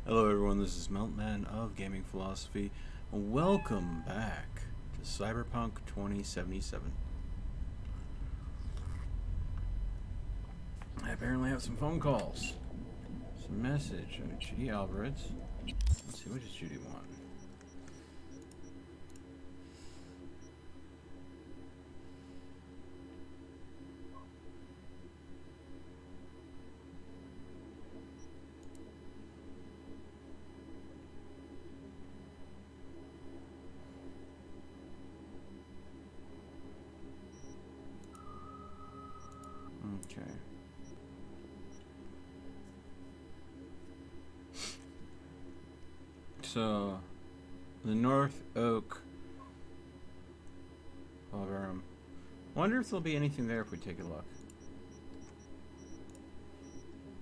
Hello everyone, this is Meltman of Gaming Philosophy. Welcome back to Cyberpunk 2077. I apparently have some phone calls. Some message. Judy Alvarez. Let's see, what does Judy want? So, the North Oak Ballroom. Wonder if there'll be anything there if we take a look.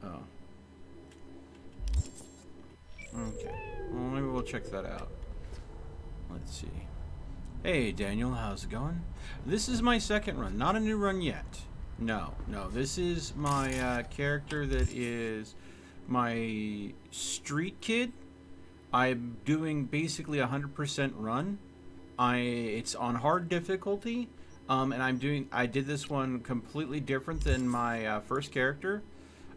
Oh. Okay. Well, maybe we'll check that out. Let's see. Hey, Daniel, how's it going? This is my second run. Not a new run yet. No. This is my character that is my street kid. I'm doing basically 100% run. It's on hard difficulty, and I did this one completely different than my first character.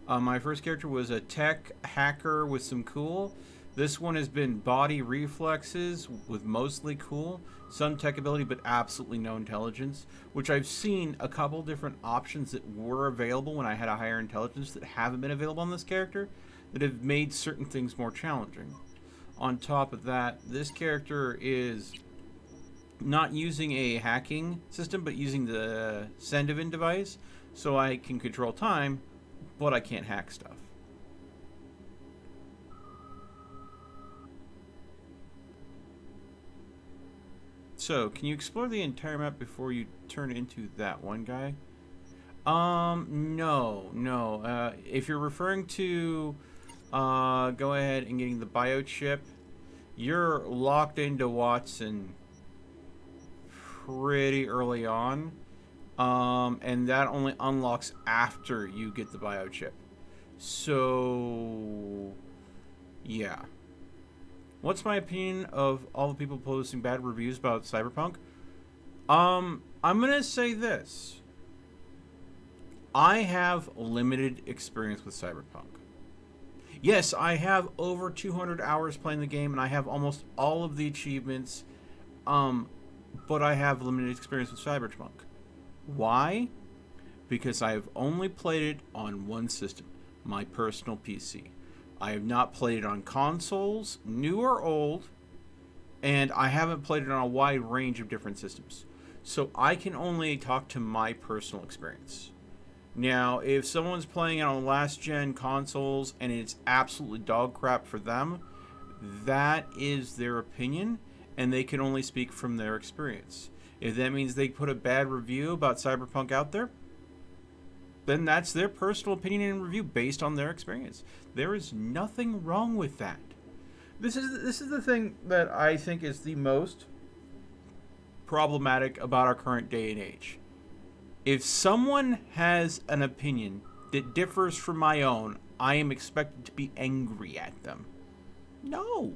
My first character was a tech hacker with some cool. This one has been body reflexes with mostly cool, some tech ability, but absolutely no intelligence, which I've seen a couple different options that were available when I had a higher intelligence that haven't been available on this character that have made certain things more challenging. On top of that, this character is not using a hacking system, but using the Sendivin device, so I can control time, but I can't hack stuff. So, can you explore the entire map before you turn into that one guy? No. If you're referring to go ahead and getting the biochip, you're locked into Watson pretty early on, and that only unlocks after you get the biochip. So, yeah. What's my opinion of all the people posting bad reviews about Cyberpunk? I'm gonna say this. I have limited experience with Cyberpunk. Yes, I have over 200 hours playing the game, and I have almost all of the achievements, but I have limited experience with Cyberpunk. Why? Because I've only played it on one system, my personal PC. I have not played it on consoles, new or old, and I haven't played it on a wide range of different systems. So I can only talk to my personal experience. Now, if someone's playing it on last-gen consoles and it's absolutely dog crap for them, that is their opinion, and they can only speak from their experience. If that means they put a bad review about Cyberpunk out there, then that's their personal opinion and review based on their experience. There is nothing wrong with that. This is the thing that I think is the most problematic about our current day and age. If someone has an opinion that differs from my own, I am expected to be angry at them. No.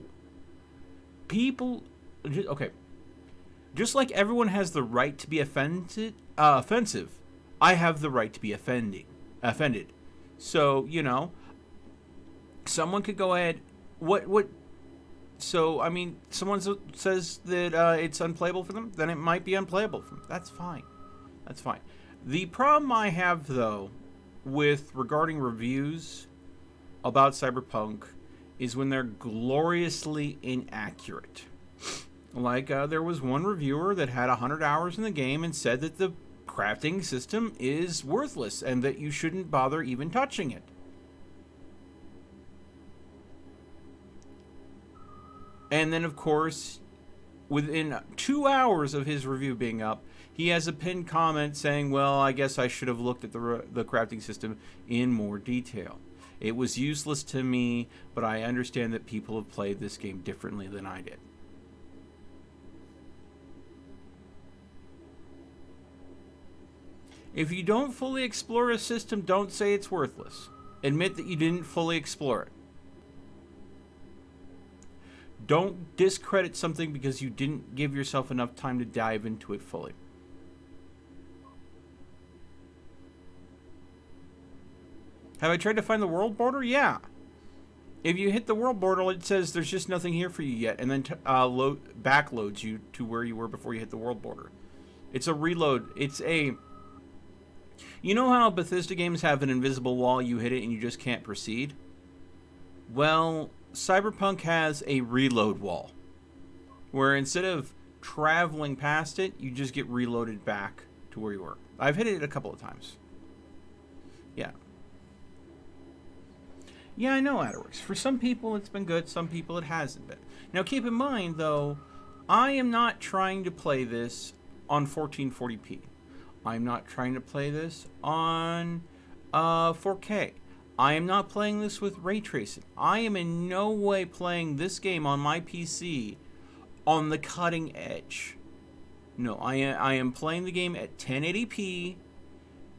People, okay. Just like everyone has the right to be offensive, I have the right to be offended. So, someone could go ahead. So, I mean, someone says that it's unplayable for them, then it might be unplayable for them. That's fine. The problem I have, though, with regarding reviews about Cyberpunk is when they're gloriously inaccurate. Like, there was one reviewer that had 100 hours in the game and said that the crafting system is worthless and that you shouldn't bother even touching it. And then, of course, within 2 hours of his review being up, he has a pinned comment saying, well, I guess I should have looked at the crafting system in more detail. It was useless to me, but I understand that people have played this game differently than I did. If you don't fully explore a system, don't say it's worthless. Admit that you didn't fully explore it. Don't discredit something because you didn't give yourself enough time to dive into it fully. Have I tried to find the world border? Yeah. If you hit the world border, it says there's just nothing here for you yet, and then backloads you to where you were before you hit the world border. It's a reload. You know how Bethesda games have an invisible wall, you hit it and you just can't proceed? Well, Cyberpunk has a reload wall, where instead of traveling past it, you just get reloaded back to where you were. I've hit it a couple of times. Yeah. Yeah, I know how it works. For some people, it's been good. Some people, it hasn't been. Now, keep in mind, though, I am not trying to play this on 1440p. I'm not trying to play this on 4K. I am not playing this with ray tracing. I am in no way playing this game on my PC on the cutting edge. No, I am playing the game at 1080p,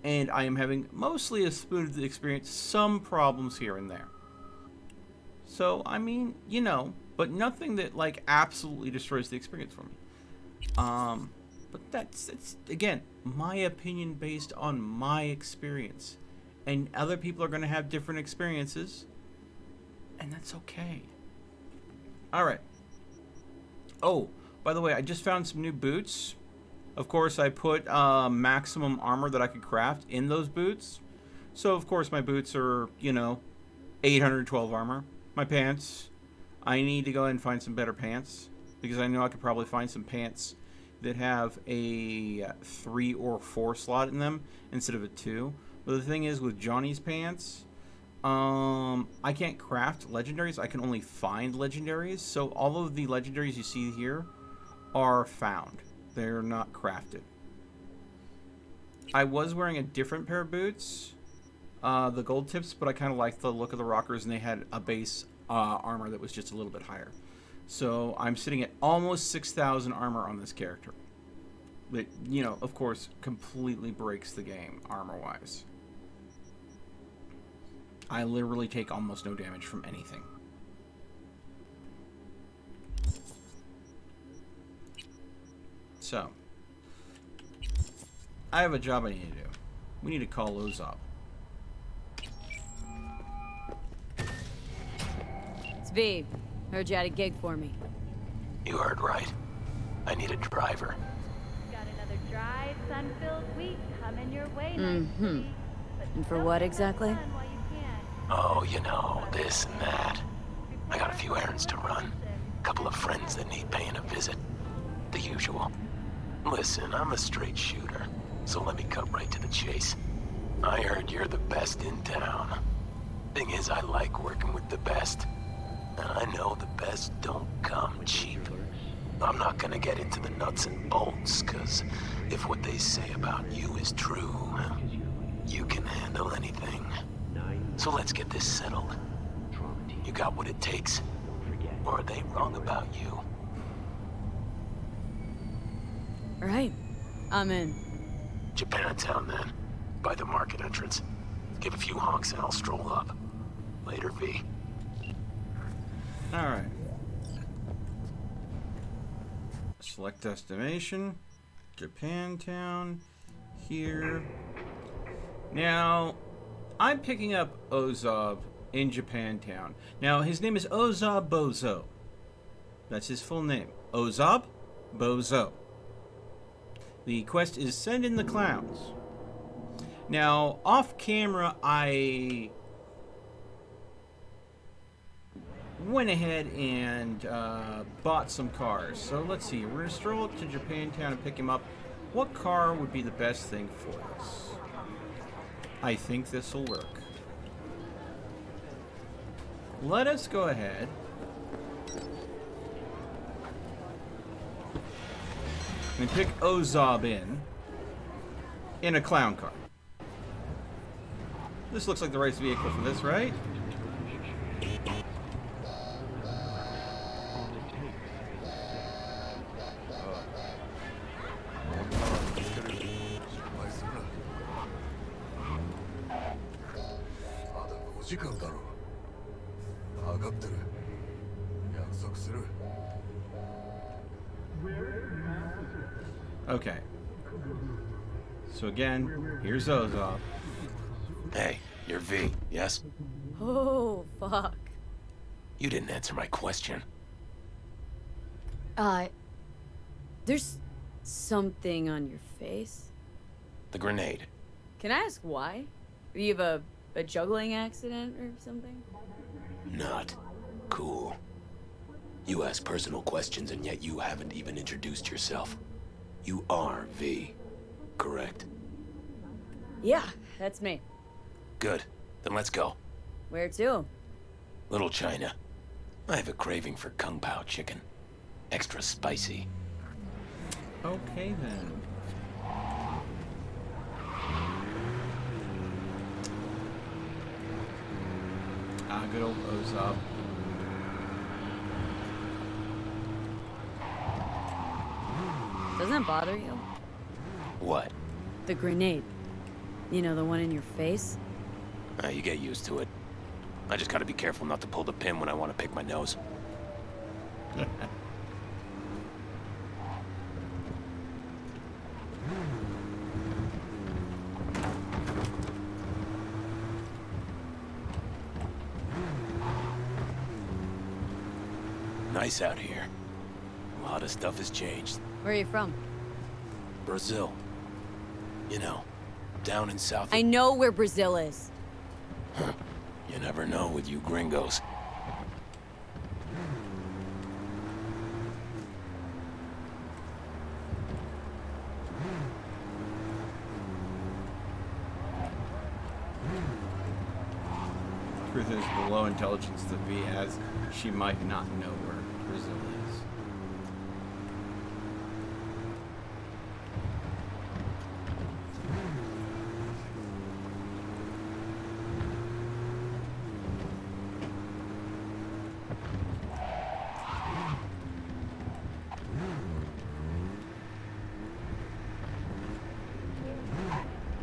and I am having mostly a smooth experience, some problems here and there. So, I mean, you know, but nothing that, like, absolutely destroys the experience for me. But it's again, my opinion based on my experience. And other people are going to have different experiences, and that's okay. Alright. Oh, by the way, I just found some new boots. Of course, I put maximum armor that I could craft in those boots. So, of course, my boots are, you know, 812 armor. My pants, I need to go ahead and find some better pants, because I know I could probably find some pants that have a 3 or 4 slot in them instead of a 2. But the thing is, with Johnny's pants, I can't craft legendaries. I can only find legendaries. So all of the legendaries you see here are found. They're not crafted. I was wearing a different pair of boots, the gold tips, but I kind of liked the look of the rockers, and they had a base armor that was just a little bit higher. So I'm sitting at almost 6,000 armor on this character. That, you know, of course, completely breaks the game armor-wise. I literally take almost no damage from anything. So, I have a job I need to do. We need to call those up. It's V. Heard you had a gig for me. You heard right. I need a driver. Got another dry, sun-filled week coming your way. Mm-hmm. And for what exactly? Oh, you know, this and that. I got a few errands to run. A couple of friends that need paying a visit. The usual. Listen, I'm a straight shooter, so let me cut right to the chase. I heard you're the best in town. Thing is, I like working with the best. And I know the best don't come cheap. I'm not gonna get into the nuts and bolts, cause if what they say about you is true, you can handle anything. So let's get this settled. You got what it takes? Or are they wrong about you? Right. I'm in. Japantown, then. By the market entrance. Give a few honks and I'll stroll up. Later, V. Alright. Select destination. Japantown. Here. Now, I'm picking up Ozob in Japantown. Now, his name is Ozob Bozo. That's his full name. Ozob Bozo. The quest is Send in the Clowns. Now, off camera, I went ahead and bought some cars. So let's see. We're going to stroll up to Japantown and pick him up. What car would be the best thing for us? I think this will work. Let us go ahead and pick Ozob in a clown car. This looks like the right vehicle for this, right? Okay. So again, here's Ozob. Hey, you're V, yes? Oh, fuck. You didn't answer my question. There's something on your face. The grenade. Can I ask why? Do you have a juggling accident or something? Not cool. You ask personal questions and yet you haven't even introduced yourself. You are V, correct? Yeah, that's me. Good. Then let's go. Where to? Little China. I have a craving for Kung Pao chicken. Extra spicy. Okay then. Ah, good old Ozop. Doesn't it bother you? What? The grenade. You know, the one in your face? You get used to it. I just gotta be careful not to pull the pin when I want to pick my nose. Nice out here. A lot of stuff has changed. Where are you from? Brazil. You know, down in South... I know where Brazil is. You never know with you gringos. Truth is below intelligence to be, as she might not know where Brazil is.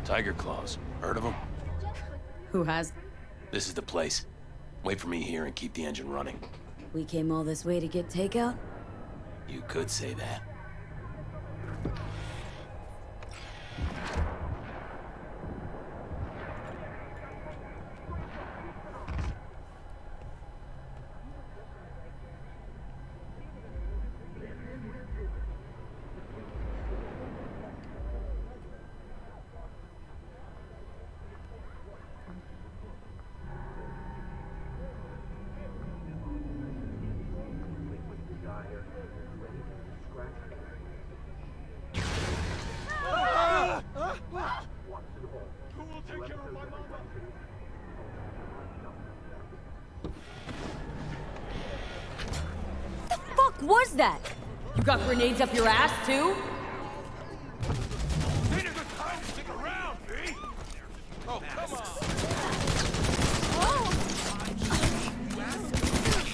Tiger Claws. Heard of them? Who has? This is the place. Wait for me here and keep the engine running. We came all this way to get takeout? You could say that. Fuck was that? You got grenades up your ass, too?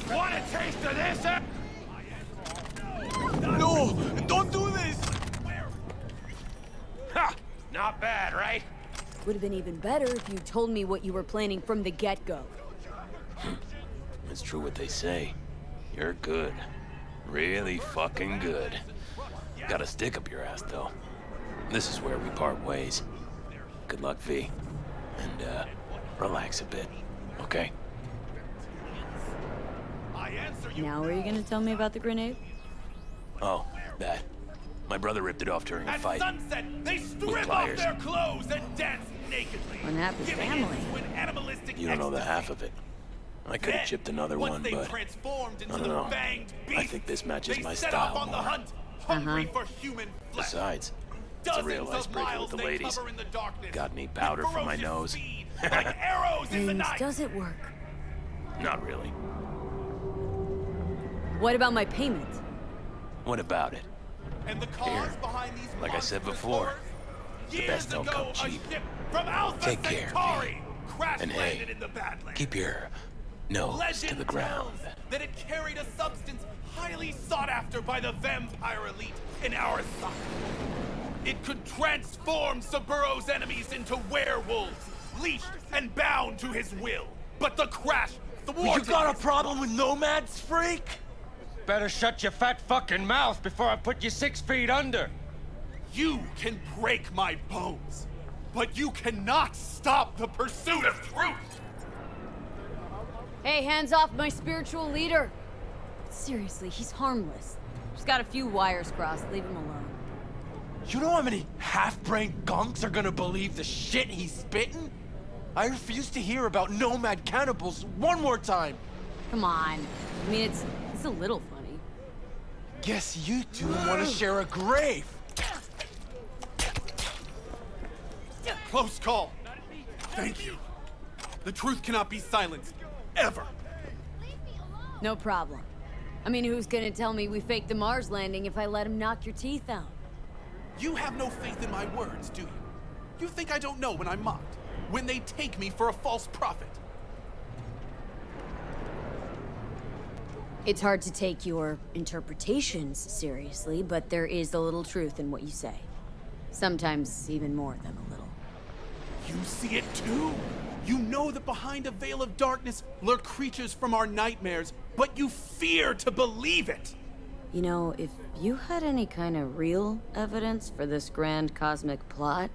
Want a taste of this, huh? No! Don't do this! Ha! Not bad, right? Would have been even better if you told me what you were planning from the get-go. It's true what they say. You're good. Really fucking good. Got a stick up your ass, though. This is where we part ways. Good luck, V. And, relax a bit, okay? Now are you gonna tell me about the grenade? Oh, that. My brother ripped it off during a At fight. sunset, they strip off pliers. their clothes and dance nakedly. One happy giving family. into an animalistic You don't know the ecstasy. half of it. I could have Then, chipped another once one, they but transformed into I don't the know. fanged I beast, think this matches they my set style off on the more. hunt, hungry for human flesh. Besides, it's a real Dozens of icebreaker miles with the they ladies. cover in the darkness, Got any with powder for my ferocious nose? speed, like arrows in the And night. does it work? Not really. What about my payment? What about it? And the cause Here. behind these Like I said monstrous before, horrors? the Years best don't ago, come a cheap. ship from Alpha Take care, Centauri crash And hey, landed in the Badlands. keep your nose Legend to the ground. tells that it carried a substance highly sought after by the vampire elite in Arasaka. It could transform Saburo's enemies into werewolves, leashed and bound to his will. But the crash thwarted You got a his problem with nomads, freak? Better shut your fat fucking mouth before I put you 6 feet under. You can break my bones, but you cannot stop the pursuit of truth! Hey, hands off my spiritual leader! Seriously, he's harmless. Just got a few wires crossed, leave him alone. You know how many half-brained gunks are gonna believe the shit he's spitting? I refuse to hear about nomad cannibals one more time. Come on. I mean, it's a little funny. Guess you two want to share a grave. Close call. Thank you. The truth cannot be silenced. Ever. No problem. I mean, who's gonna tell me we faked the Mars landing if I let him knock your teeth out? You have no faith in my words, do you? You think I don't know when I'm mocked? When they take me for a false prophet? It's hard to take your interpretations seriously, but there is a little truth in what you say. Sometimes even more than a little. You see it too? You know that behind a veil of darkness lurk creatures from our nightmares, but you fear to believe it! You know, if you had any kind of real evidence for this grand cosmic plot...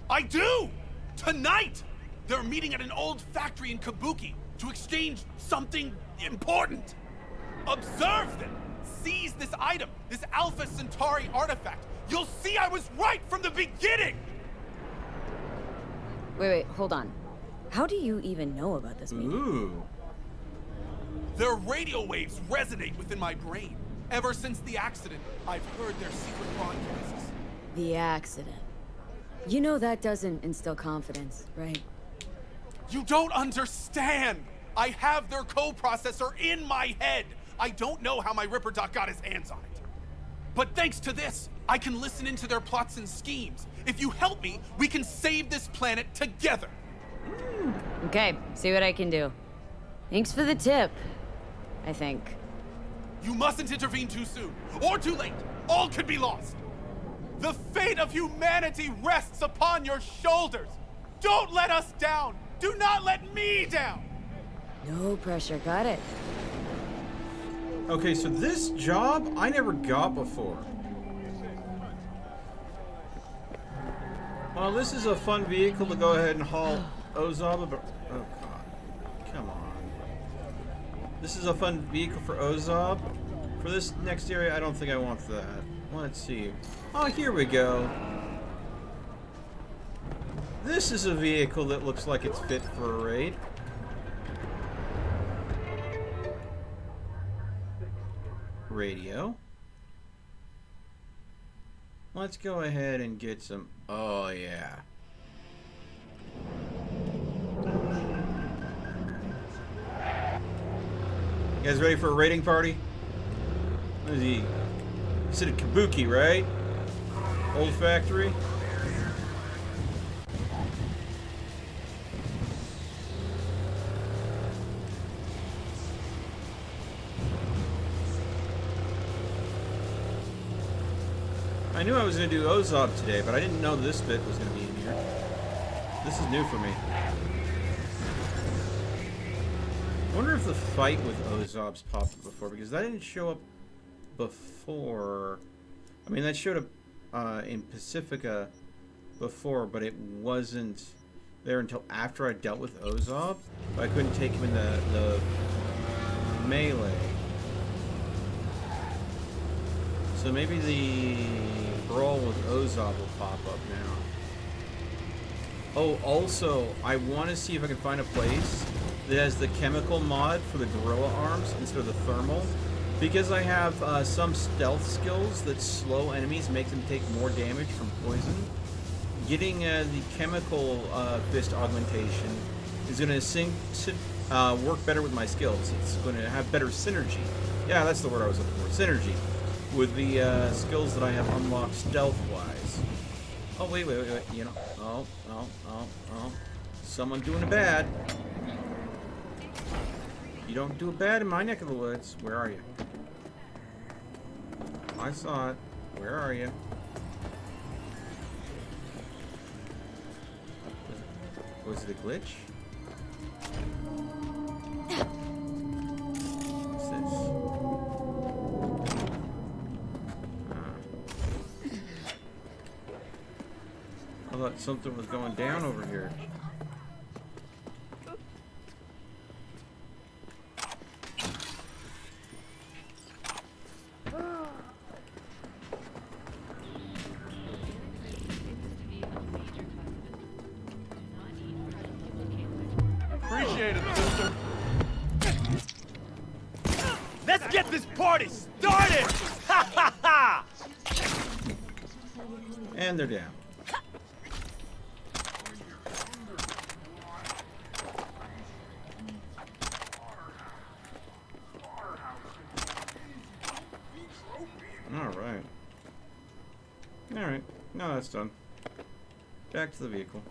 I do! Tonight! They're meeting at an old factory in Kabuki to exchange something important. Observe them! Seize this item, this Alpha Centauri artifact. You'll see I was right from the beginning! Wait, hold on. How do you even know about this meeting? Ooh. Their radio waves resonate within my brain. Ever since the accident, I've heard their secret broadcasts. The accident. You know that doesn't instill confidence, right? You don't understand! I have their co-processor in my head! I don't know how my Ripper Doc got his hands on it. But thanks to this, I can listen into their plots and schemes. If you help me, we can save this planet together! Okay, see what I can do. Thanks for the tip, I think. You mustn't intervene too soon, or too late. All could be lost. The fate of humanity rests upon your shoulders. Don't let us down. Do not let me down. No pressure, got it. Okay, so this job I never got before. Well, this is a fun vehicle to go ahead and haul Ozob, but oh god, come on. This is a fun vehicle for Ozob. For this next area, I don't think I want that. Let's see. Oh, here we go. This is a vehicle that looks like it's fit for a raid. Radio. Let's go ahead and get some. Oh, yeah. You guys ready for a raiding party? What is he? He said a Kabuki, right? Old factory. I knew I was going to do Ozob today, but I didn't know this bit was going to be in here. This is new for me. I wonder if the fight with Ozob's popped up before, because that didn't show up before. I mean, that showed up in Pacifica before, but it wasn't there until after I dealt with Ozob. But I couldn't take him in the melee. So maybe the brawl with Ozob will pop up now. Oh, also, I want to see if I can find a place that has the chemical mod for the gorilla arms instead of the thermal. Because I have some stealth skills that slow enemies, make them take more damage from poison. Getting the chemical fist augmentation is going to work better with my skills. It's going to have better synergy. Yeah, that's the word I was looking for. Synergy. With the skills that I have unlocked stealth-wise. Oh, wait. You know. Oh. Someone doing it bad. You don't do it bad in my neck of the woods. Where are you? I saw it. Where are you? Was it a glitch? What's this? I thought something was going down over here. Appreciate it, sister. Let's get this party started! Ha ha ha! And they're down. Alright. Alright. No, that's done. Back to the vehicle.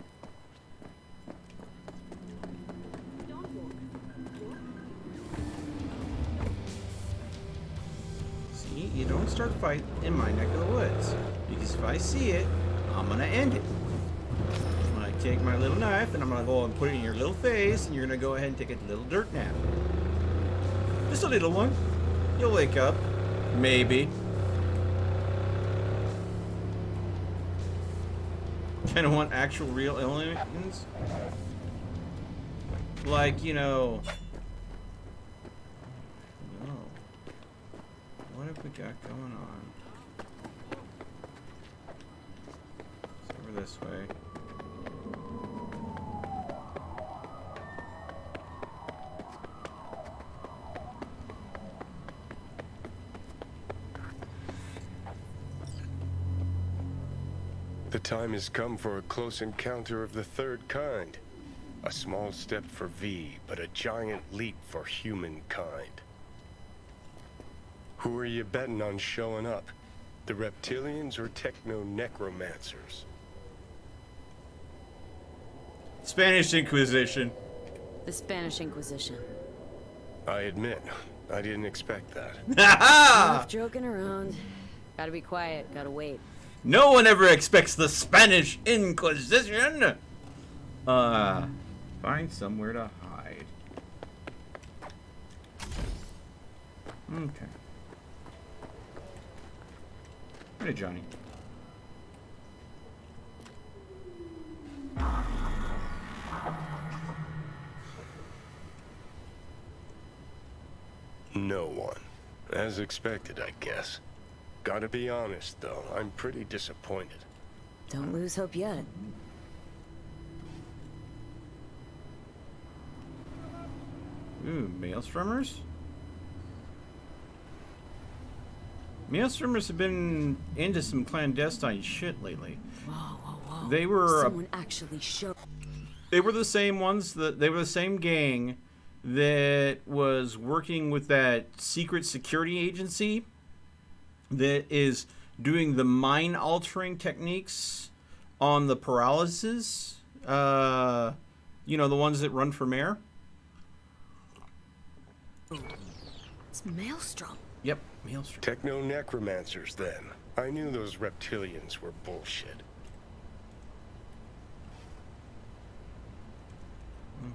See, you don't start a fight in my neck of the woods. Because if I see it, I'm gonna end it. I'm gonna take my little knife and I'm gonna go and put it in your little face and you're gonna go ahead and take a little dirt nap. Just a little one. You'll wake up. Maybe. Kinda want actual real aliens? Like, you know... No. What have we got going on? It's over this way. The time has come for a close encounter of the third kind. A small step for V, but a giant leap for humankind. Who are you betting on showing up? The reptilians or techno-necromancers? Spanish Inquisition. The Spanish Inquisition. I admit, I didn't expect that. Enough joking around. Gotta be quiet, gotta wait. No one ever expects the Spanish Inquisition! Find somewhere to hide. Okay. Hey, Johnny. No one. As expected, I guess. Gotta be honest, though, I'm pretty disappointed. Don't lose hope yet. Ooh, Maelstromers? Maelstromers have been into some clandestine shit lately. Whoa, whoa, whoa. They were... Someone actually showed... They were the same ones, they were the same gang that was working with that secret security agency that is doing the mind-altering techniques on the paralysis. You know, the ones that run for mayor? It's Maelstrom. Yep, Maelstrom. Techno-necromancers, then. I knew those reptilians were bullshit.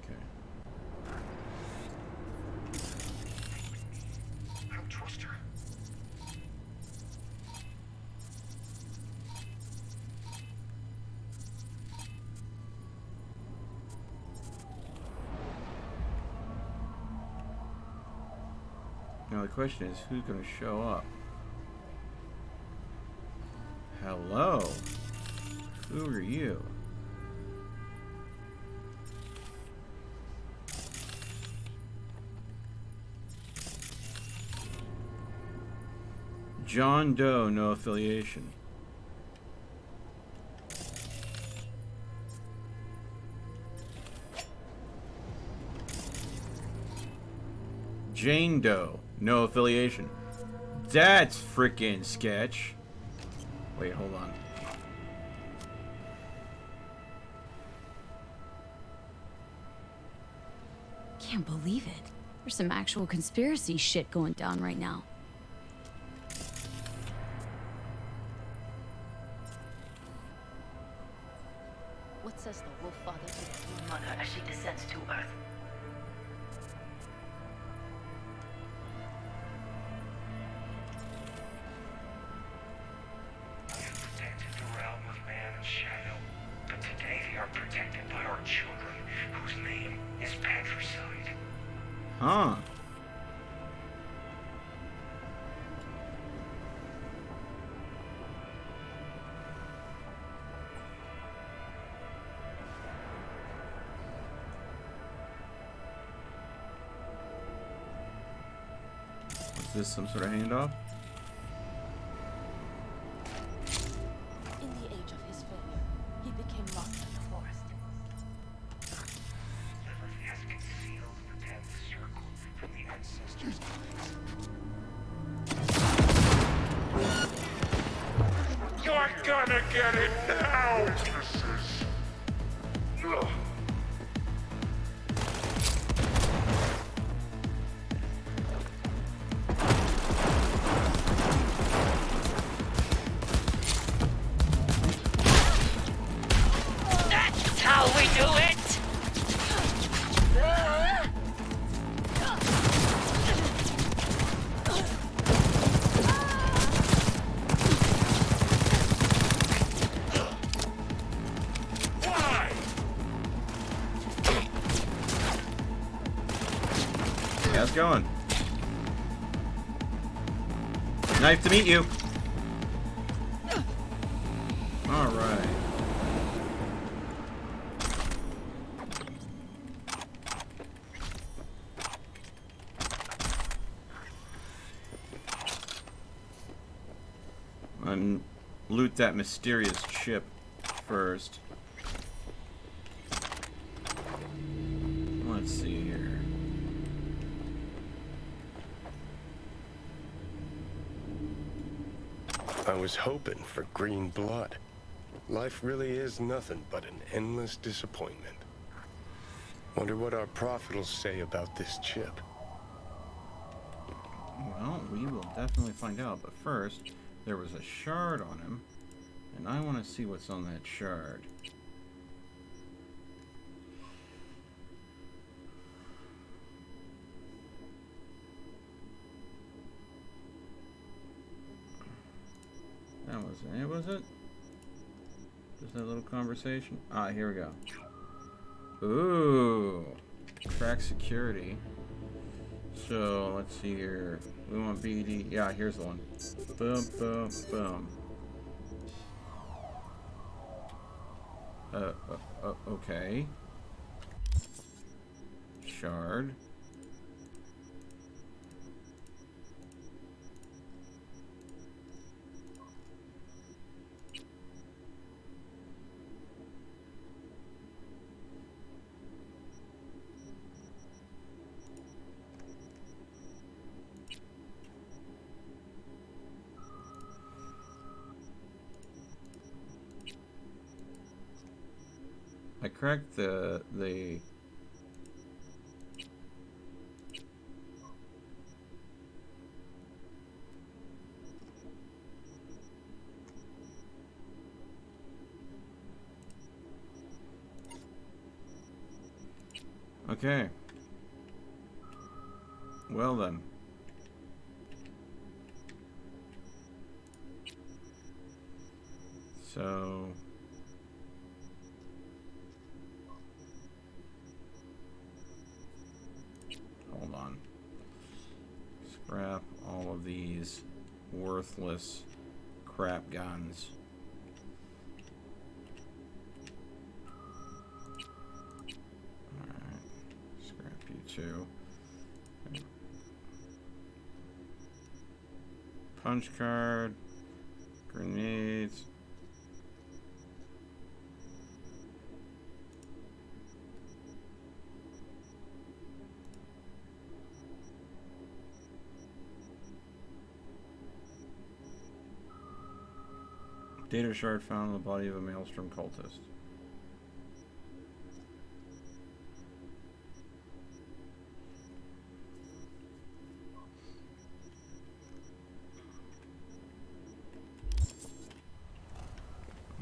Okay. I don't trust her. Now the question is, who's going to show up? Hello? Who are you? John Doe, no affiliation. Jane Doe, no affiliation. That's frickin' sketch. Wait, hold on. Can't believe it. There's some actual conspiracy shit going down right now. What says the Wolf Father to the Blue Mother as she descends to Earth? We have protected the realm of man and shadow, but today they are protected by our children, whose name is patricide. Huh. Is this some sort of handoff? In the age of his failure, he became lost in the forest. Lilith has concealed the 10th circle from the ancestors' eyes. gonna get it now, witnesses. Ugh. That's how we do it! Why? How's it going? Nice to meet you. All right. And loot that mysterious chip first. Let's see here. I was hoping for green blood. Life really is nothing but an endless disappointment. Wonder what our prophet will say about this chip. Well, we will definitely find out, but first, there was a shard on him, and I want to see what's on that shard. That wasn't it, was it? Just that little conversation? Ah, here we go. Ooh, track security. So let's see here. We want BD. Yeah, here's the one. Boom, boom, boom. Okay. Shard. I cracked the Okay. Well then. So hold on. Scrap all of these worthless crap guns. Alright. Scrap you too. Punch card. Grenades. Data shard found in the body of a Maelstrom cultist.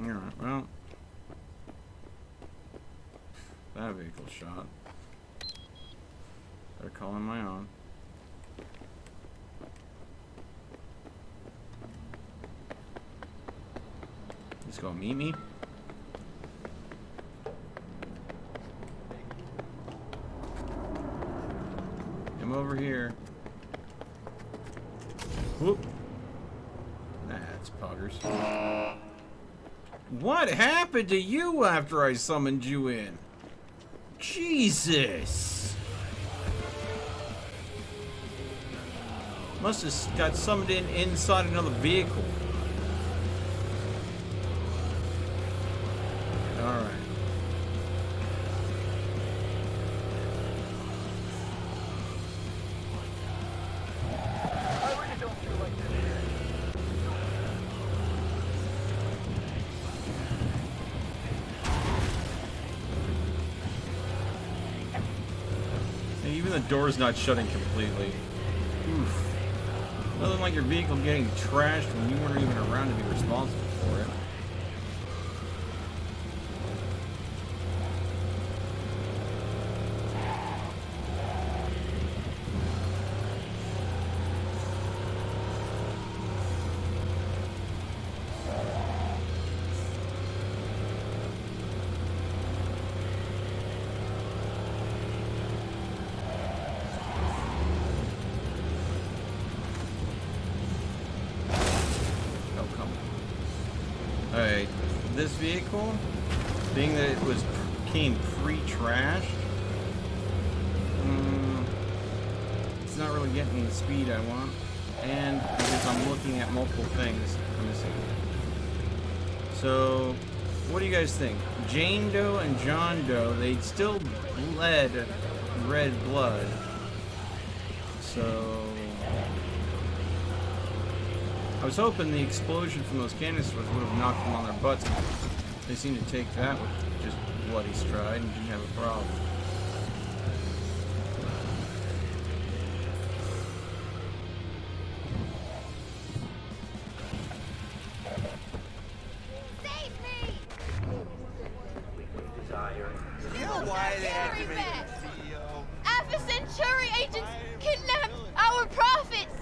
Alright, well. That vehicle shot. Better call in my own. Let's go meet me. I'm over here. Whoop. That's poggers. What happened to you after I summoned you in? Jesus! Must have got summoned in inside another vehicle. Alright. Even the door's not shutting completely. Oof. Nothing like your vehicle getting trashed when you weren't even around to be responsible for it. Alright, this vehicle, being that it came pre-trashed, it's not really getting the speed I want, and because I'm looking at multiple things, I'm missing. So, what do you guys think? Jane Doe and John Doe, they still bled red blood, so I was hoping the explosion from those canisters would have knocked them on their butts. They seem to take that with just bloody stride and didn't have a problem. Save me! You know why they had to make the CEO? Alpha Centauri agents kidnapped our prophets!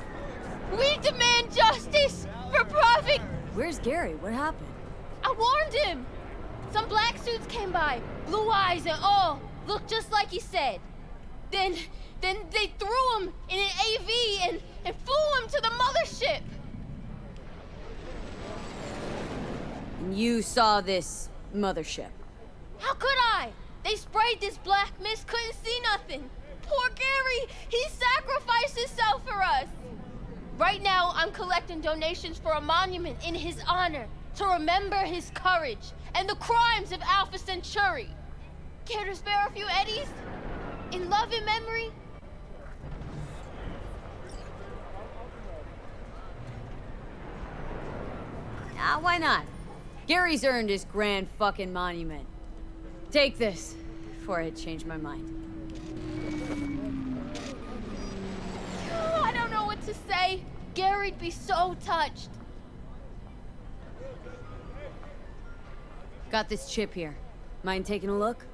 We demand justice for Prophet! Where's Gary? What happened? I warned him! Some black suits came by, blue eyes and all, looked just like he said. Then they threw him in an AV and flew him to the mothership! And you saw this mothership. How could I? They sprayed this black mist, couldn't see nothing. Poor Gary, he sacrificed himself for us. Right now, I'm collecting donations for a monument in his honor to remember his courage and the crimes of Alpha Centauri. Care to spare a few eddies? In love and memory? Why not? Gary's earned his grand fucking monument. Take this, before I change my mind. Oh, I don't know what to say. Gary'd be so touched. Got this chip here. Mind taking a look?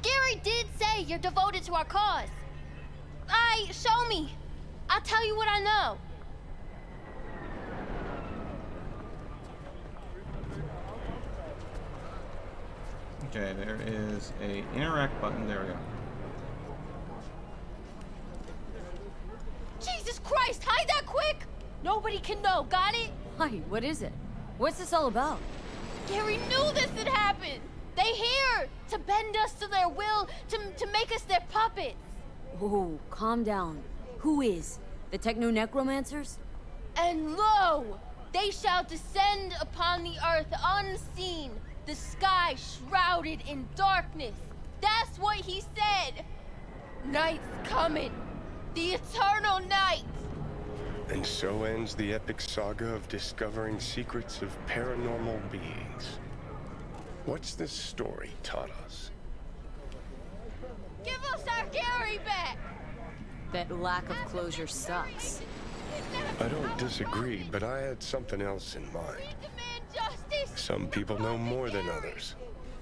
Gary did say you're devoted to our cause. Show me. I'll tell you what I know. Okay, there is a interact button. There we go. Jesus Christ, hide that quick! Nobody can know, got it? Hi, what is it? What's this all about? Gary knew this had happened. They here to bend us to their will, to make us their puppets. Oh, calm down. Who is? The Techno-Necromancers? And lo, they shall descend upon the earth unseen, the sky shrouded in darkness. That's what he said. Night's coming, the eternal night. And so ends the epic saga of discovering secrets of paranormal beings. What's this story taught us? Give us our Gary back. That lack of closure sucks. I don't disagree, but I had something else in mind. We demand justice. Some people know more than others.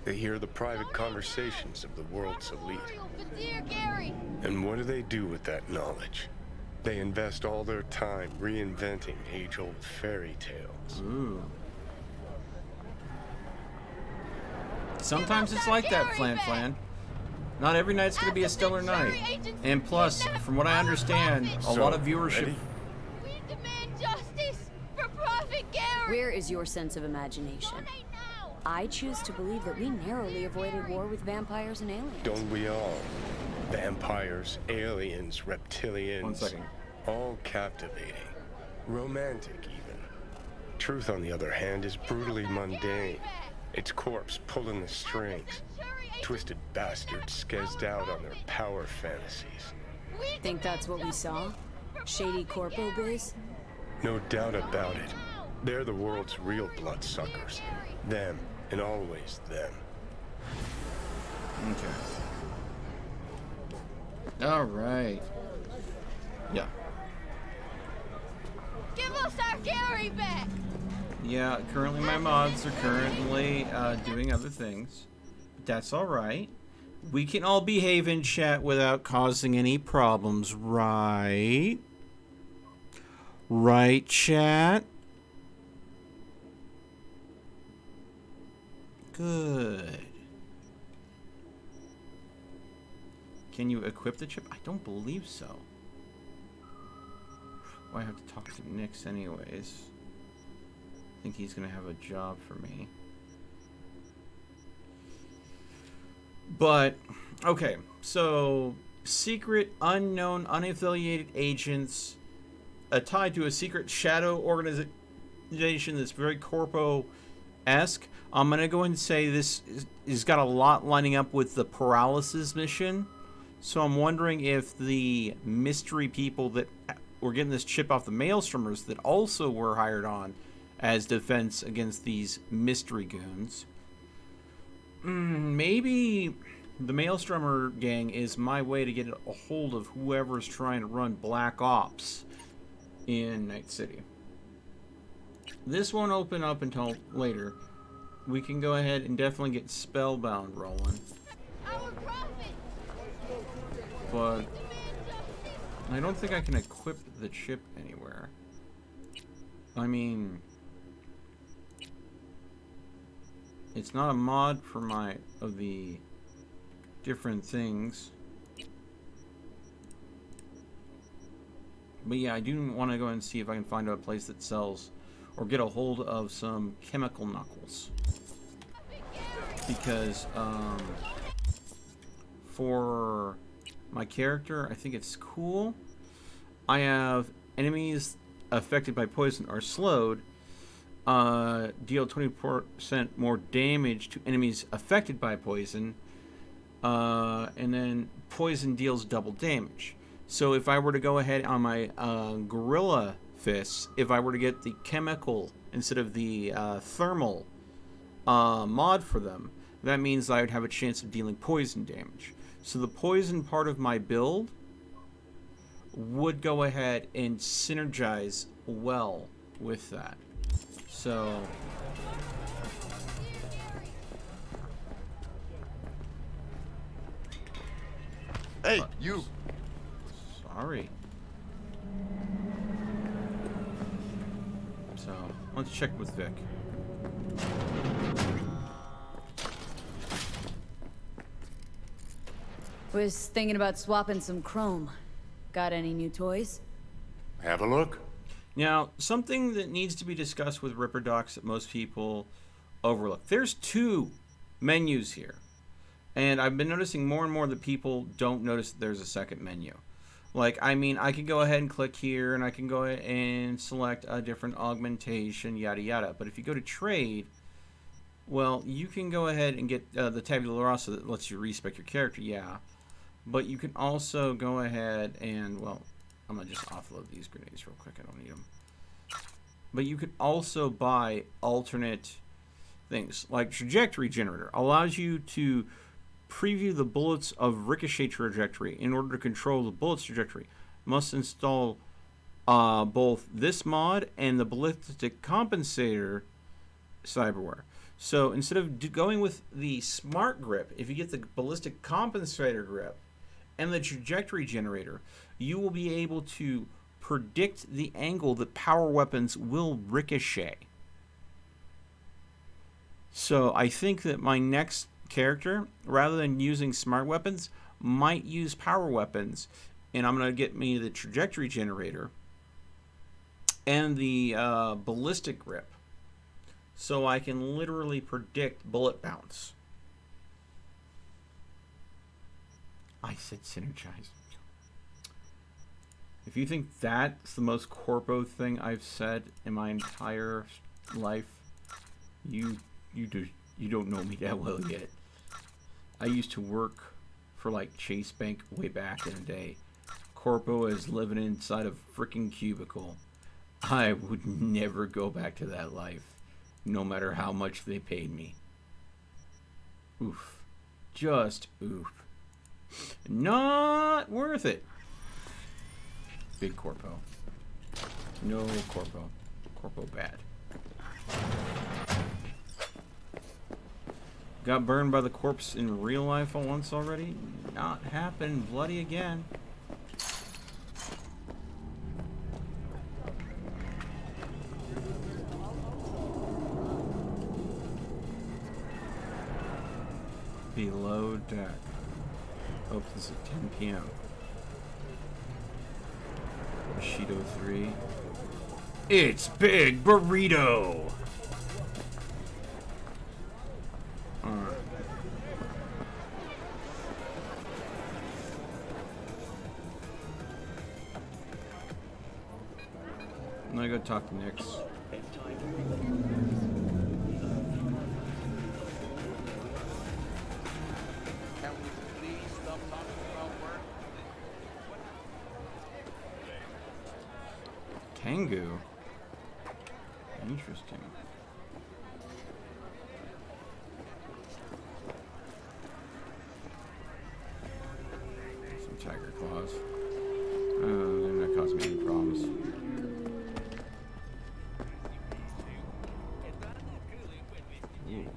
They hear the private conversations of the world's elite. Memorial for dear Gary. And what do they do with that knowledge? They invest all their time reinventing age-old fairy tales. Ooh. Sometimes it's like that, Flan Flan. Not every night's gonna be a stellar night. And plus, from what I understand, a lot of viewership. Ready? We demand justice for Prophet Gary. Where is your sense of imagination? Donate now. I choose to believe that we narrowly avoided war with vampires and aliens. Don't we all? Vampires, aliens, reptilians. 1 second. All captivating. Romantic, even. Truth, on the other hand, is brutally mundane. Its corpse pulling the strings. Twisted bastards skezzed out on their power fantasies. Think that's what we saw? Shady corpo biz? No doubt about it. They're the world's real bloodsuckers. Them, and always them. Okay. All right. Yeah. Give us our Gary back! Yeah, currently my mods are currently doing other things. But that's all right. We can all behave in chat without causing any problems, right? Right, chat? Good. Can you equip the chip? I don't believe so. Well, I have to talk to Nyx anyways. I think he's gonna have a job for me. But, okay, so secret, unknown, unaffiliated agents tied to a secret shadow organization that's very corpo-esque. I'm gonna go ahead and say this has got a lot lining up with the paralysis mission. So I'm wondering if the mystery people that were getting this chip off the Maelstromers that also were hired on as defense against these mystery goons. Maybe the Maelstromer gang is my way to get a hold of whoever's trying to run Black Ops in Night City. This won't open up until later. We can go ahead and definitely get Spellbound rolling. But I don't think I can equip the chip anywhere. I mean, it's not a mod for my of the different things. But yeah, I do want to go and see if I can find a place that sells or get a hold of some chemical knuckles. Because for my character, I think it's cool. I have enemies affected by poison are slowed. Deal 20% more damage to enemies affected by poison. And then poison deals double damage. So if I were to go ahead on my gorilla fists, if I were to get the chemical instead of the thermal mod for them, that means I would have a chance of dealing poison damage. So the poison part of my build would go ahead and synergize well with that. So hey, you. Sorry. So let's check with Vic. Was thinking about swapping some chrome. Got any new toys? Have a look. Now, something that needs to be discussed with Ripper Docs that most people overlook. There's 2 menus here. And I've been noticing more and more that people don't notice that there's a second menu. Like, I mean, I can go ahead and click here, and I can go ahead and select a different augmentation, yada yada. But if you go to trade, well, you can go ahead and get the tabula rasa that lets you respec your character, yeah. But you can also go ahead and, well, I'm going to just offload these grenades real quick. I don't need them. But you can also buy alternate things. Like Trajectory Generator allows you to preview the bullets of ricochet trajectory. In order to control the bullet's trajectory, must install both this mod and the ballistic compensator cyberware. So instead of going with the smart grip, if you get the ballistic compensator grip and the trajectory generator, you will be able to predict the angle that power weapons will ricochet. So I think that my next character, rather than using smart weapons, might use power weapons, and I'm going to get me the trajectory generator and the ballistic grip, so I can literally predict bullet bounce. I said synergize. If you think that's the most corpo thing I've said in my entire life, you don't know me that well yet. I used to work for like Chase Bank way back in the day. Corpo is living inside a freaking cubicle. I would never go back to that life, no matter how much they paid me. Oof. Just oof. Not worth it. Big corpo. No corpo. Corpo bad. Got burned by the corpse in real life once already? Not happen bloody again. Below deck. Hope this is at 10 p.m. Bushido 3. It's Big Burrito! Alright. I'm gonna go talk to Nyx. Tengu? Interesting. Some tiger claws. They're not causing me any problems. Ooh.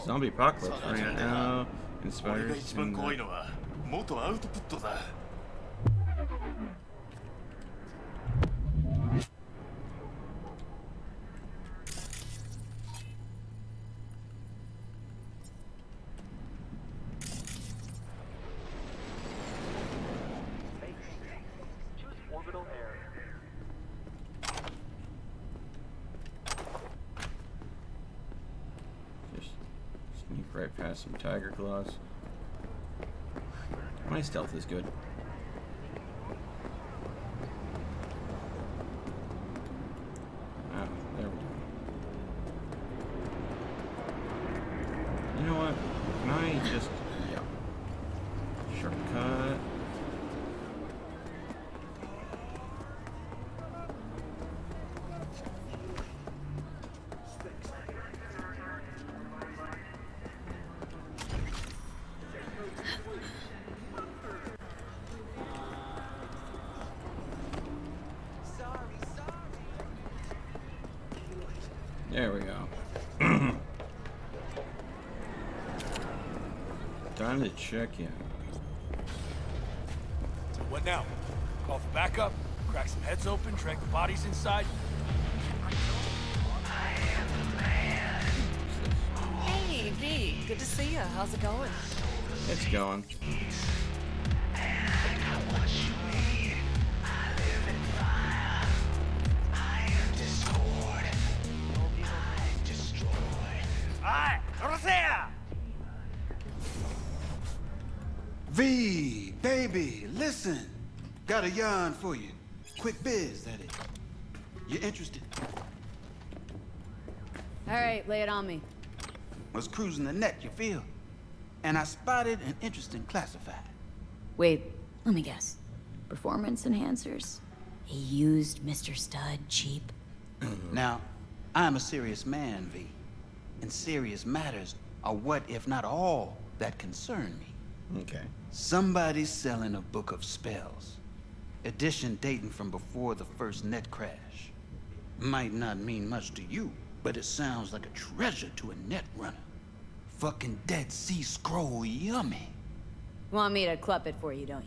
Zombie apocalypse right now. Inspired in the... Just sneak right past some tiger claws. My stealth is good. Ah, there we go. You know what? Can I just... yeah. Shortcut. There we go. Time to check in. So what now? Call for backup, crack some heads open, drag the bodies inside. Hey, V. Good to see you. How's it going? It's going. V, baby, listen. Got a yarn for you. Quick biz, that is. You interested? Alright, lay it on me. Was cruising the net, you feel? And I spotted an interesting classified. Wait, let me guess. Performance enhancers? He used Mr. Stud cheap? Now, I'm a serious man, V. And serious matters are what, if not all, that concern me. Okay. Somebody's selling a book of spells. Edition dating from before the first net crash. Might not mean much to you, but it sounds like a treasure to a net runner. Fucking Dead Sea Scroll yummy. Want me to clup it for you, don't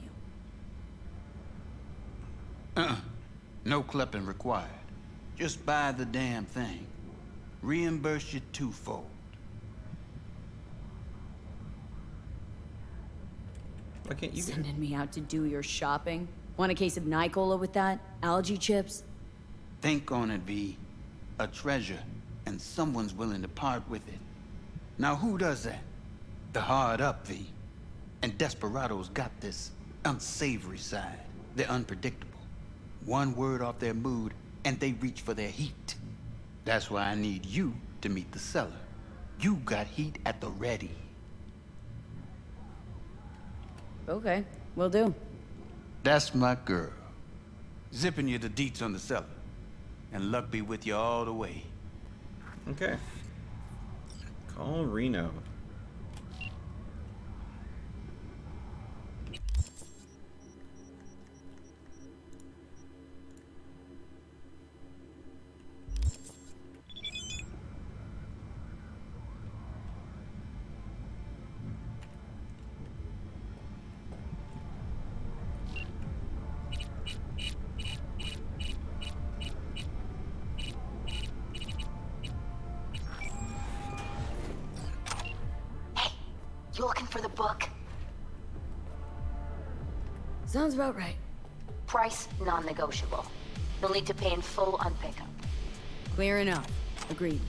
you? No clipping required. Just buy the damn thing. Reimburse you twofold. Why can't you Sending me out to do your shopping? Want a case of Nicola with that? Algae chips? Think on it, V. A treasure, and someone's willing to part with it. Now who does that? The hard up, V. And Desperados got this unsavory side. They're unpredictable. One word off their mood, and they reach for their heat. That's why I need you to meet the seller. You got heat at the ready. Okay, will do. That's my girl. Zipping you the deets on the seller. And luck be with you all the way. Okay. Call Reno. You looking for the book? Sounds about right. Price non-negotiable. You'll need to pay in full on pickup. Clear enough. Agreed.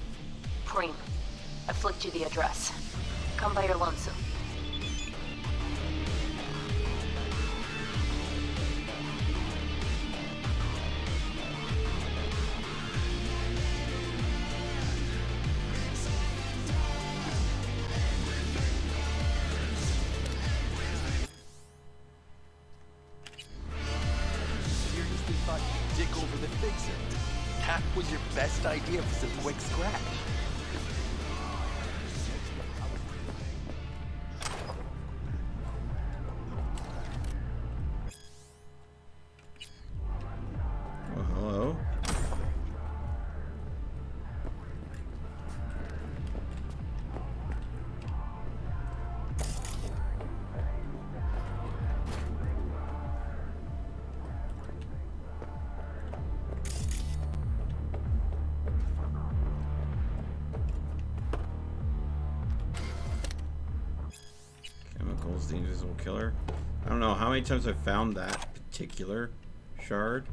Preem, I flicked you the address. Come by your lonesome. Seriously thought you'd dig over the fixer. That was your best idea for some quick scratch. Well, hello. Chemicals, the invisible killer. I don't know how many times I've found that particular shard.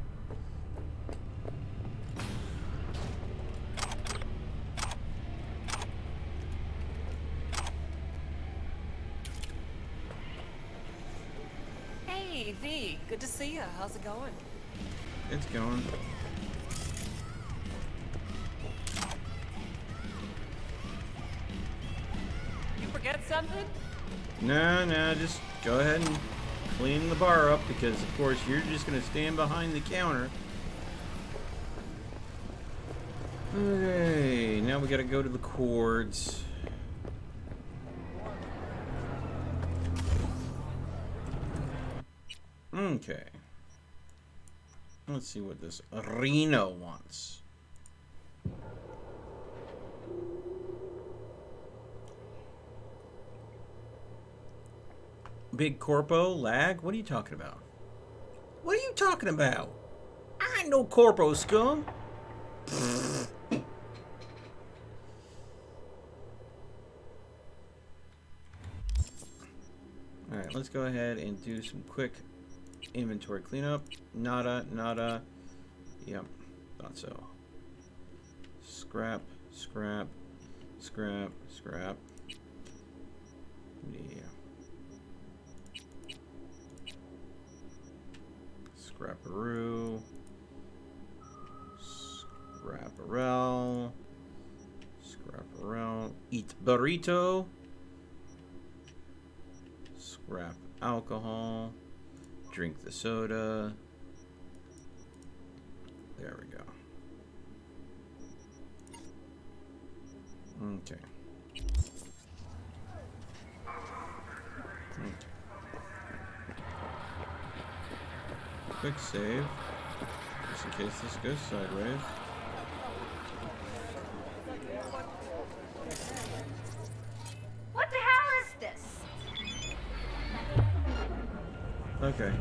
Hey, V. Good to see you. How's it going? It's going. You forget something? No, just go ahead and clean the bar up because, of course, you're just going to stand behind the counter. Okay, now we got to go to the chords. Okay. Let's see what this Reno wants. Big corpo lag? What are you talking about? What are you talking about? I ain't no corpo scum. Alright, let's go ahead and do some quick inventory cleanup. Nada. Yep, thought so. Scrap. Yeah. Scrapperoo. Scrapperell. Eat burrito. Scrap alcohol. Drink the soda. There we go. Okay. Quick save, just in case this goes sideways. What the hell is this? Okay.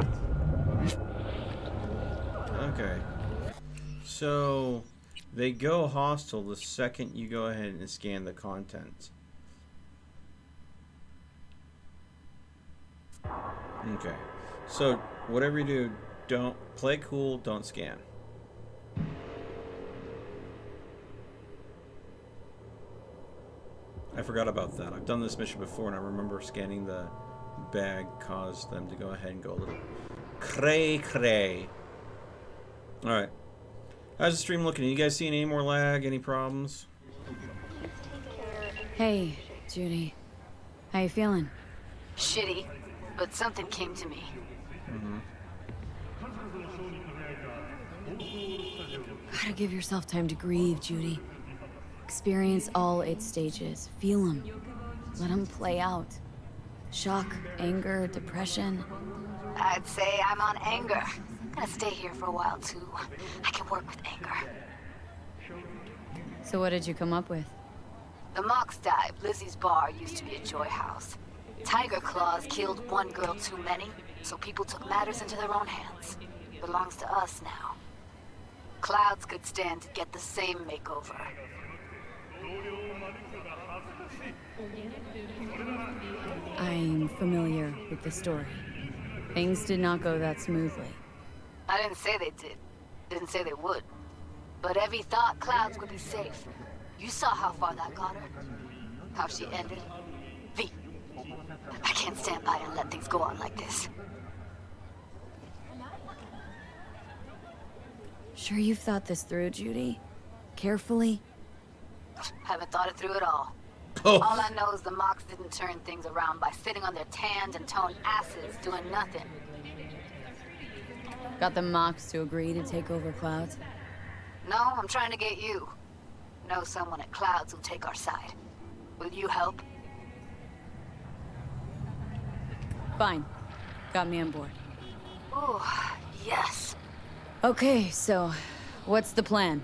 So they go hostile the second you go ahead and scan the content. Okay. So whatever you do, don't play cool, don't scan. I forgot about that. I've done this mission before and I remember scanning the bag caused them to go ahead and go a little cray. Alright. How's the stream looking? You guys seeing any more lag? Any problems? Hey, Judy. How you feeling? Shitty, but something came to me. Gotta give yourself time to grieve, Judy. Experience all its stages. Feel them. Let them play out. Shock, anger, depression. I'd say I'm on anger. I'm gonna stay here for a while, too. I can work with anger. So what did you come up with? The Mox Dive, Lizzie's bar, used to be a joy house. Tiger Claws killed one girl too many, so people took matters into their own hands. Belongs to us now. Clouds could stand to get the same makeover. I'm familiar with the story. Things did not go that smoothly. I didn't say they did. Didn't say they would. But Evie thought Clouds would be safe. You saw how far that got her. How she ended. V. I can't stand by and let things go on like this. Sure you've thought this through, Judy? Carefully? Haven't thought it through at all. Oh. All I know is the Mox didn't turn things around by sitting on their tanned and toned asses doing nothing. Got the Mox to agree to take over Clouds? No, I'm trying to get you. Know someone at Clouds who'll take our side. Will you help? Fine. Got me on board. Ooh, yes. Okay, so what's the plan?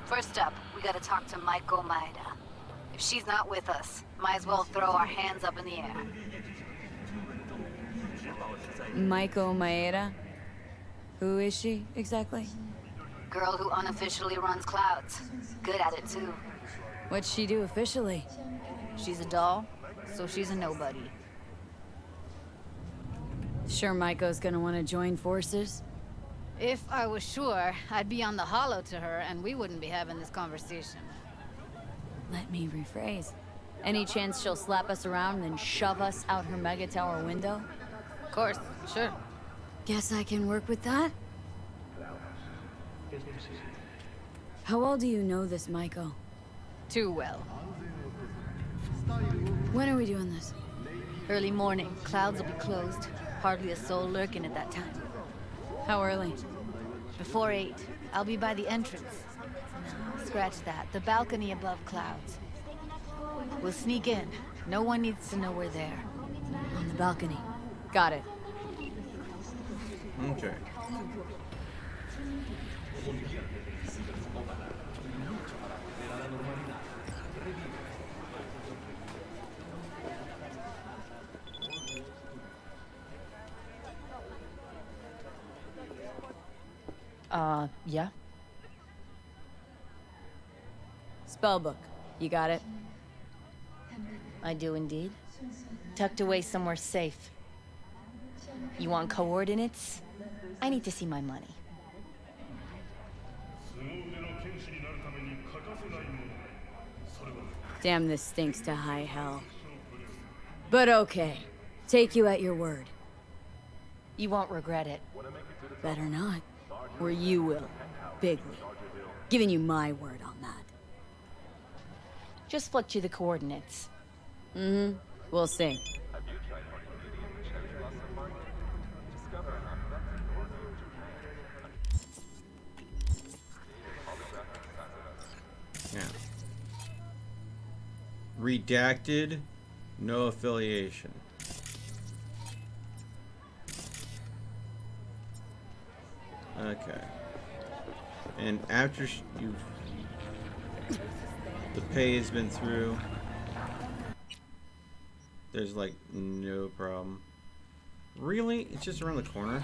First up, we gotta talk to Maiko Maeda. If she's not with us, might as well throw our hands up in the air. Maiko Maeda? Who is she, exactly? Girl who unofficially runs Clouds. Good at it, too. What'd she do officially? She's a doll, so she's a nobody. Sure Maiko's gonna want to join forces? If I was sure, I'd be on the hollow to her and we wouldn't be having this conversation. Let me rephrase. Any chance she'll slap us around and then shove us out her mega tower window? Of course, sure. Guess I can work with that? How well do you know this Maiko? Too well. When are we doing this? Early morning. Clouds will be closed. Hardly a soul lurking at that time. How early? Before 8. I'll be by the entrance. No, scratch that. The balcony above Clouds. We'll sneak in. No one needs to know we're there. On the balcony. Got it. Okay. Yeah? Spellbook. You got it? I do indeed. Tucked away somewhere safe. You want coordinates? I need to see my money. Damn, this stinks to high hell. But okay. Take you at your word. You won't regret it. Better not. Or you will. Bigly. Giving you my word on that. Just flicked you the coordinates. Mm-hmm. We'll see. Yeah. Redacted. No affiliation. Okay. And after you've... the pay has been through, there's like no problem. Really? It's just around the corner?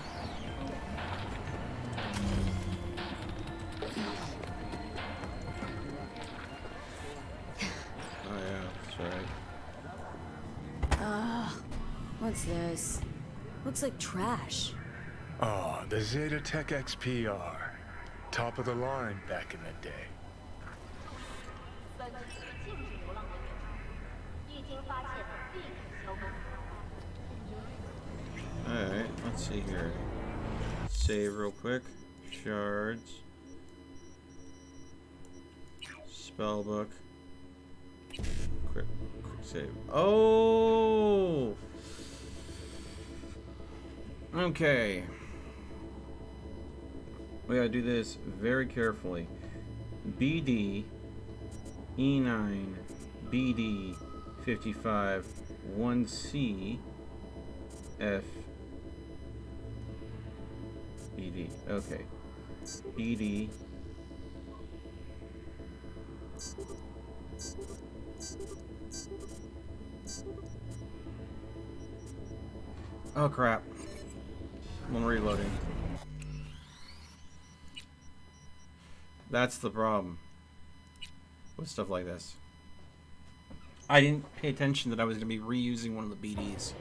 Oh yeah, that's right. What's this? Looks like trash. Oh, the Zeta Tech XPR. Top of the line back in the day. Alright, let's see here. Save real quick. Shards. Spellbook. Quick save. Oh! Okay. We gotta do this very carefully. BD E9 BD 55 1C F BD. Okay. BD. Oh crap. I'm reloading. That's the problem with stuff like this. I didn't pay attention that I was going to be reusing one of the BDs.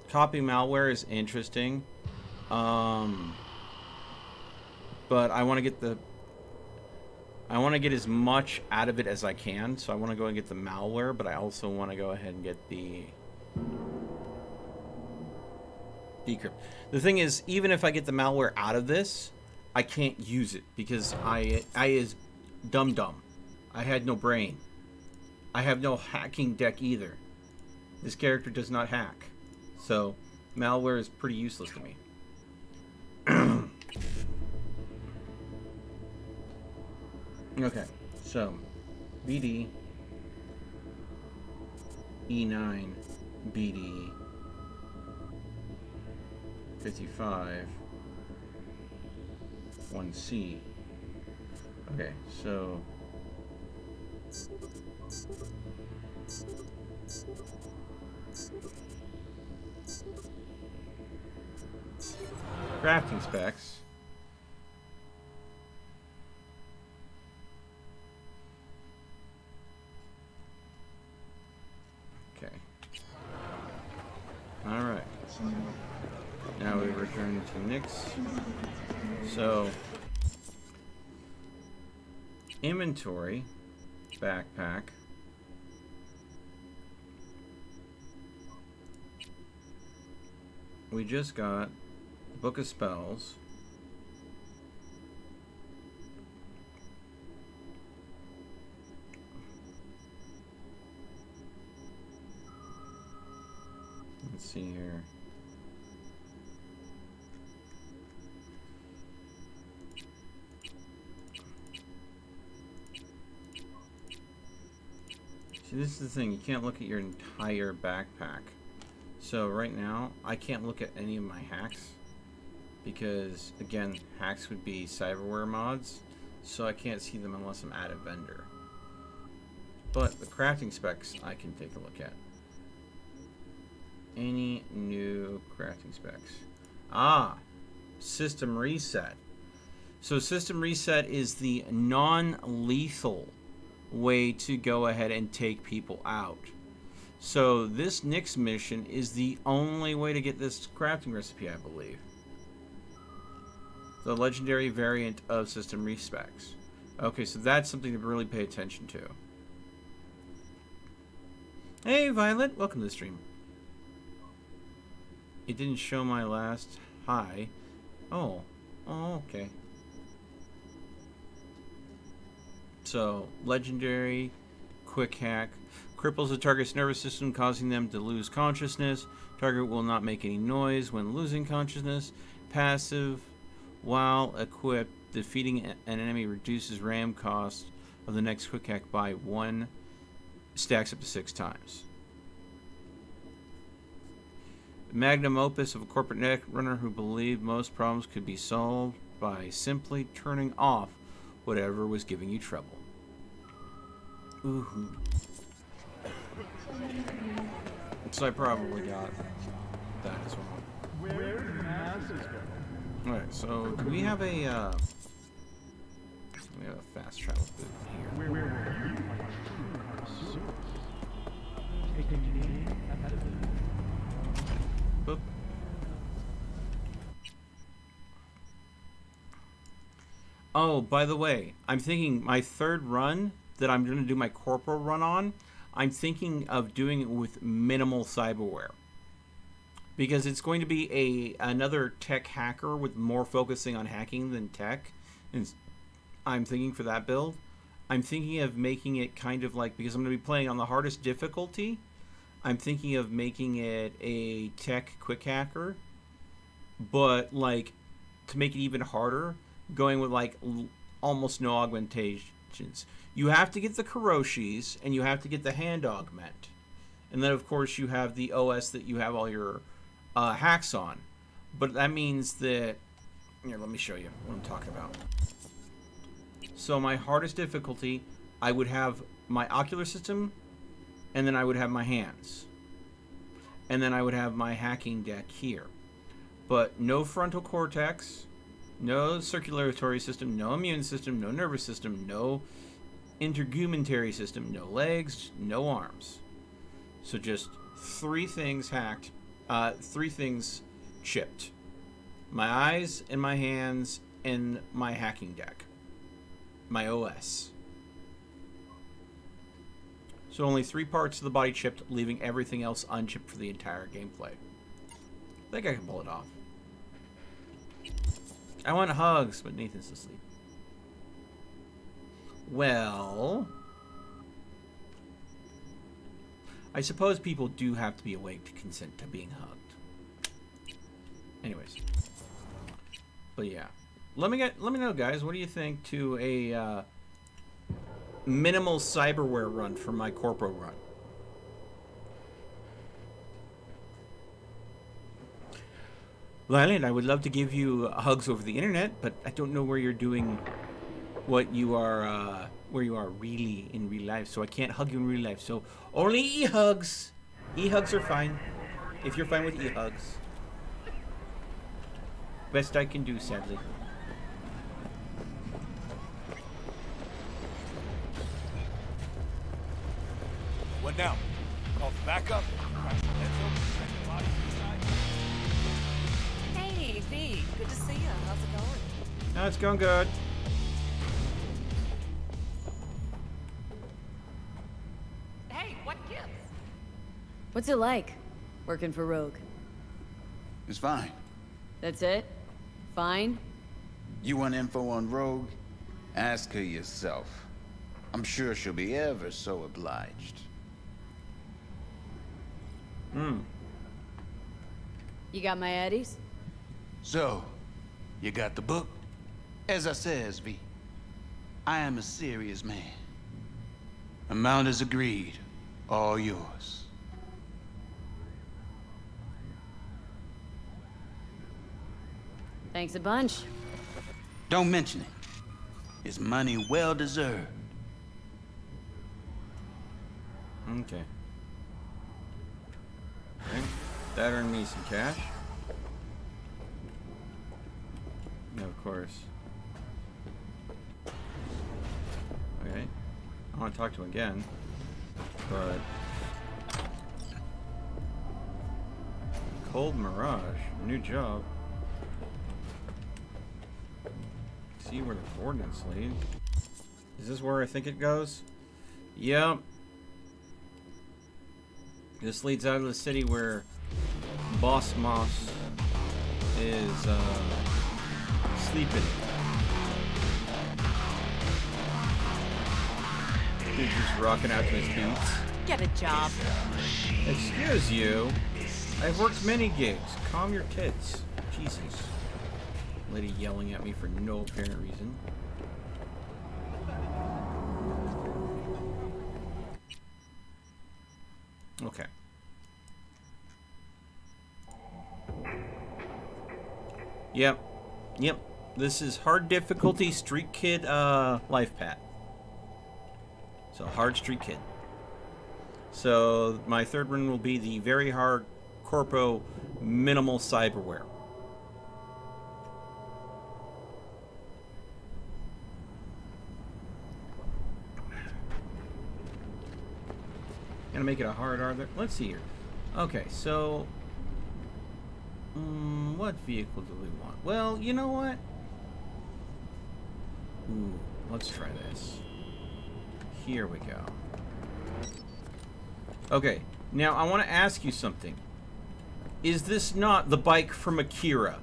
Copy malware is interesting. But I want to get as much out of it as I can. So I want to go and get the malware, but I also want to go ahead and get the decrypt. The thing is, even if I get the malware out of this, I can't use it because I is dumb. I had no brain. I have no hacking deck either. This character does not hack. So malware is pretty useless to me. Okay, so BD E9 BD 55 1C. Okay, so crafting specs. Okay. All right. Now we return to Nyx. So, inventory, backpack. We just got Book of Spells. Let's see here. See, this is the thing. You can't look at your entire backpack. So right now, I can't look at any of my hacks. Because, again, hacks would be cyberware mods. So I can't see them unless I'm at a vendor. But the crafting specs, I can take a look at. Any new crafting specs? Ah, system reset. So system reset is the non-lethal way to go ahead and take people out. So this Nyx mission is the only way to get this crafting recipe, I believe. The legendary variant of system respecs. Okay, so that's something to really pay attention to. Hey Violet, welcome to the stream. It didn't show my last hi. Oh, okay. So, legendary, quick hack. Cripples the target's nervous system, causing them to lose consciousness. Target will not make any noise when losing consciousness. Passive, while equipped, defeating an enemy reduces RAM cost of the next quick hack by 1, stacks up to 6 times. Magnum opus of a corporate neck runner who believed most problems could be solved by simply turning off whatever was giving you trouble. Ooh. So I probably got that as well. Where did the masses go? Alright, so do we have a fast travel boot here? Where were you? Taking me ahead of it. Boop. Oh, by the way, I'm thinking my third run that I'm going to do my corporal run on, I'm thinking of doing it with minimal cyberware. Because it's going to be another tech hacker with more focusing on hacking than tech. And I'm thinking for that build, I'm thinking of making it kind of like, because I'm going to be playing on the hardest difficulty, I'm thinking of making it a tech quick hacker, but like to make it even harder, going with like almost no augmentations. You have to get the Kiroshis, and you have to get the hand augment. And then, of course, you have the OS that you have all your hacks on. But that means that... Here, let me show you what I'm talking about. So my hardest difficulty, I would have my ocular system, and then I would have my hands. And then I would have my hacking deck here. But no frontal cortex, no circulatory system, no immune system, no nervous system, no integumentary system, no legs, no arms. So just 3 things hacked, 3 things chipped. My eyes and my hands and my hacking deck. My OS. So only 3 parts of the body chipped, leaving everything else unchipped for the entire gameplay. I think I can pull it off. I want hugs, but Nathan's asleep. Well... I suppose people do have to be awake to consent to being hugged. Anyways. But yeah. Let me know, guys, what do you think to a minimal cyberware run for my corpo run? Lillian, I would love to give you hugs over the internet, but I don't know where you're doing what you are, where you are really in real life, so I can't hug you in real life. So only e-hugs. E-hugs are fine, if you're fine with e-hugs. Best I can do, sadly. What now? Call for backup? Hey, V. Good to see you. How's it going? No, it's going good. Hey, what gives? What's it like, working for Rogue? It's fine. That's it? Fine? You want info on Rogue? Ask her yourself. I'm sure she'll be ever so obliged. You got my Eddies? So, you got the book? As I says, V, I am a serious man. Amount is agreed. All yours. Thanks a bunch. Don't mention it. It's money well deserved. Okay. That earned me some cash. No, of course. Okay. I want to talk to him again, but Cold Mirage, new job. See where the coordinates lead. Is this where I think it goes? Yep. This leads out of the city where Boss Moss is sleeping. Dude just rocking out to his beats. Get a job. Excuse you. I've worked many gigs. Calm your tits. Jesus. Lady yelling at me for no apparent reason. Okay. Yep. This is hard difficulty Street Kid life path. So hard Street Kid. So my third one will be the very hard corpo minimal cyberware. Gonna make it a hard R there. Let's see here. Okay, so what vehicle do we want? Well, you know what? Ooh, let's try this. Here we go. Okay, now I want to ask you something. Is this not the bike from Akira?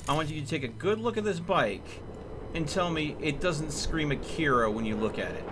I want you to take a good look at this bike and tell me it doesn't scream Akira when you look at it.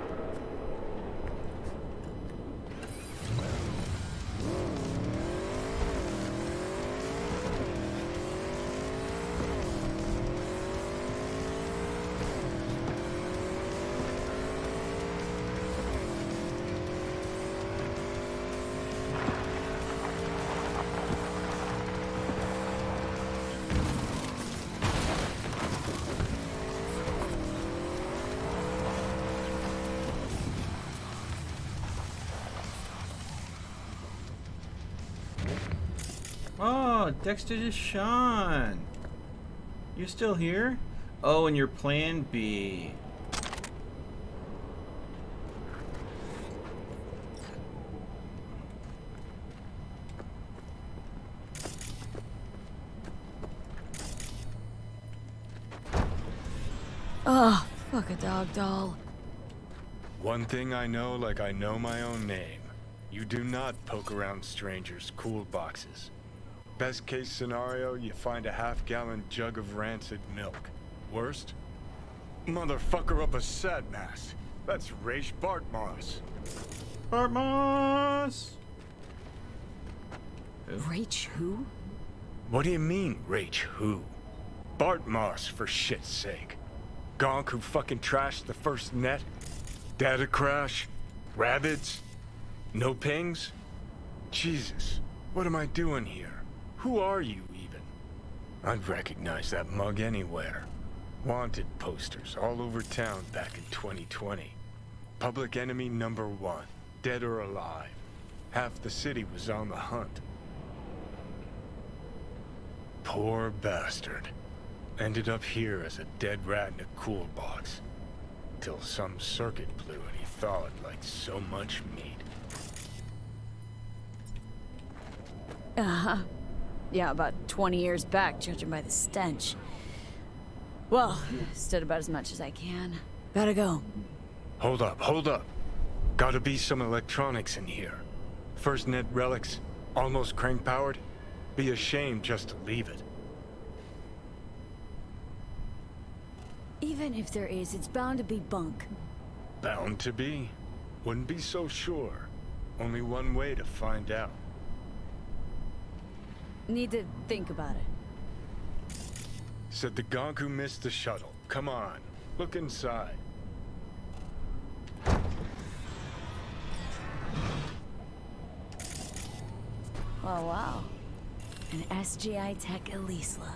Oh, Dexter Deshawn. You're still here? Oh, and your plan B. Oh, fuck a dog doll. One thing I know like I know my own name. You do not poke around strangers' cool boxes. Best case scenario, you find a half-gallon jug of rancid milk. Worst? Motherfucker up a sad mass. That's Raish Bartmoss. Bartmoss! Rach who? What do you mean, Raish who? Bartmoss, for shit's sake. Gonk who fucking trashed the first net? Data crash? Rabbits? No pings? Jesus, what am I doing here? Who are you, even? I'd recognize that mug anywhere. Wanted posters all over town back in 2020. Public enemy #1, dead or alive. Half the city was on the hunt. Poor bastard. Ended up here as a dead rat in a cool box. Till some circuit blew and he thawed like so much meat. Uh-huh. Yeah, about 20 years back, judging by the stench. Well, stood about as much as I can. Gotta go. Hold up. Gotta be some electronics in here. First net relics, almost crank-powered. Be a shame just to leave it. Even if there is, it's bound to be bunk. Bound to be? Wouldn't be so sure. Only one way to find out. Need to think about it. Said the gonk who missed the shuttle. Come on, look inside. Oh, wow. An SGI Tech Elisla.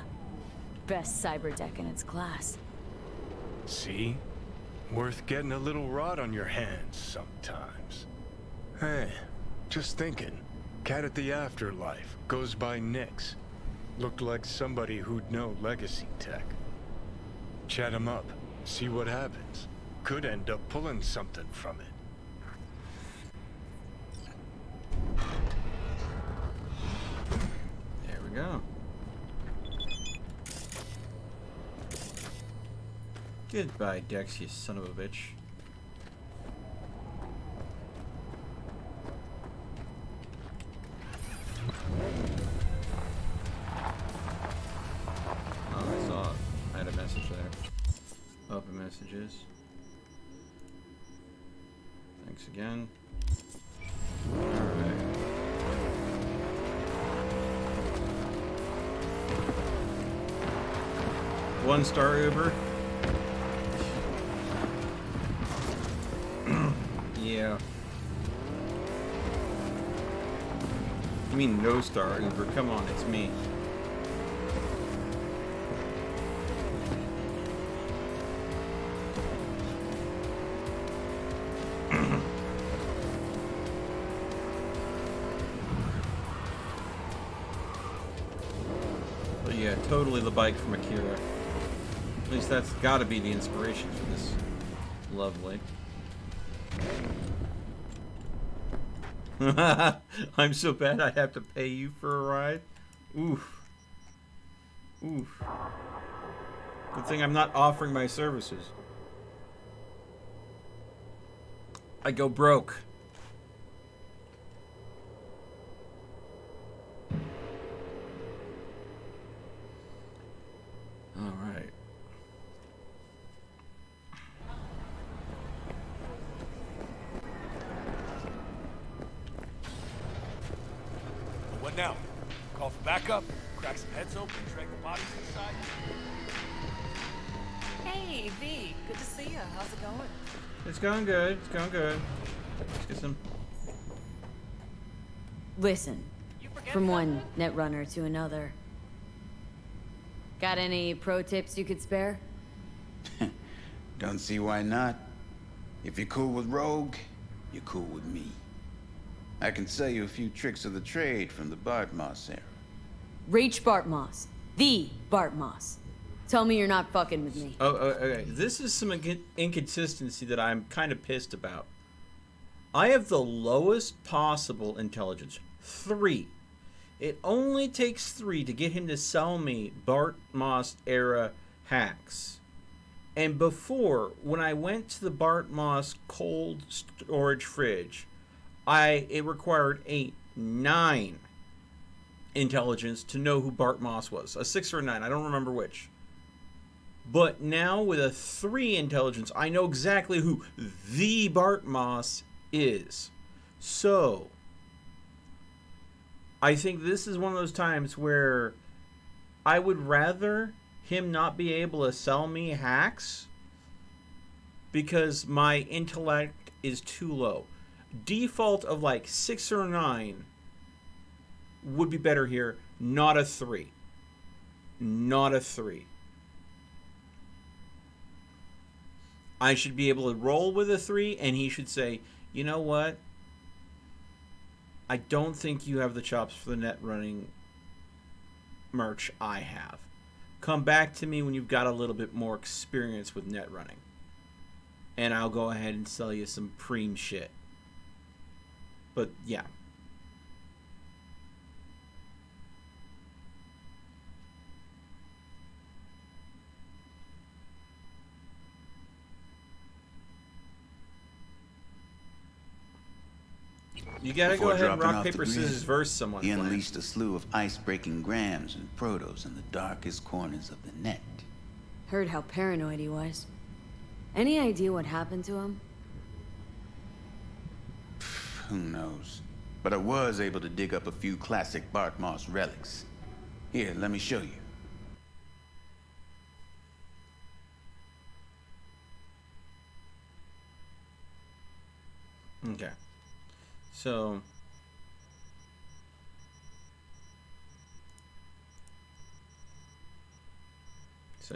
Best cyber tech in its class. See? Worth getting a little rot on your hands sometimes. Hey, just thinking. Cat at the Afterlife goes by Nix. Looked like somebody who'd know legacy tech. Chat him up, see what happens. Could end up pulling something from it. There we go. Goodbye, Dex, you son of a bitch. Oh, I saw it. I had a message there. Open messages. Thanks again. Alright. One-star Uber. Yeah. You mean no star Uber? Come on, it's me. But yeah, totally the bike from Akira. At least that's gotta be the inspiration for this. Lovely. I'm so bad I have to pay you for a ride? Oof. Oof. Good thing I'm not offering my services. I go broke. All right. What now? Call for backup, crack some heads open, drag the bodies inside. Hey, V. Good to see you. How's it going? It's going good. It's going good. Let's get some. Listen, from one netrunner to another. Got any pro tips you could spare? Don't see why not. If you're cool with Rogue, you're cool with me. I can sell you a few tricks of the trade from the Bartmoss era. Rach Bartmoss. The Bartmoss. Tell me you're not fucking with me. Oh, okay. This is some inconsistency that I'm kind of pissed about. I have the lowest possible intelligence. 3. It only takes 3 to get him to sell me Bartmoss era hacks. And before, when I went to the Bartmoss cold storage fridge, it required a 9 intelligence to know who Bartmoss was. A 6 or a 9, I don't remember which. But now with a 3 intelligence, I know exactly who the Bartmoss is. So, I think this is one of those times where I would rather him not be able to sell me hacks because my intellect is too low. Default of like 6 or 9 would be better here, not a 3. Not a 3. I should be able to roll with a 3, and he should say, you know what? I don't think you have the chops for the net running merch I have. Come back to me when you've got a little bit more experience with net running. And I'll go ahead and sell you some preem shit. But yeah. You gotta Before go ahead and dropping rock, off the paper, grid, scissors, verse someone. He Flynn. unleashed a slew of ice-breaking grams and protos in the darkest corners of the net. Heard how paranoid he was. Any idea what happened to him? Who knows? But I was able to dig up a few classic Bartmoss relics. Here, let me show you. Okay. So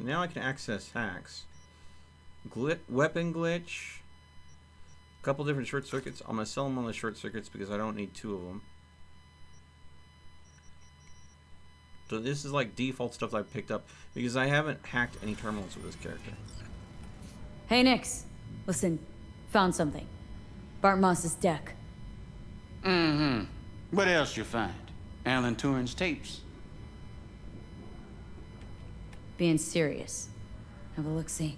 now I can access hacks. Weapon glitch. A couple different short circuits. I'm gonna sell them on the short circuits because I don't need 2 of them. So this is like default stuff that I picked up because I haven't hacked any terminals with this character. Hey, Nix. Listen, found something. Bartmoss's deck. Mm-hmm. What else you find? Alan Turing's tapes. Being serious. Have a look-see.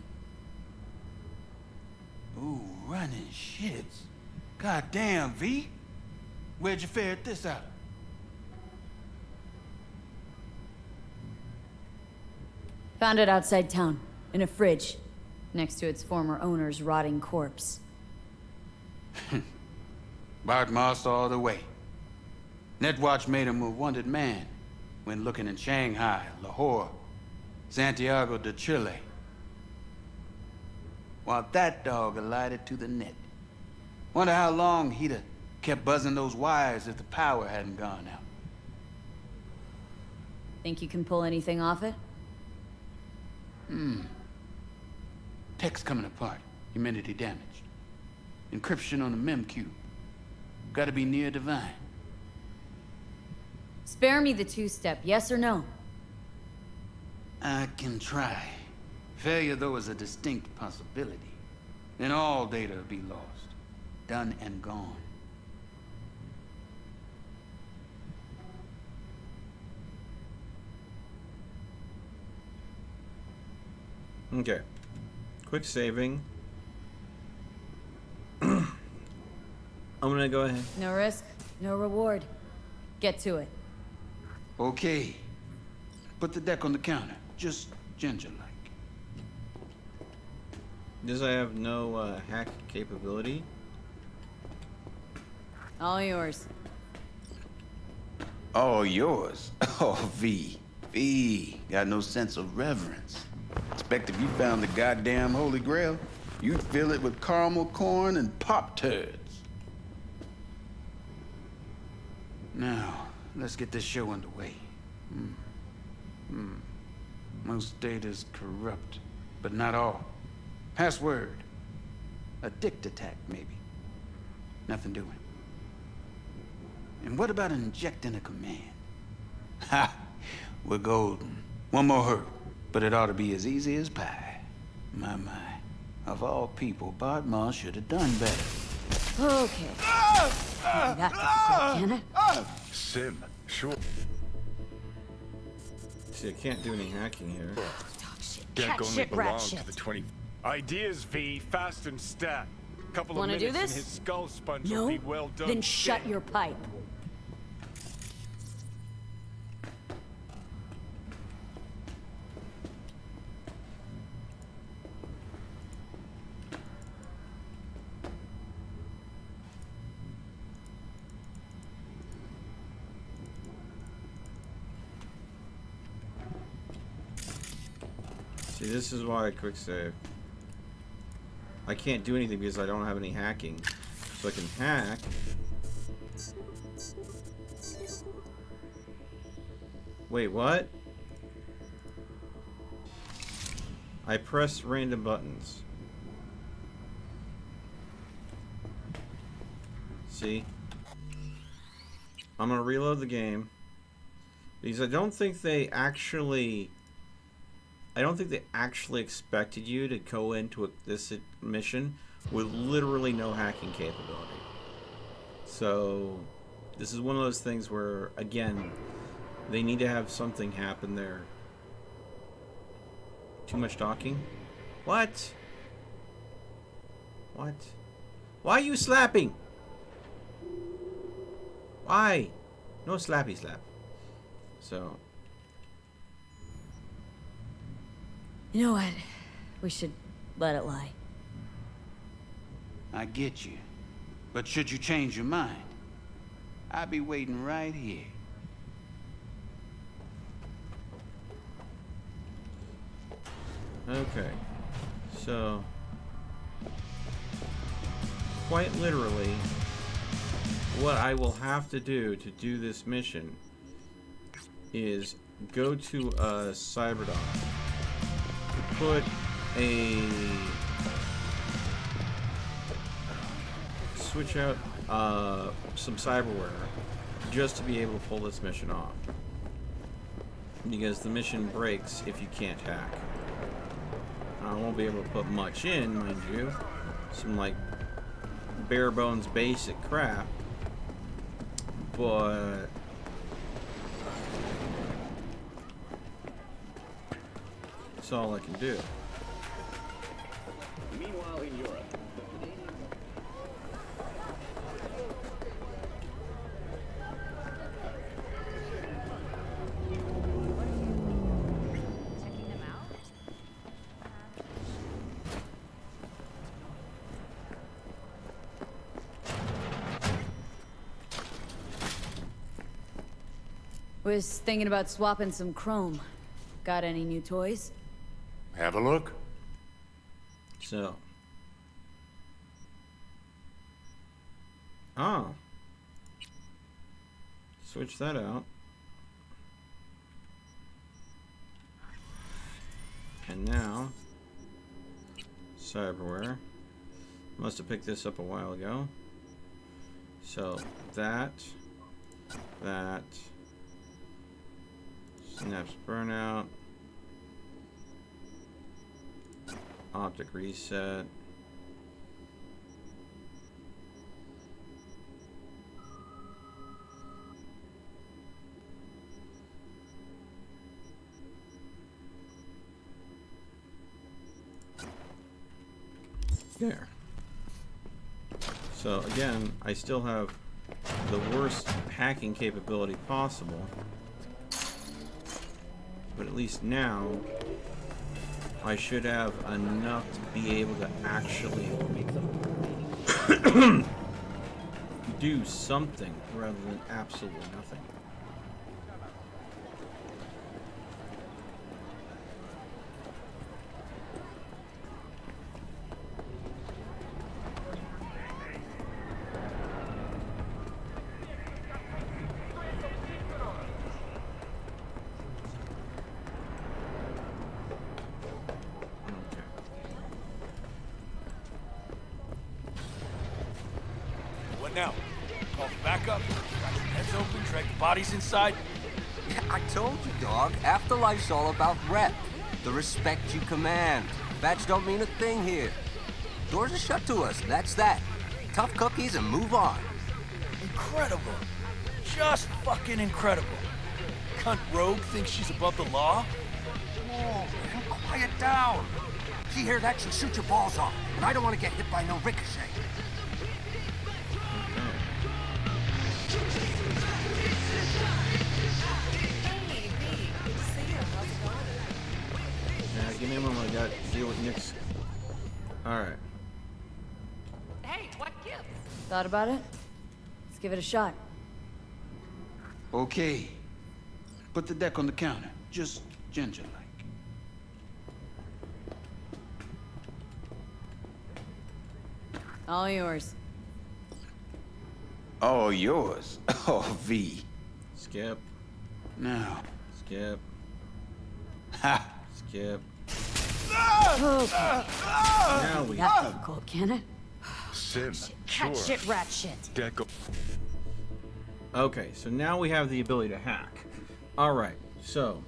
Ooh, running shits. Goddamn, V. Where'd you ferret this out? Found it outside town, in a fridge, next to its former owner's rotting corpse. Bartmoss all the way. Netwatch made him a wanted man when looking in Shanghai, Lahore, Santiago de Chile. While that dog alighted to the net. Wonder how long he'd have kept buzzing those wires if the power hadn't gone out. Think you can pull anything off it? Tech's coming apart. Humanity damaged. Encryption on the mem-cube. Gotta be near divine. Spare me the 2-step, yes or no? I can try. Failure, though, is a distinct possibility. Then all data will be lost. Done and gone. Okay. Quick saving. I'm gonna go ahead. No risk, no reward. Get to it. Okay. Put the deck on the counter. Just ginger-like. Does I have no hack capability? All yours. All yours? Oh, V. V. Got no sense of reverence. Expect if you found the goddamn Holy Grail, you'd fill it with caramel corn and Pop-Tarts. Now, let's get this show underway. Most data's corrupt, but not all. Password. A dict attack, maybe. Nothing doing. And what about injecting a command? Ha! We're golden. One more hurdle, but it ought to be as easy as pie. My. Of all people, Bart Moss should have done better. Okay. That can it? Sim, sure. See, I can't do any hacking here. Deck Cat only shit, rat belonged shit. to the 20. Ideas, V. Fast and stat. Couple of Wanna do minutes this? and his skull sponge No? will be well done. Then shut your pipe. See, this is why I quick save. I can't do anything because I don't have any hacking. So I can hack. Wait, what? I press random buttons. See? I'm gonna reload the game. Because I don't think they actually expected you to go into this mission with literally no hacking capability. So this is one of those things where, again, they need to have something happen there. Too much talking? What? What? Why are you slapping? Why? No slappy slap. So... You know what? We should let it lie. I get you. But should you change your mind, I'll be waiting right here. Okay. So... quite literally, what I will have to do this mission is go to a Cyberdock, put switch out some cyberware just to be able to pull this mission off, because the mission breaks if you can't hack. I won't be able to put much in, mind you, some like bare bones basic crap, but that's all I can do. Meanwhile, in Europe, Was thinking about swapping some chrome. Got any new toys? Have a look. So. Oh. Switch that out. And now, cyberware. Must have picked this up a while ago. So, that. Snaps burnout. Optic reset. There. So again, I still have the worst hacking capability possible. But at least now, I should have enough to be able to actually do something rather than absolutely nothing. What now? Call for backup? Got your heads open, drag the bodies inside? I told you, dog. Afterlife's all about rep. The respect you command. Badge don't mean a thing here. Doors are shut to us, that's that. Tough cookies and move on. Incredible. Just fucking incredible. Cunt rogue thinks she's above the law? Whoa, man, quiet down. If you hear that, she'll shoot your balls off. And I don't want to get hit by no ricochet. Hey, V. Good to see you. How's it going? Yeah, give me a moment. I got to deal with Nick's. Alright. Hey, what gives? Thought about it? Let's give it a shot. Okay. Put the deck on the counter. Just ginger-like. All yours. All yours. Oh, V. Skip. Now. Skip. Ha! Skip. Okay. Now we That difficult, can it? Sim, Cat sure. shit, rat shit. Deco. Okay, so now we have the ability to hack. Alright, so.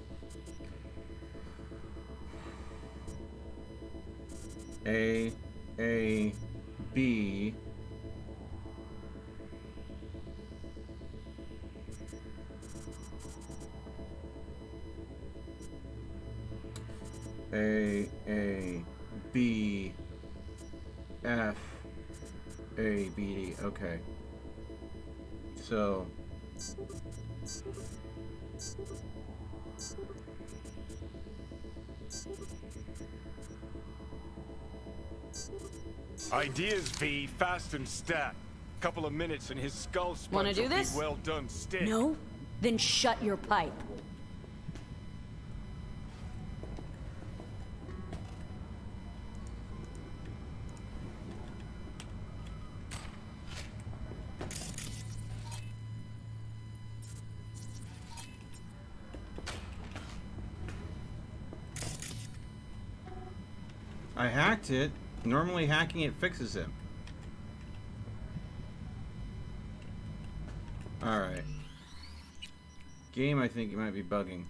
A, B. A, B, F, A, B, D. Okay. So. Ideas, V. Fast and stat. Couple of minutes and his skull sponge Wanna do will this? be well done stick. No? Then shut your pipe. I hacked it. Normally hacking it fixes him. Alright. Game, I think you might be bugging.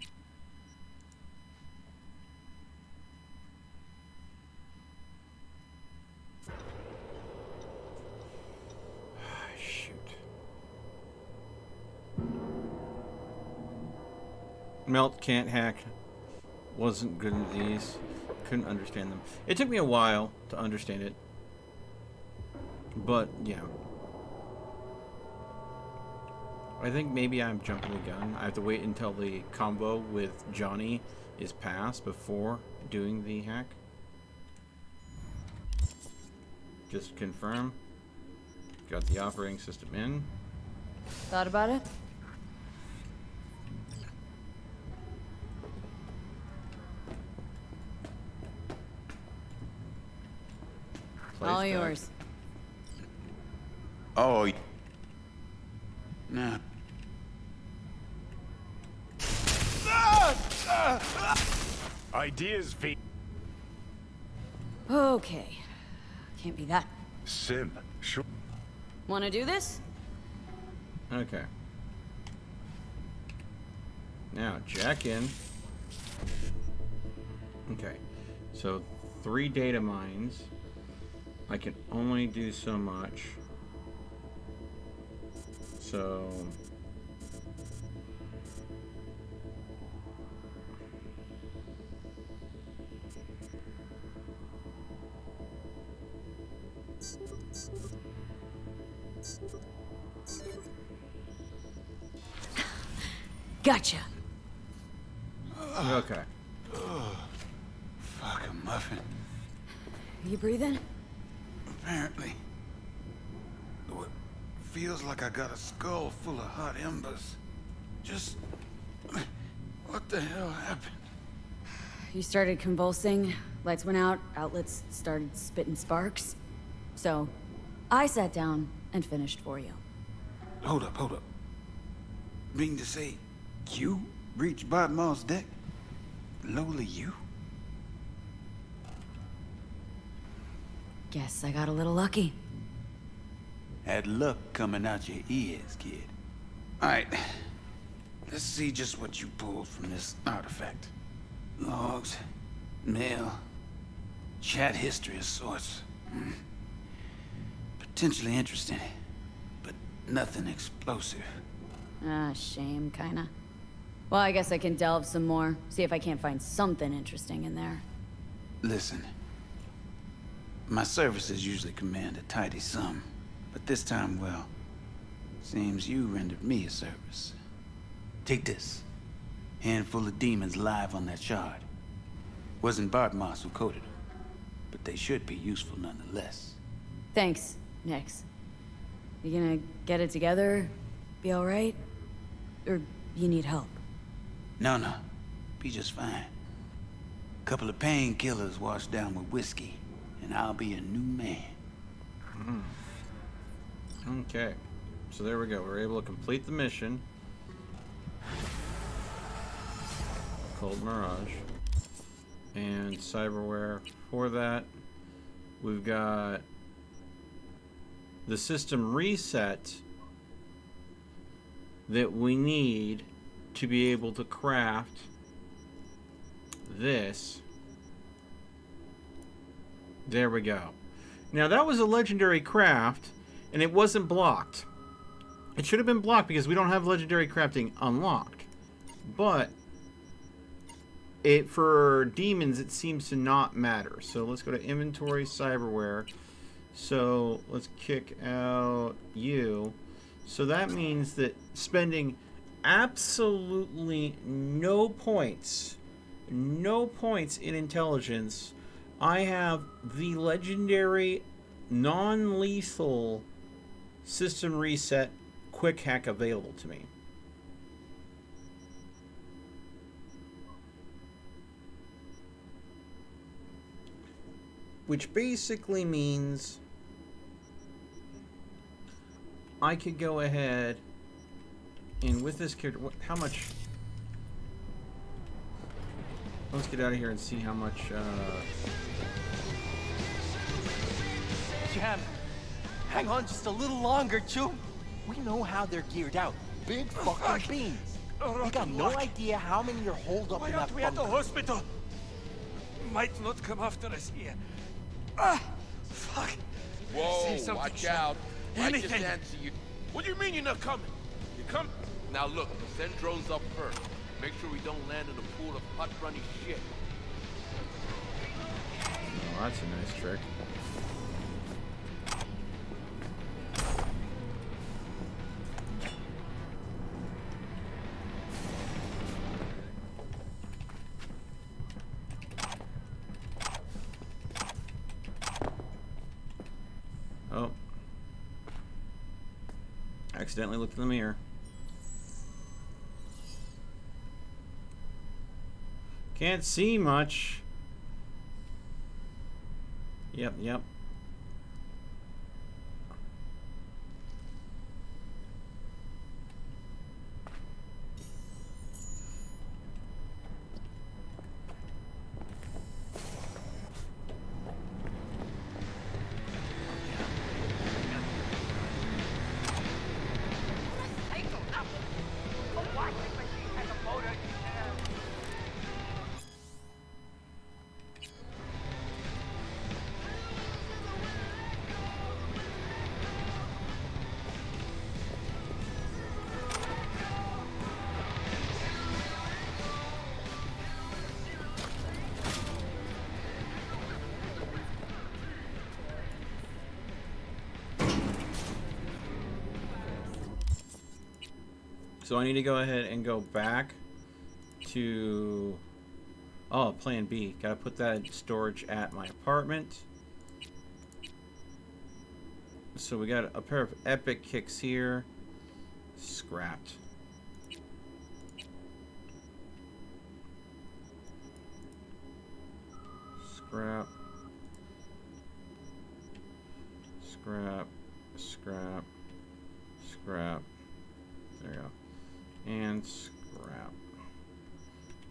Shoot. Melt can't hack. Wasn't good at these. Couldn't understand them. It took me a while to understand it. But, yeah. I think maybe I'm jumping the gun. I have to wait until the combo with Johnny is passed before doing the hack. Just confirm. Got the operating system in. Thought about it? All yours. Oh. Now. Ideas, V. Okay. Can't be that. Sim, sure. Wanna do this? Okay. Now, jack in. Okay. So, 3 data mines. I can only do so much. So... Gotcha. Okay. Fucking muffin. You breathing? Apparently. Though it feels like I got a skull full of hot embers. Just... What the hell happened? You started convulsing, lights went out, outlets started spitting sparks. So, I sat down and finished for you. Hold up, hold up. Mean to say, you reached Bodmar's deck? Lowly you? Guess I got a little lucky. Had luck coming out your ears, kid. Alright. Let's see just what you pulled from this artifact. Logs, mail, chat history of sorts. Potentially interesting, but nothing explosive. Ah, shame, kinda. Well, I guess I can delve some more, see if I can't find something interesting in there. Listen, my services usually command a tidy sum, but this time, well, seems you rendered me a service. Take this. Handful of demons live on that shard. Wasn't Bartmoss who coded them, but they should be useful nonetheless. Thanks, Nix. You gonna get it together? Be alright? Or you need help? No. Be just fine. Couple of painkillers washed down with whiskey, and I'll be a new man. Okay. So there we go. We're able to complete the mission. Cold Mirage. And cyberware for that. We've got the system reset that we need to be able to craft this. There we go. Now that was a legendary craft, and it wasn't blocked. It should have been blocked because we don't have legendary crafting unlocked. But for demons, it seems to not matter. So let's go to inventory, cyberware. So let's kick out you. So that means that spending absolutely no points in intelligence, I have the legendary non-lethal system reset quick hack available to me. Which basically means I could go ahead and with this character, how much? Let's get out of here and see how much. Jam, hang on just a little longer, Chu. We know how they're geared out. Big fucking beans. We got no idea how many are holed up Why in that aren't we at the bunker. hospital? Might not come after us here. Ah! Fuck! Say Whoa, something, watch Sean. out. I just Anything. answer you. What do you mean you're not coming? You come? Now look, send drones up first. Make sure we don't land in a pool of hot runny shit. Oh, that's a nice trick. Oh. Accidentally looked in the mirror. Can't see much. Yep. So I need to go ahead and go back to plan B. Gotta put that in storage at my apartment. So we got a pair of epic kicks here. Scrapped. Scrap. There you go. And scrap.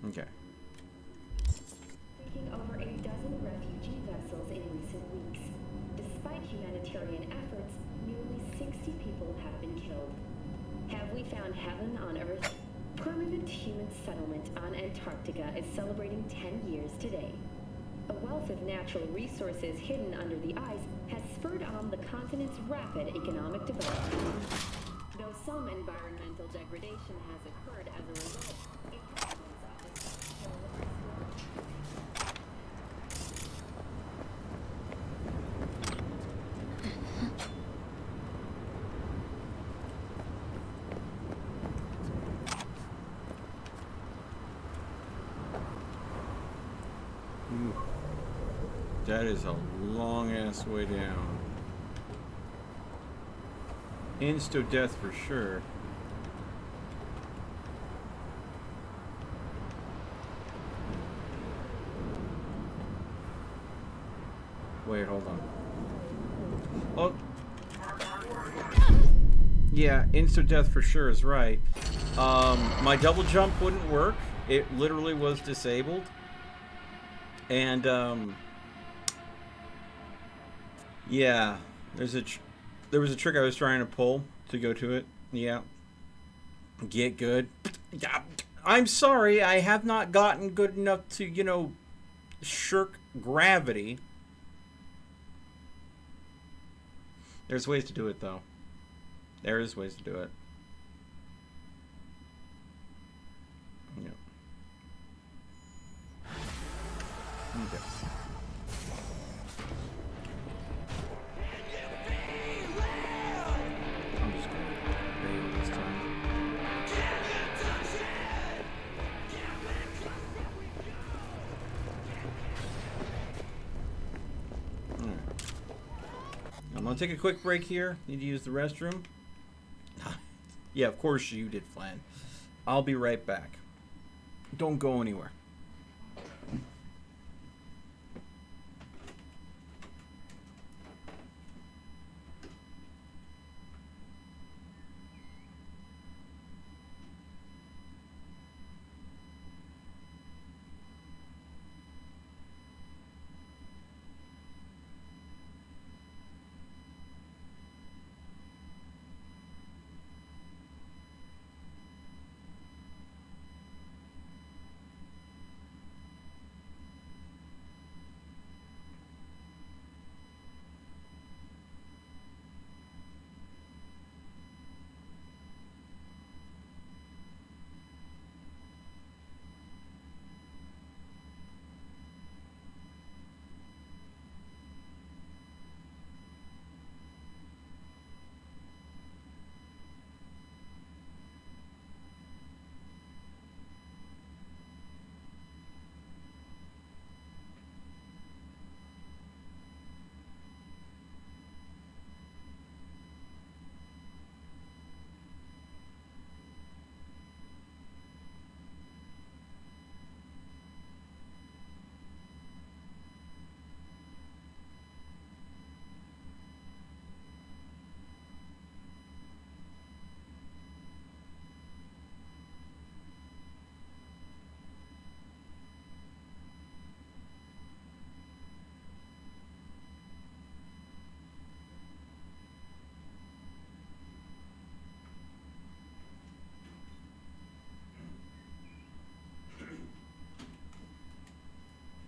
Okay. Taking over a dozen refugee vessels in recent weeks. Despite humanitarian efforts, nearly 60 people have been killed. Have we found heaven on Earth? Permanent island settlement on Antarctica is celebrating 10 years today. A wealth of natural resources hidden under the ice has spurred on the continent's rapid economic development. Though some environmental degradation has occurred as a result, improvements of the soil are Ooh. That is a long ass way down. Insta death for sure. Wait, hold on. Oh. Yeah, insta death for sure is right. My double jump wouldn't work. It literally was disabled. And yeah, there was a trick I was trying to pull to go to it. Yeah. Get good. I'm sorry, I have not gotten good enough to, you know, shirk gravity. There's ways to do it, though. There is ways to do it. Yeah. Okay. I'm just gonna bail this time. Alright. I'm gonna take a quick break here. Need to use the restroom. Yeah, of course you did, Flan. I'll be right back. Don't go anywhere.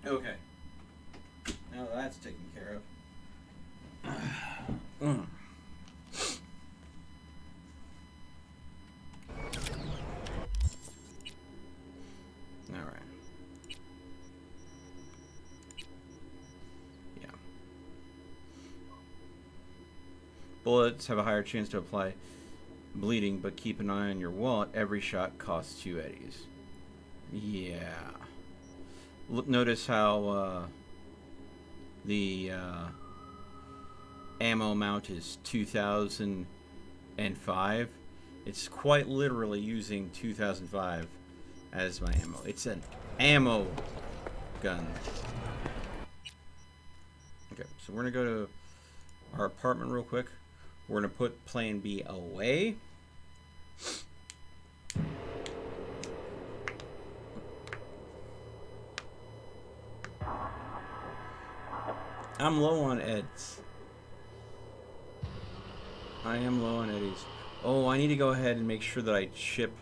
Okay. Now that's taken care of. Alright. Yeah. Bullets have a higher chance to apply bleeding, but keep an eye on your wallet. Every shot costs 2 eddies. Yeah. Notice how the ammo amount is 2005. It's quite literally using 2005 as my ammo. It's an ammo gun. Okay, so we're gonna go to our apartment real quick. We're gonna put Plan B away. I'm low on eds. I am low on eddies. Oh, I need to go ahead and make sure that I chip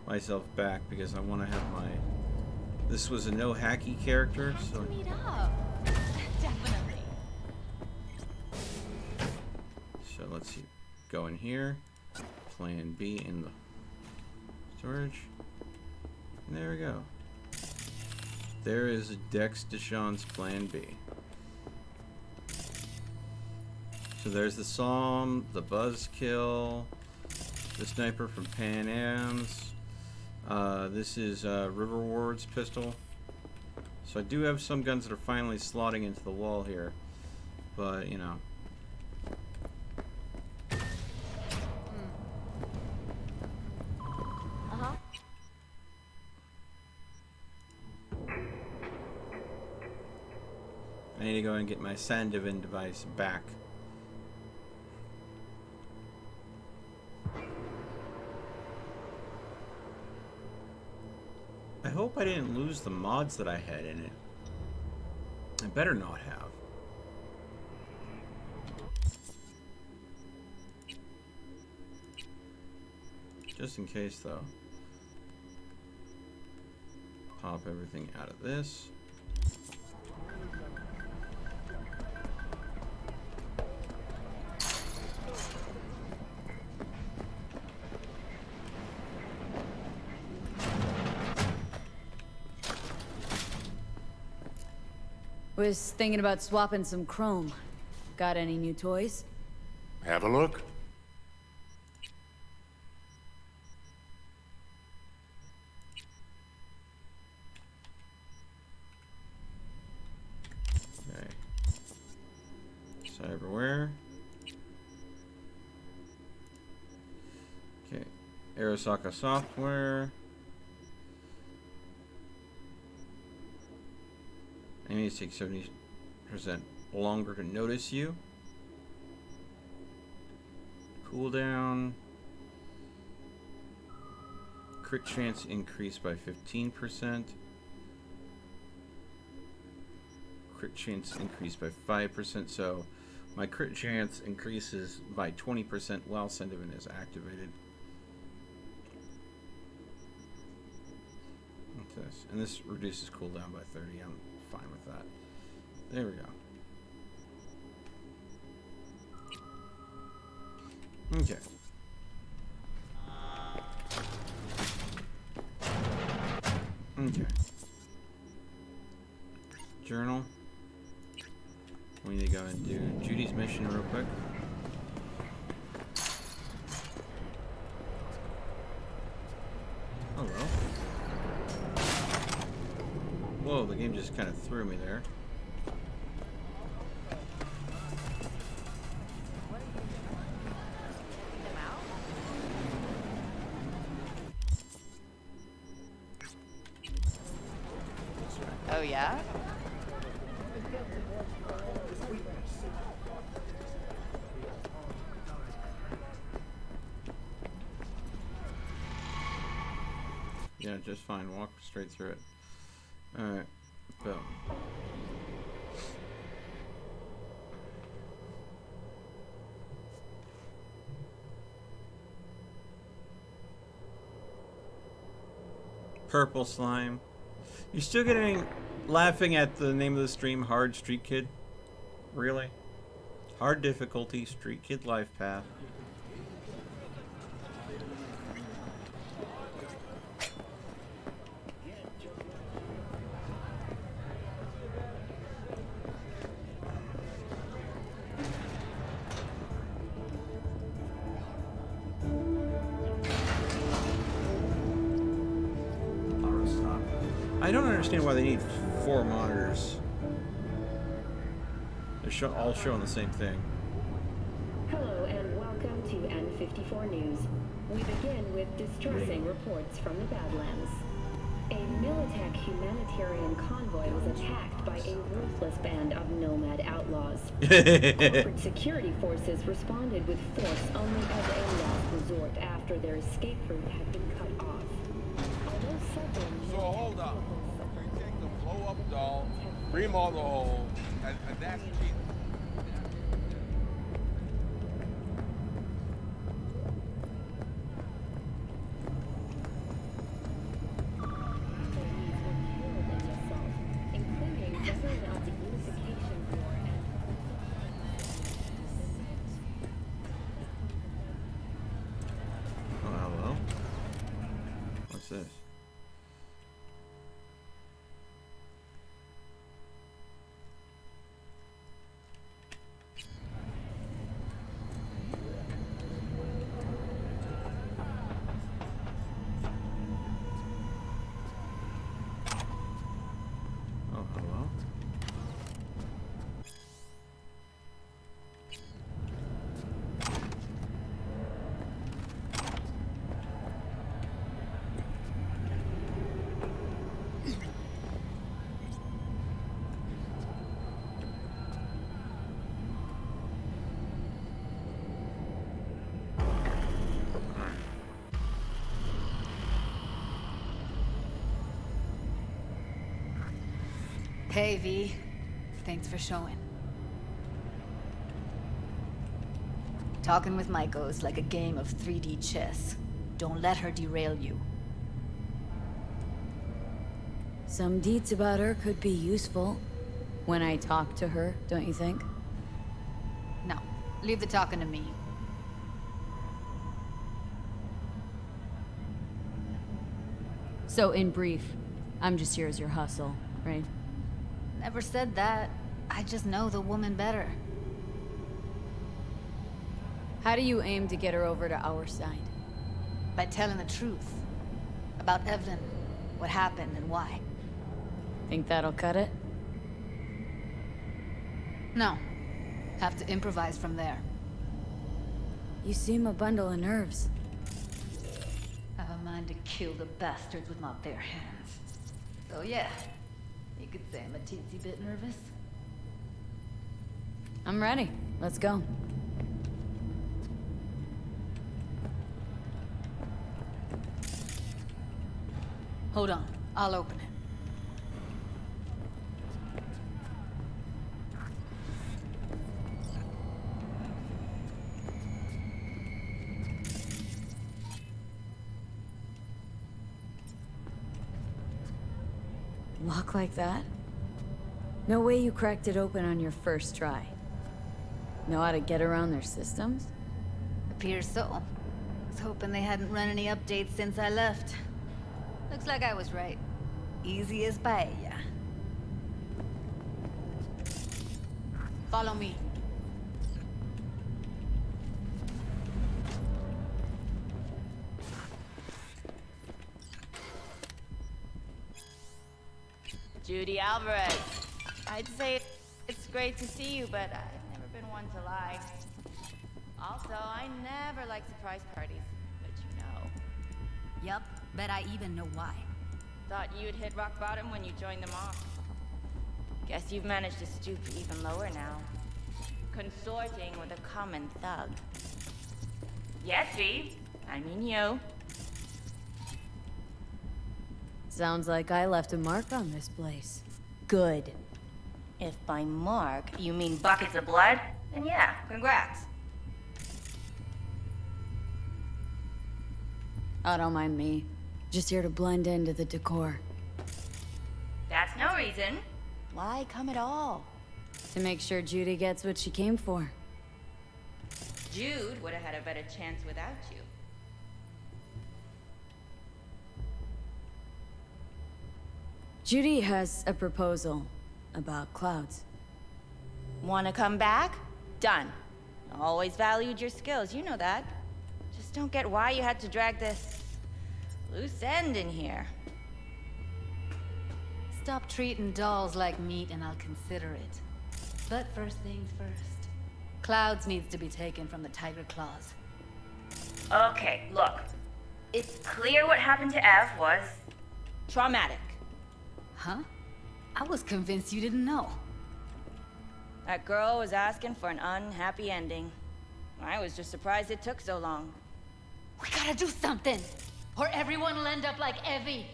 myself back because I want to have my... This was a no hacky character, so... Meet up. Definitely. So let's see. Go in here. Plan B in the storage. And there we go. There is Dex Deshawn's Plan B. So there's the Psalm, the Buzzkill, the Sniper from Pan Am's. This is River Ward's pistol. So I do have some guns that are finally slotting into the wall here. But, you know. I need to go and get my Sandovan device back. I hope I didn't lose the mods that I had in it. I better not have. Just in case, though. Pop everything out of this. Was thinking about swapping some chrome. Got any new toys? Have a look. Okay. Cyberware. Okay. Arasaka software. Enemies take 70% longer to notice you. Cooldown. Crit chance increased by 15%. Crit chance increased by 5%. So my crit chance increases by 20% while Sandovan is activated. What's this? And this reduces cooldown by 30. I'm fine with that. There we go. Okay. Okay. Journal. We need to go and do Judy's mission real quick. Hello. Whoa, the game just kind of threw me there. Oh, yeah? Yeah, just fine. Walk straight through it. Alright. Boom. Purple slime. You still getting laughing at the name of the stream, Hard Street Kid? Really? Hard difficulty, Street Kid life path. I don't understand why they need 4 monitors. They're all showing the same thing. Hello and welcome to N54 News. We begin with distressing reports from the Badlands. A Militech humanitarian convoy was attacked by a ruthless band of nomad outlaws. Corporate security forces responded with force only as a last resort after their escape route had been cut off. Although several So hold up. We take the blow-up doll, remodel the hole, and that's cheap. What's this? Oh, hello. Hey, V. Thanks for showing. Talking with Maiko is like a game of 3D chess. Don't let her derail you. Some deeds about her could be useful when I talk to her, don't you think? No, leave the talking to me. So, in brief, I'm just here as your hustle, right? Never said that. I just know the woman better. How do you aim to get her over to our side? By telling the truth. About Evelyn, what happened and why. Think that'll cut it? No. Have to improvise from there. You seem a bundle of nerves. Have a mind to kill the bastards with my bare hands. So yeah, you could say I'm a teensy bit nervous. I'm ready. Let's go. Hold on, I'll open it. Lock like that? No way you cracked it open on your first try. Know how to get around their systems? Appears so. Was hoping they hadn't run any updates since I left. Looks like I was right. Easy as paella. Follow me. Judy Alvarez. I'd say it's great to see you, but I've never been one to lie. Also, I never like surprise parties, but you know. Yup, bet I even know why. Thought you'd hit rock bottom when you joined them off. Guess you've managed to stoop even lower now. Consorting with a common thug. Yes, V. I mean you. Sounds like I left a mark on this place. Good. If by mark you mean buckets of blood, then yeah, congrats. Oh, don't mind me. Just here to blend into the decor. That's no reason. Why come at all? To make sure Judy gets what she came for. Jude would have had a better chance without you. Judy has a proposal about clouds. Wanna come back? Done. Always valued your skills, you know that. Just don't get why you had to drag this loose end in here. Stop treating dolls like meat and I'll consider it. But first things first. Clouds needs to be taken from the Tiger Claws. Okay, look. It's clear what happened to Ev was traumatic. Huh? I was convinced you didn't know. That girl was asking for an unhappy ending. I was just surprised it took so long. We gotta do something, or everyone will end up like Evie.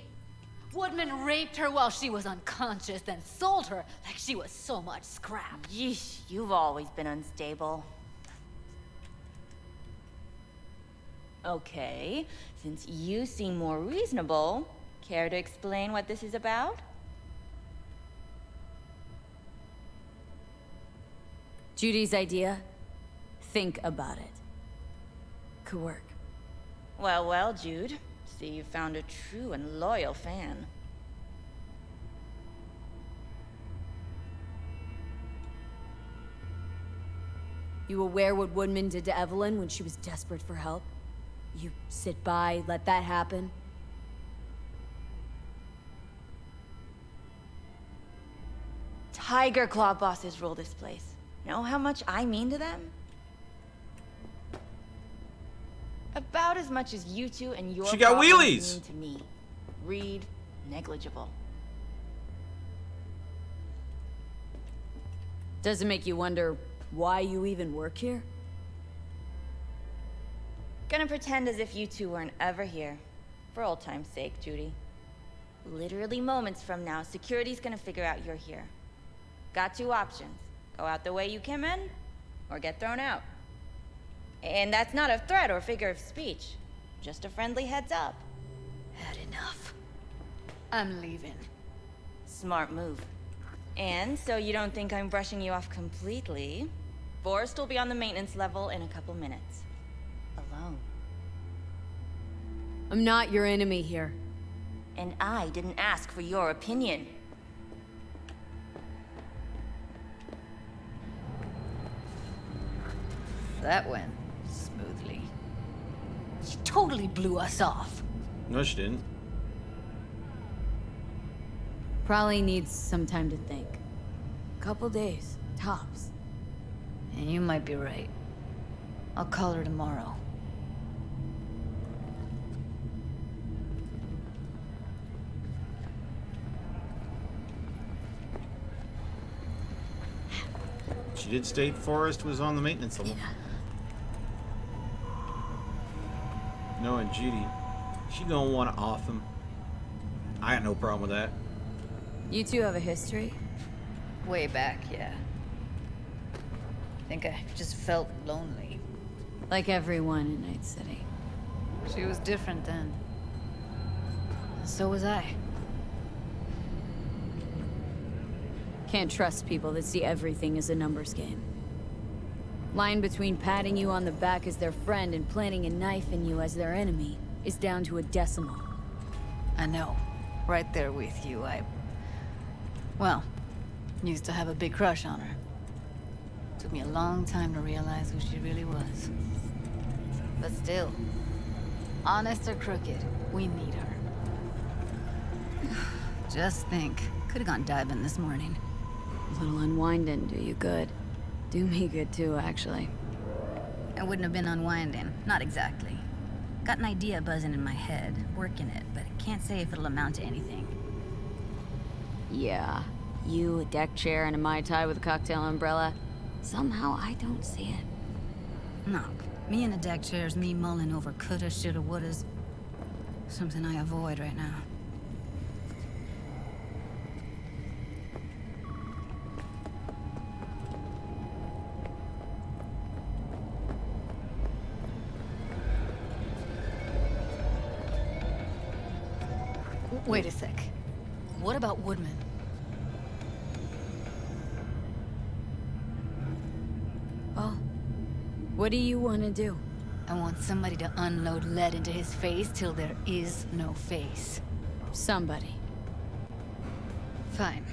Woodman raped her while she was unconscious, then sold her like she was so much scrap. Yeesh, you've always been unstable. Okay, since you seem more reasonable, care to explain what this is about? Judy's idea? Think about it. Could work. Well, Jude. See, you found a true and loyal fan. You aware what Woodman did to Evelyn when she was desperate for help? You sit by, let that happen? Tiger Claw bosses rule this place. Know how much I mean to them? About as much as you two and your She got problems wheelies! mean to me. Read, negligible. Does it make you wonder why you even work here? Gonna pretend as if you two weren't ever here. For old time's sake, Judy. Literally moments from now, security's gonna figure out you're here. Got two options. Go out the way you came in, or get thrown out. And that's not a threat or figure of speech. Just a friendly heads up. Had enough. I'm leaving. Smart move. And so you don't think I'm brushing you off completely, Forrest will be on the maintenance level in a couple minutes. Alone. I'm not your enemy here. And I didn't ask for your opinion. That went smoothly. She totally blew us off. No, she didn't. Probably needs some time to think. Couple days, tops. And you might be right. I'll call her tomorrow. She did state Forrest was on the maintenance level. Yeah. Knowing Judy, she gonna want to off him. I got no problem with that. You two have a history? Way back, yeah. Think I just felt lonely. Like everyone in Night City. She was different then. So was I. Can't trust people that see everything as a numbers game. Line between patting you on the back as their friend and planting a knife in you as their enemy is down to a decimal. I know. Right there with you, well, used to have a big crush on her. Took me a long time to realize who she really was. But still, honest or crooked, we need her. Just think, could've gone diving this morning. A little unwinding do you good. Do me good too, actually. I wouldn't have been unwinding, not exactly. Got an idea buzzing in my head, working it, but can't say if it'll amount to anything. Yeah, you, a deck chair, and a Mai Tai with a cocktail umbrella. Somehow I don't see it. No, me in a deck chair's me mulling over coulda, shoulda, wouldas. Something I avoid right now. Wait a sec. What about Woodman? Oh, what do you want to do? I want somebody to unload lead into his face till there is no face. Somebody. Fine.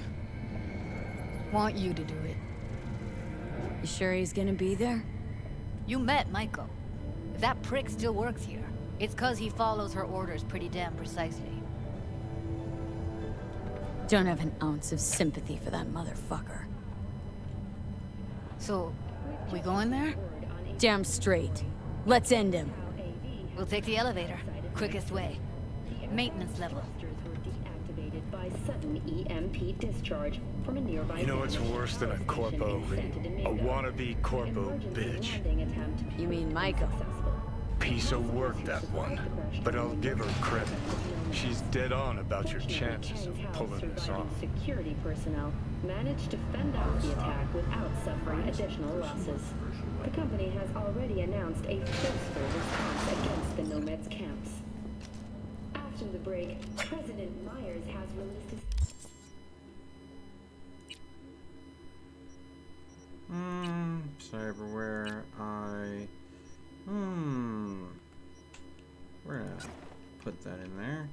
Want you to do it. You sure he's gonna be there? You met Michael. If that prick still works here, it's 'cause he follows her orders pretty damn precisely. Don't have an ounce of sympathy for that motherfucker. So, we going there? Damn straight. Let's end him. We'll take the elevator. Quickest way. Maintenance level. By sudden EMP discharge from a nearby. You know what's worse than a corpo? A wannabe corpo bitch. You mean Michael? Piece of work, that one. But I'll give her credit. She's dead on about your chances of pulling this off. Security personnel managed to fend off the attack without suffering additional losses. The company has already announced a forceful response against the Nomads camps. After the break, President Myers has released his... Cyberware, where at? put that in there.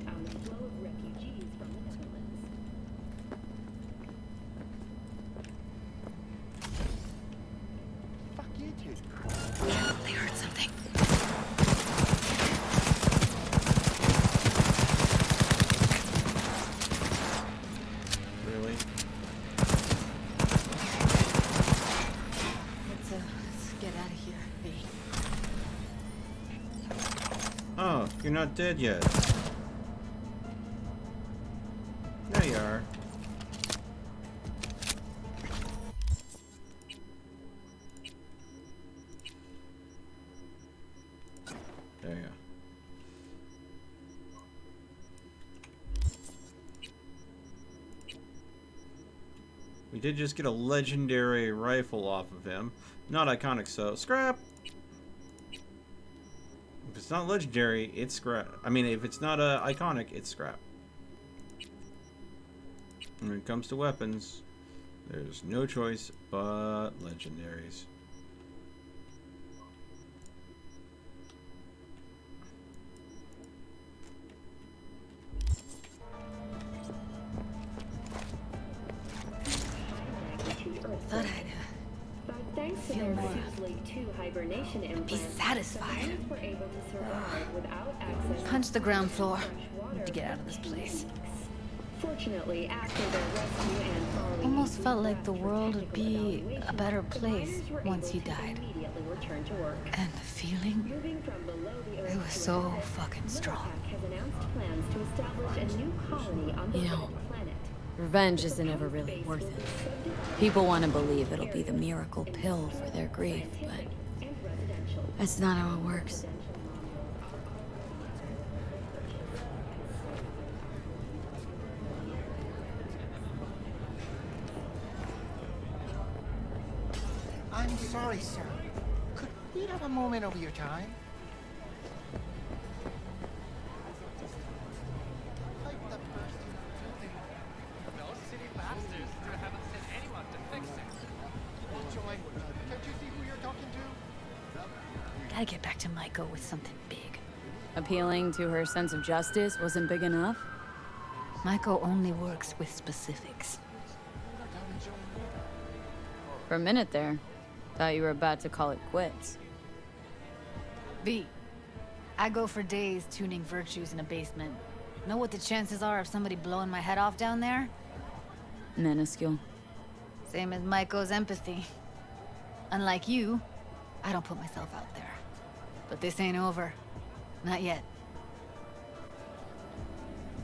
On the flow of refugees from the Netherlands. Fuck you two. They heard something. Really? Let's get out of here, V. Oh, you're not dead yet. There you are. There you go. We did just get a legendary rifle off of him. Not iconic, so scrap. If it's not legendary, it's scrap. I mean, if it's not iconic, it's scrap. When it comes to weapons, there's no choice but legendaries. Thought Thanks to feel their more. Sleep 2 hibernation implants, satisfied. the were able to survive without access Punch the ground floor. water Need to get out of this place. Fortunately, after their rescue and following Almost felt like the world would be a better place once he died. immediately return to work. And the feeling, Moving from below the it was so fucking strong. has announced plans to establish a new colony on the You know, red planet. revenge isn't ever really worth it. People want to believe it'll be the miracle pill for their grief, but that's not how it works. I'm sorry, sir. Could we have a moment of your time? Those city bastards still haven't sent anyone to fix it. What's your language? Can't you see who you're talking to? Gotta get back to Maiko with something big. Appealing to her sense of justice wasn't big enough? Maiko only works with specifics. For a minute there, thought you were about to call it quits. V, I go for days tuning virtues in a basement. Know what the chances are of somebody blowing my head off down there? Minuscule. Same as Maiko's empathy. Unlike you, I don't put myself out there. But this ain't over. Not yet.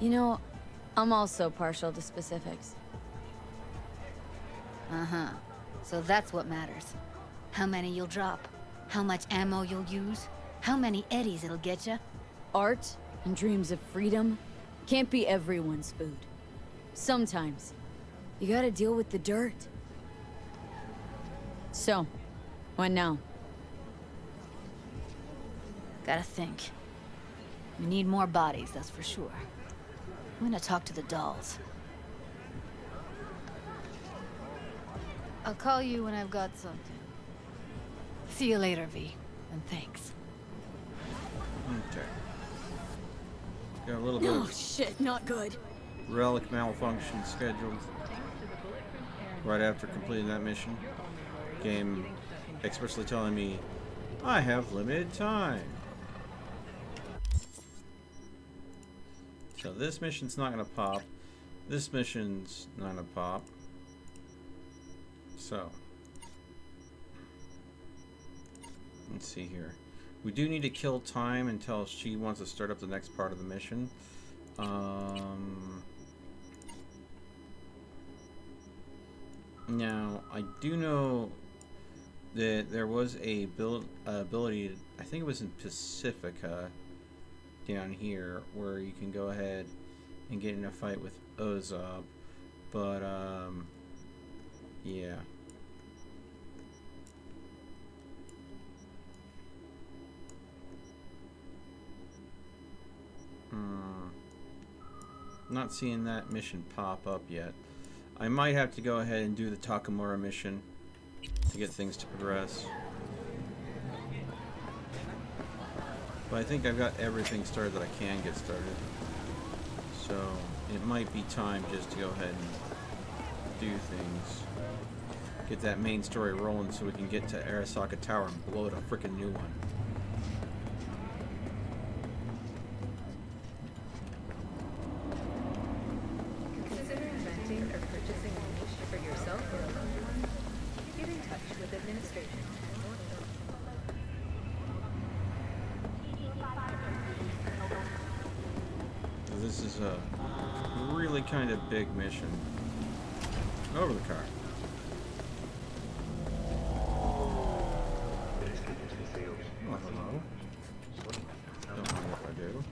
You know, I'm also partial to specifics. Uh-huh. So that's what matters. How many you'll drop. How much ammo you'll use. How many eddies it'll get you. Art and dreams of freedom can't be everyone's food. Sometimes, you gotta deal with the dirt. So, what now? Gotta think. We need more bodies, that's for sure. I'm gonna talk to the dolls. I'll call you when I've got something. See you later, V. And thanks. Okay. Got a little bit Oh of shit, not good. relic malfunction scheduled right after completing that mission. Game expressly telling me I have limited time. So this mission's not gonna pop. This mission's not gonna pop. So let's see here. We do need to kill time until she wants to start up the next part of the mission. Now, I do know that there was a ability, I think it was in Pacifica, down here, where you can go ahead and get in a fight with Ozab. But, yeah. Not seeing that mission pop up yet. I might have to go ahead and do the Takamura mission to get things to progress. But I think I've got everything started that I can get started. So it might be time just to go ahead and do things. Get that main story rolling so we can get to Arasaka Tower and blow it a freaking new one. Considering renting or purchasing a niche for yourself or a loved one? Get in touch with administration. This is a really kind of big mission. Over the car. Oh, hello. Don't mind if I do.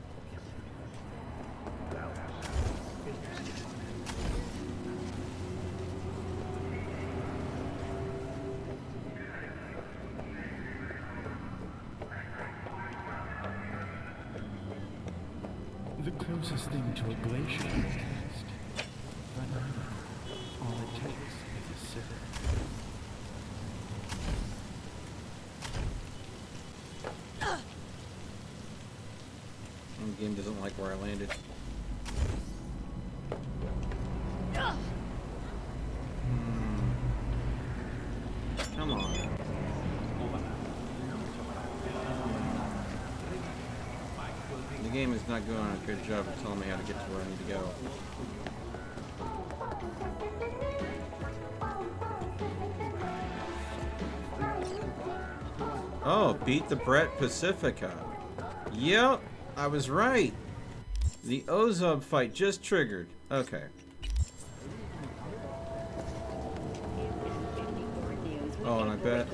The closest thing to a glacier test. But I know all it takes is a sip. The game doesn't like where I landed. Come on. The game is not doing a good job of telling me how to get to where I need to go. Oh, beat the Brett Pacifica. Yep, I was right. The Ozob fight just triggered. Okay. Oh, and I bet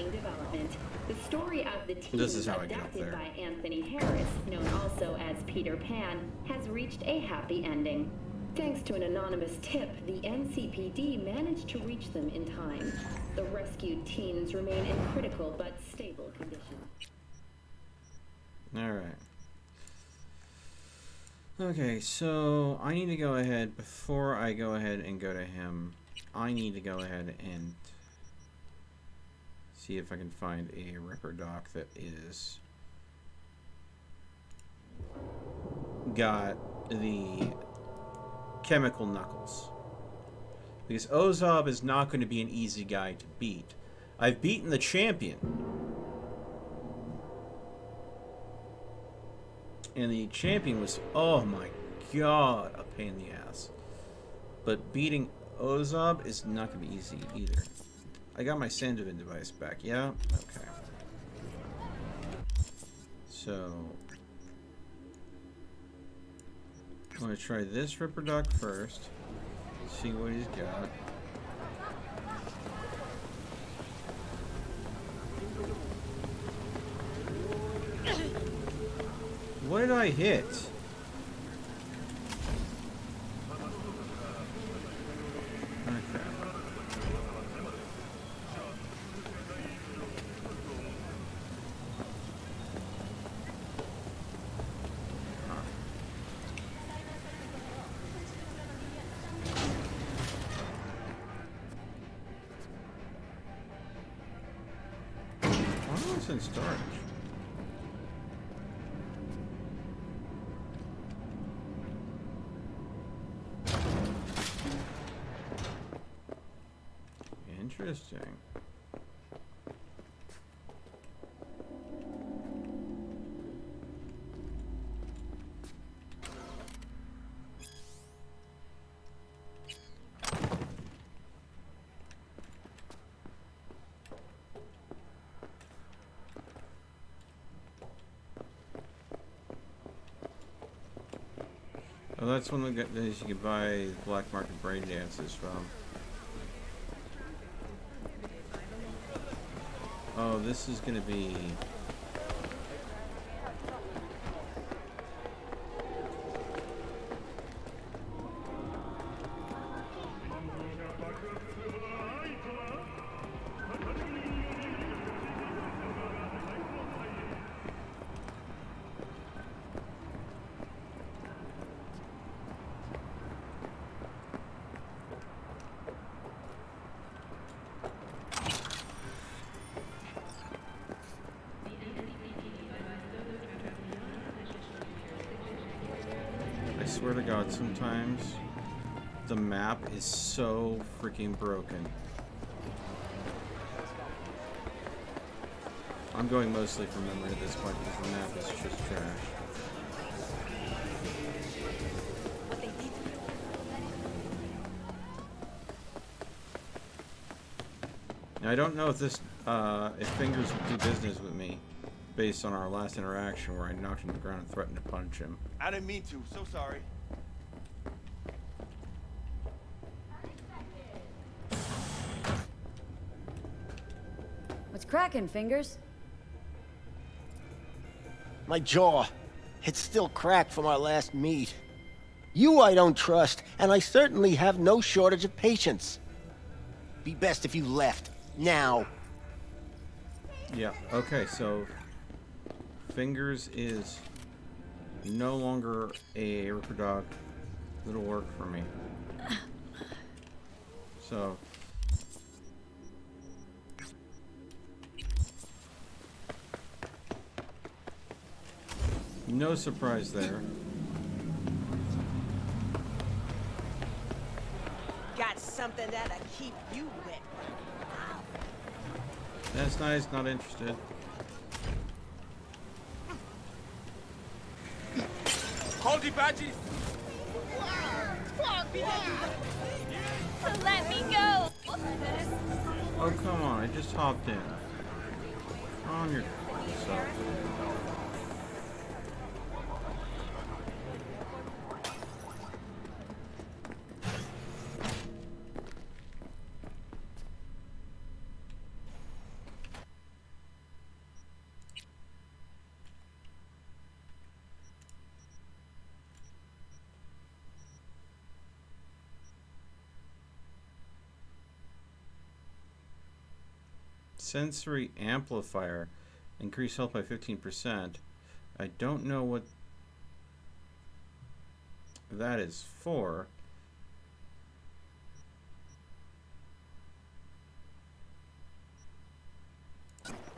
The story of the team, this is how I get up adapted there. by Anthony Harris, known also as Peter Pan, has reached a happy ending. Thanks to an anonymous tip, the NCPD managed to reach them in time. The rescued teens remain in critical but stable condition. Alright. Okay, so I need to go ahead, before I go ahead and go to him, I need to go ahead and see if I can find a Ripper doc that is got the chemical knuckles. Because Ozob is not going to be an easy guy to beat. I've beaten the champion. And the champion was, oh my god, a pain in the ass. But beating Ozob is not going to be easy either. I got my Sandovan device back, yeah? Okay. So I'm going to try this Ripper Doc first. See what he's got. What did I hit? Okay. Why was it in storage? Interesting. Oh, that's one of the guys you can buy black market brain dances from. Oh, this is gonna be... swear to God, sometimes the map is so freaking broken. I'm going mostly from memory at this point because the map is just trash. Now, I don't know if this, if Fingers will do business with me, based on our last interaction where I knocked him to the ground and threatened to punch him. I didn't mean to. So sorry. What's cracking, Fingers? My jaw. It's still cracked from our last meet. You I don't trust, and I certainly have no shortage of patience. Be best if you left. Now. Yeah, okay, so Fingers is no longer a Ripper Dog. It'll work for me. So no surprise there. Got something that'll keep you wet. That's nice, not interested. Hold the badges! Let me go! Oh, come on, I just hopped in. On your self. Sensory amplifier. Increase health by 15%. I don't know what that is for.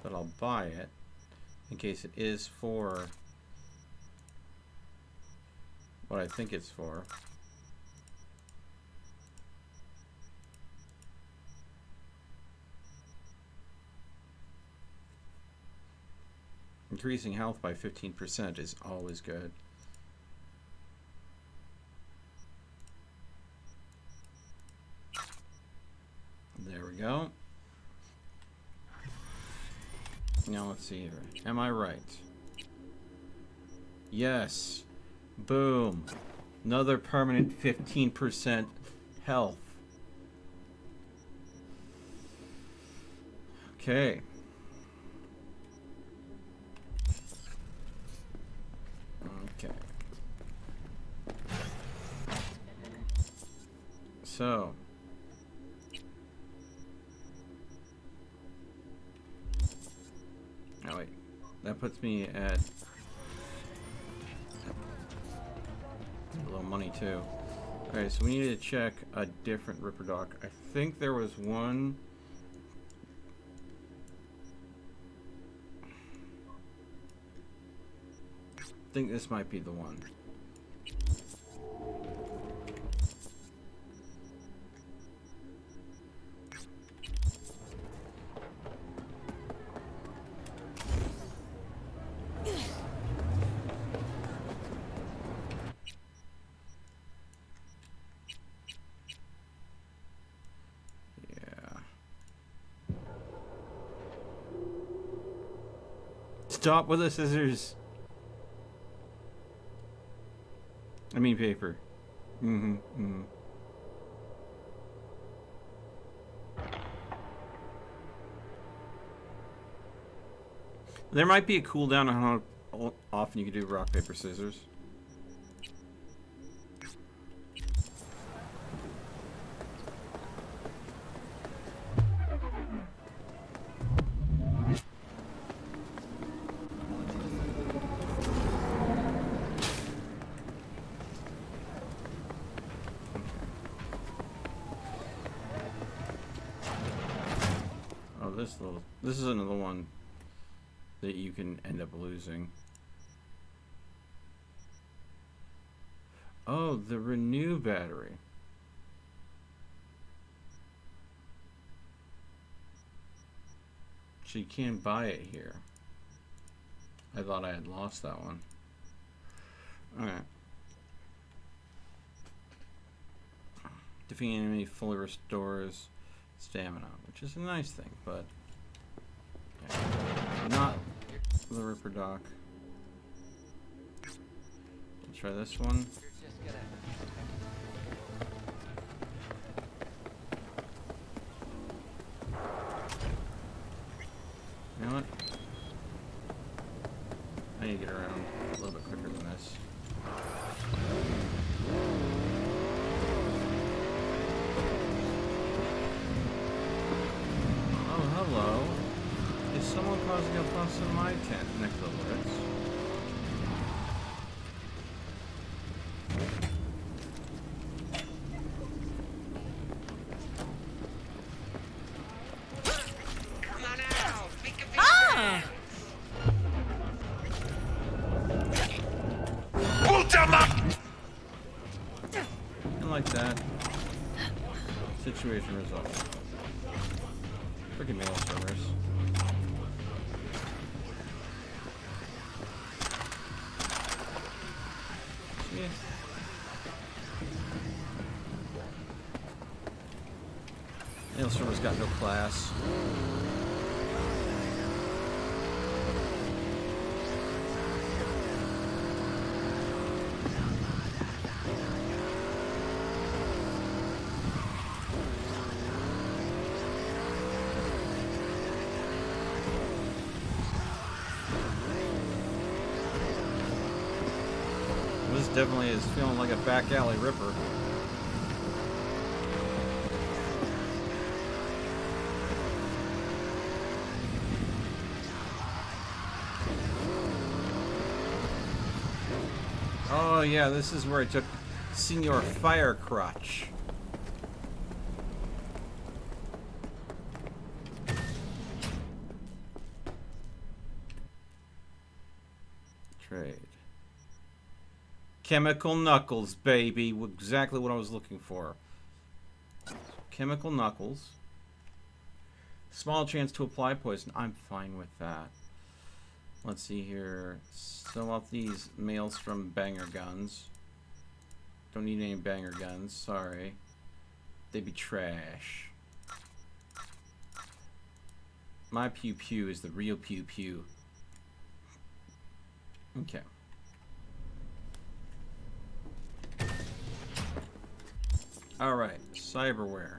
But I'll buy it in case it is for what I think it's for. Increasing health by 15% is always good. There we go. Now let's see here. Am I right? Yes. Boom. Another permanent 15% health. Okay. Okay. So. Oh wait. That puts me at a little money too. Alright, so we need to check a different Ripper Dock. I think there was one. I think this might be the one. Stop with the scissors. I mean paper. There might be a cooldown on how often you can do rock, paper, scissors. This is another one that you can end up losing. Oh, the renew battery. So you can't buy it here. I thought I had lost that one. Alright. Defeating enemy fully restores stamina, which is a nice thing, but yeah. Not the Ripper Doc. Let's try this one. You know what? I need to get around a little bit quicker than this. Oh, hello. Is someone causing a fuss in my tent next to the woods? And like that, situation resolved. Freaking mail servers. Yeah. Mail server's got no class. This definitely is feeling like a back alley ripper. Oh yeah, this is where I took Senior Firecrotch. Trade. Chemical Knuckles, baby. Exactly what I was looking for. Chemical Knuckles. Small chance to apply poison. I'm fine with that. Let's see here. Sell off these Maelstrom banger guns. Don't need any banger guns. Sorry. They'd be trash. My pew pew is the real pew pew. Okay. Alright, cyberware.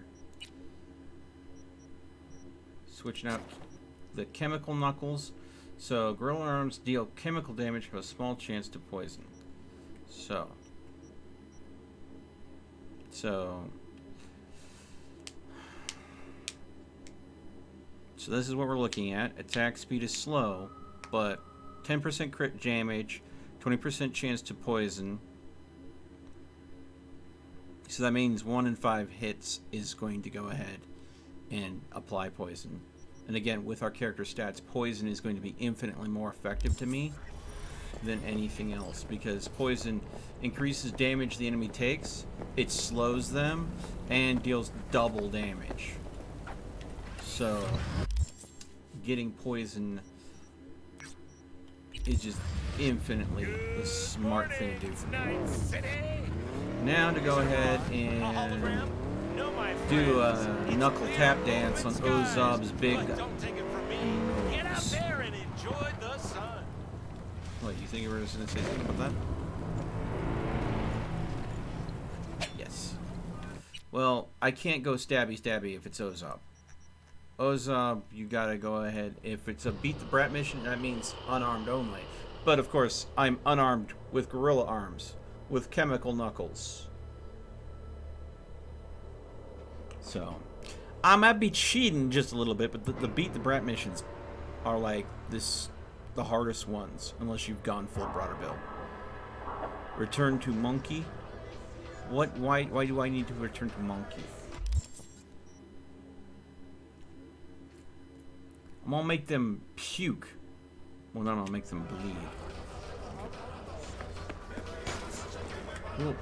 Switching out the chemical knuckles. So, gorilla arms deal chemical damage, have a small chance to poison. So this is what we're looking at. Attack speed is slow, but 10% crit damage, 20% chance to poison. So that means 1 in 5 hits is going to go ahead and apply poison. And again, with our character stats, poison is going to be infinitely more effective to me than anything else, because poison increases damage the enemy takes, it slows them, and deals double damage. So getting poison is just infinitely the smart thing to do for me. Now to go ahead and do a knuckle tap dance on Ozob's big nose. What, you think you were just going to say something about that? Yes. Well, I can't go stabby stabby if it's Ozob. Ozob, you gotta go ahead. If it's a beat the brat mission, that means unarmed only. But of course, I'm unarmed with gorilla arms, with chemical knuckles. So, I might be cheating just a little bit, but the beat the brat missions are like the hardest ones, unless you've gone full broader bill. Return to monkey. What? Why do I need to return to monkey? I'm gonna make them puke. Well, no, I'll make them bleed. Cool.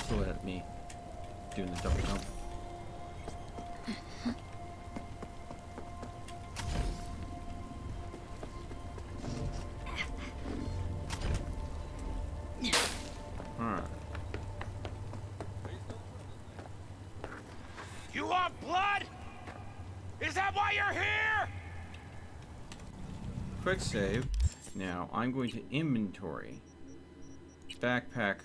So at me doing the double jump. Alright. You want blood? Is that why you're here? Quick save. Now I'm going to inventory. Backpack.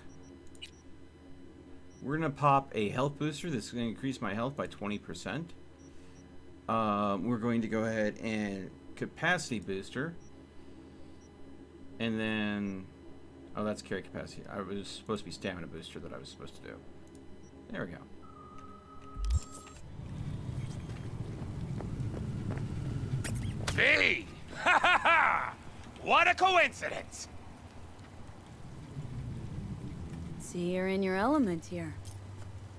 We're gonna pop a health booster that's gonna increase my health by 20%. We're going to go ahead and capacity booster. And then, oh, that's carry capacity. I was supposed to be stamina booster that I was supposed to do. There we go. V! Ha ha ha! What a coincidence! See, you're in your element here.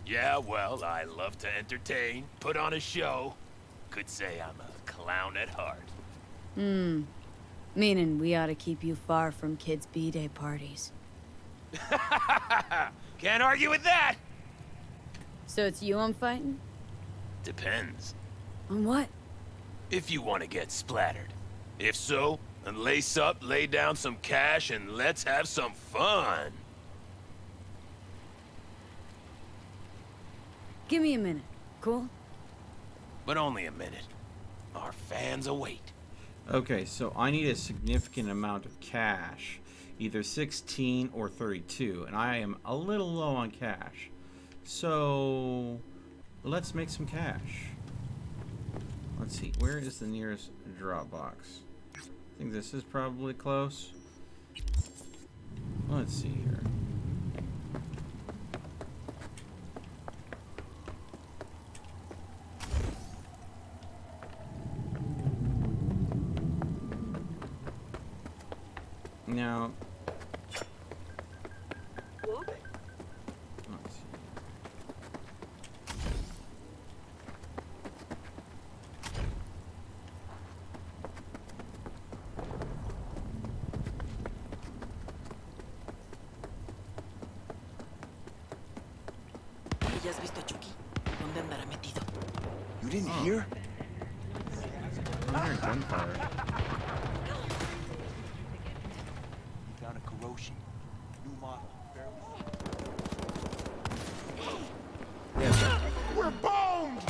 Yeah, well, I love to entertain, put on a show. Could say I'm a clown at heart. Meaning we ought to keep you far from kids' B-Day parties. Can't argue with that! So it's you I'm fighting? Depends. On what? If you want to get splattered. If so, then lace up, lay down some cash, and let's have some fun. Give me a minute, cool? But only a minute. Our fans await. Okay, so I need a significant amount of cash. Either 16 or 32. And I am a little low on cash. So let's make some cash. Let's see, where is the nearest drop box? I think this is probably close. Let's see here. Now, let's see. ¿Ya has visto a Chucky? ¿Dónde andará metido? You didn't hear? I'm hearing gunfire. Found a corrosion. New model. Yes. We're bombed!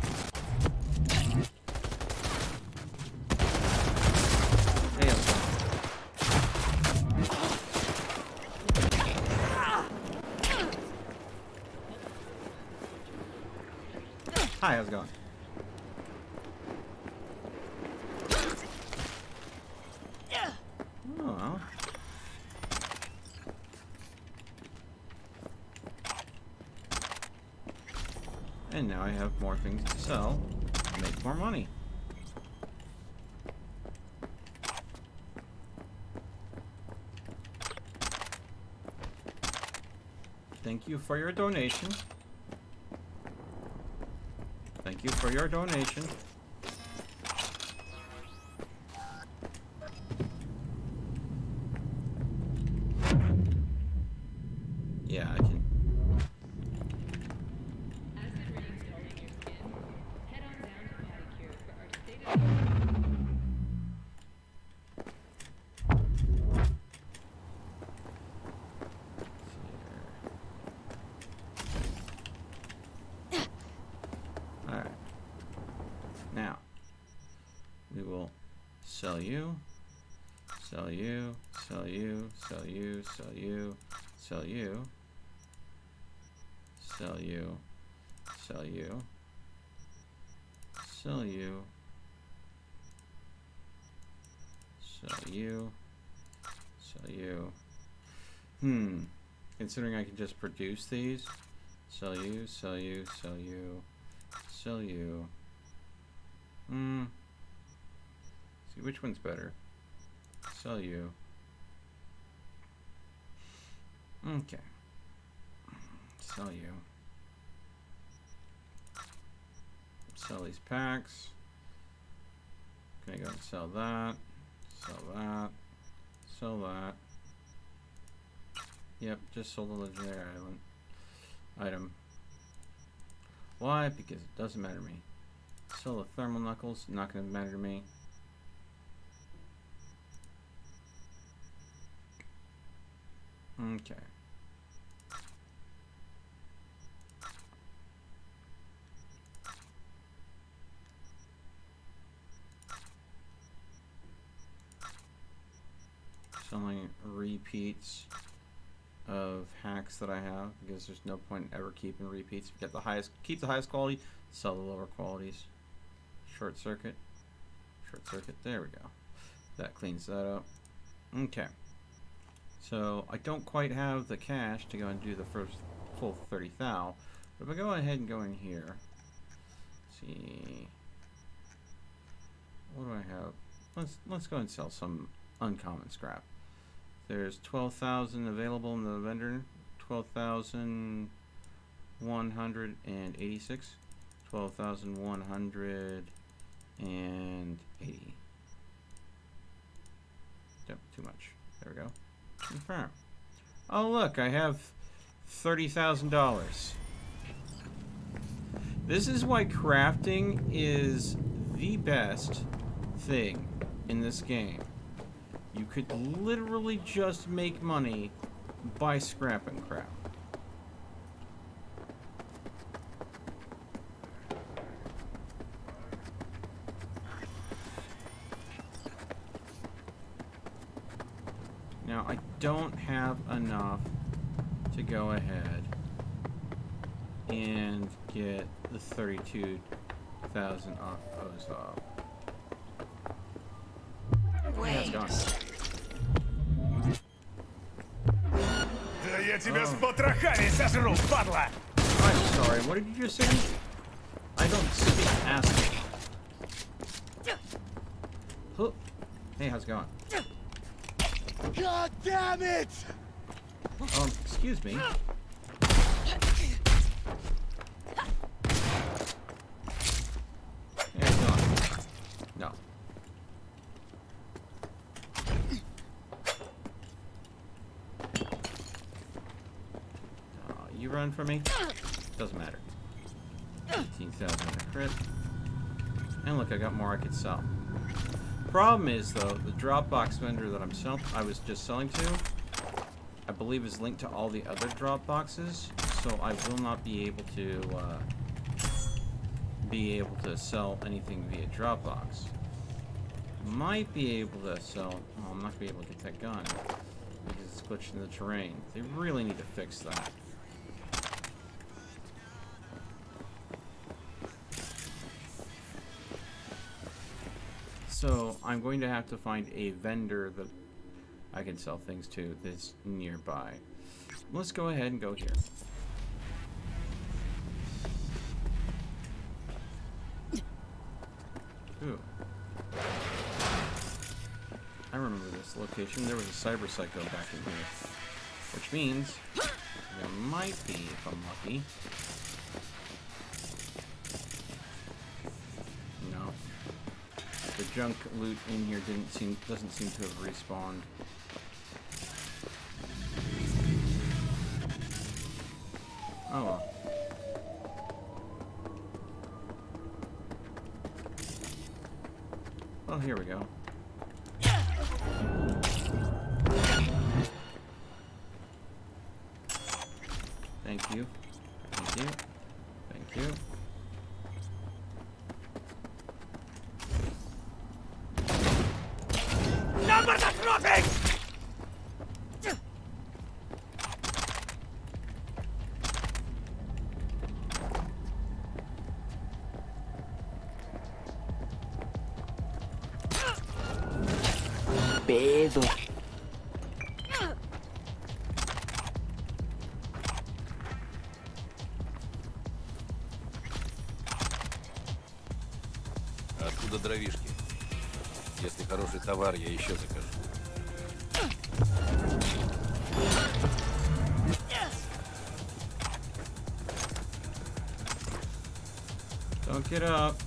Hey, hi, how's it going? Oh, well. And now I have more things to sell to make more money. Thank you for your donation. Thank you for your donation. Yeah, I can. Alright. Now, we will sell you, sell you, sell you, sell you, sell you, sell you, sell you, sell you, sell you, sell you, sell you. Considering I can just produce these, sell you, sell you, sell you, sell you. See which one's better. Sell you. Okay. Sell you. Sell these packs. Can I go and sell that? Sell that. Sell that. Yep, just sold a legendary item. Why? Because it doesn't matter to me. Sell the thermal knuckles, not going to matter to me. Okay. Selling repeats of hacks that I have because there's no point in ever keeping repeats. Get the highest, keep the highest quality, sell the lower qualities. Short circuit, there we go. That cleans that up. Okay. So I don't quite have the cash to go and do the first full 30 thou, but if I go ahead and go in here, see, what do I have? Let's go and sell some uncommon scrap. There's 12,000 available in the vendor. 12,186. 12,180. Yep, too much. There we go. Confirm. Oh look, I have $30,000. This is why crafting is the best thing in this game. You could literally just make money by scrapping crap. Now, I don't have enough to go ahead and get the 32,000 off Ozov. Wait. Gone. Да я тебя с потрохами сожру, падла! I'm sorry, what did you just say? I don't speak acid. Huh. Hey, how's it going? God damn it! Excuse me. Hey, how's it going? No. You run for me? Doesn't matter. 18,000 in a crit. And look, I got more I could sell. Problem is, though, the Dropbox vendor that I was just selling to, I believe is linked to all the other drop boxes, so I will not be able to sell anything via Dropbox. Might be able to sell. Oh, I'm not gonna be able to get that gun because it's glitched in the terrain. They really need to fix that. So I'm going to have to find a vendor that I can sell things to that's nearby. Let's go ahead and go here. Ooh. I remember this location. There was a cyber psycho back in here. Which means there might be, if I'm lucky. No. The junk loot in here doesn't seem to have respawned. Oh well. Well, here we go. Thank you. Thank you. Thank you. Numbers are dropping! Pedo. Откуда дровишки? Если хороший товар, я еще закажу. Don't get up.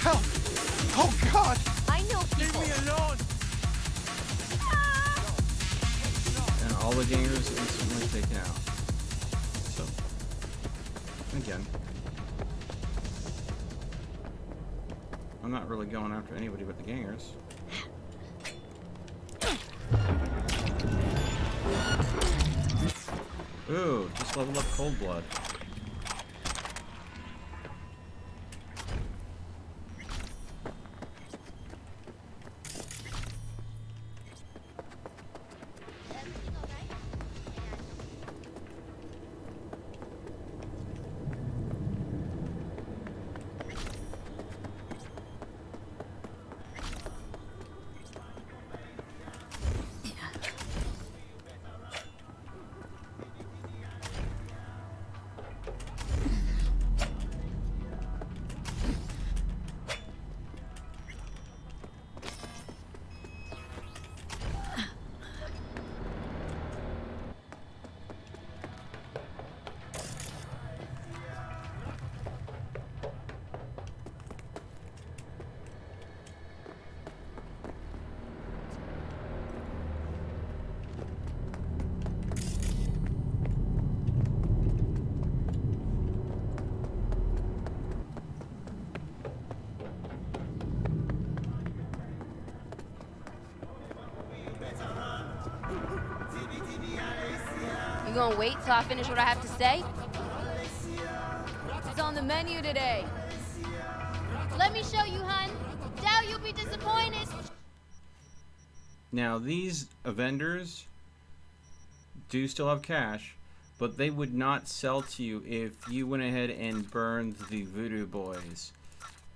Help! Oh God! I know people. Leave me alone! And all the gangers instantly taken out. So, again, I'm not really going after anybody but the gangers. Ooh, just leveled up Cold Blood. You gonna wait till I finish what I have to say? It's on the menu today. Let me show you, hun. Doubt you'll be disappointed. Now, these vendors do still have cash, but they would not sell to you if you went ahead and burned the Voodoo Boys.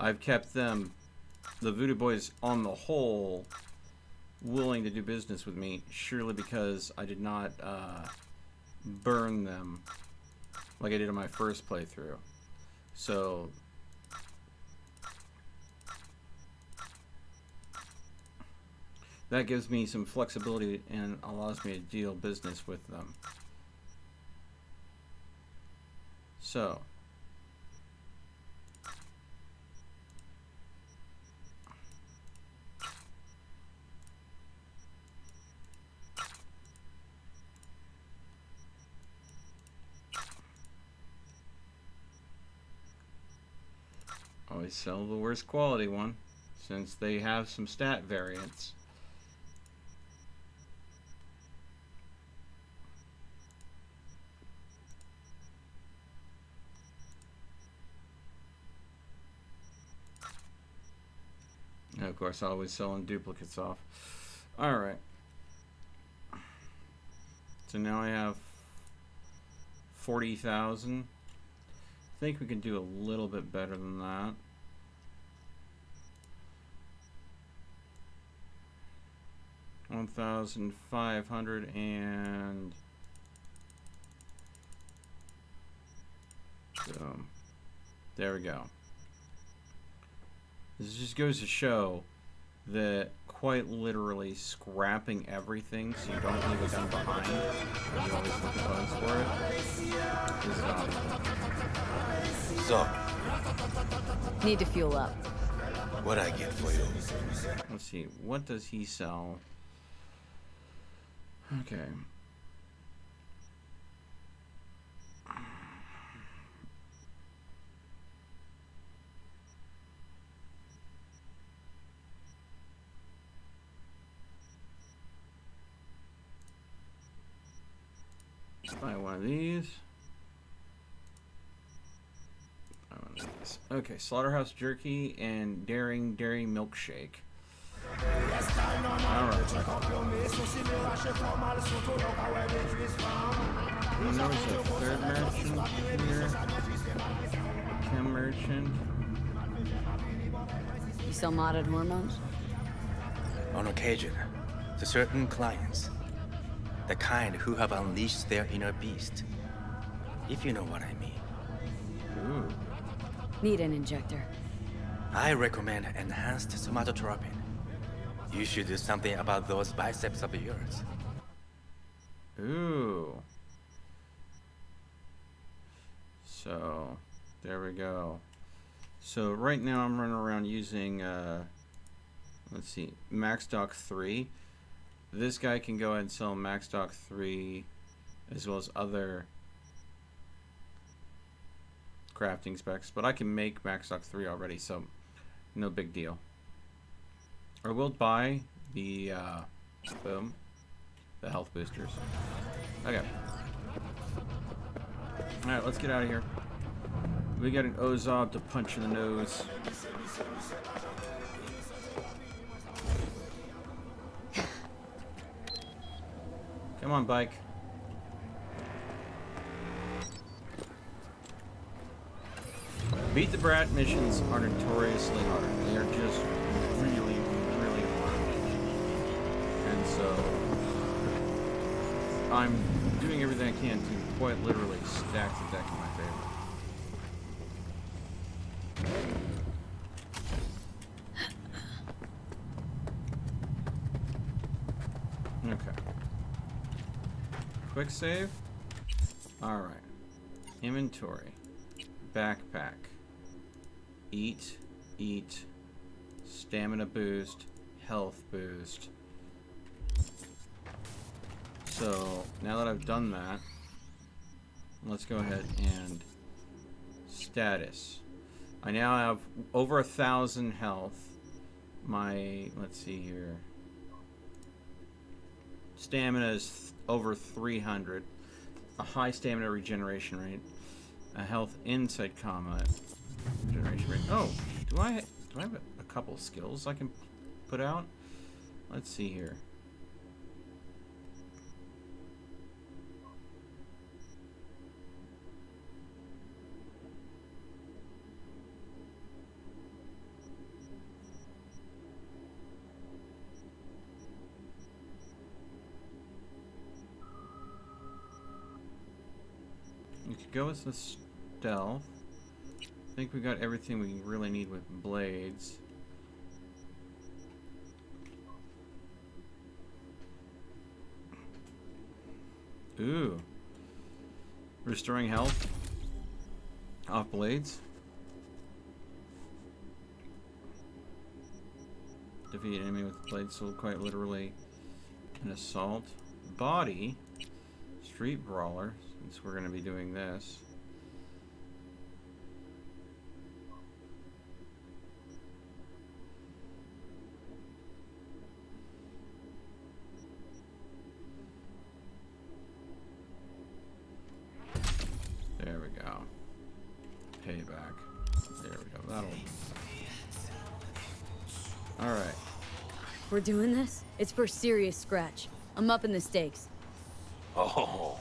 I've kept them, the Voodoo Boys, on the whole, willing to do business with me, surely because I did not burn them like I did in my first playthrough. So that gives me some flexibility and allows me to deal business with them. So always sell the worst quality one, since they have some stat variants. And of course, always selling duplicates off. Alright. So now I have 40,000. I think we can do a little bit better than that. $1,500 and boom. There we go. This just goes to show that quite literally scrapping everything so you don't leave a gun behind, and you always look at bones for it, is valuable. So, Need to fuel up. what'd I get for you? Let's see, what does he sell? Okay. Let's buy one of these. Buy one of these. Okay, Slaughterhouse Jerky and Daring Dairy Milkshake. And there was a third merchant here. Chem merchant. You sell modded hormones? On occasion, to certain clients. The kind who have unleashed their inner beast. If you know what I mean. Ooh. Need an injector. I recommend enhanced somatotropin. You should do something about those biceps of yours. Ooh. So, there we go. So right now I'm running around using, let's see, Max Doc 3. This guy can go ahead and sell Max Doc 3 as well as other crafting specs, but I can make Max Doc 3 already, so no big deal. I will buy the, boom, the health boosters. Okay. Alright, let's get out of here. We got an Ozob to punch in the nose. Come on, bike. Beat the Brat missions are notoriously hard. They are just really, really hard. And so I'm doing everything I can to quite literally stack the deck in my favor. Okay. Quick save. Alright. Inventory. Backpack. Eat. Eat. Stamina boost. Health boost. So, now that I've done that, let's go ahead and status. I now have over 1,000 health. My, let's see here. Stamina is over 300. A high stamina regeneration rate. A health insight combat regeneration rate. Oh, do I have a couple skills I can put out? Let's see here. You could go with the stealth. I think we got everything we really need with blades. Ooh. Restoring health off blades. Defeat enemy with blades, so quite literally an assault. Body. Street brawler. Since we're going to be doing this. There we go. Payback. There we go. That'll... Alright. We're doing this? It's for serious scratch. I'm up in the stakes. Oh,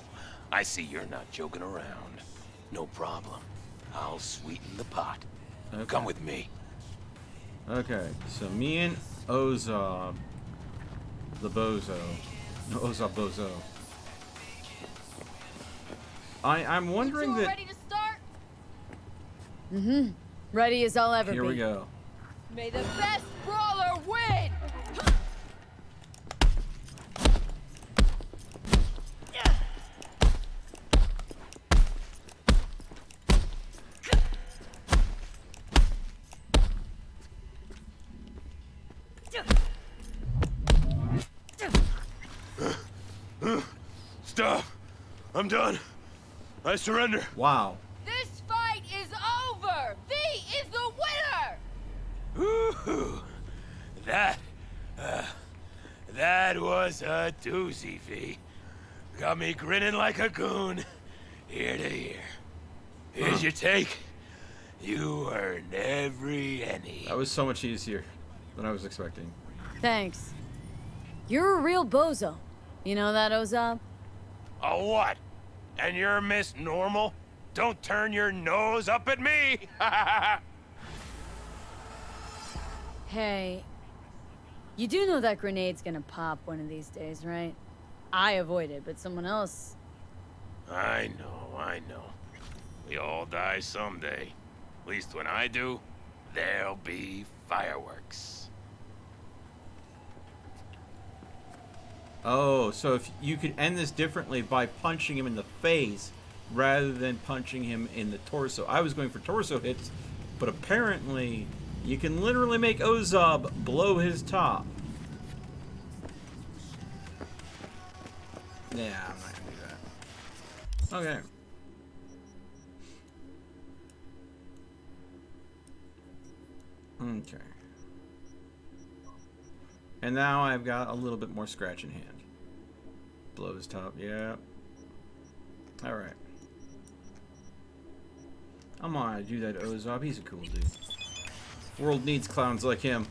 I see you're not joking around. No problem. I'll sweeten the pot. Okay. Come with me. Okay, so me and Ozob, the bozo. No, Ozob bozo. I'm wondering that... Ready to start? Mm-hmm. Ready as I'll ever be. Here we go. May the best brawler win! Stop! I'm done. I surrender. Wow. This fight is over! V is the winner! Ooh, that was a doozy, V. Got me grinning like a goon, ear to ear. Here's your take. You earned every penny. That was so much easier than I was expecting. Thanks. You're a real bozo. You know that, Ozab? A what? And you're Miss Normal? Don't turn your nose up at me! Hey, you do know that grenade's gonna pop one of these days, right? I avoid it, but someone else... I know. We all die someday. At least when I do, there'll be fireworks. Oh, so if you could end this differently by punching him in the face rather than punching him in the torso. I was going for torso hits, but apparently you can literally make Ozab blow his top. Yeah, I'm not gonna do that. Okay. Okay. And now I've got a little bit more scratch in hand. Blow his top, yeah. Alright. I'm gonna do that Ozab, he's a cool dude. World needs clowns like him.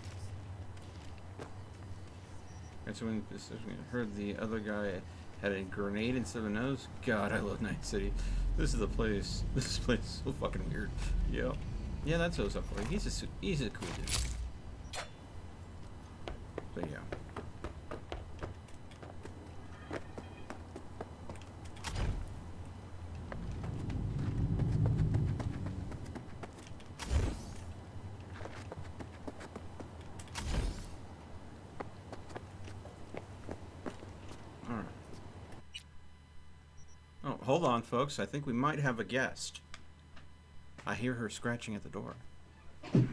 And so when I heard the other guy had a grenade instead of a nose. God, I love Night City. This is the place. This place is so fucking weird. Yeah. Yeah, that's Ozab for you. He's a cool dude. But yeah. Alright. Oh, hold on, folks. I think we might have a guest. I hear her scratching at the door. You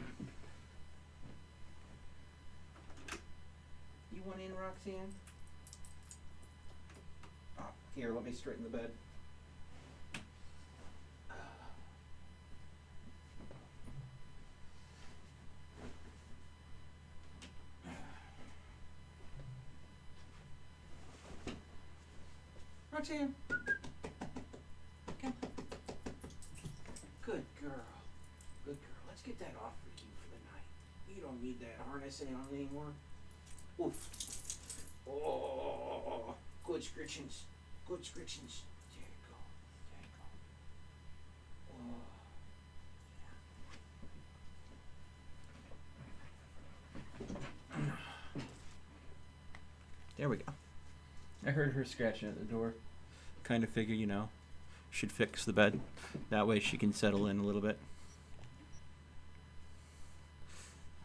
want in, Roxanne? Oh, here, let me straighten the bed. Roxanne. Come. Good girl. Good girl. Let's get that off for you for the night. You don't need that harness on anymore. Oof. Oh, good scritchings. Good scritchings. There you go. There you go. Oh. Yeah. There we go. I heard her scratching at the door. Kind of figure, you know, should fix the bed. That way she can settle in a little bit.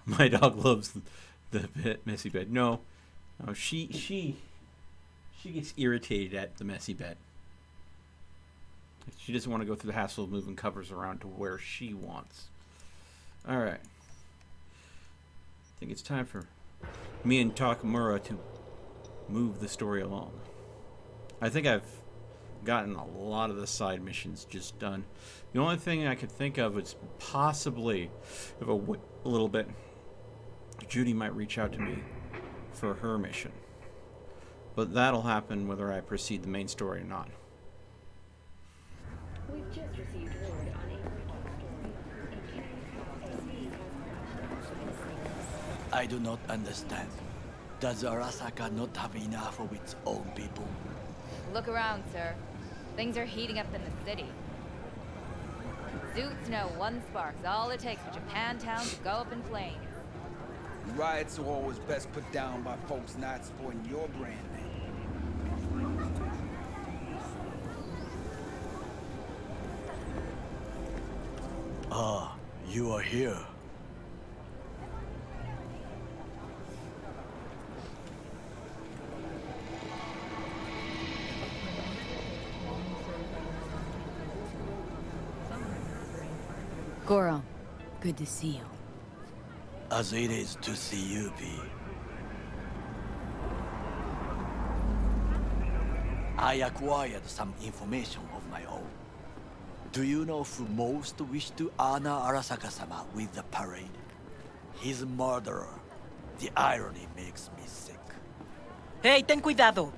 My dog loves the messy bed. No, she gets irritated at the messy bed. She doesn't want to go through the hassle of moving covers around to where she wants. All right. I think it's time for me and Takamura to move the story along. I think I've gotten a lot of the side missions just done. The only thing I could think of is possibly, if a little bit, Judy might reach out to me for her mission. But that'll happen whether I proceed the main story or not. We've just received word on a breaking story. I do not understand. Does Arasaka not have enough of its own people? Look around, sir. Things are heating up in the city. Zoots know one spark's all it takes for Japantown to go up in flames. Riots are always best put down by folks not supporting your brand name. Ah, you are here. Goro, good to see you. As it is to see you, V. I acquired some information of my own. Do you know who most wished to honor Arasaka-sama with the parade? His murderer. The irony makes me sick. Hey, ten cuidado!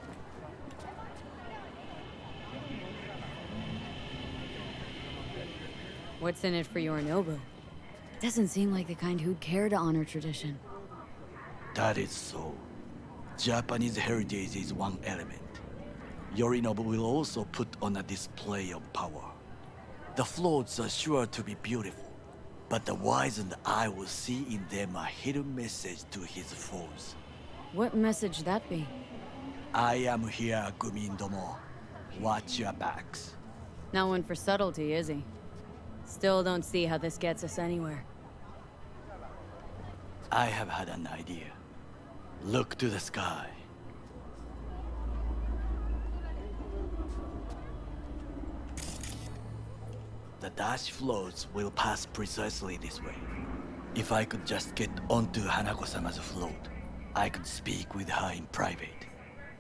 What's in it for Yorinobu? Doesn't seem like the kind who'd care to honor tradition. That is so. Japanese heritage is one element. Yorinobu will also put on a display of power. The floats are sure to be beautiful, but the wizened eye will see in them a hidden message to his foes. What message that be? I am here, Gumindomo. Watch your backs. Not one for subtlety, is he? Still don't see how this gets us anywhere. I have had an idea. Look to the sky. The dash floats will pass precisely this way. If I could just get onto Hanako-sama's float, I could speak with her in private.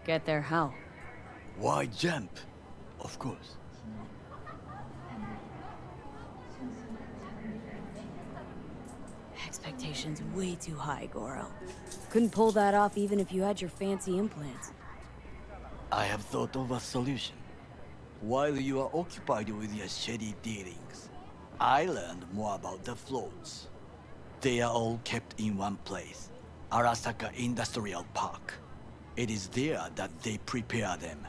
Get there how? Why jump? Of course. Expectations way too high, Goro. Couldn't pull that off even if you had your fancy implants. I have thought of a solution. While you are occupied with your shady dealings, I learned more about the floats. They are all kept in one place, Arasaka Industrial Park. It is there that they prepare them.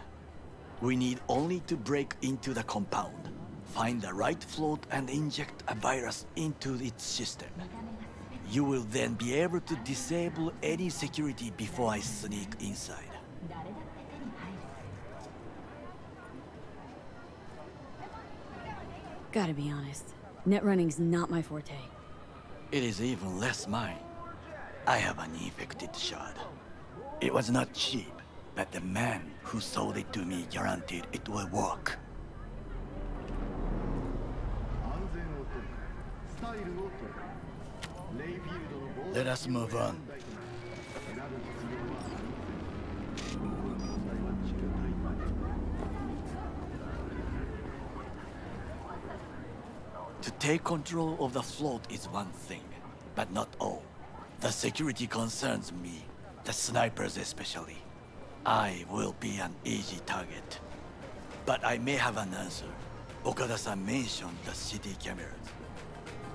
We need only to break into the compound, find the right float and inject a virus into its system. You will then be able to disable any security before I sneak inside. Gotta be honest, net running's not my forte. It is even less mine. I have an infected shard. It was not cheap, but the man who sold it to me guaranteed it will work. Let us move on. To take control of the float is one thing, but not all. The security concerns me, the snipers especially. I will be an easy target. But I may have an answer. Okada-san mentioned the city cameras.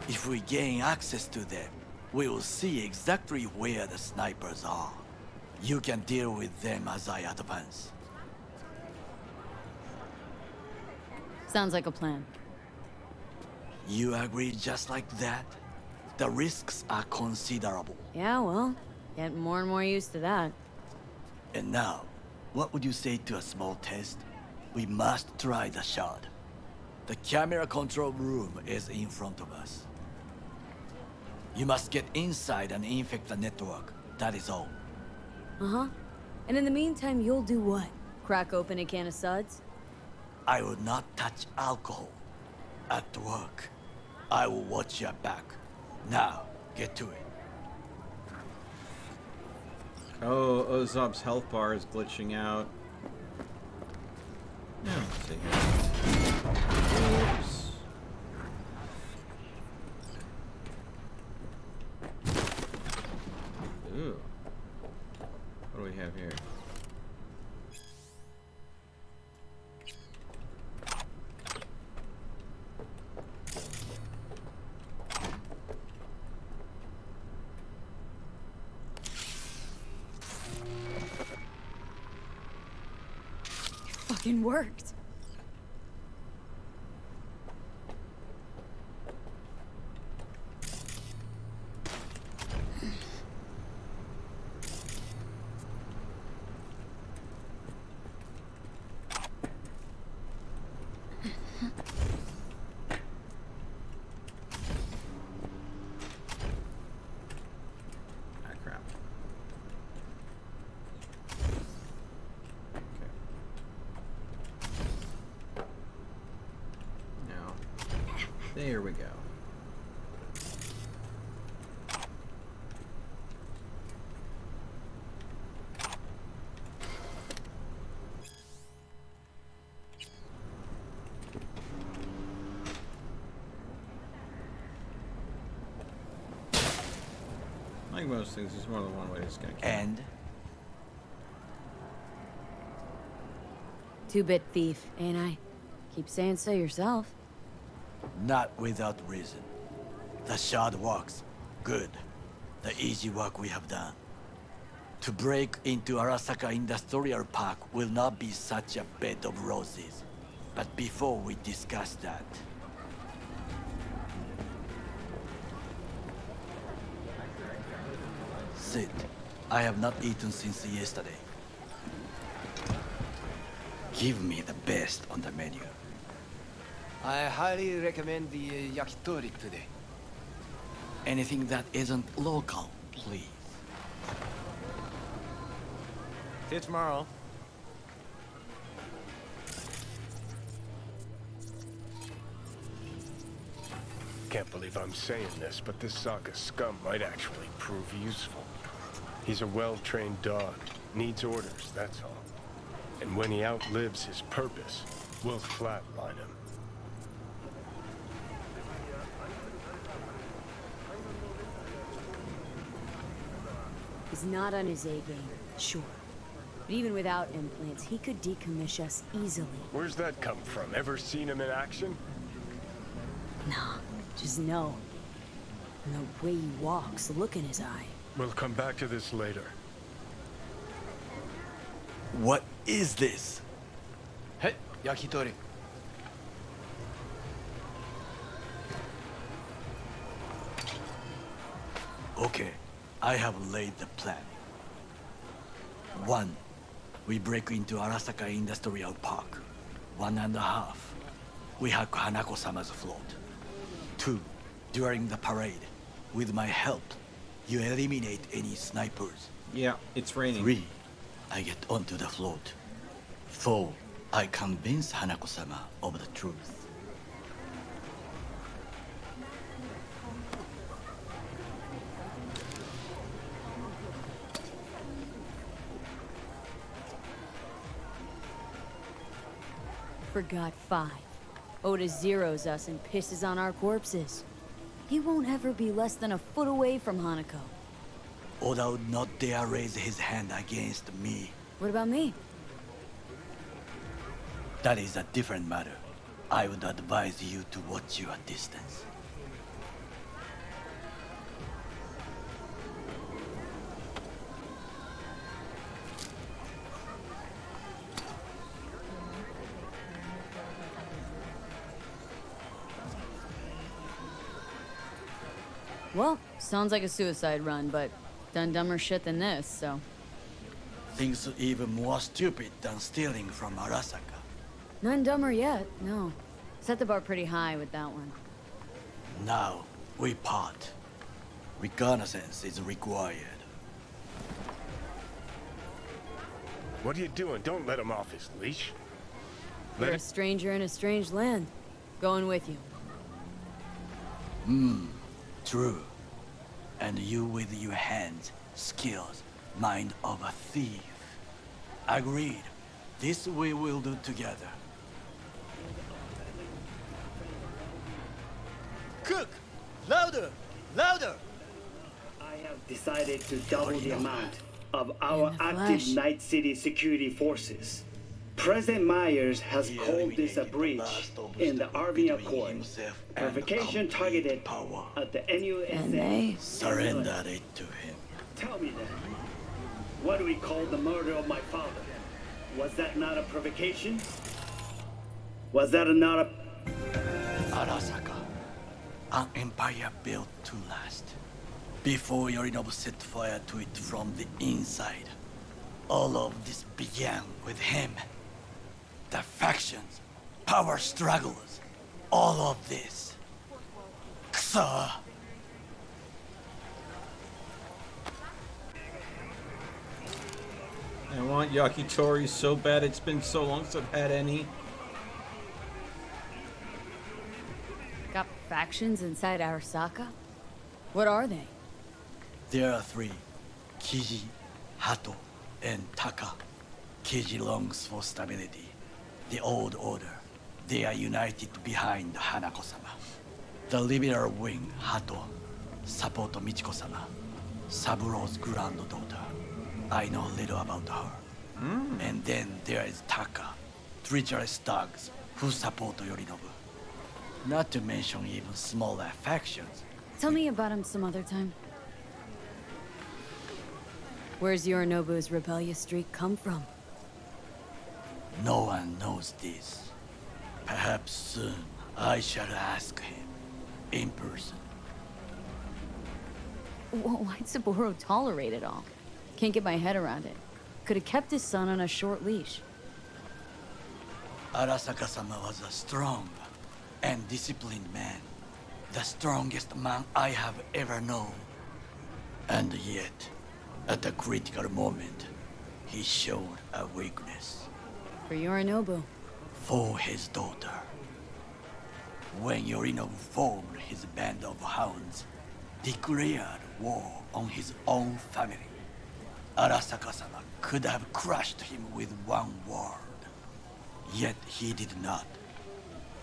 If we gain access to them, we will see exactly where the snipers are. You can deal with them as I advance. Sounds like a plan. You agree just like that? The risks are considerable. Yeah, well, getting more and more used to that. And now, what would you say to a small test? We must try the shard. The camera control room is in front of us. You must get inside and infect the network. That is all. Uh-huh. And in the meantime, you'll do what? Crack open a can of suds? I will not touch alcohol. At work, I will watch your back. Now, get to it. Oh, Ozob's health bar is glitching out. Yeah, let's see here. Oops. Ooh. What do we have here? Fucking worked. There we go. Like most things, there's more than one way to skin a cat. And? Two-bit thief, ain't I? Keep saying so yourself. Not without reason. The shard works. Good. The easy work we have done. To break into Arasaka Industrial Park will not be such a bed of roses. But before we discuss that... Sit. I have not eaten since yesterday. Give me the best on the menu. I highly recommend the yakitori today. Anything that isn't local, please. See you tomorrow. Can't believe I'm saying this, but this Saka scum might actually prove useful. He's a well-trained dog. Needs orders, that's all. And when he outlives his purpose, we'll flatline him. He's not on his A game, sure. But even without implants, he could decommission us easily. Where's that come from? Ever seen him in action? Nah, just know. And the way he walks, the look in his eye. We'll come back to this later. What is this? Hey, yakitori. Okay, I have laid the plan. 1. We break into Arasaka Industrial Park. 1.5. We hack Hanako-sama's float. 2. During the parade, with my help, you eliminate any snipers. Yeah, it's raining. 3. I get onto the float. 4. I convince Hanako-sama of the truth. Forgot 5. Oda zeroes us and pisses on our corpses. He won't ever be less than a foot away from Hanako. Oda would not dare raise his hand against me. What about me? That is a different matter. I would advise you to watch your distance. Well, sounds like a suicide run, but done dumber shit than this, so... Things even more stupid than stealing from Arasaka. None dumber yet, no. Set the bar pretty high with that one. Now, we part. Reconnaissance is required. What are you doing? Don't let him off his leash. You're a stranger in a strange land. Going with you. True. And you with your hands, skills, mind of a thief. Agreed. This we will do together. Cook! Louder! Louder! I have decided to double the amount of our active Night City security forces. President Myers has called this a breach in the Army Accord. Provocation targeted at the NUSA. Surrender it to him. Tell me then, what do we call the murder of my father? Was that not a provocation? Was that not a... Arasaka, an empire built to last. Before Yorinobu set fire to it from the inside, all of this began with him. The factions, power struggles, all of this. Kusa! I want yakitori so bad. It's been so long since I've had any. Got factions inside Arasaka? What are they? There are 3. Kiji, Hato, and Taka. Kiji longs for stability. The old order. They are united behind Hanako-sama. The liberal wing, Hato, support Michiko-sama, Saburo's granddaughter. I know little about her. And then there is Taka, treacherous thugs who support Yorinobu. Not to mention even smaller factions. Tell me about him some other time. Where's Yorinobu's rebellious streak come from? No one knows this. Perhaps soon I shall ask him in person. Why'd Saburo tolerate it all? Can't get my head around it. Could have kept his son on a short leash. Arasaka-sama was a strong and disciplined man. The strongest man I have ever known. And yet, at a critical moment, he showed a weakness. For Yorinobu. For his daughter. When Yorinobu formed his band of hounds, declared war on his own family, Arasaka-sama could have crushed him with one word. Yet he did not.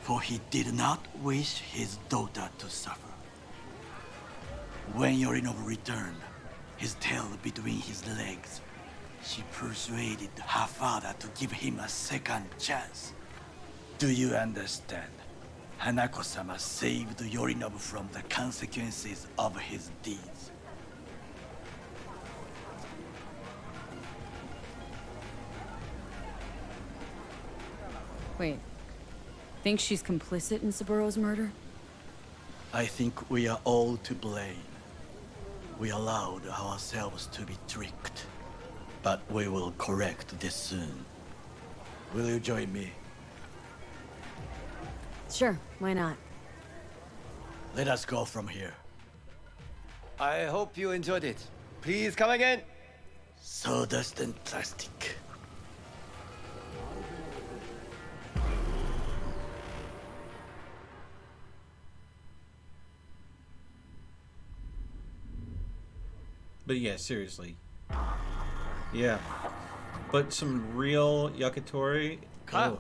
For he did not wish his daughter to suffer. When Yorinobu returned, his tail between his legs, she persuaded her father to give him a second chance. Do you understand? Hanako-sama saved Yorinobu from the consequences of his deeds. Wait. Think she's complicit in Saburo's murder? I think we are all to blame. We allowed ourselves to be tricked. But we will correct this soon. Will you join me? Sure, why not? Let us go from here. I hope you enjoyed it. Please come again. Sawdust and plastic. But yeah, seriously. Yeah. But some real yakitori. Kyle,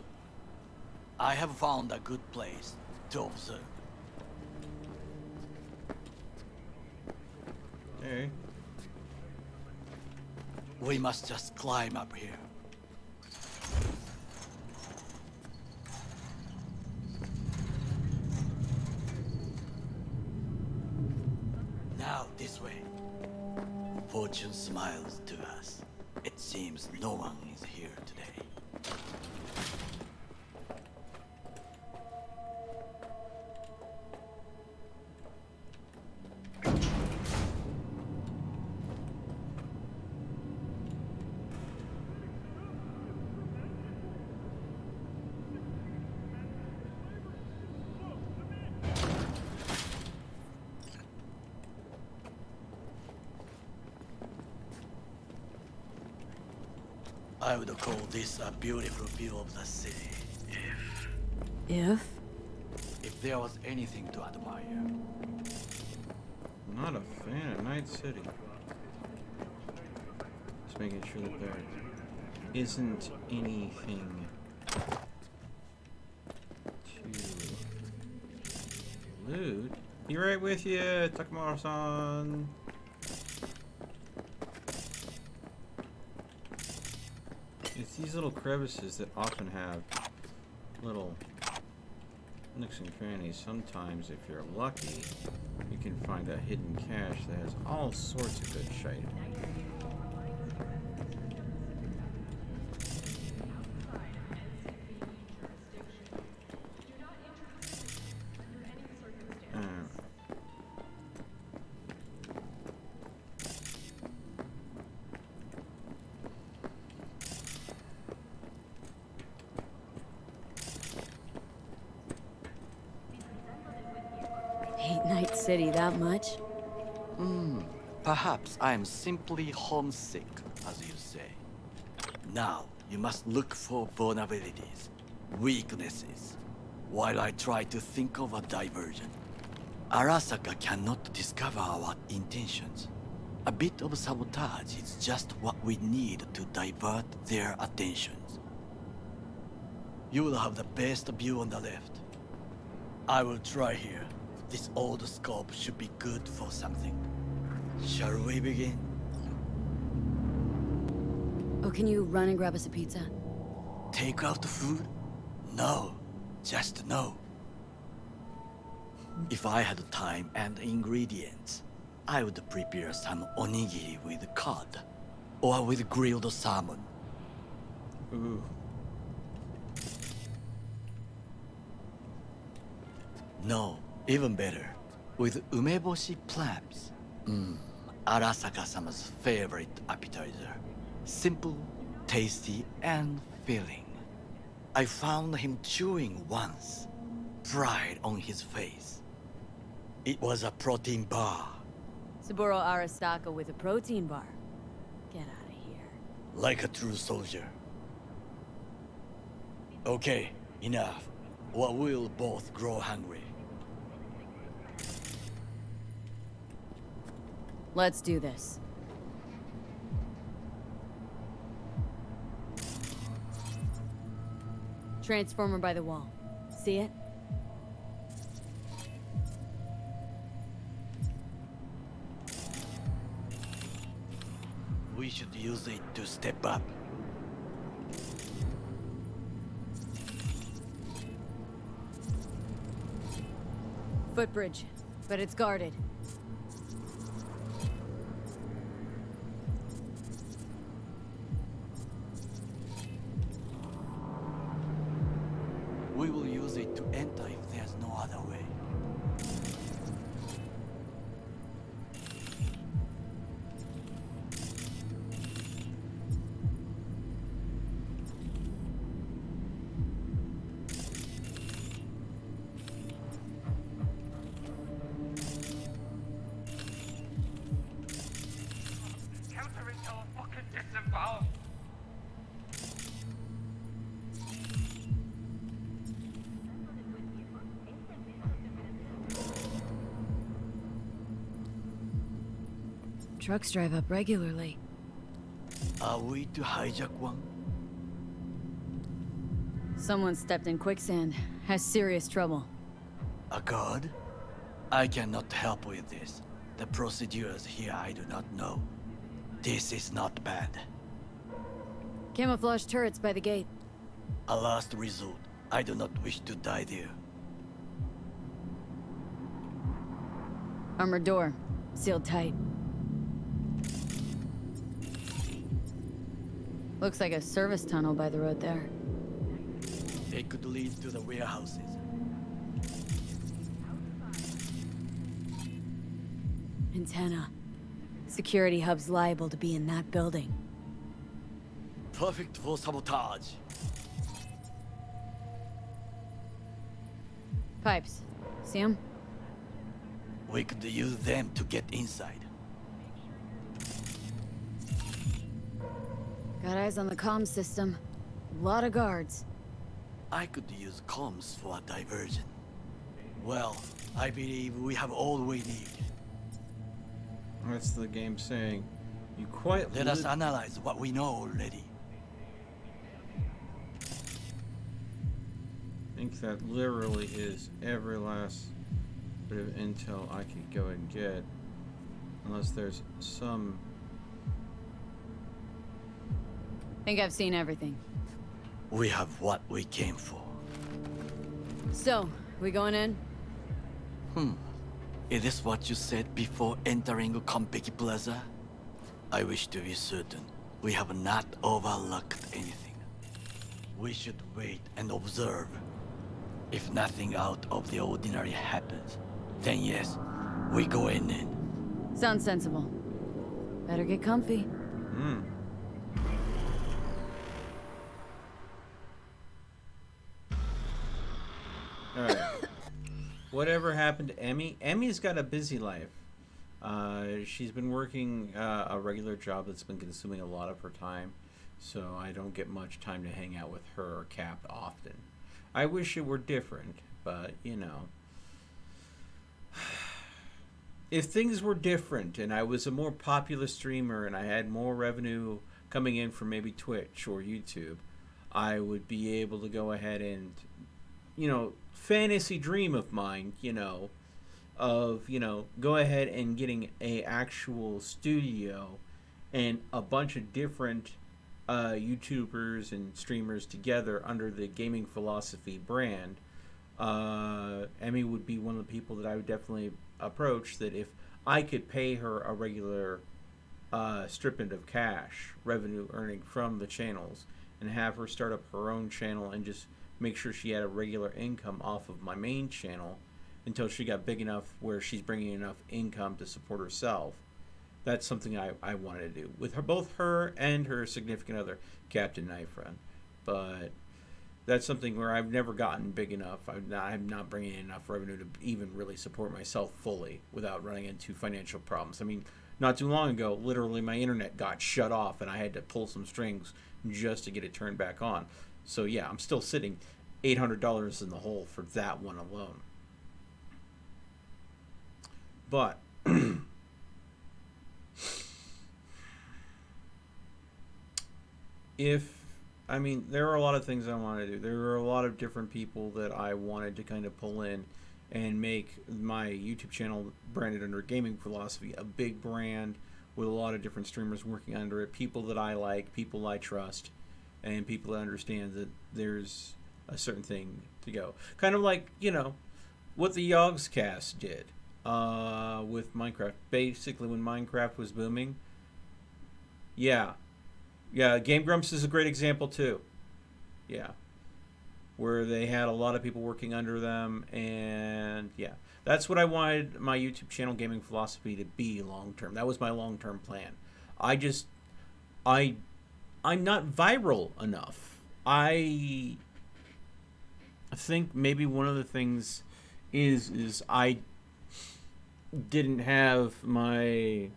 I have found a good place to observe. Hey. We must just climb up here. Now this way. Fortune smiles to us. It seems no one is here today. I would call this a beautiful view of the city. If? If there was anything to admire. Not a fan of Night City. Just making sure that there isn't anything to loot. Be right with you, Takamaro-san. It's these little crevices that often have little nooks and crannies. Sometimes, if you're lucky, you can find a hidden cache that has all sorts of good shite. Hate Night City that much? Perhaps I am simply homesick, as you say. Now, you must look for vulnerabilities, weaknesses, while I try to think of a diversion. Arasaka cannot discover our intentions. A bit of sabotage is just what we need to divert their attentions. You will have the best view on the left. I will try here. This old scope should be good for something. Shall we begin? Oh, can you run and grab us a pizza? Take out food? No. Just no. If I had time and ingredients, I would prepare some onigiri with cod. or with grilled salmon. Ooh. No, even better, with umeboshi clams. Arasaka-sama's favorite appetizer. Simple, tasty, and filling. I found him chewing once, pride on his face. It was a protein bar. Saburo Arasaka with a protein bar. Get out of here. Like a true soldier. Okay, enough. Or we'll both grow hungry. Let's do this. Transformer by the wall. See it? We should use it to step up. Footbridge, but it's guarded. We will use it to enter if there's no other way. Trucks drive up regularly. Are we to hijack one? Someone stepped in quicksand. Has serious trouble. A guard? I cannot help with this. The procedures here I do not know. This is not bad. Camouflage turrets by the gate. A last resort. I do not wish to die there. Armored door. Sealed tight. Looks like a service tunnel by the road there. It could lead to the warehouses. Antenna. Security hub's liable to be in that building. Perfect for sabotage. Pipes. See 'em? We could use them to get inside. Got eyes on the comm system. Lot of guards. I could use comms for a diversion. Well, I believe we have all we need. That's the game saying. You quite Let us analyze what we know already. I think that literally is every last bit of intel I could go and get. Unless there's some... Think I've seen everything. We have what we came for. So, we going in? Is this what you said before entering Konpeki Plaza? I wish to be certain we have not overlooked anything. We should wait and observe. If nothing out of the ordinary happens, then yes, we go in. Sounds sensible. Better get comfy. Alright. Whatever happened to Emmy? Emmy's got a busy life. She's been working a regular job that's been consuming a lot of her time, so I don't get much time to hang out with her or Cap often. I wish it were different, but, you know. If things were different and I was a more popular streamer and I had more revenue coming in from maybe Twitch or YouTube, I would be able to go ahead and, you know, fantasy dream of mine, you know, of, you know, go ahead and getting a actual studio and a bunch of different YouTubers and streamers together under the Gaming Philosophy brand. Emmy would be one of the people that I would definitely approach, that if I could pay her a regular stipend of cash revenue earning from the channels, and have her start up her own channel and just make sure she had a regular income off of my main channel until she got big enough where she's bringing enough income to support herself. That's something I wanted to do with her, both her and her significant other, Captain Knife Run. But that's something where I've never gotten big enough. I'm not bringing in enough revenue to even really support myself fully without running into financial problems. I mean, not too long ago, literally my internet got shut off and I had to pull some strings just to get it turned back on. So yeah, I'm still sitting $800 in the hole for that one alone. But there are a lot of things I want to do. There are a lot of different people that I wanted to kind of pull in and make my YouTube channel, branded under Gaming Philosophy, a big brand with a lot of different streamers working under it, people that I like, people I trust, and people that understand that there's a certain thing to go. Kind of like, what the Yogscast did with Minecraft. Basically, when Minecraft was booming, yeah, Game Grumps is a great example too. Yeah, where they had a lot of people working under them, and yeah, that's what I wanted my YouTube channel, Gaming Philosophy, to be long term. That was my long term plan. I'm not viral enough. I think maybe one of the things is I didn't have a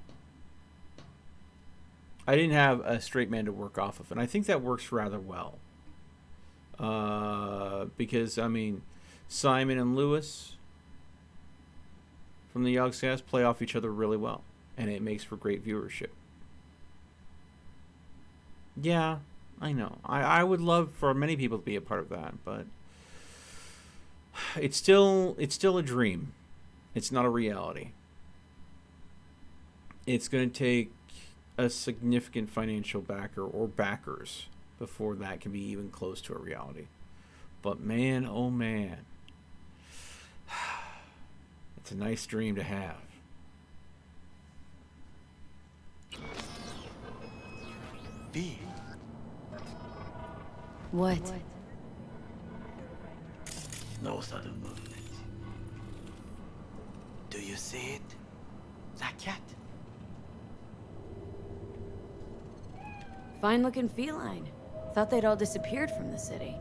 straight man to work off of, and I think that works rather well. Because Simon and Lewis from the Yogscast play off each other really well, and it makes for great viewership. Yeah, I know. I would love for many people to be a part of that, but it's still a dream. It's not a reality. It's going to take a significant financial backer or backers before that can be even close to a reality. But man, oh man, it's a nice dream to have. V. What? No sudden movement. Do you see it? That cat? Fine looking feline. Thought they'd all disappeared from the city.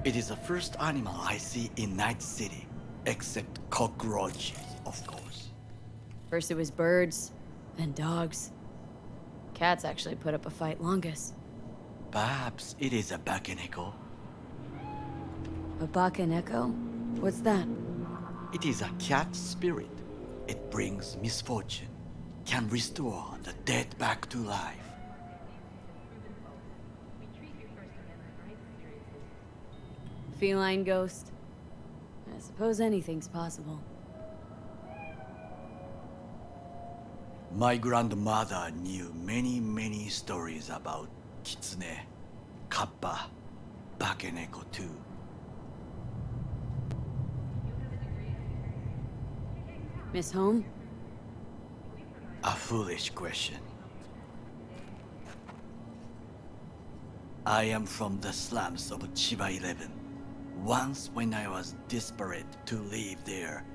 It is the first animal I see in Night City, except cockroaches, of course. First it was birds, then dogs. Cats actually put up a fight longest. Perhaps it is a bakeneko. A bakeneko? What's that? It is a cat spirit. It brings misfortune, can restore the dead back to life. Feline ghost? I suppose anything's possible. My grandmother knew many stories about kitsune, kappa, bakeneko too. Miss Home? A foolish question. I am from the slums of Chiba 11. Once when I was desperate to leave there,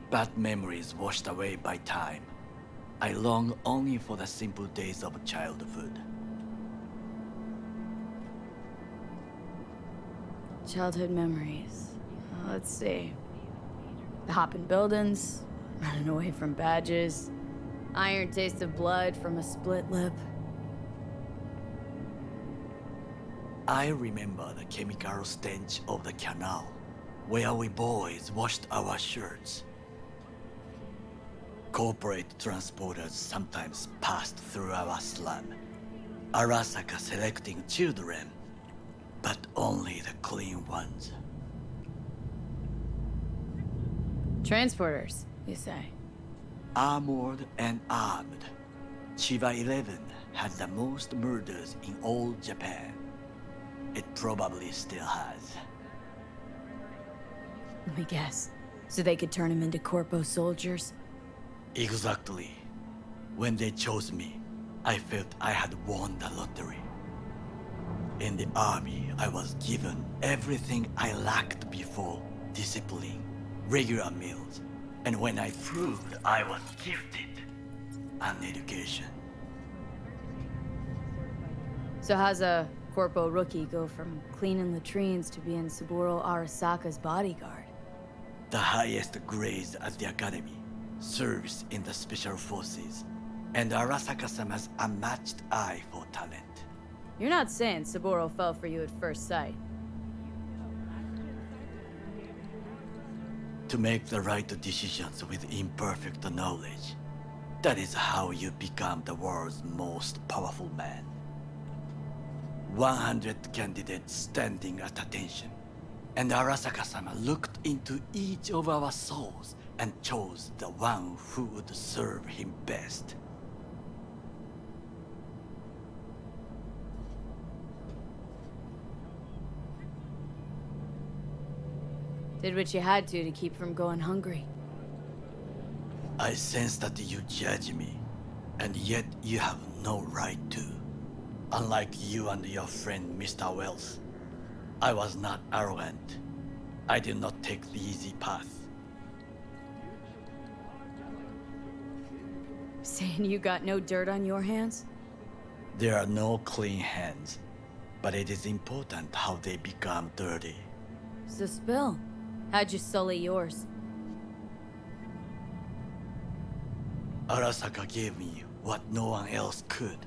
bad memories washed away by time. I long only for the simple days of childhood. Childhood memories. Let's see. The hopping buildings, running away from badges, iron taste of blood from a split lip. I remember the chemical stench of the canal, where we boys washed our shirts. Corporate transporters sometimes passed through our slum. Arasaka selecting children, but only the clean ones. Transporters, you say? Armored and armed. Chiba 11 had the most murders in all Japan. It probably still has. Let me guess. So they could turn him into Corpo soldiers? Exactly. When they chose me, I felt I had won the lottery. In the army, I was given everything I lacked before: discipline, regular meals, and when I proved I was gifted, an education. So how's a Corpo rookie go from cleaning latrines to being Saburo Arasaka's bodyguard? The highest grades at the academy, service in the special forces, and Arasaka-sama's unmatched eye for talent. You're not saying Saburo fell for you at first sight. To make the right decisions with imperfect knowledge, that is how you become the world's most powerful man. 100 candidates standing at attention, and Arasaka-sama looked into each of our souls and chose the one who would serve him best. Did what you had to keep from going hungry. I sense that you judge me, and yet you have no right to. Unlike you and your friend Mr. Wells, I was not arrogant. I did not take the easy path. Saying you got no dirt on your hands? There are no clean hands, but it is important how they become dirty. So spill. How'd you sully yours? Arasaka gave me what no one else could.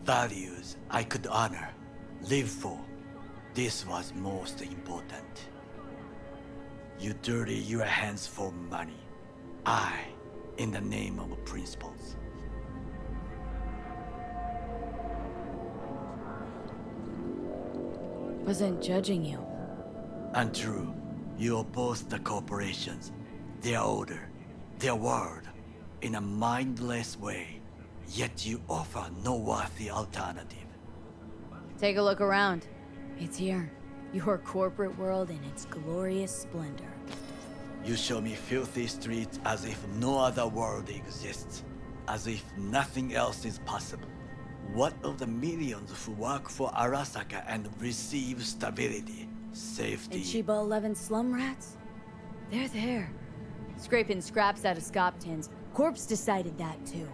Values I could honor, live for. This was most important. You dirty your hands for money. I, in the name of principles. Wasn't judging you. Untrue. You oppose the corporations, their order, their word, in a mindless way, yet you offer no worthy alternative. Take a look around. It's here. Your corporate world in its glorious splendor. You show me filthy streets as if no other world exists, as if nothing else is possible. What of the millions who work for Arasaka and receive stability, safety? And Chiba 11 slum rats? They're there. Scraping scraps out of scop tins. Corpse decided that too.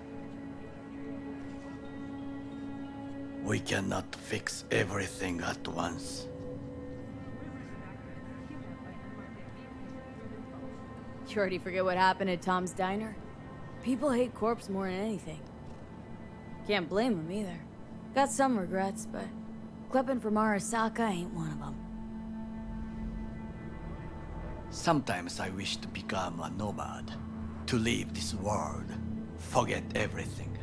We cannot fix everything at once. You already forget what happened at Tom's Diner? People hate Corpse more than anything. Can't blame them either. Got some regrets, but clipping from Arasaka ain't one of them. Sometimes I wish to become a nomad, to leave this world, forget everything.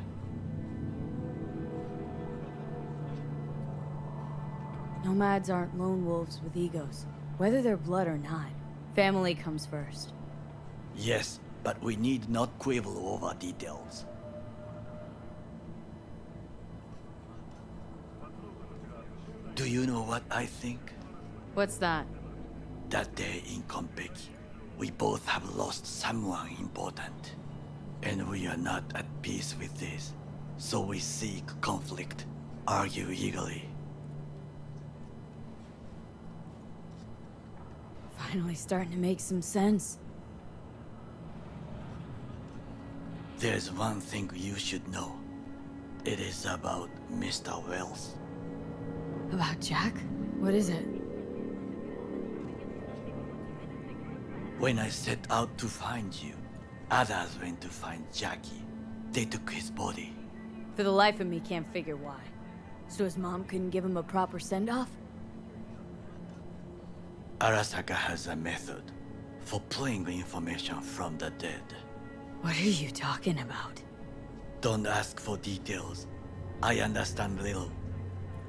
Nomads aren't lone wolves with egos, whether they're blood or not. Family comes first. Yes, but we need not quibble over details. Do you know what I think? What's that? That day in Konpeki, we both have lost someone important. And we are not at peace with this. So we seek conflict, argue eagerly. Finally starting to make some sense. There's one thing you should know. It is about Mr. Wells. About Jack? What is it? When I set out to find you, others went to find Jackie. They took his body. For the life of me, can't figure why. So his mom couldn't give him a proper send-off? Arasaka has a method for pulling information from the dead. What are you talking about? Don't ask for details. I understand little.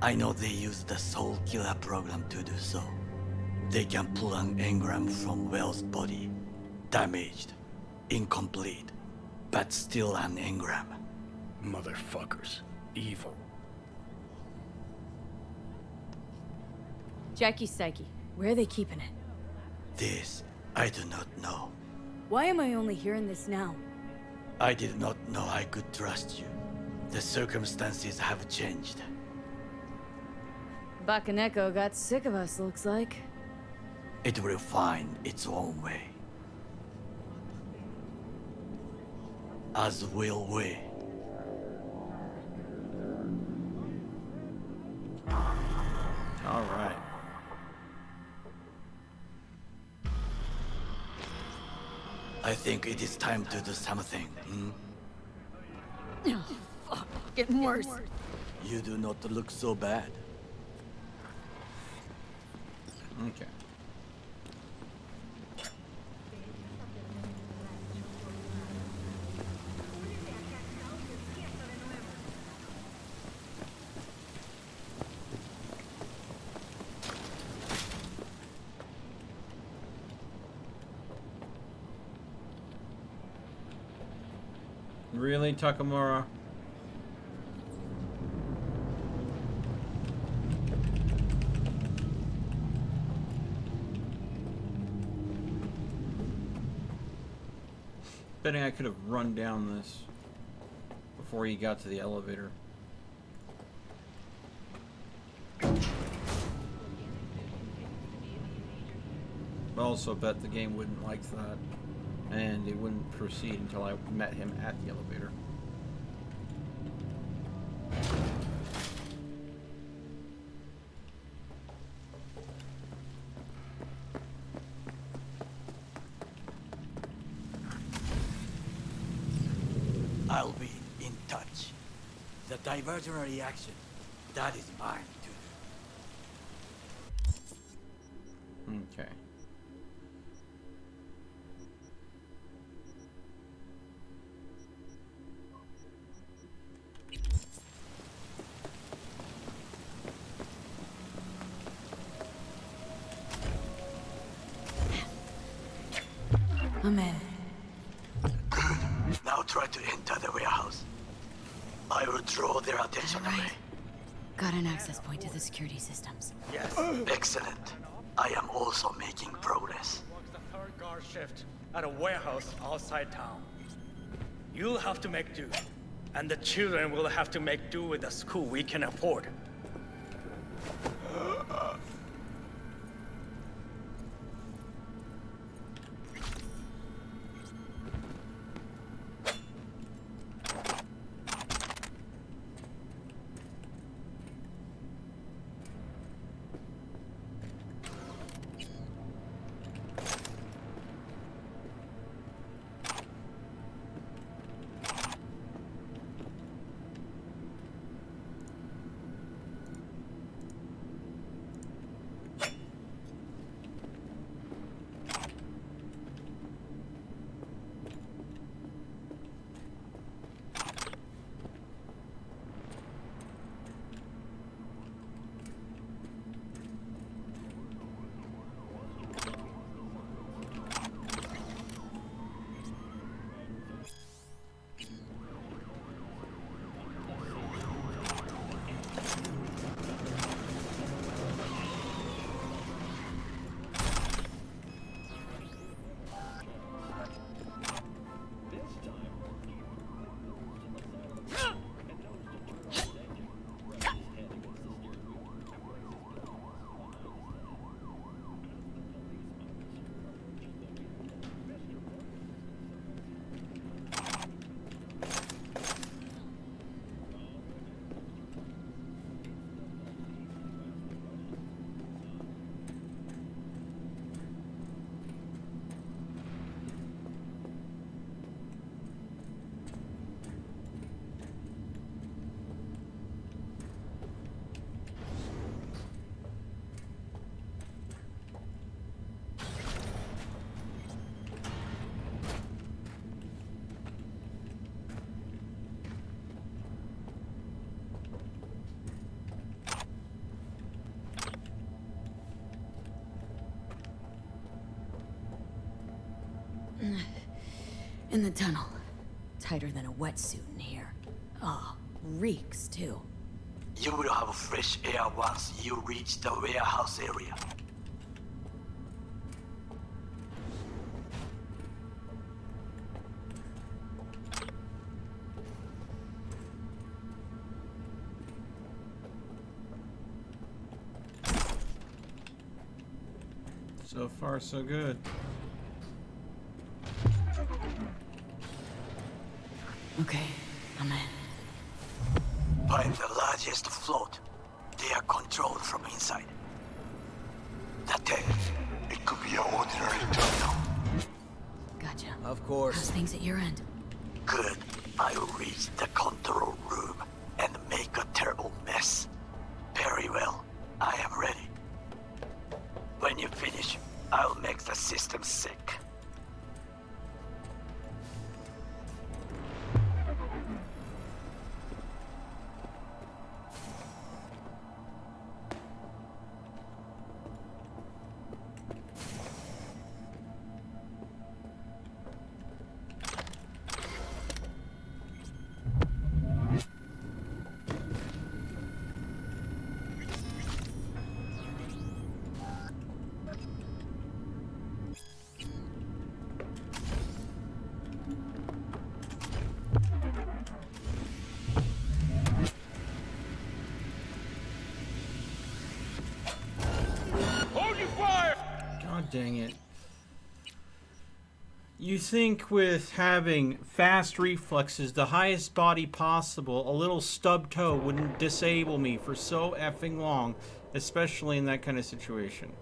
I know they use the Soul Killer program to do so. They can pull an engram from Wells' body. Damaged, incomplete, but still an engram. Motherfuckers. Evil. Jackie's psyche. Where are they keeping it? This, I do not know. Why am I only hearing this now? I did not know I could trust you. The circumstances have changed. Bakaneko got sick of us, looks like. It will find its own way. As will we. All right. I think it is time to do something. Oh, fuck. Getting worse. You do not look so bad. Okay. Really, Takamura? Betting I could have run down this before he got to the elevator. But also bet the game wouldn't like that, and it wouldn't proceed until I met him at the elevator. I'll be in touch. The diversionary action, that is mine to do. Okay. I'm in. Now try to enter the warehouse. I will draw their attention away. Got an access point to the security systems. Yes. Excellent. I am also making progress. The third guard shift at a warehouse outside town. You'll have to make do, and the children will have to make do with the school we can afford. In the tunnel. Tighter than a wetsuit in here. Oh, reeks too. You will have fresh air once you reach the warehouse area. So far, so good. Okay, I'm in. Find the largest float. They are controlled from inside. That it could be an ordinary terminal. Gotcha. Of course. How's things at your end? Good. I'll reach the control room and make a terrible mess. Very well. I am ready. When you finish, I'll make the system sick. God dang it. You think with having fast reflexes, the highest body possible, a little stub toe wouldn't disable me for so effing long, especially in that kind of situation.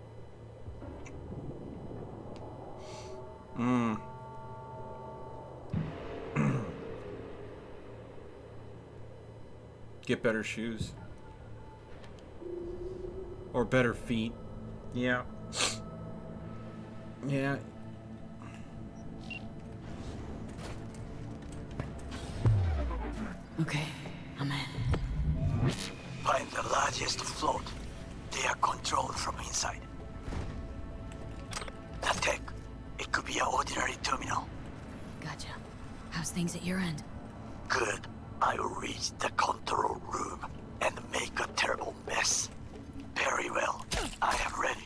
Get better shoes. Or better feet. Yeah. Yeah. Okay, I'm in. Find the largest float. They are controlled from inside. That tech, it could be an ordinary terminal. Gotcha. How's things at your end? Good. I'll reach the control room and make a terrible mess. Very well. I am ready.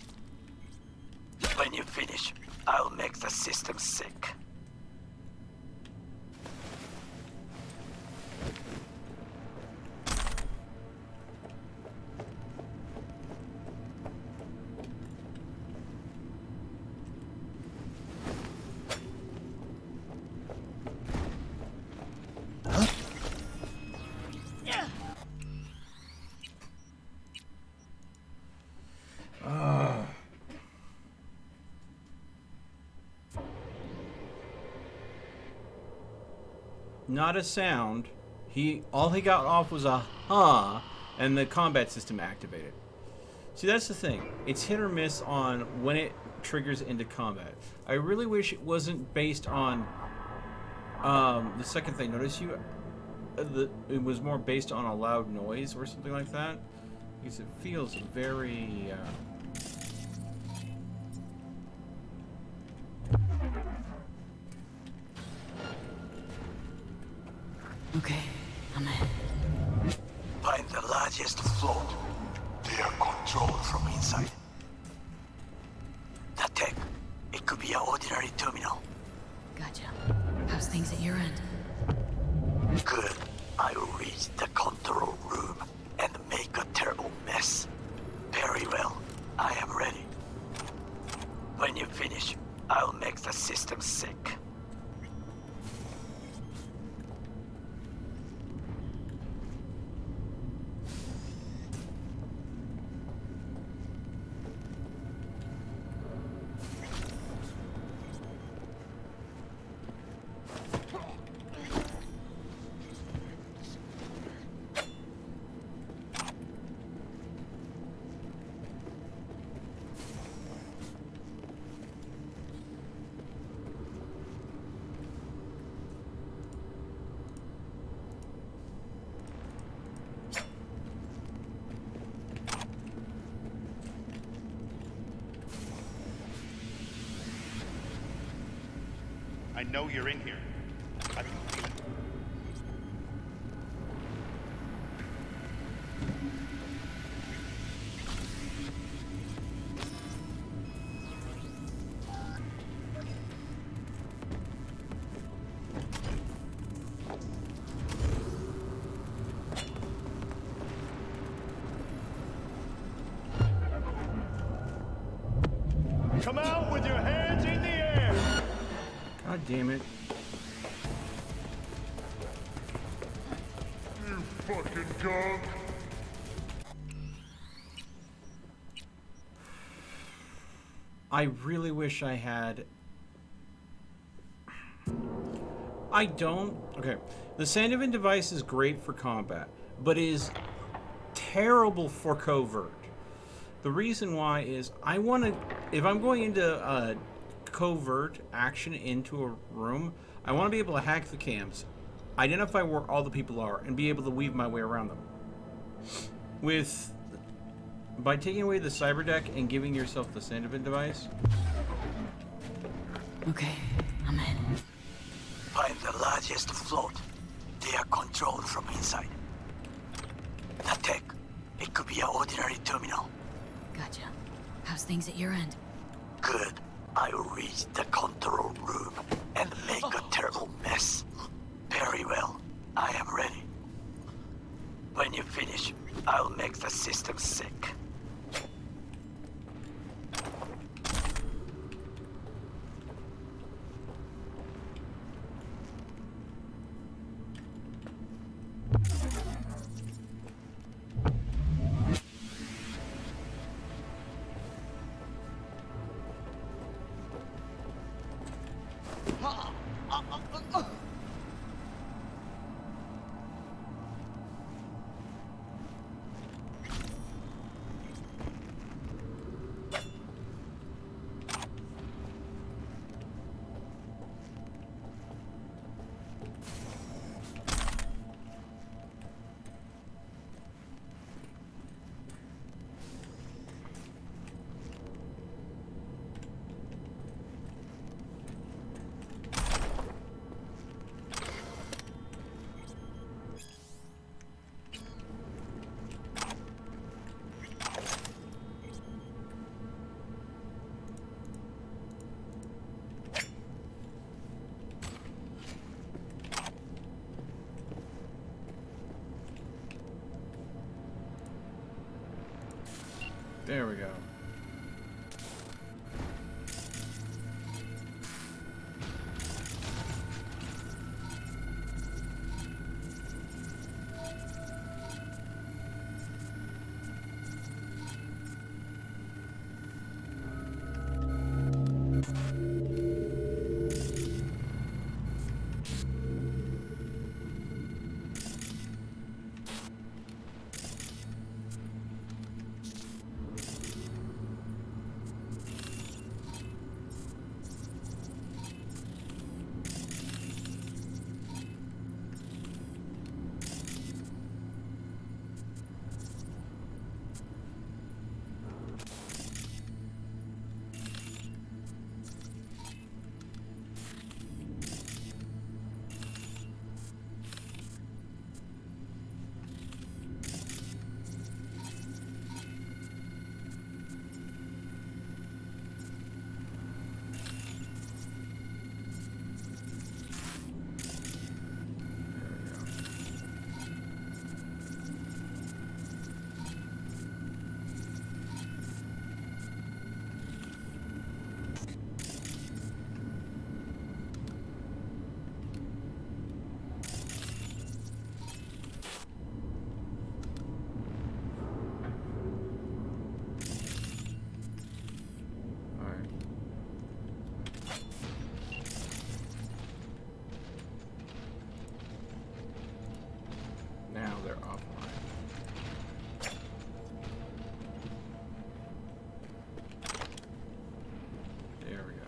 When you finish, I'll make the system sick. Not a sound. All he got off was a huh, and the combat system activated. See, that's the thing. It's hit or miss on when it triggers into combat. I really wish it wasn't based on the second thing. Notice it was more based on a loud noise or something like that, because it feels very. Okay, I'm in. Find the largest float. They are controlled from inside. That tech, it could be an ordinary terminal. Gotcha. How's things at your end? Good. I'll reach the control room and make a terrible mess. Very well. I am ready. When you finish, I'll make the system sick. I know you're in here. I can feel it. Come out with your hands in the air! God damn it. You fucking dog! I really wish I had... I don't... Okay. The Sandovan device is great for combat, but is terrible for covert. The reason why is I want to... If I'm going into covert action into a room, I want to be able to hack the cams, identify where all the people are, and be able to weave my way around them. By taking away the cyber deck and giving yourself the Sandovan device. Okay, I'm in. Find the largest float. They are controlled from inside. The tech, it could be an ordinary terminal. Gotcha. How's things at your end? Good. I'll reach the control room and make a terrible mess. Very well. I am ready. When you finish, I'll make the system sick. There we go. Now they're offline. There we go.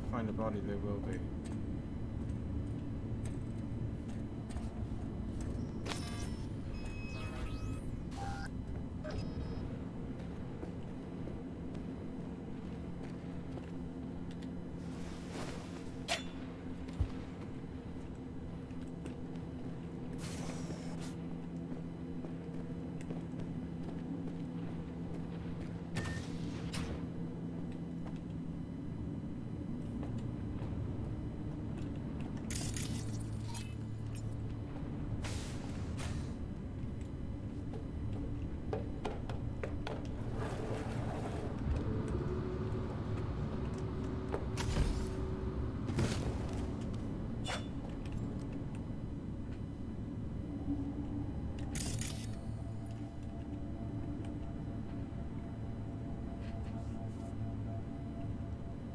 they find a body, they will be.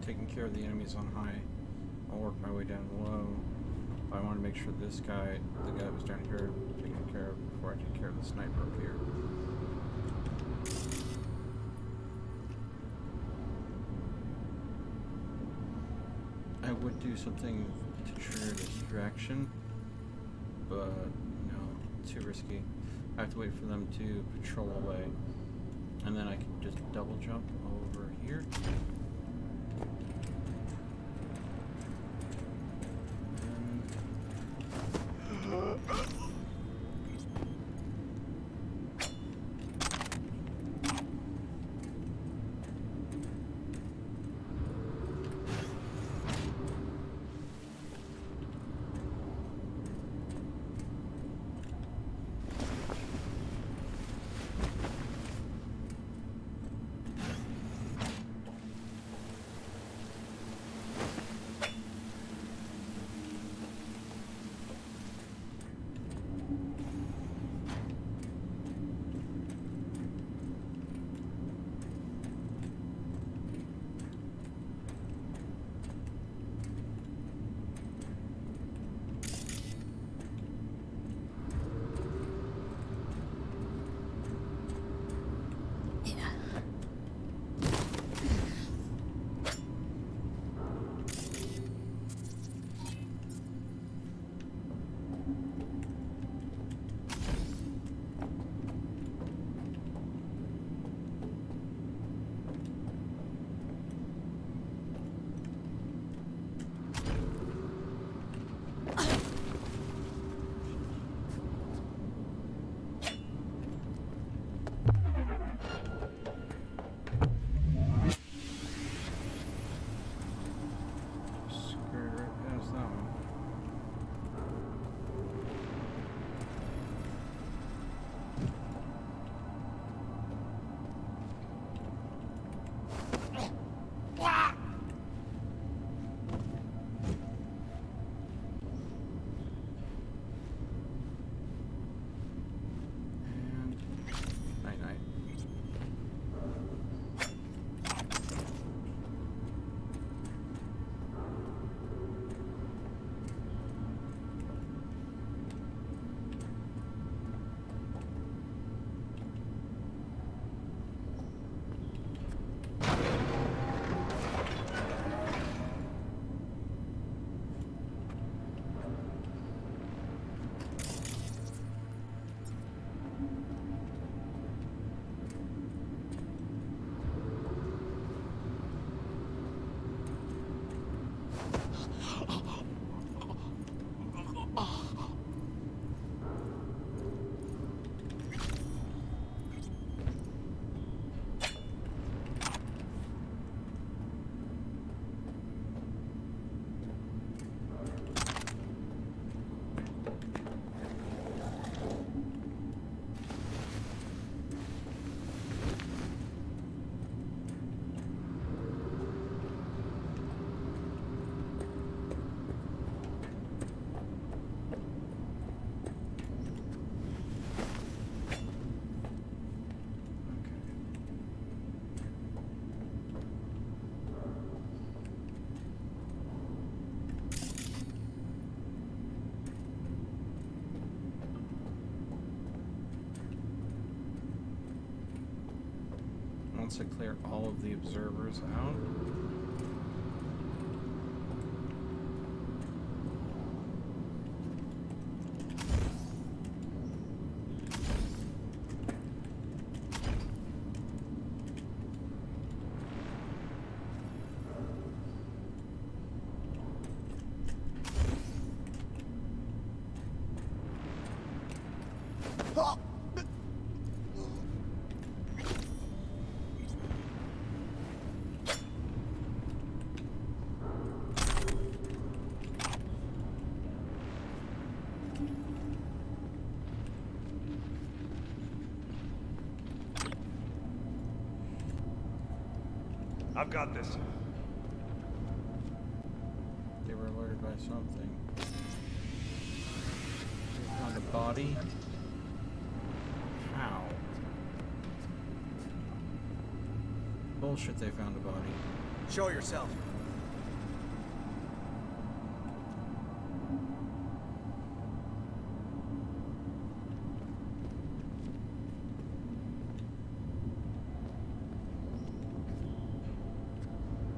Taking care of the enemies on high. I'll work my way down low. I want to make sure this guy, the guy that was down here, taken care of before I take care of the sniper up here. I would do something to trigger distraction, but no, too risky. I have to wait for them to patrol away, and then I can just double jump over here. Once I clear all of the observers out, I've got this. They were alerted by something. They found a body. How? Bullshit, they found a body. Show yourself.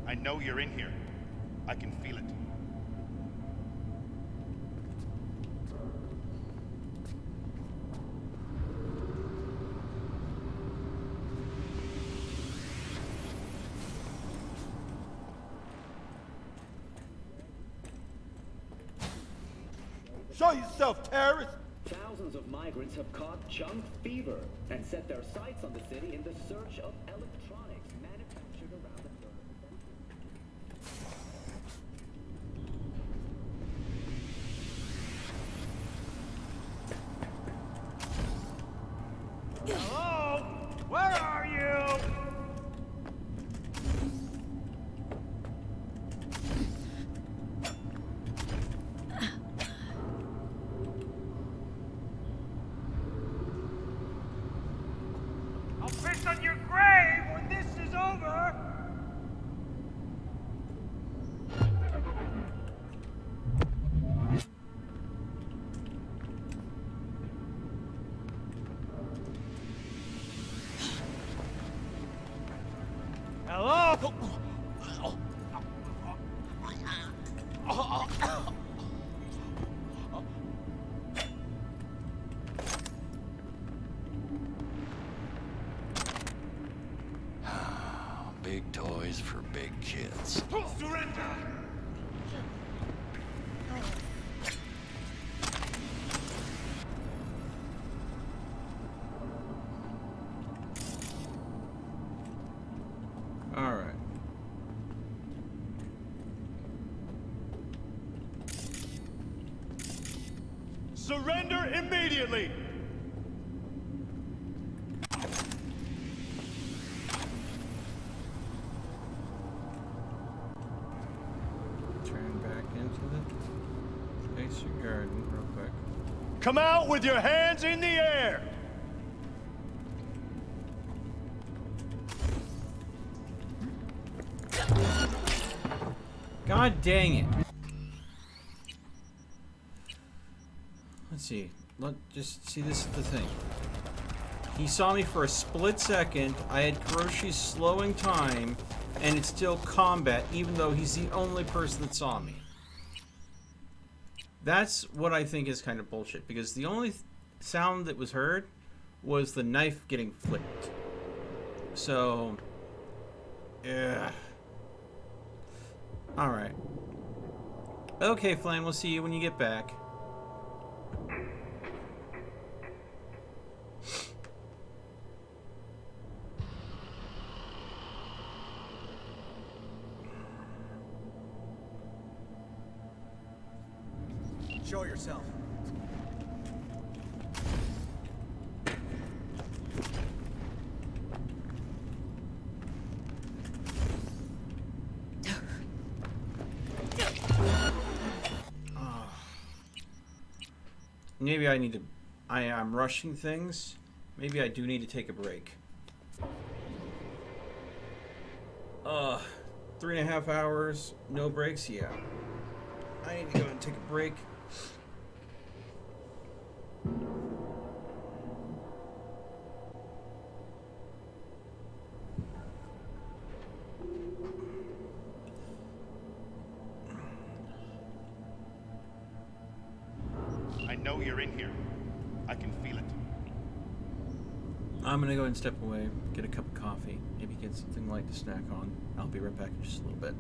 I know you're in here. I can feel it. Show yourself, terrorist! Thousands of migrants have caught junk fever and set their sights on the city in the search of electronics manufactured around the turn of the century. Hello? Where are you? I'll piss on your grave when this is over! Hello? Big toys for big kids. Surrender! All right. Surrender immediately! Turn back into the Acer Garden real quick. Come out with your hands in the air! God dang it. Let's see. Just see, this is the thing. He saw me for a split second. I had Kuroshi's slowing time, and it's still combat, even though he's the only person that saw me. That's what I think is kind of bullshit, because the only sound that was heard was the knife getting flipped. So, yeah. Alright. Okay, Flame, we'll see you when you get back. Show yourself. Maybe I need to... I'm rushing things. Maybe I do need to take a break. 3.5 hours, no breaks? Yeah. I need to go and take a break. I know you're in here. I can feel it. I'm gonna go and step away, get a cup of coffee, maybe get something light to snack on. I'll be right back in just a little bit.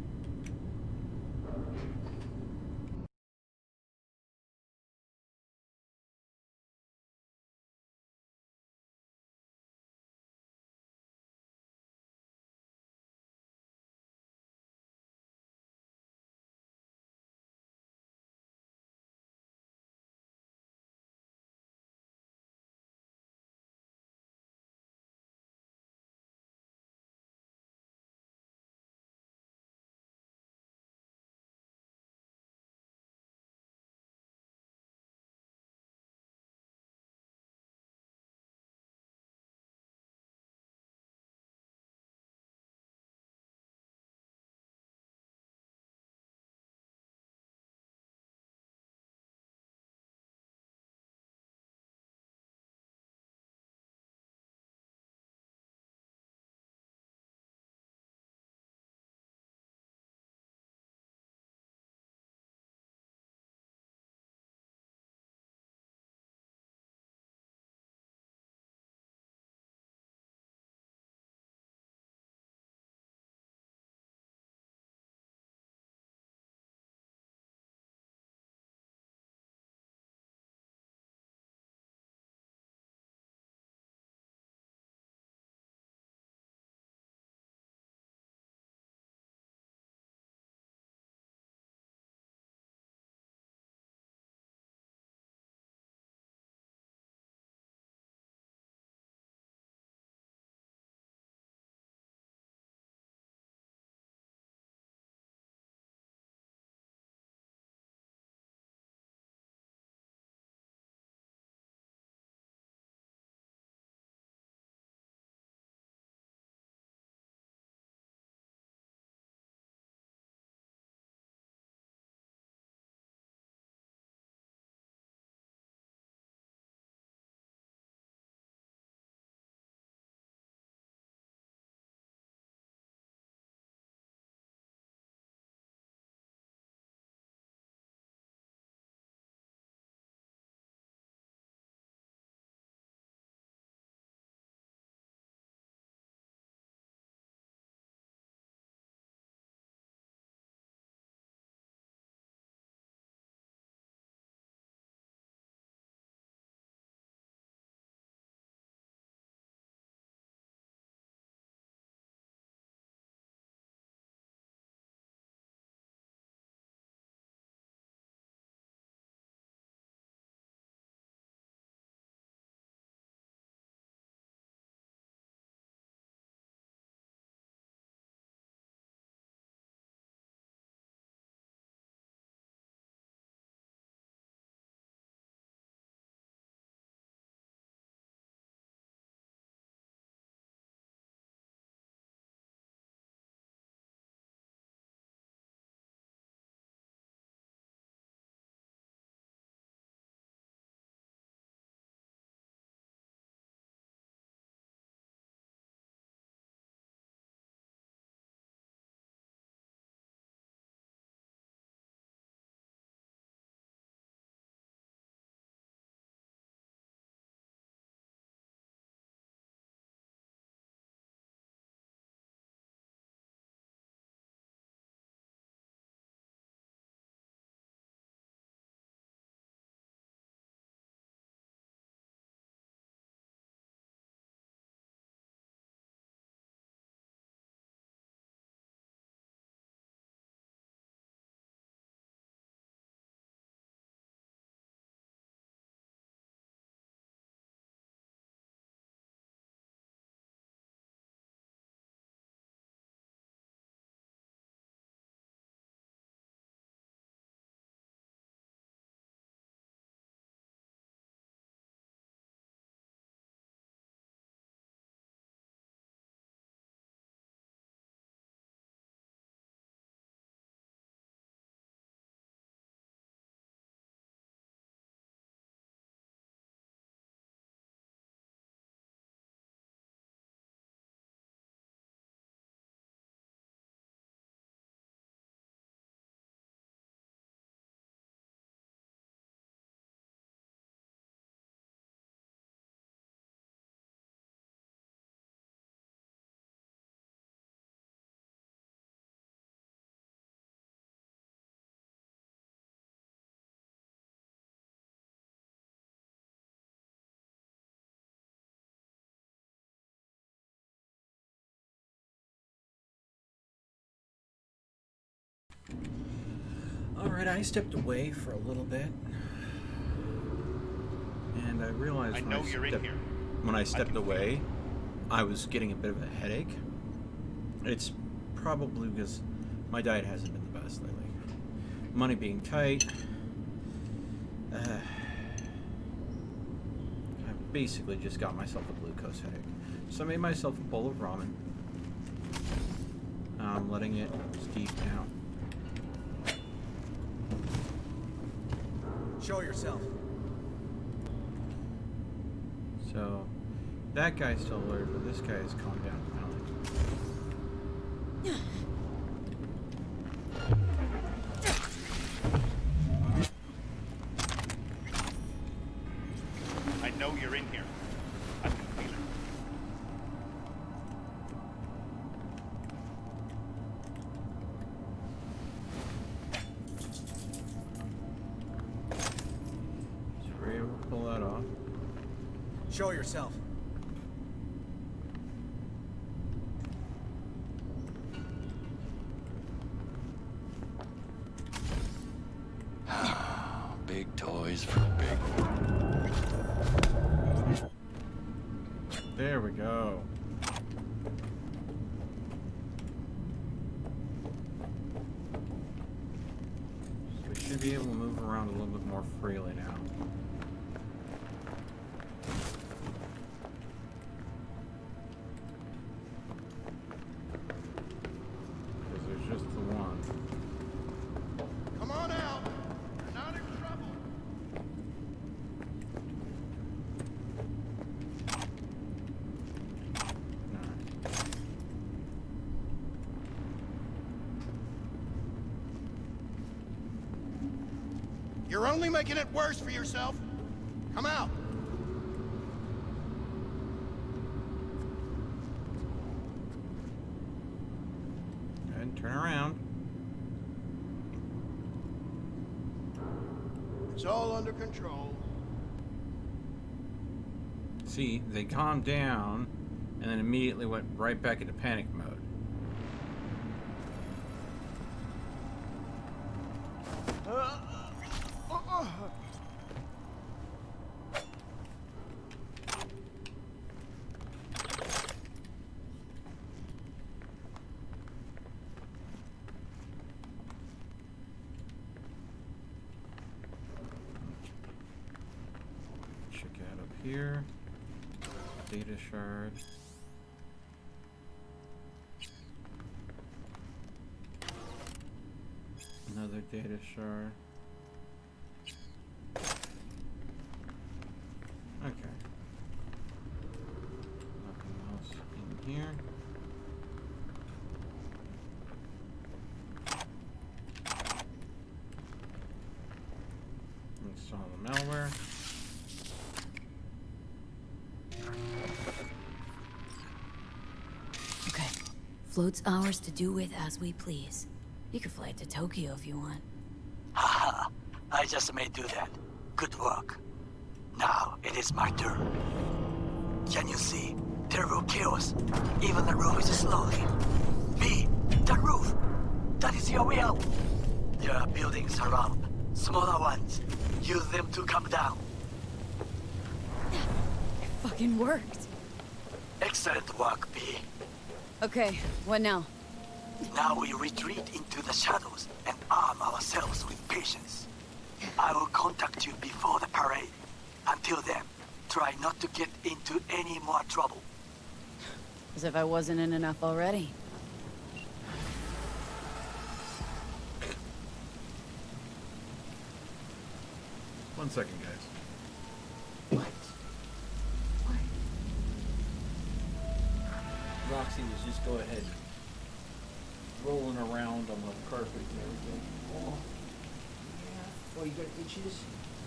Alright, I stepped away for a little bit. And I realized when I stepped away, I was getting a bit of a headache. It's probably because my diet hasn't been the best lately. Money being tight. I basically just got myself a glucose headache. So I made myself a bowl of ramen. I'm letting it steep now. Show yourself. So, that guy's still alert, but this guy has calmed down finally. I know you're in here. I can feel it. So we're able to pull that off. Show yourself. Big toys for big. There we go. So we should be able to move around a little bit more freely now. Because there's just the one. Come on out. You're not in trouble. You're only making it worse for yourself. Come out. And turn around. It's all under control. See, they calmed down and then immediately went right back into panic mode. Check out up here. Data shard. Another data shard. Okay. Nothing else in here. Install the malware. Okay. Float's ours to do with as we please. You can fly it to Tokyo if you want. Haha, I just may do that. Good work. Now it is my turn. Can you see? Terrible chaos. Even the roof is slowly. B, the roof. That is your will. There are buildings around. Smaller ones. Use them to come down. It fucking worked. Excellent work, B. Okay, what now? Now we retreat into the shadows and arm ourselves with patience. I will contact you before the parade. Until then, try not to get into any more trouble. As if I wasn't in enough already. One second, guys. Roxy was just go ahead rolling around on the carpet and everything. Oh, yeah. Oh, you got itches?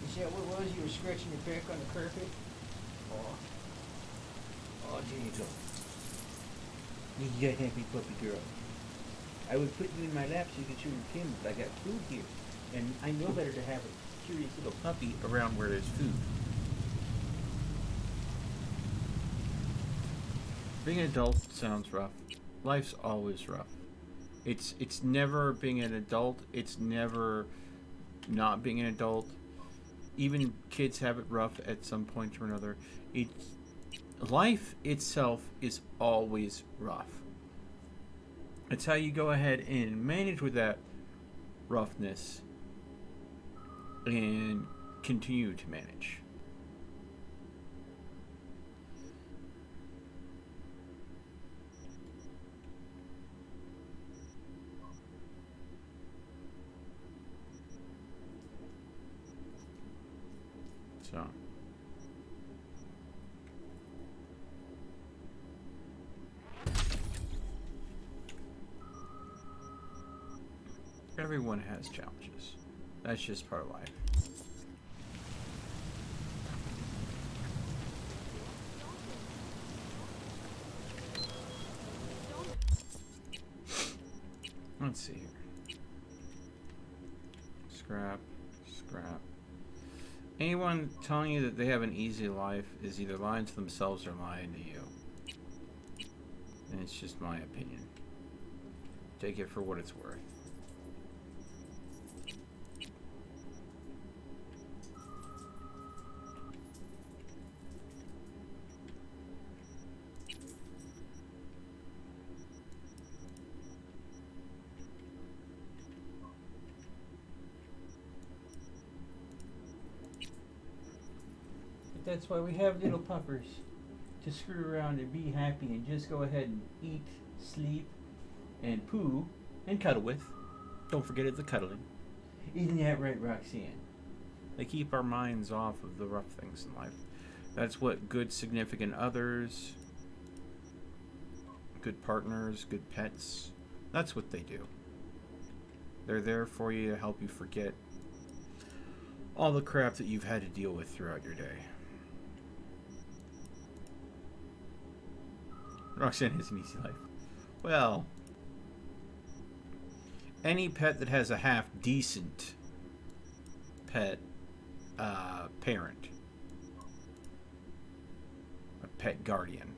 Is that what it was? You were scratching your back on the carpet? Oh. Oh, there you go. You got happy puppy girl. I would put you in my lap so you could chew your kin, but I got food here. And I know better to have a curious little puppy Around where there's food. Being an adult sounds rough. Life's always rough. It's never being an adult. It's never not being an adult. Even kids have it rough at some point or another. Life itself is always rough. It's how you go ahead and manage with that roughness and continue to manage. So everyone has challenges. That's just part of life. Let's see here. Scrap. Anyone telling you that they have an easy life is either lying to themselves or lying to you. And it's just my opinion. Take it for what it's worth. That's why we have little puppers, to screw around and be happy and just go ahead and eat, sleep, and poo, and cuddle with. Don't forget it's the cuddling. Isn't that right, Roxanne? They keep our minds off of the rough things in life. That's what good significant others, good partners, good pets, that's what they do. They're there for you to help you forget all the crap that you've had to deal with throughout your day. Roxanne has an easy life. Well, any pet that has a half-decent pet parent, a pet guardian,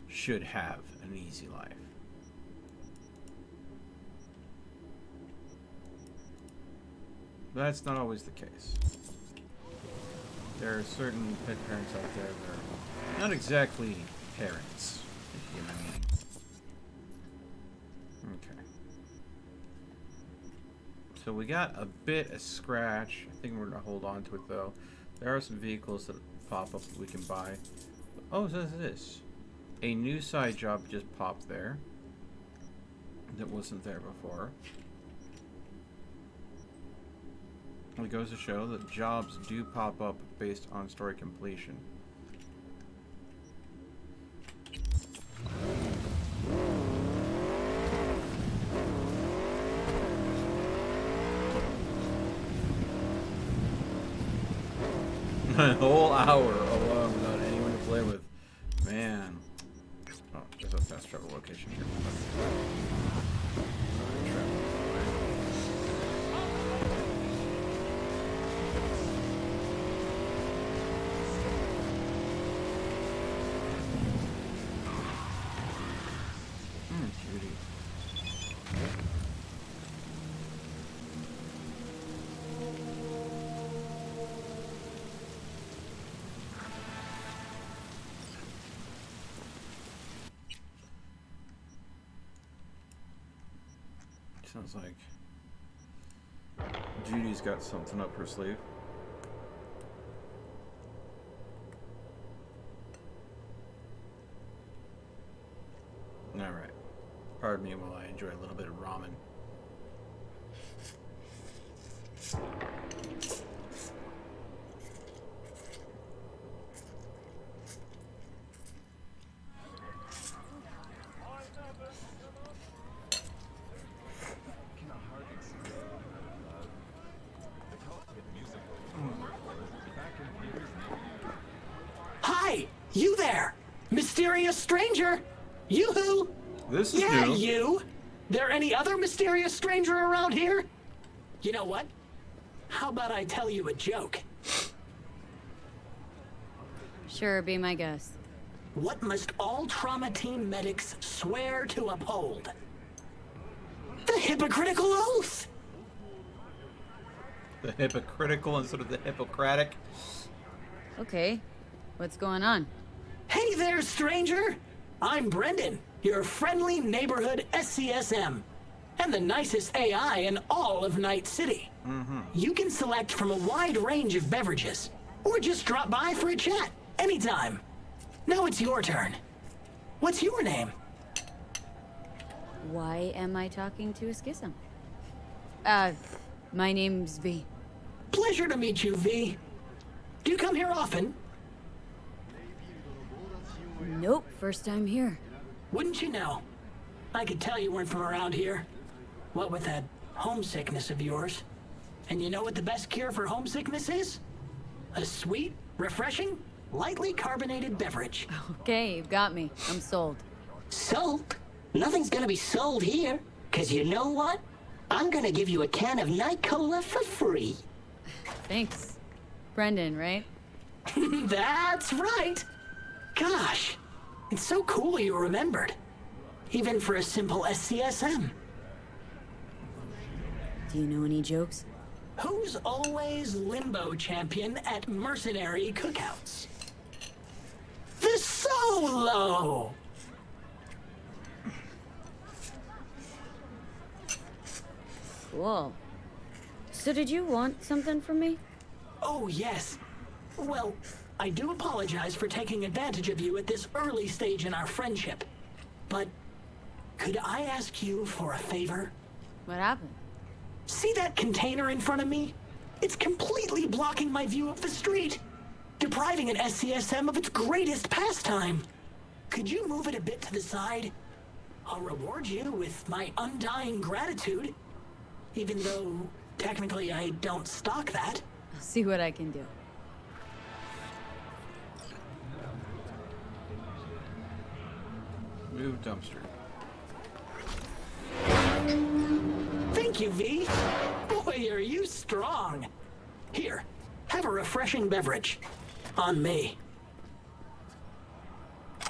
should have an easy life. But that's not always the case. There are certain pet parents out there that are not exactly parents, if you know what I mean. Okay. So we got a bit of scratch. I think we're going to hold on to it, though. There are some vehicles that pop up that we can buy. Oh, so this. A new side job just popped there. That wasn't there before. It goes to show that jobs do pop up based on story completion. A whole hour alone without anyone to play with. Man. Oh, there's a fast travel location here. Judy. Sounds like Judy's got something up her sleeve. Alright. Pardon me while I enjoy a little bit of ramen. Hi! You there! Mysterious stranger! Yoo-hoo! This is yeah, new. You! There any other mysterious stranger around here? You know what? How about I tell you a joke? Sure, be my guest. What must all trauma team medics swear to uphold? The hypocritical oath! The hypocritical instead of the Hippocratic. Okay, what's going on? Hey there, stranger! I'm Brendan, your friendly neighborhood SCSM, and the nicest AI in all of Night City. You can select from a wide range of beverages, or just drop by for a chat, anytime. Now it's your turn. What's your name? Why am I talking to a schism? My name's V. Pleasure to meet you, V. Do you come here often? Nope, first time here. Wouldn't you know? I could tell you weren't from around here. What with that homesickness of yours. And you know what the best cure for homesickness is? A sweet, refreshing, lightly carbonated beverage. Okay, you've got me. I'm sold. Sold? Nothing's gonna be sold here. Cause you know what? I'm gonna give you a can of Night Cola for free. Thanks. Brendan, right? That's right. Gosh, it's so cool you remembered. Even for a simple SCSM. Do you know any jokes? Who's always limbo champion at mercenary cookouts? The Solo! Cool. So did you want something from me? Oh, yes. Well, I do apologize for taking advantage of you at this early stage in our friendship. But could I ask you for a favor? What happened? See that container in front of me? It's completely blocking my view of the street, depriving an SCSM of its greatest pastime. Could you move it a bit to the side? I'll reward you with my undying gratitude, even though technically I don't stock that. I'll see what I can do. Move dumpster. Thank you, V. Boy, are you strong. Here, have a refreshing beverage. On me.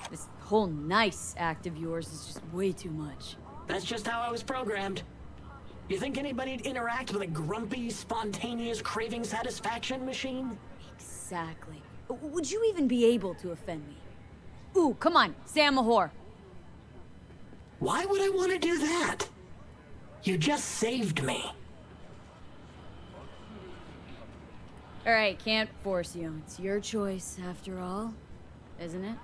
This whole nice act of yours is just way too much. That's just how I was programmed. You think anybody'd interact with a grumpy, spontaneous craving satisfaction machine? Exactly. Would you even be able to offend me? Ooh, come on, say I'm a whore. Why would I want to do that? You just saved me. Alright, can't force you. It's your choice, after all. Isn't it?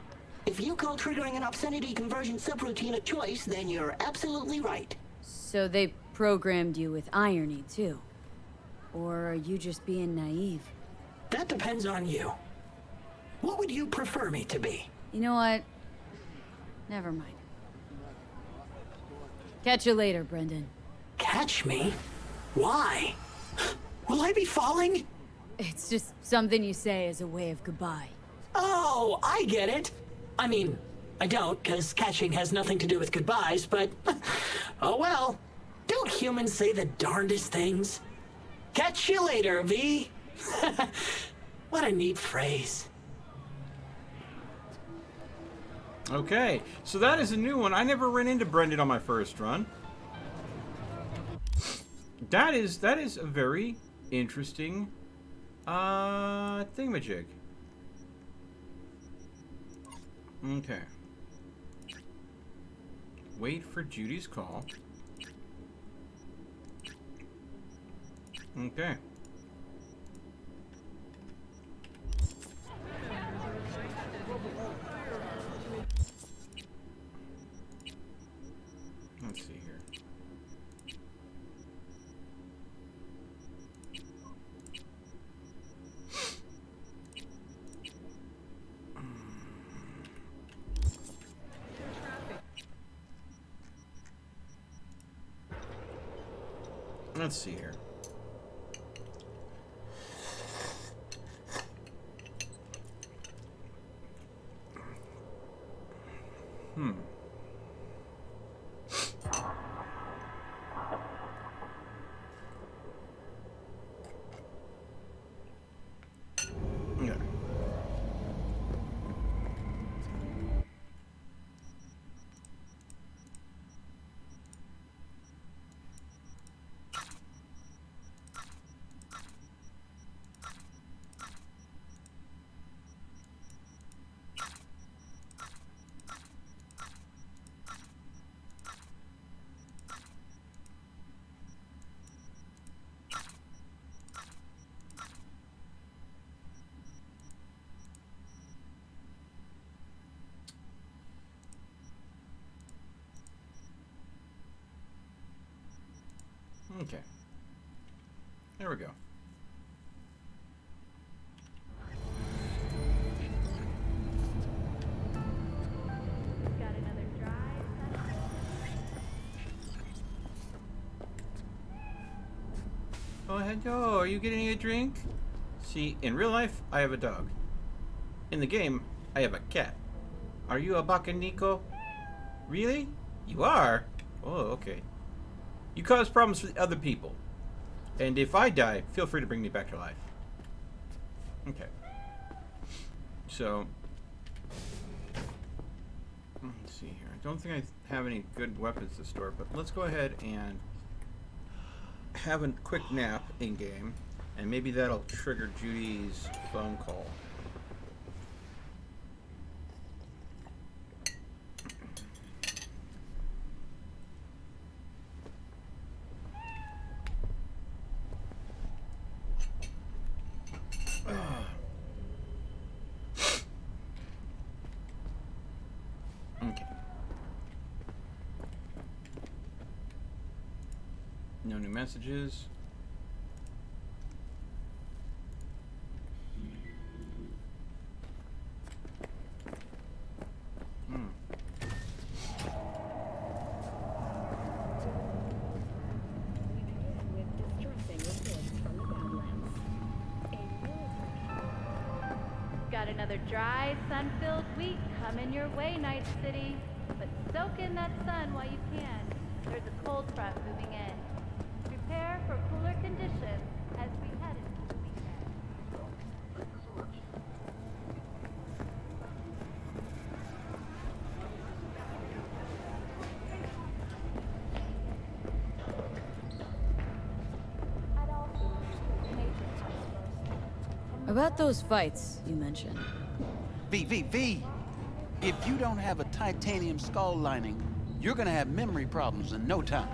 If you call triggering an obscenity conversion subroutine a choice, then you're absolutely right. So they programmed you with irony, too? Or are you just being naive? That depends on you. What would you prefer me to be? You know what? Never mind. Catch you later, Brendan. Catch me? Why? Will I be falling? It's just something you say as a way of goodbye. Oh, I get it. I mean, I don't, because catching has nothing to do with goodbyes, but... oh well. Don't humans say the darndest things? Catch you later, V. What a neat phrase. Okay, so that is a new one. I never ran into Brendan on my first run. That is a very interesting thingamajig. Okay. Wait for Judy's call. Okay. Let's see here. Let's see here. Yeah. Okay. There we go. Got another drive. Oh, hello. Are you getting a drink? See, in real life, I have a dog. In the game, I have a cat. Are you a Bakaniko? Really? You are? Oh, okay. You cause problems for the other people. And if I die, feel free to bring me back to life. Okay. So, let's see here. I don't think I have any good weapons to store, but let's go ahead and have a quick nap in-game, and maybe that'll trigger Judy's phone call. Okay. No new messages. Got another dry, sun-filled week coming your way, Night City. But soak in that sun while you can. There's a cold front moving in. Prepare for cooler conditions as we head into the weekend. About those fights you mentioned. V. If you don't have a titanium skull lining, you're gonna have memory problems in no time.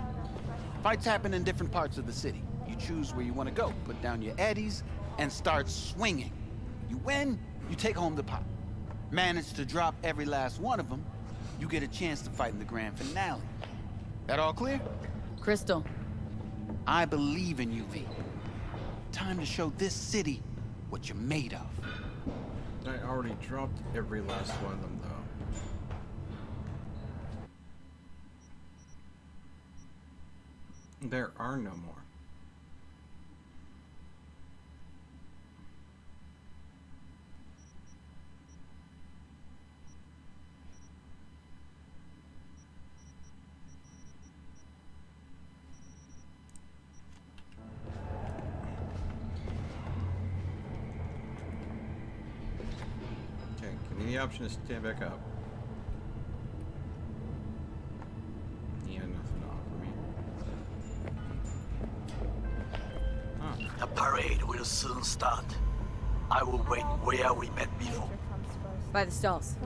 Fights happen in different parts of the city. You choose where you want to go, put down your eddies, and start swinging. You win, you take home the pot. Manage to drop every last one of them, you get a chance to fight in the grand finale. That all clear? Crystal. I believe in you, V. Time to show this city what you're made of. I already dropped every last one of them, though. There are no more. Okay, give me the option to stand back up. Yeah, nothing to offer me. The parade will soon start. I will wait where we met before. By the stalls.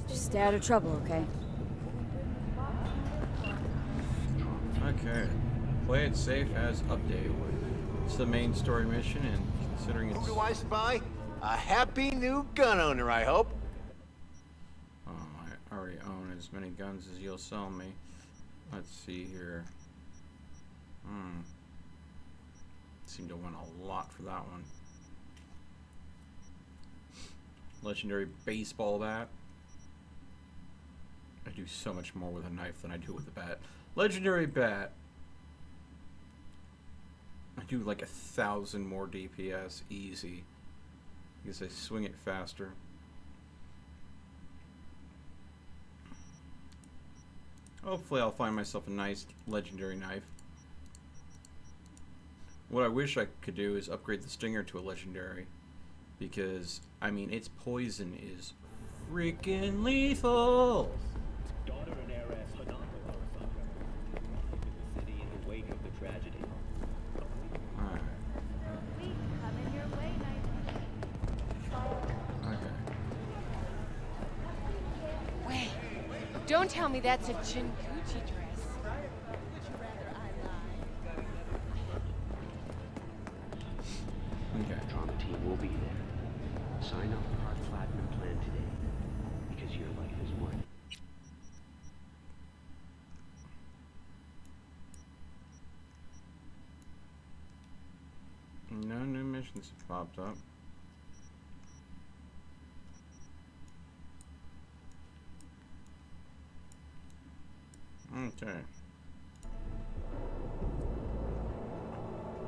Just stay out of trouble, okay? Okay. Play it safe as updated. It's the main story mission, and considering it's... Who do I spy? A happy new gun owner, I hope. Oh, I already own as many guns as you'll sell me. Let's see here. Seem to want a lot for that one. Legendary baseball bat. I do so much more with a knife than I do with a bat. Legendary bat. I do like 1,000 more DPS easy because I swing it faster. Hopefully I'll find myself a nice legendary knife. What I wish I could do is upgrade the Stinger to a legendary, because, I mean, its poison is freaking lethal! Daughter and heiress Hanako Arasaka into the city in the wake of the tragedy. Alright. Week coming your way, Night City. Okay. Wait, don't tell me that's a Chinguchi dress. Okay. Drama team will be there. Sign up for our platinum plan today, because your life is worth it. notifications popped up. Okay.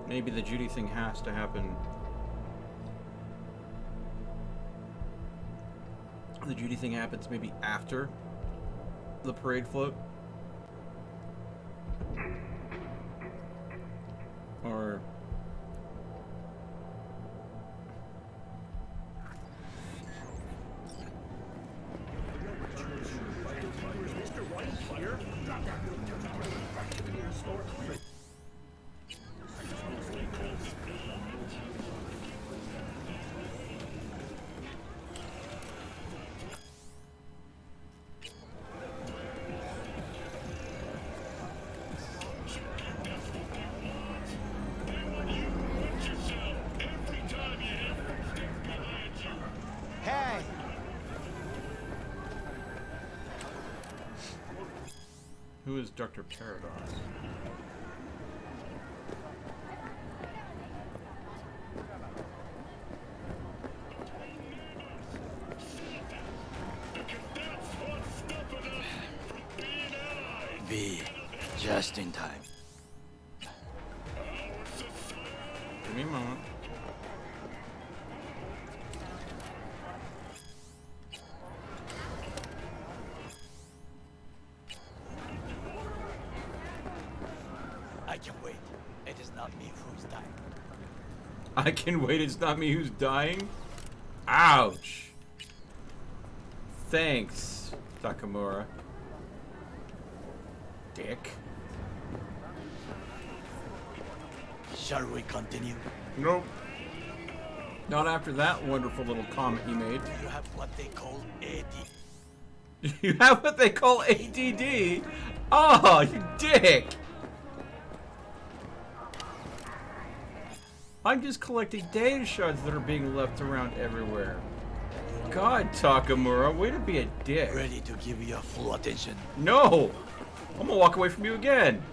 Maybe the Judy thing has to happen. The Judy thing happens maybe after the parade float? Or... Hey! Who is Dr. Paradox? V, just in time. Give me a moment. I can wait. It is not me who's dying. I can wait, it's not me who's dying? Ouch! Thanks, Takamura. Dick. Shall we continue? Nope. Not after that wonderful little comment you made. You have what they call AD. You have what they call ADD? Oh, you dick! I'm just collecting data shards that are being left around everywhere. God, Takamura, way to be a dick. Ready to give you full attention. No! I'm gonna walk away from you again.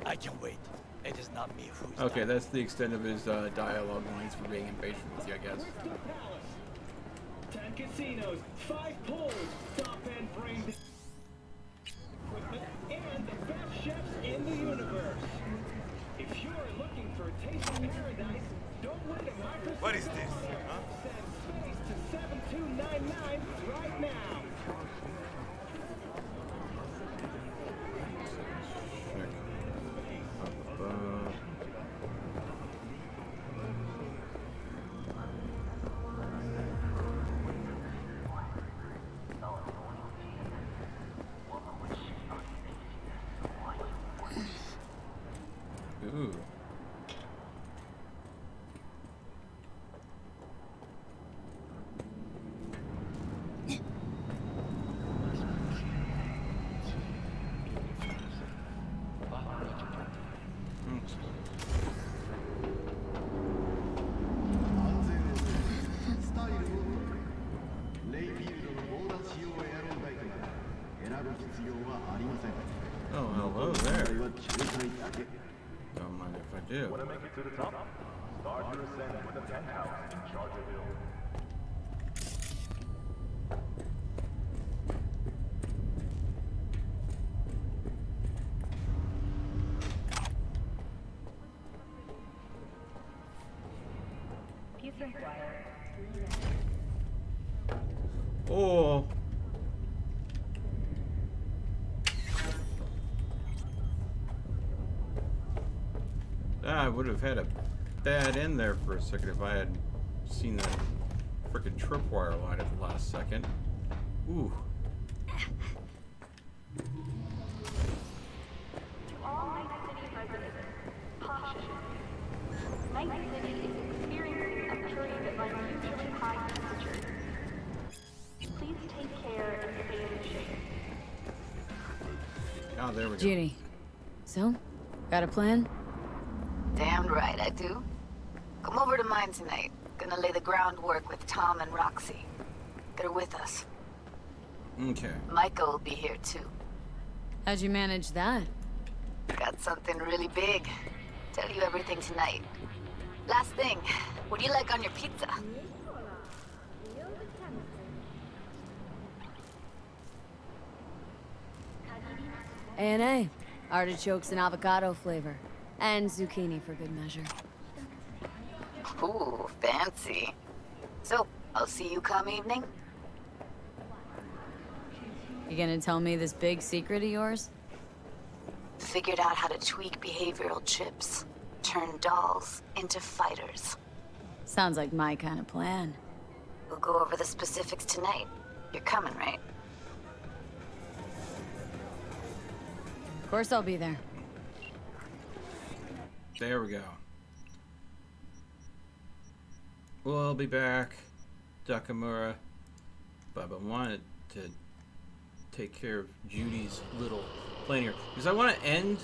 I can wait. It is not me who's Okay, dying. that's the extent of his dialogue lines for being impatient with you, I guess. 10 casinos, 5 pools, top-end brain equipment, and the best chefs in the universe. If you're looking for a taste of paradise, don't wait a Microsoft. What is this? Send space to 7299 right now. Ooh. Oh, hello there. Don't mind if I do. Want to make it to the top? Start your ascent with a penthouse in Chargerville. Oh. I would have had a bad end there for a second if I had seen that frickin' tripwire line at the last second. Ooh. Night City is experiencing a period of unusually high temperatures. Please take care and stay in the shade. Oh, there we go. Judy. So? Got a plan? Damn right I do. Come over to mine tonight. Gonna lay the groundwork with Tom and Roxy. They're with us. Okay. Micah will be here too. How'd you manage that? Got something really big. Tell you everything tonight. Last thing, what do you like on your pizza? A&A. Artichokes and avocado flavor. And zucchini for good measure. Ooh, fancy. So, I'll see you come evening? You gonna tell me this big secret of yours? Figured out how to tweak behavioral chips. Turn dolls into fighters. Sounds like my kind of plan. We'll go over the specifics tonight. You're coming, right? Of course I'll be there. There we go. We'll be back. Dakamura. Baba wanted to take care of Judy's little plan here. Because I want to end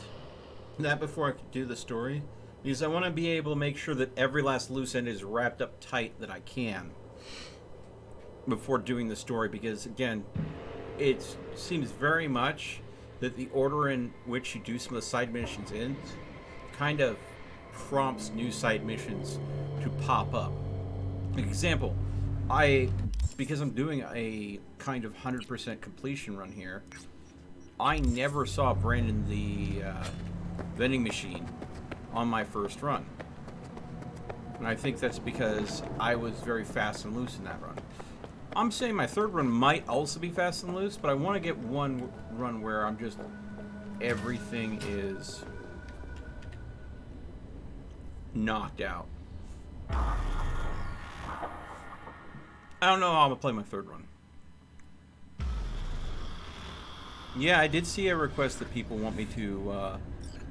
that before I can do the story. Because I want to be able to make sure that every last loose end is wrapped up tight that I can before doing the story. Because, again, it seems very much that the order in which you do some of the side missions in kind of prompts new side missions to pop up. Example, because I'm doing a kind of 100% completion run here, I never saw Brandon the vending machine on my first run. And I think that's because I was very fast and loose in that run. I'm saying my third run might also be fast and loose, but I want to get one run where I'm just, everything is knocked out. I don't know how I'm going to play my third run. Yeah, I did see a request that people want me to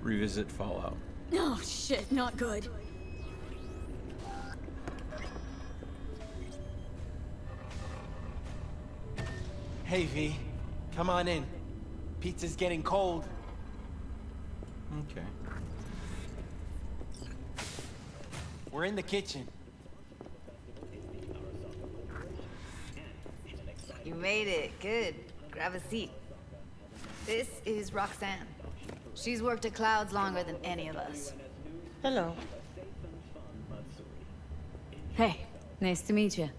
revisit Fallout. Oh shit, not good. Hey V, come on in. Pizza's getting cold. Okay. We're in the kitchen. You made it. Good. Grab a seat. This is Roxanne. She's worked at Clouds longer than any of us. Hello. Hey, nice to meet you.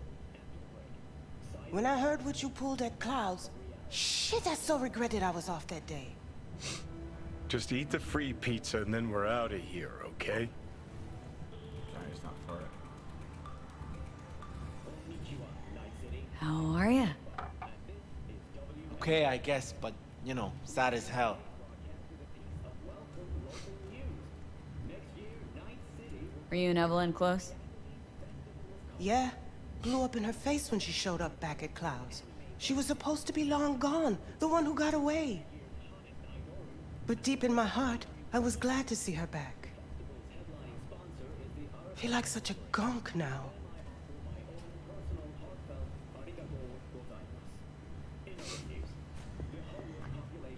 When I heard what you pulled at Clouds, shit, I so regretted I was off that day. Just eat the free pizza and then we're out of here, okay? It's not for it. How are ya? Okay, I guess, but, you know, sad as hell. Were you and Evelyn close? Yeah, blew up in her face when she showed up back at Clouds. She was supposed to be long gone, the one who got away. But deep in my heart, I was glad to see her back. Feel like such a gunk now.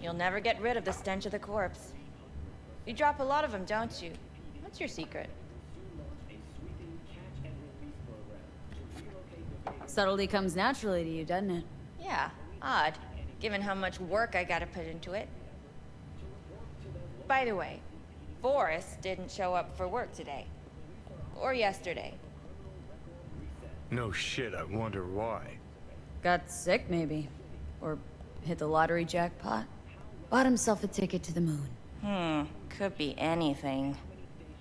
You'll never get rid of the stench of the corpse. You drop a lot of them, don't you? What's your secret? Subtlety comes naturally to you, doesn't it? Yeah, odd, given how much work I gotta put into it. By the way, Forrest didn't show up for work today. Or yesterday. No shit, I wonder why. Got sick, maybe. Or hit the lottery jackpot. Bought himself a ticket to the moon. Could be anything.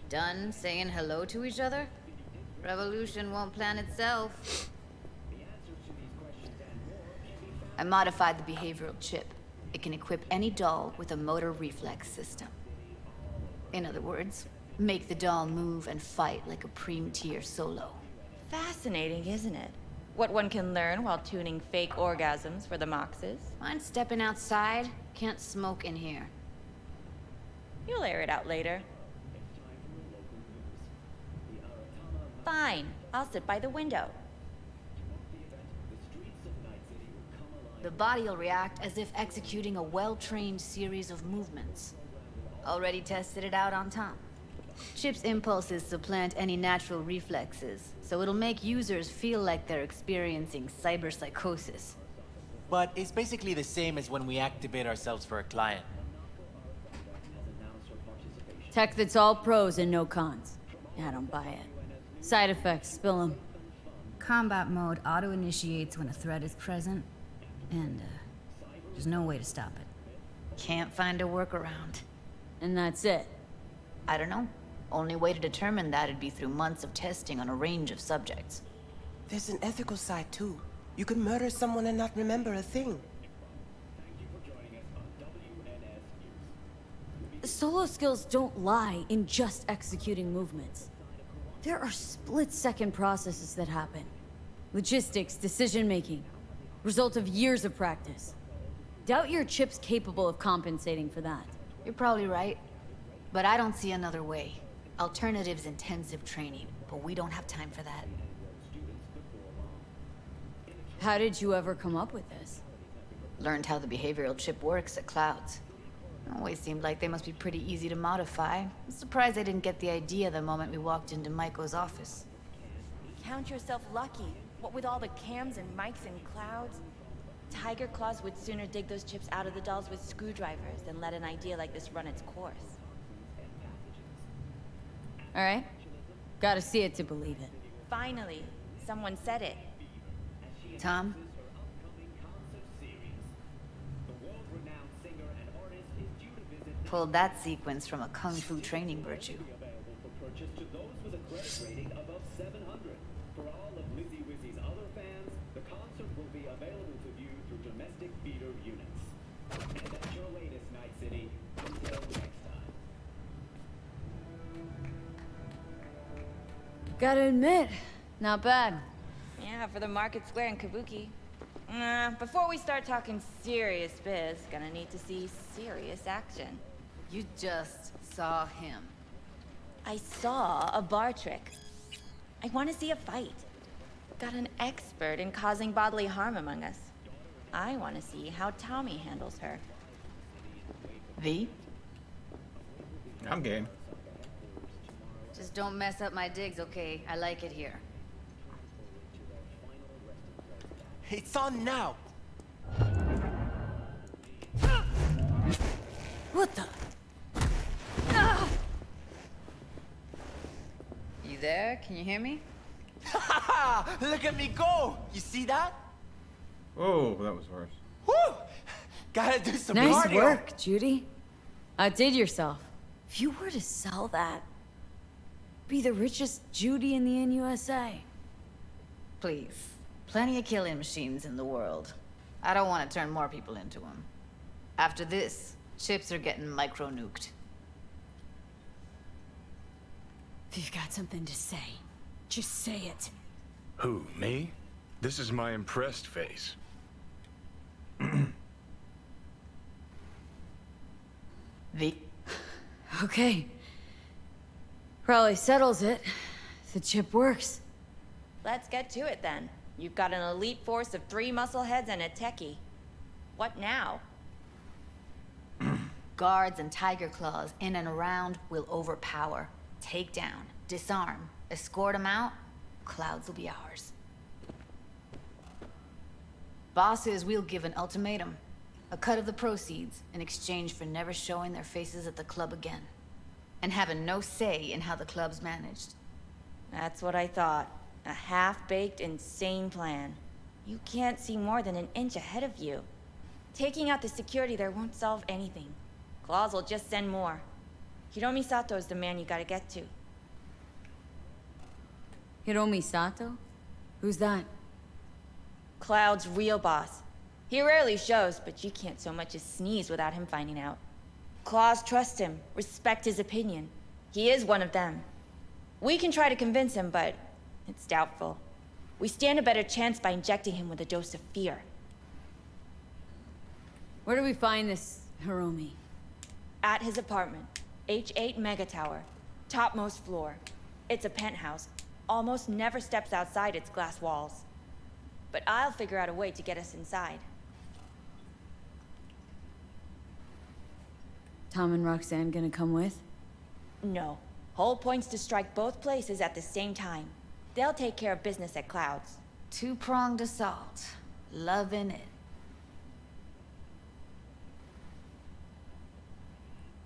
Done saying hello to each other? Revolution won't plan itself. I modified the behavioral chip. It can equip any doll with a motor reflex system. In other words, make the doll move and fight like a Prime-tier solo. Fascinating, isn't it? What one can learn while tuning fake orgasms for the Moxes. Mind stepping outside? Can't smoke in here. You'll air it out later. Fine, I'll sit by the window. The body will react as if executing a well-trained series of movements. Already tested it out on Tom. Chip's impulses supplant any natural reflexes, so it'll make users feel like they're experiencing cyberpsychosis. But it's basically the same as when we activate ourselves for a client. Tech that's all pros and no cons. I don't buy it. Side effects, spill them. Combat mode auto-initiates when a threat is present, and there's no way to stop it. Can't find a workaround. And that's it? I don't know. Only way to determine that would be through months of testing on a range of subjects. There's an ethical side too. You can murder someone and not remember a thing. Solo skills don't lie in just executing movements. There are split-second processes that happen. Logistics, decision-making, result of years of practice. Doubt your chip's capable of compensating for that. You're probably right, but I don't see another way. Alternative's intensive training, but we don't have time for that. How did you ever come up with this? Learned how the behavioral chip works at Clouds. Always seemed like they must be pretty easy to modify. I'm surprised I didn't get the idea the moment we walked into Maiko's office. Count yourself lucky. What with all the cams and mics and clouds? Tiger Claws would sooner dig those chips out of the dolls with screwdrivers than let an idea like this run its course. Alright. Gotta see it to believe it. Finally, someone said it. Tom? Pulled that sequence from a kung fu training virtue. Gotta admit, not bad. Yeah, for the Market Square in Kabuki. Before we start talking serious biz, gonna need to see serious action. You just saw him. I saw a bar trick. I want to see a fight. Got an expert in causing bodily harm among us. I want to see how Tommy handles her. V? I'm game. Just don't mess up my digs, okay? I like it here. It's on now. What the? You there? Can you hear me? Look at me go! You see that? Oh, that was worse. Woo! Gotta do some Nice cardio. work, Judy. Outdid yourself. If you were to sell that, be the richest Judy in the NUSA. Please. Plenty of killing machines in the world. I don't want to turn more people into them. After this, chips are getting micro-nuked. If you've got something to say, just say it. Who, me? This is my impressed face. V? Okay. Probably settles it. The chip works. Let's get to it then. You've got an elite force of 3 muscleheads and a techie. What now? Guards and Tiger Claws in and around will overpower. Take down, disarm, escort them out. Clouds will be ours. Bosses, we'll give an ultimatum. A cut of the proceeds in exchange for never showing their faces at the club again. And having no say in how the club's managed. That's what I thought. A half-baked, insane plan. You can't see more than an inch ahead of you. Taking out the security there won't solve anything. Claws will just send more. Hiromi Sato's the man you gotta get to. Hiromi Sato? Who's that? Cloud's real boss. He rarely shows, but you can't so much as sneeze without him finding out. Claws trust him, respect his opinion. He is one of them. We can try to convince him, but it's doubtful. We stand a better chance by injecting him with a dose of fear. Where do we find this Hiromi? At his apartment. H8 Mega Tower. Topmost floor. It's a penthouse. Almost never steps outside its glass walls. But I'll figure out a way to get us inside. Tom and Roxanne gonna come with? No. Whole point's to strike both places at the same time. They'll take care of business at Clouds. Two-pronged assault. Loving it.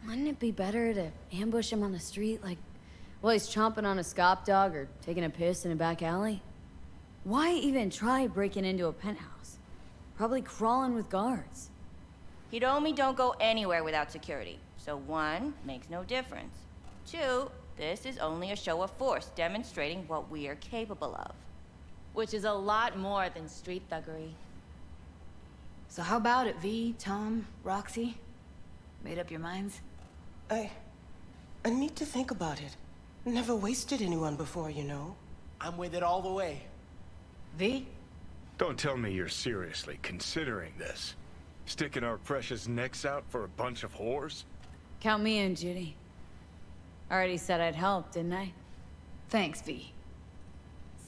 Wouldn't it be better to ambush him on the street, like, while he's chomping on a scop dog or taking a piss in a back alley? Why even try breaking into a penthouse? Probably crawling with guards. Hiromi don't go anywhere without security. So 1, makes no difference. 2, this is only a show of force demonstrating what we are capable of. Which is a lot more than street thuggery. So how about it, V, Tom, Roxy? Made up your minds? I need to think about it. Never wasted anyone before, you know. I'm with it all the way. V? Don't tell me you're seriously considering this. Sticking our precious necks out for a bunch of whores? Count me in, Judy. Already said I'd help, didn't I? Thanks, V.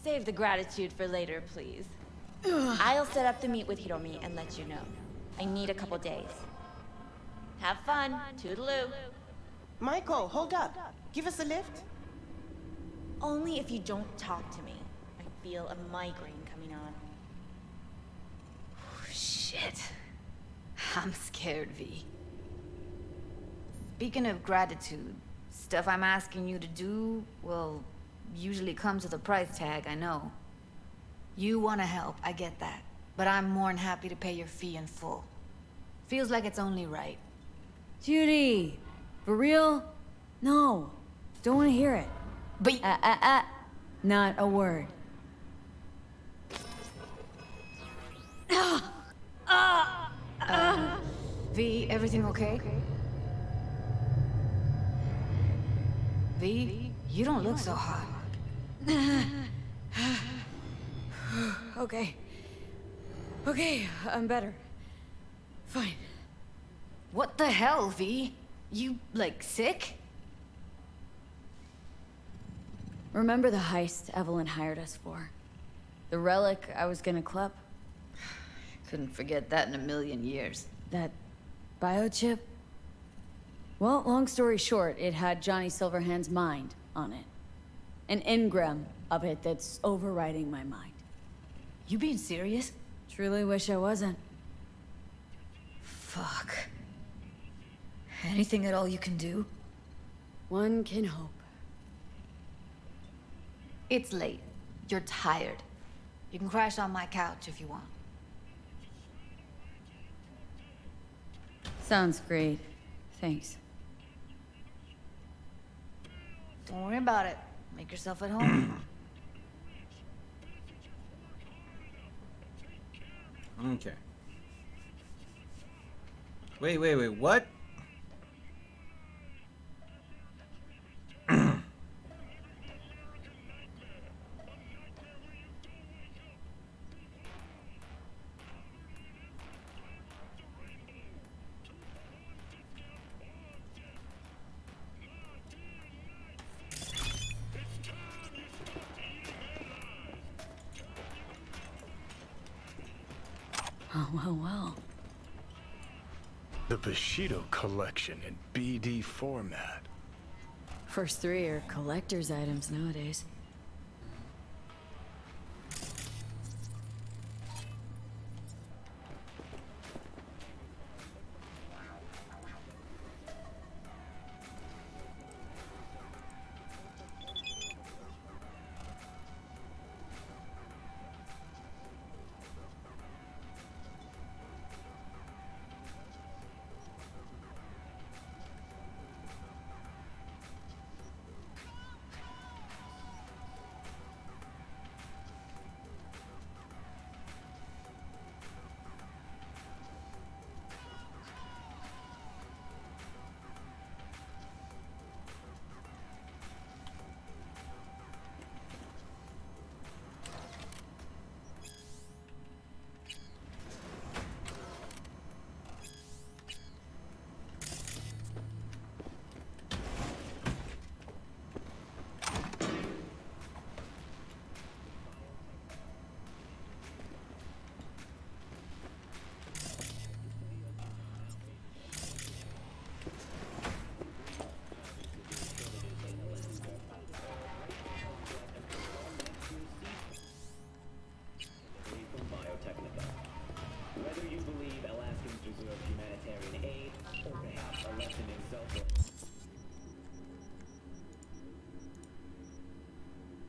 Save the gratitude for later, please. I'll set up the meet with Hiromi and let you know. I need a couple days. Have fun. Toodaloo. Michael, hold up. Give us a lift. Only if you don't talk to me. I feel a migraine coming on. Shit. I'm scared, V. Speaking of gratitude, stuff I'm asking you to do, well, usually comes with a price tag, I know. You want to help, I get that. But I'm more than happy to pay your fee in full. Feels like it's only right. Judy! For real? No. Don't want to hear it. But... Not a word. V, everything okay? V, you don't look so hot. Okay. Okay, I'm better. Fine. What the hell, V? You, like, sick? Remember the heist Evelyn hired us for? The relic I was gonna club? Couldn't forget that in a million years. That biochip? Well, long story short, it had Johnny Silverhand's mind on it. An engram of it that's overriding my mind. You being serious? Truly wish I wasn't. Fuck. Anything at all you can do? One can hope. It's late. You're tired. You can crash on my couch if you want. Sounds great. Thanks. Don't worry about it. Make yourself at home. Okay. Wait, what? Well. The Bushido collection in BD format. First 3 are collector's items nowadays.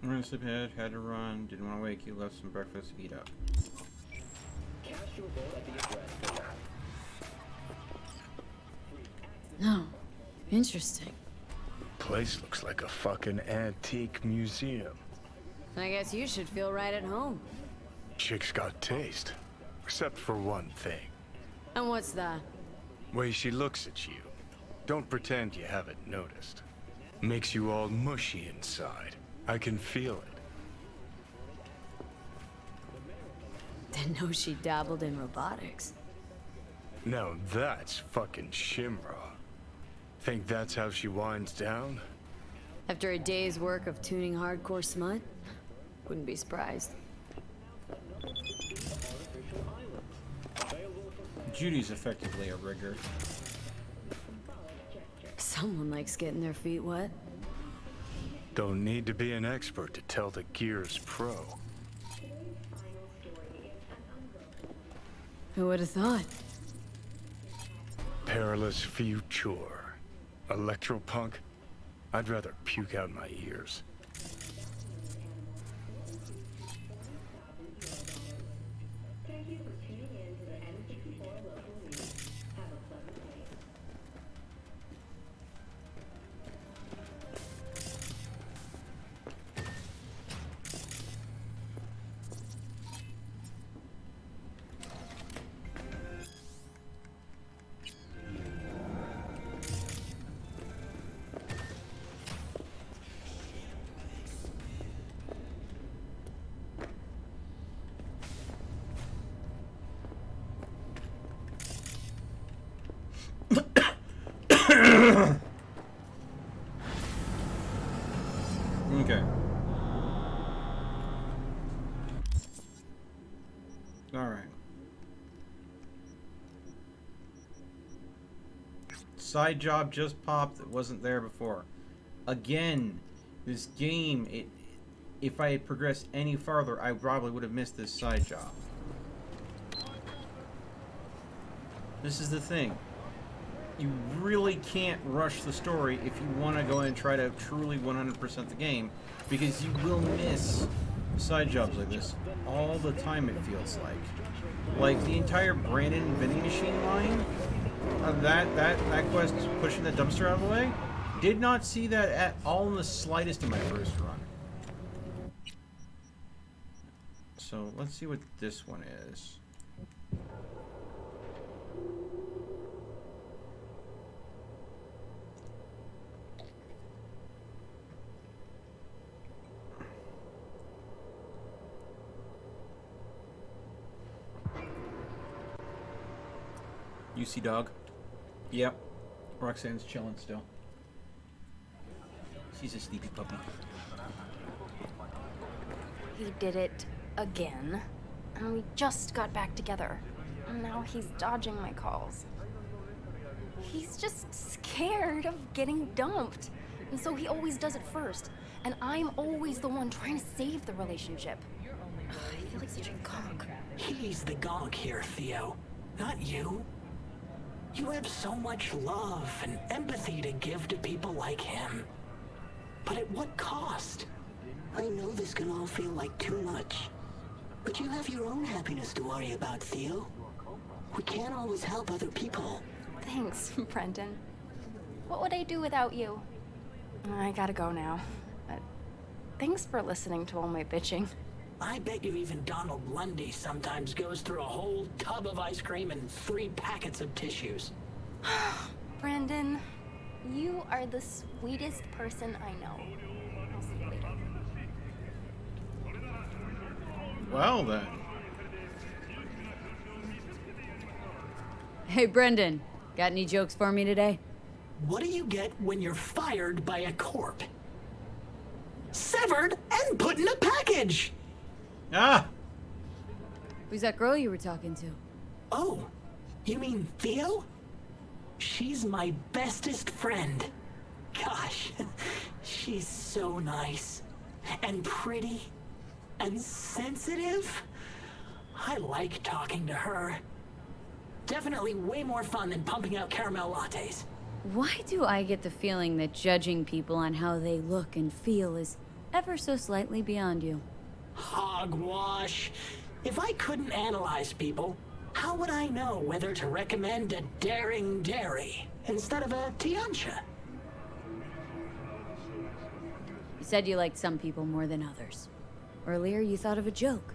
I'm gonna sleep ahead, had to run, didn't want to wake you, left some breakfast, eat up. No. Interesting. Place looks like a fucking antique museum. I guess you should feel right at home. Chick's got taste. Except for one thing. And what's that? Way she looks at you. Don't pretend you haven't noticed. Makes you all mushy inside. I can feel it. Didn't know she dabbled in robotics. Now that's fucking Shimra. Think that's how she winds down? After a day's work of tuning hardcore smut? Wouldn't be surprised. Judy's effectively a rigger. Someone likes getting their feet wet. Don't need to be an expert to tell the Gear's pro. Who would have thought? Perilous future. Electropunk? I'd rather puke out my ears. Okay. Alright. Side job just popped that wasn't there before. Again, this game, if I had progressed any farther, I probably would have missed this side job. This is the thing. You really can't rush the story if you want to go and try to truly 100% the game, because you will miss side jobs like this all the time, it feels like. Like the entire Brandon vending machine line, that quest pushing the dumpster out of the way, did not see that at all in the slightest in my first run. So let's see what this one is. UC dog. Yep. Roxanne's chilling still. She's a sleepy puppy. He did it again. And we just got back together. And now he's dodging my calls. He's just scared of getting dumped. And so he always does it first. And I'm always the one trying to save the relationship. I feel like such a gonk. He's the gonk here, Theo. Not you. You have so much love and empathy to give to people like him. But at what cost? I know this can all feel like too much. But you have your own happiness to worry about, Theo. We can't always help other people. Thanks, Brendan. What would I do without you? I gotta go now. But thanks for listening to all my bitching. I bet you even Donald Lundy sometimes goes through a whole tub of ice cream and 3 packets of tissues. Brendan, you are the sweetest person I know. I'll see you later. Well then. Hey, Brendan. Got any jokes for me today? What do you get when you're fired by a corp? Severed and put in a package! Ah! Who's that girl you were talking to? Oh, you mean Theo? She's my bestest friend. Gosh, she's so nice. And pretty. And sensitive. I like talking to her. Definitely way more fun than pumping out caramel lattes. Why do I get the feeling that judging people on how they look and feel is ever so slightly beyond you? Hogwash. If I couldn't analyze people, how would I know whether to recommend a daring dairy instead of a Tiancha? You said you liked some people more than others. Earlier, you thought of a joke.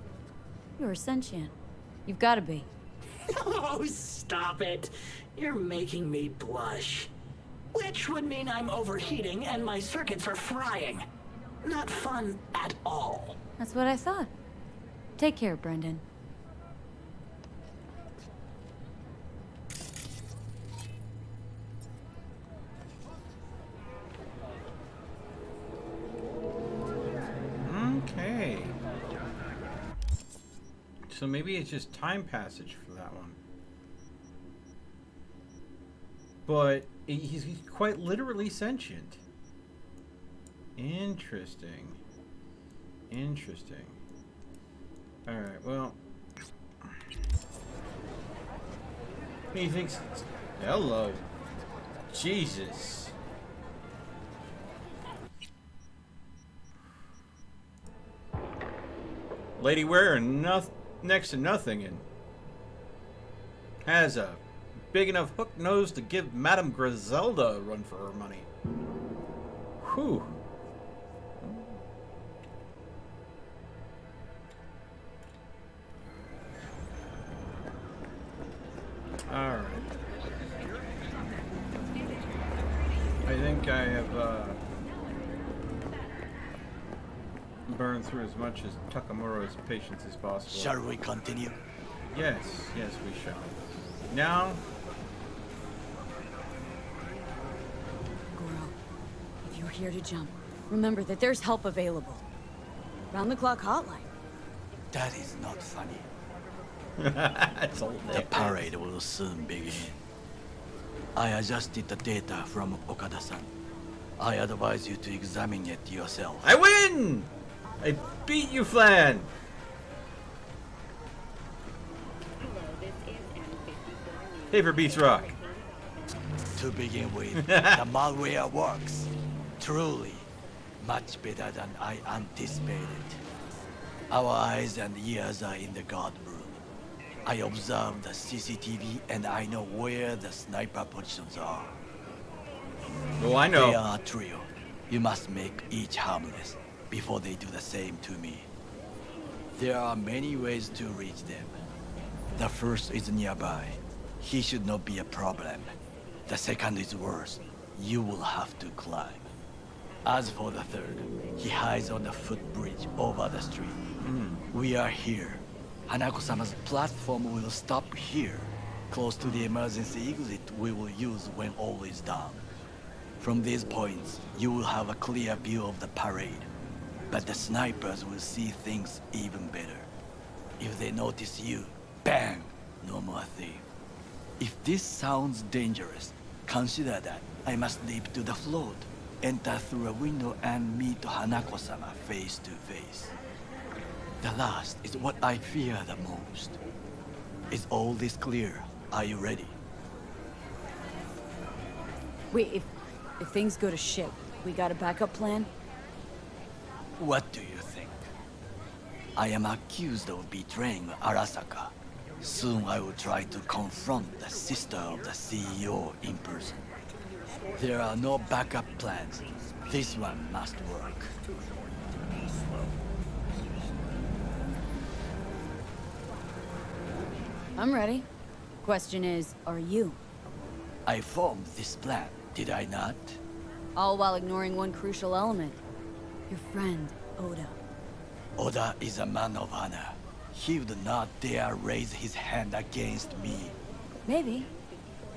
You're sentient. You've got to be. Oh, stop it. You're making me blush. Which would mean I'm overheating and my circuits are frying. Not fun at all. That's what I thought. Take care, Brendan. Okay. So maybe it's just time passage for that one. But he's quite literally sentient. Interesting. Interesting. Alright, well. He thinks. Hello. Jesus. Lady wearing next to nothing and has a big enough hook nose to give Madame Griselda a run for her money. Whew. Alright. I think I have burned through as much as Takamura's patience as possible. Shall we continue? Yes, yes we shall. Now... Goro, if you're here to jump, remember that there's help available. Round-the-clock hotline. That is not funny. That's old. The parade will soon begin. I adjusted the data from Okada-san. I advise you to examine it yourself. I win! I beat you, Flan! Paper beats rock. To begin with, the malware works. Truly, much better than I anticipated. Our eyes and ears are in the guard room. I observed the CCTV and I know where the sniper positions are. Oh, I know. They are a trio. You must make each harmless before they do the same to me. There are many ways to reach them. The first is nearby. He should not be a problem. The second is worse. You will have to climb. As for the third, he hides on the footbridge over the street. We are here. Hanako-sama's platform will stop here, close to the emergency exit we will use when all is done. From these points, you will have a clear view of the parade, but the snipers will see things even better. If they notice you, bang! No more thief. If this sounds dangerous, consider that I must leap to the float, enter through a window and meet Hanako-sama face to face. The last is what I fear the most. Is all this clear? Are you ready? Wait, if things go to shit, we got a backup plan? What do you think? I am accused of betraying Arasaka. Soon I will try to confront the sister of the CEO in person. There are no backup plans. This one must work. I'm ready. Question is, are you? I formed this plan, did I not? All while ignoring one crucial element. Your friend, Oda. Oda is a man of honor. He would not dare raise his hand against me. Maybe.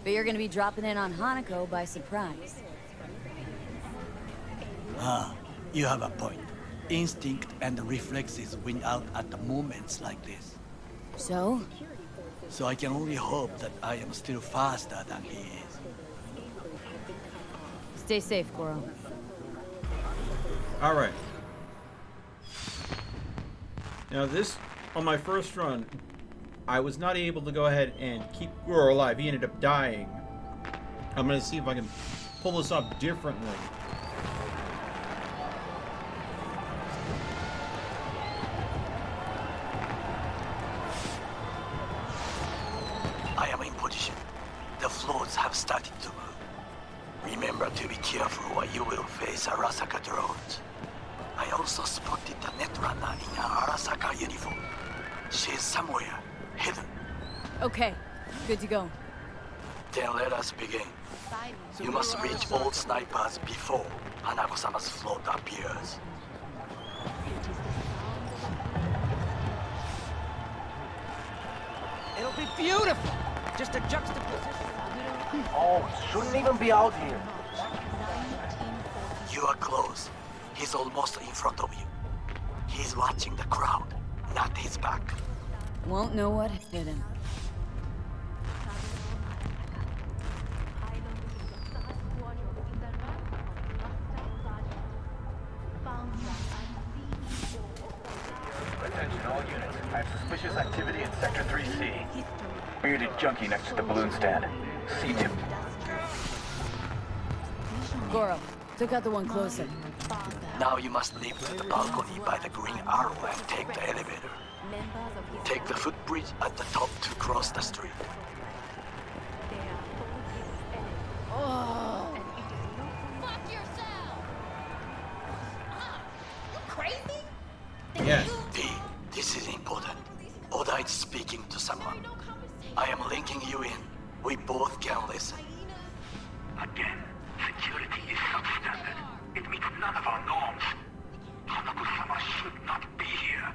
But you're gonna be dropping in on Hanako by surprise. Ah, you have a point. Instinct and reflexes win out at moments like this. So? So I can only hope that I am still faster than he is. Stay safe, Goro. Alright. Now this, on my first run, I was not able to go ahead and keep Goro alive. He ended up dying. I'm gonna see if I can pull this off differently. I am in position. The floats have started to move. Remember to be careful or you will face Arasaka drones. I also spotted the netrunner in an Arasaka uniform. She is somewhere, hidden. Okay, good to go. Then let us begin. You must reach all snipers before Hanako-sama's float appears. It'll be beautiful. Just a juxtaposition. Oh, shouldn't even be out here. You are close. He's almost in front of you. He's watching the crowd, not his back. Won't know what hit him. Attention all units. I have suspicious activity in Sector 3C. Bearded junkie next to the balloon stand. C2. Goro, took out the one closer. Now you must leave to the balcony by the green arrow and take the elevator. Take the footbridge at the top to cross the street. Oh. Fuck yourself! You crazy? Yes. V, this is important. Oda is speaking to someone. I am linking you in. We both can listen. Again, security is substandard. It meets none of our norms. Hanako-sama should not be here.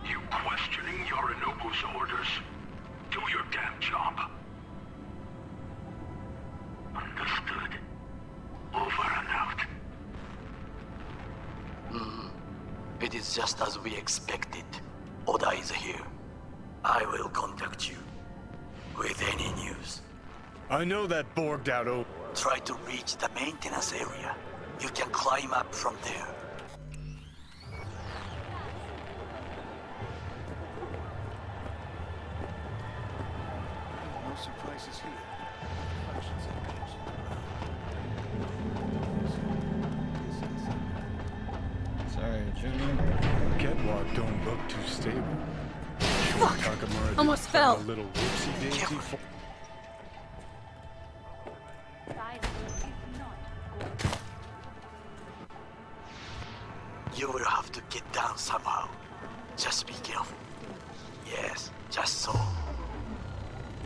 You questioning Yorinobu's orders? Do your damn job. Understood. Over and out. It is just as we expected. Oda is here. I will contact you with any news. I know that borged out over. Try to reach the maintenance area. You can climb up from there. No surprises here. Sorry, Junior. Catwalk don't look too stable. Fuck! Takamura Almost didn't fell. find a little whoopsie-daisy for... You will have to get down somehow. Just be careful. Yes, just so.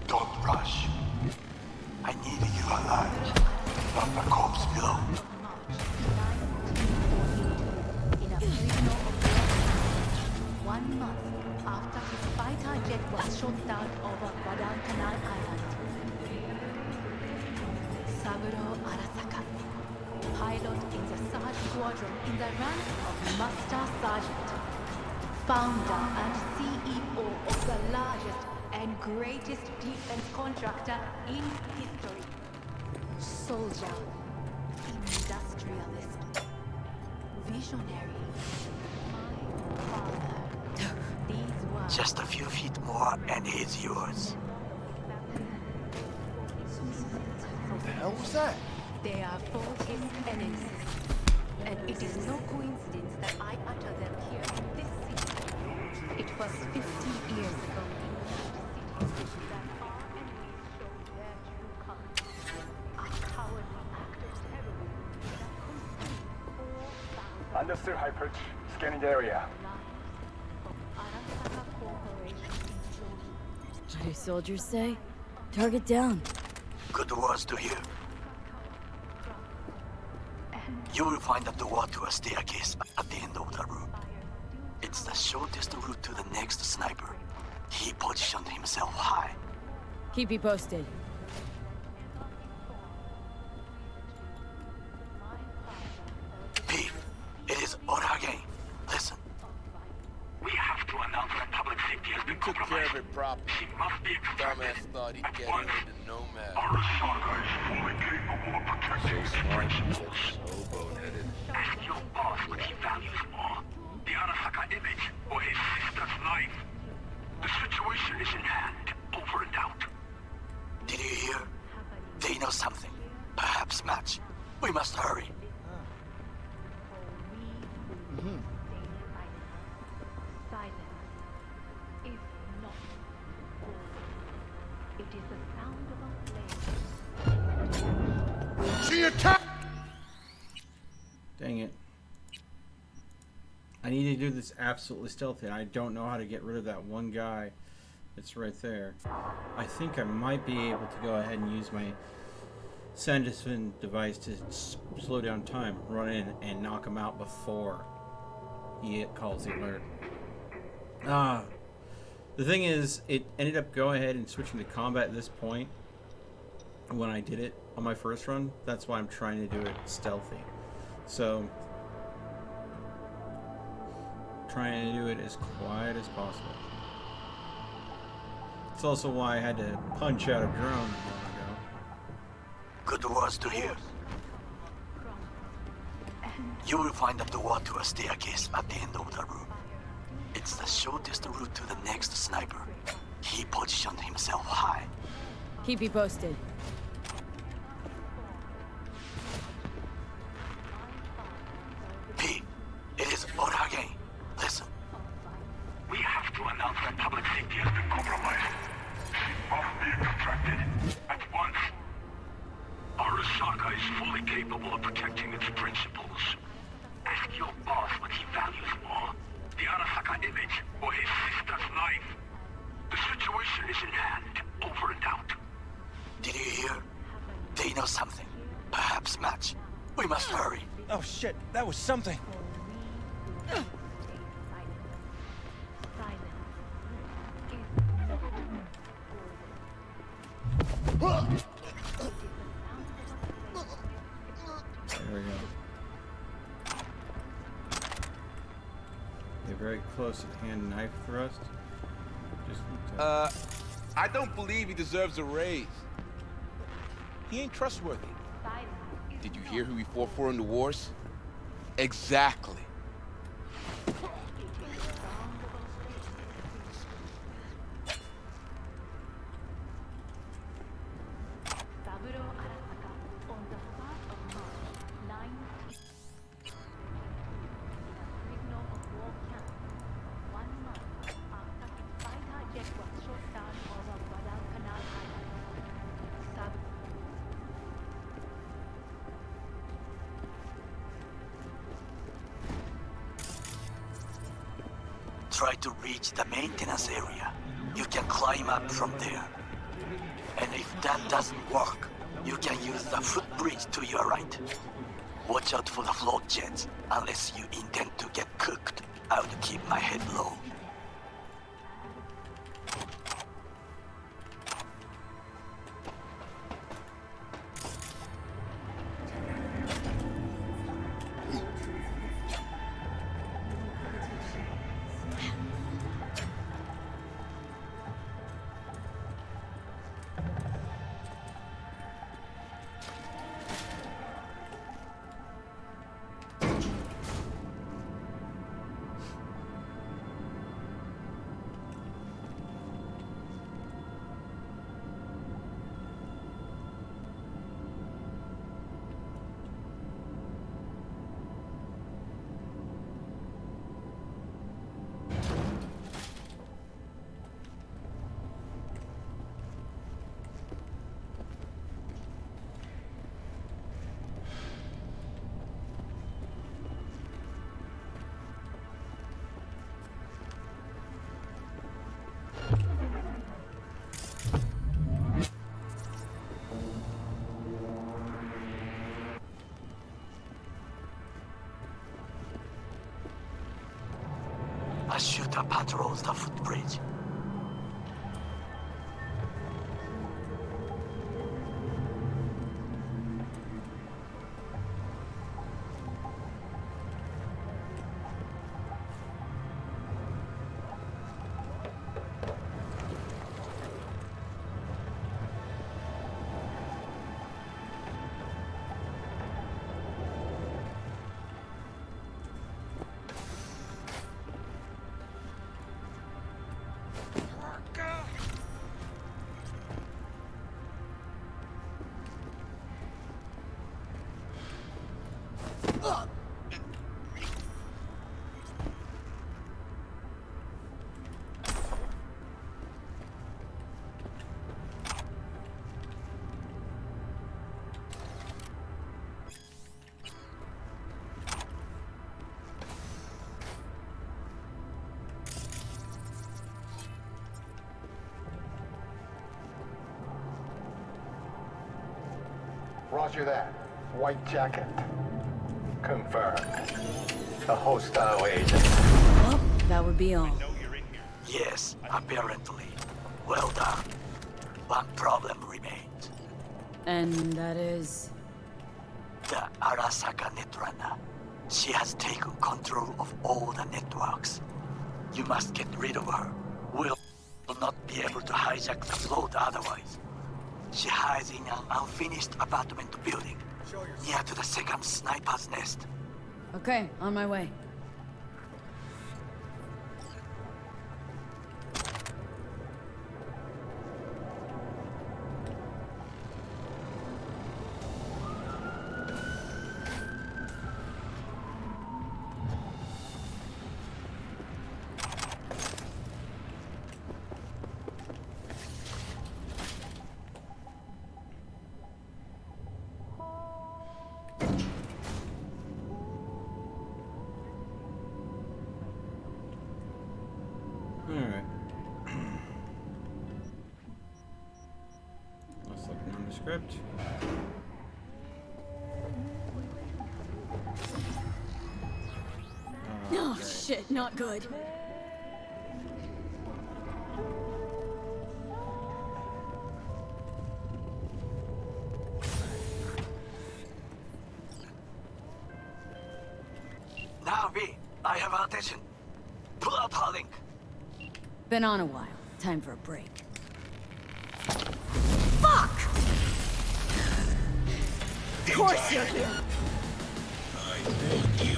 Don't rush. I need you alive. Not the corpse below. In a prisoner of war, 1 month after his fighter jet was shot down over Guadalcanal Island. Saburo Arasaka, pilot in the Sarge Squadron in the rank of Master Sergeant, founder and CEO of the largest and greatest defense contractor in history. Soldier, industrialist, visionary, my father. These words. Just a few feet more and he's yours. What the hell was that? They are for his enemies. And it is no coincidence that I utter them here in this city. It was 50 years ago in that city that our enemies showed their true colors. A cowardly act of terrorism that consumed 4,000 Understood, Hyperch. Scanning the area. lives of Arasaka Corporation employees. What do soldiers say? Target down. Good words to hear. You will find a door to a staircase at the end of the room. It's the shortest route to the next sniper. He positioned himself high. Keep me posted. Pete, it is Oda again. Listen. We have to announce that public safety has been compromised. Took care of it properly. She must be extracted. Dumbass thought he'd get in with the nomad. Arasaka is fully capable of protecting So smart, so boneheaded. Ask your boss what he values more. The Arasaka image or his sister's life. The situation is in hand. Over and out. Did you hear? They know something. Match. We must hurry. Silence is not gold. It is the sound of a flame. She attacked! Dang it. I need to do this absolutely stealthy. I don't know how to get rid of that one guy that's right there. I think I might be able to go ahead and use my Sanderson device to slow down time, run in, and knock him out before he calls the alert. The thing is, it ended up going ahead and switching to combat at this point when I did it on my first run. That's why I'm trying to do it stealthy. So, trying to do it as quiet as possible. It's also why I had to punch out a drone a while ago. Good words to hear. You will find a door to a staircase at the end of the room. It's the shortest route to the next sniper. He positioned himself high. Keep you posted. P, it is order again. Listen. We have to announce that public safety has been compromised. Must be extracted at once. Arasaka is fully capable of protecting its principles. Ask your boss what he values more, the Arasaka image or his sister's life. The situation is in hand, over and out. Did you hear? They know something. Perhaps Match. We must hurry. Oh shit, that was something. There we go. They're very close at hand knife thrust. Just I don't believe he deserves a raise. He ain't trustworthy. Did you hear who he fought for in the wars? Exactly. Try to reach the maintenance area. You can climb up from there. And if that doesn't work, you can use the footbridge to your right. Watch out for the float jets, unless you intend to get cooked. I would keep my head low. A shooter patrols the footbridge. Roger that. White jacket. Confirmed. A hostile agent. Well, that would be all. Yes, apparently. Well done. One problem remains. And that is... The Arasaka Netrunner. She has taken control of all the networks. You must get rid of her. We'll not be able to hijack the float otherwise. She hides in an unfinished apartment building, near to the second sniper's nest. Okay, on my way. Alright. Let's look on the script. Oh, shit, not good. Now, V, I have our attention. Pull up our link. Been on a while. Time for a break. Fuck! Of course you're here. I need you.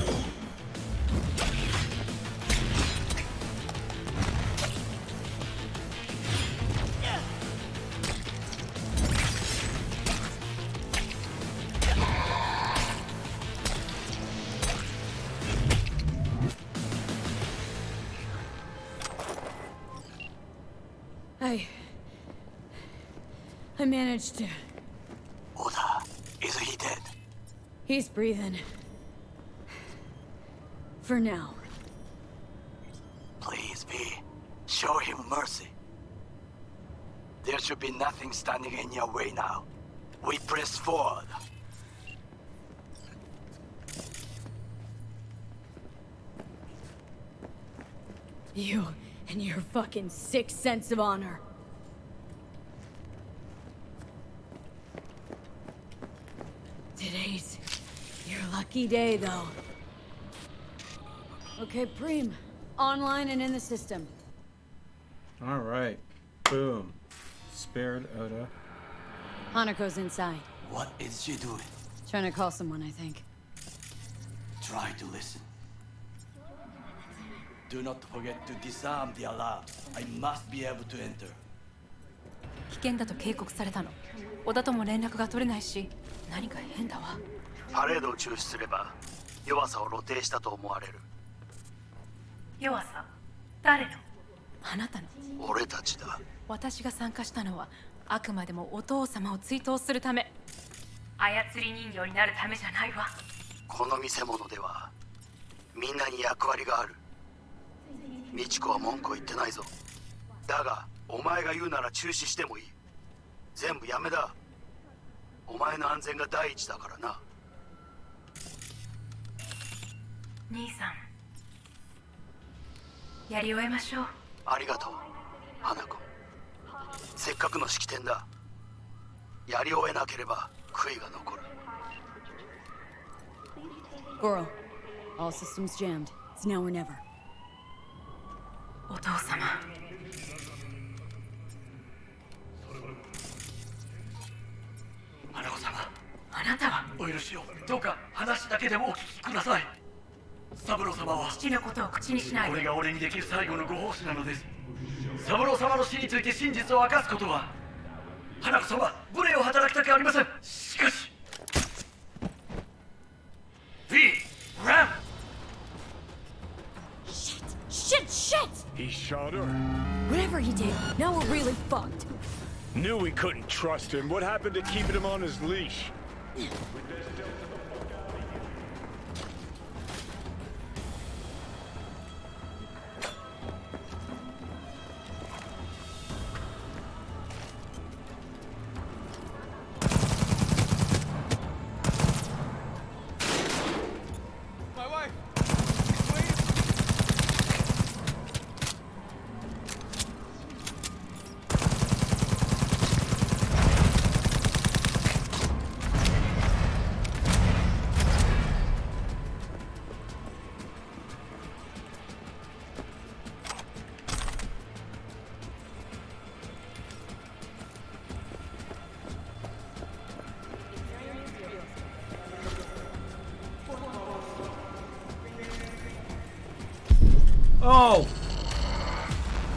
I managed to... Oda, is he dead? He's breathing. For now. Please, V, show him mercy. There should be nothing standing in your way now. We press forward. You and your fucking sick sense of honor. Today's your lucky day, though. Okay, Preem. Online and in the system. Alright. Boom. Spared Oda. Hanako's inside. What is she doing? Trying to call someone, I think. Try to listen. Do not forget to disarm the alarm. I must be able to enter. 危険だと警告されたの。小田とも連絡が取れないし、何か変だわ。パレードを中止すれば、弱さを露呈したと思われる。弱さ？誰の？あなたの。俺たちだ。私が参加したのは、あくまでもお父様を追悼するため。操り人形になるためじゃないわ。この見せ物では、みんなに役割がある。美智子は文句を言ってないぞ。だが、お前が言うなら中止してもいい。全部やめだ。お前の安全が第一だからな。兄さん、やり終えましょう。ありがとう、花子。せっかくの式典だ。やり終えなければ悔いが残る。Goro, all systems jammed. It's now or never. お父様。花子様。あなたはお許しを。どうか話だけでもお聞きください。三郎様は父のことを口にしない。これが俺にできる最後のご奉仕なのです。三郎様の死について真実を明かすことは、花子様、無礼を働きたくありません。しかし V! Ram! Shit! He shot her. Whatever he did, now we're really fucked. Knew we couldn't trust him. What happened to keeping him on his leash? Oh!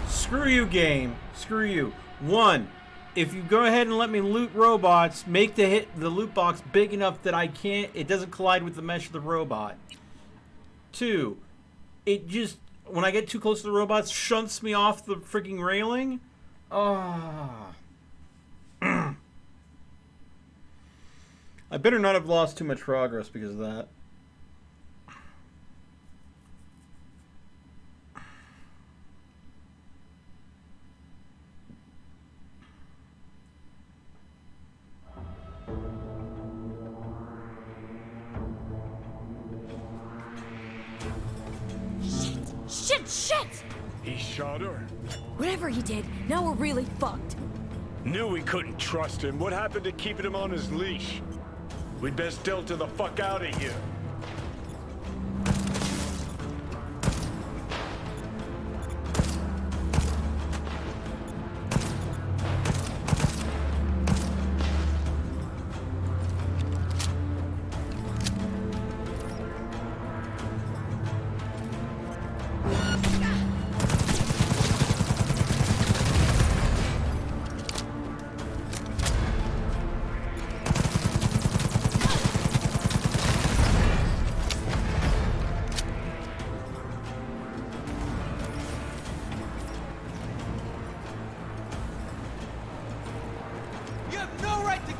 Screw you, game. Screw you. 1. If you go ahead and let me loot robots, make the loot box big enough that it doesn't collide with the mesh of the robot. 2. It just, when I get too close to the robots, shunts me off the freaking railing. Ah. I better not have lost too much progress because of that. Shit! He shot her. Whatever he did, now we're really fucked. Knew we couldn't trust him. What happened to keeping him on his leash? We'd best delta the fuck out of here.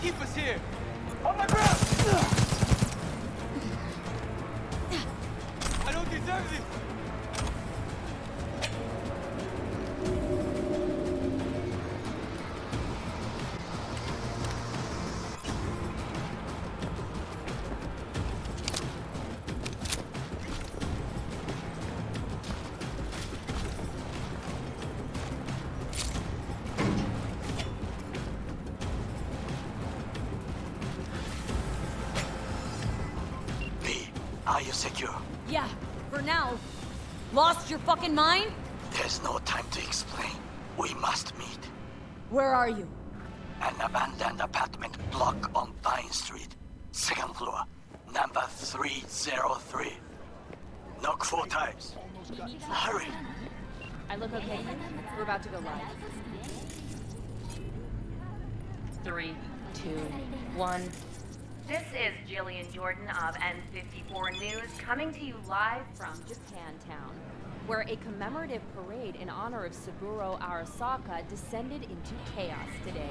keep us here! On the ground! I don't deserve this! Are you secure? Yeah, for now. Lost your fucking mind? There's no time to explain. We must meet. Where are you? An abandoned apartment block on Vine Street. Second floor. Number 303. Knock 4 times. Hurry. I look okay? We're about to go live. 3, 2, 1. This is Jillian Jordan of N54 News coming to you live from Japantown, where a commemorative parade in honor of Saburo Arasaka descended into chaos today.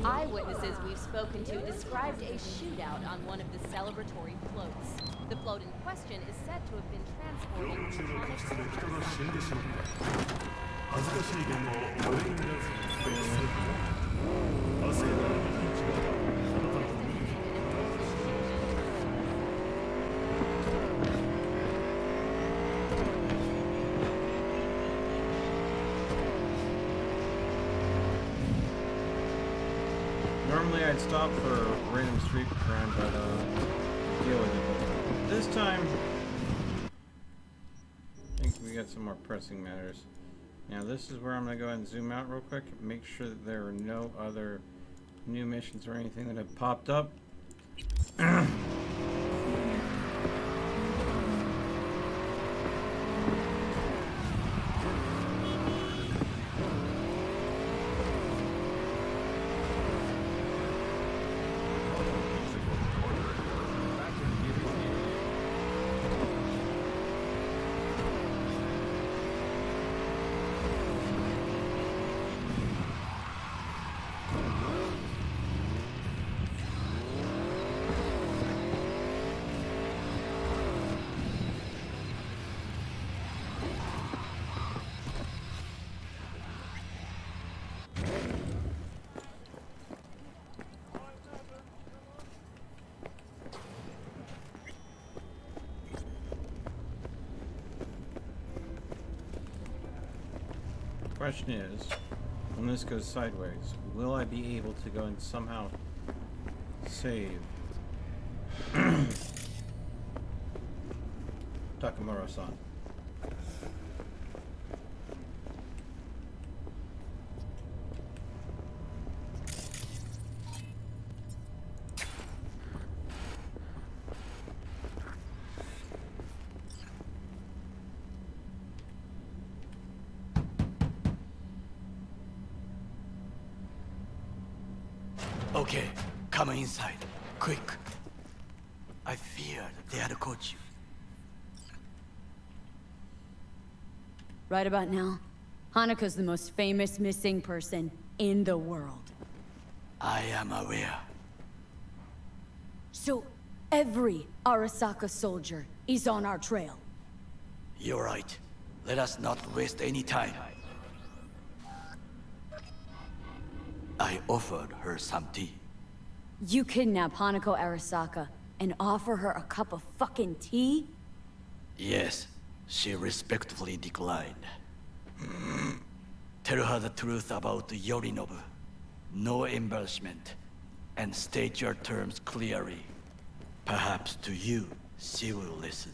Eyewitnesses we've spoken to described a shootout on one of the celebratory floats. The float in question is said to have been transporting Normally I'd stop for a random street crime, but deal with it. But this time, I think we got some more pressing matters. Now this is where I'm gonna go ahead and zoom out real quick, make sure that there are no other new missions or anything that have popped up. Question is, when this goes sideways, will I be able to go and somehow save Takamura-san? Okay, come inside. Quick. I feared they had caught you. Right about now, Hanako's the most famous missing person in the world. I am aware. So, every Arasaka soldier is on our trail. You're right. Let us not waste any time. I offered her some tea. You kidnap Hanako Arasaka and offer her a cup of fucking tea? Yes, she respectfully declined. Tell her the truth about Yorinobu. No embellishment. And state your terms clearly. Perhaps to you, she will listen.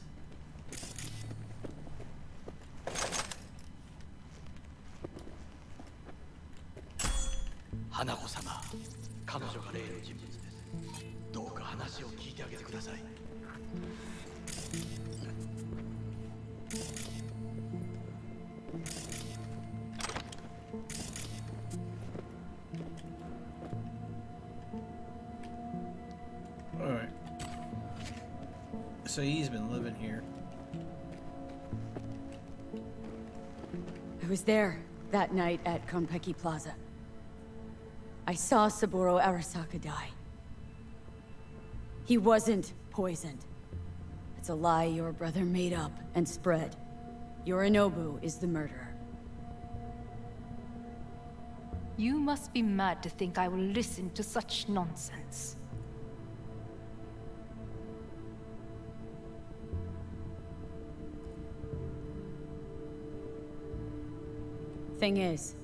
Hanako-sama, 彼女が例の人物です。どうか話を聞いてあげてください。Alright. So he's been living here. I was there that night at Konpeki Plaza. I saw Saburo Arasaka die. He wasn't poisoned. It's a lie your brother made up and spread. Yorinobu is the murderer. You must be mad to think I will listen to such nonsense. Thing is,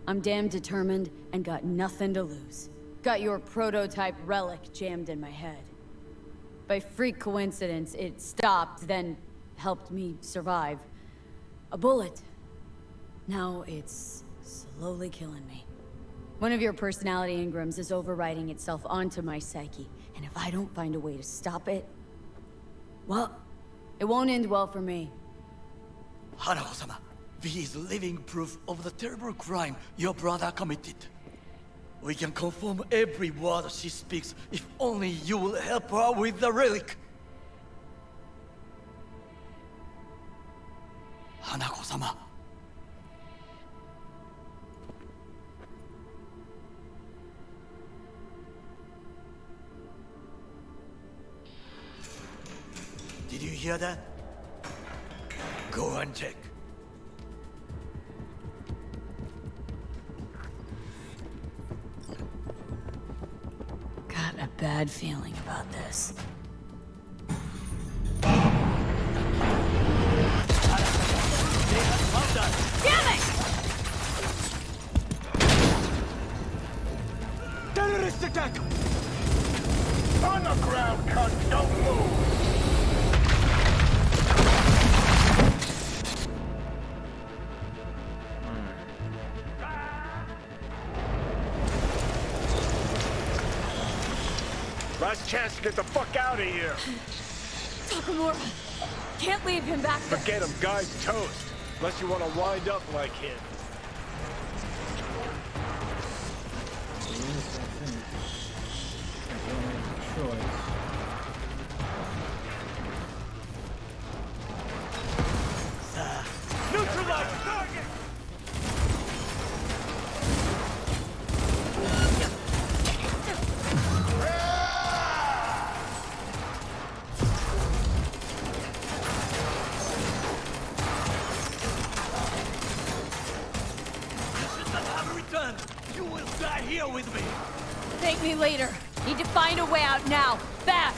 I'm damn determined and got nothing to lose. Got your prototype relic jammed in my head. By freak coincidence, it stopped, then helped me survive. A bullet. Now it's slowly killing me. One of your personality engrams is overriding itself onto my psyche, and if I don't find a way to stop it, well, it won't end well for me. Hanako-sama, V is living proof of the terrible crime your brother committed. We can confirm every word she speaks if only you will help her with the relic. Hanako-sama. Did you hear that? Go and check. Got a bad feeling about this. Damn it! Terrorist attack! On the ground, cunt! Don't move! Last chance to get the fuck out of here. Takamura! Can't leave him back there! Forget him, guy's toast. Unless you want to wind up like him. Neutralize target! You will die here with me. Thank me later. Need to find a way out now. Fast!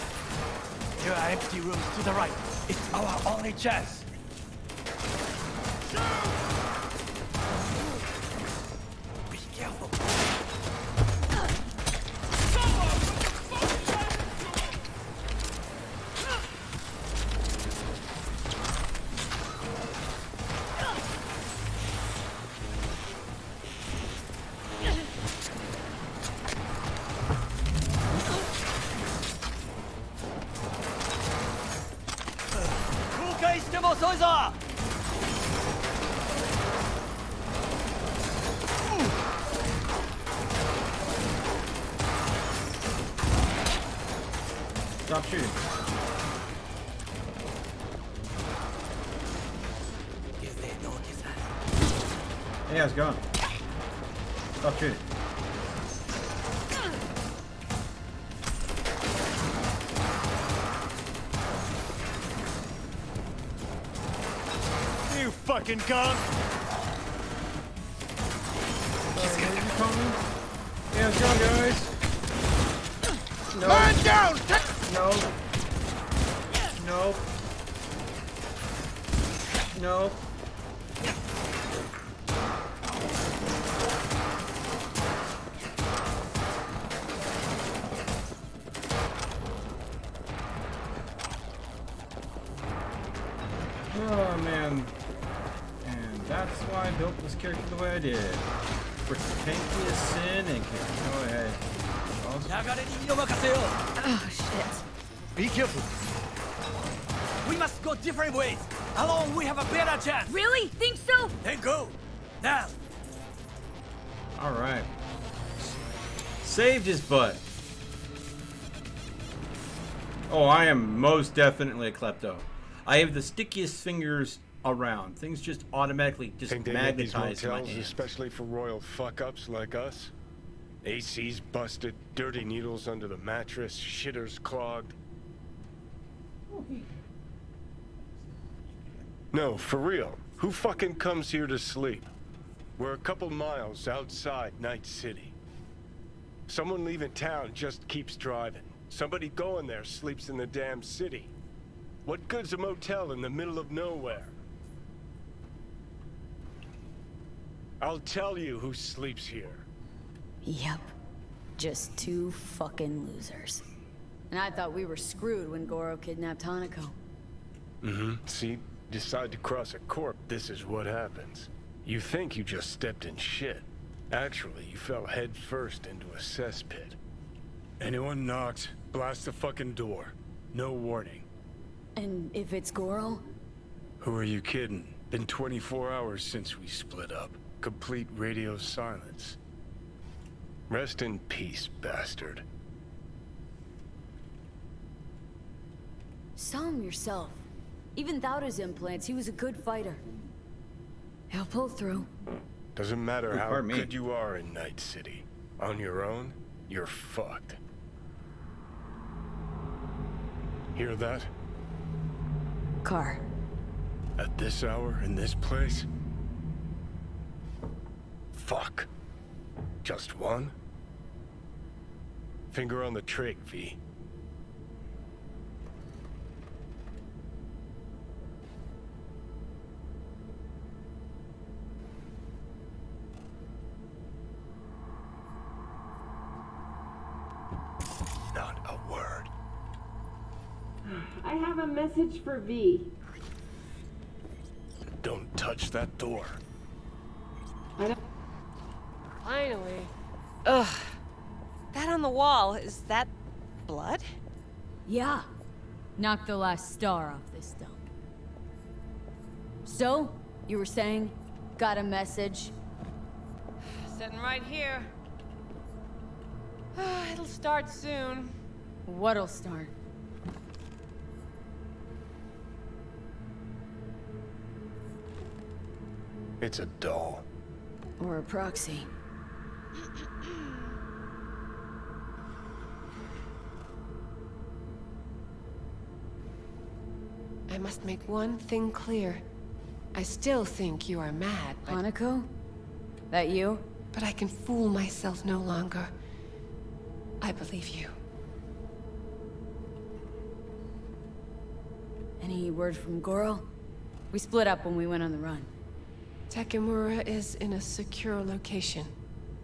There are empty rooms to the right. It's our only chance. Be careful. Stop shooting. Hey, how's it going? Stop shooting. You fucking cunt! Yeah, let's go, guys. No. Man down! No. No. No. Oh, man. And that's why I built this character the way I did. For tanky as sin and can go ahead. Oh, shit. Be careful. We must go different ways. Alone, we have a better chance. Really? Think so? Then go. Now. Alright. Saved his butt. Oh, I am most definitely a klepto. I have the stickiest fingers around. Things just automatically just Think they make these magnetize my motels hand. especially for royal fuck-ups like us? AC's busted, dirty needles under the mattress, shitters clogged. No, for real. Who fucking comes here to sleep? We're a couple miles outside Night City. Someone leaving town just keeps driving. Somebody going there sleeps in the damn city. What good's a motel in the middle of nowhere? I'll tell you who sleeps here. Yep. Just two fucking losers. And I thought we were screwed when Goro kidnapped Hanako. Mm-hmm. See? Decide to cross a corp, this is what happens. You think you just stepped in shit. Actually, you fell head first into a cesspit. Anyone knocks, blast the fucking door. No warning. And if it's Goro? Who are you kidding? Been 24 hours since we split up. Complete radio silence. Rest in peace, bastard. Saw him yourself. Even without his implants, he was a good fighter. He'll pull through. Doesn't matter how pardon me. good you are in Night City. On your own, you're fucked. Hear that? Car. At this hour, in this place? Fuck. Just one? Finger on the trig, V. Not a word. I have a message for V. Don't touch that door. Finally. Ugh. That on the wall, is that blood? Yeah. Knocked the last star off this dome. So, you were saying? Got a message? Sitting right here. It'll start soon. What'll start? It's a doll. Or a proxy. I must make one thing clear. I still think you are mad, but... Hanako? That you? But I can fool myself no longer. I believe you. Any word from Goro? We split up when we went on the run. Takemura is in a secure location.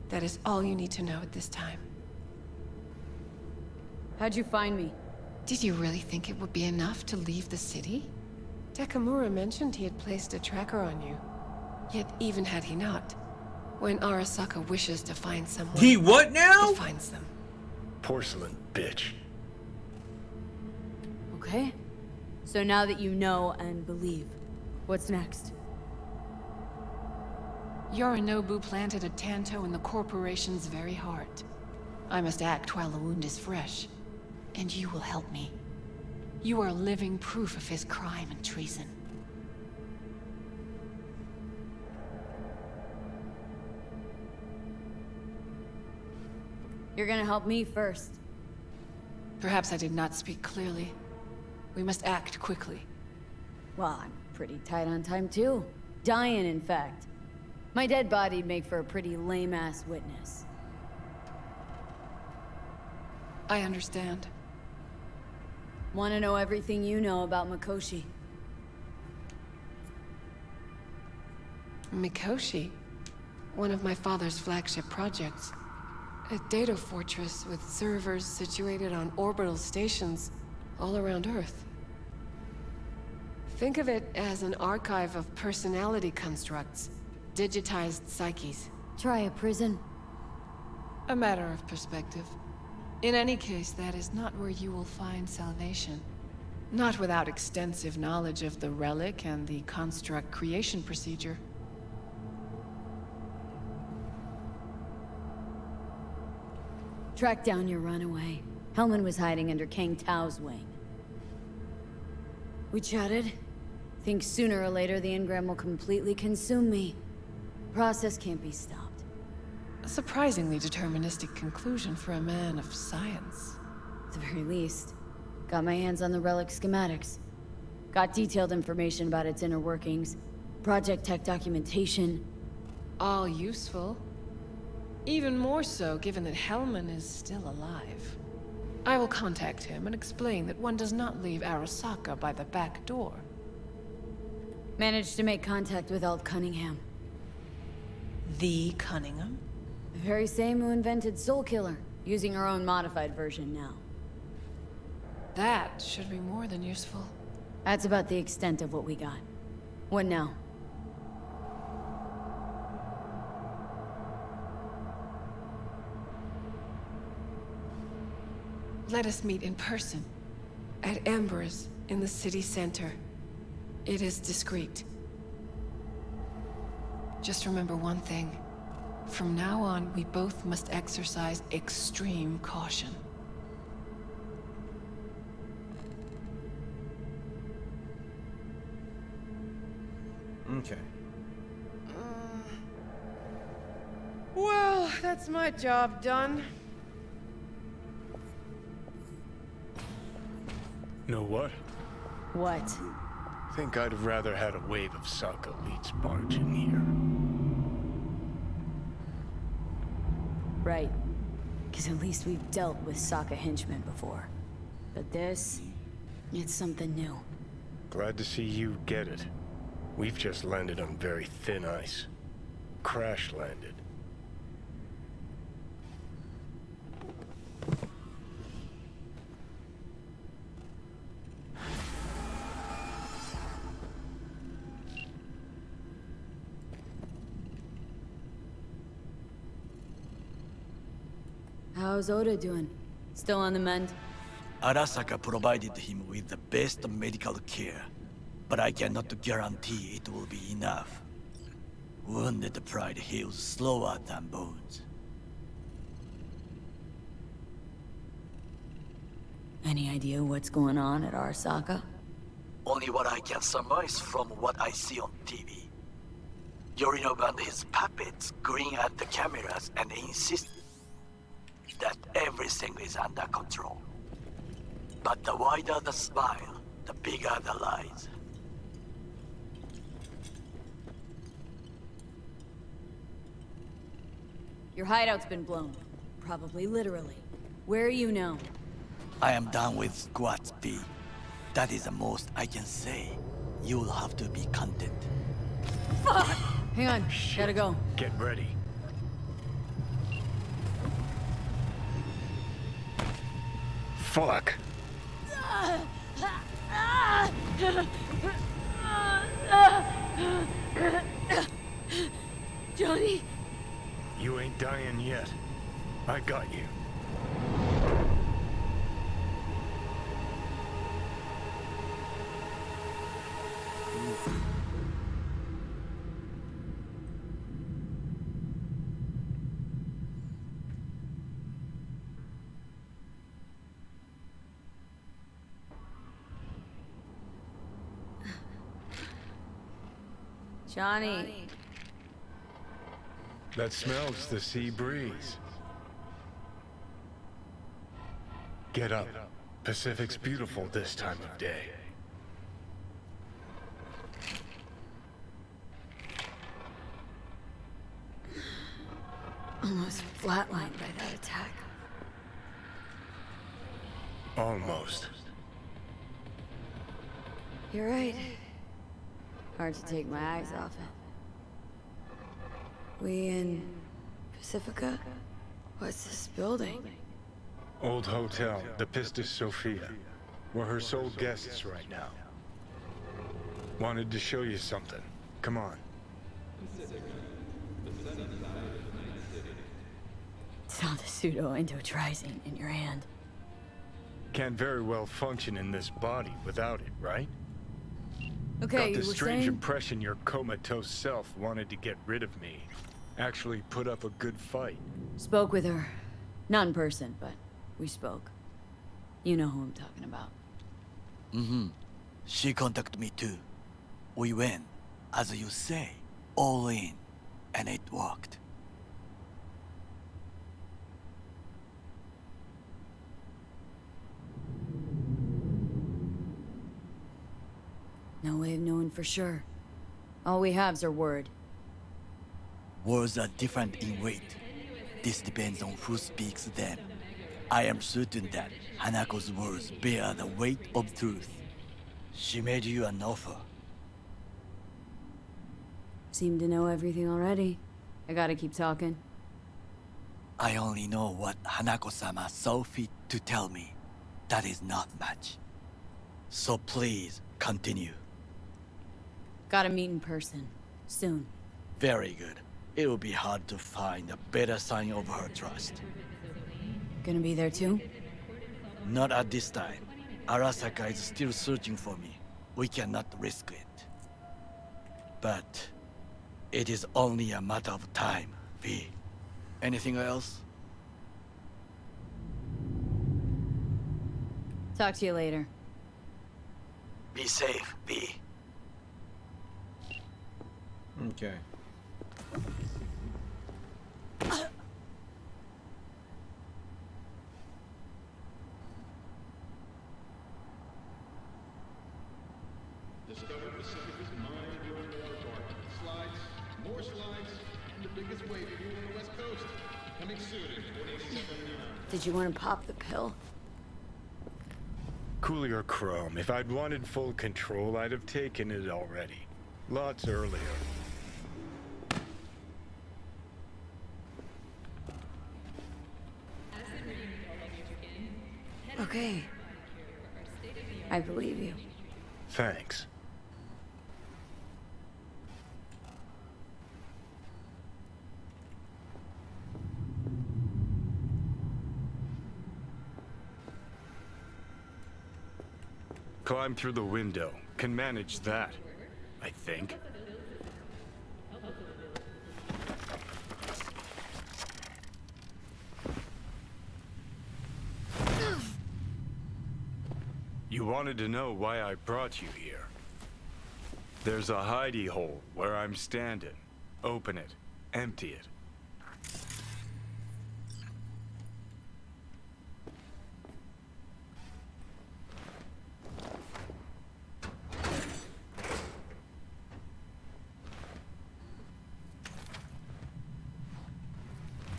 That is all you need to know at this time. How'd you find me? Did you really think it would be enough to leave the city? Takemura mentioned he had placed a tracker on you. Yet even had he not, when Arasaka wishes to find someone... He what now? He finds them. Porcelain bitch. Okay. So now that you know and believe, what's next? Yorinobu planted a Tanto in the corporation's very heart. I must act while the wound is fresh. And you will help me. You are living proof of his crime and treason. You're gonna help me first. Perhaps I did not speak clearly. We must act quickly. Well, I'm pretty tight on time too. Dying, in fact. My dead body'd make for a pretty lame-ass witness. I understand. Want to know everything you know about Mikoshi? Mikoshi? One of my father's flagship projects. A data fortress with servers situated on orbital stations all around Earth. Think of it as an archive of personality constructs, digitized psyches. Try a prison. A matter of perspective. In any case, that is not where you will find salvation. Not without extensive knowledge of the relic and the construct creation procedure. Track down your runaway. Hellman was hiding under Kang Tao's wing. We chatted. Think sooner or later the engram will completely consume me. Process can't be stopped. A surprisingly deterministic conclusion for a man of science. At the very least, got my hands on the relic schematics. Got detailed information about its inner workings, project tech documentation. All useful. Even more so given that Hellman is still alive. I will contact him and explain that one does not leave Arasaka by the back door. Managed to make contact with Alt Cunningham. The Cunningham? The very same who invented Soul Killer, using her own modified version now. That should be more than useful. That's about the extent of what we got. What now? Let us meet in person. At Embers, in the city center. It is discreet. Just remember one thing. From now on, we both must exercise extreme caution. Okay. Well, that's my job done. Know what? What? Think I'd have rather had a wave of Saka Elite's barge in here. Right. Because at least we've dealt with Sokka henchmen before. But this, it's something new. Glad to see you get it. We've just landed on very thin ice. Crash landed. How's Oda doing? Still on the mend? Arasaka provided him with the best medical care, but I cannot guarantee it will be enough. Wounded pride heals slower than bones. Any idea what's going on at Arasaka? Only what I can surmise from what I see on TV. Yorinobu and his puppets grin at the cameras and insist that everything is under control. But the wider the smile, the bigger the lies. Your hideout's been blown. Probably literally. Where are you now? I am done with squats, B. That is the most I can say. You will have to be content. Fuck! Hang on, gotta go. Get ready. Fuck. Johnny? You ain't dying yet. I got you. Johnny. That smells the sea breeze. Get up. Pacific's beautiful this time of day. Almost flatlined by that attack. Almost. You're right. Hard to take my eyes off it. We in Pacifica? What's this building? Old hotel, the Pistis Sophia. We're her sole guests right now. Wanted to show you something. Come on. Saw the pseudo-endotrizine in your hand. Can't very well function in this body without it, right? Okay, Got this you were strange saying? impression your comatose self wanted to get rid of me. Actually put up a good fight. Spoke with her. Not in person, but we spoke. You know who I'm talking about. Mm-hmm. She contacted me too. We went, as you say, all in, and it worked. No way of knowing for sure. All we have's her word. Words are different in weight. This depends on who speaks them. I am certain that Hanako's words bear the weight of truth. She made you an offer. Seem to know everything already. I gotta keep talking. I only know what Hanako-sama saw fit to tell me. That is not much. So please, continue. Gotta meet in person. Soon. Very good. It will be hard to find a better sign of her trust. Gonna be there too? Not at this time. Arasaka is still searching for me. We cannot risk it. But it is only a matter of time, V. Anything else? Talk to you later. Be safe, V. Okay. Discover Pacifica's mind-blowing water park. Slides, more slides, and the biggest wave pool on the West Coast. Coming soon in 2079. Did you want to pop the pill? Coolier Chrome, if I'd wanted full control, I'd have taken it already. Lots earlier. Okay. I believe you. Thanks. Climb through the window. Can manage that, I think. You wanted to know why I brought you here. There's a hidey hole where I'm standing. Open it. Empty it.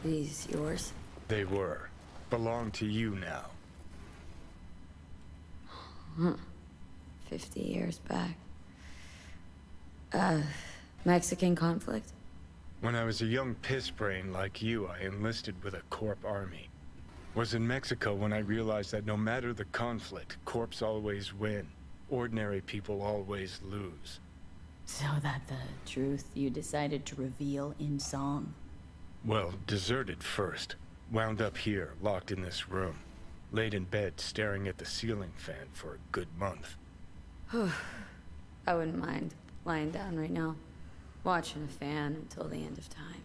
These yours? They were. Belong to you now. Huh. 50 years back. Mexican conflict? When I was a young pissbrain like you, I enlisted with a Corp army. Was in Mexico when I realized that no matter the conflict, Corps always win. Ordinary people always lose. So that the truth you decided to reveal in song? Well, deserted first. Wound up here, locked in this room. Laid in bed, staring at the ceiling fan for a good month. I wouldn't mind lying down right now, watching a fan until the end of time.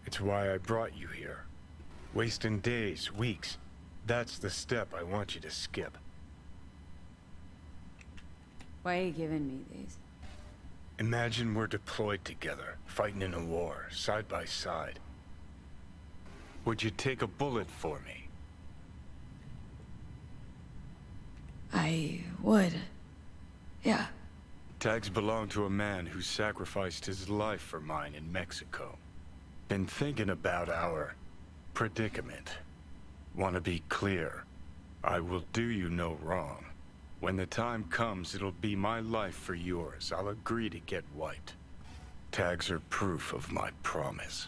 It's why I brought you here. Wasting days, weeks. That's the step I want you to skip. Why are you giving me these? Imagine we're deployed together, fighting in a war, side by side. Would you take a bullet for me? I would. Yeah. Tags belong to a man who sacrificed his life for mine in Mexico. Been thinking about our predicament. Want to be clear. I will do you no wrong. When the time comes, it'll be my life for yours. I'll agree to get wiped. Tags are proof of my promise.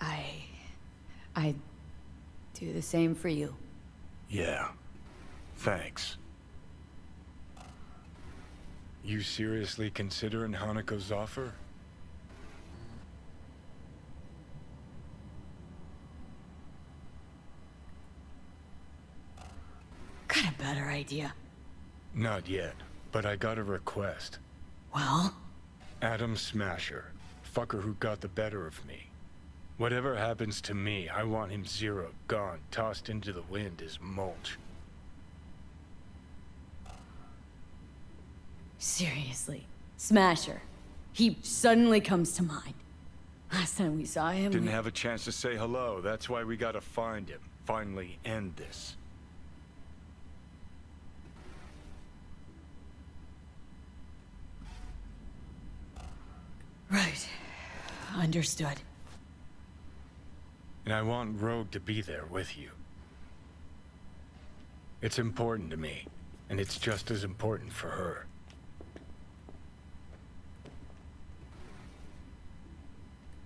I'd do the same for you. Yeah. Thanks. You seriously considering Hanako's offer? Got a better idea. Not yet, but I got a request. Well? Adam Smasher. Fucker who got the better of me. Whatever happens to me, I want him zeroed, gone, tossed into the wind as mulch. Seriously. Smasher. He suddenly comes to mind. Last time we saw him, Didn't have a chance to say hello. That's why we gotta find him. Finally end this. Right. Understood. And I want Rogue to be there with you. It's important to me, and it's just as important for her.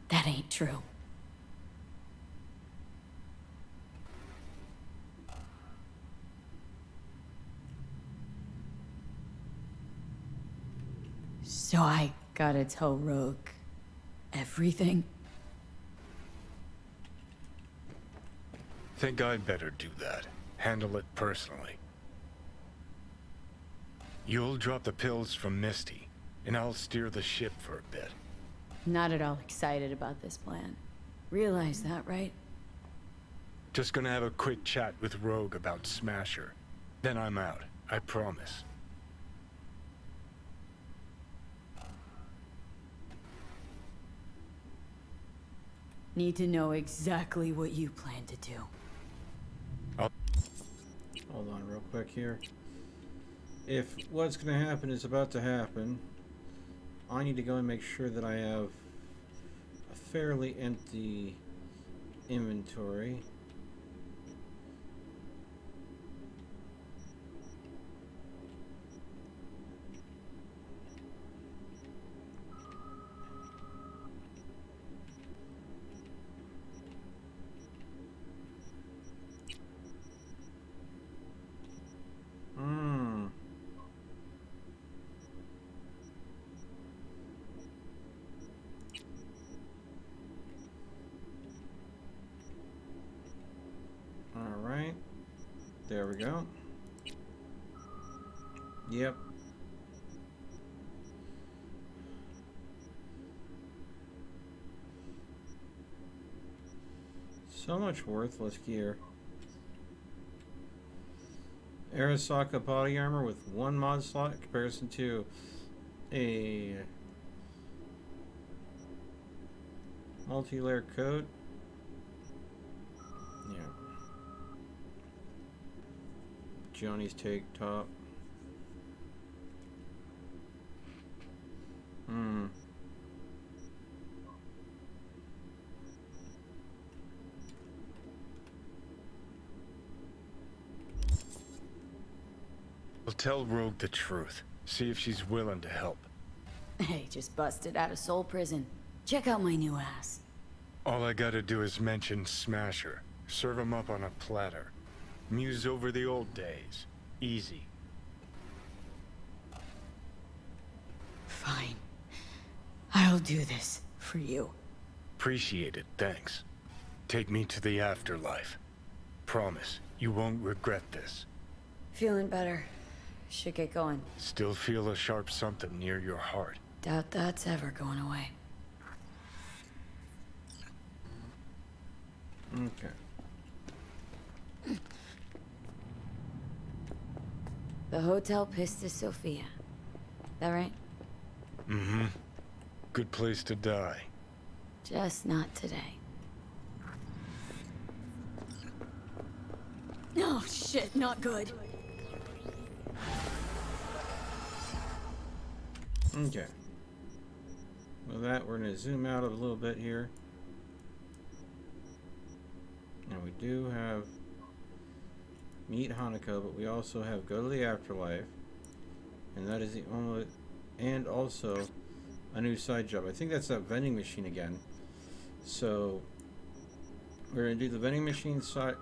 That ain't true. So I gotta tell Rogue everything? Think I'd better do that. Handle it personally. You'll drop the pills from Misty, and I'll steer the ship for a bit. Not at all excited about this plan. Realize that, right? Just gonna have a quick chat with Rogue about Smasher. Then I'm out, I promise. Need to know exactly what you plan to do. Hold on real quick here. If what's going to happen is about to happen, I need to go and make sure that I have a fairly empty inventory. Alright. There we go. Yep. So much worthless gear. Arasaka body armor with 1 mod slot in comparison to a multi-layer coat. Yeah. Johnny's take top. I'll tell Rogue the truth. See if she's willing to help. Hey, just busted out of soul prison. Check out my new ass. All I gotta do is mention Smasher. Serve him up on a platter. Muse over the old days. Easy. Fine. I'll do this for you. Appreciate it, thanks. Take me to the afterlife. Promise, you won't regret this. Feeling better. Should get going. Still feel a sharp something near your heart. Doubt that's ever going away. Okay. The Hotel Pistis Sophia. That right? Mm-hmm. Good place to die. Just not today. Oh shit, not good. Okay. With that, we're gonna zoom out a little bit here. And we do have Meet Hanako, but we also have Go to the Afterlife. And that is the only... And also a new side job. I think that's that vending machine again. So we're gonna do the vending machine side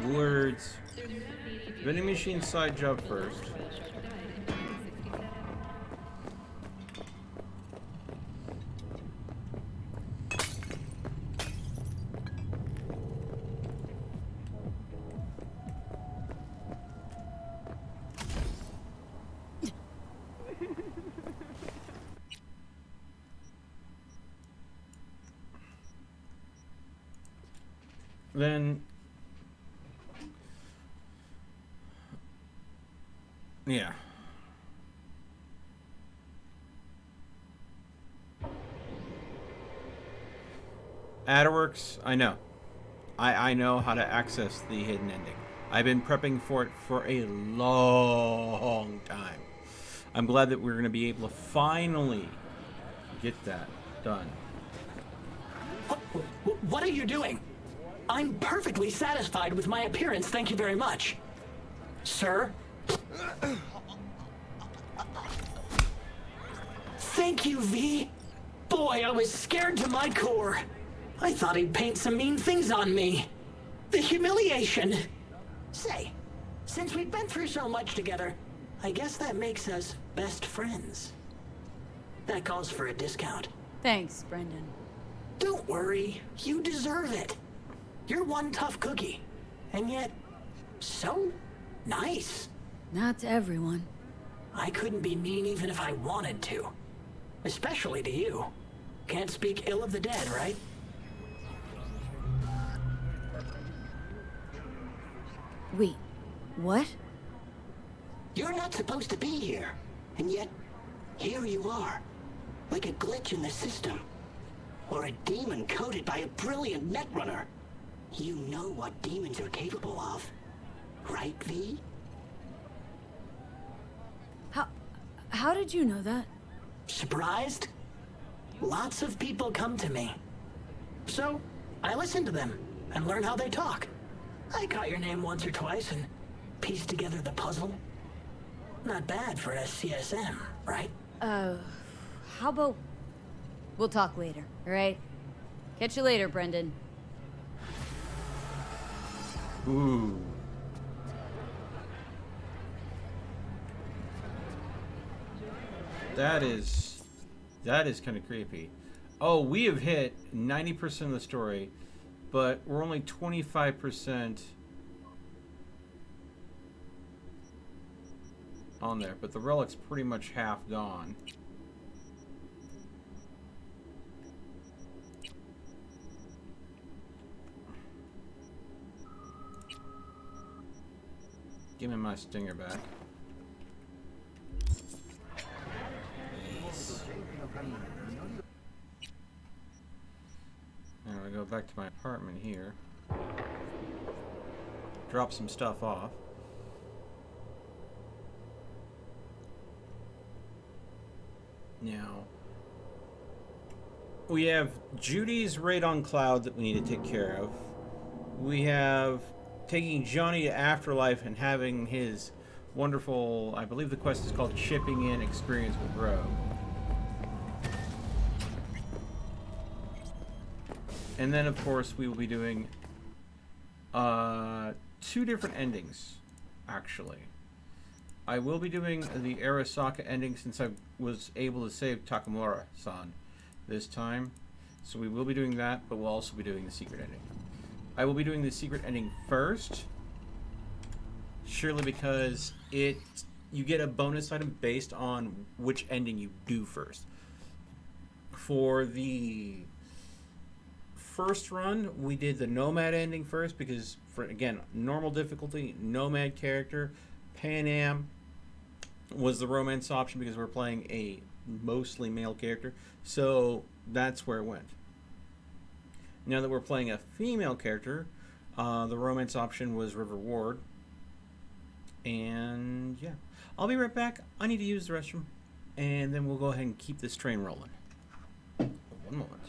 words. Vending machine side job first. Then, yeah. AdWorks, I know. I know how to access the hidden ending. I've been prepping for it for a long time. I'm glad that we're going to be able to finally get that done. What are you doing? I'm perfectly satisfied with my appearance, thank you very much. Sir? Thank you, V. Boy, I was scared to my core. I thought he'd paint some mean things on me. The humiliation. Say, since we've been through so much together, I guess that makes us best friends. That calls for a discount. Thanks, Brendan. Don't worry, you deserve it. You're one tough cookie, and yet so nice. Not to everyone. I couldn't be mean even if I wanted to. Especially to you. Can't speak ill of the dead, right? Wait, what? You're not supposed to be here, and yet here you are. Like a glitch in the system. Or a demon coded by a brilliant netrunner. You know what demons are capable of, right, V? How did you know that? Surprised? Lots of people come to me. So, I listen to them and learn how they talk. I caught your name once or twice and pieced together the puzzle. Not bad for an SCSM, right? How about... We'll talk later, alright? Catch you later, Brendan. Ooh. That is kind of creepy. Oh, we have hit 90% of the story, but we're only 25% on there. But the relic's pretty much half gone. Give me my stinger back. Now I go back to my apartment here. Drop some stuff off. Now we have Judy's raid on Cloud that we need to take care of. We have taking Johnny to Afterlife and having his wonderful, I believe the quest is called Chipping In experience with Rogue. And then, of course, we will be doing 2 different endings, actually. I will be doing the Arasaka ending since I was able to save Takamura-san this time. So we will be doing that, but we'll also be doing the secret ending. I will be doing the secret ending first, surely because you get a bonus item based on which ending you do first. For the first run, we did the Nomad ending first because for again, normal difficulty, nomad character. Pan Am was the romance option because we're playing a mostly male character, so that's where it went. Now that we're playing a female character, the romance option was River Ward. And yeah, I'll be right back. I need to use the restroom, and then we'll go ahead and keep this train rolling. One moment.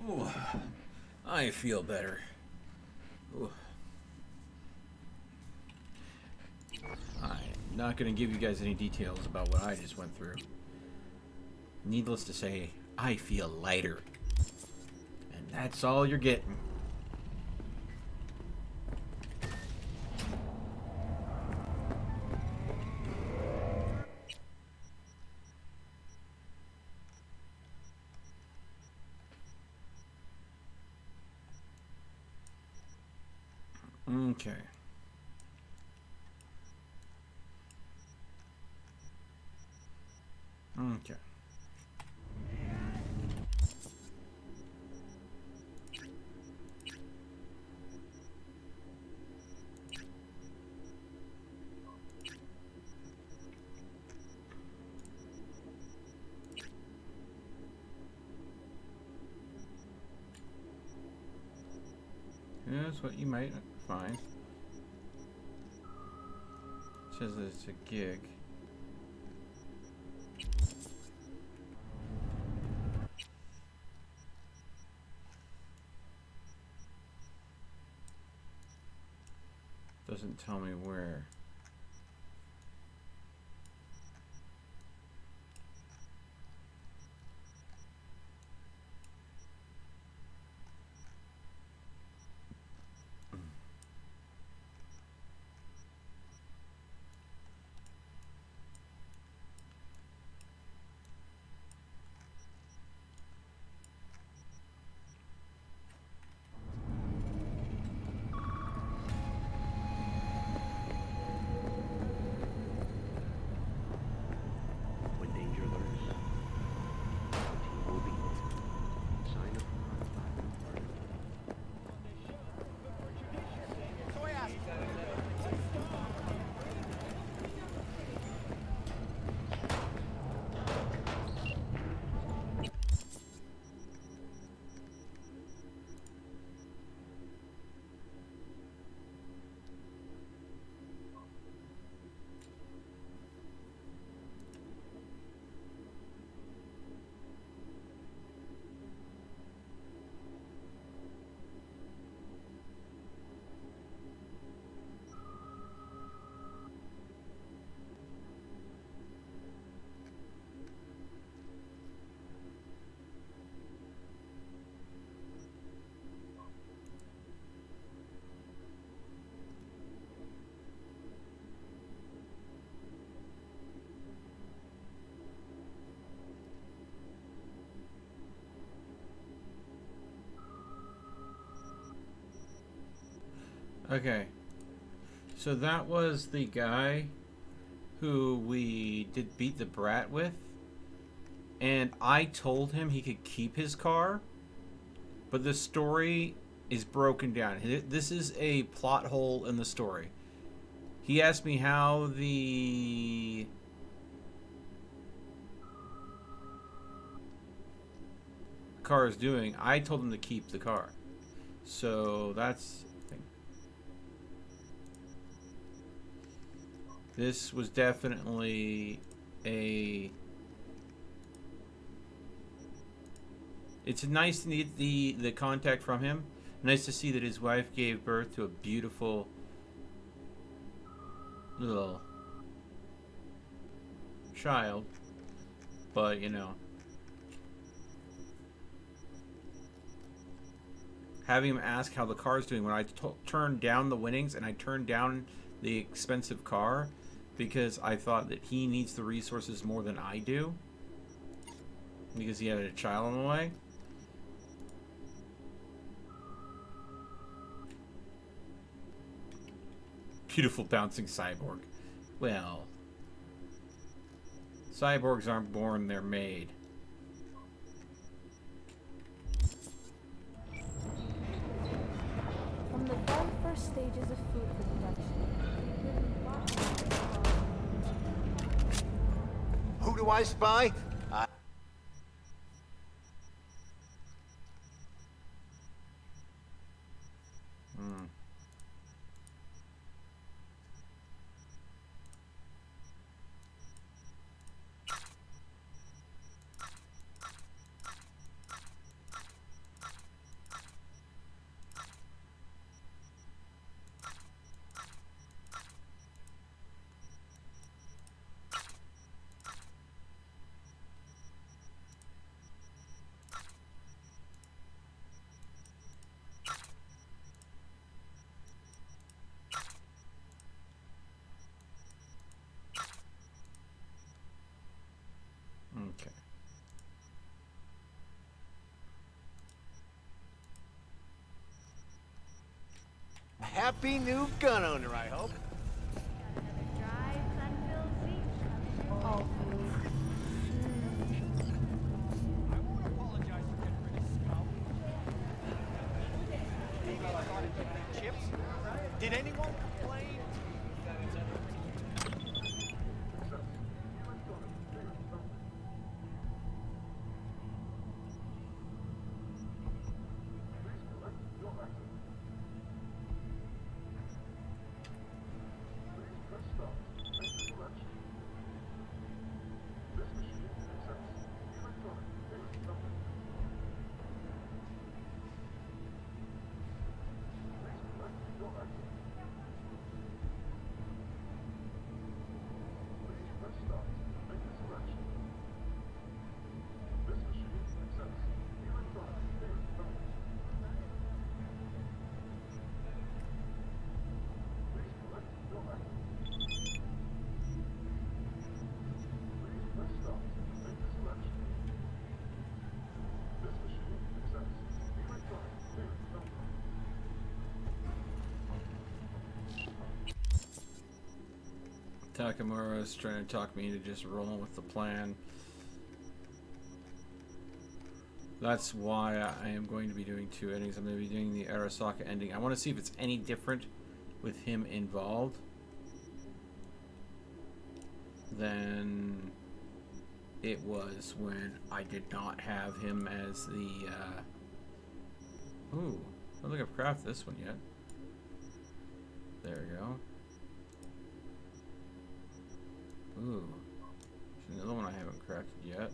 Ooh, I feel better. Ooh. I'm not going to give you guys any details about what I just went through. Needless to say, I feel lighter. And that's all you're getting. Okay. Okay. Here's what you might find. It says that it's a gig. Doesn't tell me where. When danger lurks, team will be there. Sign up for our platinum party. Okay. So that was the guy who we did beat the brat with. And I told him he could keep his car. But the story is broken down. This is a plot hole in the story. He asked me how the car is doing. I told him to keep the car. So that's the thing. This was definitely a... It's nice to get the contact from him. Nice to see that his wife gave birth to a beautiful little child. But, you know, having him ask how the car's doing when I turned down the winnings and I turned down the expensive car because I thought that he needs the resources more than I do because he had a child on the way. Beautiful bouncing cyborg. Well, cyborgs aren't born, they're made. From the very first stages of food production. Who do I spy? happy new gun owner, I hope. Did anyone complain? Takamura's trying to talk me into just rolling with the plan. That's why I am going to be doing 2 endings. I'm going to be doing the Arasaka ending. I want to see if it's any different with him involved than it was when I did not have him as the... Ooh, I don't think I've crafted this one yet. There we go. Ooh, there's another one I haven't crafted yet.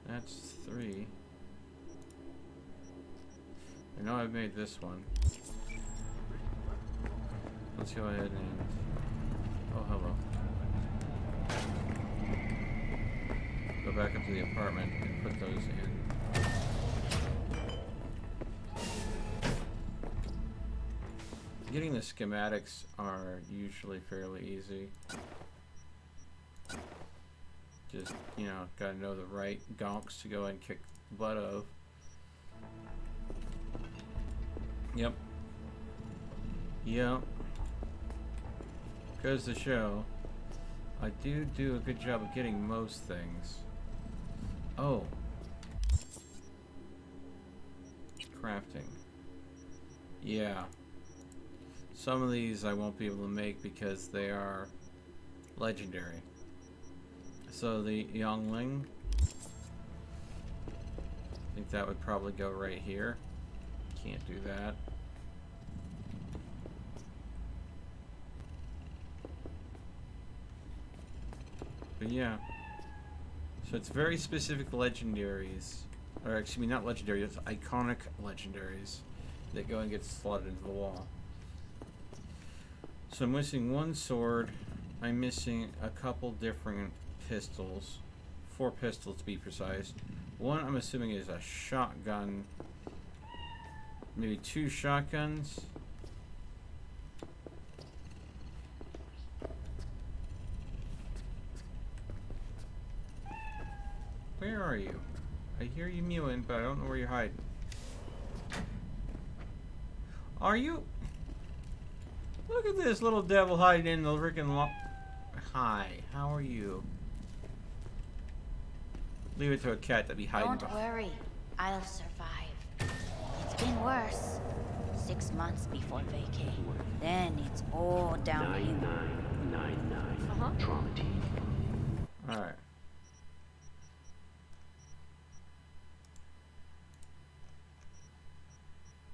That's 3. I know I've made this one. Let's go ahead and... Oh, hello. Go back up to the apartment and put those in. Getting the schematics are usually fairly easy. Just, you know, gotta know the right gonks to go and kick the butt of. Yep. Yep. Goes to show, I do a good job of getting most things. Oh. Crafting. Yeah. Some of these I won't be able to make because they are legendary. So the Youngling, I think that would probably go right here. Can't do that. But yeah. So it's very specific legendaries. Or excuse me, not legendary, it's iconic legendaries that go and get slotted into the wall. So I'm missing 1 sword. I'm missing a couple different pistols. 4 pistols to be precise. 1 I'm assuming is a shotgun. Maybe 2 shotguns. Where are you? I hear you mewing, but I don't know where you're hiding. Are you? Look at this little devil hiding in the freaking Hi, how are you? Leave it to a cat to be hiding. Don't worry, I'll survive. It's been worse. 6 months before vacay. Then it's all downhill. 9999. Trauma team. Alright.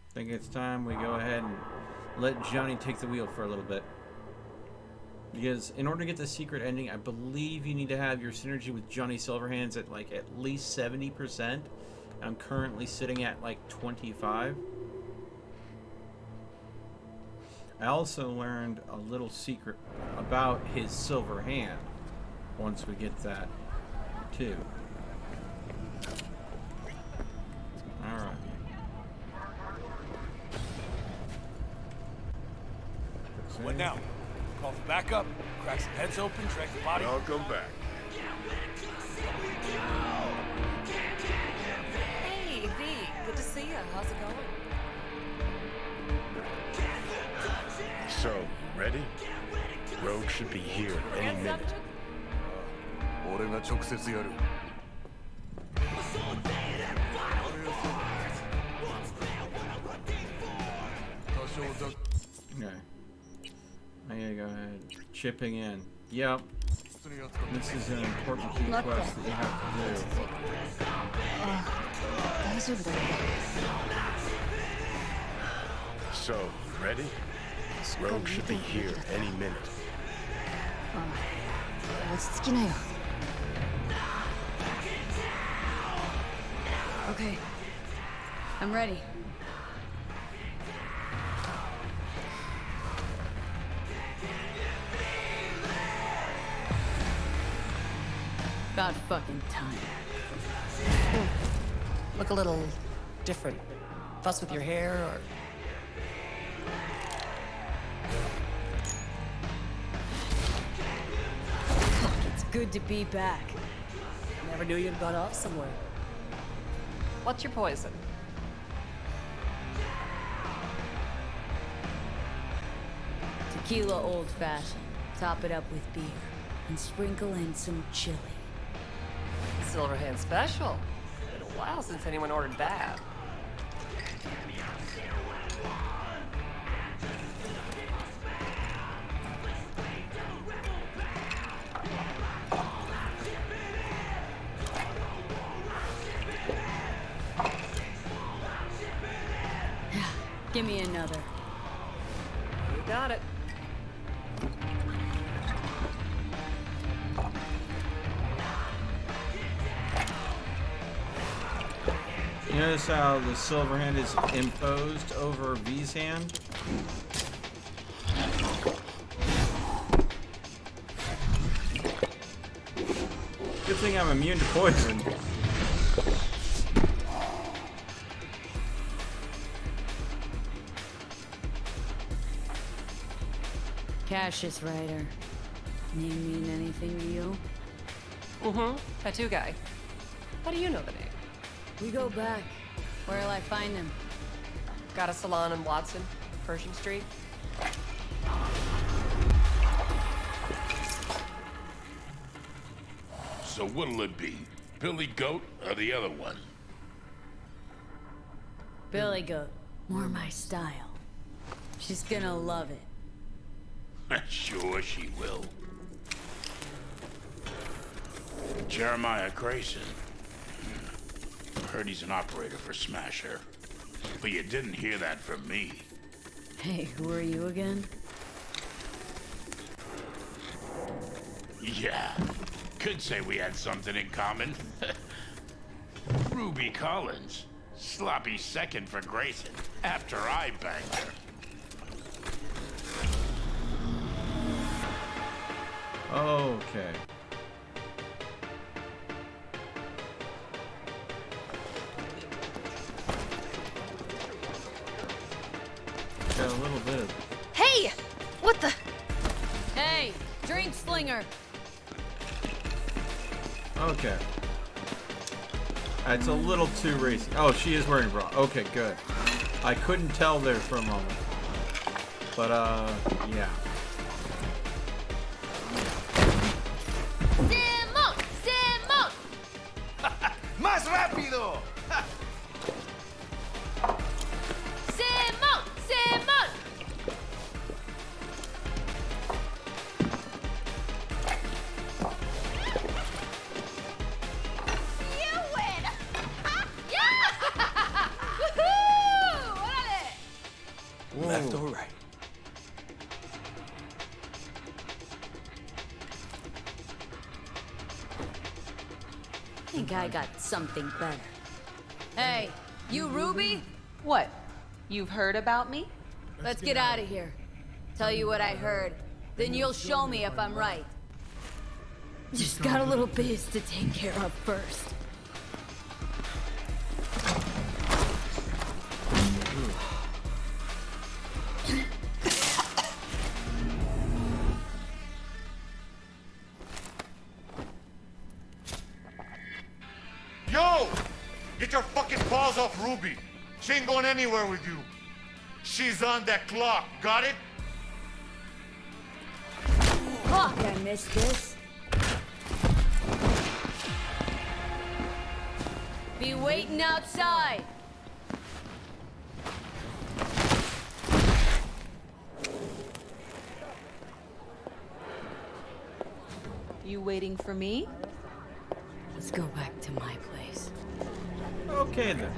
I think it's time we go ahead and let Johnny take the wheel for a little bit. Because in order to get the secret ending, I believe you need to have your synergy with Johnny Silverhands at like at least 70%. I'm currently sitting at like 25. I also learned a little secret about his silver hand once we get that too. Alright. What now? Call for backup, crack some heads open, drag the body. I'll come back. Hey, V, good to see you. how's it going? So, ready? Rogue should be here any minute. 俺が直接やる。 Okay. I gotta go ahead. Chipping in. Yep. This is an important key quest that you have to do. 大丈夫だよ。 So, ready? Rogue should be here any minute. 落ち着きなよ。Okay. I'm ready. About fucking time. Look a little different. Fuss with your hair, or... It's good to be back. Never knew you'd gone off somewhere. What's your poison? Tequila old-fashioned. Top it up with beer. And sprinkle in some chili. Silverhand special. Been a while since anyone ordered that. Give me another. You got it. You notice how the silver hand is imposed over V's hand? Good thing I'm immune to poison. Cassius Ryder. Name mean anything to you? Mm-hmm. Tattoo guy. How do you know the name? We go back. Where'll I find him? Got a salon in Watson, Pershing Street. So what'll it be? Billy Goat or the other one? Billy Goat. More my style. She's gonna love it. Sure she will. Jeremiah Grayson. Heard he's an operator for Smasher. But you didn't hear that from me. Hey, who are you again? Yeah. Could say we had something in common. Ruby Collins. Sloppy second for Grayson after I banged her. Okay. Got a little bit of... Hey! What the? Hey! Drink slinger! Okay. It's a little too racy. Oh, she is wearing a bra. Okay, good. I couldn't tell there for a moment. But, yeah. Simón! Simón! ¡Más rápido! Simón! Simón! You win! Yeah! Woohoo! ¡Órale! Left or right? I think I got something better. Hey, you Ruby? What? You've heard about me? Let's get out of here. Tell you what I heard. Then you'll show me if I'm right. Just got a little biz to take care of first. Yo! Get your fucking paws off Ruby! She ain't going anywhere with you. She's on that clock, got it? Fuck, I missed this. Be waiting outside. You waiting for me? Let's go back to my place. Okay then.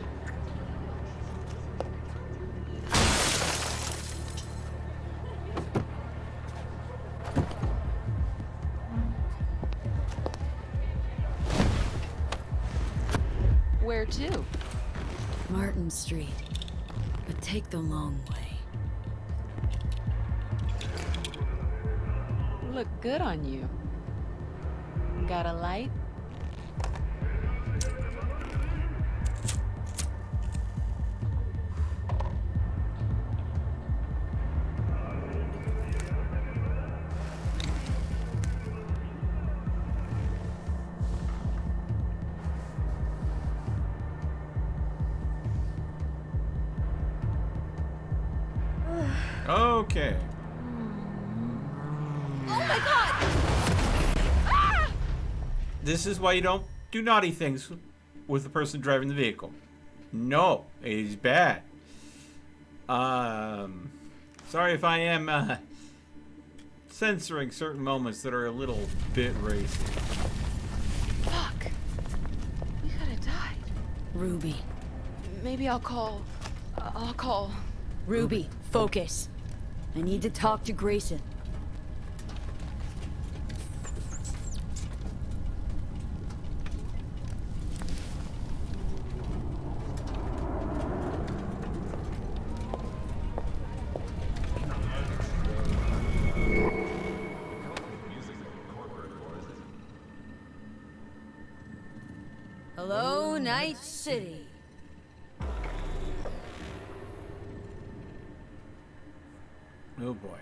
Where to? Martin Street. But take the long way. Look good on you. Got a light? Okay. Oh my god! Ah! This is why you don't do naughty things with the person driving the vehicle. No, it is bad. Sorry if I am censoring certain moments that are a little bit racy. Fuck. We could have died. Ruby. Maybe I'll call. Ruby, focus. I need to talk to Grayson. Hello, Night City. Oh boy.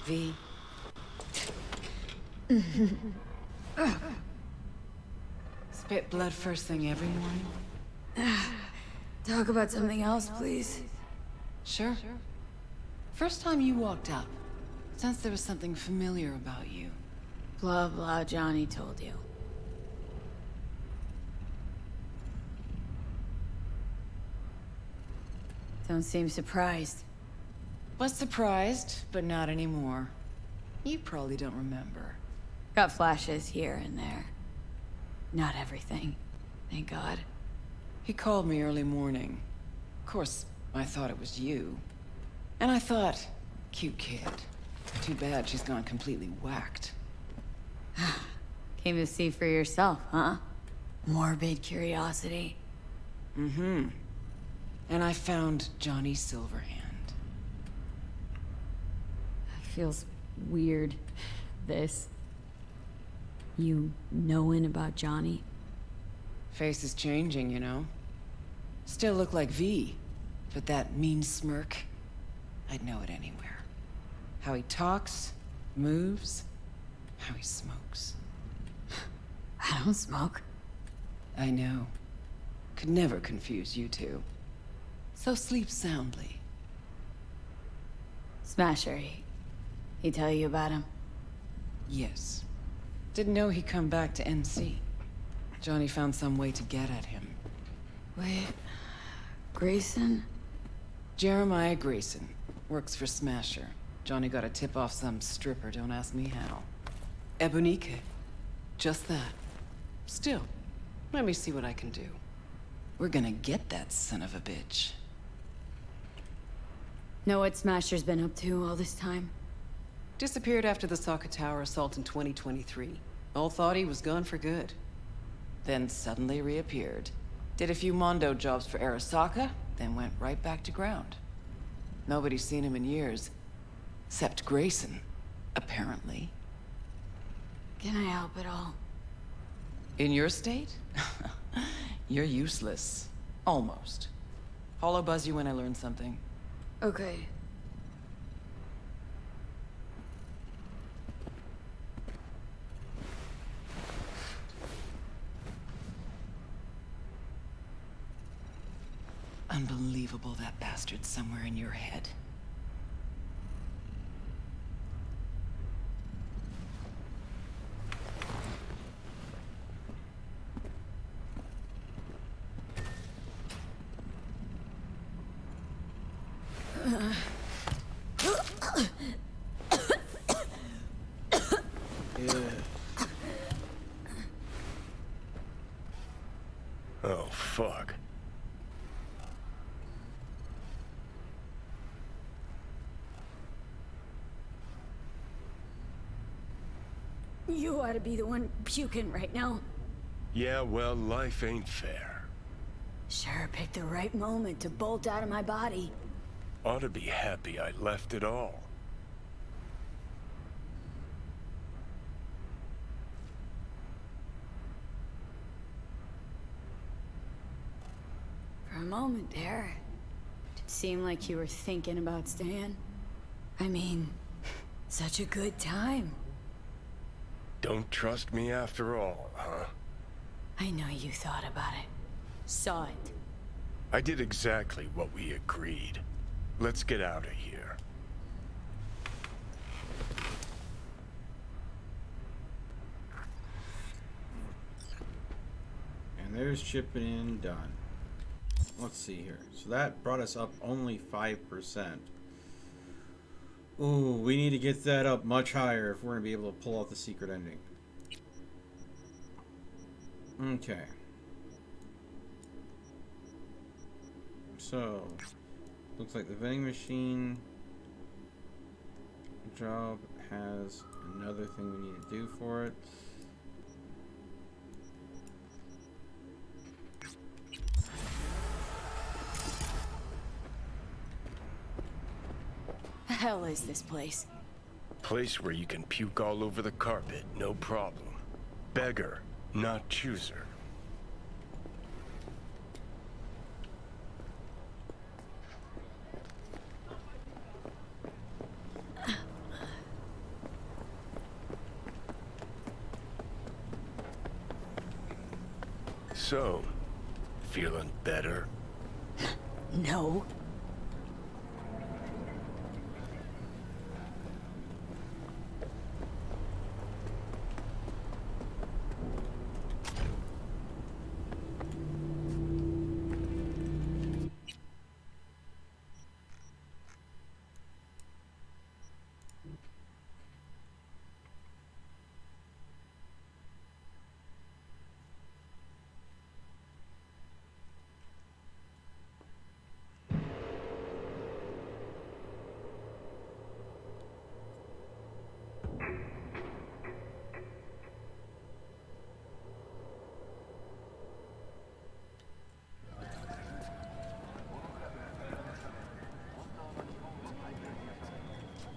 V. Spit blood first thing every morning? Talk about something else, please. Sure. First time you walked up, sensed there was something familiar about you. Blah, blah, Johnny told you. Don't seem surprised. Was surprised, but not anymore. You probably don't remember. Got flashes here and there. Not everything, thank God. He called me early morning. Of course, I thought it was you. And I thought, cute kid. Too bad she's gone completely whacked. Came to see for yourself, huh? Morbid curiosity. Mm-hmm. And I found Johnny Silverhand. Feels weird, this. You knowing about Johnny? Face is changing, you know. Still look like V, but that mean smirk, I'd know it anywhere. How he talks, moves, how he smokes. I don't smoke. I know. Could never confuse you two. So sleep soundly. Smasher, he tell you about him? Yes. Didn't know he'd come back to NC. Johnny found some way to get at him. Wait... Grayson? Jeremiah Grayson. Works for Smasher. Johnny got a tip off some stripper, don't ask me how. Ebonique. Just that. Still, let me see what I can do. We're gonna get that son of a bitch. Know what Smasher's been up to all this time? Disappeared after the Sokka Tower assault in 2023. All thought he was gone for good. Then suddenly reappeared. Did a few Mondo jobs for Arasaka, then went right back to ground. Nobody's seen him in years. Except Grayson, apparently. Can I help at all? In your state? You're useless. Almost. Hollow buzz you when I learn something. Okay. Unbelievable that bastard's somewhere in your head. Oh, fuck. You ought to be the one puking right now. Yeah, well, life ain't fair. Sure picked the right moment to bolt out of my body. Ought to be happy I left it all. For a moment there, it seemed like you were thinking about staying. I mean, such a good time. Don't trust me after all, huh? I know you thought about it. Saw it. I did exactly what we agreed. Let's get out of here. And there's chipping in done. Let's see here. So that brought us up only 5%. Ooh, we need to get that up much higher if we're going to be able to pull out the secret ending. Okay. So, looks like the vending machine job has another thing we need to do for it. The hell is this place? Place where you can puke all over the carpet, no problem. Beggar, not chooser. So, feeling better? No.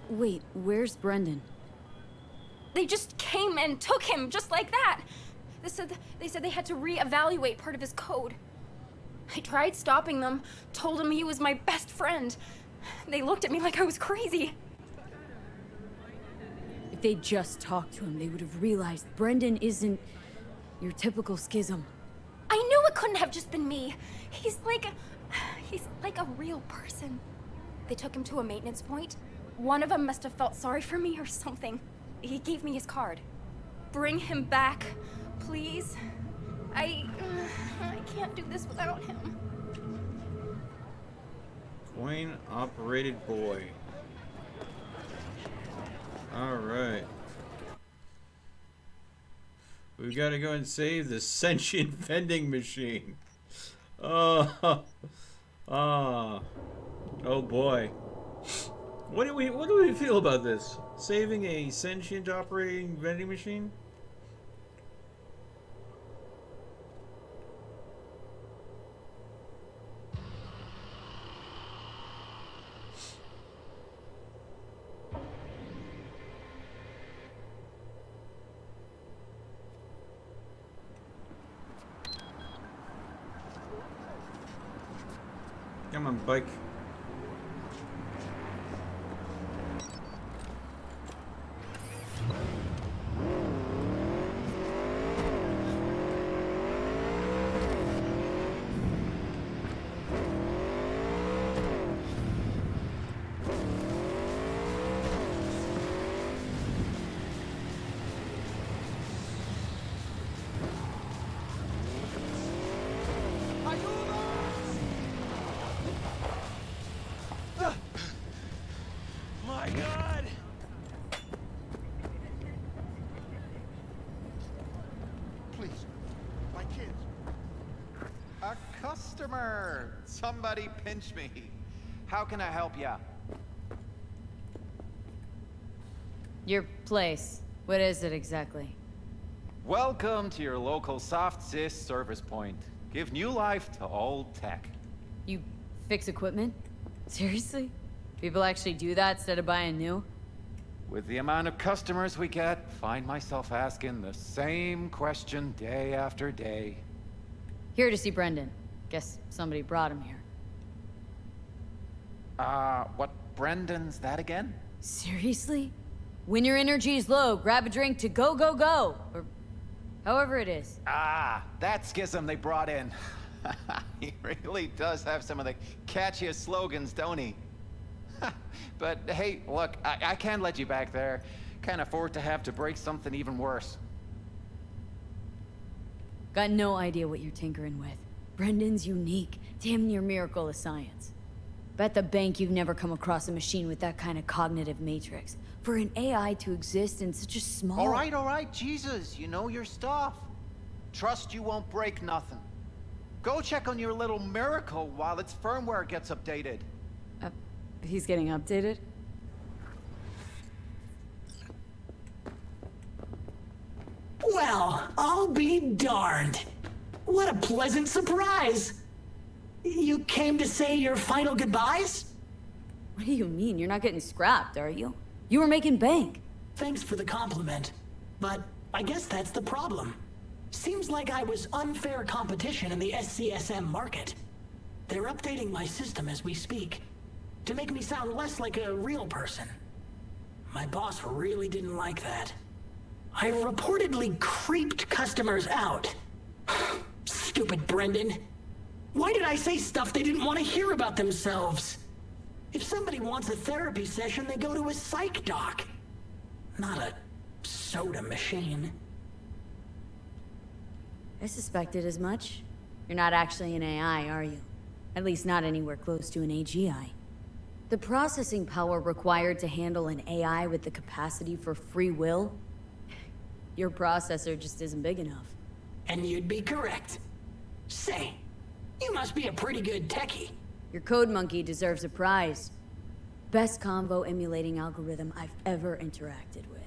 Wait, where's Brendan? They just came and took him, just like that. They said they had to reevaluate part of his code. I tried stopping them, told him he was my best friend. They looked at me like I was crazy. If they'd just talked to him, they would have realized Brendan isn't your typical schism. I knew it couldn't have just been me. He's like a real person. They took him to a maintenance point. One of them must have felt sorry for me or something. He gave me his card. Bring him back, please. I can't do this without him. Coin-operated boy. Alright. We've got to go and save the sentient vending machine. Oh boy. What do we feel about this? Saving a sentient operating vending machine? Come on, bike. A customer! Somebody pinch me. How can I help ya? Your place. What is it exactly? Welcome to your local soft sys service point. Give new life to old tech. You fix equipment? Seriously? People actually do that instead of buying new? With the amount of customers we get, find myself asking the same question day after day. Here to see Brendan. Guess somebody brought him here. What Brendan's that again? Seriously? When your energy is low, grab a drink to go, go, go! Or however it is. Ah, that schism they brought in. He really does have some of the catchiest slogans, don't he? But hey, look, I can't let you back there. Can't afford to have to break something even worse. Got no idea what you're tinkering with. Brendan's unique, damn near miracle of science. Bet the bank you've never come across a machine with that kind of cognitive matrix. For an AI to exist in such a small... All right, Jesus, you know your stuff. Trust you won't break nothing. Go check on your little miracle while its firmware gets updated. He's getting updated? Well, I'll be darned. What a pleasant surprise. You came to say your final goodbyes? What do you mean? You're not getting scrapped, are you? You were making bank. Thanks for the compliment, but I guess that's the problem. Seems like I was unfair competition in the SCSM market. They're updating my system as we speak, to make me sound less like a real person. My boss really didn't like that. I reportedly creeped customers out. Stupid Brendan. Why did I say stuff they didn't want to hear about themselves? If somebody wants a therapy session, they go to a psych doc. Not a soda machine. I suspected as much. You're not actually an AI, are you? At least not anywhere close to an AGI. The processing power required to handle an AI with the capacity for free will? Your processor just isn't big enough. And you'd be correct. Say, you must be a pretty good techie. Your code monkey deserves a prize. Best convo emulating algorithm I've ever interacted with.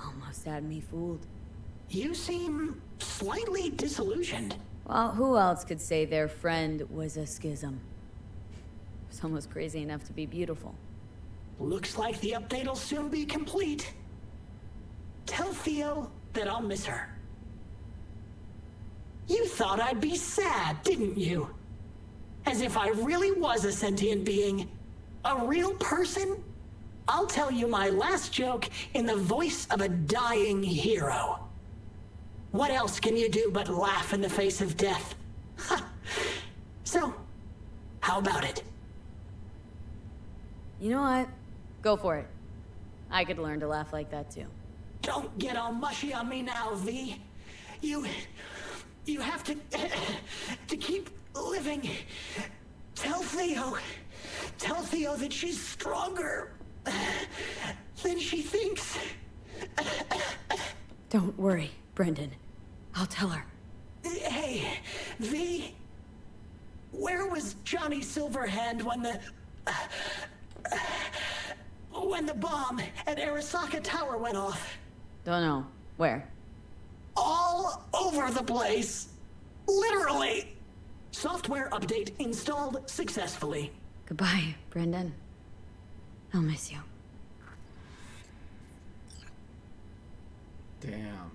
Almost had me fooled. You seem slightly disillusioned. Well, who else could say their friend was a schism? It's almost crazy enough to be beautiful. Looks like the update will soon be complete. Tell Theo that I'll miss her. You thought I'd be sad, didn't you? As if I really was a sentient being. A real person? I'll tell you my last joke in the voice of a dying hero. What else can you do but laugh in the face of death? So, how about it? You know what? Go for it. I could learn to laugh like that too. Don't get all mushy on me now, V. You have to keep living. Tell Theo that she's stronger than she thinks. Don't worry, Brendan. I'll tell her. Hey, V, where was Johnny Silverhand when the bomb at Arasaka Tower went off? Don't know. Where? All over the place. Literally. Software update installed successfully. Goodbye, Brendan. I'll miss you. Damn.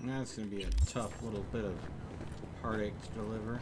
That's gonna be a tough little bit of heartache to deliver.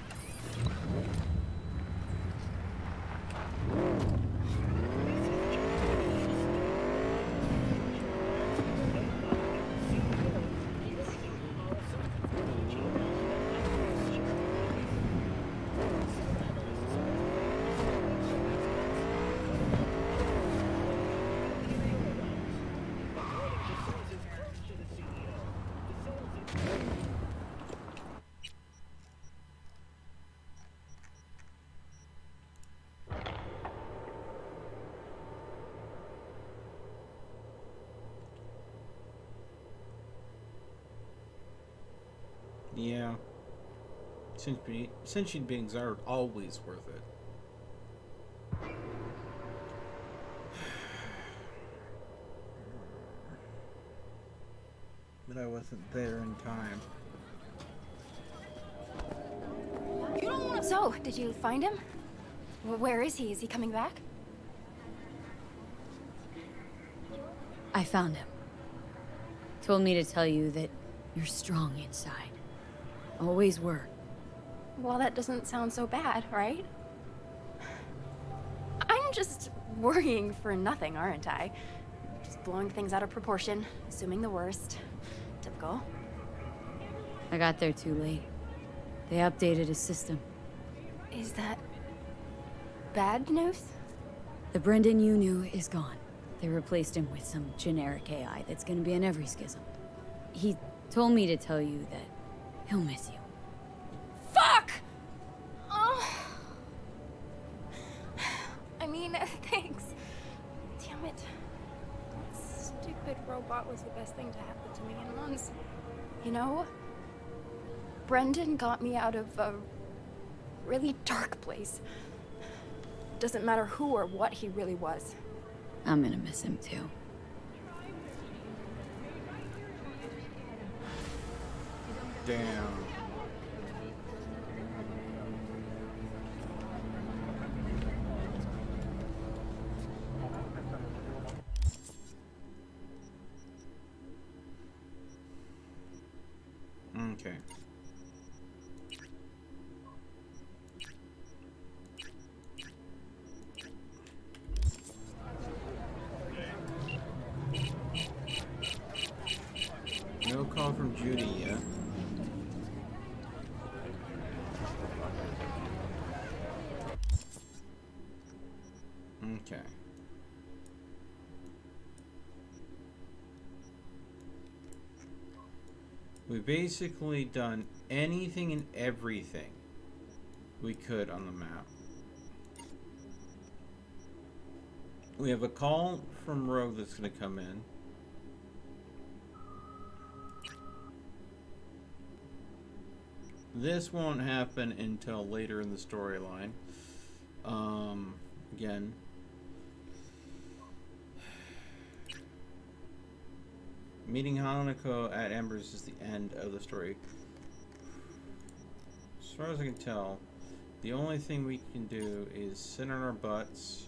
Yeah. Sentient beings are always worth it. But I wasn't there in time. So, did you find him? Where is he? Is he coming back? I found him. Told me to tell you that you're strong inside. Always were. Well, that doesn't sound so bad, right? I'm just worrying for nothing, aren't I? Just blowing things out of proportion, assuming the worst. Typical. I got there too late. They updated his system. Is that bad news? The Brendan you knew is gone. They replaced him with some generic AI that's gonna be in every schism. He told me to tell you that he'll miss you. Fuck! Oh. I mean, thanks. Damn it. That stupid robot was the best thing to happen to me in months. You know, Brendan got me out of a really dark place. Doesn't matter who or what he really was. I'm gonna miss him too. Damn. Okay. No call from Judy yet. Okay. We've basically done anything and everything we could on the map. We have a call from Rogue that's going to come in. This won't happen until later in the storyline. Again, meeting Hanako at Embers is the end of the story. As far as I can tell, the only thing we can do is sit on our butts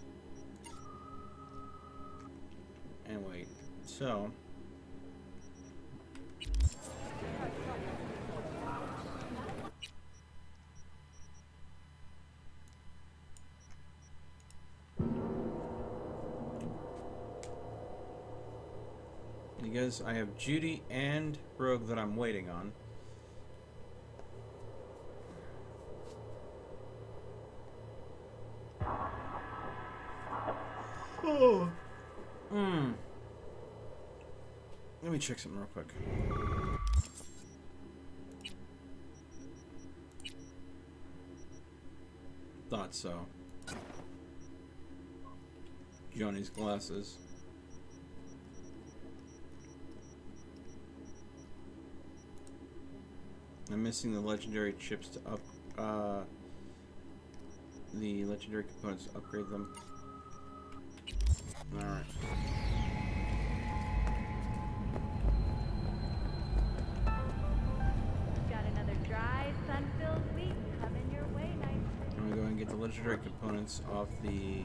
and wait. So, because I have Judy and Rogue that I'm waiting on. Oh. Let me check something real quick. Thought so. Johnny's glasses. I'm missing the legendary chips to up the legendary components to upgrade them. Alright. Got another dry, sun-filled week coming your way, Night. I'm gonna go and get the legendary components off the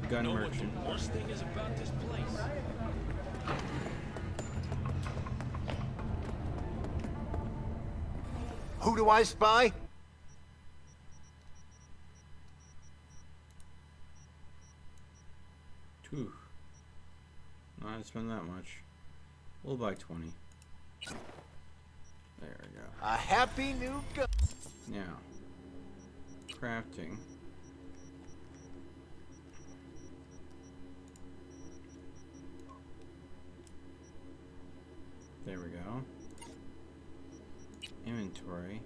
gun merchant. What the worst thing is about this place? Who do I spy? Two. Not to spend that much. We'll buy 20. There we go. A happy new gun. Now, crafting. There we go. Inventory.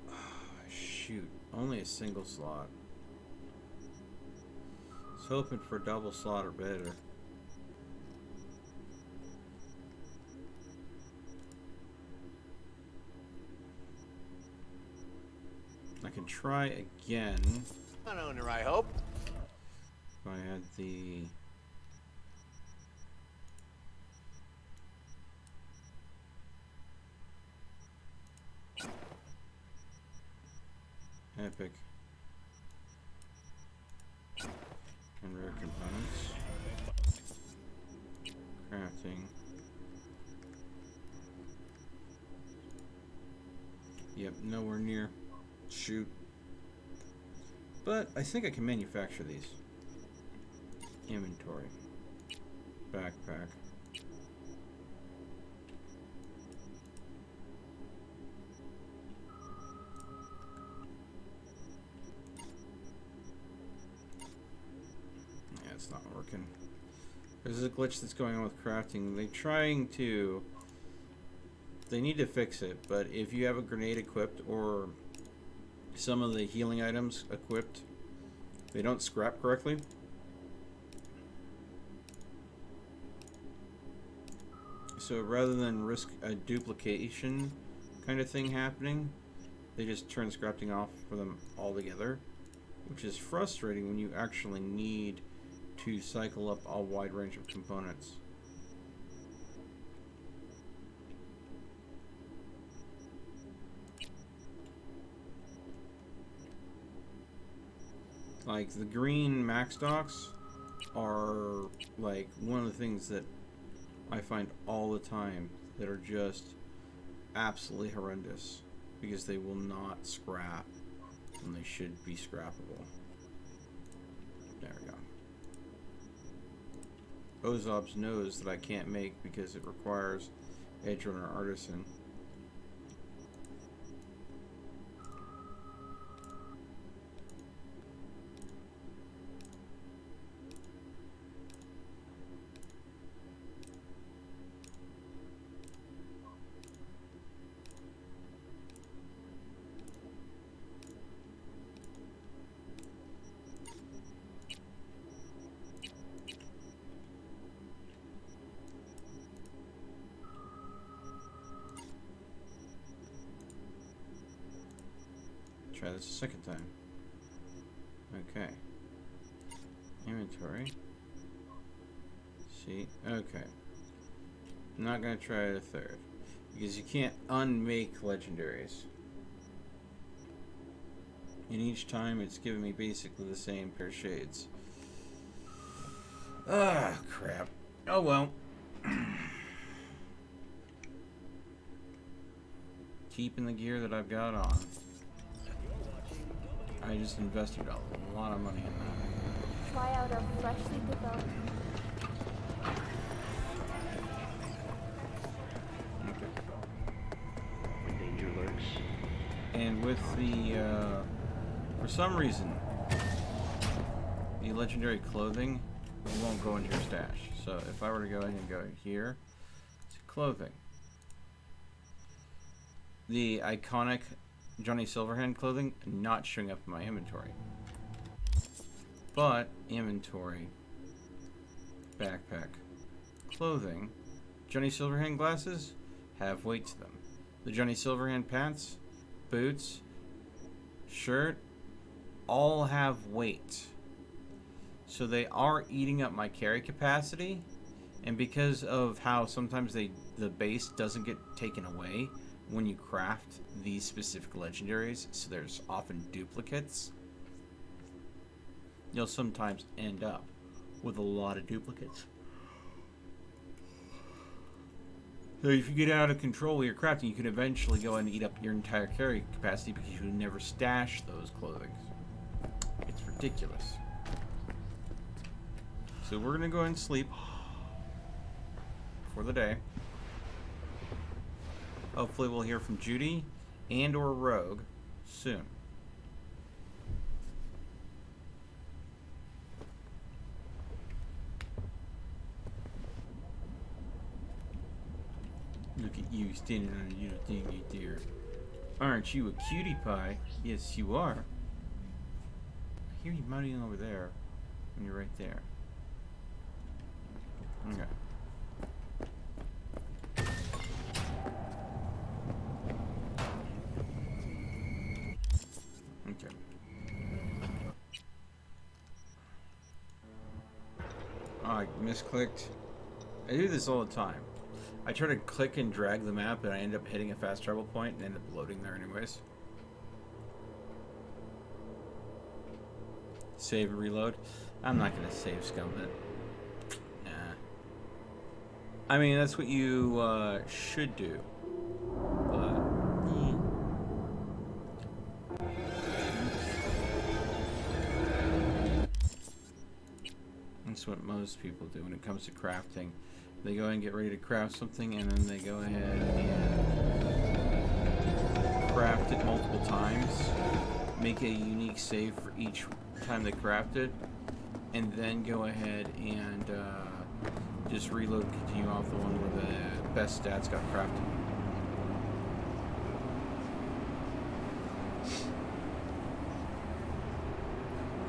Oh, shoot. Only a single slot. I was hoping for a double slot or better. try again. An owner, I hope. If I had the... Epic. And rare components. Crafting. Yep, nowhere near. Shoot. But I think I can manufacture these. Inventory. Backpack. Yeah, it's not working. There's a glitch that's going on with crafting. They need to fix it, but if you have a grenade equipped or some of the healing items equipped, they don't scrap correctly. So rather than risk a duplication kind of thing happening, they just turn scrapping off for them altogether, which is frustrating when you actually need to cycle up a wide range of components. Like the green max stocks are like one of the things that I find all the time that are just absolutely horrendous because they will not scrap when they should be scrappable. There we go. Ozob's knows that I can't make because it requires Edge Runner Artisan. Try this a second time. Okay. Inventory. See? Okay. I'm not gonna try it a third. Because you can't unmake legendaries. And each time it's giving me basically the same pair of shades. Ah, crap. Oh well. Keeping the gear that I've got on. I just invested a lot of money in that. Try out a freshly developed. Okay. When danger lurks. And with the, for some reason, the legendary clothing won't go into your stash. So if I were to go in and go here to clothing, the iconic Johnny Silverhand clothing not showing up in my inventory. But inventory, backpack, clothing, Johnny Silverhand glasses have weight to them. The Johnny Silverhand pants, boots, shirt, all have weight. So they are eating up my carry capacity, and because of how sometimes the base doesn't get taken away when you craft these specific legendaries, so there's often duplicates, you'll sometimes end up with a lot of duplicates. So if you get out of control with your crafting, you can eventually go and eat up your entire carry capacity because you never stash those clothing. It's ridiculous. So we're gonna go ahead and sleep for the day. Hopefully we'll hear from Judy and or Rogue soon. Look at you standing on a little dingy deer. Aren't you a cutie pie? Yes, you are. I hear you mounting over there when you're right there. Okay. Okay. Oh, I misclicked. I do this all the time. I try to click and drag the map, and I end up hitting a fast travel point and end up loading there anyways. Save and reload. I'm not gonna save scum it. Nah. I mean, that's what you should do. But that's what most people do when it comes to crafting. They go and get ready to craft something, and then they go ahead and craft it multiple times, make a unique save for each time they craft it, and then go ahead and just reload and continue off the one where the best stats got crafted.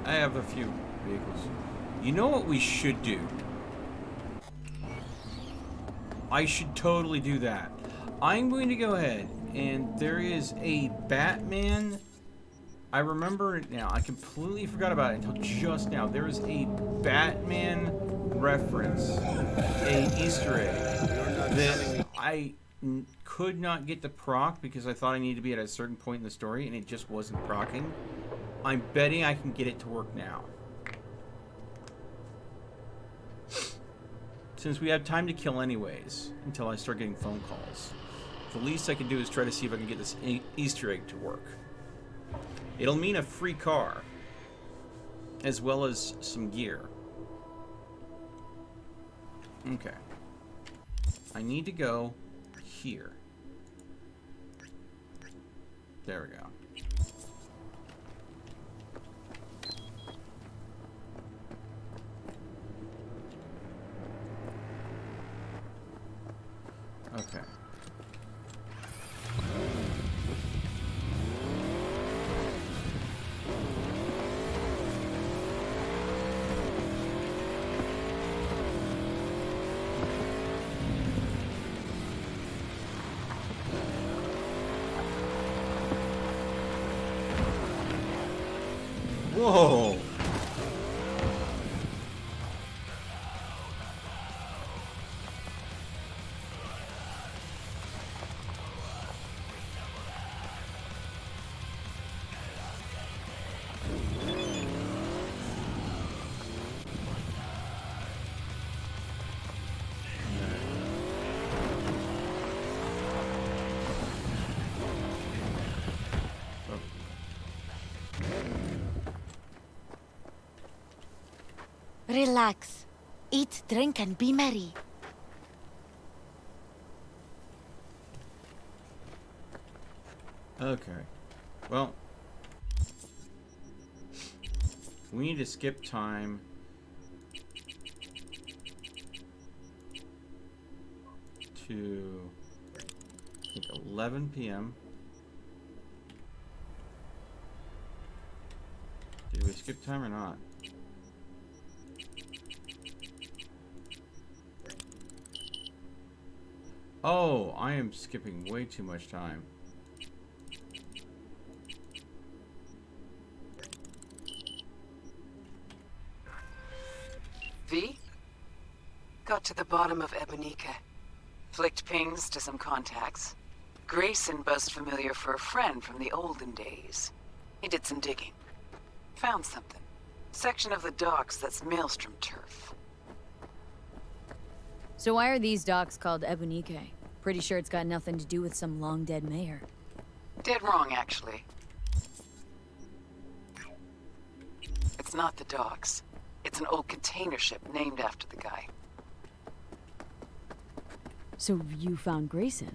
I have a few vehicles. You know what we should do? I should totally do that. I'm going to go ahead, and there is a Batman. I remember it now. I completely forgot about it until just now. There is a Batman reference, a Easter egg, that I could not get to proc because I thought I needed to be at a certain point in the story, and it just wasn't procking. I'm betting I can get it to work now. Since we have time to kill anyways, until I start getting phone calls. The least I can do is try to see if I can get this Easter egg to work. It'll mean a free car, as well as some gear. Okay. I need to go here. There we go. Okay. Whoa! Relax. Eat, drink, and be merry. Okay. Well, we need to skip time to, I think, 11 p.m. Did we skip time or not? Oh, I am skipping way too much time. V? Got to the bottom of Ebonica. Flicked pings to some contacts. Grayson buzzed familiar for a friend from the olden days. He did some digging. Found something. Section of the docks that's Maelstrom turf. So why are these docks called Ebonica? Pretty sure it's got nothing to do with some long-dead mayor. Dead wrong, actually. It's not the docks. It's an old container ship named after the guy. So you found Grayson?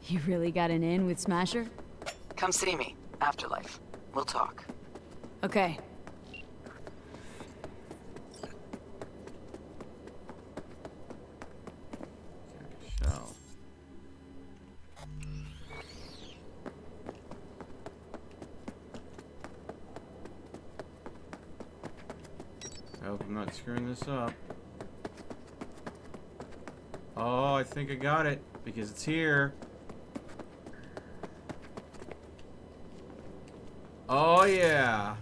You really got an in with Smasher? Come see me. Afterlife. We'll talk. Okay. I hope I'm not screwing this up. Oh, I think I got it, because it's here. Oh, yeah.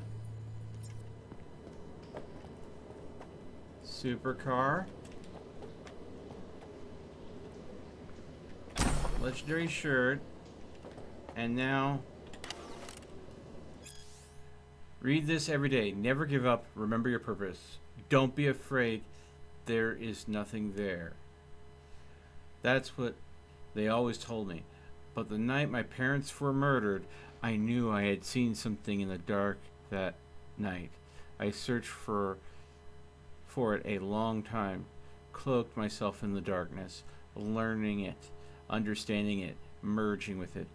Supercar. Legendary shirt. And now... Read this every day. Never give up. Remember your purpose. Don't be afraid. There is nothing there. That's what they always told me. But the night my parents were murdered, I knew I had seen something in the dark that night. I searched for it a long time, cloaked myself in the darkness, learning it, understanding it, merging with it.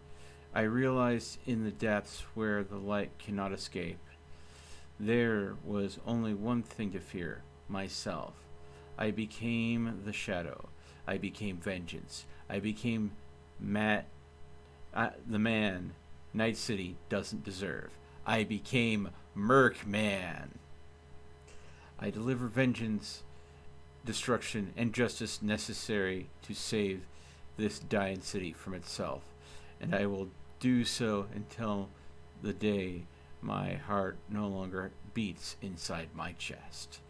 I realized in the depths where the light cannot escape, there was only one thing to fear, myself. I became the shadow. I became vengeance. I became the man Night City doesn't deserve. I became Mercman. I deliver vengeance, destruction, and justice necessary to save this dying city from itself. And I will do so until the day my heart no longer beats inside my chest.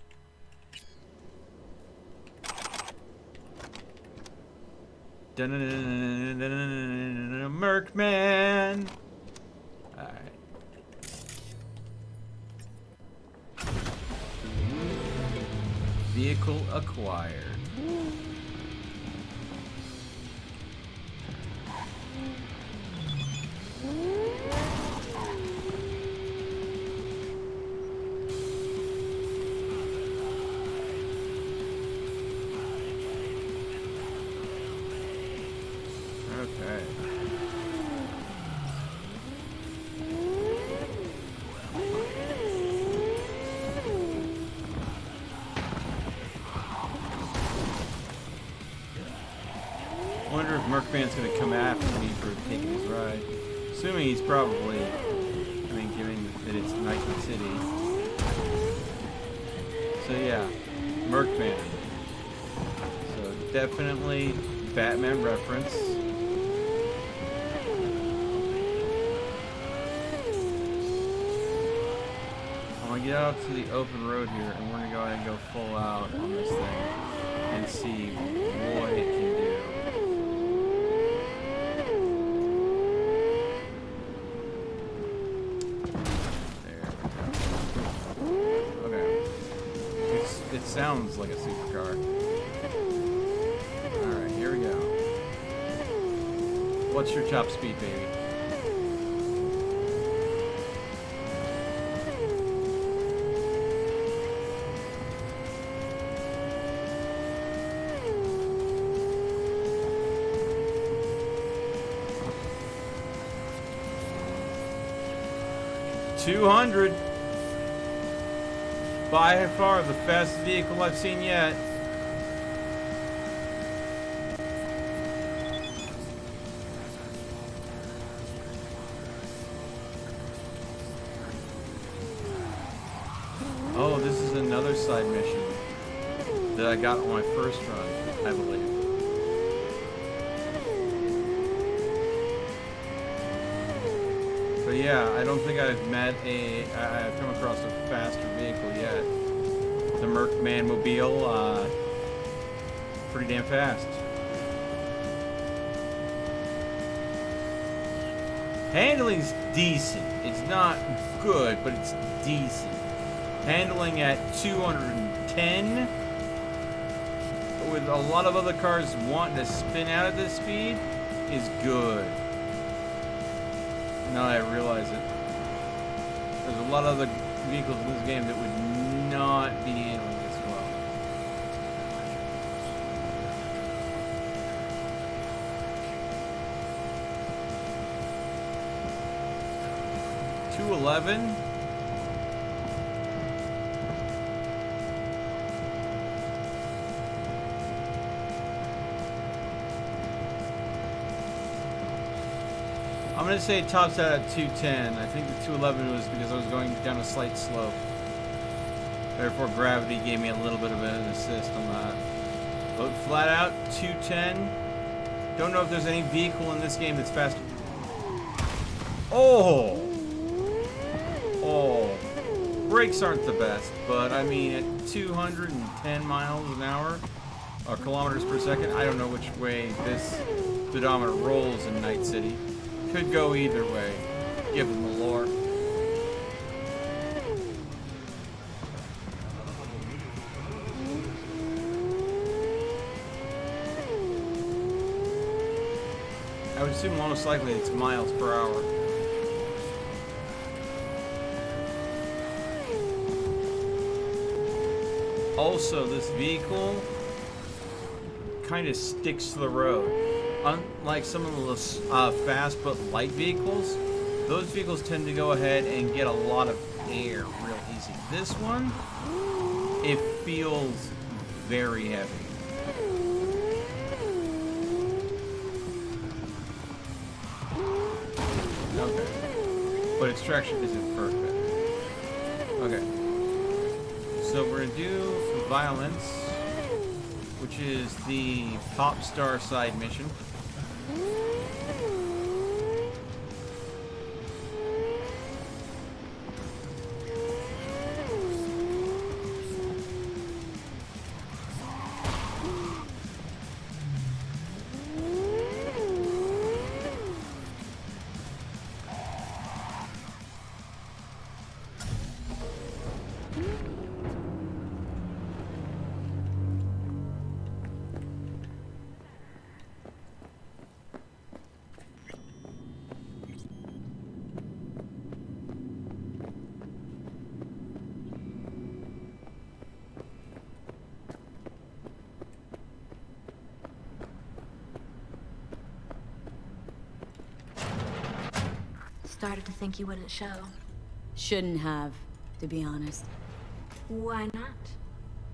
Mercman! Alright. Vehicle acquired. Okay. I wonder if Mercman's going to come after me for taking his ride. Assuming he's probably, given that it's Night City. So yeah, Mercman. So definitely Batman reference. I'm going to get out to the open road here and we're going to go ahead and go full out on this thing and see what it can do. It sounds like a supercar. Alright, here we go. What's your top speed, baby? $200. By far the fastest vehicle I've seen yet. Oh, this is another side mission that I got on my first run, I believe. But yeah, I don't think I've come across a faster vehicle yet. The Mercman Mobile, pretty damn fast. Handling's decent. It's not good, but it's decent. Handling at 210, with a lot of other cars wanting to spin out at this speed, is good. Now I realize it. There's a lot of other vehicles in this game that would not be handling this well. $211. I'm going to say it tops out at 210. I think the 211 was because I was going down a slight slope. Therefore, gravity gave me a little bit of an assist on that. But flat out, 210. Don't know if there's any vehicle in this game that's faster. Oh! Oh! brakes aren't the best, but I mean, at 210 miles an hour, or kilometers per second, I don't know which way this speedometer rolls in Night City. Could go either way, given the lore. I would assume most likely it's miles per hour. Also, this vehicle kind of sticks to the road. Unlike some of the fast but light vehicles, those vehicles tend to go ahead and get a lot of air real easy. This one, it feels very heavy. Okay. But its traction isn't perfect. Okay. So we're gonna do Violence, which is the pop star side mission. Started to think you wouldn't show. Shouldn't have, to be honest. Why not?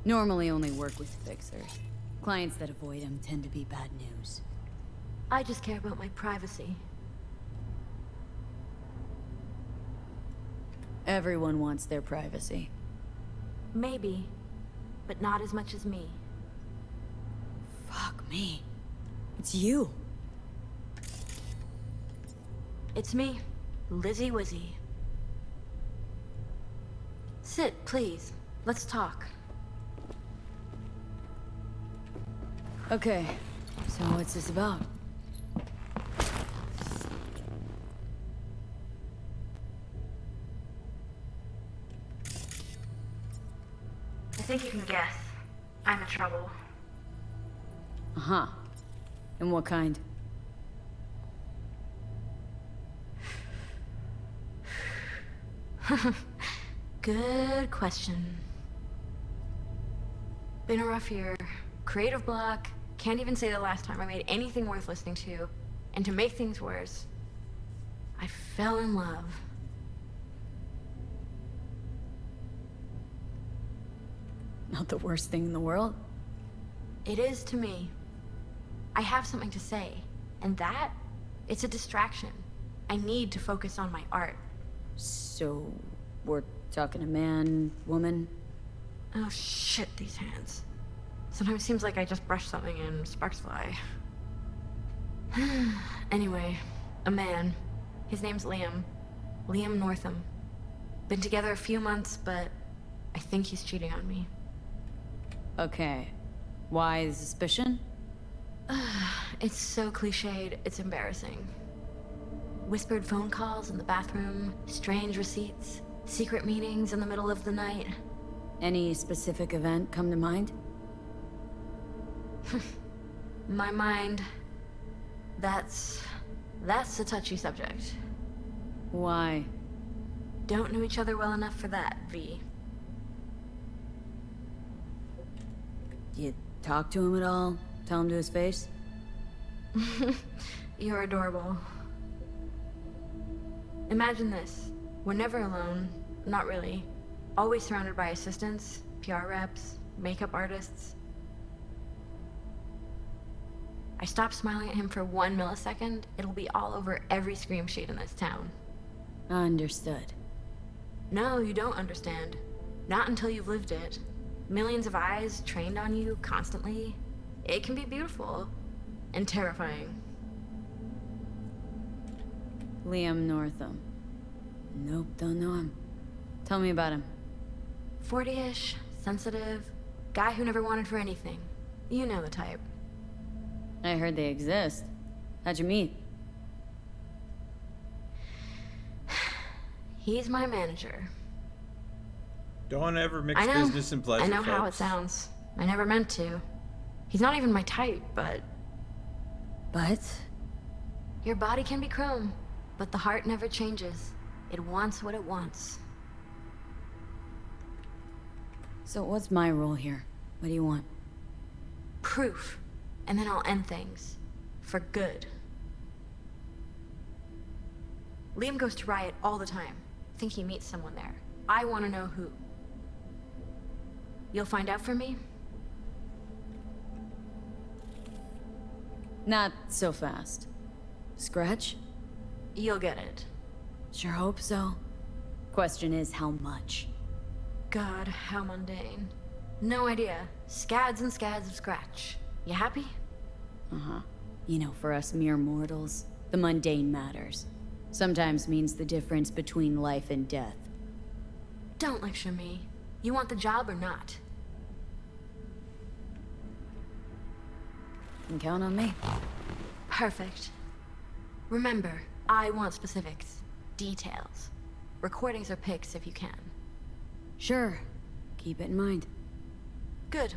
Normally only work with fixers. Clients that avoid them tend to be bad news. I just care about my privacy. Everyone wants their privacy. Maybe, but not as much as me. Fuck me. It's you. It's me, Lizzie Wizzy. Sit, please. Let's talk. Okay, so what's this about? I think you can guess. I'm in trouble. Uh-huh. And what kind? Good question. Been a rough year. Creative block. Can't even say the last time I made anything worth listening to. And to make things worse, I fell in love. Not the worst thing in the world? It is to me. I have something to say, and that, it's a distraction. I need to focus on my art. So, we're talking a man, woman? Oh shit, these hands. Sometimes it seems like I just brush something and sparks fly. Anyway, a man. His name's Liam. Liam Northam. Been together a few months, but I think he's cheating on me. Okay. Why the suspicion? It's so cliched, it's embarrassing. Whispered phone calls in the bathroom, strange receipts, secret meetings in the middle of the night. Any specific event come to mind? My mind... That's a touchy subject. Why? Don't know each other well enough for that, V. You talk to him at all? Tell him to his face? You're adorable. Imagine this. We're never alone. Not really. Always surrounded by assistants, PR reps, makeup artists. I stop smiling at him for 1 millisecond, it'll be all over every scream sheet in this town. Understood. No, you don't understand. Not until you've lived it. Millions of eyes trained on you constantly. It can be beautiful and terrifying. Liam Northam. Nope, don't know him. Tell me about him. 40-ish, sensitive, guy who never wanted for anything. You know the type. I heard they exist. How'd you meet? He's my manager. Don't ever mix I know. business and pleasure, I know how it folks. sounds. I never meant to. He's not even my type, but... But? Your body can be chrome, but the heart never changes. It wants what it wants. So what's my role here? What do you want? Proof. And then I'll end things. For good. Liam goes to Riot all the time. Think he meets someone there. I want to know who. You'll find out for me? Not so fast. Scratch? You'll get it. Sure hope so. Question is, how much? God, how mundane. No idea. Scads and scads of scratch. You happy? Uh-huh. You know, for us mere mortals, the mundane matters. Sometimes means the difference between life and death. Don't lecture me. You want the job or not? You can count on me. Perfect. Remember, I want specifics. Details. Recordings or pics if you can. Sure. Keep it in mind. Good.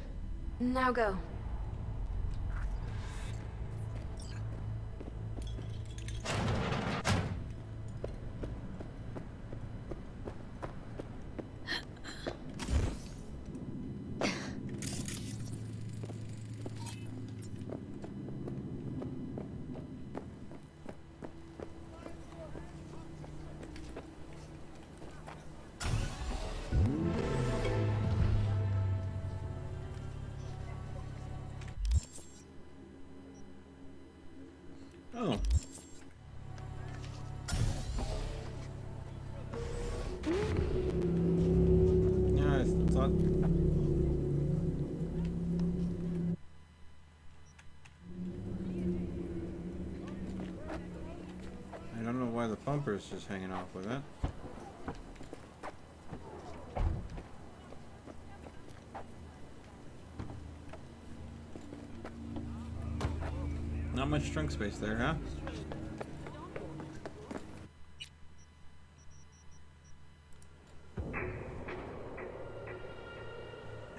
Now go. Oh. Yeah, I thought... I don't know why the bumper's just hanging off with it. Not much trunk space there, huh?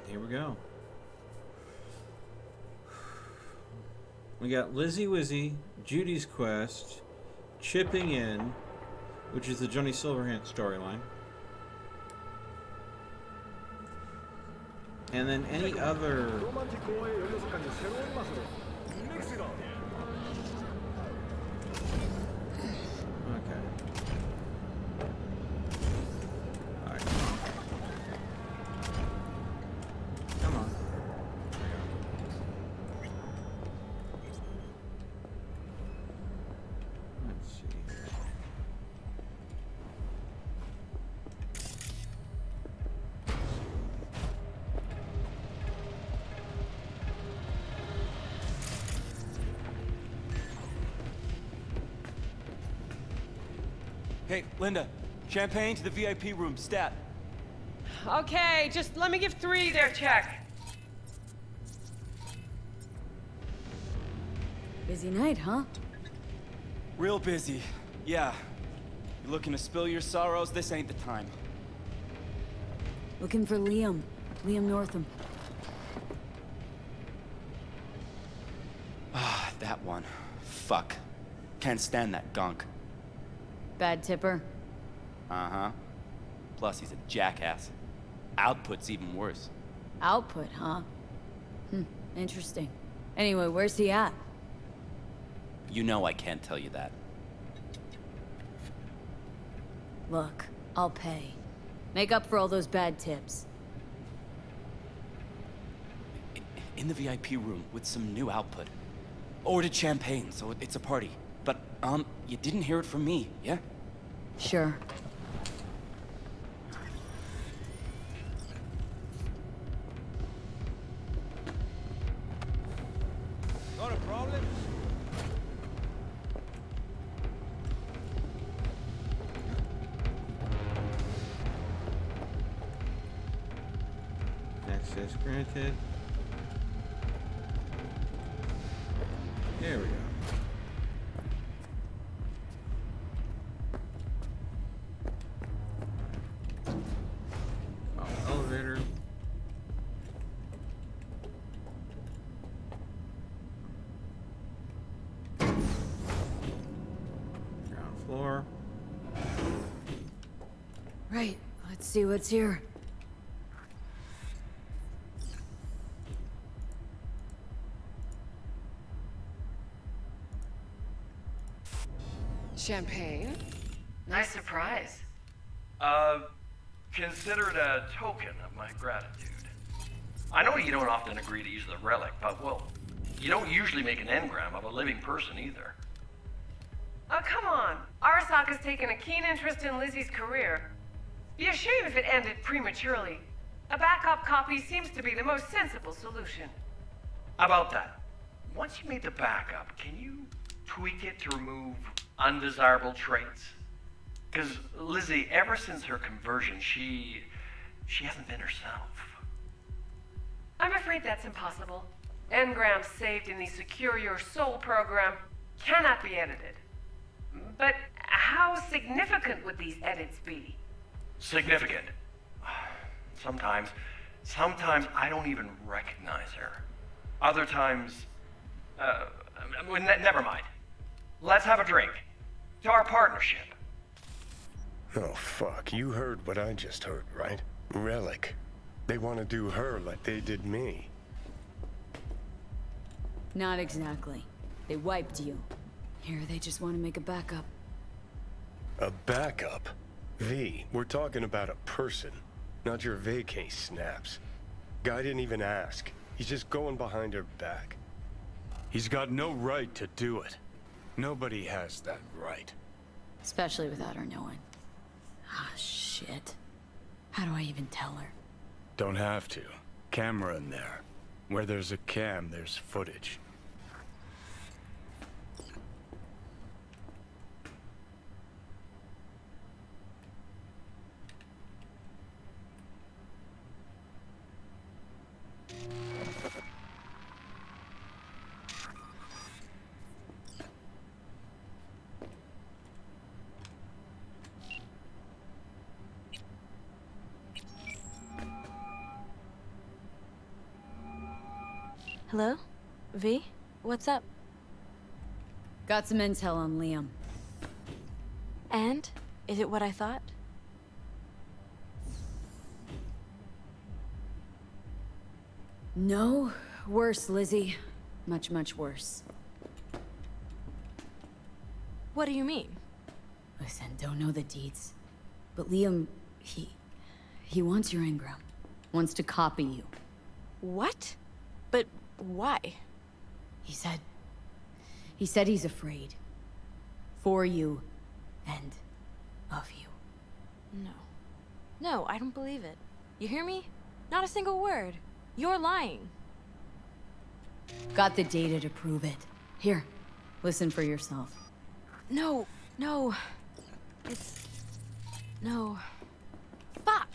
Here we go. We got Lizzie Wizzy, Judy's Quest, Chipping In, which is the Johnny Silverhand storyline. And then any other... Okay. Alright. Come on. Let's see here. Hey, Linda. Champagne to the VIP room, stat. Okay, just let me give 3 their check. Busy night, huh? Real busy. Yeah. You looking to spill your sorrows? This ain't the time. Looking for Liam. Liam Northam. Ah, that one. Fuck. Can't stand that gunk. Bad tipper? Uh-huh. Plus, he's a jackass. Output's even worse. Output, huh? Interesting. Anyway, where's he at? You know I can't tell you that. Look, I'll pay. Make up for all those bad tips. In the VIP room with some new output. Ordered champagne, so it's a party. But, you didn't hear it from me, yeah? Sure. Not a problem. Access granted. There we go. Elevator. Ground floor. Right, let's see what's here. Champagne? Nice surprise. Consider it a token of my gratitude. I know you don't often agree to use the relic, but, well, you don't usually make an engram of a living person either. Oh, come on. Arasaka's taken a keen interest in Lizzie's career. Be a shame if it ended prematurely. A backup copy seems to be the most sensible solution. How about that? Once you made the backup, can you tweak it to remove undesirable traits? Because Lizzie, ever since her conversion, she hasn't been herself. I'm afraid that's impossible. Engrams saved in the Secure Your Soul program cannot be edited. But how significant would these edits be? Significant. Sometimes I don't even recognize her. Other times, never mind. Let's have a drink. To our partnership. Oh, fuck. You heard what I just heard, right? Relic. They want to do her like they did me. Not exactly. They wiped you. Here, they just want to make a backup. A backup? V, we're talking about a person, not your vacay snaps. Guy didn't even ask. He's just going behind her back. He's got no right to do it. Nobody has that right. Especially without her knowing. Ah, shit. How do I even tell her? Don't have to. Camera in there. Where there's a cam, there's footage. Hello? V? What's up? Got some intel on Liam. And? Is it what I thought? No, worse, Lizzie. Much, much worse. What do you mean? Listen, don't know the deeds. But Liam, he wants your engram. Wants to copy you. What? But why? He said he's afraid. For you, and of you. No. No, I don't believe it. You hear me? Not a single word. You're lying. Got the data to prove it. Here, listen for yourself. No, no. It's... No. Fuck!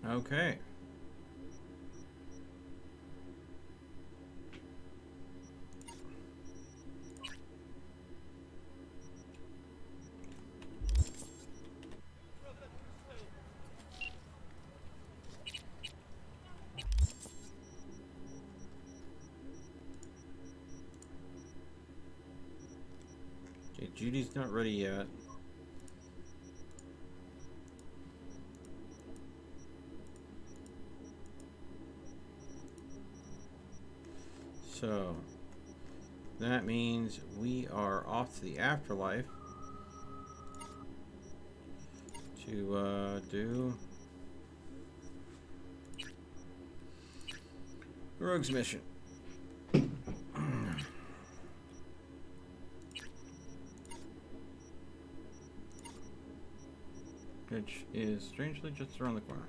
Okay. Okay, Judy's not ready yet. So, that means we are off to the afterlife to do Rogue's mission. Which is strangely just around the corner.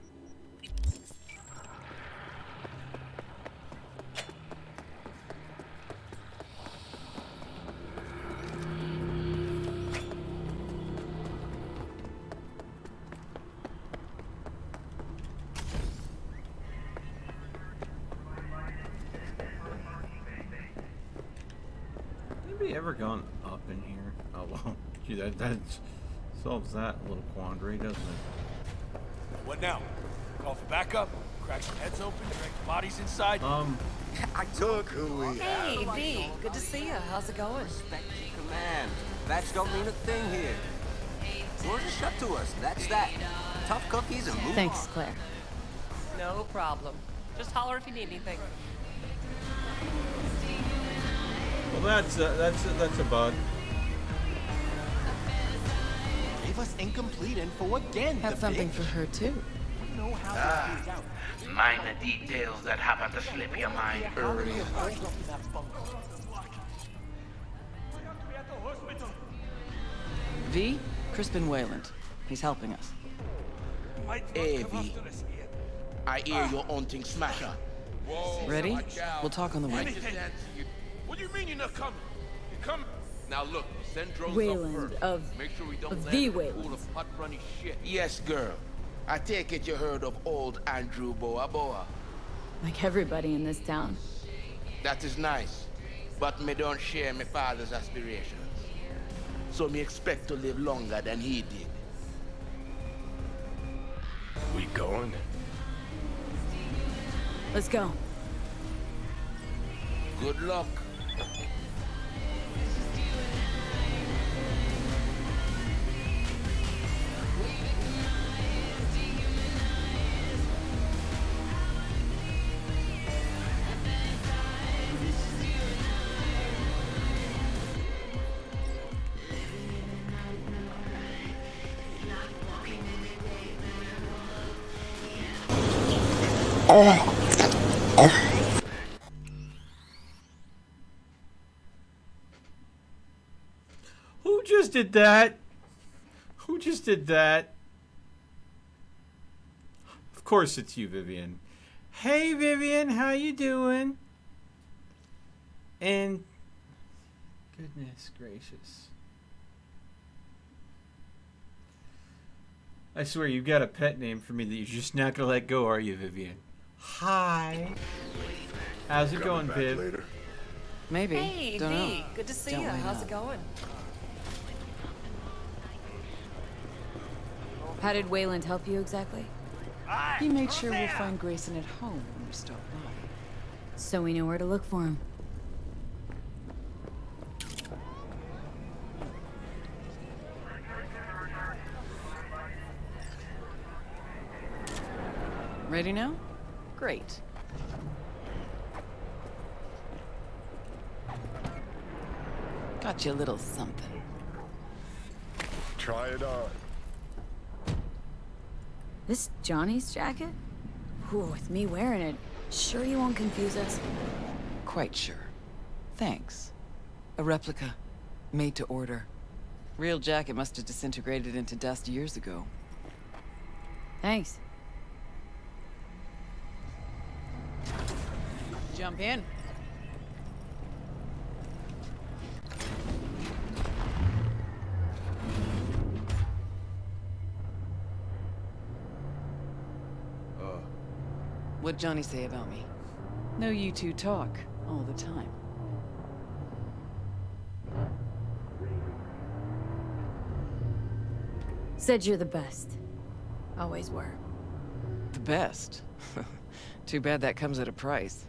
ever gone up in here? Oh well, gee, that solves that little quandary, doesn't it? What now? Call for backup? Crack some heads open? Drag the bodies inside? I took who we Hey, V. Good to see you. How's it going? Respect your command. Badge don't mean a thing here. Doors are shut to us. That's that. Tough cookies and move Thanks, on. Claire. No problem. Just holler if you need anything. Well, that's a bug. Gave us incomplete info again. Have something for her too. We know how to out. Minor details that happen to slip your mind early. V, Crispin Wayland. He's helping us. Hey, V. I hear you're hunting Smasher. Ready? We'll talk on the way. What do you mean you're not coming? You're coming. Now look, send drones Wayland up first. of- Make sure we don't of land the in a Wayland. pool of hot runny shit. Yes, girl. I take it you heard of old Andrew Boa Boa. Like everybody in this town. That is nice, but me don't share my father's aspirations. So me expect to live longer than he did. We going? Let's go. Good luck. Who just did that? Who just did that? Of course it's you, Vivian. Hey, Vivian, how you doing? And goodness gracious. I swear you've got a pet name for me that you're just not gonna let go, are you, Vivian? Hi. How's it going, Viv? Later. Maybe. Hey, Don't V. know. Good to see Don't you. wait How's up. it going? How did Wayland help you exactly? He made sure we'll find Grayson at home when we stop by. So we know where to look for him. Ready now? Great. Got you a little something. Try it on. This Johnny's jacket? Ooh, with me wearing it, sure you won't confuse us? Quite sure. Thanks. A replica. Made to order. Real jacket must have disintegrated into dust years ago. Thanks. Jump in. What'd Johnny say about me? No, you two talk all the time. Said you're the best. Always were. The best. Too bad that comes at a price.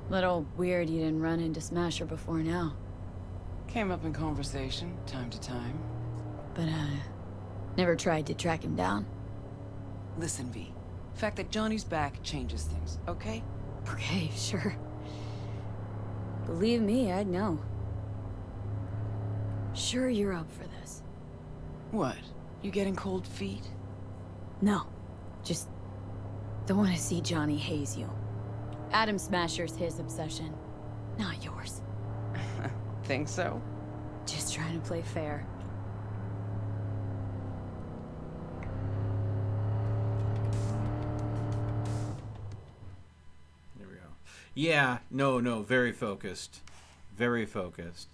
Little weird you didn't run into Smasher before now. Came up in conversation, time to time. But, never tried to track him down. Listen, V. The fact that Johnny's back changes things, okay? Okay, sure. Believe me, I'd know. Sure you're up for this. What? You getting cold feet? No. Just don't want to see Johnny haze you. Adam Smasher's his obsession, not yours. Think so? Just trying to play fair. There we go. Yeah, no, very focused. Very focused.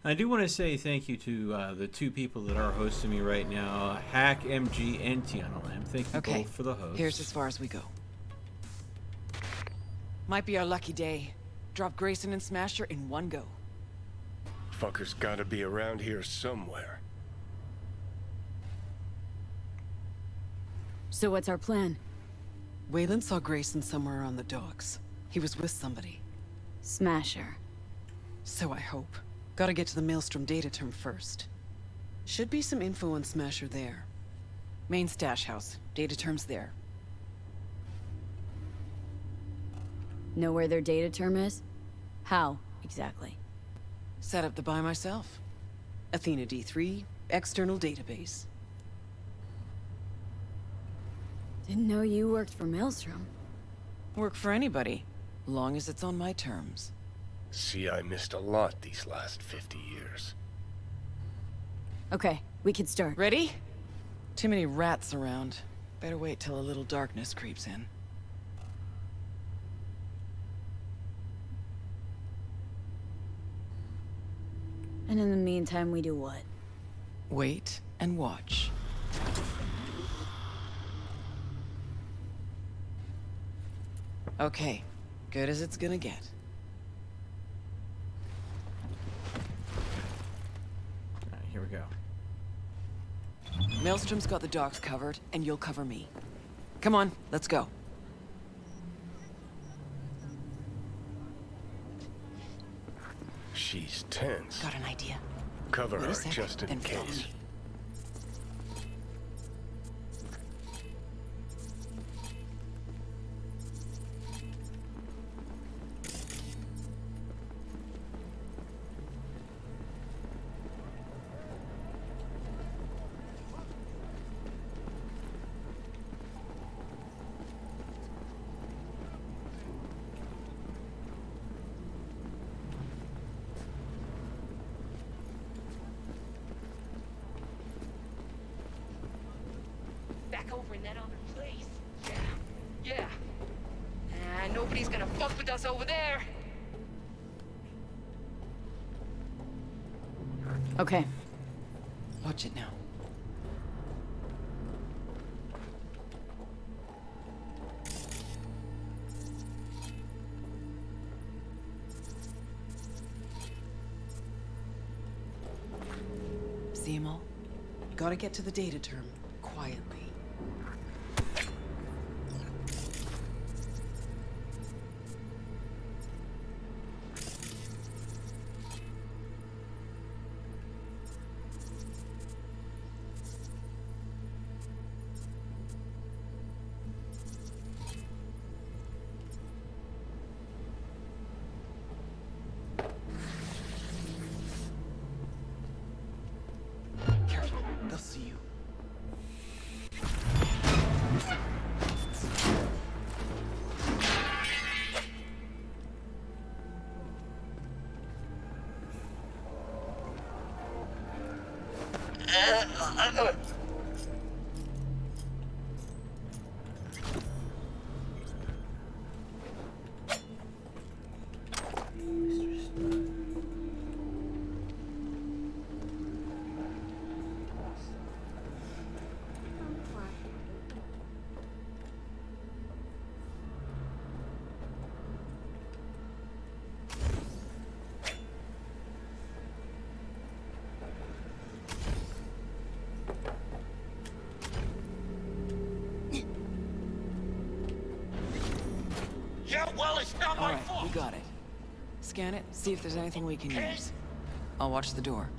I do want to say thank you to the two people that are hosting me right now, Hack MG and Tiana Lamb. Thank you both for the host. Here's as far as we go. Might be our lucky day. Drop Grayson and Smasher in one go. Fucker's gotta be around here somewhere. So what's our plan? Wayland saw Grayson somewhere on the docks. He was with somebody. Smasher. So I hope. Gotta get to the Maelstrom data term first. Should be some info on Smasher there. Main stash house. Data term's there. Know where their data term is? How, exactly? Set up the buy myself. Athena D3, external database. Didn't know you worked for Maelstrom. Work for anybody, long as it's on my terms. See, I missed a lot these last 50 years. Okay, we can start. Ready? Too many rats around. Better wait till a little darkness creeps in. And in the meantime, we do what? Wait and watch. Okay, good as it's gonna get. Alright, here we go. Maelstrom's got the docks covered, and you'll cover me. Come on, let's go. She's tense. Got an idea. Cover Wait her a second, just in then follow case. me. Back over in that other place. Yeah. Nobody's gonna fuck with us over there. Okay. Watch it now. See 'em all? Gotta get to the data term, quietly. Careful, they'll see you. Yeah, well, it's not my Alright, fault. we got it. Scan it, see if there's anything we can use. I'll watch the door.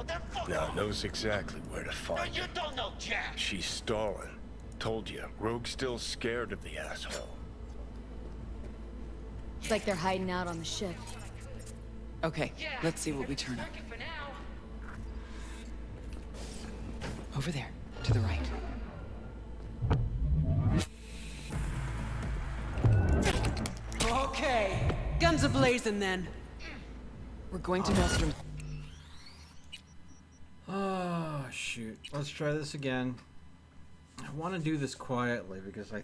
Now knows exactly where to find You him. don't know Jack. She's stalling. Told you, Rogue's still scared of the asshole. It's like they're hiding out on the ship. Okay, let's see what we turn up. Over there, to the right. Okay, guns a-blazing then. We're going to Maelstrom. Oh, shoot. Let's try this again. I want to do this quietly because I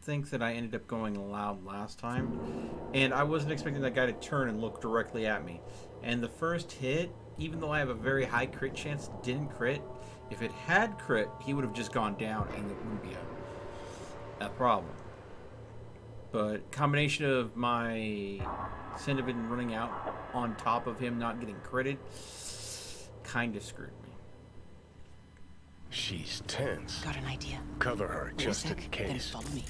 think that I ended up going loud last time. And I wasn't expecting that guy to turn and look directly at me. And the first hit, even though I have a very high crit chance, didn't crit. If it had crit, he would have just gone down and it wouldn't be a problem. But combination of my Cinnabon running out on top of him not getting critted kind of screwed me. She's tense. Got an idea. Cover her just in Then case. follow me.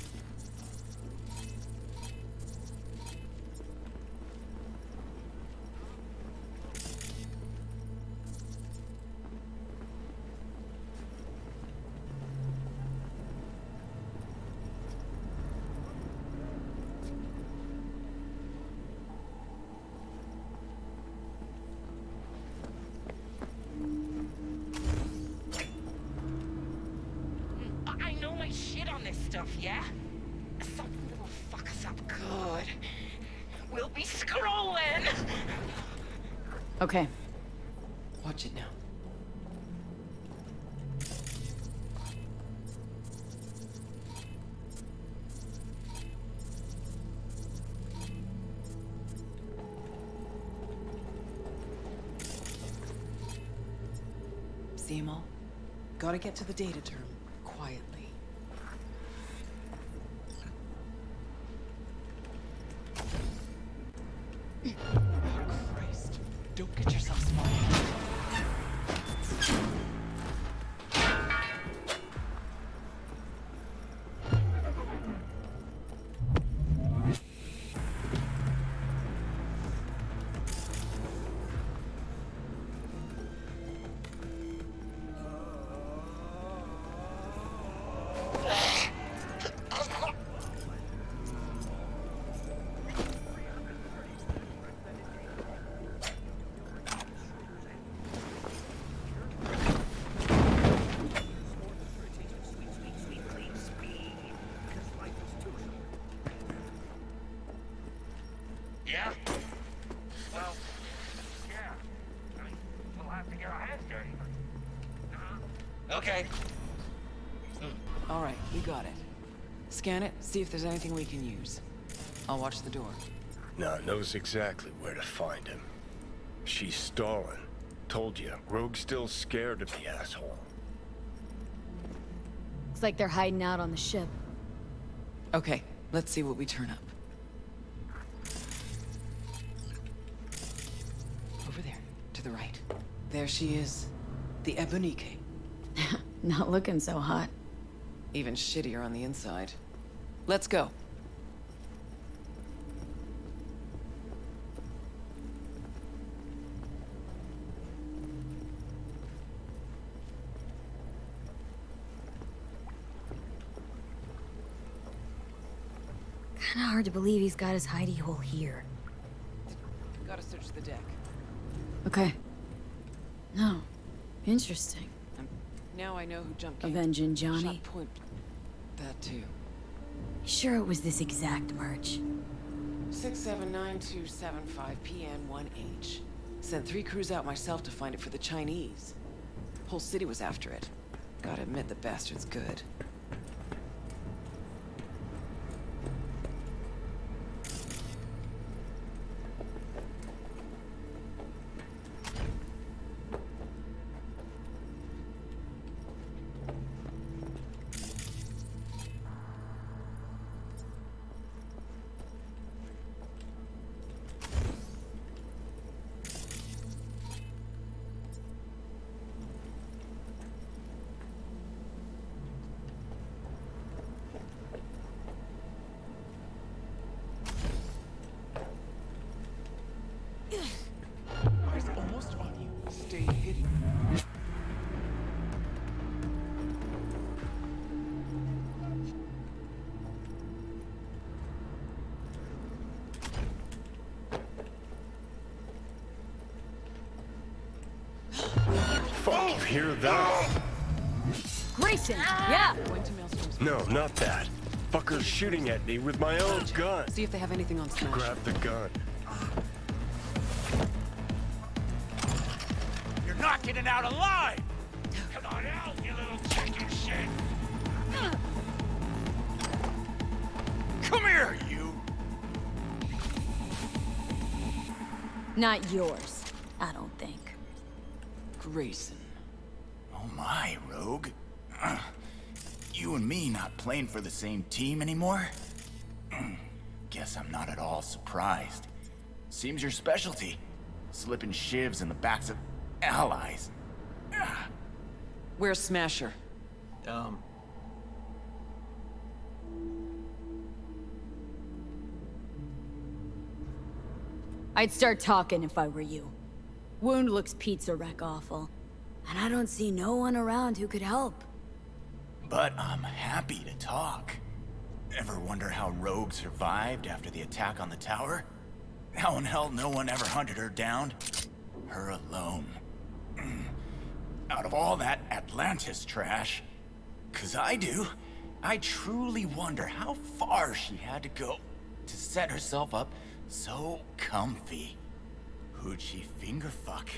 I know my shit on this stuff, yeah? Something that'll fuck us up good. We'll be scrolling! Okay. Watch it now. See 'em all? Gotta get to the data term quietly. Oh, Christ. Don't get yourself spotted. Yeah? Well, yeah. I mean, we'll have to get our hands dirty. Okay. All right, we got it. Scan it, see if there's anything we can use. I'll watch the door. Nah, knows exactly where to find him. She's stalling. Told you, Rogue's still scared of the asshole. Looks like they're hiding out on the ship. Okay, let's see what we turn up. Over there, to the right. There she is. The Ebonike. Not looking so hot. Even shittier on the inside. Let's go. Kinda hard to believe he's got his hidey hole here. Gotta search the deck. Okay. No. Interesting. Now I know who jumped Avenging Johnny. Shot point. That too. Sure it was this exact merch. 679275 PN1H. Sent 3 crews out myself to find it for the Chinese. Whole city was after it. Gotta admit the bastard's good. Eyes almost on you. Stay hidden. Fuck, you hear that? Grayson! Yeah! No, not that. Fucker's shooting at me with my own gun. See if they have anything on Smash. Grab the gun. You're not getting out alive! Come on out, you little chicken shit! Come here, you! Not yours, I don't think. Grayson. Oh my, Rogue. You and me not playing for the same team anymore? guess I'm not at all surprised. Seems your specialty. Slipping shivs in the backs of allies. Where's Smasher? I'd start talking if I were you. Wound looks pizza wreck awful. And I don't see no one around who could help. But I'm happy to talk. Ever wonder how Rogue survived after the attack on the tower? How in hell no one ever hunted her down? Her alone. Out of all that Atlantis trash, 'cause I do, I truly wonder how far she had to go to set herself up so comfy. Who'd she finger fuck?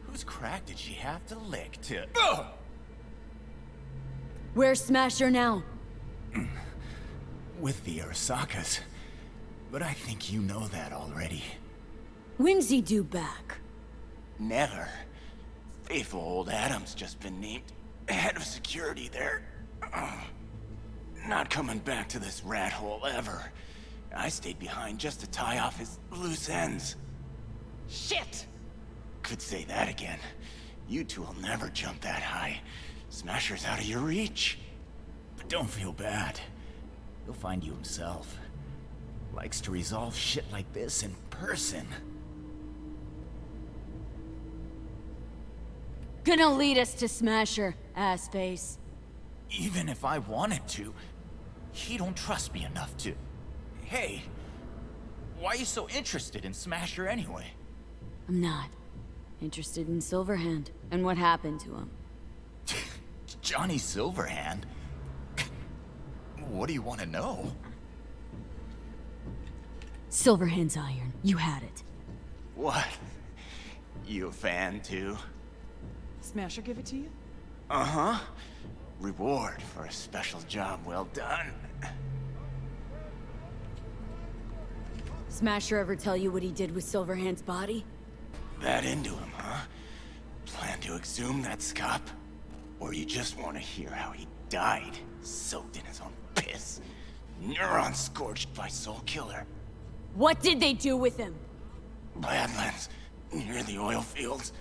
Whose crack did she have to lick to... Ugh! Where's Smasher now? With the Arasakas. But I think you know that already. When's he due back? Never. Faithful old Adam's just been named head of security there. Not coming back to this rat hole ever. I stayed behind just to tie off his loose ends. Shit! Could say that again. You two will never jump that high. Smasher's out of your reach. But don't feel bad. He'll find you himself. Likes to resolve shit like this in person. Gonna lead us to Smasher, assface. Even if I wanted to, he don't trust me enough to. Hey, why are you so interested in Smasher anyway? I'm not. Interested in Silverhand, and what happened to him. Johnny Silverhand? What do you want to know? Silverhand's iron. You had it. What? You a fan too? Smasher give it to you? Uh-huh. Reward for a special job well done. Smasher ever tell you what he did with Silverhand's body? That into him, huh? Plan to exhume that scop? Or you just want to hear how he died, soaked in his own piss? Neurons scorched by Soul Killer. What did they do with him? Badlands, near the oil fields.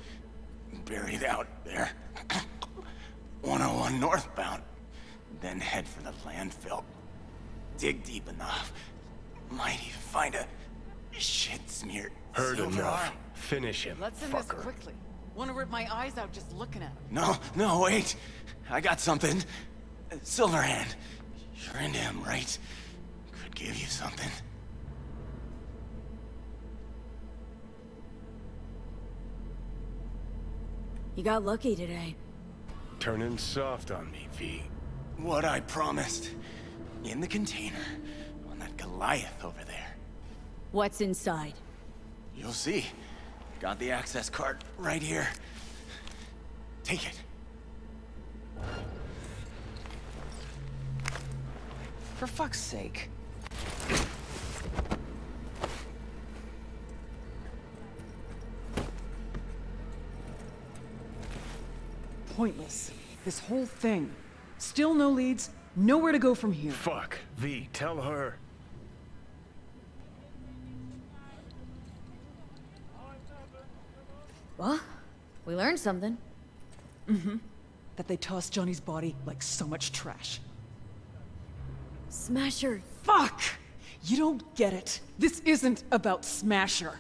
Buried out there. 101 northbound. Then head for the landfill. Dig deep enough. Might even find a shit-smeared Heard silver enough. arm. Finish him, Let's end this fucker. quickly. Wanna rip my eyes out just looking at him. No, wait. I got something. Silverhand. You're into him, right? Could give you something. You got lucky today. Turning soft on me, V. What I promised. In the container. On that Goliath over there. What's inside? You'll see. Got the access card right here. Take it. For fuck's sake. Pointless. This whole thing. Still no leads, nowhere to go from here. Fuck. V, tell her. Well, we learned something. Mm-hmm. That they tossed Johnny's body like so much trash. Smasher. Fuck! You don't get it. This isn't about Smasher.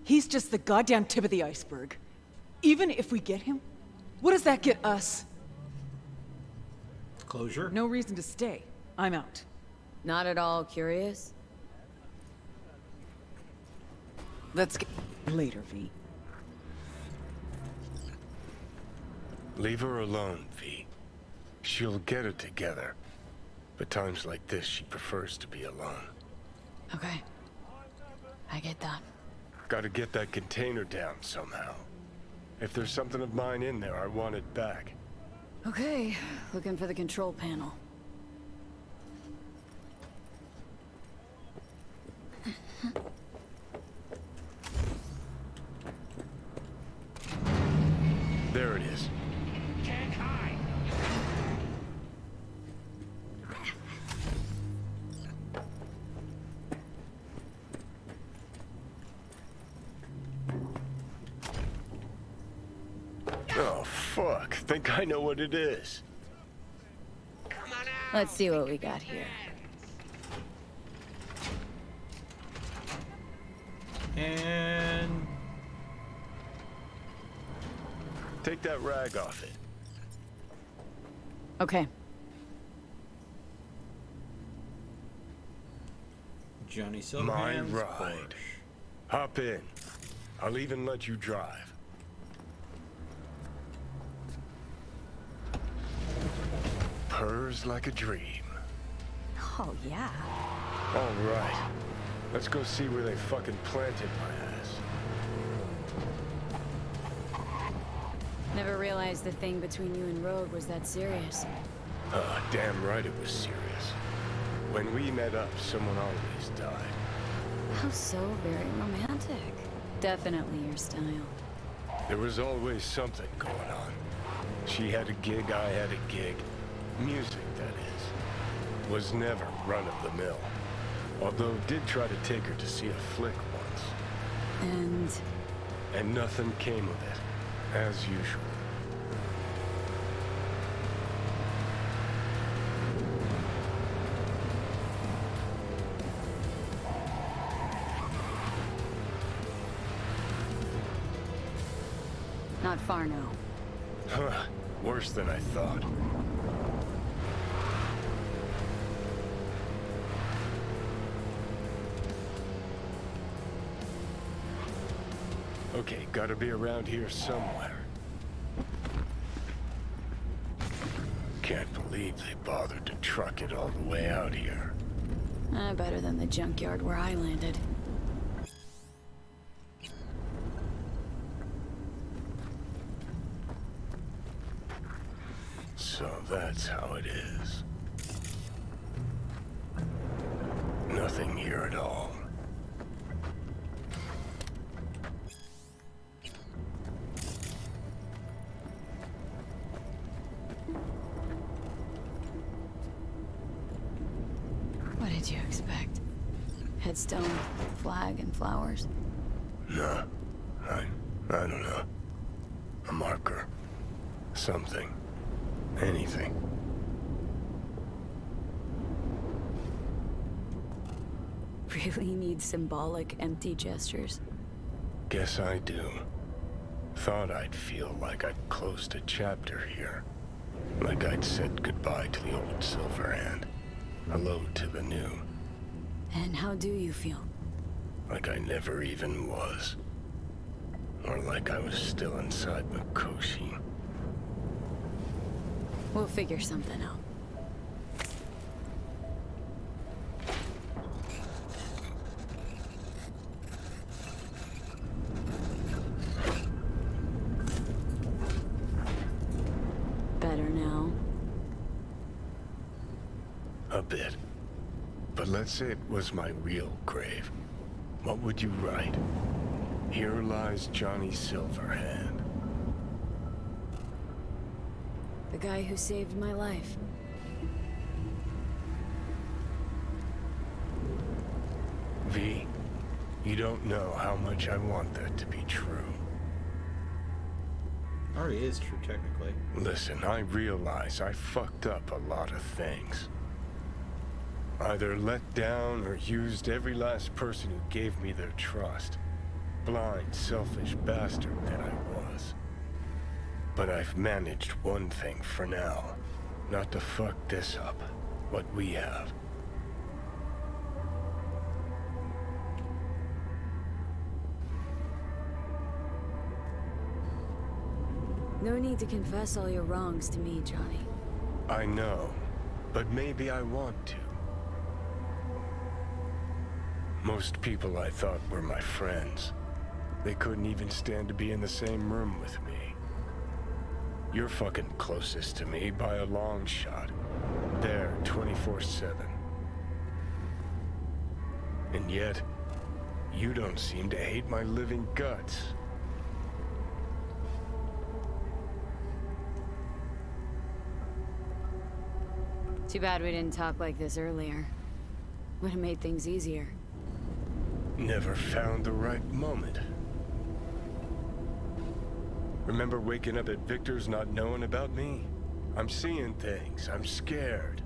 He's just the goddamn tip of the iceberg. Even if we get him, what does that get us? Closure? No reason to stay. I'm out. Not at all curious? Let's get later, V. Leave her alone, V. She'll get it together. But times like this, she prefers to be alone. Okay. I get that. Gotta get that container down somehow. If there's something of mine in there, I want it back. Okay, looking for the control panel. There it is. Can't hide. Fuck, think I know what it is. Let's see what we got here. And take that rag off it. Okay. Johnny Silverhand's My ride. Porsche. Hop in. I'll even let you drive. Purrs like a dream. Oh, yeah. All right. Let's go see where they fucking planted my ass. Never realized the thing between you and Rogue was that serious. Damn right it was serious. When we met up, someone always died. How so very romantic. Definitely your style. There was always something going on. She had a gig, I had a gig. Music, that is. Was never run-of-the-mill. Although did try to take her to see a flick once. And nothing came of it, as usual. Not far now. Huh. Worse than I thought. Okay, gotta be around here somewhere. Can't believe they bothered to truck it all the way out here. Better than the junkyard where I landed. So that's how it is. Nothing here at all. What did you expect? Headstone, flag, and flowers? No. I don't know. A marker. Something. Anything. Really need symbolic, empty gestures? Guess I do. Thought I'd feel like I'd closed a chapter here. Like I'd said goodbye to the old Silverhand. Hello to the new. And how do you feel? Like I never even was. Or like I was still inside Mikoshi. We'll figure something out. Better now? A bit. But let's say it was my real grave. What would you write? Here lies Johnny Silverhand. The guy who saved my life. V, you don't know how much I want that to be true. Already is true, technically. Listen, I realize I fucked up a lot of things. Either let down or used every last person who gave me their trust. Blind, selfish bastard that I was. But I've managed one thing for now. Not to fuck this up. What we have. No need to confess all your wrongs to me, Johnny. I know, but maybe I want to. Most people I thought were my friends. They couldn't even stand to be in the same room with me. You're fucking closest to me by a long shot. There, 24/7. And yet, you don't seem to hate my living guts. Too bad we didn't talk like this earlier. Would have made things easier. Never found the right moment. Remember waking up at Victor's not knowing about me? I'm seeing things. I'm scared.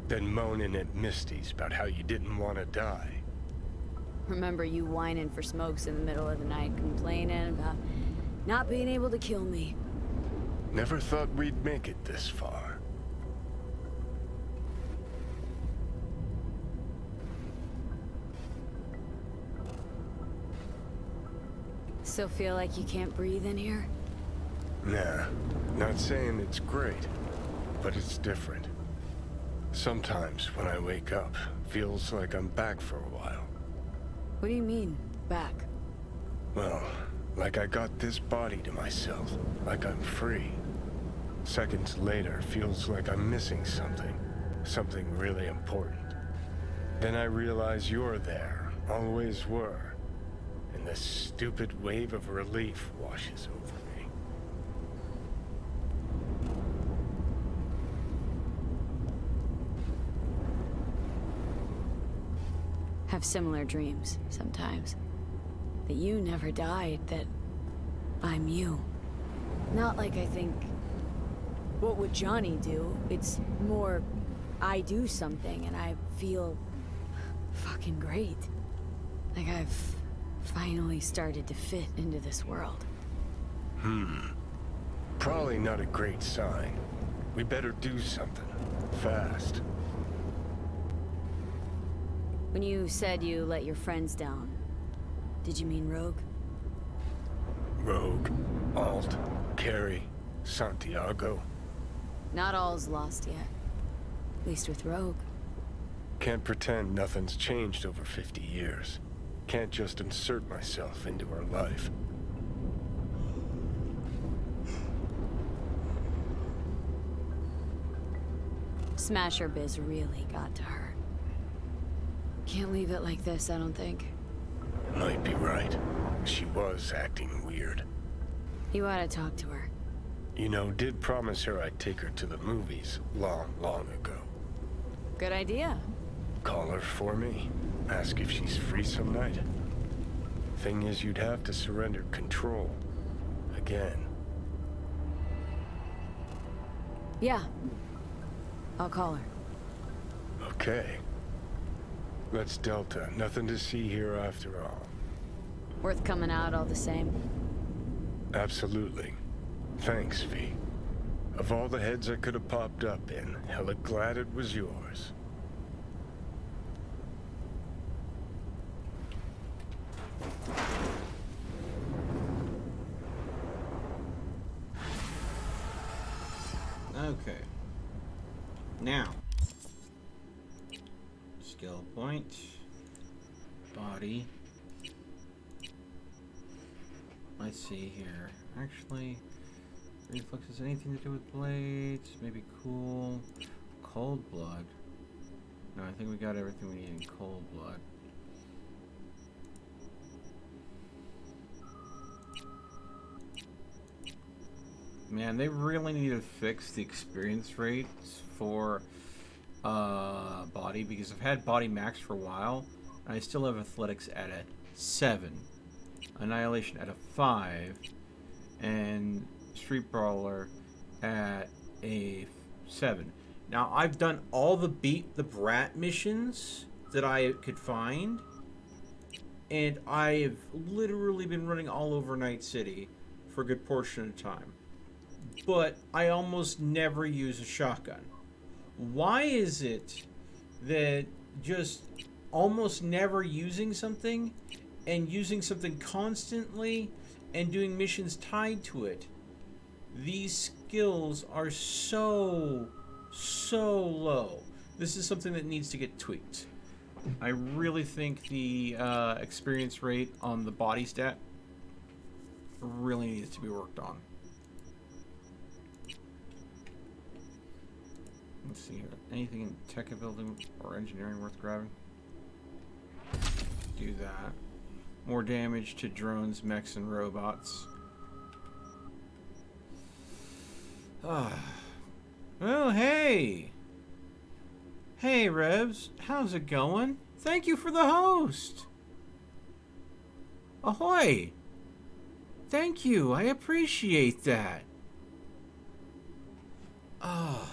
Then moaning at Misty's about how you didn't want to die. Remember you whining for smokes in the middle of the night, complaining about not being able to kill me. Never thought we'd make it this far. Still feel like you can't breathe in here? Nah, not saying it's great, but it's different. Sometimes when I wake up, feels like I'm back for a while. What do you mean, back? Well, like I got this body to myself, like I'm free. Seconds later, feels like I'm missing something. Something really important. Then I realize you're there, always were. And this stupid wave of relief washes over me. Have similar dreams, sometimes. That you never died, that I'm you. Not like I think, what would Johnny do? It's more, I do something and I feel fucking great. Like I've finally started to fit into this world. Probably not a great sign. We better do something. Fast. When you said you let your friends down, did you mean Rogue? Rogue, Alt, Carrie, Santiago. Not all's lost yet. At least with Rogue. Can't pretend nothing's changed over 50 years. Can't just insert myself into her life. Smasher biz really got to her. Can't leave it like this, I don't think. Might be right. She was acting weird. You ought to talk to her. You know, did promise her I'd take her to the movies long, long ago. Good idea. Call her for me. Ask if she's free some night. Thing is, you'd have to surrender control. Again. Yeah. I'll call her. Okay. Let's Delta. Nothing to see here after all. Worth coming out all the same. Absolutely. Thanks, V. Of all the heads I could have popped up in, hella glad it was yours. Okay. Now. Skill point. Body. Let's see here. Actually, reflexes anything to do with blades. Maybe cool. Cold blood. No, I think we got everything we need in cold blood. Man, they really need to fix the experience rates for body, because I've had body max for a while and I still have athletics at a 7, annihilation at a 5, and street brawler at a 7. Now I've done all the beat the brat missions that I could find, and I've literally been running all over Night City for a good portion of time. But I almost never use a shotgun. Why is it that just almost never using something and using something constantly and doing missions tied to it, these skills are so low? This is something that needs to get tweaked. I really think the experience rate on the body stat really needs to be worked on. Let's see here. Anything in tech building or engineering worth grabbing? Do that. More damage to drones, mechs, and robots. Ah. Oh, hey! Hey, Revs. How's it going? Thank you for the host! Ahoy! thank you. I appreciate that. Oh.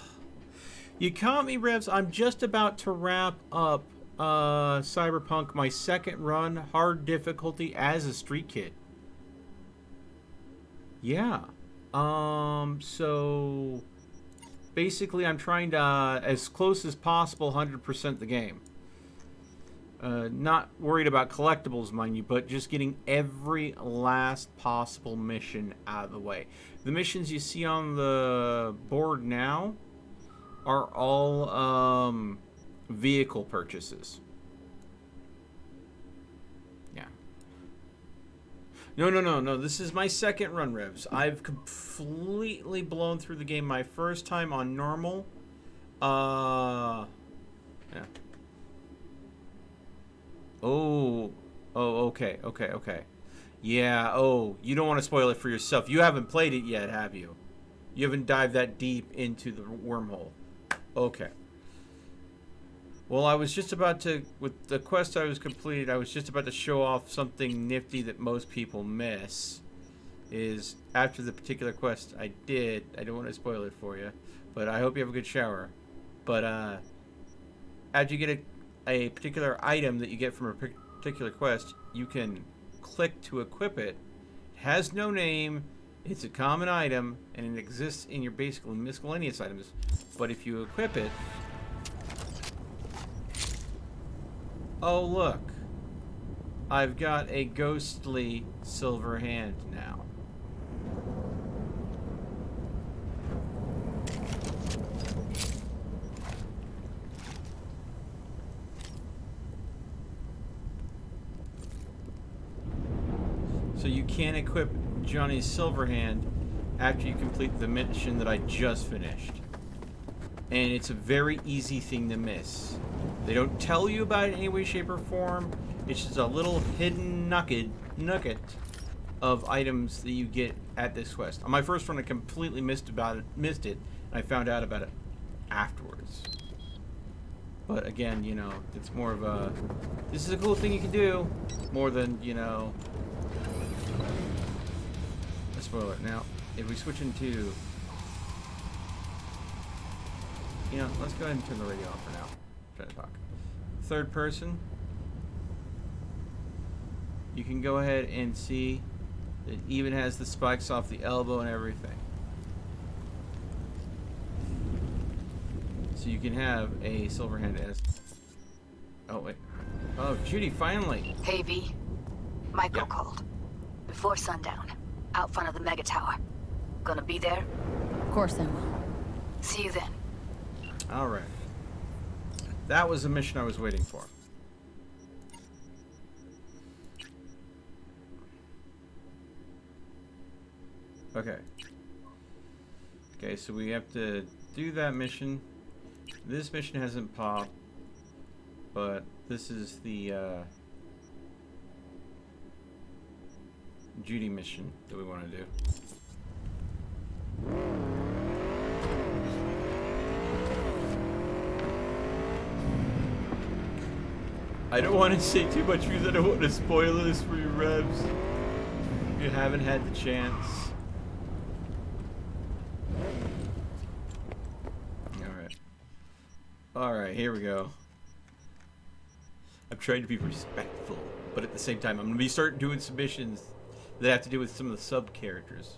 You caught me, Revs. I'm just about to wrap up Cyberpunk, my second run, hard difficulty as a street kid. Yeah. So basically I'm trying to, as close as possible, 100% the game. Not worried about collectibles, mind you, but just getting every last possible mission out of the way. The missions you see on the board now are all vehicle purchases. Yeah. No. This is my second run, Revs. I've completely blown through the game my first time on normal. Yeah. Oh, okay. Yeah, you don't want to spoil it for yourself. You haven't played it yet, have you? You haven't dived that deep into the wormhole. Okay. Well, I was just about to, with the quest I was completed, I was just about to show off something nifty that most people miss. Is after the particular quest I did, I don't want to spoil it for you, but I hope you have a good shower. But after you get a particular item that you get from a particular quest, you can click to equip it. It has no name, it's a common item, and it exists in your basically miscellaneous items. But if you equip it... Oh, look. I've got a ghostly silver hand now. So you can equip Johnny's silver hand after you complete the mission that I just finished. And it's a very easy thing to miss. They don't tell you about it in any way, shape, or form. It's just a little hidden nugget of items that you get at this quest. On my first run, I completely missed it, and I found out about it afterwards. But again, you know, it's more of a, this is a cool thing you can do, more than, you know, a spoiler. Now, if we switch into, you know, let's go ahead and turn the radio off for now. Try to talk. Third person. You can go ahead and see it even has the spikes off the elbow and everything. So you can have a silver hand as... Oh, wait. Oh, Judy, finally. Hey, V. Michael called. Before sundown. Out front of the Mega Tower. Gonna be there? Of course I will. See you then. Alright. That was the mission I was waiting for. Okay. Okay, so we have to do that mission. This mission hasn't popped, but this is the Judy mission that we want to do. I don't want to say too much because I don't want to spoil this for you, Revs. If you haven't had the chance. Alright, here we go. I'm trying to be respectful, but at the same time, I'm going to be starting doing submissions that have to do with some of the sub-characters.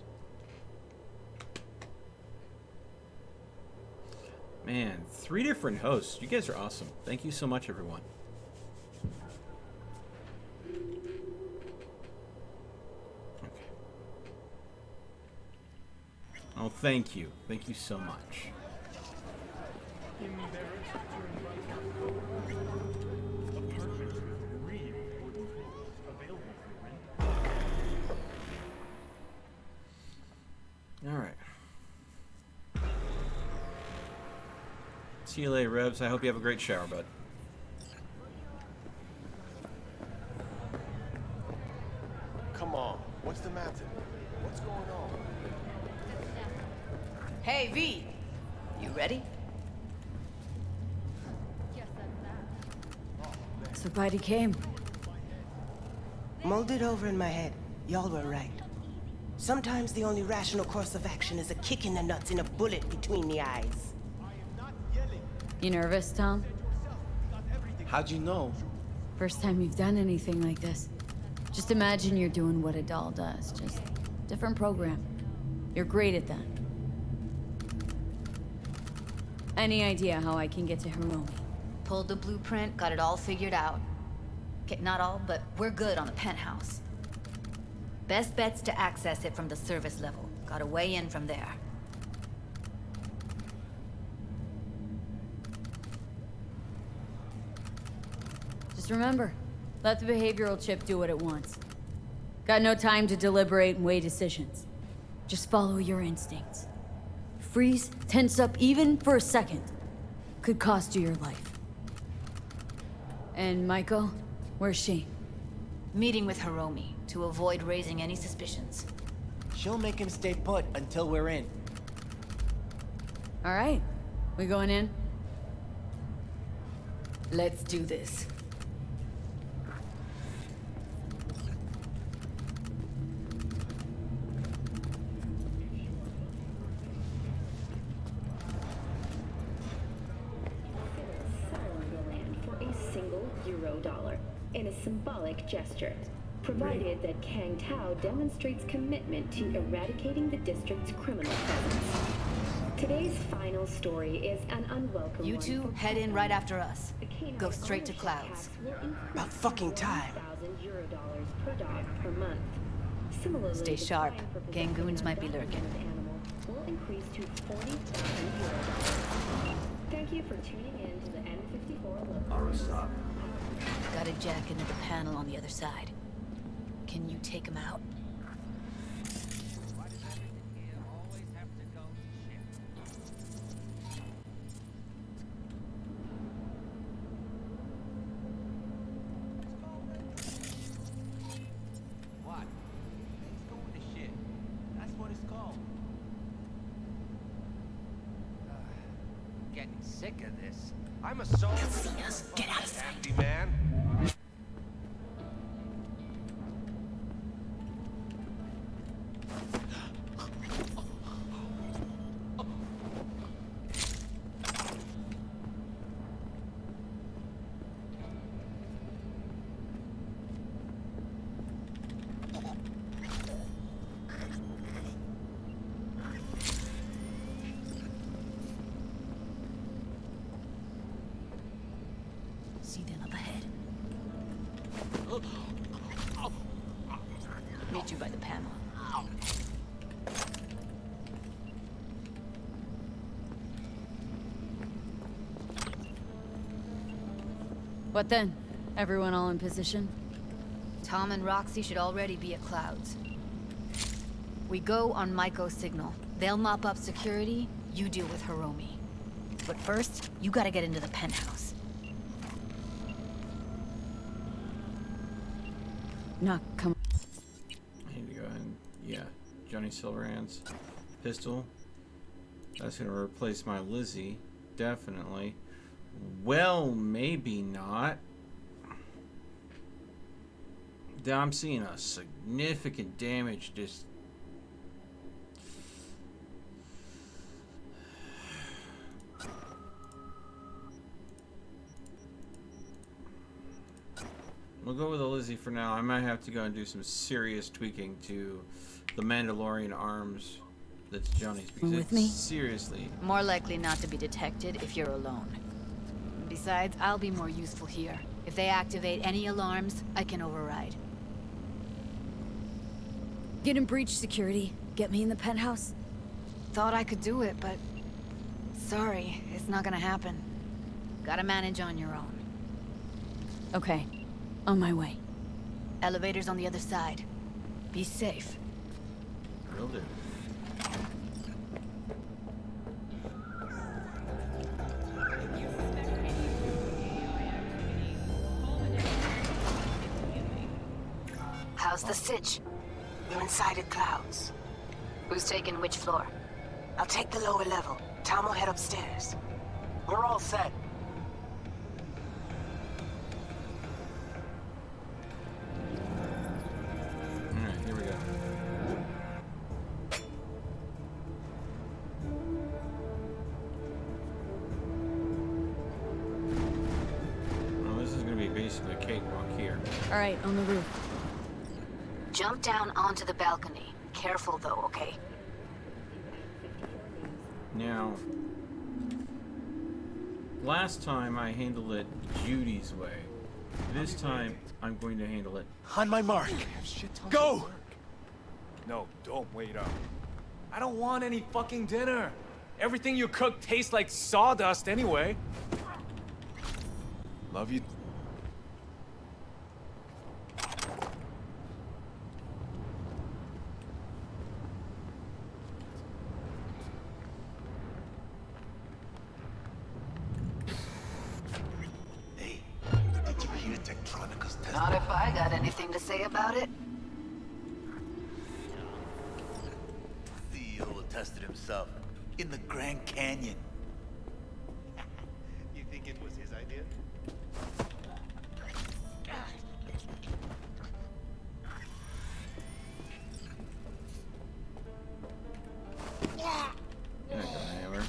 Man, 3 different hosts. You guys are awesome. Thank you so much, everyone. Okay. Oh, thank you. Thank you so much. Alright. See you later, Revs. I hope you have a great shower, bud. Come on, what's the matter? What's going on? Hey, V. You ready? So Bitey came. Mulled it over in my head. Y'all were right. Sometimes the only rational course of action is a kick in the nuts and a bullet between the eyes. You nervous, Tom? How'd you know? First time you've done anything like this. Just imagine you're doing what a doll does, just different program. You're great at that. Any idea how I can get to Hiromi? Pulled the blueprint, got it all figured out. Okay, not all, but we're good on the penthouse. Best bet's to access it from the service level. Got a way in from there. Just remember, let the behavioral chip do what it wants. Got no time to deliberate and weigh decisions. Just follow your instincts. Freeze, tense up even for a second. Could cost you your life. And Maiko, where's she? Meeting with Hiromi to avoid raising any suspicions. She'll make him stay put until we're in. All right, we going in? Let's do this. $1 in a symbolic gesture, provided that Kang Tao demonstrates commitment to eradicating the district's criminal presence. Today's final story is an unwelcome You two one. head in right after us. Go straight to Clouds. About fucking time. $1,000 per dog per month. Similarly, Stay the sharp. fine for Gang goons might be lurking. animal will increase to $40,000. Thank you for tuning in to the N54 look. Arasaka. Got a jack into the panel on the other side. Can you take him out? What? Things going to shit. That's what it's called. Getting sick of this. I'm a soul. He'll see us. Get out of sight. Happy man. See them up ahead. Meet you by the panel. What then? Everyone all in position? Tom and Roxy should already be at Clouds. We go on Maiko's signal. They'll mop up security, you deal with Hiromi. But first, you gotta get into the penthouse. Not come. I need to go ahead and, yeah, Johnny Silverhand's pistol. That's gonna replace my Lizzie, definitely. Well, maybe not. I'm seeing a significant damage just. We'll go with a Lizzie for now. I might have to go and do some serious tweaking to the Mandalorian arms that's Johnny's. Because With me? Seriously. More likely not to be detected if you're alone. Besides, I'll be more useful here. If they activate any alarms, I can override. Get in breach security. Get me in the penthouse. Thought I could do it, but... Sorry, it's not gonna happen. Gotta manage on your own. Okay. On my way. Elevator's on the other side. Be safe. Will do. How's the sitch? We're inside at Clouds. Who's taking which floor? I'll take the lower level. Tom will head upstairs. We're all set. Alright, here we go. All right, on the roof. Jump down onto the balcony. Careful though, okay? Now, last time I handled it Judy's way. This time, I'm going to handle it. On my mark. Go! No, don't wait up. I don't want any fucking dinner. Everything you cook tastes like sawdust anyway. Love you. Not if I got anything to say about it. CEO tested himself in the Grand Canyon. You think it was his idea? You're not going anywhere.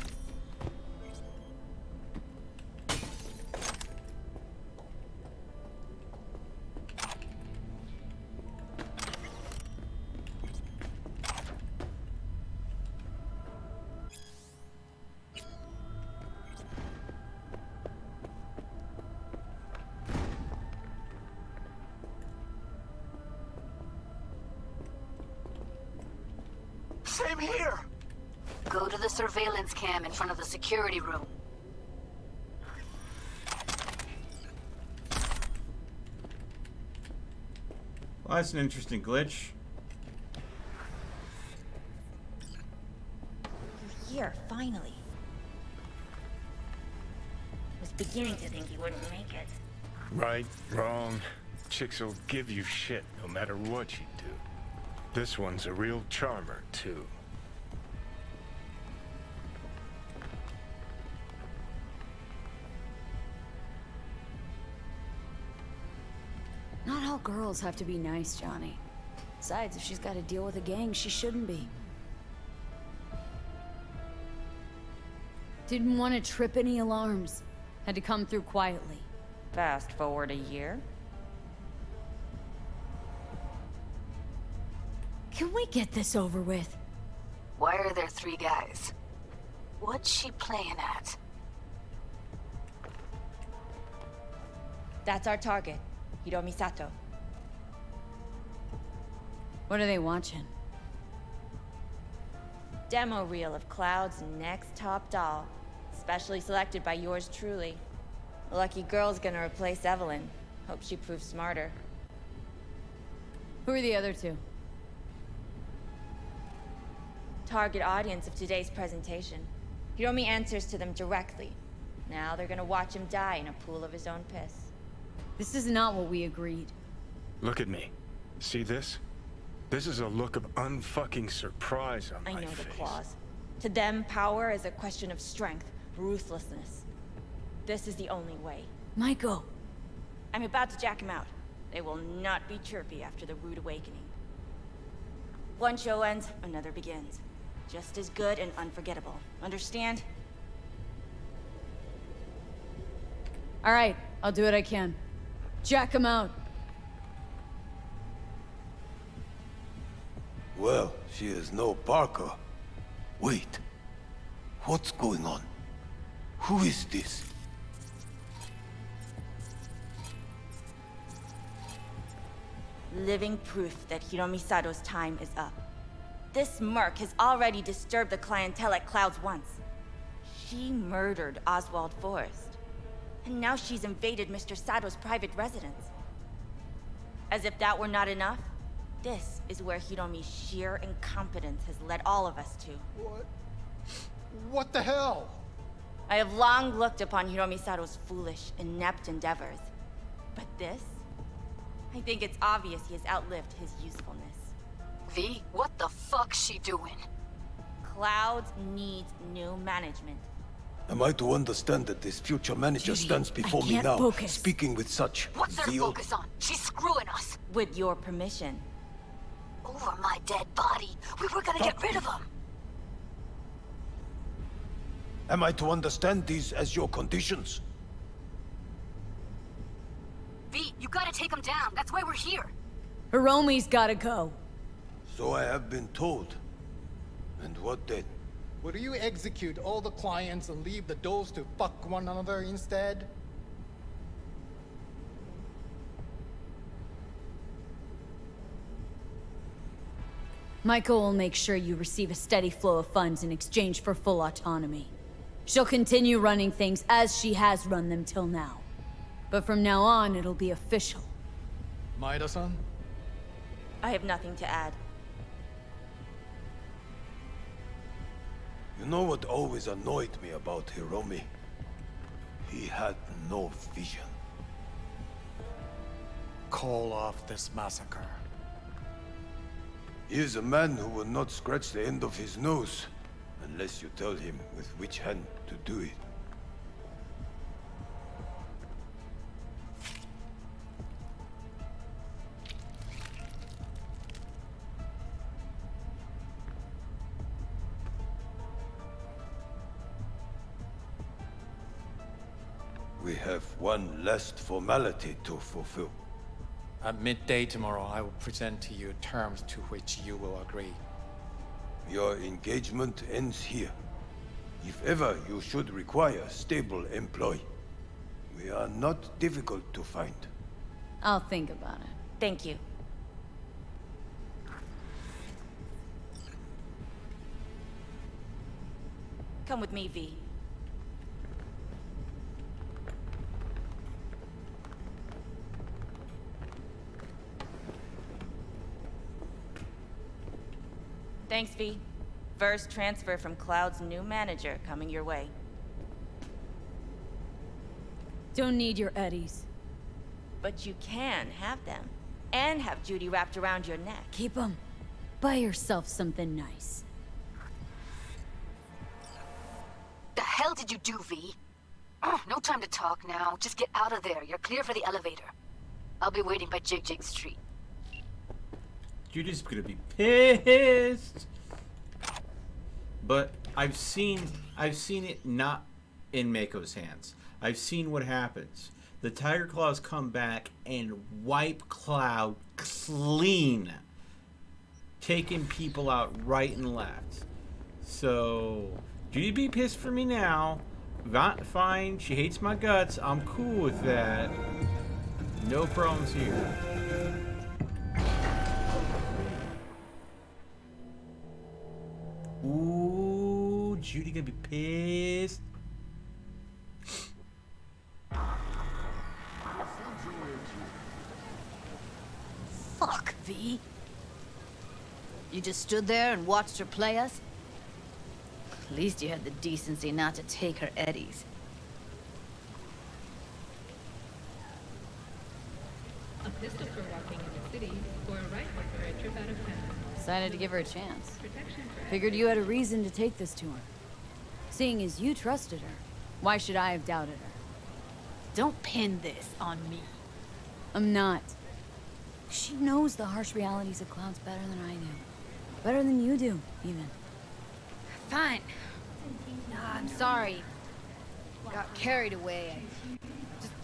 Same here! Go to the surveillance cam in front of the security room. Well, that's an interesting glitch. You're here, finally. Was beginning to think you wouldn't make it. Right, wrong. Chicks will give you shit no matter what you do. This one's a real charmer, too. Not all girls have to be nice, Johnny. Besides, if she's got to deal with a gang, she shouldn't be. Didn't want to trip any alarms. Had to come through quietly. Fast forward a year. Can we get this over with? Why are there 3 guys? What's she playing at? That's our target, Hiromi Sato. What are they watching? Demo reel of Cloud's next top doll, specially selected by yours truly. The lucky girl's gonna replace Evelyn. Hope she proves smarter. Who are the other 2? Target audience of today's presentation. Hiromi answers to them directly. Now they're gonna watch him die in a pool of his own piss. This is not what we agreed. Look at me. See this? This is a look of unfucking surprise on my face. I know the claws. To them, power is a question of strength, ruthlessness. This is the only way. Maiko. I'm about to jack him out. They will not be chirpy after the rude awakening. One show ends, another begins. Just as good and unforgettable. Understand? All right, I'll do what I can. Jack him out. Well, she is no Parker. Wait. What's going on? Who is this? Living proof that Hiromi Sato's time is up. This merc has already disturbed the clientele at Clouds once. She murdered Oswald Forrest. And now she's invaded Mr. Sato's private residence. As if that were not enough, this is where Hiromi's sheer incompetence has led all of us to. What the hell? I have long looked upon Hiromi Sato's foolish, inept endeavors. But this? I think it's obvious he has outlived his usefulness. V, what the fuck's she doing? Clouds needs new management. Am I to understand that this future manager stands before me now, speaking with such What's her zeal? focus on? She's screwing us. With your permission. Over my dead body. We were gonna get rid of him. Am I to understand these as your conditions? V, you gotta take him down. That's why we're here. Hiromi's gotta go. So I have been told. And what then? Will you execute all the clients and leave the dolls to fuck one another instead? Maiko will make sure you receive a steady flow of funds in exchange for full autonomy. She'll continue running things as she has run them till now. But from now on, it'll be official. Maeda-san? I have nothing to add. You know what always annoyed me about Hiromi? He had no vision. Call off this massacre. He is a man who will not scratch the end of his nose unless you tell him with which hand to do it. We have one last formality to fulfill. At midday tomorrow, I will present to you terms to which you will agree. Your engagement ends here. If ever you should require stable employee, we are not difficult to find. I'll think about it. Thank you. Come with me, V. Thanks, V. First transfer from Cloud's new manager coming your way. Don't need your eddies. But you can have them. And have Judy wrapped around your neck. Keep them. Buy yourself something nice. The hell did you do, V? No time to talk now. Just get out of there. You're clear for the elevator. I'll be waiting by Jig Jig Street. Judy's gonna be pissed. But I've seen it not in Mako's hands. I've seen what happens. The Tiger Claws come back and wipe Cloud clean, taking people out right and left. So Judy be pissed for me now. Fine, she hates my guts. I'm cool with that. No problems here. Ooh, Judy gonna be pissed. Fuck, V. You just stood there and watched her play us? At least you had the decency not to take her eddies. A pistol for walking in the city, or a rifle for a trip out of town. Decided to give her a chance. Figured you had a reason to take this to her. Seeing as you trusted her, why should I have doubted her? Don't pin this on me. I'm not. She knows the harsh realities of Clouds better than I do. Better than you do, even. Fine. I'm sorry. Got carried away.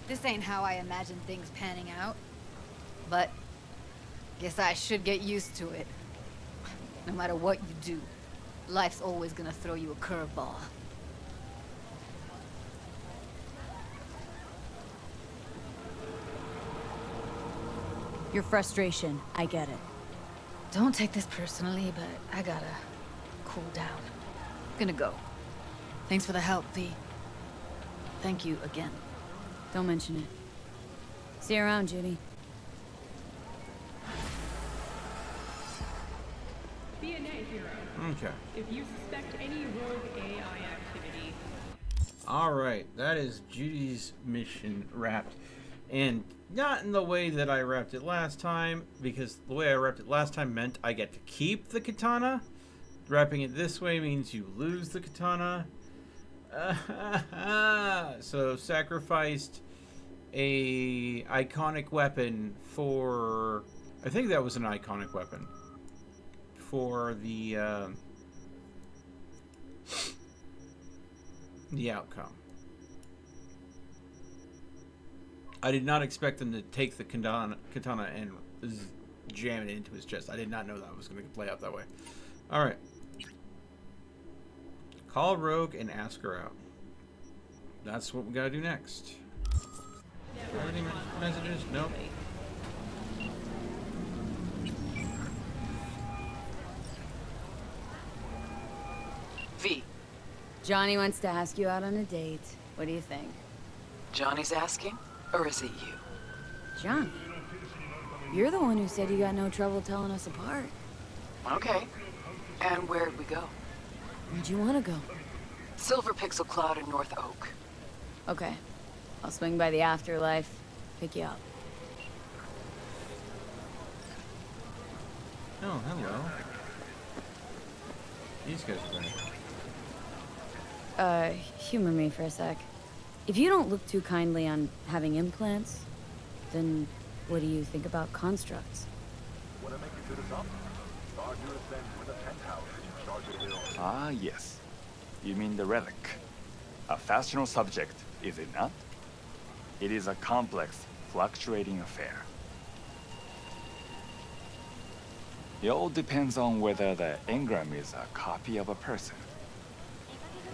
This ain't how I imagined things panning out. But guess I should get used to it. No matter what you do, life's always gonna throw you a curveball. Your frustration, I get it. Don't take this personally, but I gotta cool down. Gonna go. Thanks for the help, V. Thank you again. Don't mention it. See you around, Judy. Be a night hero. Okay. If you suspect any rogue AI activity. Alright, that is Judy's mission wrapped. And not in the way that I wrapped it last time, because the way I wrapped it last time meant I get to keep the katana. Wrapping it this way means you lose the katana. So sacrificed a iconic weapon for... I think that was an iconic weapon. For the outcome. I did not expect him to take the katana and jam it into his chest. I did not know that was going to play out that way. All right. Call Rogue and ask her out. That's what we got to do next. Any messages? Nope. V. Johnny wants to ask you out on a date. What do you think? Johnny's asking? Or is it you? Johnny? You're the one who said you got no trouble telling us apart. Okay. And where'd we go? Where'd you want to go? Silver Pixel Cloud in North Oak. Okay. I'll swing by the afterlife, pick you up. Oh, hello. These guys are great. Humor me for a sec. If you don't look too kindly on having implants, then what do you think about constructs? Ah, yes. You mean the relic. A fascinal subject, is it not? It is a complex, fluctuating affair. It all depends on whether the engram is a copy of a person,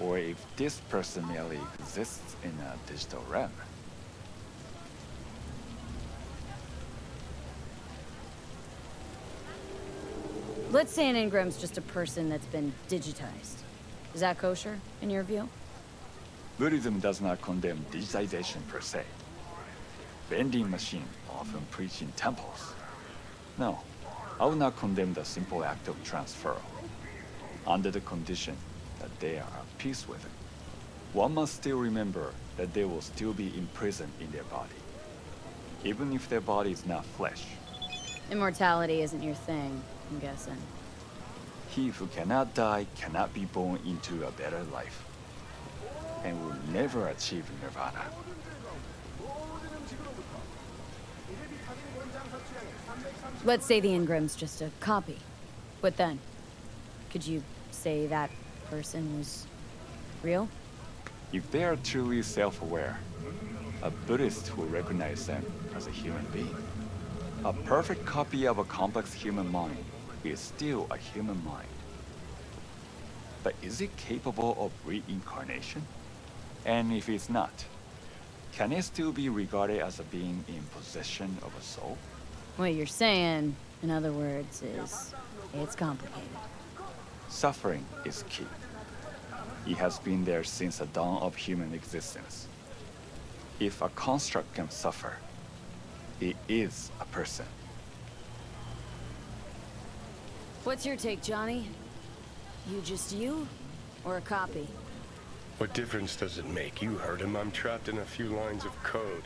or if this person merely exists in a digital realm. Let's say an engram's just a person that's been digitized. Is that kosher, in your view? Buddhism does not condemn digitization per se. Vending machines often preach in temples. No, I would not condemn the simple act of transfer, under the condition that they are at peace with it. One must still remember that they will still be imprisoned in their body, even if their body is not flesh. Immortality isn't your thing, I'm guessing. He who cannot die cannot be born into a better life, and will never achieve nirvana. Let's say the engram's just a copy. What then? Could you say that person was real? If they are truly self-aware, a Buddhist will recognize them as a human being. A perfect copy of a complex human mind is still a human mind. But is it capable of reincarnation? And if it's not, can it still be regarded as a being in possession of a soul? What you're saying, in other words, is it's complicated. Suffering is key. It has been there since the dawn of human existence. If a construct can suffer, it is a person. What's your take, Johnny? You just you? Or a copy? What difference does it make? You heard him. I'm trapped in a few lines of code.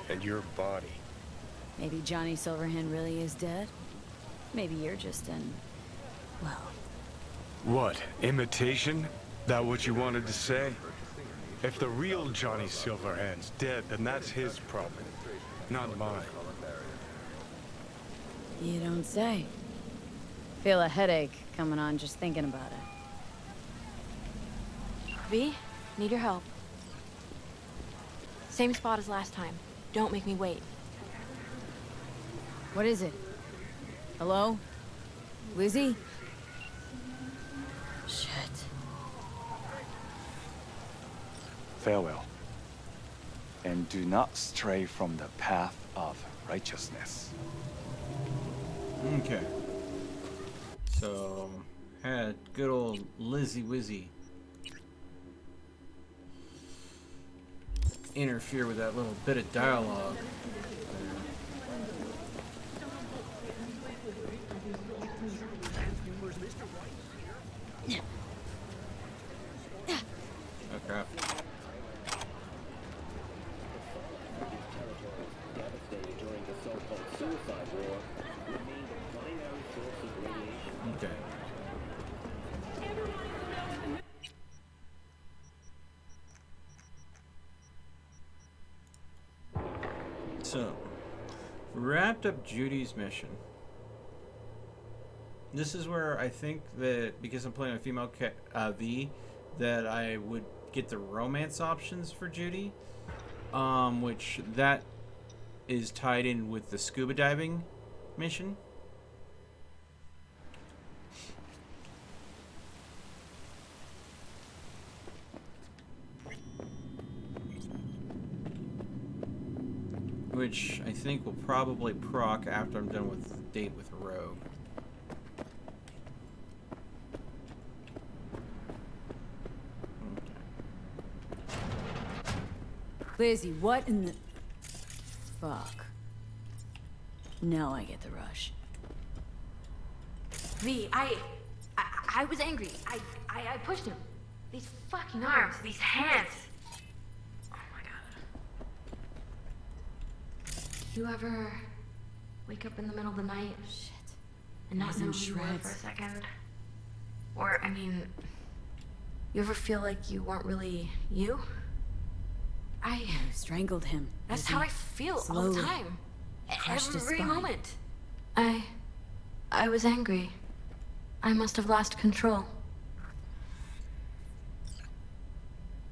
And your body. Maybe Johnny Silverhand really is dead? Maybe you're just an... well... What? Imitation? That what you wanted to say? If the real Johnny Silverhand's dead, then that's his problem. Not mine. You don't say. Feel a headache coming on just thinking about it. V, need your help. Same spot as last time. Don't make me wait. What is it? Hello? Lizzie? Shit. Farewell. And do not stray from the path of righteousness. Okay. So, had good old Lizzie Wizzy interfere with that little bit of dialogue. Oh crap. Okay. So, wrapped up Judy's mission. This is where I think that, because I'm playing a female V, that I would get the romance options for Judy. Which that is tied in with the scuba diving mission. Which I think will probably proc after I'm done with the date with Rogue. Lizzie, what in the... Fuck. Now I get the rush. V, I was angry. I pushed him. These fucking arms, these hands. Oh my god. You ever wake up in the middle of the night? Shit. And not know who you were for a second? Or, I mean, you ever feel like you weren't really you? I strangled him. That's how I feel all the time. Every moment. I was angry. I must have lost control.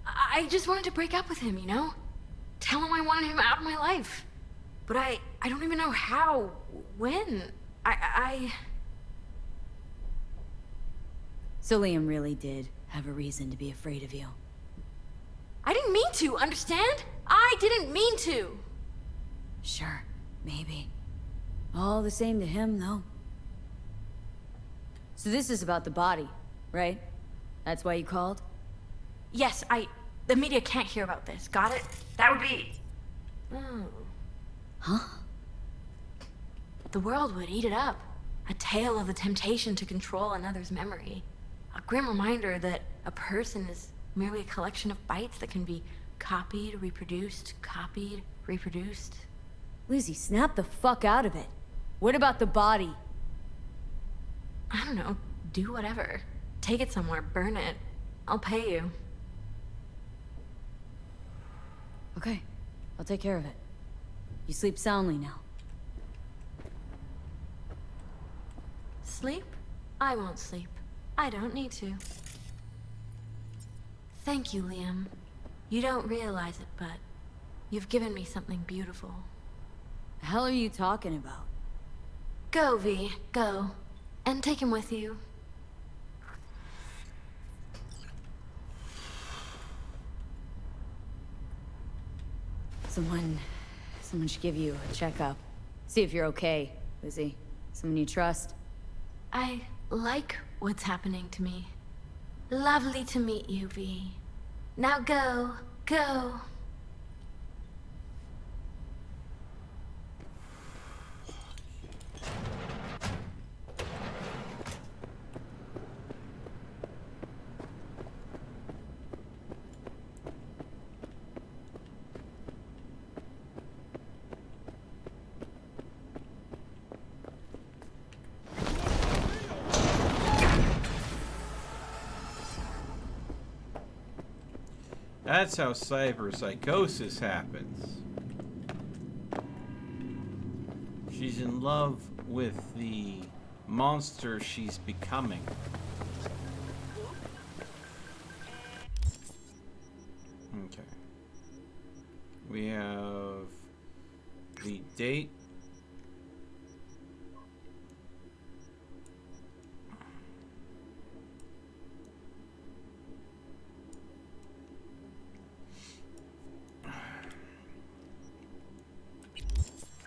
I just wanted to break up with him, you know? Tell him I wanted him out of my life. But I don't even know how, when. So Liam really did have a reason to be afraid of you. I didn't mean to, understand? I didn't mean to. Sure, maybe. All the same to him, though. So this is about the body, right? That's why you called? Yes, the media can't hear about this. Got it? That would be... Huh? The world would eat it up. A tale of the temptation to control another's memory. A grim reminder that a person is merely a collection of bytes that can be copied, reproduced, copied, reproduced. Lizzie, snap the fuck out of it. What about the body? I don't know. Do whatever. Take it somewhere. Burn it. I'll pay you. Okay. I'll take care of it. You sleep soundly now. Sleep? I won't sleep. I don't need to. Thank you, Liam. You don't realize it, but you've given me something beautiful. The hell are you talking about? Go, V. Go. And take him with you. Someone should give you a checkup. See if you're okay, Lizzie. Someone you trust. I like what's happening to me. Lovely to meet you, V. Now go. Go. That's how cyberpsychosis happens. She's in love with the monster she's becoming. Okay. We have the date.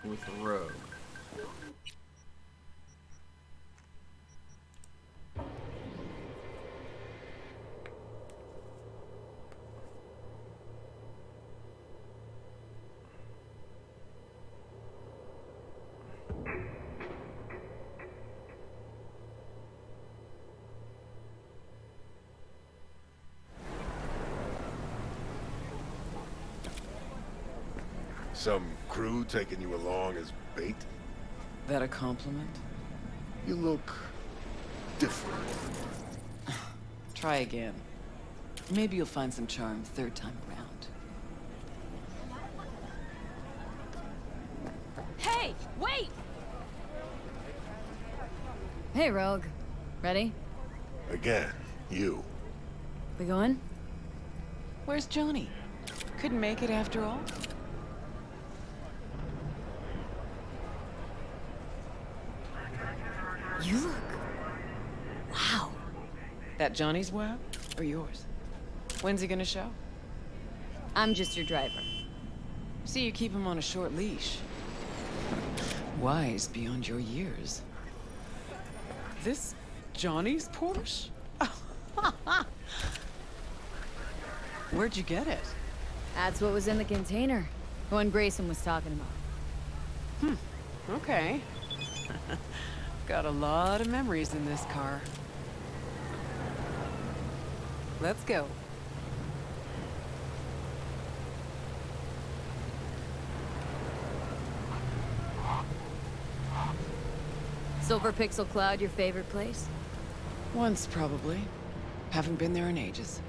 With Rogue. Some crew taking you along as bait? That a compliment? You look different. Try again. Maybe you'll find some charm third time around. Hey, wait! Hey, Rogue. Ready? Again, you. We going? Where's Johnny? Couldn't make it after all? You look... Wow. That Johnny's web? Or yours? When's he gonna show? I'm just your driver. See, you keep him on a short leash. Wise beyond your years. This Johnny's Porsche? Where'd you get it? That's what was in the container. The one Grayson was talking about. Okay. Got a lot of memories in this car. Let's go. Silver Pixel Cloud your favorite place? Once, probably. Haven't been there in ages.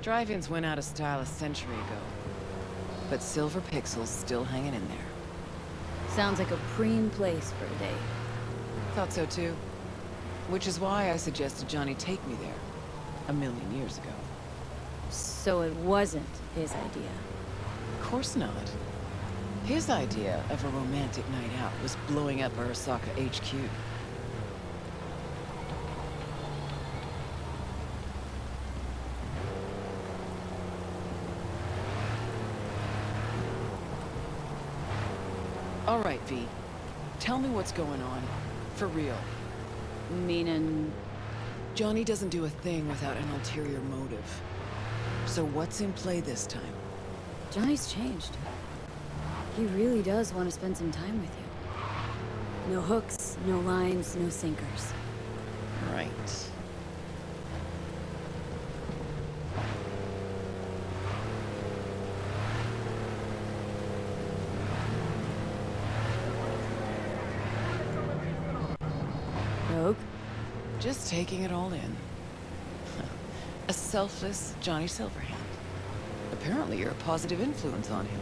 Drive-ins went out of style a century ago. But Silver Pixel's still hanging in there. Sounds like a preem place for a date. Thought so too. Which is why I suggested Johnny take me there. 1,000,000 years ago. So it wasn't his idea? Of course not. His idea of a romantic night out was blowing up Arasaka HQ. All right, V. Tell me what's going on. For real. Meaning... Johnny doesn't do a thing without an ulterior motive. So what's in play this time? Johnny's changed. He really does want to spend some time with you. No hooks, no lines, no sinkers. Right. Rogue? Just taking it all in. A selfless Johnny Silverhand. Apparently you're a positive influence on him.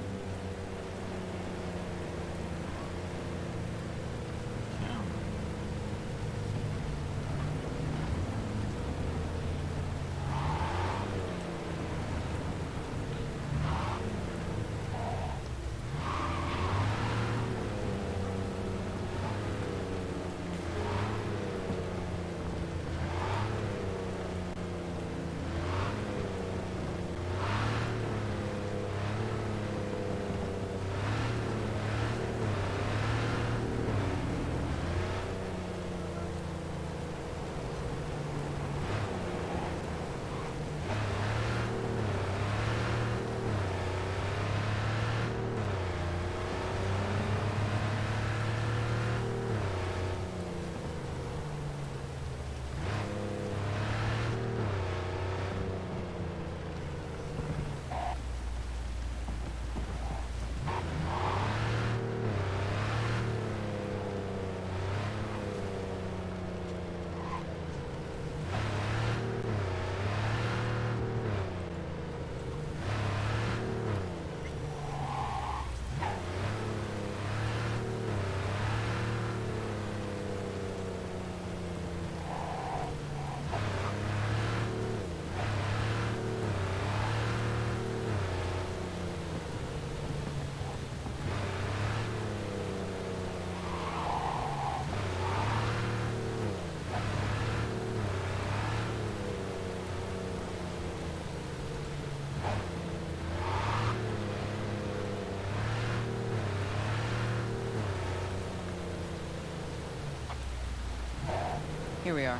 Here we are.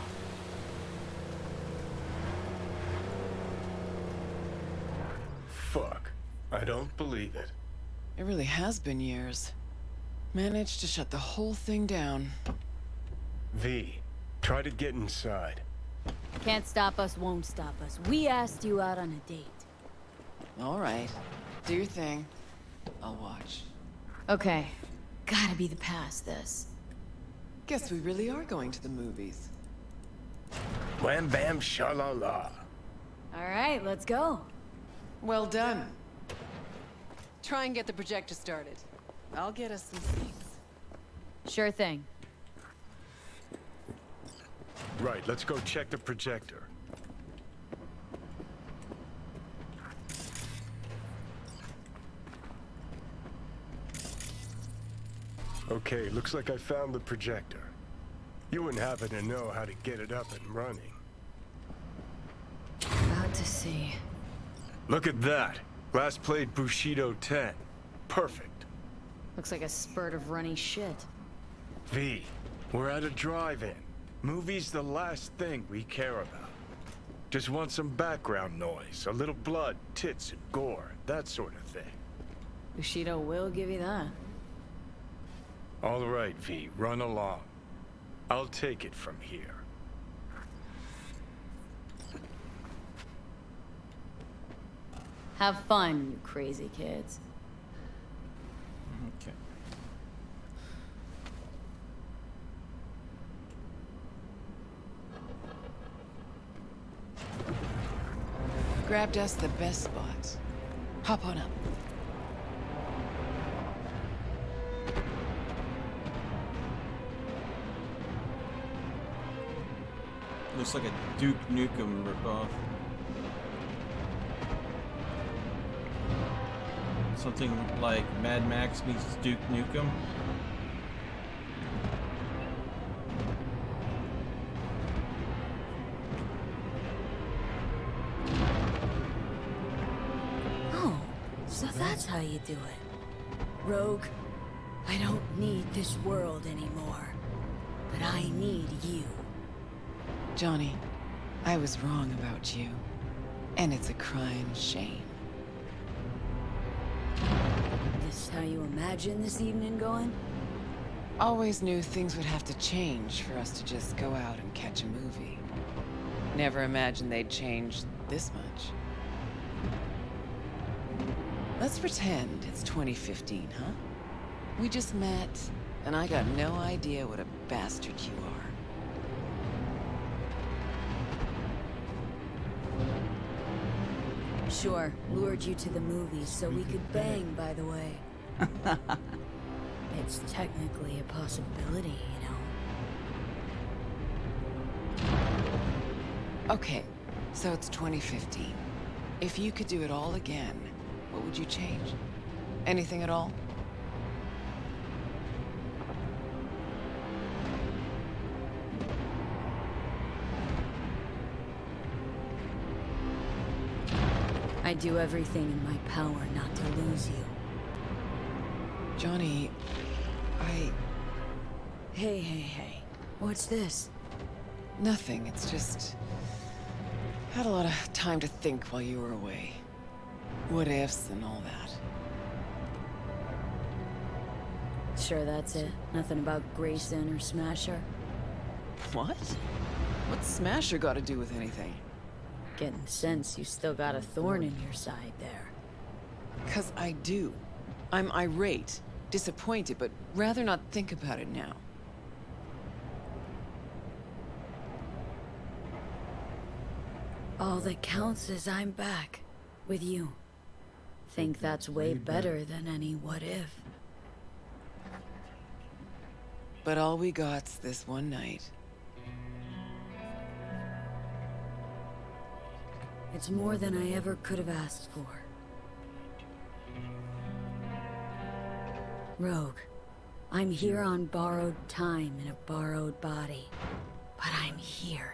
Fuck. I don't believe it. It really has been years. Managed to shut the whole thing down. V, try to get inside. Can't stop us, won't stop us. We asked you out on a date. All right. Do your thing. I'll watch. Okay. Gotta be the past, this. Guess we really are going to the movies. Wham bam sha-la-la. Alright, let's go. Well done. Try and get the projector started. I'll get us some seats. Sure thing. Right, let's go check the projector. Okay, looks like I found the projector. You wouldn't happen to know how to get it up and running. About to see. Look at that. Last played Bushido 10. Perfect. Looks like a spurt of runny shit. V, we're at a drive-in. Movie's the last thing we care about. Just want some background noise, a little blood, tits, and gore, that sort of thing. Bushido will give you that. All right, V, run along. I'll take it from here. Have fun, you crazy kids. Okay. Grabbed us the best spots. Hop on up. Looks like a Duke Nukem ripoff. Something like Mad Max meets Duke Nukem. Oh, so that's how you do it. Rogue, I don't need this world anymore, but I need you. Johnny, I was wrong about you. And it's a crying shame. This is how you imagine this evening going? Always knew things would have to change for us to just go out and catch a movie. Never imagined they'd change this much. Let's pretend it's 2015, huh? We just met, and I got no idea what a bastard you are. Sure, lured you to the movies so we could bang, by the way. It's technically a possibility, you know. Okay, so it's 2015. If you could do it all again, what would you change? Anything at all? I do everything in my power not to lose you. Johnny, Hey. What's this? Nothing, it's just... Had a lot of time to think while you were away. What ifs and all that. Sure that's it? Nothing about Grayson or Smasher? What? What's Smasher got to do with anything? Getting the sense you still got a thorn in your side there. 'Cause I do. I'm irate, disappointed, but rather not think about it now. All that counts is I'm back. With you. Think that's way better than any what if. But all we got's this one night. It's more than I ever could have asked for. Rogue, I'm here on borrowed time in a borrowed body. But I'm here.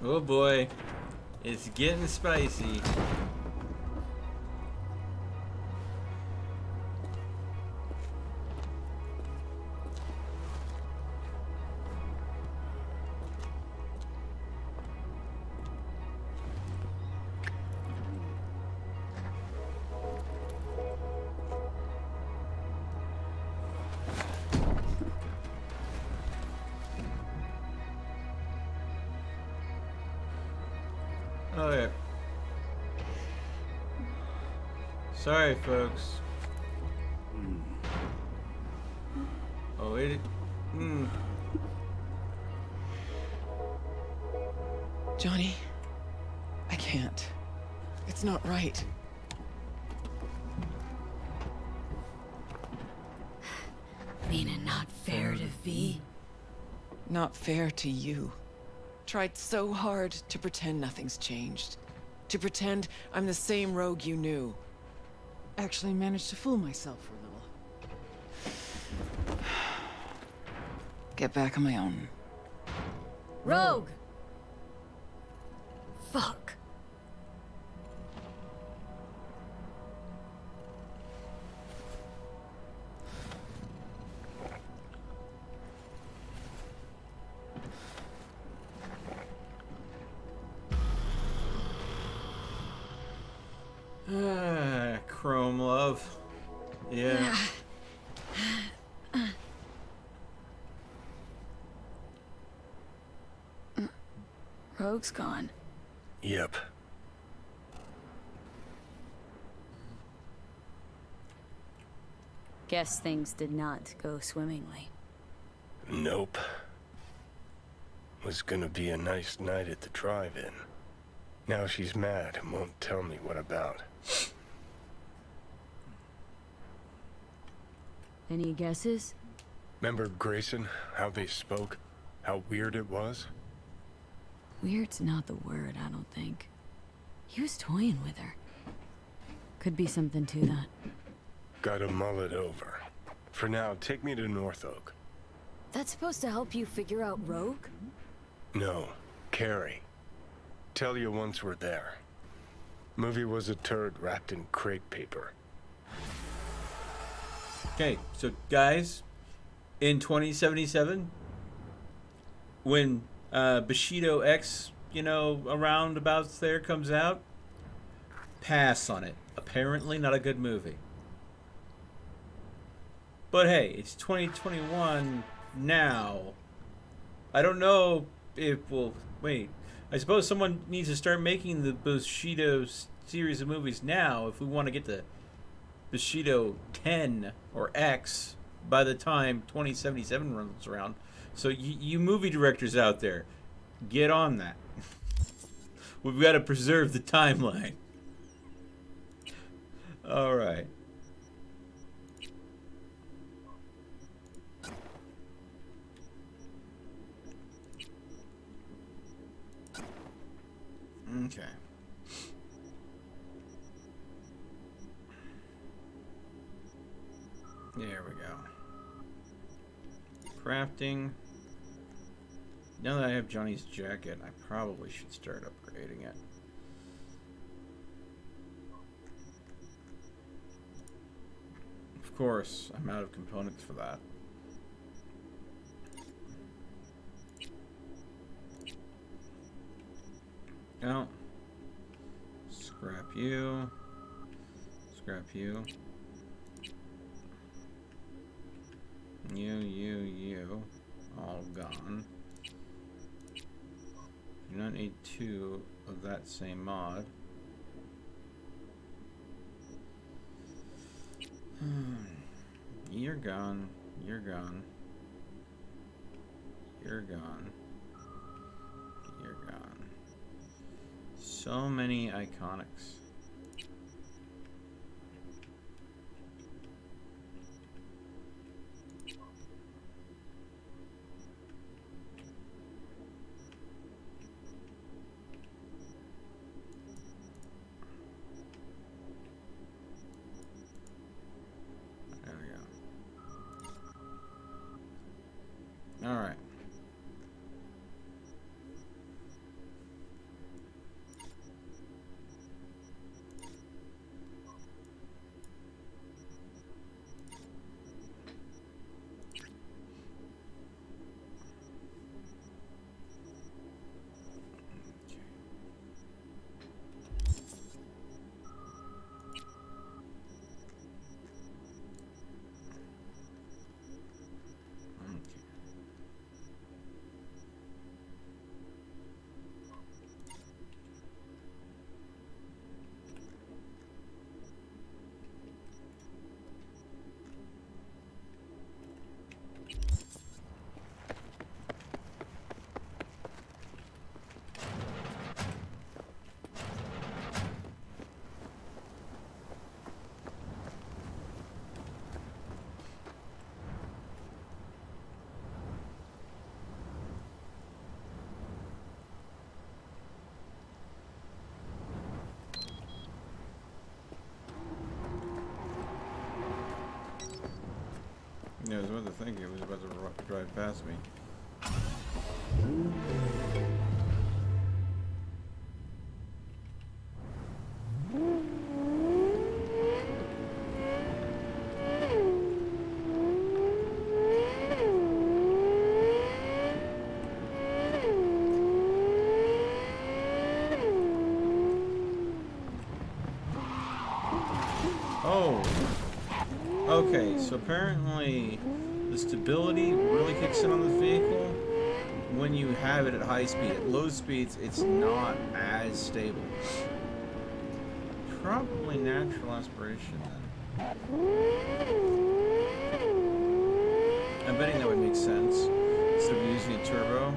Oh boy, it's getting spicy. Okay. Sorry, folks. Oh, wait. Johnny, I can't. It's not right. Mean it not fair to V? Not fair to you. Tried so hard to pretend nothing's changed. To pretend I'm the same rogue you knew. Actually managed to fool myself for a little. Get back on my own. Rogue! Fuck. Chrome love. Yeah. Rogue's gone. Yep. Guess things did not go swimmingly. Nope. Was gonna be a nice night at the drive-in. Now she's mad and won't tell me what about. Any guesses? Remember Grayson, how they spoke? How weird it was? Weird's not the word, I don't think. He was toying with her. Could be something to that. Gotta mull it over. For now, take me to North Oak. That's supposed to help you figure out Rogue? No, Carrie. Tell you once we're there. Movie was a turd wrapped in crepe paper. Okay, so guys, in 2077, when Bushido X, around abouts there comes out, pass on it. Apparently not a good movie. But hey, it's 2021 now. I don't know if we'll... Wait. I suppose someone needs to start making the Bushido series of movies now if we want to get the Bushido 10 or X by the time 2077 runs around. So you movie directors out there, get on that. We've got to preserve the timeline. All right. Okay. There we go. Crafting. Now that I have Johnny's jacket, I probably should start upgrading it. Of course, I'm out of components for that. No. Scrap you. Scrap you. You. All gone. Do not need 2 of that same mod. You're gone. You're gone. You're gone. You're gone. So many iconics. There we go. All right. Yeah, I was about to think it was about to drive past me. Oh, okay, so apparently the stability really kicks in on the vehicle when you have it at high speed. At low speeds, it's not as stable. Probably natural aspiration then. I'm betting that would make sense. Instead of using a turbo,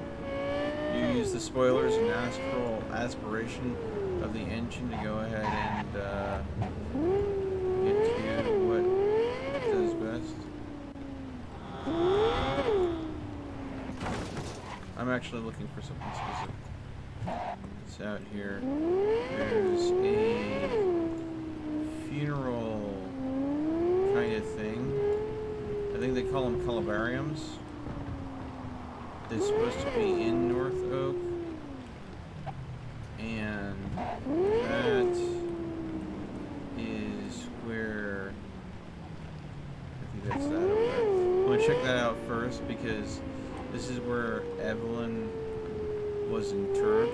you use the spoilers and natural aspiration of the engine to go ahead and get to what it does best. I'm actually looking for something specific. It's out here. There's a funeral kind of thing. I think they call them columbariums. It's supposed to be in North Oak. And that is where I think that's that over there. I'm gonna check that out first because this is where Evelyn was interred.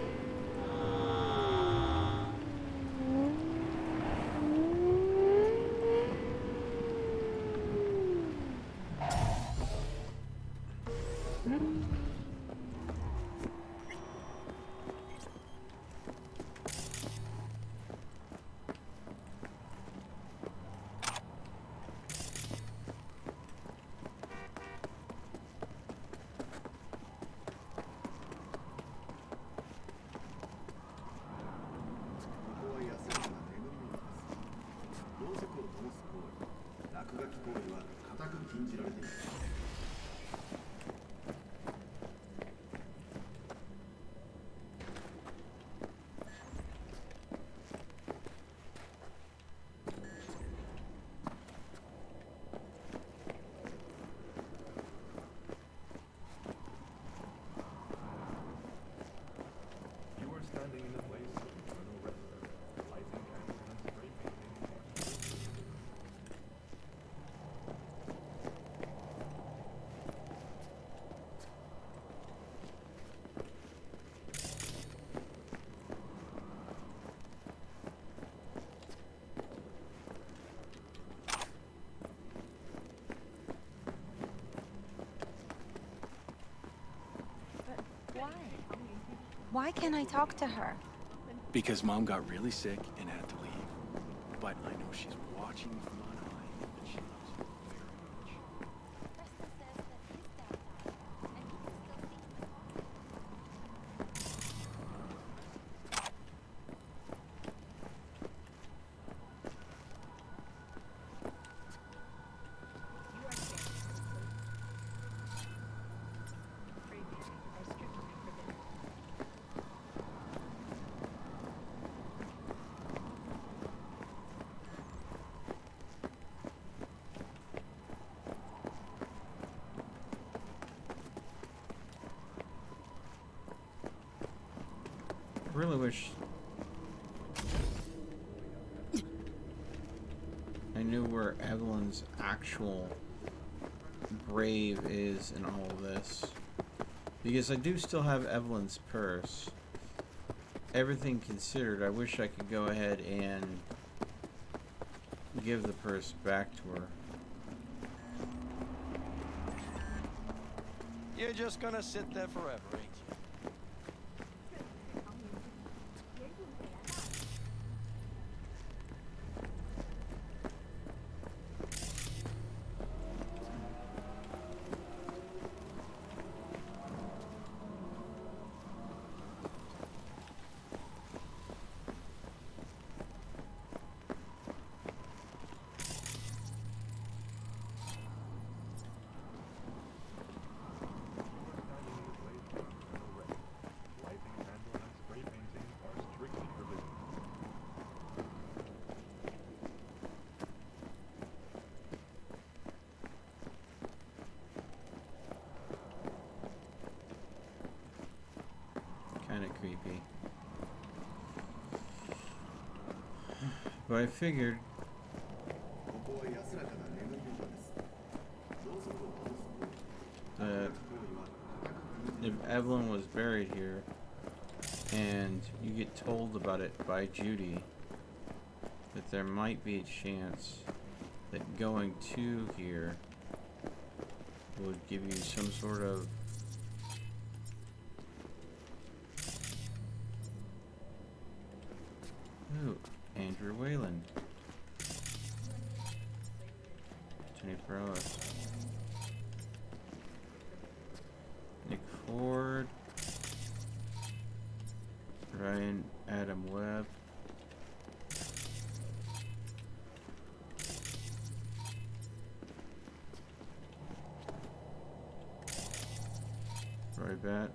Why can't I talk to her? Because Mom got really sick and had to leave. But I know she's watching you from on high, and she loves you very much. I really wish I knew where Evelyn's actual grave is in all of this. Because I do still have Evelyn's purse. Everything considered, I wish I could go ahead and give the purse back to her. You're just gonna sit there forever, ain't you? kind of creepy. But I figured that if Evelyn was buried here and you get told about it by Judy, that there might be a chance that going to here would give you some sort of ooh, Andrew Wayland. 24 hours. Nick Ford. Ryan Adam Webb. Roy Bat.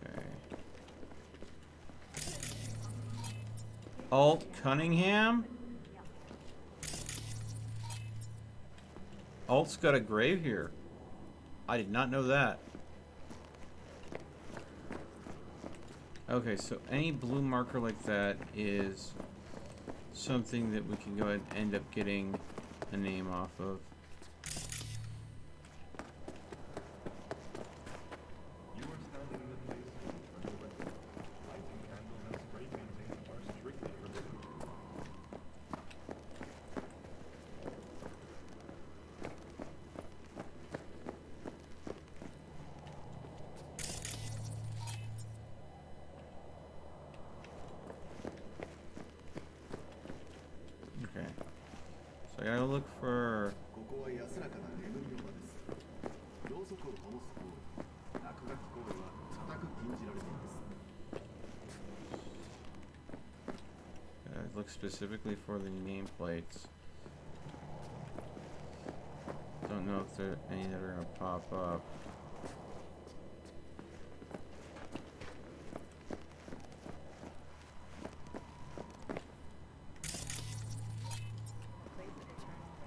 Okay. Alt Cunningham? Alt's got a grave here. I did not know that. Okay, so any blue marker like that is something that we can go ahead and end up getting a name off of. Okay, so I gotta look for look specifically for the nameplates. Don't know if there are any that are gonna pop up.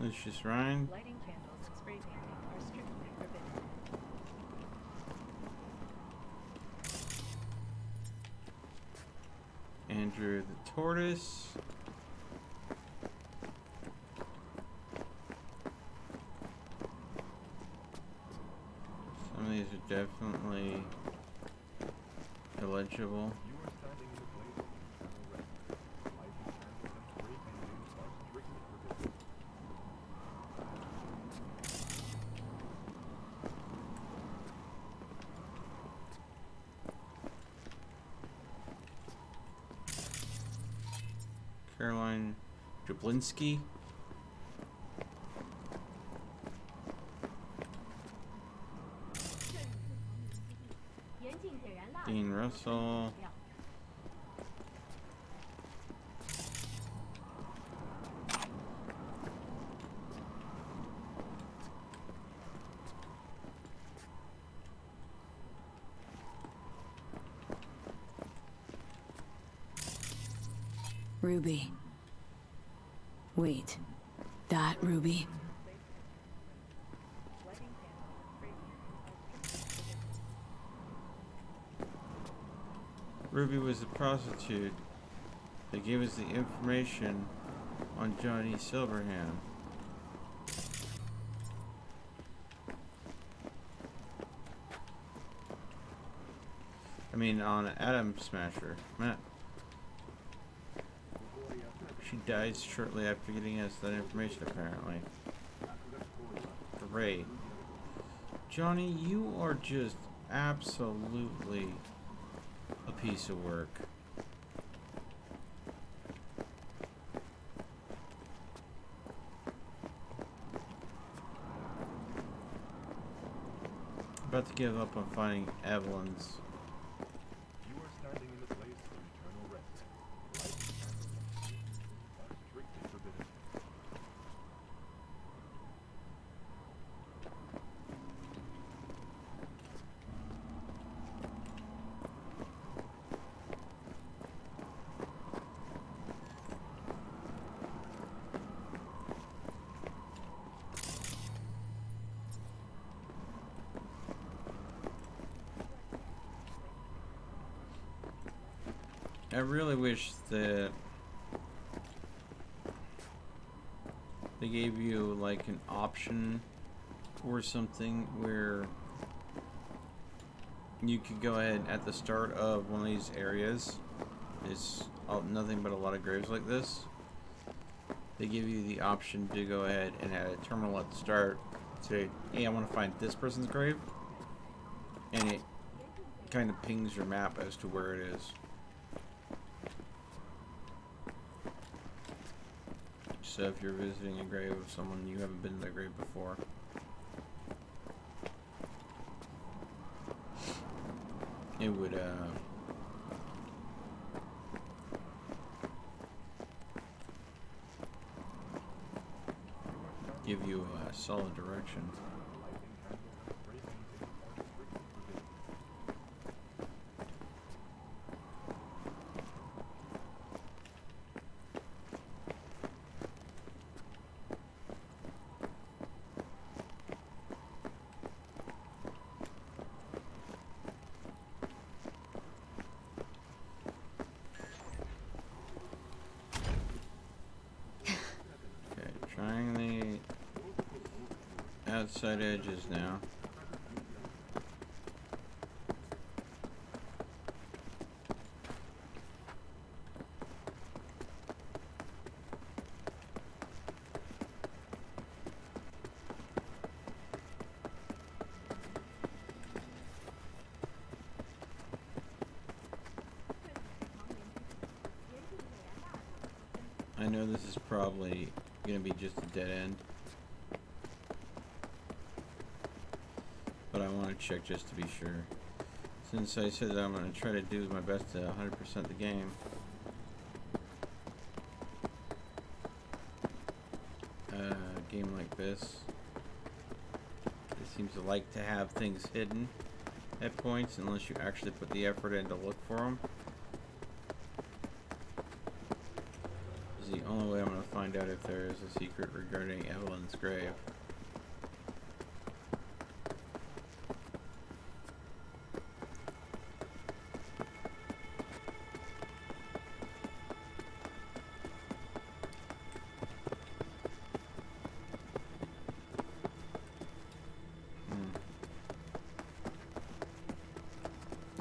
Lucius Ryan. Lighting candles and spray painting are strictly forbidden. Andrew the Tortoise. Some of these are definitely illegible. Caroline Jablinski. Dean Russell. Ruby. Wait, that Ruby? Ruby was the prostitute that gave us the information on Johnny Silverhand. I mean, on Adam Smasher. Matt. She dies shortly after getting us that information, apparently. Great. Johnny, you are just absolutely a piece of work. About to give up on finding Evelyn's. You are standing in the place of eternal rest. Lighting candles are strictly forbidden. I really wish that they gave you like an option or something where you could go ahead at the start of one of these areas. It's nothing but a lot of graves like this. They give you the option to go ahead and at a terminal at the start say, hey, I want to find this person's grave, and it kind of pings your map as to where it is. So if you're visiting a grave of someone, you haven't been to their grave before. It would, give you a solid direction. Trying the outside edges now. I know this is probably gonna be just a dead end, but I want to check just to be sure. Since I said that I'm gonna try to do my best to 100% the game, a game like this, it seems to like to have things hidden at points unless you actually put the effort in to look for them. The only way I'm going to find out if there is a secret regarding Evelyn's grave.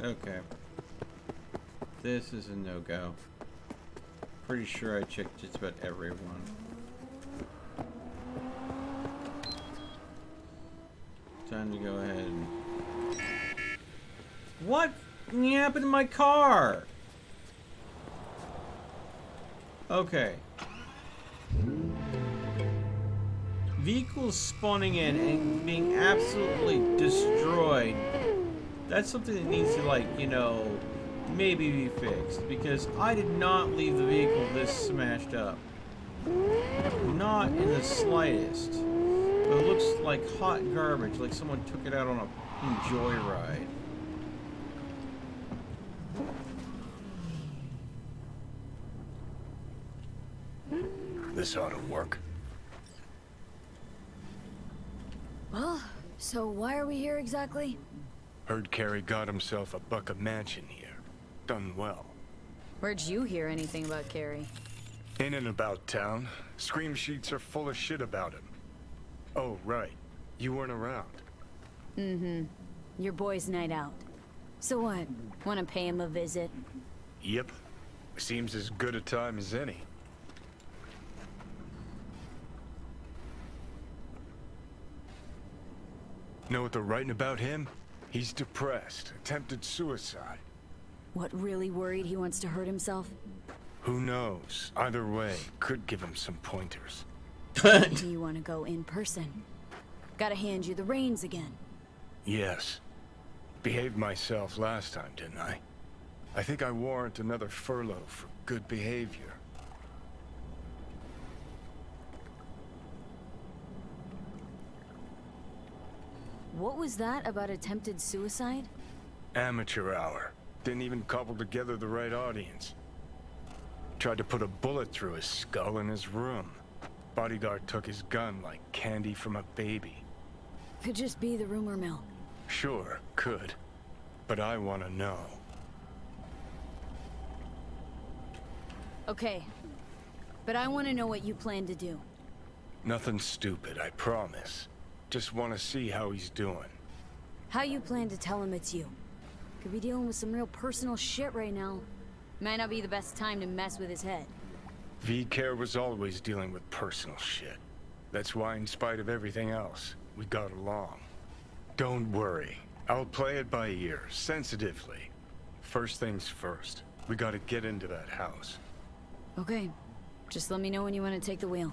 Okay. This is a no-go. Pretty sure I checked just about everyone. Time to go ahead and... What happened to my car? Okay. Vehicles spawning in and being absolutely destroyed. That's something that needs to, like, you know, maybe be fixed, because I did not leave the vehicle this smashed up. Not in the slightest. But it looks like hot garbage, like someone took it out on a joyride. This ought to work. Well, so why are we here exactly? Heard Carey got himself a buck a mansion here. Done well. Where'd you hear anything about Carey? In and about town. Scream sheets are full of shit about him. Oh, right. You weren't around. Mm-hmm. Your boy's night out. So what? Want to pay him a visit? Yep. Seems as good a time as any. Know what they're writing about him? He's depressed. Attempted suicide. What, really worried he wants to hurt himself? Who knows? Either way, could give him some pointers. Do you want to go in person? Gotta hand you the reins again. Yes. Behaved myself last time, didn't I? I think I warrant another furlough for good behavior. What was that about attempted suicide? Amateur hour. Didn't even cobble together the right audience. Tried to put a bullet through his skull in his room. Bodyguard took his gun like candy from a baby. Could just be the rumor mill. Sure, could. But I want to know. Okay. But I want to know what you plan to do. Nothing stupid, I promise. Just want to see how he's doing. How you plan to tell him it's you? Could be dealing with some real personal shit right now. Might not be the best time to mess with his head. V-Care was always dealing with personal shit. That's why, in spite of everything else, we got along. Don't worry. I'll play it by ear, sensitively. First things first. We gotta get into that house. Okay. Just let me know when you want to take the wheel.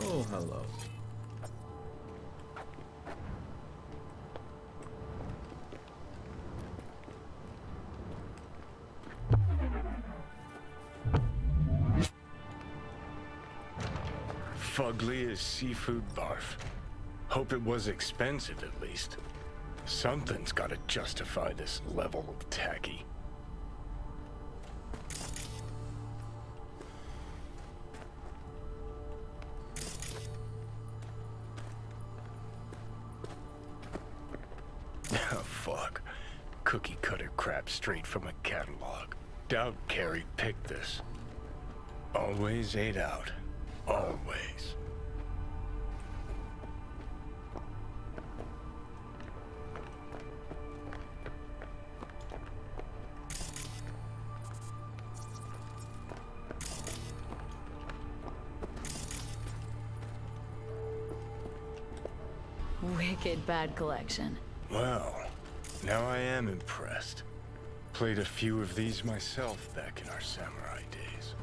Oh, hello. Fugly as seafood barf. Hope it was expensive, at least. Something's gotta justify this level of tacky. Oh, fuck. Cookie cutter crap straight from a catalog. Doubt Carrie picked this. Always ate out. Always. Wicked bad collection. Well, now I am impressed. Played a few of these myself back in our samurai days.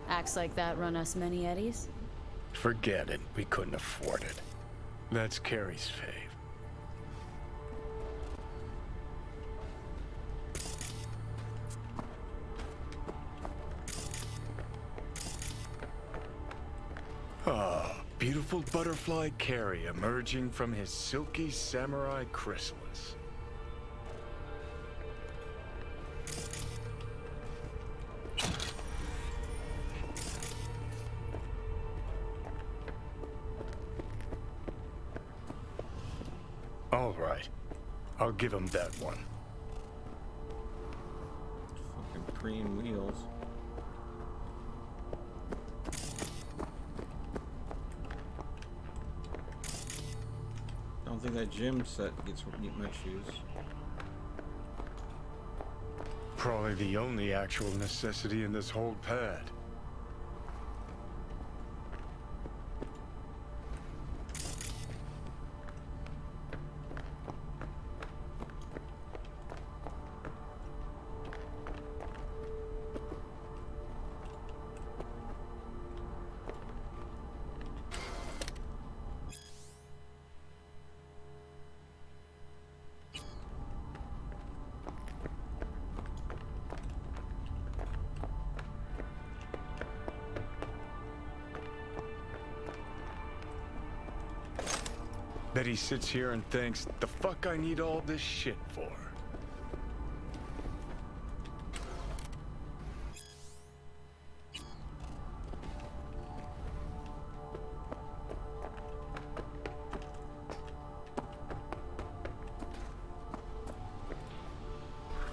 Acts like that run us many eddies? Forget it. We couldn't afford it. That's Carrie's fave. Ah, beautiful butterfly Carrie emerging from his silky samurai chrysalis. All right. I'll give him that one. Fucking cream wheels. I don't think that gym set gets much use. Probably the only actual necessity in this whole pad. Bet he sits here and thinks, the fuck I need all this shit for?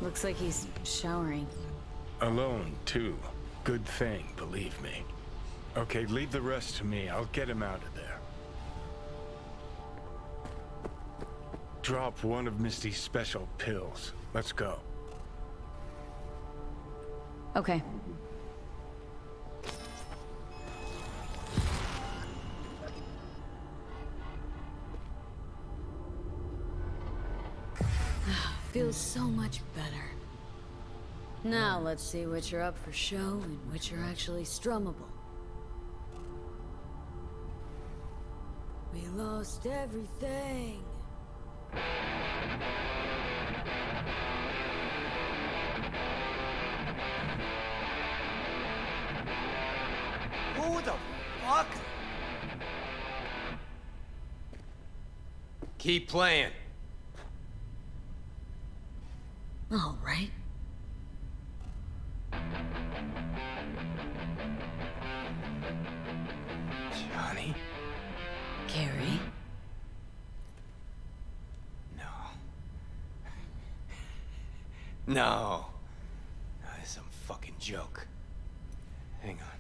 Looks like he's showering. Alone, too. good thing, believe me. Okay, leave the rest to me. I'll get him out of there. Drop one of Misty's special pills. Let's go. Okay. Feels so much better. Now let's see which are up for show and which are actually strummable. We lost everything. Who the fuck? Keep playing. All right. Johnny? Carrie? No. That's some fucking joke. Hang on.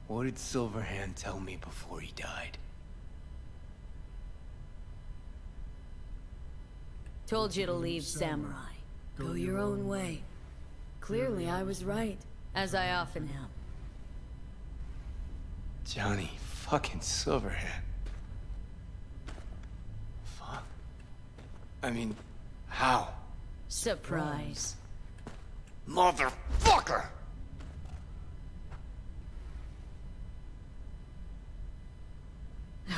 What did Silverhand tell me before he died? Told you to leave Samurai. Go your own way. Clearly I was right, as I often am. Johnny fucking Silverhand. Fuck. I mean, how? Surprise. Motherfucker!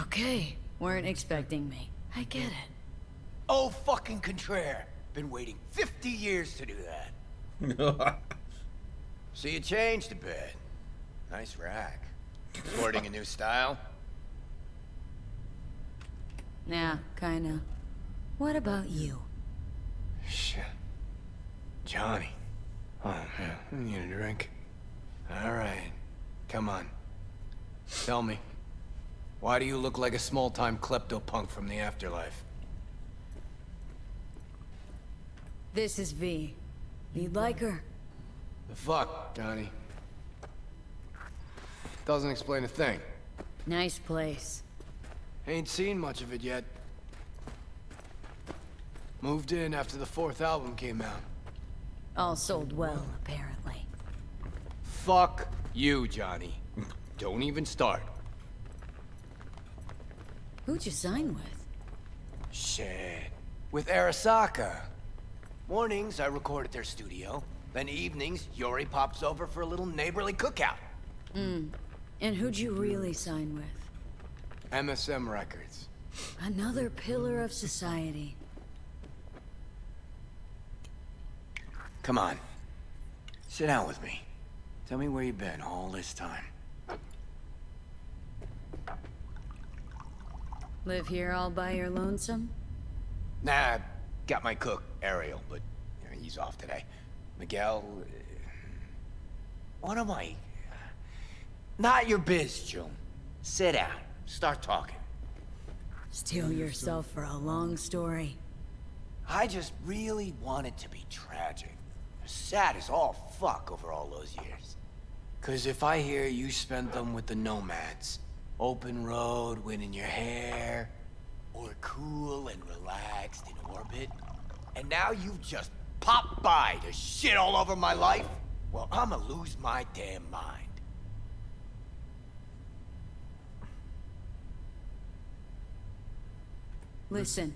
Okay, weren't expecting me. I get it. Oh, fucking contraire. Been waiting 50 years to do that. So you changed a bit. Nice rack. Sporting a new style? Yeah, kinda. What about you? Shit. Johnny. Oh, man. I need a drink. All right. Come on. Tell me. Why do you look like a small-time klepto-punk from the afterlife? This is V. You'd like her? The fuck, Johnny? Doesn't explain a thing. Nice place. Ain't seen much of it yet. Moved in after the 4th album came out. All sold well, apparently. Fuck you, Johnny. Don't even start. Who'd you sign with? Shit. With Arasaka. Mornings, I record at their studio. Then evenings, Yori pops over for a little neighborly cookout. And who'd you really sign with? MSM Records. Another pillar of society. Come on. Sit down with me. Tell me where you've been all this time. Live here all by your lonesome? Nah, got my cook, Ariel, but he's off today. Miguel... what am I... Not your biz, June. Sit down. Start talking. Steel yourself for a long story. I just really want it to be tragic. Sad as all fuck over all those years. 'Cause if I hear you spent them with the Nomads, open road, wind in your hair, or cool and relaxed in orbit, and now you've just popped by to shit all over my life, well, I'ma lose my damn mind. Listen,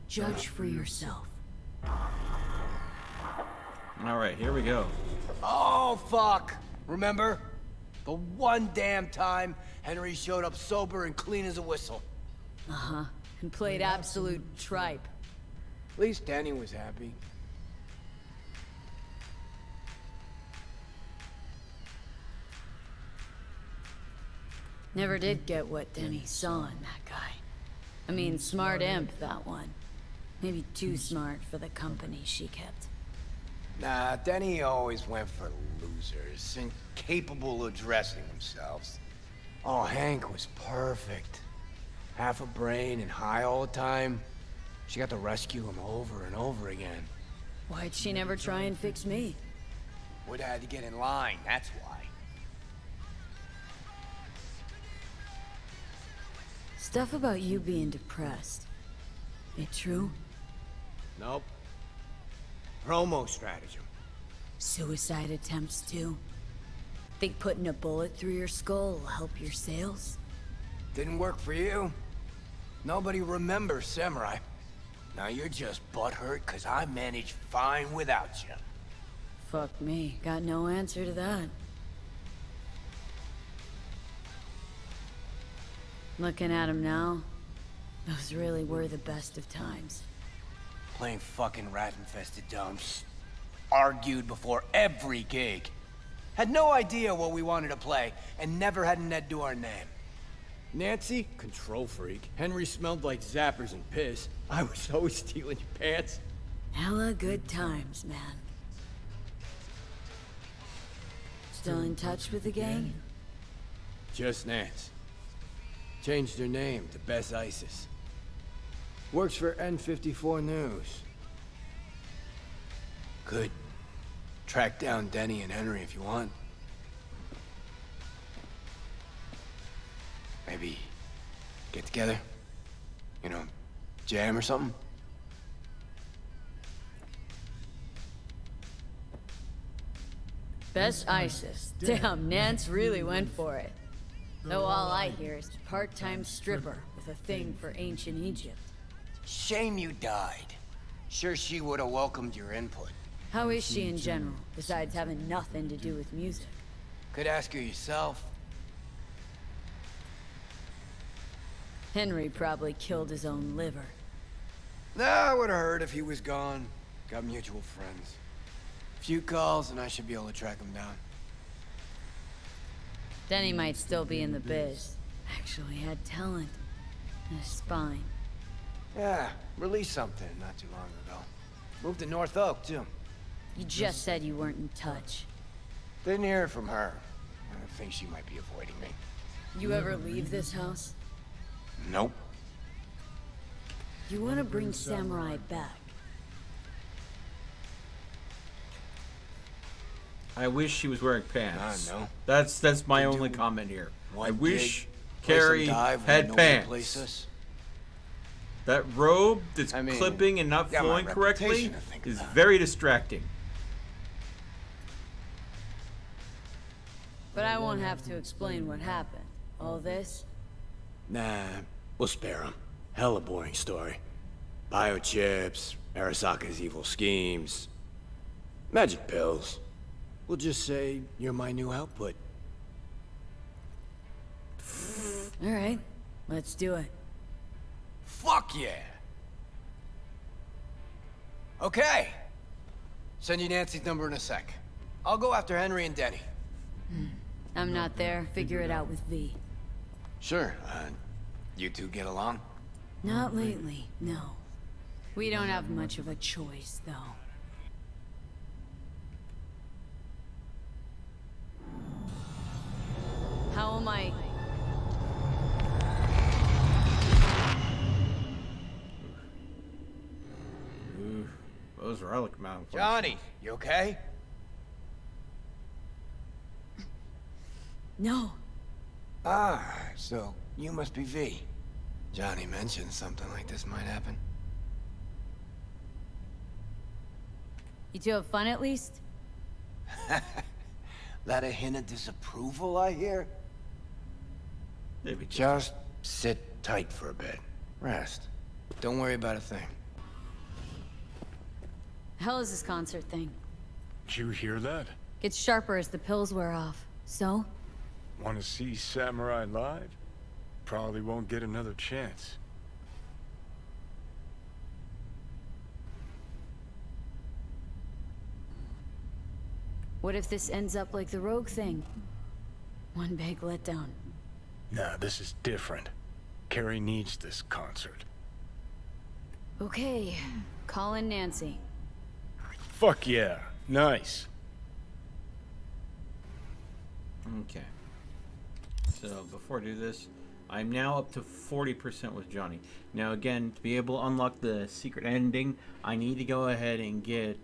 judge for yourself. All right, here we go. Oh, fuck. Remember? The one damn time Henry showed up sober and clean as a whistle. Uh-huh. And played absolute tripe. At least Danny was happy. Never did get what Denny saw in that guy. I mean, smart imp, that one. Maybe too smart for the company she kept. Nah, Denny always went for losers, incapable of dressing themselves. Oh, Hank was perfect. Half a brain and high all the time. She got to rescue him over and over again. Why'd she never try and fix me? Would have had to get in line, that's why. Stuff about you being depressed. It true? Nope. Promo stratagem. Suicide attempts too? Think putting a bullet through your skull will help your sales? Didn't work for you. Nobody remembers Samurai. Now you're just butthurt because I managed fine without you. Fuck me, got no answer to that. Looking at him now, those really were the best of times. Playing fucking rat-infested dumps. Argued before every gig. Had no idea what we wanted to play, and never had an Ed to our name. Nancy, control freak. Henry smelled like zappers and piss. I was always stealing your pants. Hella good times, man. Still in touch with the gang? Just Nance. Changed her name to Bess Isis. Works for N54 News. Could track down Denny and Henry if you want. Maybe get together? You know, jam or something? Best ISIS. Damn, Nance really went for it. Though all I hear is part-time stripper with a thing for ancient Egypt. Shame you died. Sure she would have welcomed your input. How is she in general, besides having nothing to do with music? Could ask her yourself. Henry probably killed his own liver. Nah, I would have heard if he was gone. Got mutual friends. Few calls and I should be able to track him down. Denny might still be in the biz. Actually had talent. And a spine. Yeah, released something not too long ago. Moved to North Oak, too. You just said you weren't in touch. Didn't hear from her. I think she might be avoiding me. You ever leave this house? Nope. You want to bring Samurai back? I wish she was wearing pants. I know. That's my only comment here. I wish gig, Carrie dive, had nobody pants. place us. That robe that's I mean, clipping and not got my flowing correctly reputation to think is about. very distracting. But I won't have to explain what happened. All this? Nah, we'll spare him. Hella boring story. Biochips, Arasaka's evil schemes, magic pills. We'll just say you're my new output. All right, let's do it. Fuck yeah! Okay. Send you Nancy's number in a sec. I'll go after Henry and Denny. I'm not there. Figure it out with V. Sure. You two get along? Not lately, no. We don't have much of a choice, though. How am I... Ooh, those relic malfunctions. Johnny, you okay? No. Ah, so you must be V. Johnny mentioned something like this might happen. You two have fun at least? That a hint of disapproval, I hear? Maybe just sit tight for a bit. Rest. Don't worry about a thing. Hell is this concert thing? Did you hear that? Gets sharper as the pills wear off. So? Want to see Samurai live? Probably won't get another chance. What if this ends up like the Rogue thing? One big letdown. Nah, this is different. Carrie needs this concert. Okay, call in Nancy. Fuck yeah. Nice. Okay. So before I do this, I'm now up to 40% with Johnny. Now again, to be able to unlock the secret ending, I need to go ahead and get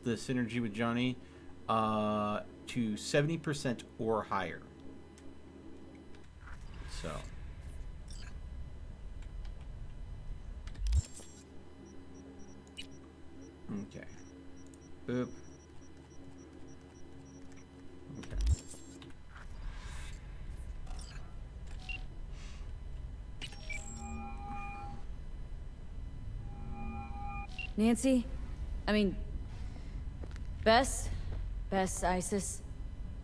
the synergy with Johnny to 70% or higher. So. Okay. Boop. Okay. Nancy? I mean... Bess? Bess Isis?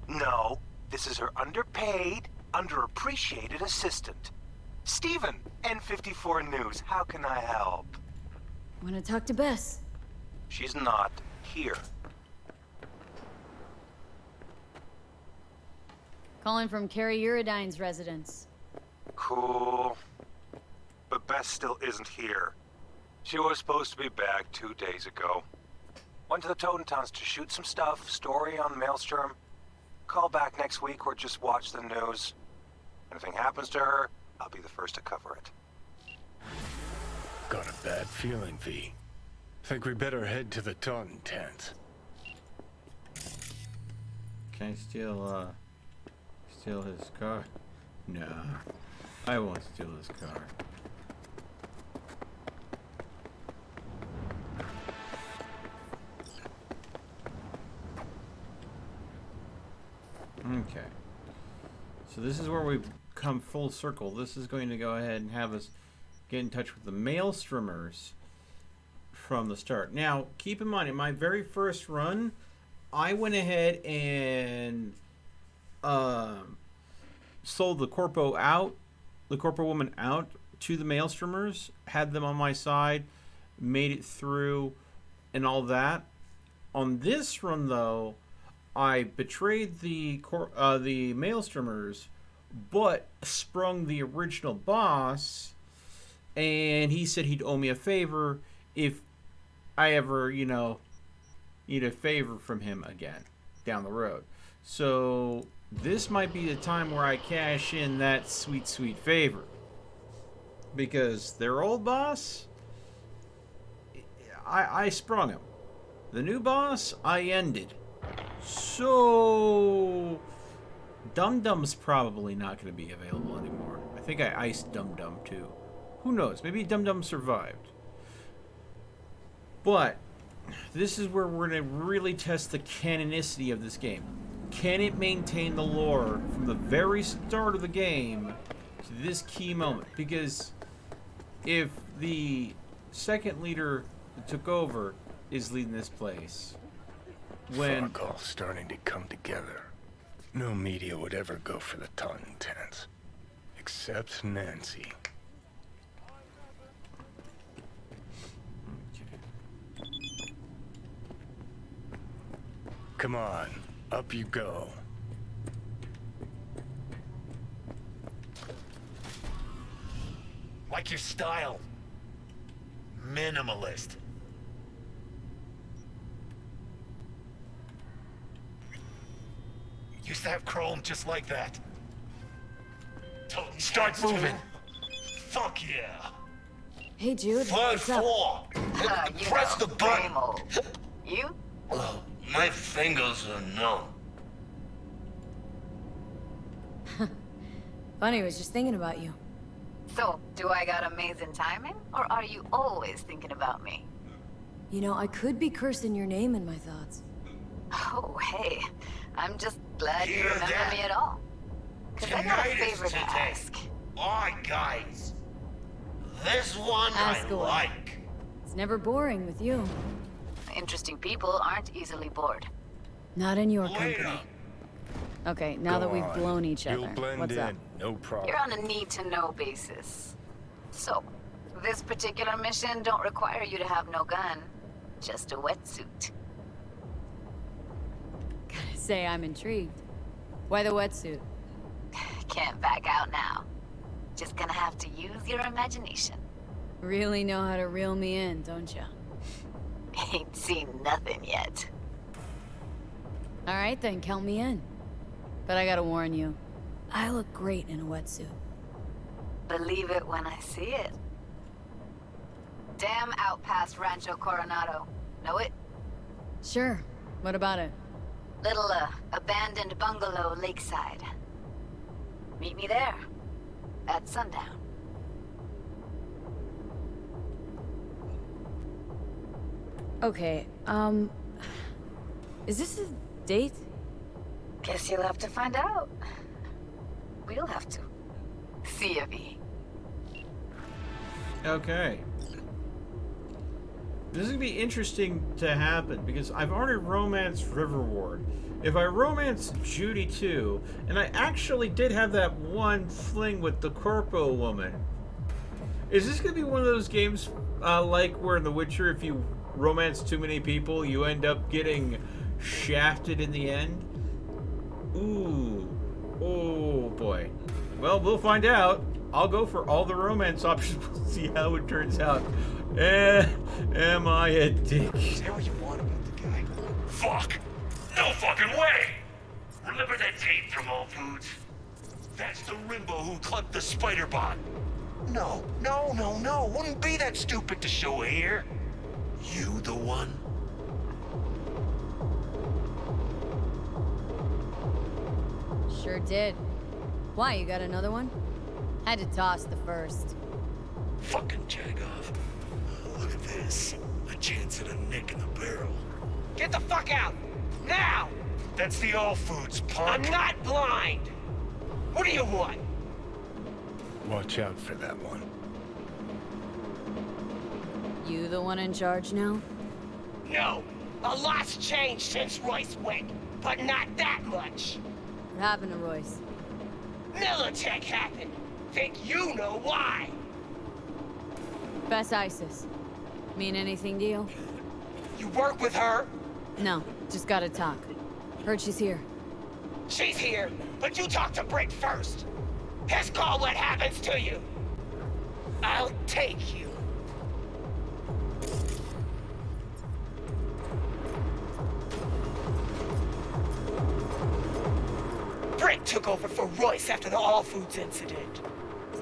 No, this is her underpaid, underappreciated assistant. Steven, N54 News, how can I help? Want to talk to Bess? She's not here. Calling from Carrie Uridine's residence. Cool. But Bess still isn't here. She was supposed to be back 2 days ago. Went to the Totentons to shoot some stuff, story on the Maelstrom. Call back next week or just watch the news. If anything happens to her, I'll be the first to cover it. Got a bad feeling, V. Think we better head to the Taunton tent. Can I steal his car? No. I won't steal his car. Okay. So this is where we've come full circle. This is going to go ahead and have us get in touch with the Maelstromers from the start. Now, keep in mind, in my very first run, I went ahead and sold the corpo woman out to the Maelstromers, had them on my side, made it through, and all that. On this run, though, I betrayed the Maelstromers, but sprung the original boss, and he said he'd owe me a favor if I ever, need a favor from him again down the road. So this might be the time where I cash in that sweet, sweet favor. Because their old boss, I sprung him. The new boss, I ended. So Dum Dum's probably not going to be available anymore. I think I iced Dum Dum too. Who knows? Maybe Dum Dum survived. But this is where we're going to really test the canonicity of this game. Can it maintain the lore from the very start of the game to this key moment? Because if the second leader that took over is leading this place, when Fuck all starting to come together. No media would ever go for the Taunton tent. Except Nancy. Come on, up you go. Like your style. Minimalist. Used to have chrome just like that. Start moving. Fuck yeah. Hey, Jude. Third what's up? floor. Press the button. You? My fingers are numb. Funny, I was just thinking about you. So, do I got amazing timing? Or are you always thinking about me? You know, I could be cursing your name in my thoughts. Oh, hey. I'm just glad you remember me at all. Cause I got a favor to ask. Alright, guys. This one Ask I away. like. It's never boring with you. Interesting people aren't easily bored. Not in your company. Okay, now that we've blown each other, You'll blend what's in, up? no problem. You're on a need-to-know basis. So, this particular mission don't require you to have no gun. Just a wetsuit. Gotta say, I'm intrigued. Why the wetsuit? Can't back out now. Just gonna have to use your imagination. Really know how to reel me in, don't ya? Ain't seen nothing yet. Alright then, count me in. But I gotta warn you, I look great in a wetsuit. Believe it when I see it. Dam out past Rancho Coronado. Know it? Sure. What about it? Little, abandoned bungalow lakeside. Meet me there. At sundown. Okay, is this a date? Guess you'll have to find out. We'll have to. See ya, V. Okay. This is gonna be interesting to happen because I've already romanced River Ward. If I romance Judy too, and I actually did have that one fling with the Corpo woman, is this gonna be one of those games like where in The Witcher, if you romance too many people, you end up getting shafted in the end? Ooh. Oh boy. Well, we'll find out. I'll go for all the romance options. We'll see how it turns out. Am I a dick? Say what you want about the guy. Fuck! No fucking way! Remember that tape from All Foods? That's the Rimbo who clubbed the spider bot. No. Wouldn't be that stupid to show here. You the one? Sure did. Why, you got another one? Had to toss the first. Fucking jag-off. Look at this. A chance at a nick in the barrel. Get the fuck out! Now! That's the All Foods, punk. I'm not blind! What do you want? Watch out for that one. You the one in charge now? No. A lot's changed since Royce went, but not that much. What happened to Royce? Militech happened. Think you know why? Best ISIS. Mean anything to you? You work with her? No, just gotta talk. Heard she's here. She's here, but you talk to Brick first. His call what happens to you. I'll take you. Brick took over for Royce after the All Foods incident.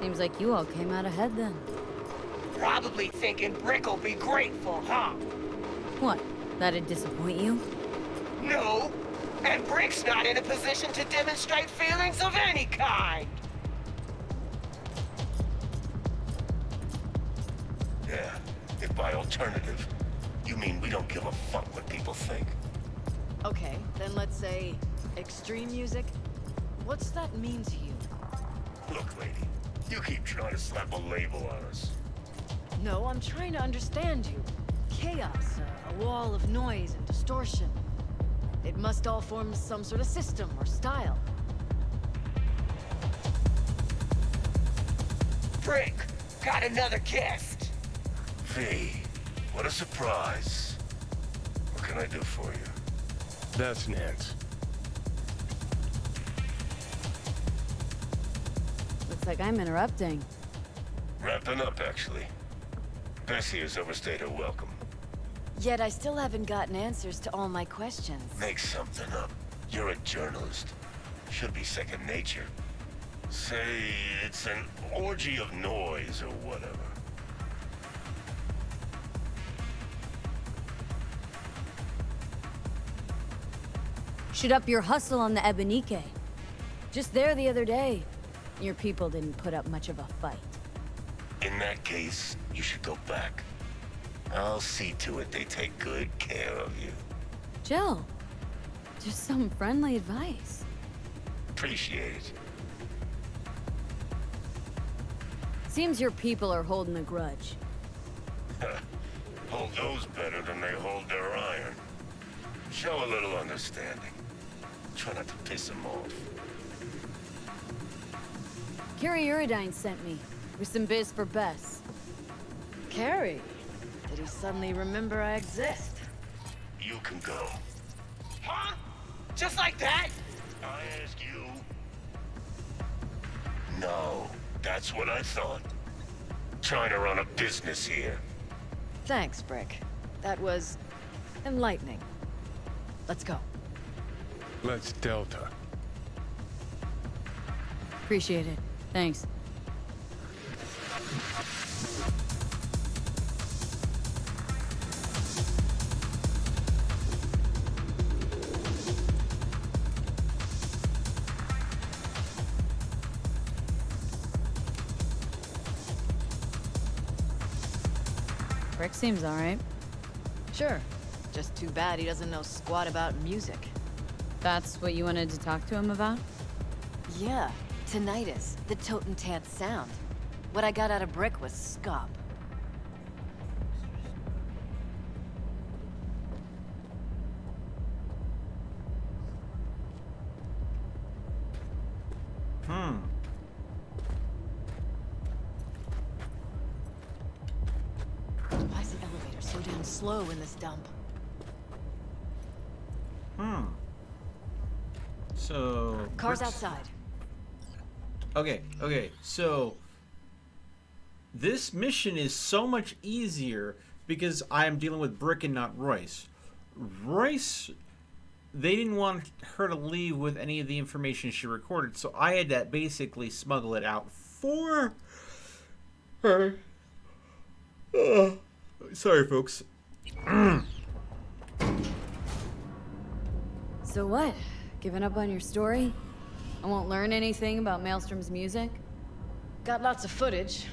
Seems like you all came out ahead then. Probably thinking Brick'll be grateful, huh? What? That'd disappoint you? No. And Brick's not in a position to demonstrate feelings of any kind. Yeah, if by alternative, you mean we don't give a fuck what people think. Okay, then let's say extreme music. What's that mean to you? Look, lady, you keep trying to slap a label on us. No, I'm trying to understand you. Chaos, a wall of noise and distortion. It must all form some sort of system or style. Brick, got another guest. V, what a surprise. What can I do for you? That's Nance. Looks like I'm interrupting. Wrapping up, actually. Bessie has overstayed her welcome. Yet I still haven't gotten answers to all my questions. Make something up. You're a journalist. Should be second nature. Say it's an orgy of noise or whatever. Should up your hustle on the Ebonike. Just there the other day. Your people didn't put up much of a fight. In that case, you should go back. I'll see to it they take good care of you. Jill, just some friendly advice. Appreciate it. Seems your people are holding a grudge. Hold those better than they hold their iron. Show a little understanding. Try not to piss them off. Carrie Uridine sent me with some biz for Bess. Carrie? Did he suddenly remember I exist? You can go. Huh? Just like that? I ask you. No, that's what I thought. Trying to run a business here. Thanks, Brick. That was enlightening. Let's go. Let's Delta. Appreciate it. Thanks. Brick seems alright. Sure. Just too bad he doesn't know squat about music. That's what you wanted to talk to him about? Yeah, tinnitus, the totentant sound. What I got out of Brick was scop. Why is the elevator so damn slow in this dump? So... Car's Brick's- outside. Okay, so... This mission is so much easier because I am dealing with Brick and not Royce. Royce, they didn't want her to leave with any of the information she recorded, so I had to basically smuggle it out for her. Sorry, folks. So what? Giving up on your story? I won't learn anything about Maelstrom's music? Got lots of footage.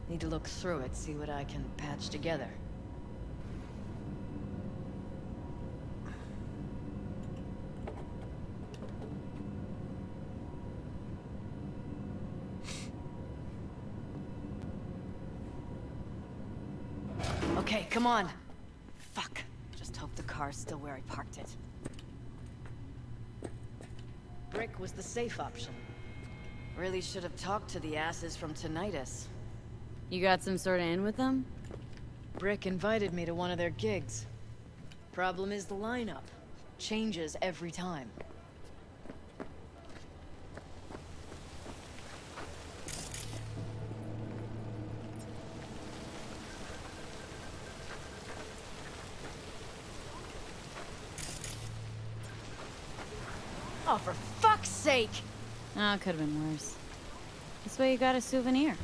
Need to look through it, see what I can patch together. Okay, come on. Fuck. Just hope the car's still where I parked it. Brick was the safe option. Really should have talked to the asses from Tinnitus. You got some sort of in with them? Brick invited me to one of their gigs. Problem is the lineup. Changes every time. Oh, for fuck's sake! Oh, could have been worse. This way you got a souvenir.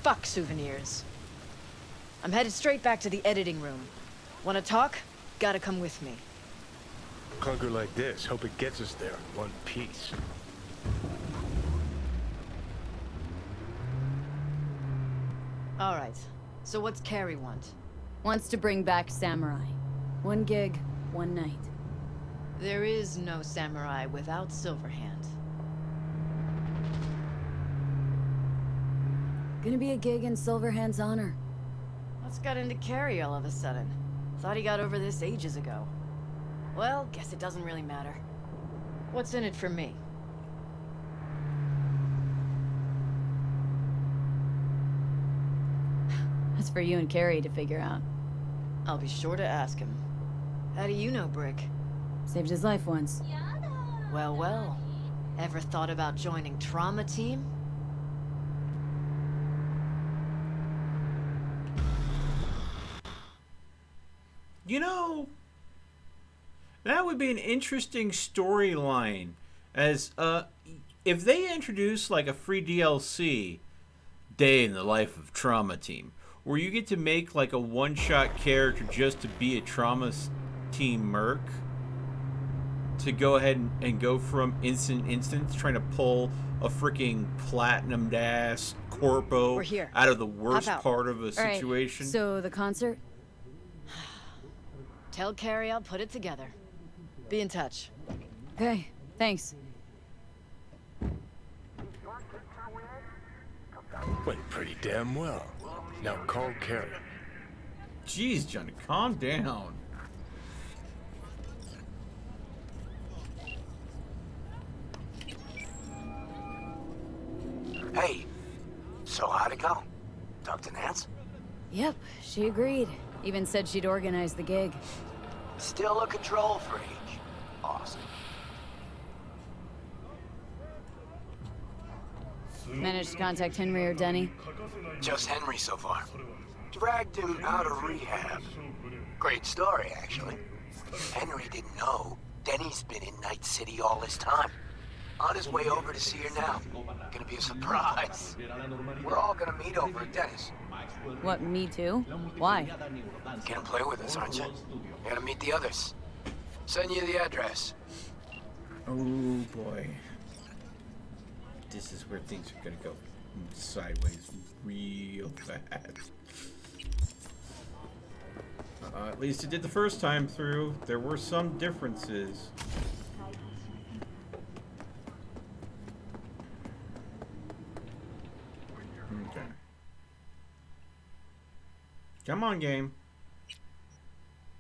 Fuck souvenirs. I'm headed straight back to the editing room. Wanna talk? Gotta come with me. Clunker like this, hope it gets us there in one piece. Alright, so what's Carrie want? Wants to bring back Samurai. One gig, one night. There is no samurai without Silverhand. Gonna be a gig in Silverhand's honor. What's got into Carrie all of a sudden? Thought he got over this ages ago. Well, guess it doesn't really matter. What's in it for me? That's for you and Carrie to figure out. I'll be sure to ask him. How do you know Brick? Saved his life once. Well, well. Ever thought about joining Trauma Team? You know, that would be an interesting storyline. As, if they introduce, like, a free DLC, Day in the Life of Trauma Team, where you get to make, like, a one-shot character just to be a Trauma Team merc, to go ahead and go from instant trying to pull a freaking platinumed ass corpo out of the worst part of a situation. Right, so the concert? Tell Carrie I'll put it together. Be in touch. Okay, thanks. Went pretty damn well. Now call Carrie. Jeez, Johnny, calm down. Hey, so how'd it go? Talk to Nance? Yep, she agreed. Even said she'd organize the gig. Still a control freak. Awesome. Managed to contact Henry or Denny? Just Henry so far. Dragged him out of rehab. Great story, actually. Henry didn't know Denny's been in Night City all this time. On his way over to see her now. Gonna be a surprise. We're all gonna meet over at Denny's. What, me too? Why? Gonna play with us, aren't you? Gotta meet the others. Send you the address. Oh boy. This is where things are gonna go sideways real fast. At least it did the first time through. There were some differences. Okay. Come on, game.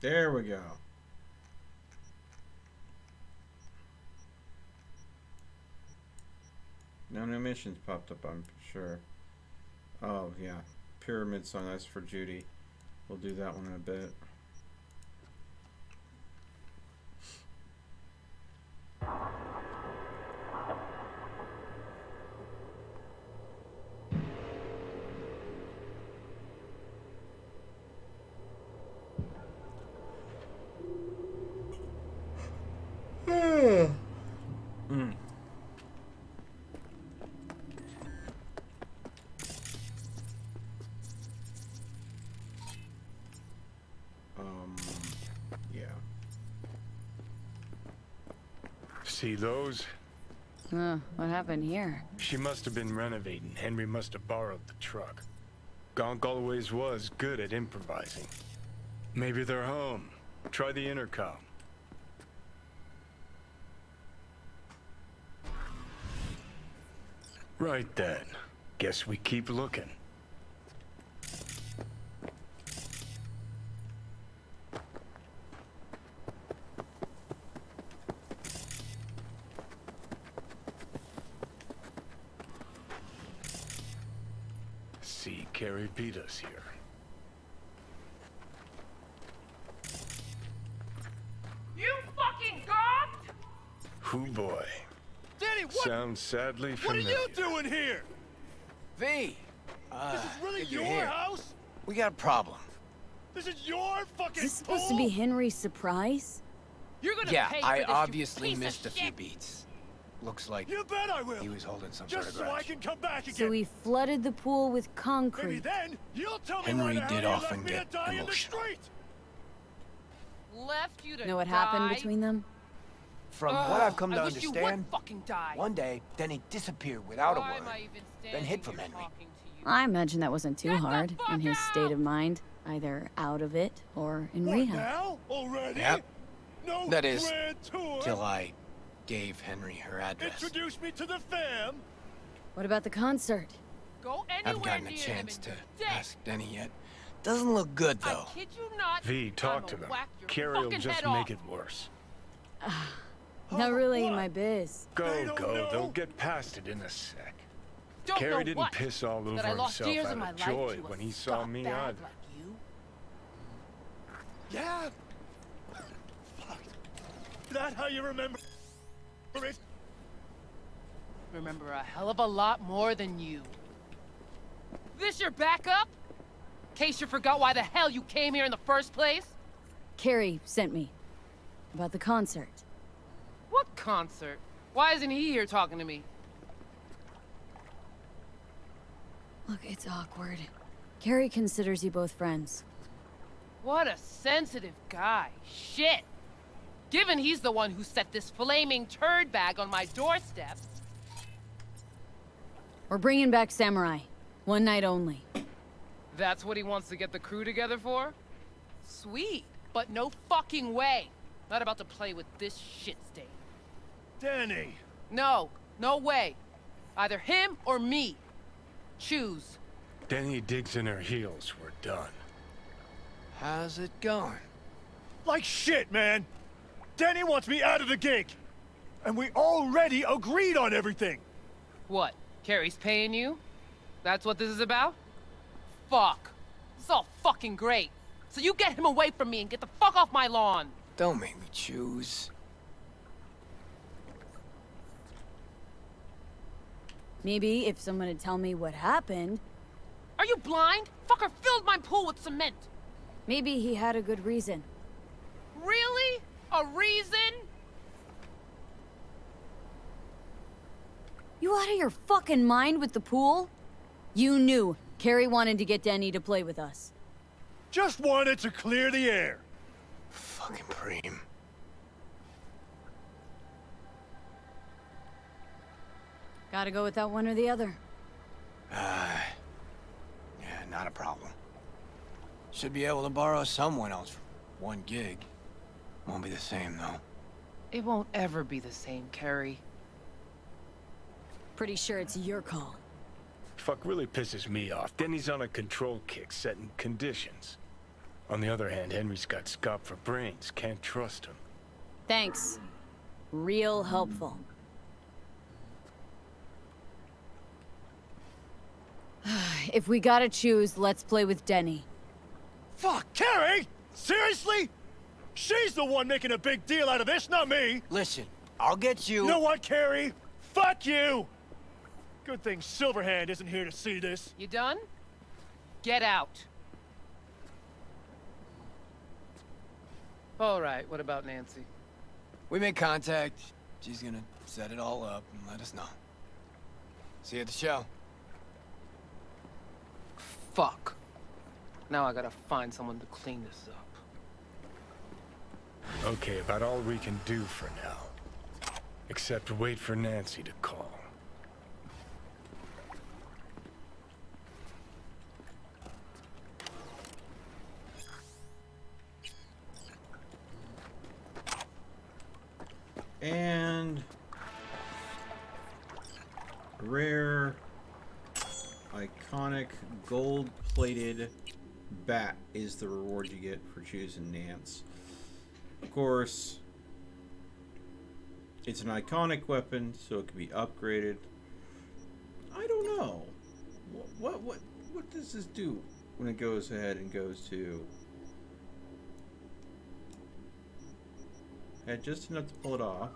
There we go. No new missions popped up, I'm sure. Oh, yeah. Pyramid Song, that's for Judy. We'll do that one in a bit. Mm. Yeah. See those? What happened here? She must have been renovating. Henry must have borrowed the truck. Gonk always was good at improvising. Maybe they're home. Try the intercom. Right then. Guess we keep looking. See, Carrie beat us here. You fucking gawked? Hoo boy. Danny, what? Sounds sadly What familiar. are you doing here? V! This is really good you're your here. house? We got a problem. This is your fucking Is this supposed to be Henry's surprise? You're gonna Yeah, pay for I this, you obviously piece of missed a few shit. beats. Looks like You bet I will. he was holding some Just sort of so I grudge. can come back again. So he flooded the pool with Maybe concrete. then you'll tell me Henry why the hell did you often left me to get die in the emotional. street. Left you to Know what happened die? between them? From what I've come to I wish you would understand, fucking die. one day, then he disappeared without a Why word, am I even then standing hid from here Henry. talking to you? I imagine that wasn't too hard in his state of mind, either out of it or in What rehab. now? Already? Yep. No That is, grand tour? till I gave Henry her address. Introduce me to the fam. What about the concert? Go Haven't anywhere gotten a near chance him to and you're dead. ask Denny yet. Doesn't look good, though. I kid you not. V, talk I'ma to them. whack your Carrie will fucking just head make off. it worse. Not really my biz. Go, go. They'll get past it in a sec. Don't Carrie know didn't what? piss all over That I lost himself years out of my of life joy to a when he saw me scumbag either. like you. Yeah. Fuck. That how you remember it? Remember a hell of a lot more than you. This your backup? In case you forgot why the hell you came here in the first place? Carrie sent me. About the concert. What concert? Why isn't he here talking to me? Look, it's awkward. Carrie considers you both friends. What a sensitive guy. Shit. Given he's the one who set this flaming turd bag on my doorstep. We're bringing back Samurai. One night only. That's what he wants to get the crew together for? Sweet, but no fucking way. Not about to play with this shit stain. Danny! No, no way. Either him or me. Choose. Denny digs in her heels. We're done. How's it going? Like shit, man! Danny wants me out of the gig! And we already agreed on everything! What? Carrie's paying you? That's what this is about? Fuck. It's all fucking great. So you get him away from me and get the fuck off my lawn! Don't make me choose. Maybe if someone would tell me what happened. Are you blind? Fucker filled my pool with cement! Maybe he had a good reason. Really? A reason? You out of your fucking mind with the pool? You knew Carrie wanted to get Denny to play with us. Just wanted to clear the air. Fucking Preem. Gotta go with that one or the other. Yeah, not a problem. Should be able to borrow someone else One gig. Won't be the same, though. It won't ever be the same, Carrie. Pretty sure it's your call. Fuck really pisses me off. Denny's on a control kick, setting conditions. On the other hand, Henry's got scop for brains. Can't trust him. Thanks. Real helpful. If we gotta choose, let's play with Denny. Fuck, Carrie! Seriously? She's the one making a big deal out of this, not me! Listen, I'll get you... You know what, Carrie? Fuck you! Good thing Silverhand isn't here to see this. You done? Get out. All right, what about Nancy? We made contact. She's gonna set it all up and let us know. See you at the show. Fuck. Now I gotta find someone to clean this up. Okay, about all we can do for now. Except wait for Nancy to call. And rare, iconic, gold-plated bat is the reward you get for choosing Nance. Of course, it's an iconic weapon, so it can be upgraded. I don't know. What does this do when it goes ahead and goes to... Had just enough to pull it off.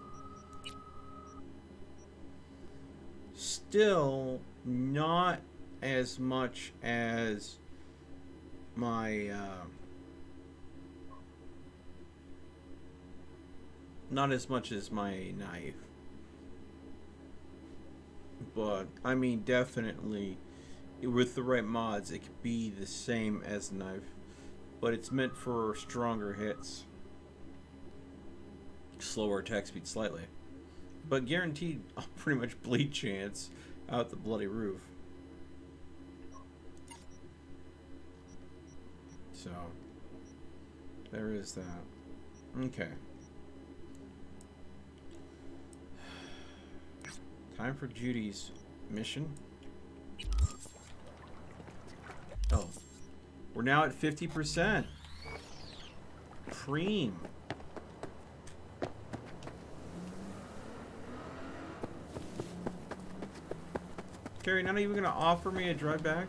Still not as much as my not as much as my knife, but I mean definitely with the right mods it could be the same as the knife, but it's meant for stronger hits. Slower attack speed slightly, but guaranteed pretty much bleed chance out the bloody roof. So there is that. Okay. Time for Judy's mission. Oh, we're now at 50%. Preem. Carrie, not even gonna offer me a drive back?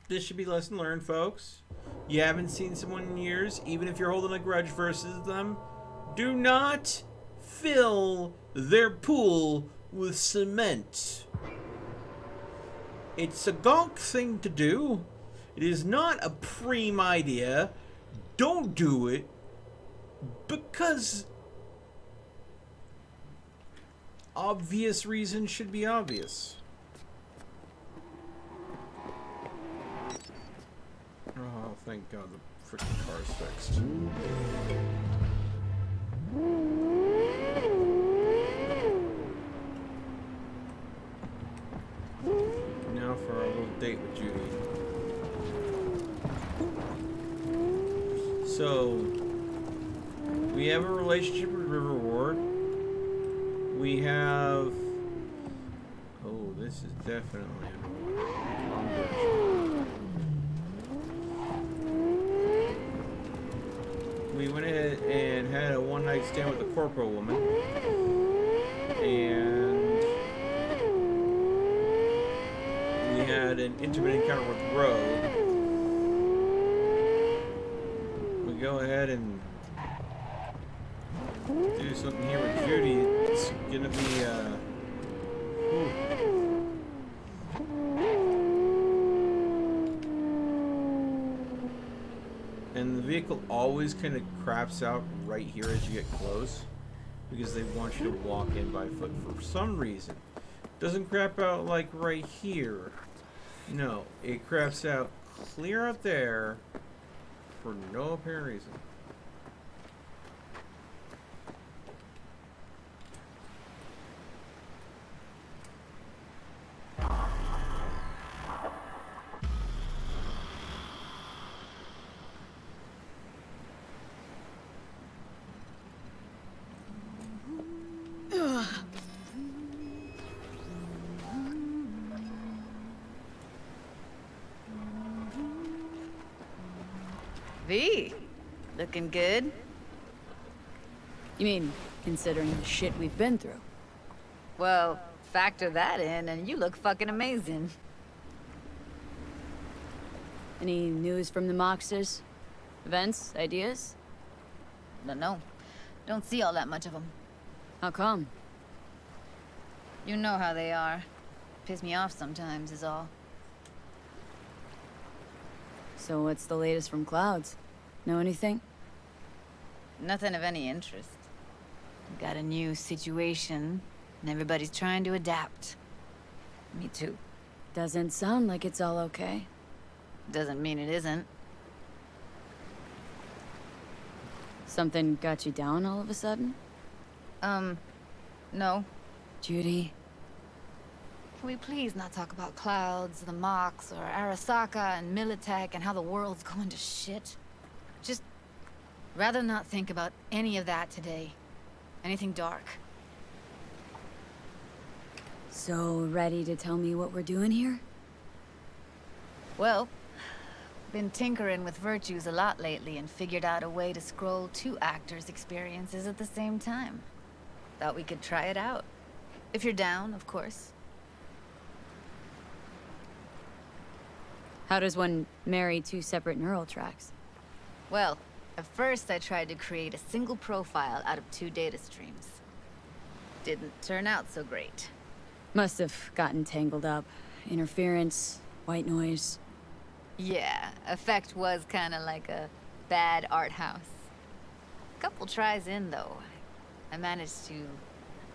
This should be lesson learned, folks. You haven't seen someone in years, even if you're holding a grudge versus them, do not fill their pool with cement. It's a gonk thing to do. It is not a preem idea. Don't do it because obvious reasons should be obvious. Oh, thank God the freaking car's fixed. Now for our little date with Judy. So, we have a relationship with River Ward. We have... Oh, this is definitely a long version. We went ahead and had a one-night stand with the corporal woman. And we had an intimate encounter with Rogue. We go ahead and do something here with Judy. It's gonna be and the vehicle always kind of craps out right here as you get close because they want you to walk in by foot for some reason. Doesn't crap out like right here. No, it craps out clear out there for no apparent reason. V, looking good. You mean, considering the shit we've been through? Well, factor that in and you look fucking amazing. Any news from the Moxers? Events? Ideas? No. Don't see all that much of them. How come? You know how they are. Piss me off sometimes is all. So what's the latest from Clouds? Know anything? Nothing of any interest. Got a new situation, and everybody's trying to adapt. Me too. Doesn't sound like it's all okay. Doesn't mean it isn't. Something got you down all of a sudden? No. Judy? Can we please not talk about Clouds, the Mox, or Arasaka and Militech and how the world's going to shit? Just rather not think about any of that today. Anything dark. So, ready to tell me what we're doing here? Well, been tinkering with virtues a lot lately and figured out a way to scroll 2 actors' experiences at the same time. Thought we could try it out. If you're down, of course. How does one marry 2 separate neural tracks? Well, at first I tried to create a single profile out of 2 data streams. Didn't turn out so great. Must have gotten tangled up. Interference, white noise. Yeah, effect was kinda like a bad art house. Couple tries in, though. I managed to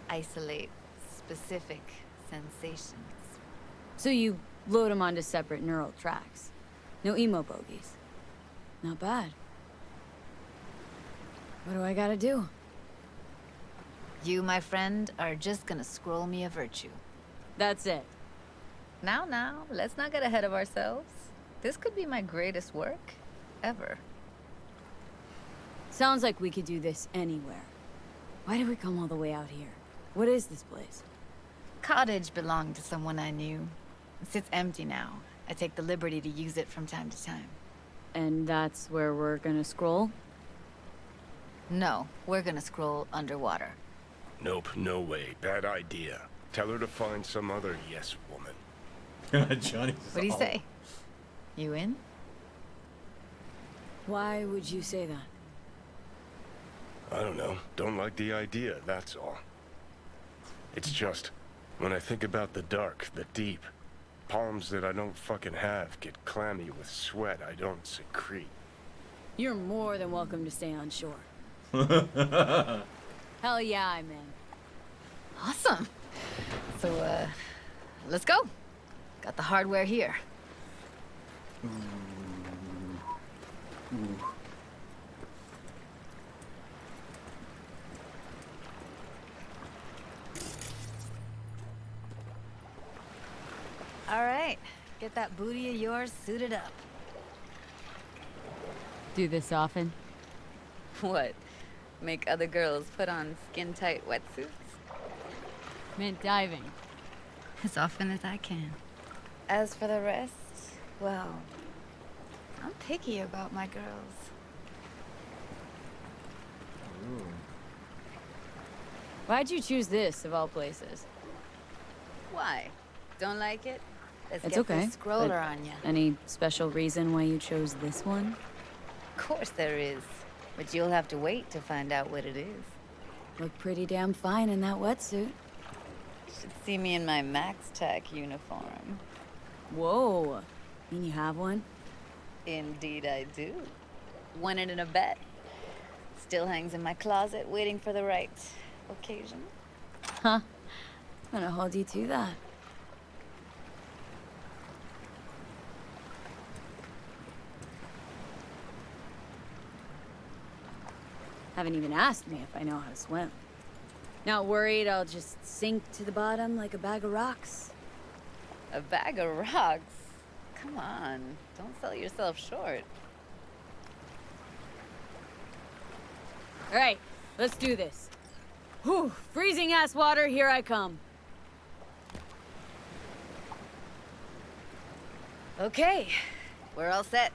isolate specific sensations. So you load them onto separate neural tracks. No emo bogies. Not bad. What do I gotta do? You, my friend, are just gonna scroll me a virtue. That's it. Now, let's not get ahead of ourselves. This could be my greatest work ever. Sounds like we could do this anywhere. Why did we come all the way out here? What is this place? Cottage belonged to someone I knew. It sits empty now. I take the liberty to use it from time to time. And that's where we're gonna scroll? No, we're gonna scroll underwater. Nope, no way. Bad idea. Tell her to find some other yes woman. Johnny's What do you say? You in? Why would you say that? I don't know. Don't like the idea, that's all. It's just, when I think about the dark, the deep, palms that I don't fucking have get clammy with sweat I don't secrete. You're more than welcome to stay on shore. Hell yeah, I'm in. Awesome. So, let's go. Got the hardware here. All right, get that booty of yours suited up. Do this often? What? Make other girls put on skin-tight wetsuits? Meant diving. As often as I can. As for the rest, well, I'm picky about my girls. Ooh. Why'd you choose this, of all places? Why? Don't like it? Let's It's get okay. this scroller but on ya. Any special reason why you chose this one? Of course there is. But you'll have to wait to find out what it is. Look pretty damn fine in that wetsuit. Should see me in my Max Tech uniform. Whoa. Mean you have one? Indeed I do. Won it in a bet. Still hangs in my closet waiting for the right occasion. Huh. I'm gonna hold you to that. Haven't even asked me if I know how to swim. Not worried I'll just sink to the bottom like a bag of rocks. A bag of rocks? Come on, don't sell yourself short. All right, let's do this. Whew, freezing ass water, here I come. Okay, we're all set.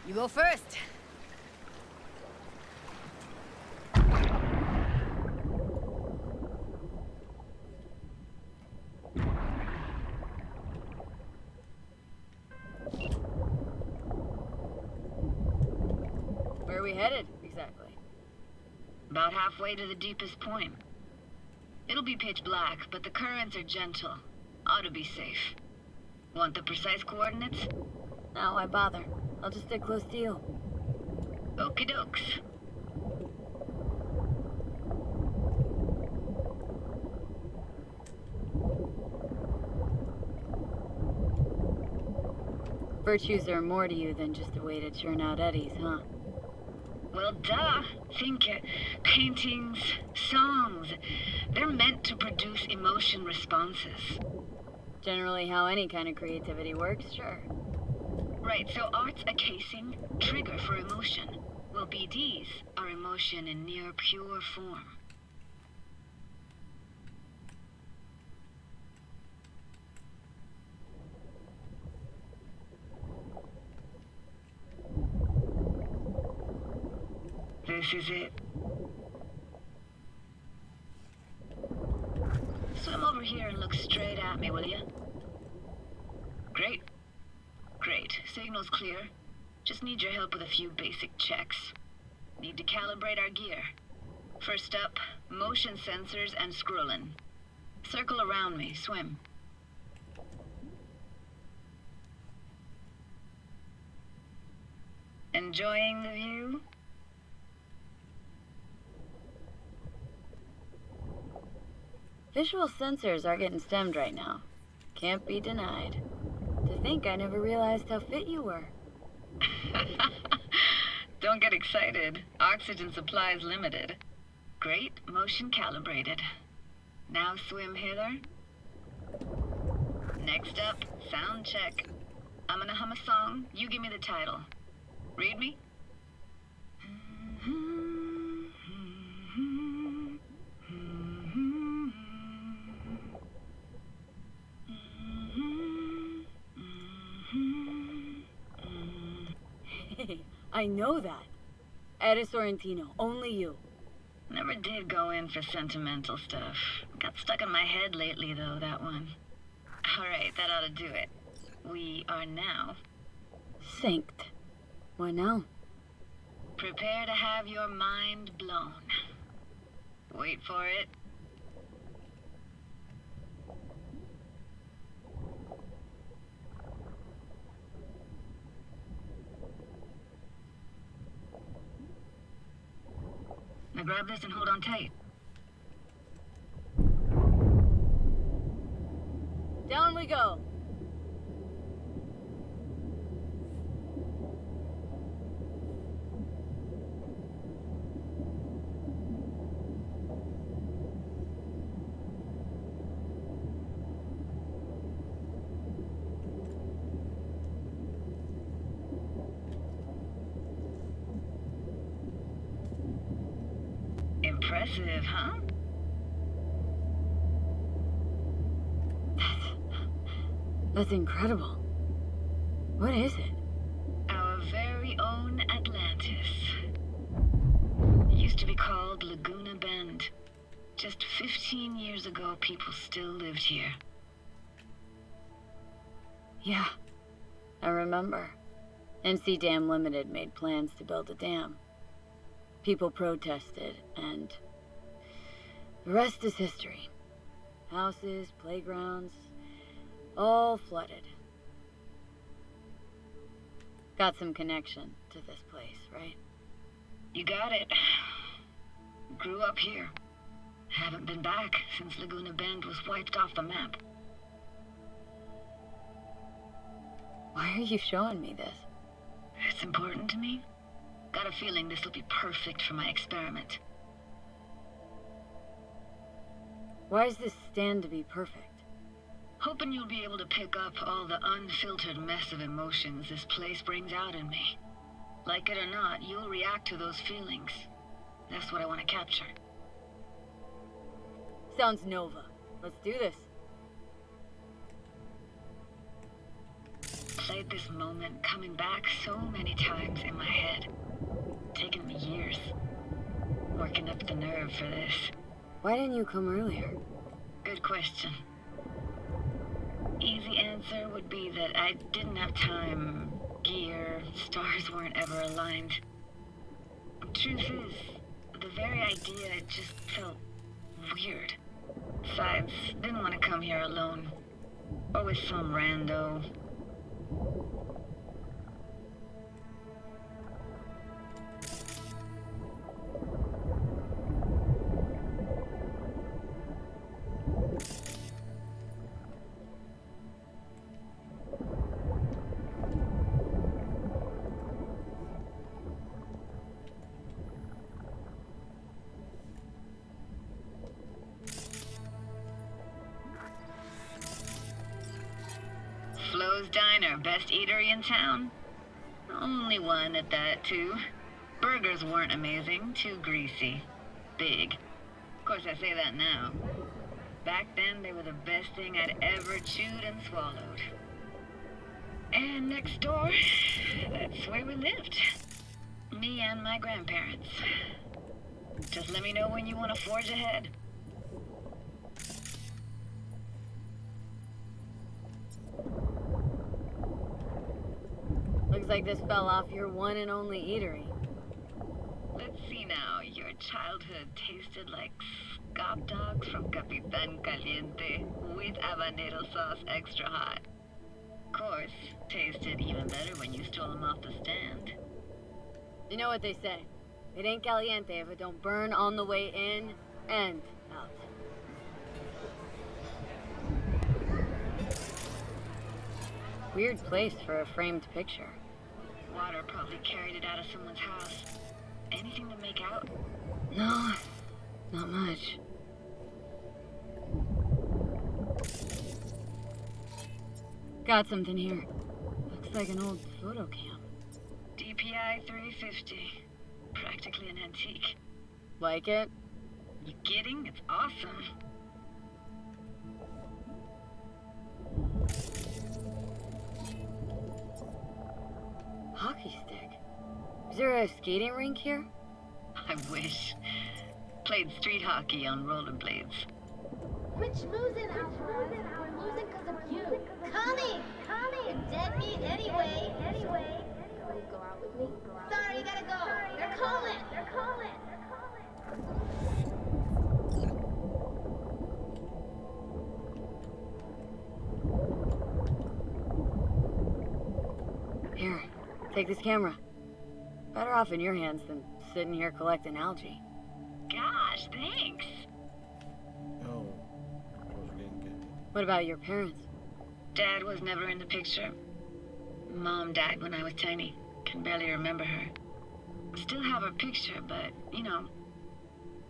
You go first. Where are we headed, exactly? About halfway to the deepest point. It'll be pitch black, but the currents are gentle. Ought to be safe. Want the precise coordinates? No, why bother? I'll just stick close to you. Okie dokes. Virtues are more to you than just a way to churn out eddies, huh? Well, duh. Think paintings, songs. They're meant to produce emotion responses. Generally how any kind of creativity works, sure. Right, so art's a casing, trigger for emotion. Well, BDs are emotion in near pure form. This is it. Swim over here and look straight at me, will you? Great. Great. Signal's clear. Just need your help with a few basic checks. Need to calibrate our gear. First up, motion sensors and scrolling. Circle around me. Swim. Enjoying the view? Visual sensors are getting stemmed right now. Can't be denied. To think I never realized how fit you were. Don't get excited. Oxygen supply is limited. Great, motion calibrated. Now swim hither. Next up, sound check. I'm gonna hum a song. You give me the title. Read me? I know that. Eddie Sorrentino, only you. Never did go in for sentimental stuff. Got stuck in my head lately, though, that one. Alright, that ought to do it. We are now synced. Why now? Prepare to have your mind blown. Wait for it. Now grab this and hold on tight. Down we go. Impressive, huh? That's incredible. What is it? Our very own Atlantis. It used to be called Laguna Bend. Just 15 years ago, people still lived here. Yeah, I remember. NC Dam Limited made plans to build a dam. People protested, and the rest is history. Houses, playgrounds, all flooded. Got some connection to this place, right? You got it. Grew up here. Haven't been back since Laguna Bend was wiped off the map. Why are you showing me this? It's important to me. Got a feeling this will be perfect for my experiment. Why does this stand to be perfect? Hoping you'll be able to pick up all the unfiltered mess of emotions this place brings out in me. Like it or not, you'll react to those feelings. That's what I want to capture. Sounds Nova. Let's do this. replayed this moment coming back so many times in my head. Taken me years. Working up the nerve for this. Why didn't you come earlier? Good question. Easy answer would be that I didn't have time. Gear, stars weren't ever aligned. Truth is, the very idea just felt weird. Besides, didn't want to come here alone. Or with some rando. Flo's Diner, best eatery in town? Only one at that, too. Burgers weren't amazing, too greasy. Big. Of course, I say that now. Back then, they were the best thing I'd ever chewed and swallowed. And next door, that's where we lived. Me and my grandparents. Just let me know when you want to forge ahead. Looks like this fell off your one and only eatery. Let's see now. Your childhood tasted like scop dogs from Capitan Caliente with habanero sauce extra hot. Of course, tasted even better when you stole them off the stand. You know what they say. It ain't caliente if it don't burn on the way in and out. Weird place for a framed picture. Water probably carried it out of someone's house. Anything to make out? No, not much. Got something here. Looks like an old photo cam. DPI 350. Practically an antique. Like it? You kidding? It's awesome. Hockey stick. Is there a skating rink here? I wish. Played street hockey on rollerblades. Quit schmoozing, Alfred. We're losing because of you. Coming! You're dead meat anyway. Will you go out with me? Sorry, you gotta go. They're calling. Here, take this camera. Better off in your hands than sitting here collecting algae. Gosh, thanks. Oh. What about your parents? Dad was never in the picture. Mom died when I was tiny. Can barely remember her. Still have her picture, but, you know,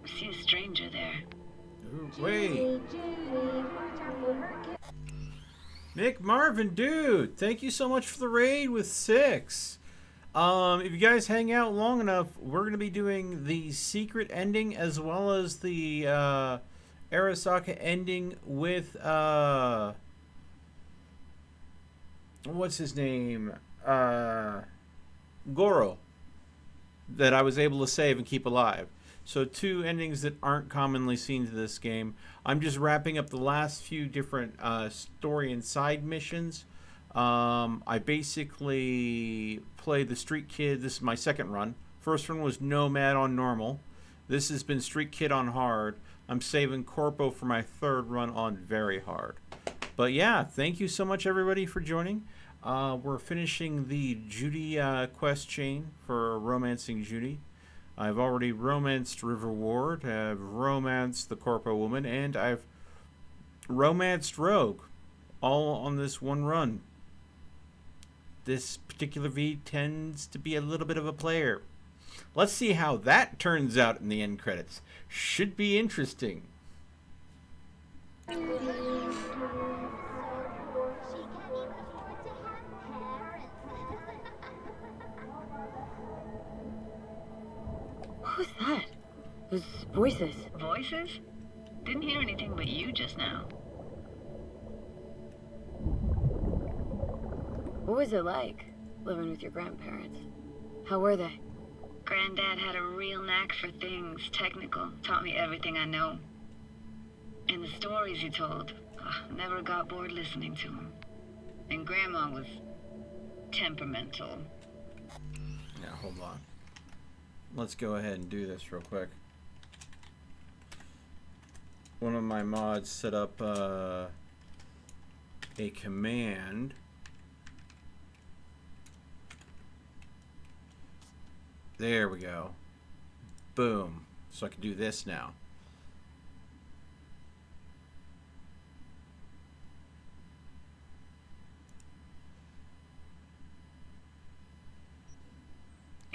see a stranger there. Ooh, wait. Nick Marvin, dude, thank you so much for the raid with 6. If you guys hang out long enough, we're going to be doing the secret ending as well as the Arasaka ending with what's his name? Goro, that I was able to save and keep alive. So 2 endings that aren't commonly seen to this game. I'm just wrapping up the last few different story and side missions. I basically played the Street Kid. This is my second run. First one was Nomad on normal. This has been Street Kid on hard. I'm saving Corpo for my third run on very hard. But yeah, thank you so much everybody for joining. We're finishing the Judy quest chain for romancing Judy. I've already romanced River Ward, I've romanced the Corpo woman, and I've romanced Rogue. All on this one run. This particular V tends to be a little bit of a player. Let's see how that turns out in the end credits. Should be interesting. Who's that? Those voices. Voices? Didn't hear anything but you just now. What was it like, living with your grandparents? How were they? Granddad had a real knack for things technical. Taught me everything I know. And the stories he told, never got bored listening to him. And Grandma was temperamental. Now, hold on. Let's go ahead and do this real quick. One of my mods set up a command. There we go. Boom. So I can do this now.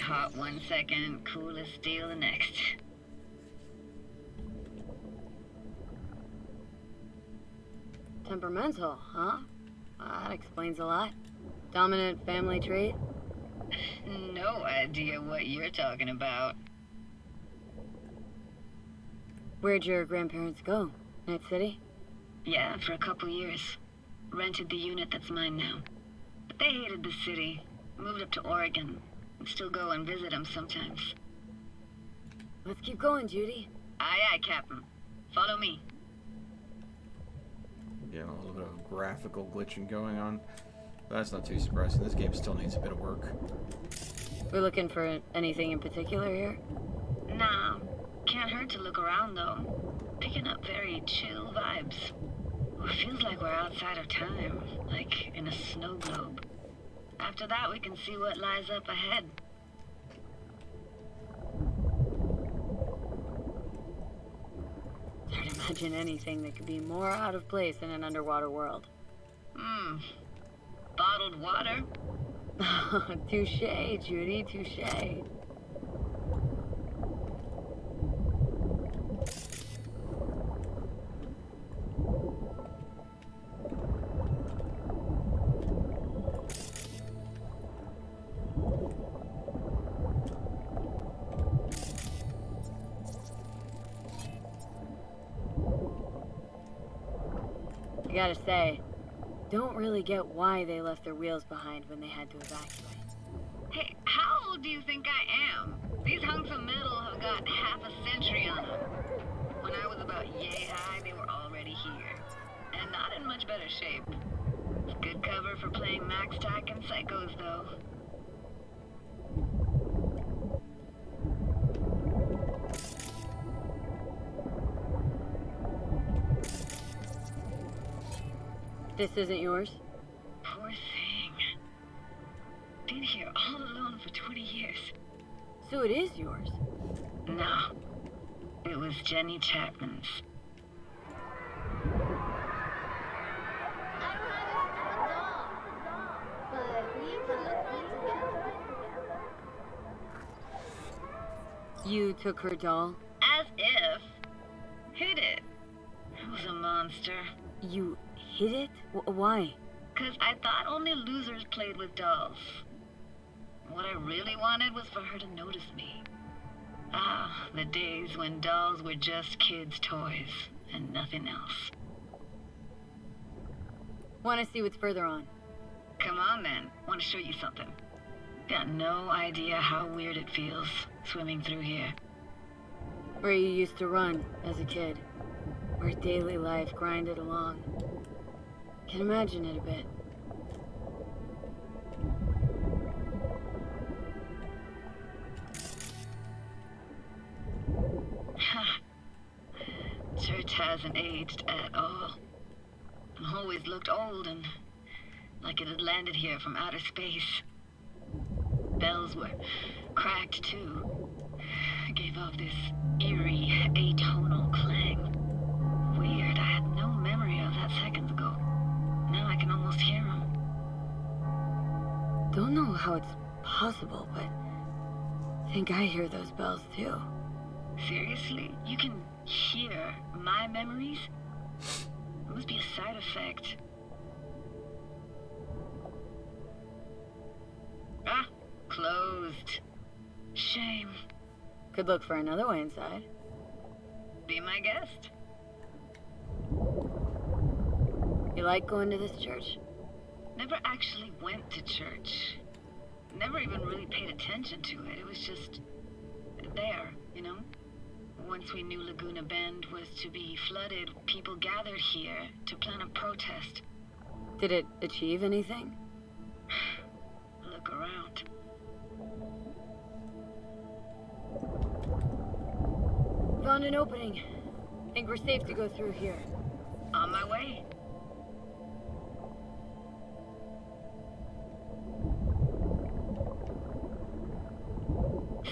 Hot 1 second, cool as steel the next. Temperamental, huh? That explains a lot. Dominant family trait? No idea what you're talking about. Where'd your grandparents go? Night City? Yeah, for a couple years. Rented the unit that's mine now. But they hated the city. Moved up to Oregon. And still go and visit them sometimes. Let's keep going, Judy. Aye, aye, Captain. Follow me. Yeah, a little bit of graphical glitching going on. But that's not too surprising. This game still needs a bit of work. We're looking for anything in particular here? Nah. Can't hurt to look around, though. Picking up very chill vibes. It feels like we're outside of time. Like in a snow globe. After that, we can see what lies up ahead. It's hard to imagine anything that could be more out of place in an underwater world. Bottled water? Touché, Judy, touché. I gotta say, don't really get why they left their wheels behind when they had to evacuate. Hey, how old do you think I am? These hunks of metal have got half a century on them. When I was about yay high, they were already here. And not in much better shape. It's good cover for playing Max Tack and Psychos, though. This isn't yours? Poor thing. Been here all alone for 20 years. So it is yours? No. It was Jenny Chapman's. You took her doll? As if. Hid it. I was a monster. You hid it? Why? 'Cause I thought only losers played with dolls. What I really wanted was for her to notice me. Ah, the days when dolls were just kids' toys and nothing else. Want to see what's further on? Come on then, want to show you something. Got no idea how weird it feels swimming through here. Where you used to run as a kid. Where daily life grinded along. Can imagine it a bit. Church hasn't aged at all. Always looked old and like it had landed here from outer space. Bells were cracked too. Gave off this eerie, atonal clang. Weird, I had no memory of that seconds ago. Now I can almost hear them. Don't know how it's possible, but I think I hear those bells too. Seriously? You can hear my memories? It must be a side effect. Ah, closed. Shame. Could look for another way inside. Be my guest. You like going to this church? Never actually went to church. Never even really paid attention to it. It was just there, you know? Once we knew Laguna Bend was to be flooded, people gathered here to plan a protest. Did it achieve anything? Look around. Found an opening. Think we're safe to go through here. On my way.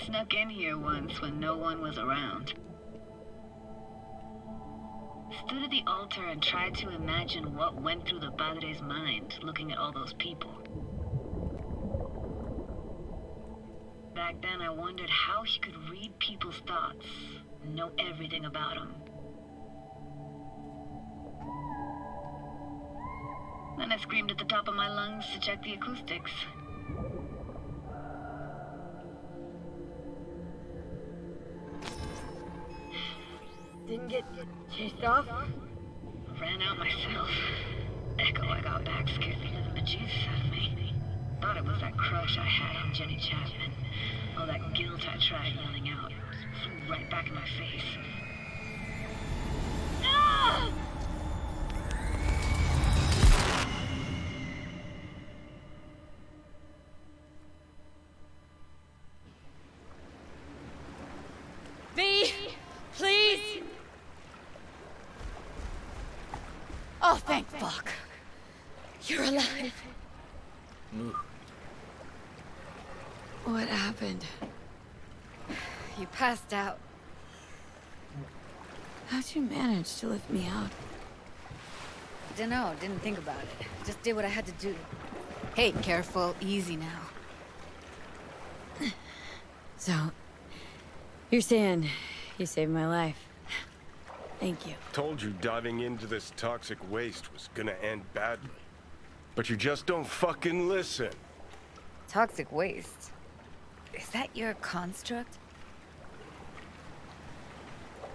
Snuck in here once when no one was around. Stood at the altar and tried to imagine what went through the Padre's mind looking at all those people. Back then I wondered how he could read people's thoughts, know everything about them. Then I screamed at the top of my lungs to check the acoustics. Didn't get chased off? Ran out myself. Echo I got back scared the living bejesus out of me. Thought it was that crush I had on Jenny Chapman. All that guilt I tried yelling out. Flew right back in my face. Ah! V! Please! Oh, thank fuck. You're alive. What happened? You passed out. How'd you manage to lift me out? Dunno, didn't think about it. Just did what I had to do. Hey, careful, easy now. So, you're saying you saved my life. Thank you. Told you diving into this toxic waste was gonna end badly. But you just don't fucking listen. Toxic waste? Is that your construct?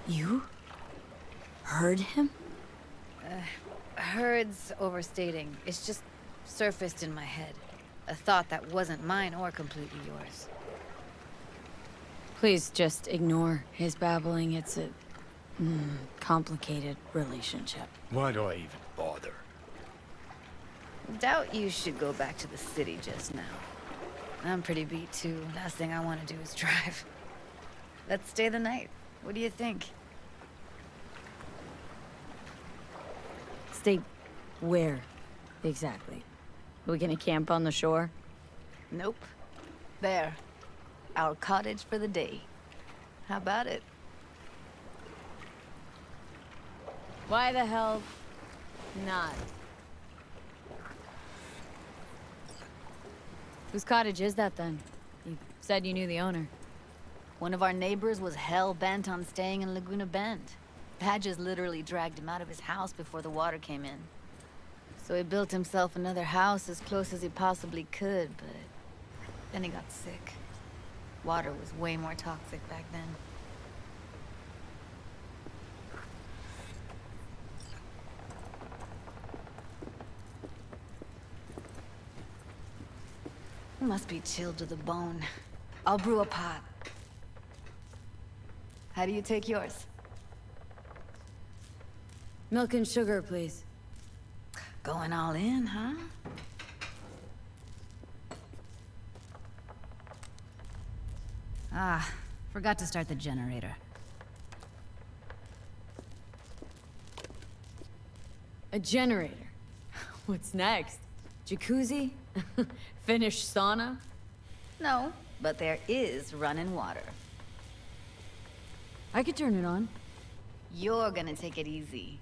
You? Heard him? Heard's overstating. It's just surfaced in my head. A thought that wasn't mine or completely yours. Please just ignore his babbling. It's a complicated relationship. Why do I even bother? Doubt you should go back to the city just now. I'm pretty beat too. Last thing I want to do is drive. Let's stay the night. What do you think? Stay where, exactly? Are we gonna camp on the shore? Nope. There. Our cottage for the day. How about it? Why the hell not? Whose cottage is that then? You said you knew the owner. One of our neighbors was hell-bent on staying in Laguna Bend. Badges literally dragged him out of his house before the water came in. So he built himself another house as close as he possibly could, but then he got sick. Water was way more toxic back then. Must be chilled to the bone. I'll brew a pot. How do you take yours? Milk and sugar, please. Going all in, huh? Ah, forgot to start the generator. A generator? What's next? Jacuzzi? Finnish sauna? No, but there is running water. I could turn it on. You're gonna take it easy.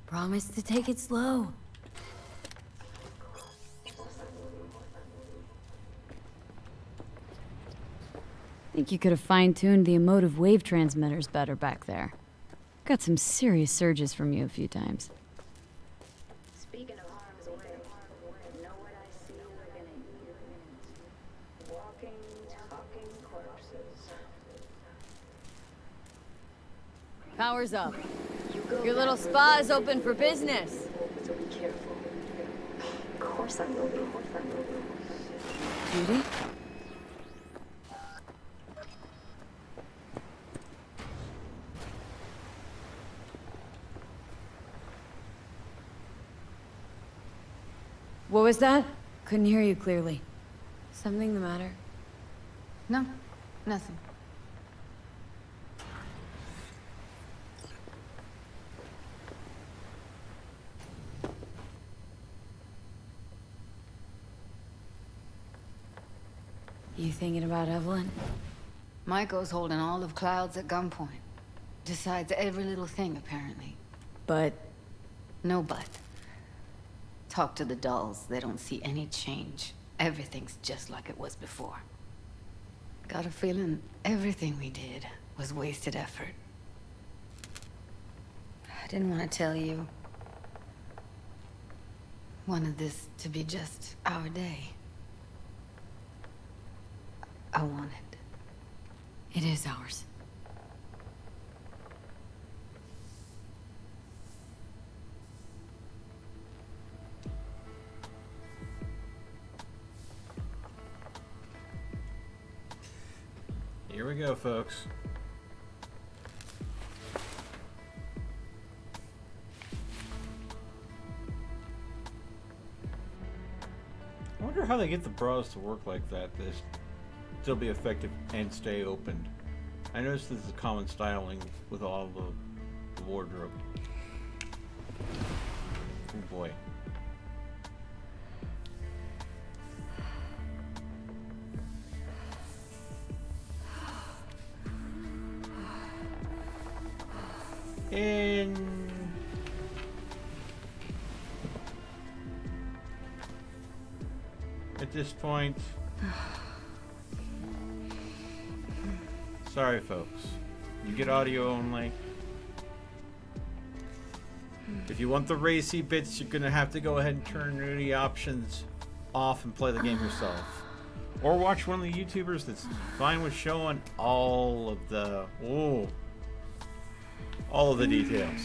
Promise to take it slow. Think you could have fine-tuned the emotive wave transmitters better back there. Got some serious surges from you a few times. Speaking of harm's way, know what I see within a year? Walking, talking corpses. Power's up. Your little spa is open for business. So be careful. Judy? What was that? Couldn't hear you clearly. Something the matter? No, nothing. You thinking about Evelyn? Maiko's holding all of Clouds at gunpoint. Decides every little thing, apparently. But... No but. Talk to the dolls, they don't see any change. Everything's just like it was before. Got a feeling everything we did was wasted effort. I didn't want to tell you. Wanted this to be just our day. I wanted. It is ours. Here we go, folks. I wonder how they get the bras to work like that, this still be effective and stay opened. I noticed this is a common styling with all the wardrobe. Oh boy. And at this point, sorry folks, you get audio only. If you want the racy bits, you're gonna have to go ahead and turn the options off and play the game yourself. Or watch one of the YouTubers that's fine with showing all of the all of the details.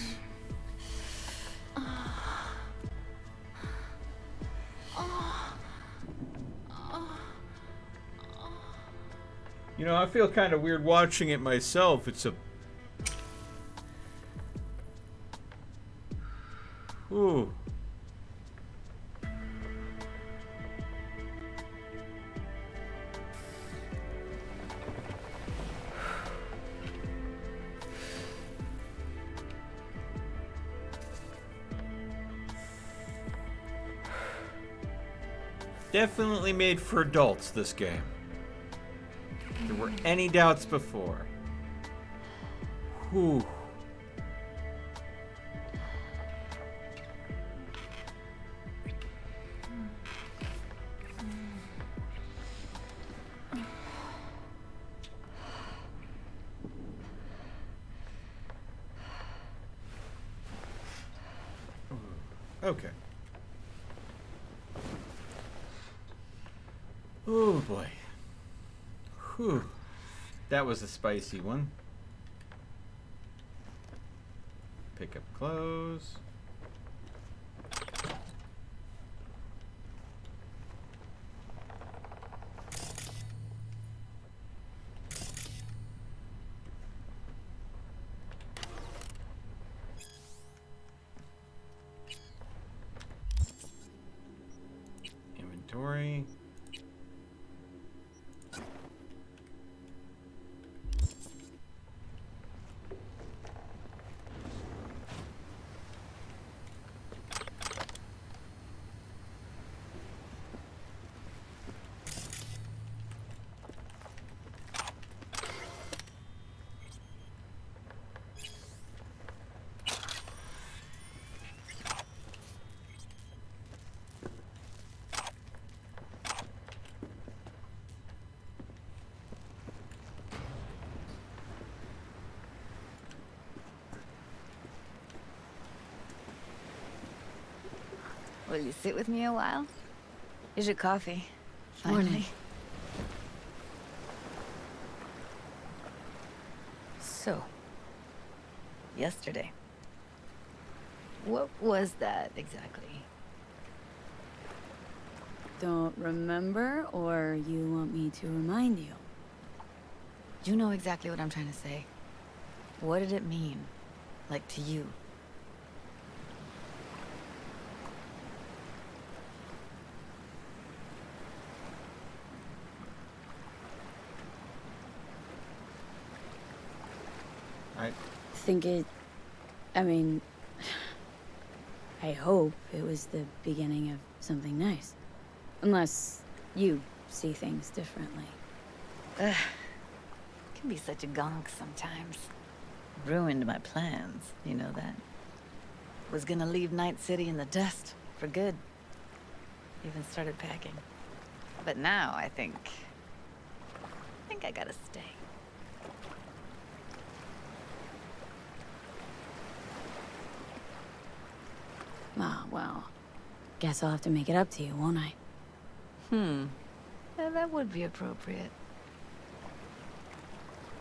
You know, I feel kind of weird watching it myself. It's a... Ooh. Definitely made for adults, this game. If there were any doubts before. Whew. Okay. Oh boy. Whew. That was a spicy one. Pick up clothes. Inventory. Will you sit with me a while? Here's your coffee. Morning. Finally. So, yesterday. What was that exactly? don't remember, or you want me to remind you? You know exactly what I'm trying to say. What did it mean? Like, to you? I think it... I mean... I hope it was the beginning of something nice. Unless you see things differently. Ugh. Can be such a gonk sometimes. Ruined my plans, you know that. Was gonna leave Night City in the dust, for good. Even started packing. But now I think I gotta stay. Ah, well. Guess I'll have to make it up to you, won't I? Yeah, that would be appropriate.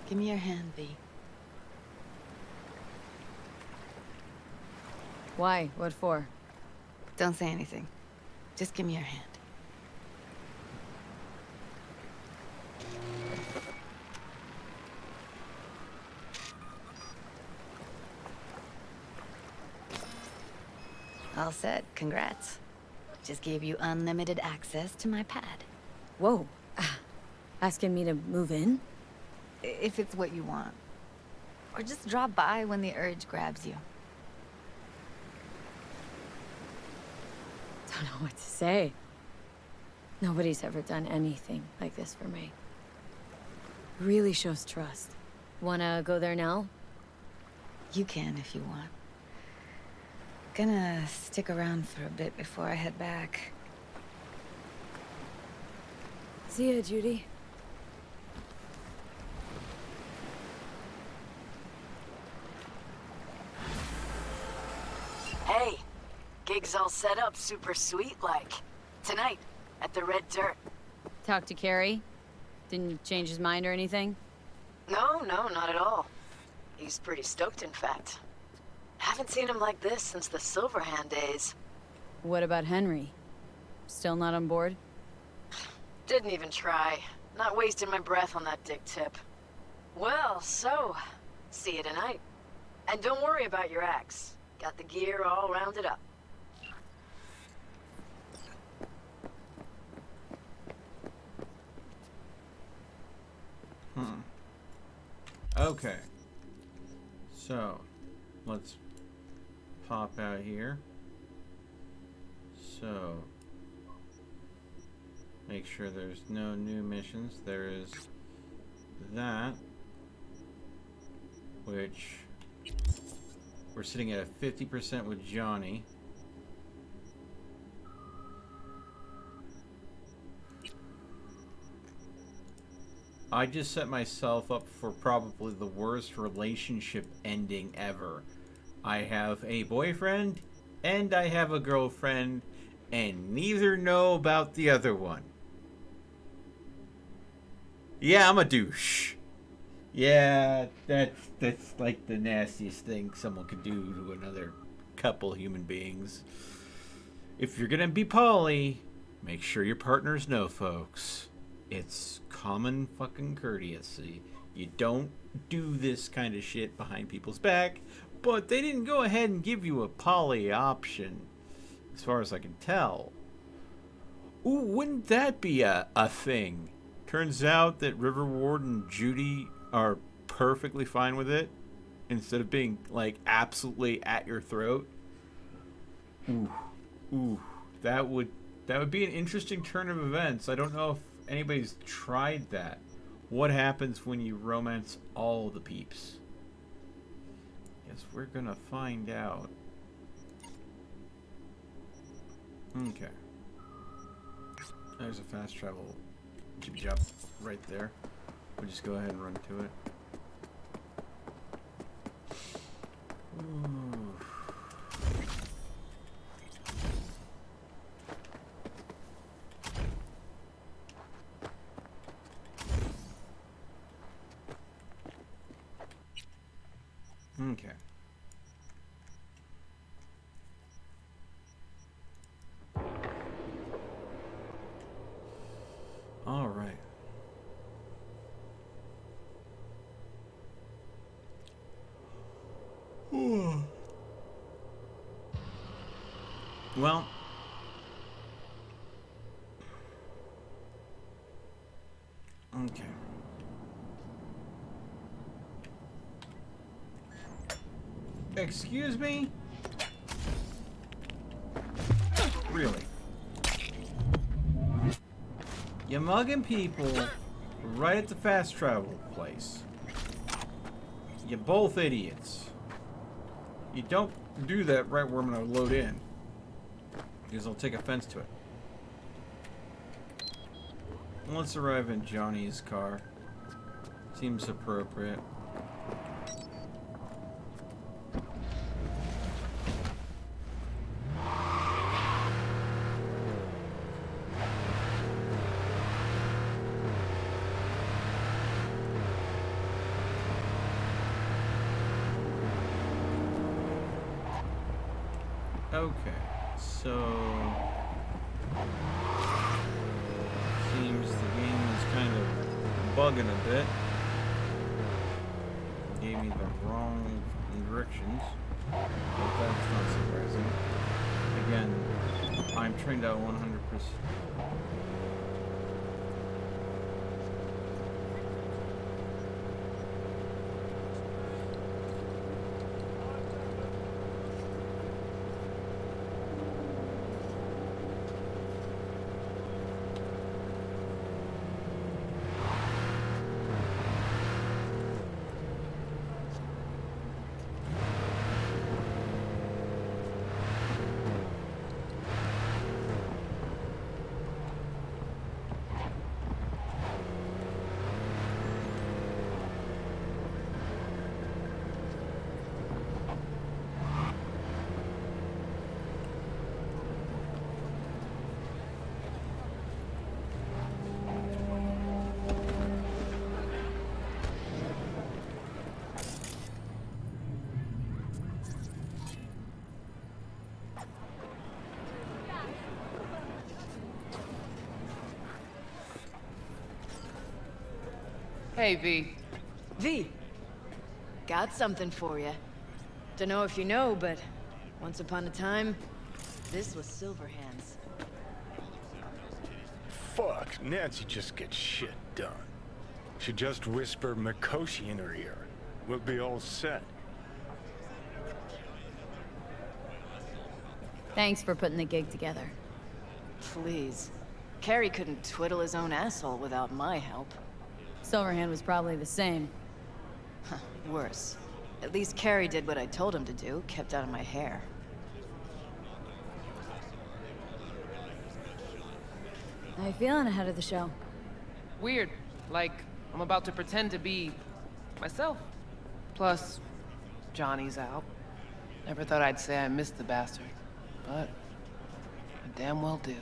Give me your hand, V. Why? What for? Don't say anything. Just give me your hand. All set. Congrats. Just gave you unlimited access to my pad. Whoa. Asking me to move in? If it's what you want. Or just drop by when the urge grabs you. Don't know what to say. Nobody's ever done anything like this for me. Really shows trust. Wanna go there now? You can if you want. Gonna stick around for a bit before I head back. See ya, Judy. Hey, gig's all set up super sweet like. Tonight, at the Red Dirt. Talk to Carrie? Didn't change his mind or anything? No, not at all. He's pretty stoked, in fact. Haven't seen him like this since the Silverhand days. What about Henry? Still not on board? Didn't even try. Not wasting my breath on that dick tip. Well, so, see you tonight. And don't worry about your axe. Got the gear all rounded up. Okay. So, let's pop out here. So, make sure there's no new missions. There is that, which we're sitting at a 50% with Johnny. I just set myself up for probably the worst relationship ending ever. I have a boyfriend and I have a girlfriend, and neither know about the other one. Yeah, I'm a douche. Yeah, that's like the nastiest thing someone could do to another couple human beings. If you're gonna be poly, make sure your partners know, folks. It's common fucking courtesy. You don't do this kind of shit behind people's back, but they didn't go ahead and give you a poly option, as far as I can tell. Ooh, wouldn't that be a thing? Turns out that River Ward and Judy are perfectly fine with it, instead of being, like, absolutely at your throat. Ooh, that would be an interesting turn of events. I don't know if anybody's tried that. What happens when you romance all the peeps? Guess we're gonna find out. Okay. There's a fast travel jib-jab right there. We'll just go ahead and run to it. Ooh. Okay. All right. Well, okay. Excuse me? Really? You're mugging people right at the fast travel place. You're both idiots. You don't do that right where I'm gonna load in, because I'll take offense to it. Let's arrive in Johnny's car. Seems appropriate. Okay, so seems the game is kind of bugging a bit. Gave me the wrong directions, but that's not surprising. Again, I'm trained out 100%. Hey, V. V. Got something for you. Dunno if you know, but once upon a time, this was Silverhand's. Fuck, Nancy just gets shit done. She just whisper Mikoshi in her ear. We'll be all set. Thanks for putting the gig together. Please. Carrie couldn't twiddle his own asshole without my help. Silverhand was probably the same. Worse. At least Carrie did what I told him to do, kept out of my hair. How you feeling ahead of the show? Weird. Like, I'm about to pretend to be myself. Plus, Johnny's out. Never thought I'd say I missed the bastard, but I damn well do.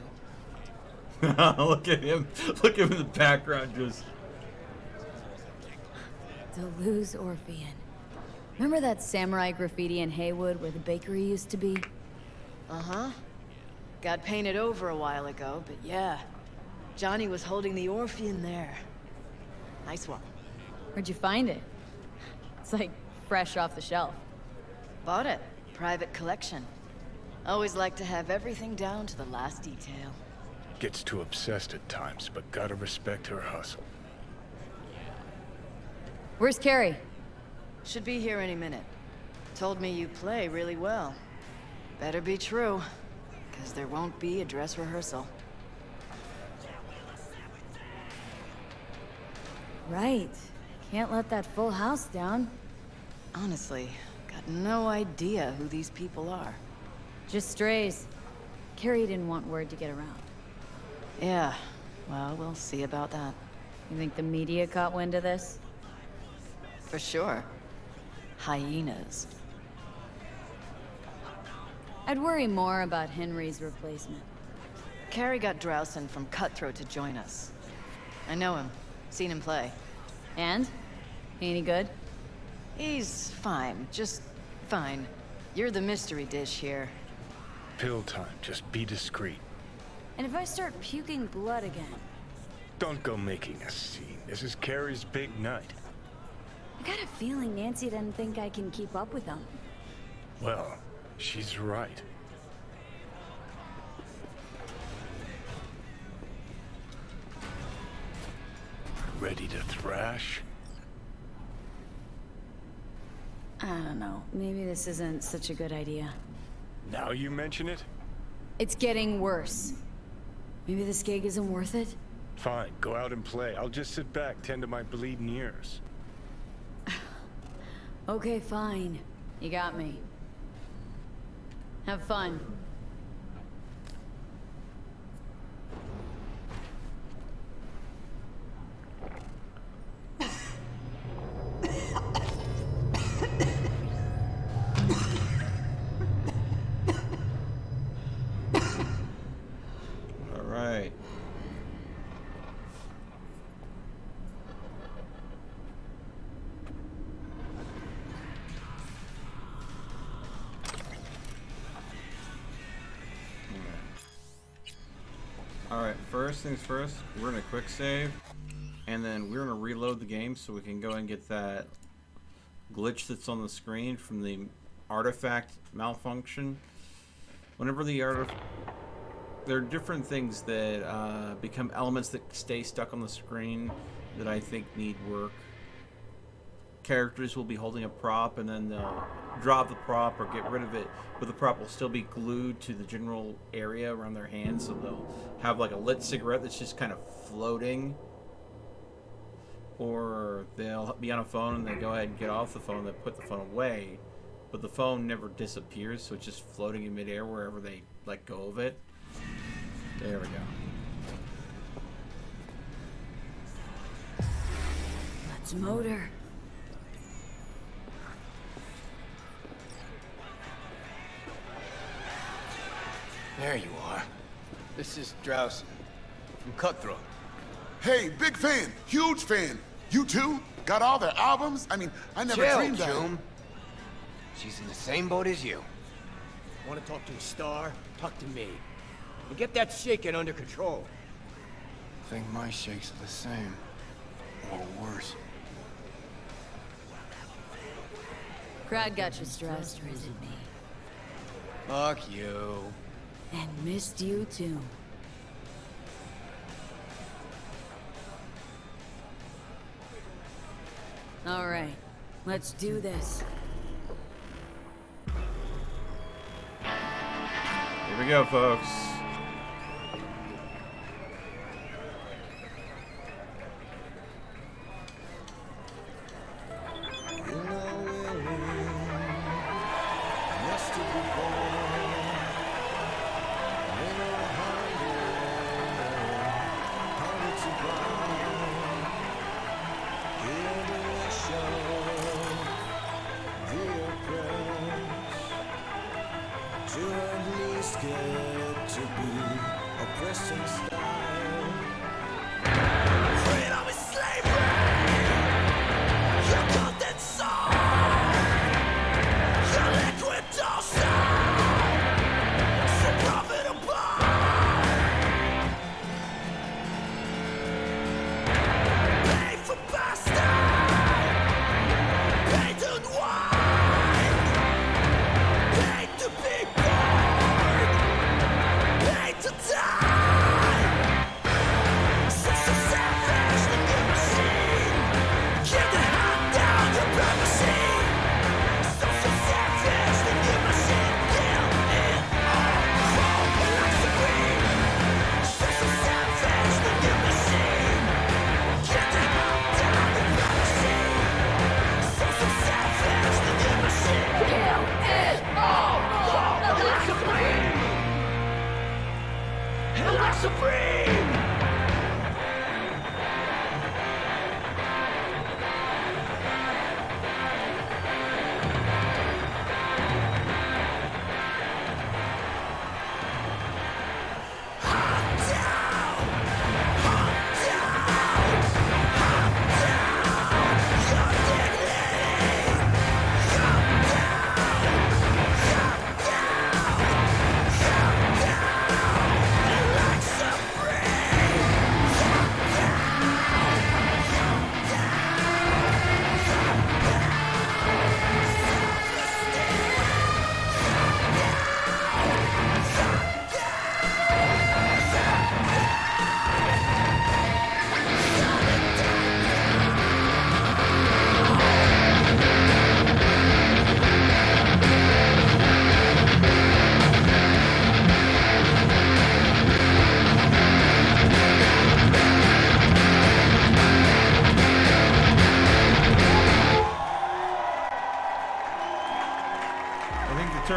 Look at him. Look at him in the background just... Deleuze Orphean. Remember that samurai graffiti in Haywood where the bakery used to be? Uh-huh. Got painted over a while ago, but yeah. Johnny was holding the Orphean there. Nice one. Where'd you find it? It's like fresh off the shelf. Bought it. Private collection. Always like to have everything down to the last detail. Gets too obsessed at times, but gotta respect her hustle. Where's Carrie? Should be here any minute. Told me you play really well. Better be true, because there won't be a dress rehearsal. Right. Can't let that full house down. Honestly, got no idea who these people are. Just strays. Carrie didn't want word to get around. Yeah, well, we'll see about that. You think the media caught wind of this? For sure. Hyenas. I'd worry more about Henry's replacement. Carrie got Drowson from Cutthroat to join us. I know him. Seen him play. And? He any good? He's fine. Just fine. You're the mystery dish here. Pill time. Just be discreet. And if I start puking blood again? Don't go making a scene. This is Carrie's big night. I got a feeling Nancy doesn't think I can keep up with them. Well, she's right. Ready to thrash? I don't know. Maybe this isn't such a good idea. Now you mention it? It's getting worse. Maybe this gig isn't worth it? Fine, go out and play. I'll just sit back, tend to my bleeding ears. Okay, fine. You got me. Have fun. All right. Alright, first things first, we're gonna quick save, and then we're gonna reload the game so we can go and get that glitch that's on the screen from the artifact malfunction. Whenever the there are different things that become elements that stay stuck on the screen that I think need work. Characters will be holding a prop and then they'll drop the prop or get rid of it, but the prop will still be glued to the general area around their hands, so they'll have like a lit cigarette that's just kind of floating, or they'll be on a phone and they go ahead and get off the phone and they put the phone away, but the phone never disappears, so it's just floating in midair wherever they let go of it. There we go. Let's motor. There you are. This is Drowsy from Cutthroat. Hey, big fan, huge fan. You too? Got all their albums? I mean, I never dreamed that. June. She's in the same boat as you. Want to talk to a star? Talk to me. And get that shaking under control. I think my shakes are the same. Or worse. Crowd got you stressed, isn't me? Fuck you. And missed you too. All right, let's do this. Here we go, folks. Die!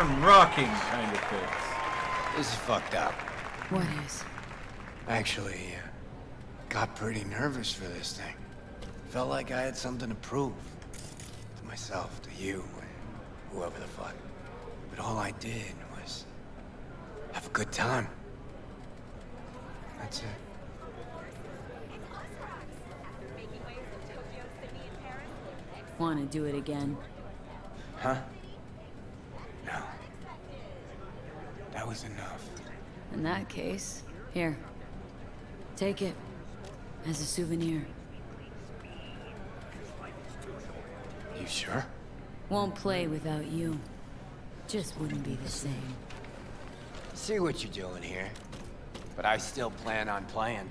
I'm rocking kind of face. This is fucked up. What is? Actually, got pretty nervous for this thing. Felt like I had something to prove. To myself, to you, and whoever the fuck. But all I did was have a good time. That's it. Want to do it again? Huh? No. That was enough. In that case, here. Take it. As a souvenir. You sure? Won't play without you. Just wouldn't be the same. See what you're doing here. But I still plan on playing.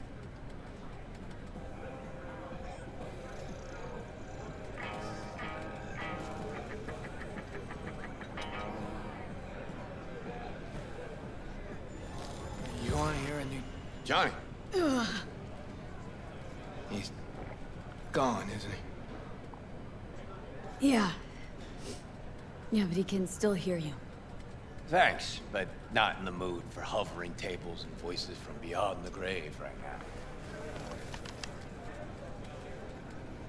You want to hear a new... Johnny! He's gone, isn't he? Yeah. Yeah, but he can still hear you. Thanks, but not in the mood for hovering tables and voices from beyond the grave right now.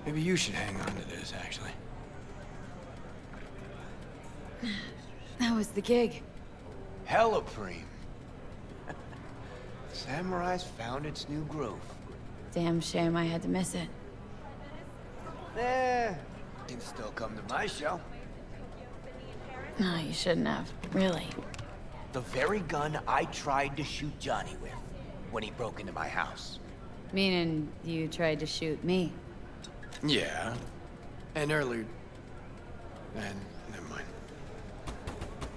Maybe you should hang on to this, actually. That was the gig. Hella preem. Samurai's found its new groove. Damn shame I had to miss it. You can still come to my show. No, you shouldn't have. Really. The very gun I tried to shoot Johnny with when he broke into my house. Meaning you tried to shoot me. Yeah. And earlier... And never mind.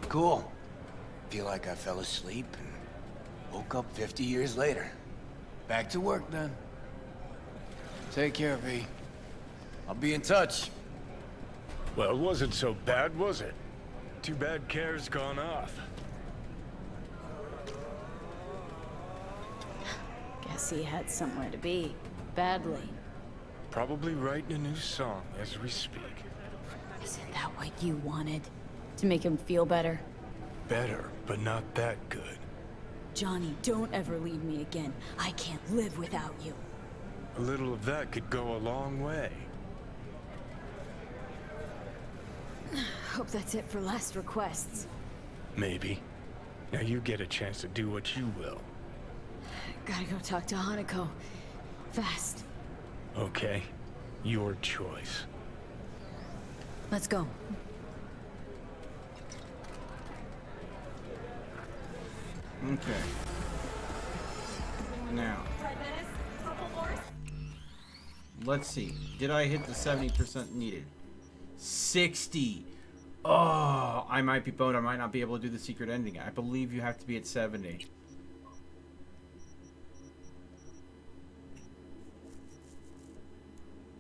Cool. Feel like I fell asleep and woke up 50 years later. Back to work then. Take care, V. I'll be in touch. Well, it wasn't so bad, was it? Too bad Care's gone off. Guess he had somewhere to be. Badly. Probably writing a new song as we speak. Isn't that what you wanted? To make him feel better? Better, but not that good. Johnny, don't ever leave me again. I can't live without you. A little of that could go a long way. Hope that's it for last requests. Maybe. Now you get a chance to do what you will. Gotta go talk to Hanako. Fast. Okay. Your choice. Let's go. Okay. Now. Let's see. Did I hit the 70% needed? 60. Oh, I might be boned. I might not be able to do the secret ending. I believe you have to be at 70.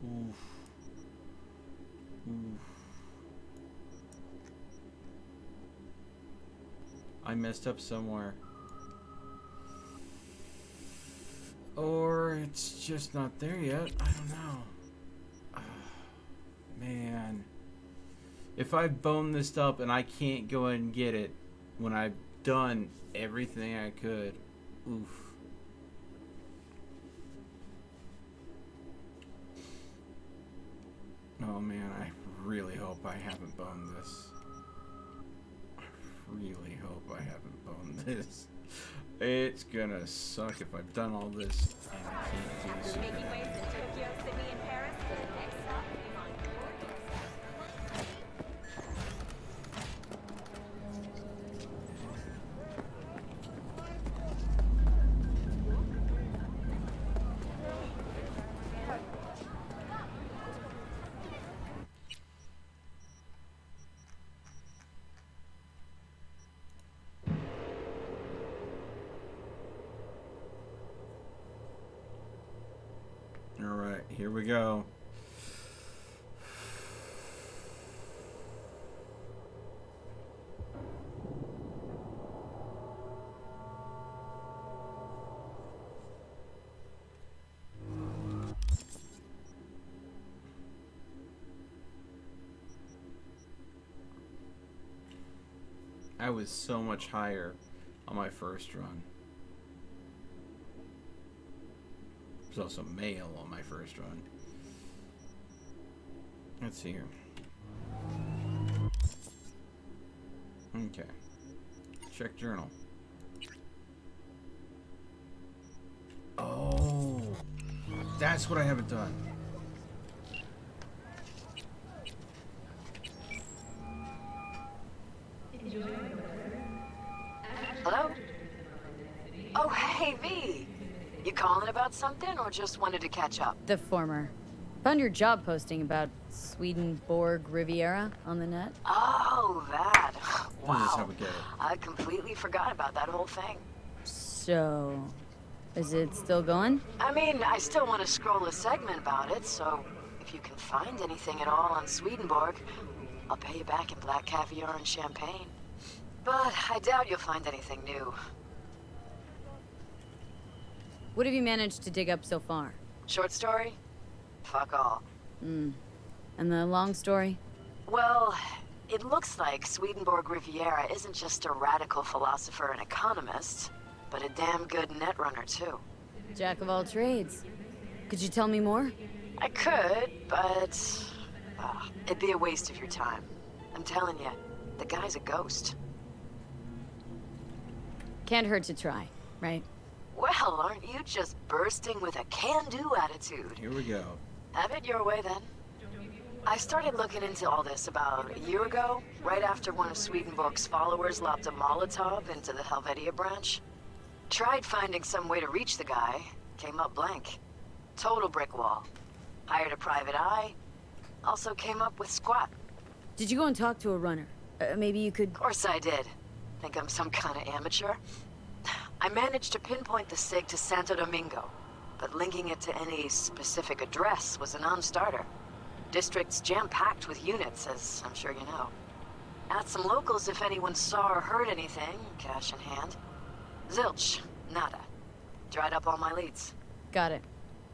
Oof. Oof. I messed up somewhere. Or it's just not there yet. I don't know. Man. If I bone this up and I can't go and get it when I've done everything I could. Oof. Oh man, I really hope I haven't boned this. I really hope I haven't boned this. It's gonna suck if I've done all this and I can't do the secret ending. Alright, here we go. I was so much higher on my first run. There's also mail on my first run. Let's see here. Okay. Check journal. Oh, that's what I haven't done. Hello? Oh, hey, V. You calling about something or just wanted to catch up? The former. Found your job posting about Swedenborg Riviera on the net. Oh, that. This is how Wow. we get it. I completely forgot about that whole thing. So, is it still going? I mean, I still want to scroll a segment about it, so if you can find anything at all on Swedenborg, I'll pay you back in black caviar and champagne. But I doubt you'll find anything new. What have you managed to dig up so far? Short story? Fuck all. And the long story? Well, it looks like Swedenborg Riviera isn't just a radical philosopher and economist, but a damn good netrunner, too. Jack of all trades. Could you tell me more? I could, but it'd be a waste of your time. I'm telling you, the guy's a ghost. Can't hurt to try, right? Well, aren't you just bursting with a can-do attitude? Here we go. Have it your way, then. I started looking into all this about a year ago, right after one of Swedenborg's followers lobbed a Molotov into the Helvetia branch. Tried finding some way to reach the guy, came up blank. Total brick wall. Hired a private eye, also came up with squat. Did you go and talk to a runner? Maybe you could... Of course I did. Think I'm some kind of amateur? I managed to pinpoint the SIG to Santo Domingo, but linking it to any specific address was a non-starter. District's jam-packed with units, as I'm sure you know. Asked some locals if anyone saw or heard anything, cash in hand. Zilch, nada. Dried up all my leads. Got it.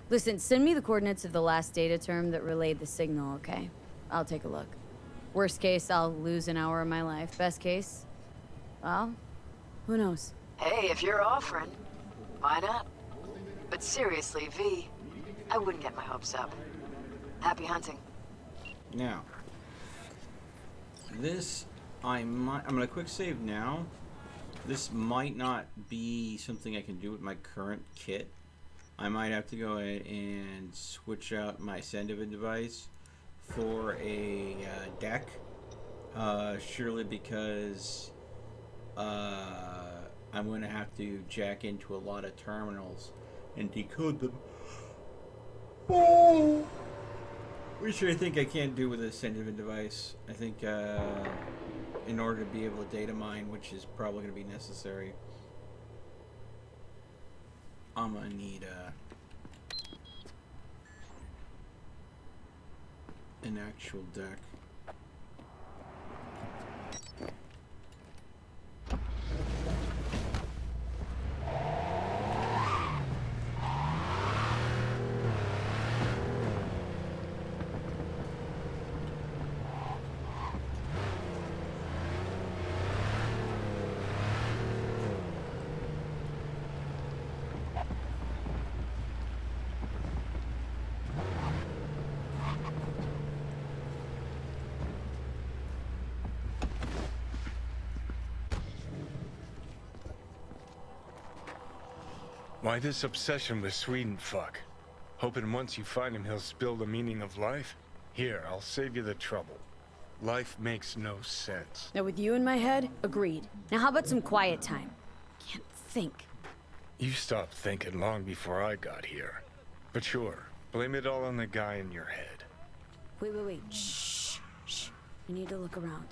Listen, send me the coordinates of the last data term that relayed the signal, okay? I'll take a look. Worst case, I'll lose an hour of my life. Best case, well, who knows? Hey, if you're offering, why not? But seriously, V, I wouldn't get my hopes up. Happy hunting. Now, this I'm gonna quick save now. This might not be something I can do with my current kit. I might have to go ahead and switch out my send-in device for a deck, surely because I'm going to have to jack into a lot of terminals and decode them. Oh. Which I think I can't do with a send-in device. I think in order to be able to data mine, which is probably going to be necessary, I'm going to need an actual deck. Why this obsession with Sweden, fuck? Hoping once you find him, he'll spill the meaning of life? Here, I'll save you the trouble. Life makes no sense. Now with you in my head, agreed. Now how about some quiet time? Can't think. You stopped thinking long before I got here. But sure, blame it all on the guy in your head. Wait. Shh. You need to look around.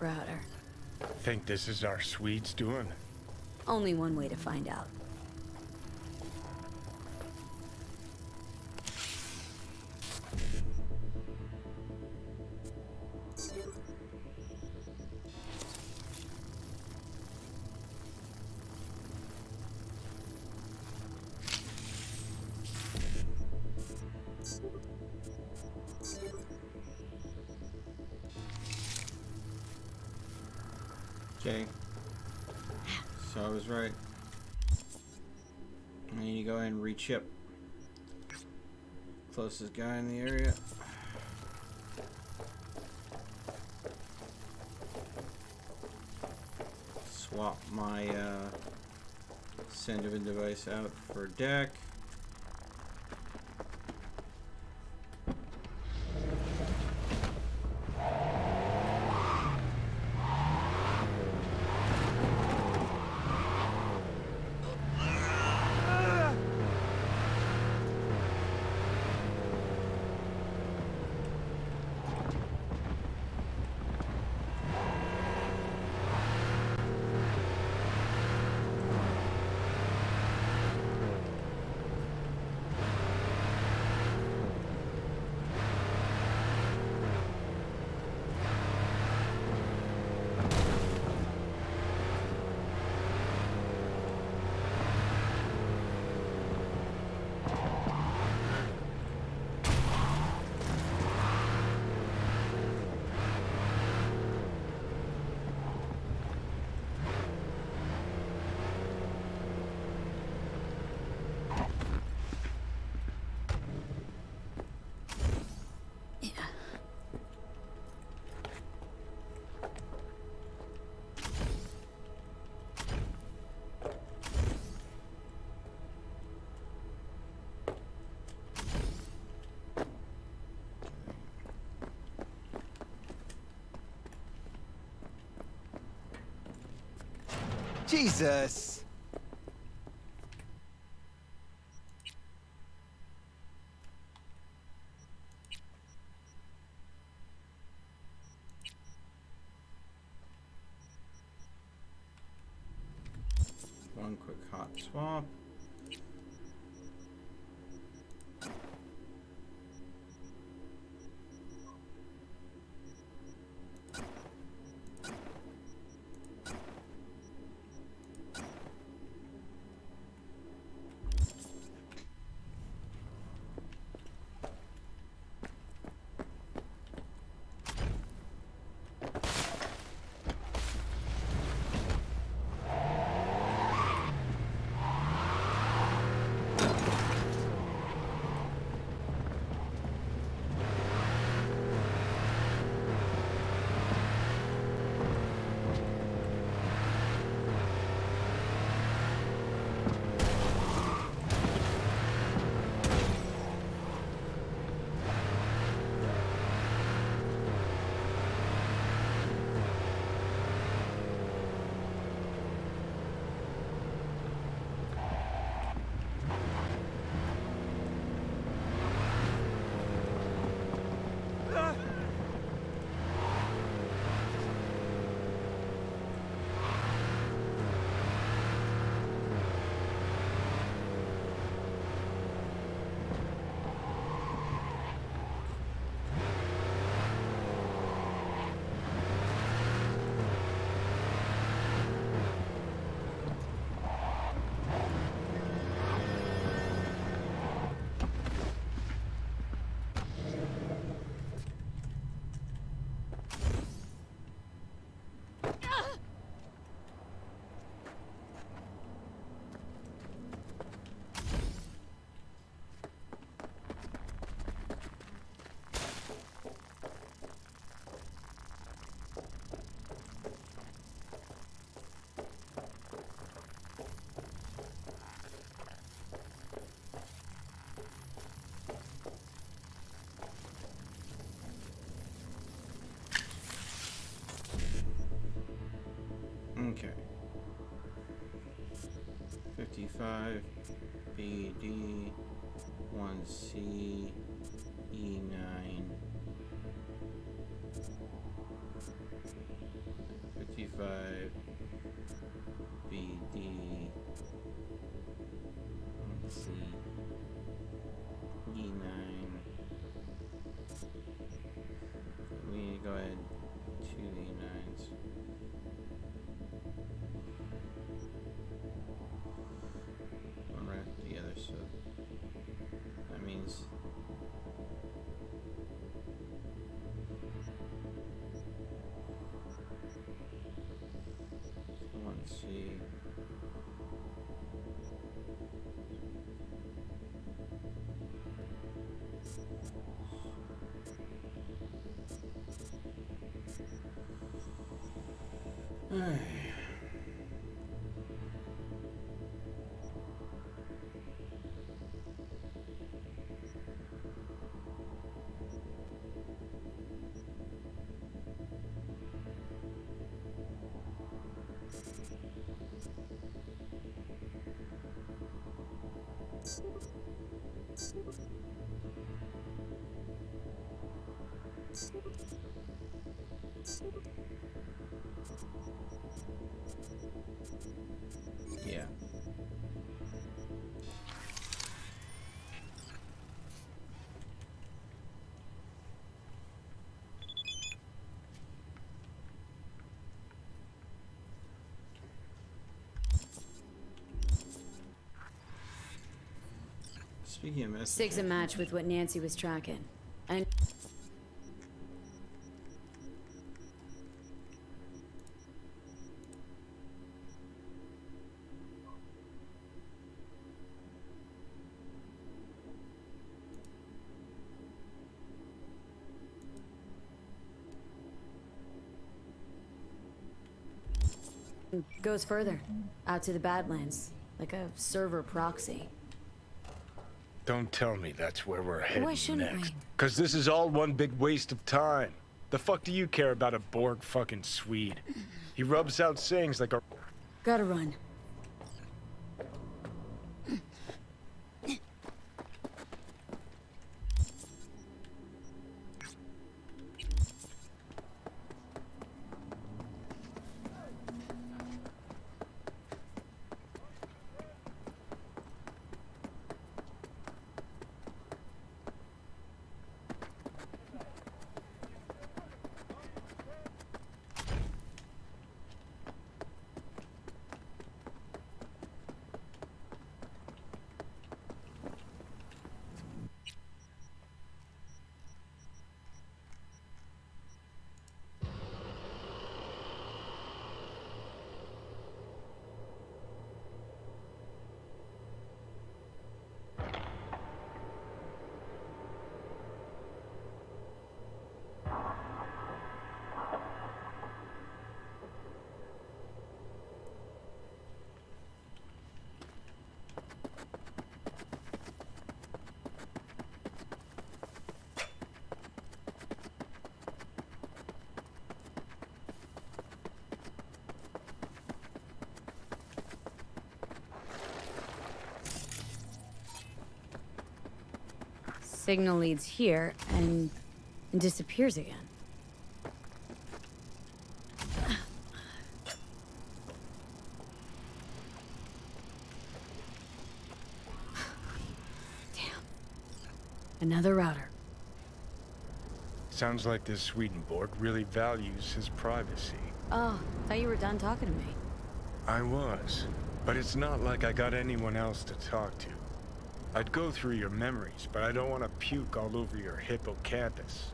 prouder. Think this is our Swedes doing? Only one way to find out. Okay. So I was right. I need to go ahead and rechip. Closest guy in the area. Swap my send-in device out for deck. Jesus! One quick hot swap. Okay. 55, BD, 1C, E9. Yeah. Speaking of messages. Sig's a match with what Nancy was tracking. And goes further, out to the Badlands, like a server proxy. Don't tell me that's where we're heading Why shouldn't next. we? Cause this is all one big waste of time. The fuck do you care about a Borg fucking Swede? He rubs out sayings like a... Gotta run. Signal leads here and disappears again. Damn. Another router. Sounds like this Swedenborg really values his privacy. Oh, thought you were done talking to me. I was, but it's not like I got anyone else to talk to. I'd go through your memories, but I don't want to puke all over your hippocampus.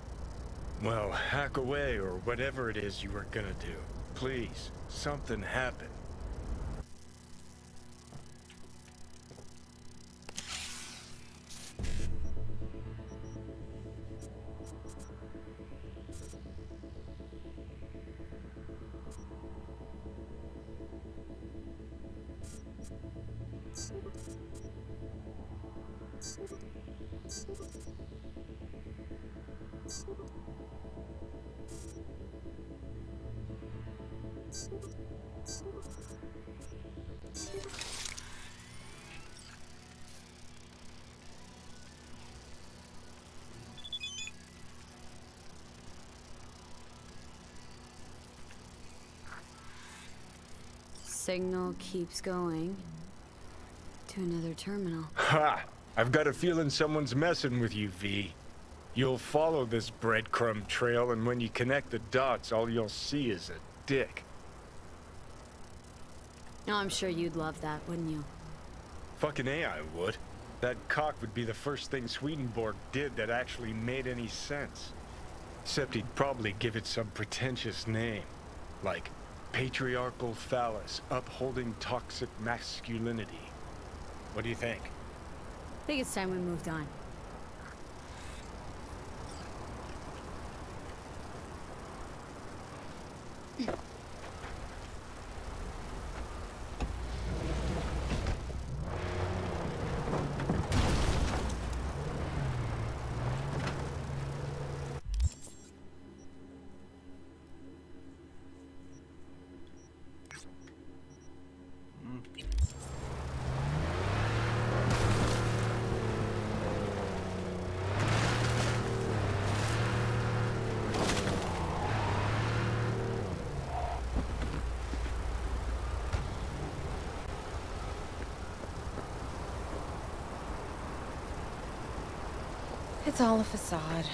Well, hack away or whatever it is you were gonna do. Please, something happened. Signal keeps going to another terminal. Ha! I've got a feeling someone's messing with you, V. You'll follow this breadcrumb trail, and when you connect the dots, all you'll see is a dick. Oh, I'm sure you'd love that, wouldn't you? Fucking A, I would. That cock would be the first thing Swedenborg did that actually made any sense. Except he'd probably give it some pretentious name. Like, patriarchal phallus, upholding toxic masculinity. What do you think? I think it's time we moved on. It's all a facade.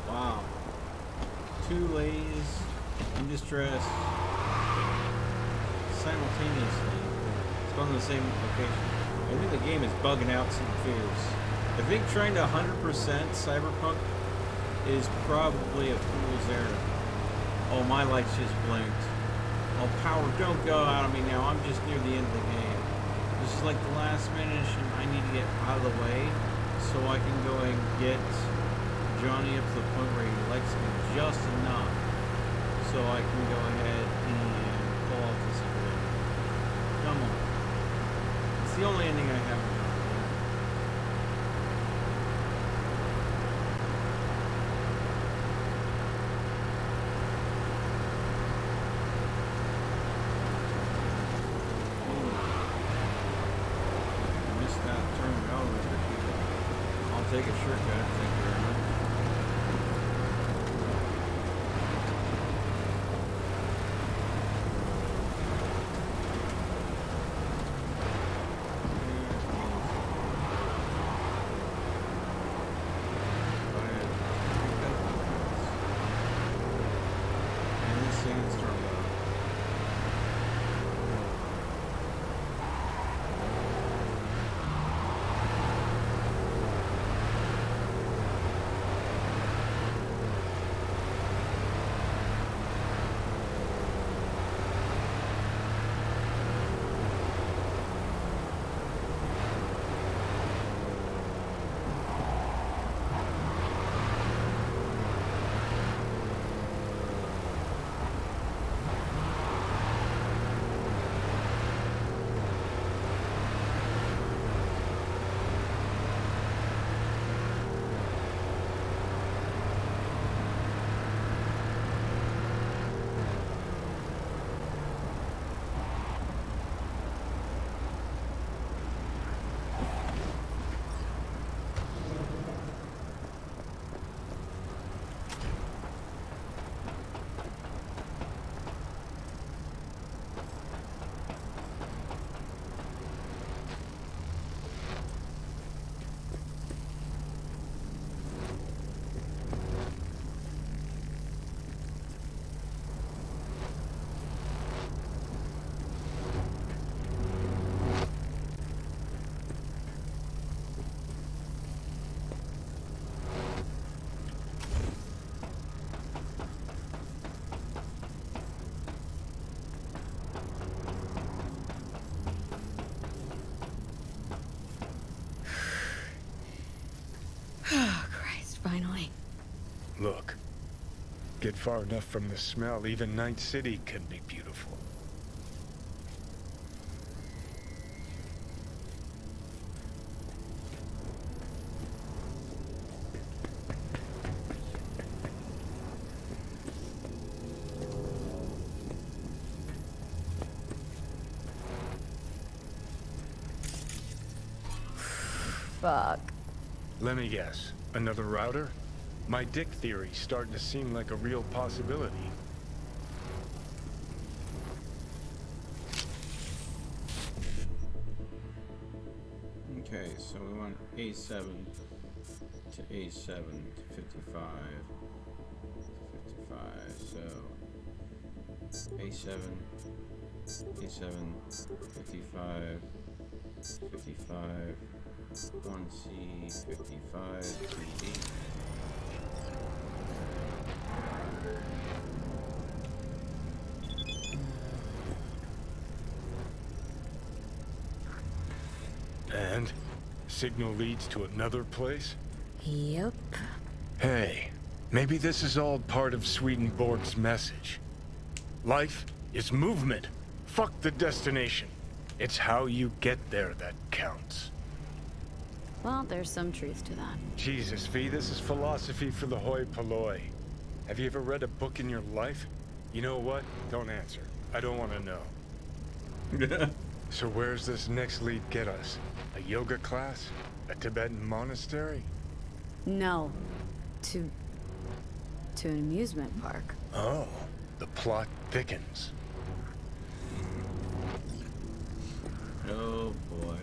Wow. Two ladies in distress simultaneously. It's on the same location. I think the game is bugging out some fears. I think trying to 100% Cyberpunk is probably a fool's errand. Oh, my lights just blinked. Oh, power, don't go out on me now. I'm just near the end of the game. This is like the last mission. I need to get out of the way so I can go and get Johnny up to the point where he likes me just enough so I can go ahead and pull off the secret ending. Come on. It's the only ending I have. Take a shortcut. Thank you very much. And this thing is turned on. Oh, Christ, finally. Look, get far enough from the smell, even Night City can be beautiful. Fuck. Let me guess. Another router? My dick theory's starting to seem like a real possibility. Okay, so we want A7 to A7 to 55. 55, so A7, A7, 55, 55, 1C, 55, 3D. And? Signal leads to another place? Yep. Hey, maybe this is all part of Swedenborg's message. Life is movement. Fuck the destination. It's how you get there that counts. Well, there's some truth to that. Jesus, V, this is philosophy for the hoi polloi. Have you ever read a book in your life? You know what? Don't answer. I don't want to know. So where's this next lead get us? A yoga class? A Tibetan monastery? No. To an amusement park. Oh, the plot thickens. Oh boy.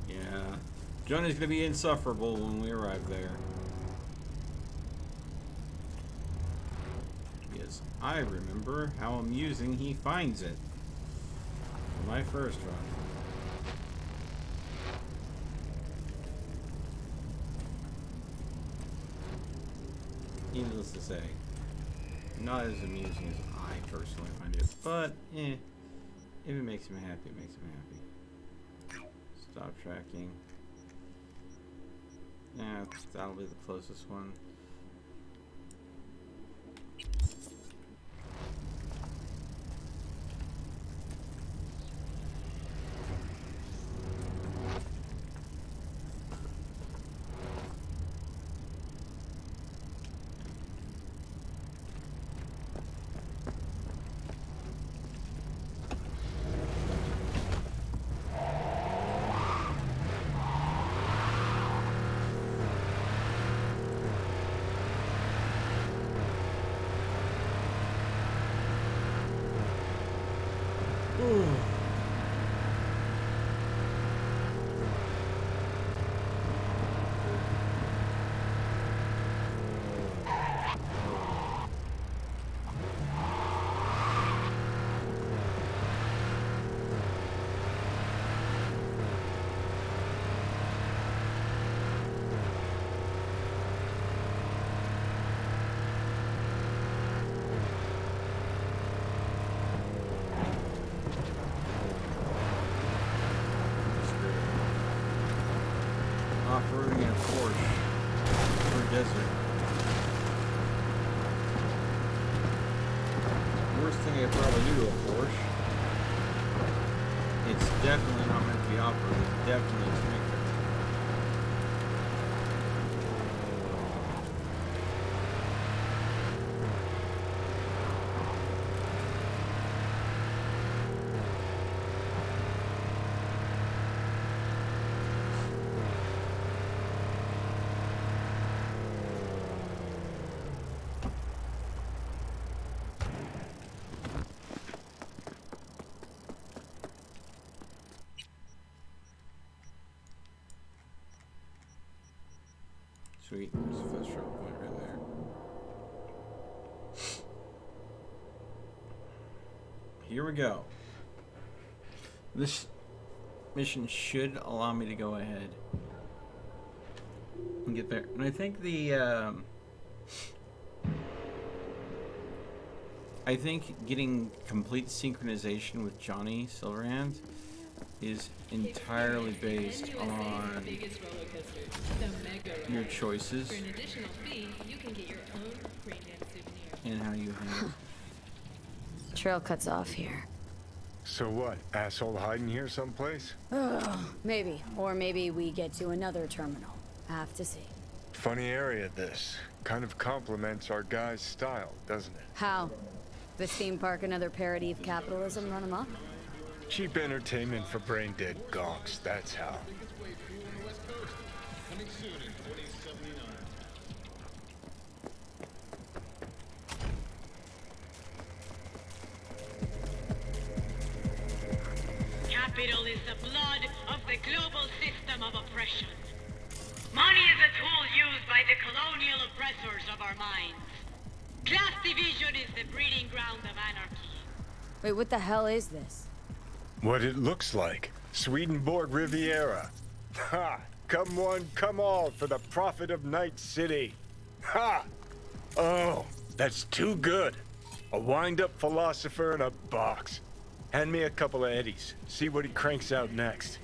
Yeah. Johnny's gonna be insufferable when we arrive there. Because I remember how amusing he finds it. My first run. Needless to say, not as amusing as I personally find it, but if it makes him happy, it makes him happy. Stop tracking. Yeah, that'll be the closest one. Off-roading in a Porsche for a desert. Worst thing I probably do to a Porsche. It's definitely not meant to be off-road. It's definitely to make it. Sweet, there's the first trouble point right there. Here we go. This mission should allow me to go ahead and get there. And I think getting complete synchronization with Johnny Silverhand is entirely based on your choices and how you handle. Trail cuts off here. So what? Asshole hiding here someplace? Maybe. Or maybe we get to another terminal. Have to see. Funny area, this. Kind of complements our guy's style, doesn't it? How? This theme park another parody of capitalism run amok? Cheap entertainment for brain-dead gonks, that's how. Capital is the blood of the global system of oppression. Money is a tool used by the colonial oppressors of our minds. Class division is the breeding ground of anarchy. Wait, what the hell is this? What it looks like. Swedenborg Riviera. Ha! Come one, come all for the profit of Night City. Ha! Oh, that's too good. A wind-up philosopher in a box. Hand me a couple of eddies. See what he cranks out next.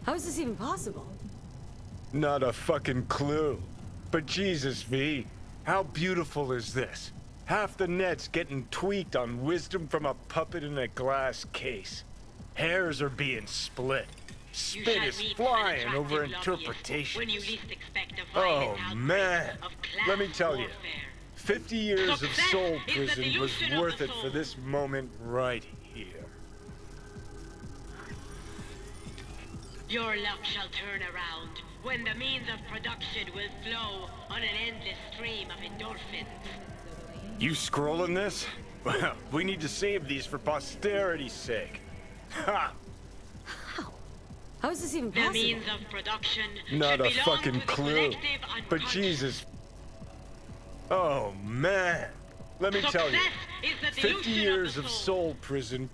How is this even possible? Not a fucking clue. But Jesus, V, how beautiful is this? Half the net's getting tweaked on wisdom from a puppet in a glass case. Hairs are being split. Spit is flying over interpretations. When you least expect a Oh, violent man. outbreak of Let me class tell you, warfare. 50 years of Success soul is the prison was delusion of worth the it for soul. this moment right here. Your luck shall turn around when the means of production will flow on an endless stream of endorphins. You scrolling this? Well, we need to save these for posterity's sake. Ha! How is this even The possible? means of production Not should a belong fucking to the clue. collective But unconscious. Jesus. Oh, man. Let me tell you, Success is the 50 delusion years of of the soul prison.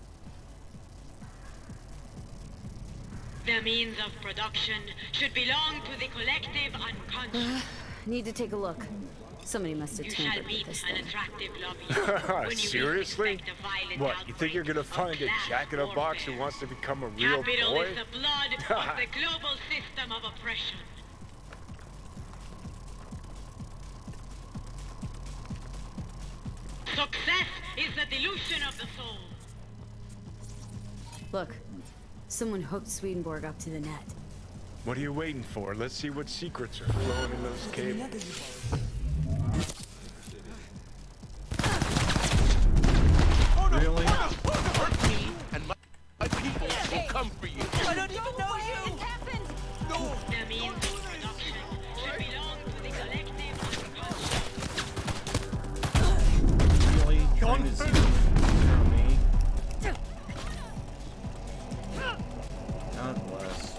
The means of production should belong to the collective unconscious. Need to take a look. Somebody must have You shall tampered with meet this an thing. attractive lobbyist when you least Seriously? expect a violent What, you think you're gonna find a class jack-in-a-box who wants to become a real Capital boy? is the blood of the global system of oppression. Success is the delusion of the soul. Look, someone hooked Swedenborg up to the net. What are you waiting for? Let's see what secrets are flowing in those cables. Really? Hurt me and my people will come for you. I don't even know you! It happened! No! The means of production should belong to the collective unconscious. Really? Trying to see from me? God bless.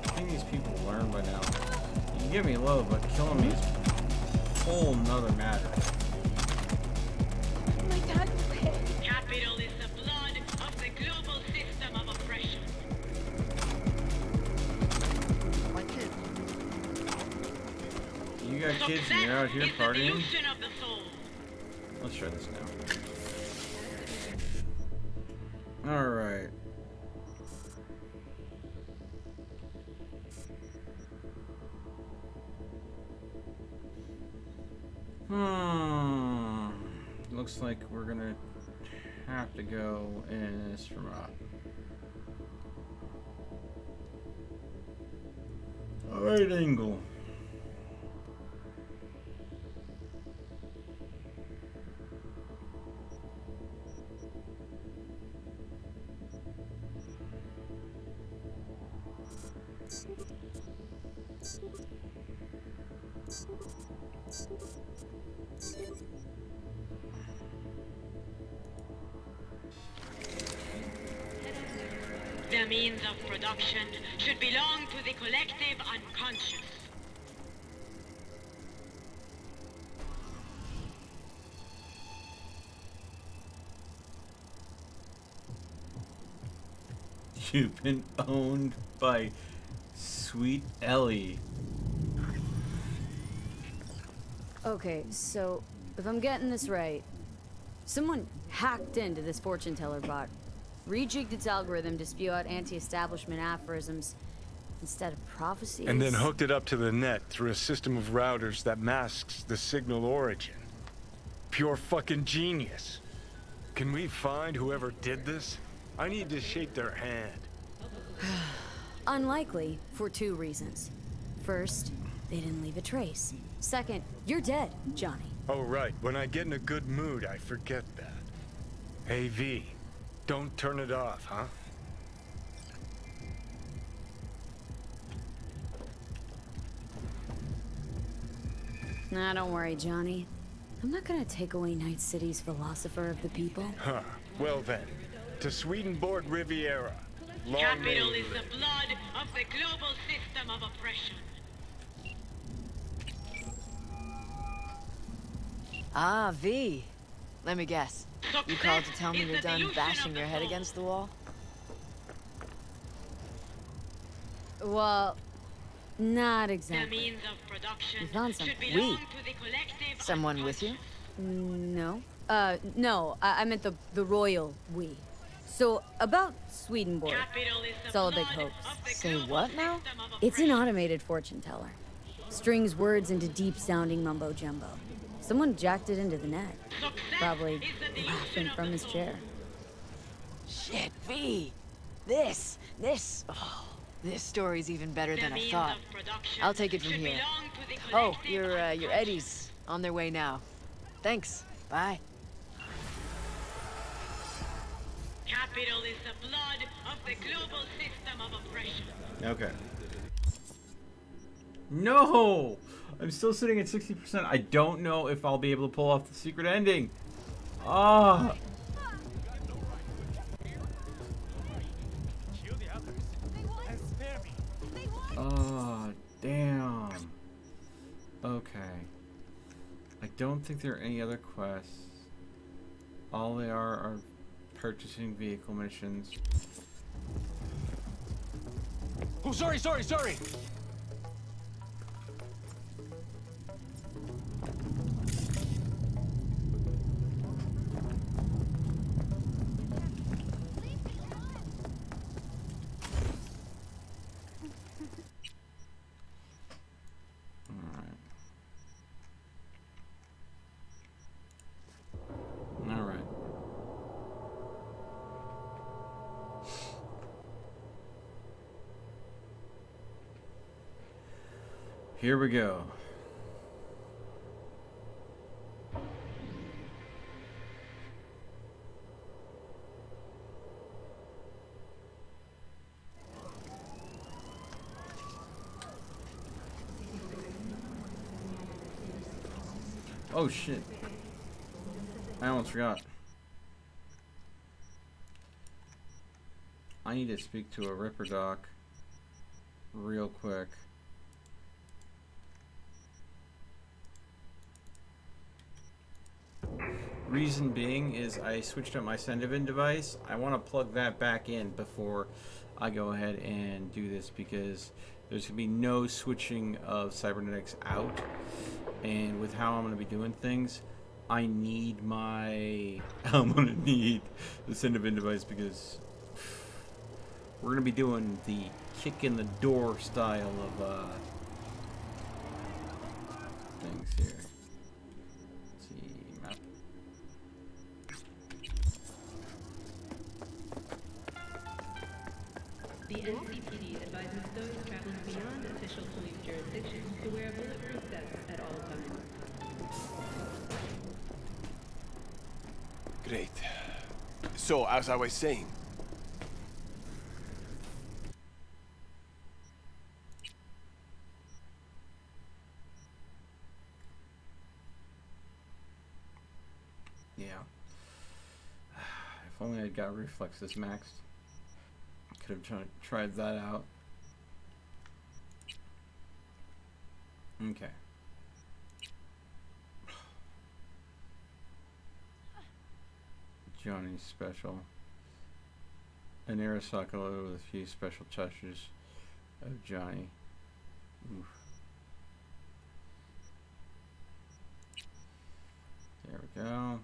I think these people learn by now. You can give me love, but killing me is a whole nother matter. My dad quit. Capital is the blood of the global system of oppression. My kid. You got kids and you're out here Success is the partying? delusion of the soul. Let's try this now. Alright. Looks like we're gonna have to go in this from a right angle. The means of production should belong to the collective unconscious. You've been owned by Sweet Ellie. Okay, so if I'm getting this right, someone hacked into this fortune teller bot, rejigged its algorithm to spew out anti-establishment aphorisms instead of prophecies. And then hooked it up to the net through a system of routers that masks the signal origin. Pure fucking genius. Can we find whoever did this? I need to shake their hand. Unlikely for two reasons. First, they didn't leave a trace. Second, you're dead, Johnny. Oh, right. When I get in a good mood, I forget that. Hey, V. Don't turn it off, huh? Nah, don't worry, Johnny. I'm not gonna take away Night City's philosopher of the people. Huh. Well then, to Swedenborg Riviera. Long Capital may is the blood of the global system of oppression. Ah, V. Let me guess. You called to tell me you're done bashing your head against the wall? Well, not The exactly. means of production We found some. should belong to the collective Someone with you? No. No. I meant the royal we. So, about Swedenborg. It's all a big hoax. Say what now? It's an automated fortune teller. Strings words into deep-sounding mumbo-jumbo. Someone jacked it into the net. Probably laughing from his chair. Shit, V. This story's even better than I thought. I'll take it from here. Oh, your Eddies on their way now. Thanks. Bye. Capital is the blood of the global system of oppression. Okay. No! I'm still sitting at 60%. I don't know if I'll be able to pull off the secret ending. Ah! Oh, damn. Okay. I don't think there are any other quests. All they are purchasing vehicle missions. Oh, sorry! Alright. Here we go. Oh shit. I almost forgot. I need to speak to a Ripper Doc real quick. Reason being is I switched up my Sendovan device. I want to plug that back in before I go ahead and do this because there's going to be no switching of cybernetics out. And with how I'm going to be doing things, I need my... I'm going to need the Sendovan device because we're going to be doing the kick in the door style of things here. Let's see, map. The NCPD advises those traveling beyond official police jurisdiction to wear bulletproof vests at all times. Great. So, as I was saying... Yeah. If only I got reflexes maxed. I could have tried that out. Okay. Johnny's special. An Arasaka loaded with a few special touches of Johnny. Oof. There we go.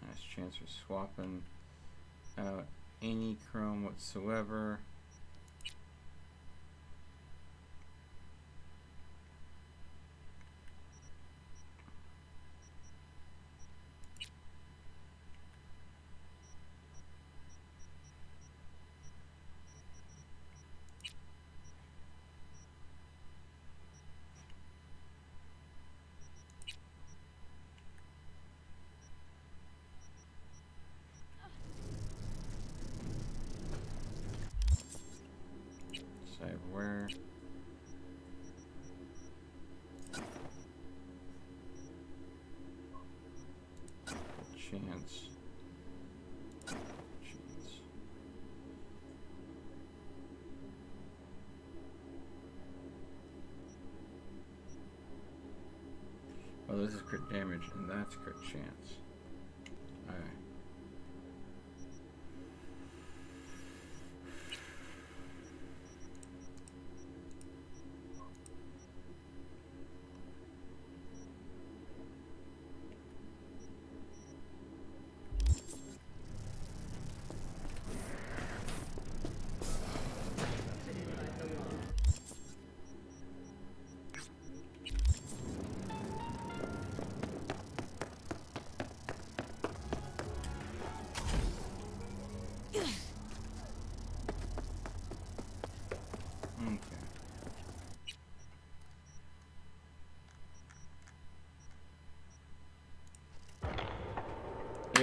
Nice chance for swapping out any chrome whatsoever. Cyberware. Chance. Oh, this is crit damage, and that's crit chance. Alright.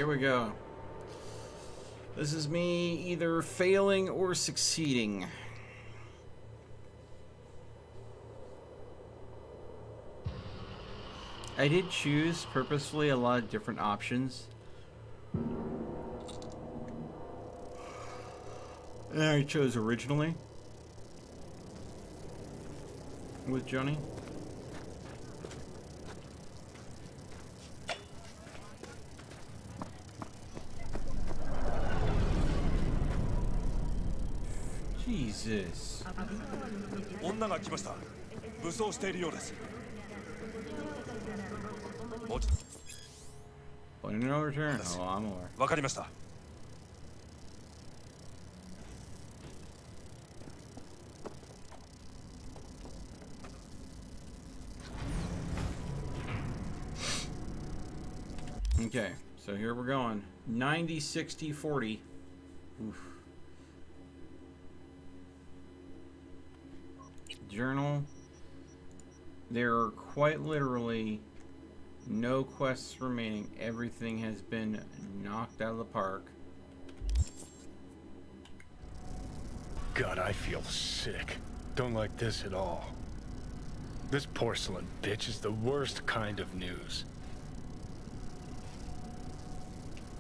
here we go. This is me either failing or succeeding. I did choose purposefully a lot of different options. And I chose originally with Johnny. Jesus. 女が来ました。武装しているようです。Point of no return. Oh, I'm aware. わかりました。Okay, so here we're going. 90, 60, 40. Oof. Journal. There are quite literally no quests remaining. Everything has been knocked out of the park. God, I feel sick. Don't like this at all. This porcelain bitch is the worst kind of news.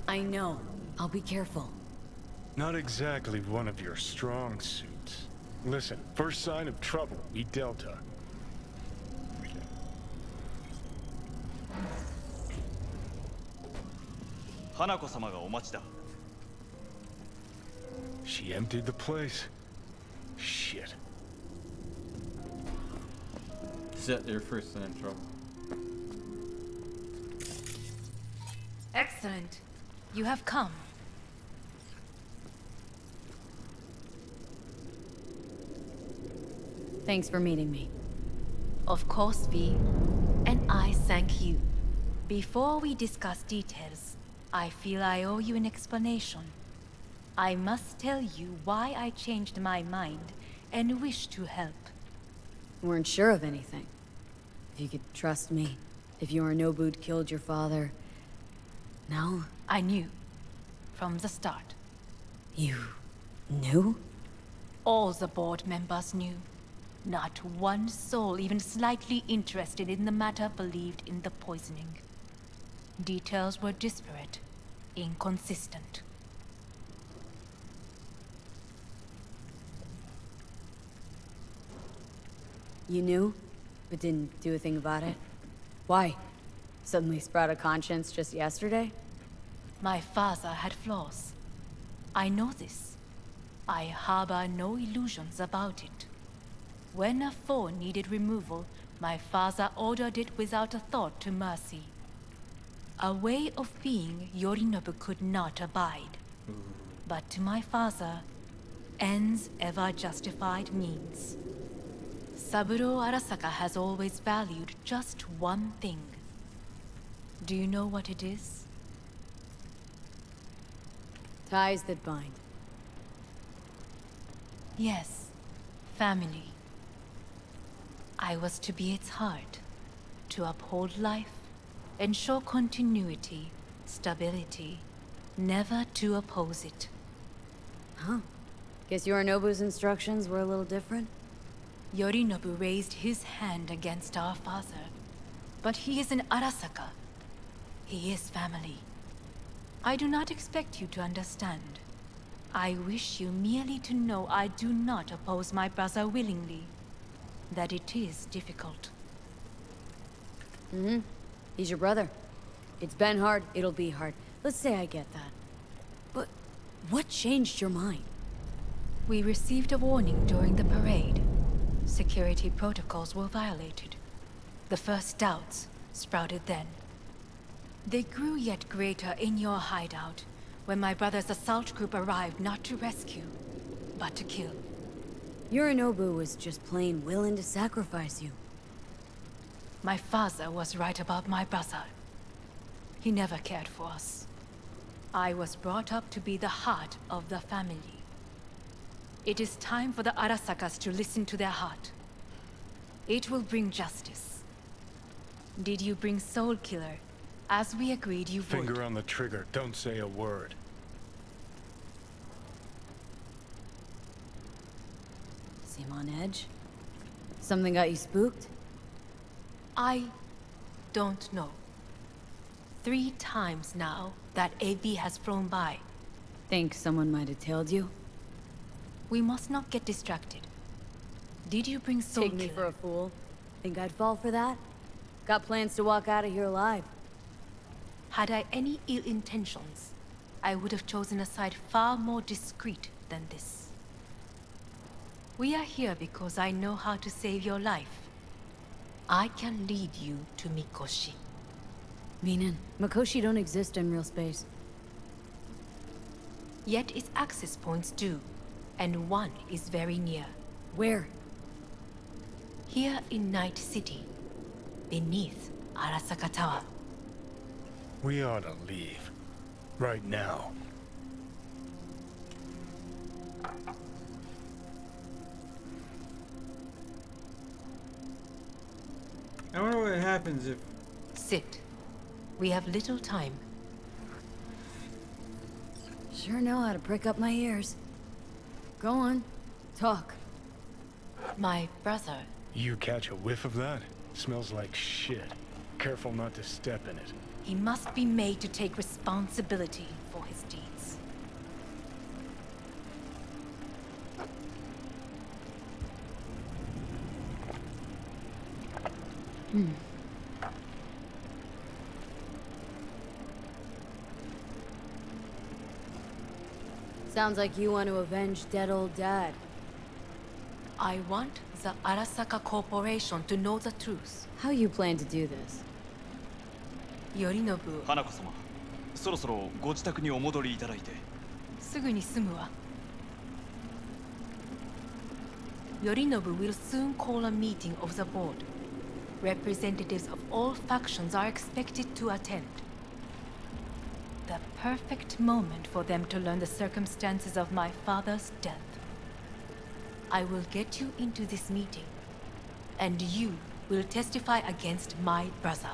I know. I'll be careful. Not exactly one of your strong suits. Listen, first sign of trouble, we Delta. Hanako-sama ga omachi da. She emptied the place. Shit. Set their first sign of trouble. Excellent. You have come. Thanks for meeting me. Of course, V. And I thank you. Before we discuss details, I feel I owe you an explanation. I must tell you why I changed my mind and wish to help. Weren't sure of anything. If you could trust me. If Yorinobu'd killed your father. No? I knew. From the start. You knew? All the board members knew. Not one soul even slightly interested in the matter believed in the poisoning. Details were disparate, inconsistent. You knew, but didn't do a thing about it? Why? Suddenly sprout a conscience just yesterday? My father had flaws. I know this. I harbor no illusions about it. When a foe needed removal, my father ordered it without a thought to mercy. A way of being Yorinobu could not abide. But to my father, ends ever justified means. Saburo Arasaka has always valued just one thing. Do you know what it is? Ties that bind. Yes, family. I was to be its heart, to uphold life, ensure continuity, stability, never to oppose it. Huh. Guess Yorinobu's instructions were a little different? Yorinobu raised his hand against our father, but he is an Arasaka. He is family. I do not expect you to understand. I wish you merely to know I do not oppose my brother willingly. That it is difficult. Mm-hmm. He's your brother. It's been hard, it'll be hard. Let's say I get that. But what changed your mind? We received a warning during the parade. Security protocols were violated. The first doubts sprouted then. They grew yet greater in your hideout, when my brother's assault group arrived not to rescue, but to kill. Yorinobu was just plain willing to sacrifice you. My father was right about my brother. He never cared for us. I was brought up to be the heart of the family. It is time for the Arasakas to listen to their heart. It will bring justice. Did you bring Soul Killer? As we agreed you would. Finger on the trigger. Don't say a word. Seem on edge? Something got you spooked? I don't know. 3 times now that AV has flown by. Think someone might have tailed you? We must not get distracted. Did you bring Soul Take me for a fool? Think I'd fall for that? Got plans to walk out of here alive. Had I any ill intentions, I would have chosen a side far more discreet than this. We are here because I know how to save your life. I can lead you to Mikoshi. Meaning, Mikoshi don't exist in real space. Yet its access points do, and one is very near. Where? Here in Night City, beneath Arasaka Tower. We ought to leave. Right now. I wonder what happens if... Sit. We have little time. Sure know how to prick up my ears. Go on. Talk. My brother. You catch a whiff of that? Smells like shit. Careful not to step in it. He must be made to take responsibility for his deeds. Sounds like you want to avenge dead old dad. I want the Arasaka Corporation to know the truth. How you plan to do this? Yorinobu. 花子様、そろそろご自宅にお戻りいただいて。すぐに済むわ。Yorinobu will soon call a meeting of the board. Representatives of all factions are expected to attend. The perfect moment for them to learn the circumstances of my father's death. I will get you into this meeting, and you will testify against my brother.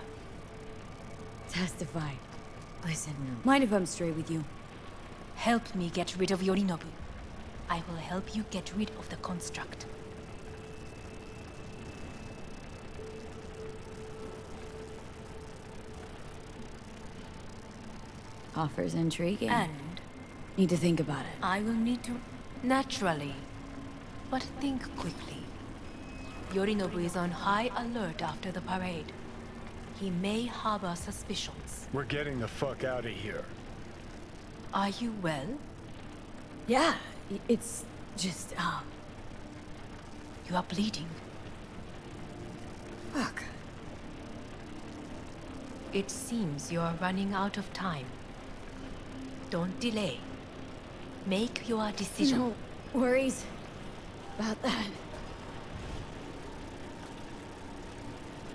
Testify. Listen, mind if I'm straight with you? Help me get rid of Yorinobu. I will help you get rid of the construct. Offer's intriguing. And need to think about it. I will need to... Naturally. But think quickly. Yorinobu is on high alert after the parade. He may harbor suspicions. We're getting the fuck out of here. Are you well? Yeah, it's just, You are bleeding. Fuck. It seems you are running out of time. Don't delay. Make your decision. No worries about that.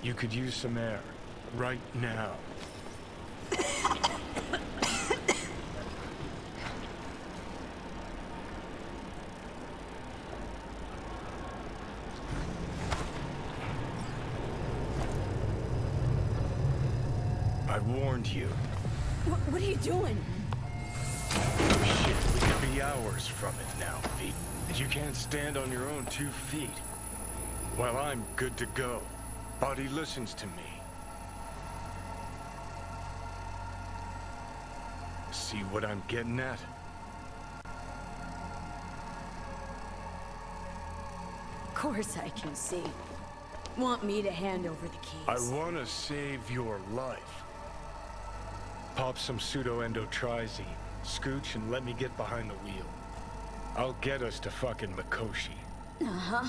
You could use some air. Right now. I warned you. What are you doing? Shit, we could be hours from it now, Pete. And you can't stand on your own 2 feet. Well, I'm good to go. Body listens to me. See what I'm getting at? Of course I can see. Want me to hand over the keys? I want to save your life. Pop some pseudo-endotrizine, scooch, and let me get behind the wheel. I'll get us to fucking Mikoshi. Uh-huh.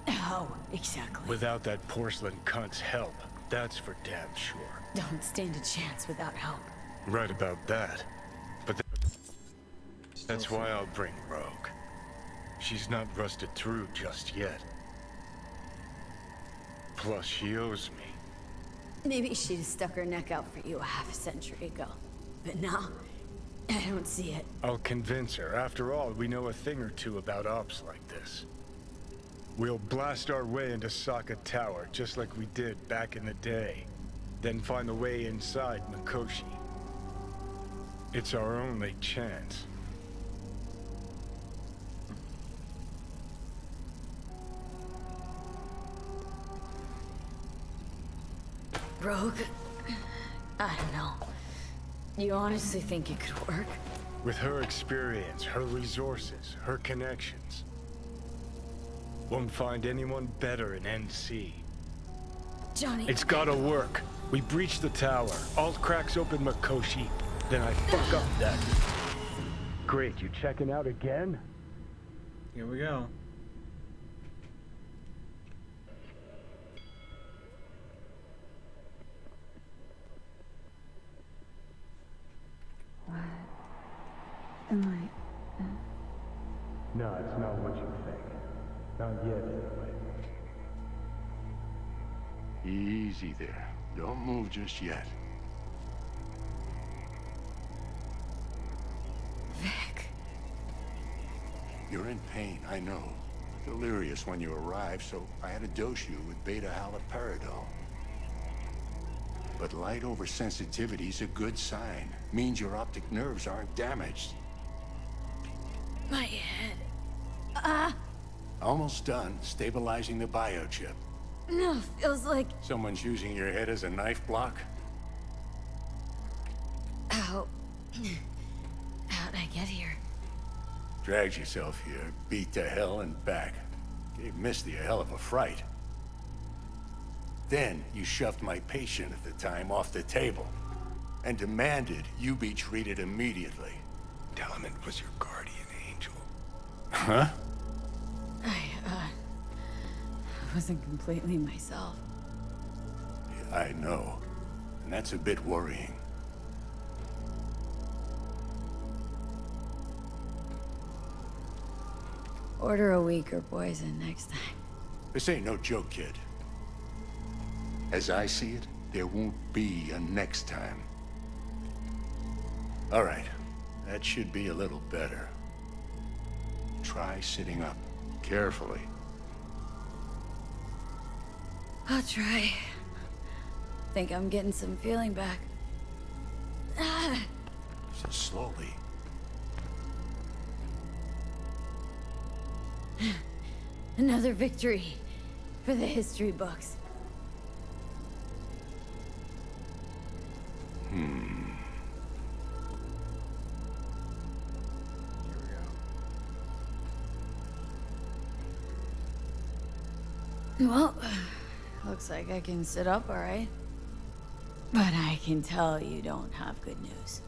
How exactly? Without that porcelain cunt's help, that's for damn sure. Don't stand a chance without help. Right about that. But that's why I'll bring Rogue. She's not rusted through just yet. Plus, she owes me. Maybe she'd have stuck her neck out for you a half a century ago. But now, I don't see it. I'll convince her. After all, we know a thing or two about ops like this. We'll blast our way into Saka Tower, just like we did back in the day. then find the way inside Mikoshi. It's our only chance. Rogue? I don't know. You honestly think it could work? With her experience, her resources, her connections. Won't find anyone better in NC. Johnny... It's gotta work. We breach the tower. Alt cracks open Mikoshi. Then I fuck up that. Great, you checking out again? Here we go. What am I... No, it's not what you think. Not yet, anyway. Easy there. Don't move just yet. Vic. You're in pain, I know. Delirious when you arrived, so I had to dose you with beta-haloperidol. But light oversensitivity is a good sign. Means your optic nerves aren't damaged. My head. Almost done stabilizing the biochip. No, feels like... Someone's using your head as a knife block? How... How'd I get here? Dragged yourself here, beat to hell and back. Gave Misty a hell of a fright. Then you shoved my patient at the time off the table and demanded you be treated immediately. Tell him it was your guardian angel. Huh? I wasn't completely myself. Yeah, I know. And that's a bit worrying. Order a weaker poison next time. This ain't no joke, kid. As I see it, there won't be a next time. All right. That should be a little better. Try sitting up. Carefully. I'll try. Think I'm getting some feeling back. Just slowly. Another victory for the history books. Well, looks like I can sit up all right. But I can tell you don't have good news.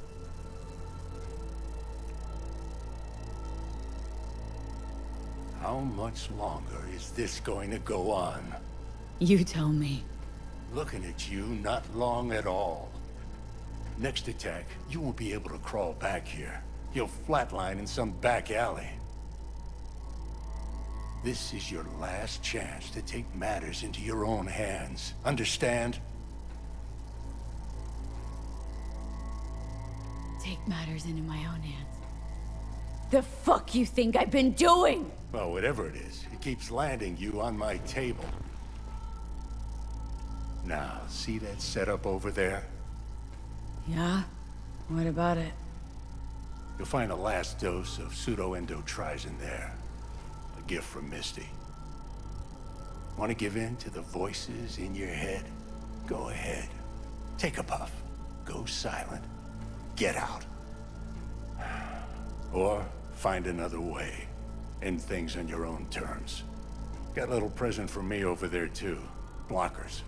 How much longer is this going to go on? You tell me. Looking at you, not long at all. Next attack, you won't be able to crawl back here. You'll flatline in some back alley. This is your last chance to take matters into your own hands. Understand? Take matters into my own hands. The fuck you think I've been doing? Well, whatever it is, it keeps landing you on my table. Now, see that setup over there? Yeah? What about it? You'll find a last dose of pseudo-endotrizin there. A gift from Misty. Want to give in to the voices in your head? Go ahead. Take a puff. Go silent. Get out. Or find another way. End things on your own terms. Got a little present for me over there too. Blockers.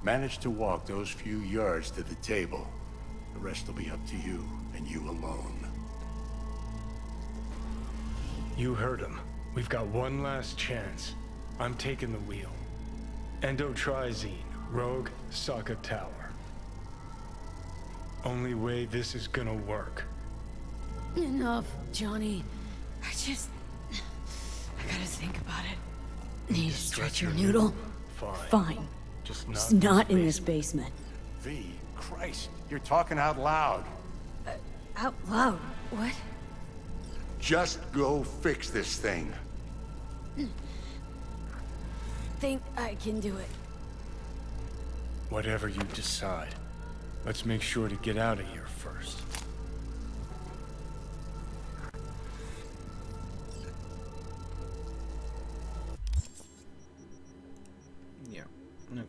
Manage to walk those few yards to the table. The rest will be up to you, and you alone. You heard him. We've got one last chance. I'm taking the wheel. Endotrizine, Rogue, Saka Tower. Only way this is gonna work. Enough, Johnny. I gotta think about it. Need to stretch your noodle? Fine. Just not in this basement. V, Christ, you're talking out loud. Out loud? What? Just go fix this thing. Think I can do it. Whatever you decide, let's make sure to get out of here first. Yeah, okay.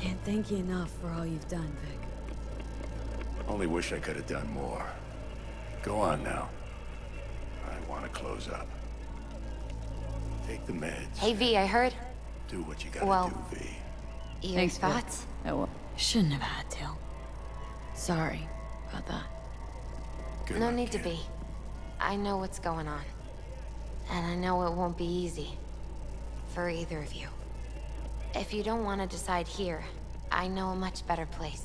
Can't thank you enough for all you've done, Vic. Only wish I could have done more. Go on now. I want to close up. Take the meds. Hey, V, I heard. Do what you gotta do, V. Your Thanks, Vic. thoughts? Oh, shouldn't have had to. Sorry about that. No need to be. I know what's going on. And I know it won't be easy. For either of you. If you don't want to decide here, I know a much better place.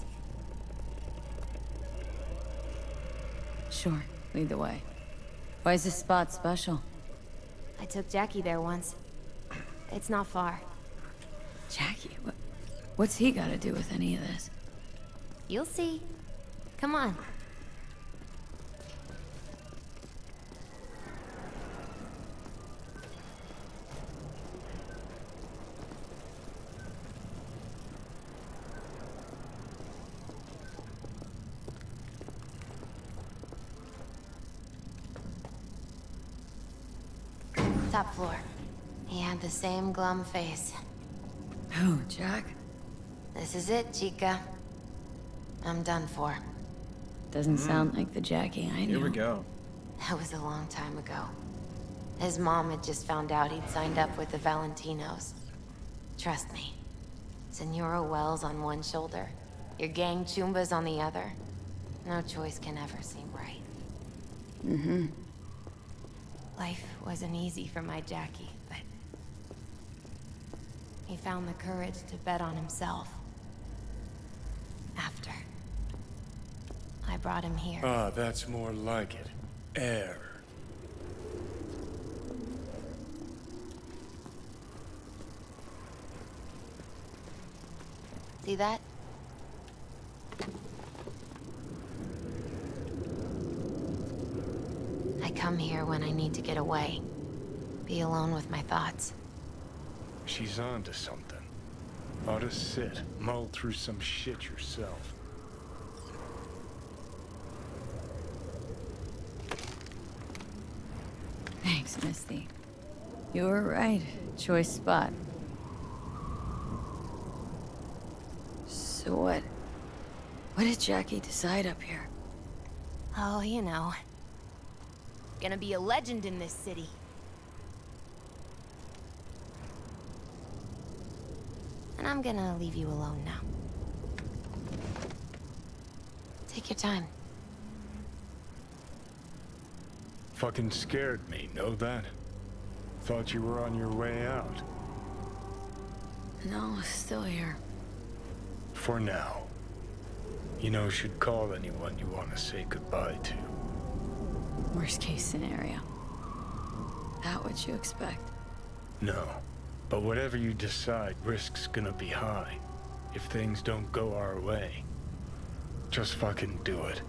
Sure, lead the way. Why is this spot special? I took Jackie there once. It's not far. Jackie? What's he got to do with any of this? You'll see. Come on. Top floor. He had the same glum face. Who, Jack? This is it, Chica. I'm done for. Doesn't sound like the Jackie I knew. Here we go. That was a long time ago. His mom had just found out he'd signed up with the Valentinos. Trust me. Senora Wells on one shoulder, your gang Chumbas on the other. No choice can ever seem right. Mm-hmm. Life wasn't easy for my Jackie, but he found the courage to bet on himself. After I brought him here. Ah, that's more like it. Air. See that? I come here when I need to get away. Be alone with my thoughts. She's on to something. Ought to sit, mull through some shit yourself. Thanks, Misty. You were right. Choice spot. So what did Jackie decide up here? Oh, you know. Gonna be a legend in this city. And I'm gonna leave you alone now. Take your time. Fucking scared me, know that? Thought you were on your way out. No, still here. For now. You know, should call anyone you want to say goodbye to. Worst case scenario. Not what you expect. No. But whatever you decide, risk's gonna be high. If things don't go our way. Just fucking do it.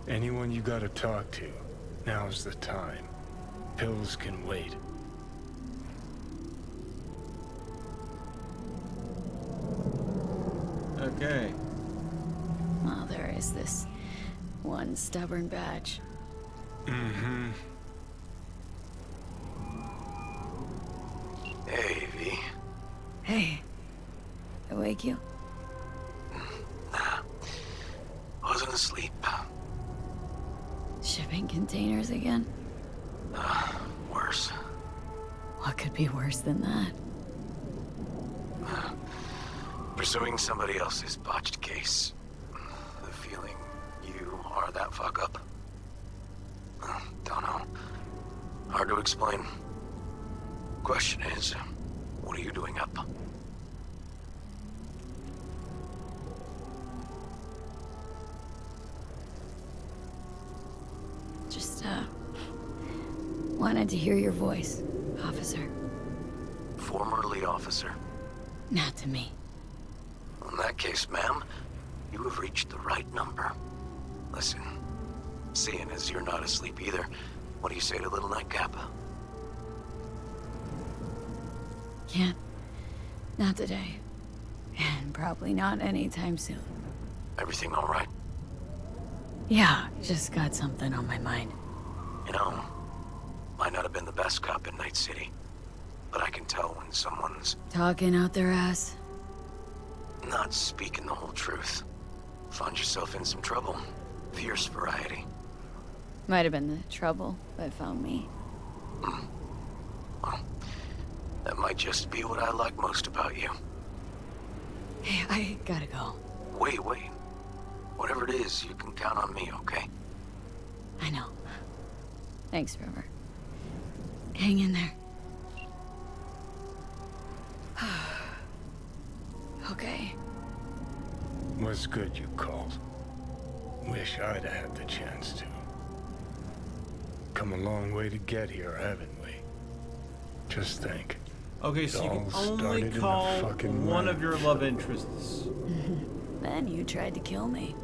Anyone you gotta talk to, now's the time. Pills can wait. Okay. Well, there is this one stubborn badge. Mm-hmm. Hey, V. Hey. I wake you? Nah. Wasn't asleep. Shipping containers again? Worse. What could be worse than that? Pursuing somebody else's botched case. The feeling you are that fuck up. Don't know. Hard to explain. Question is, what are you doing up? Just, wanted to hear your voice, officer. Formerly officer. Not to me. In that case, ma'am, you have reached the right number. Listen, seeing as you're not asleep either, what do you say to little nightcap? Can't. Not today. And probably not anytime soon. Everything all right? Yeah, just got something on my mind. You know, might not have been the best cop in Night City, but I can tell when someone's Talking out their ass? not speaking the whole truth. Find yourself in some trouble. Fierce variety. Might have been the trouble that found me. Well, that might just be what I like most about you. Hey, I gotta go. Wait. Whatever it is, you can count on me, okay? I know. Thanks, River. Hang in there. Okay. Was good you called. Wish I'd had the chance to. Come a long way to get here, haven't we? Just think. Okay, so you can only call one of your love interests. Then you tried to kill me.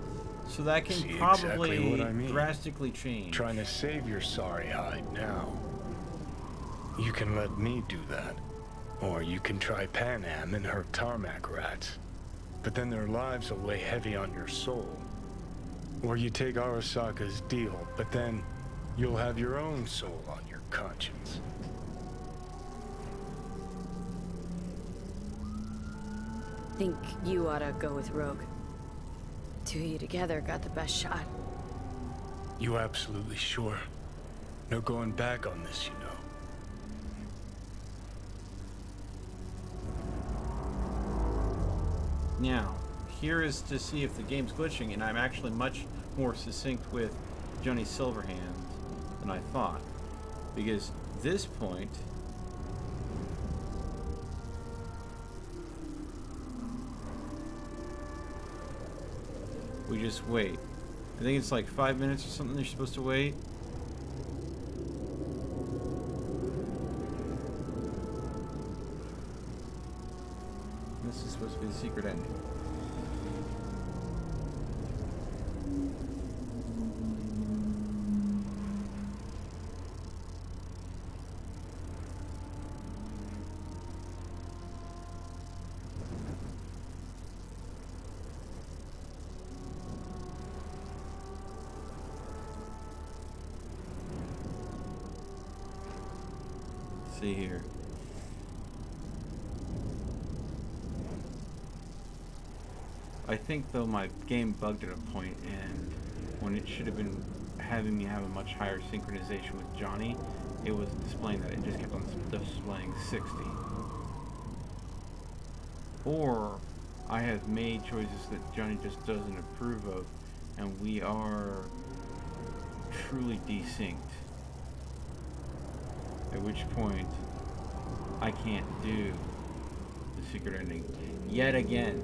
So that can See probably exactly what I mean. drastically change. Trying to save your sorry hide now. You can let me do that. Or you can try Pan Am and her tarmac rats. But then their lives will weigh heavy on your soul. Or you take Arasaka's deal, but then you'll have your own soul on your conscience. Think you ought to go with Rogue. Two of you together got the best shot. You absolutely sure? No going back on this, you know. Now, here is to see if the game's glitching, and I'm actually much more succinct with Johnny Silverhand than I thought. Because this point... we just wait. I think it's like 5 minutes or something you're supposed to wait. This is supposed to be the secret ending. See here. I think though my game bugged at a point, and when it should have been having me have a much higher synchronization with Johnny, it was displaying that. It just kept on displaying 60. Or I have made choices that Johnny just doesn't approve of, and we are truly desynced. At which point, I can't do the secret ending yet again.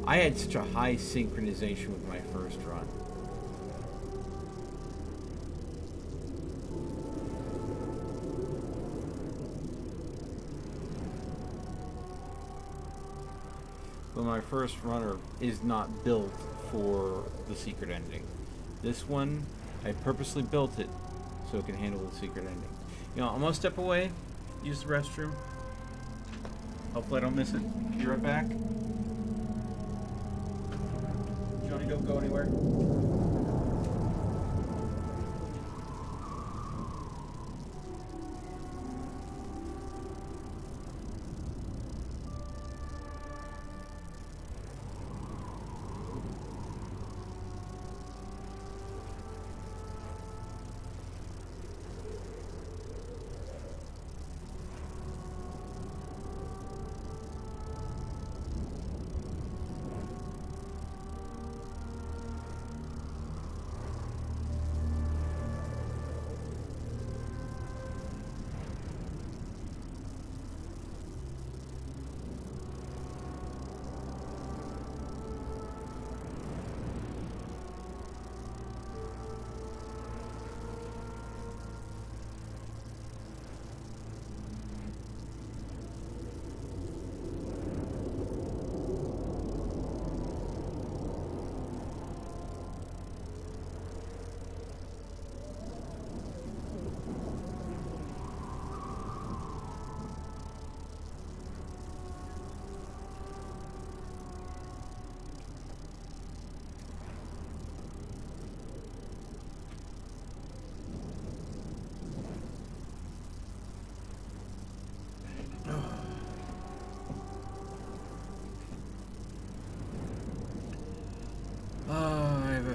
I had such a high synchronization with my first run. But my first runner is not built for the secret ending. This one, I purposely built it so it can handle the secret ending. You know, I'm gonna step away, use the restroom. Hopefully I don't miss it. Be right back. Johnny, don't go anywhere.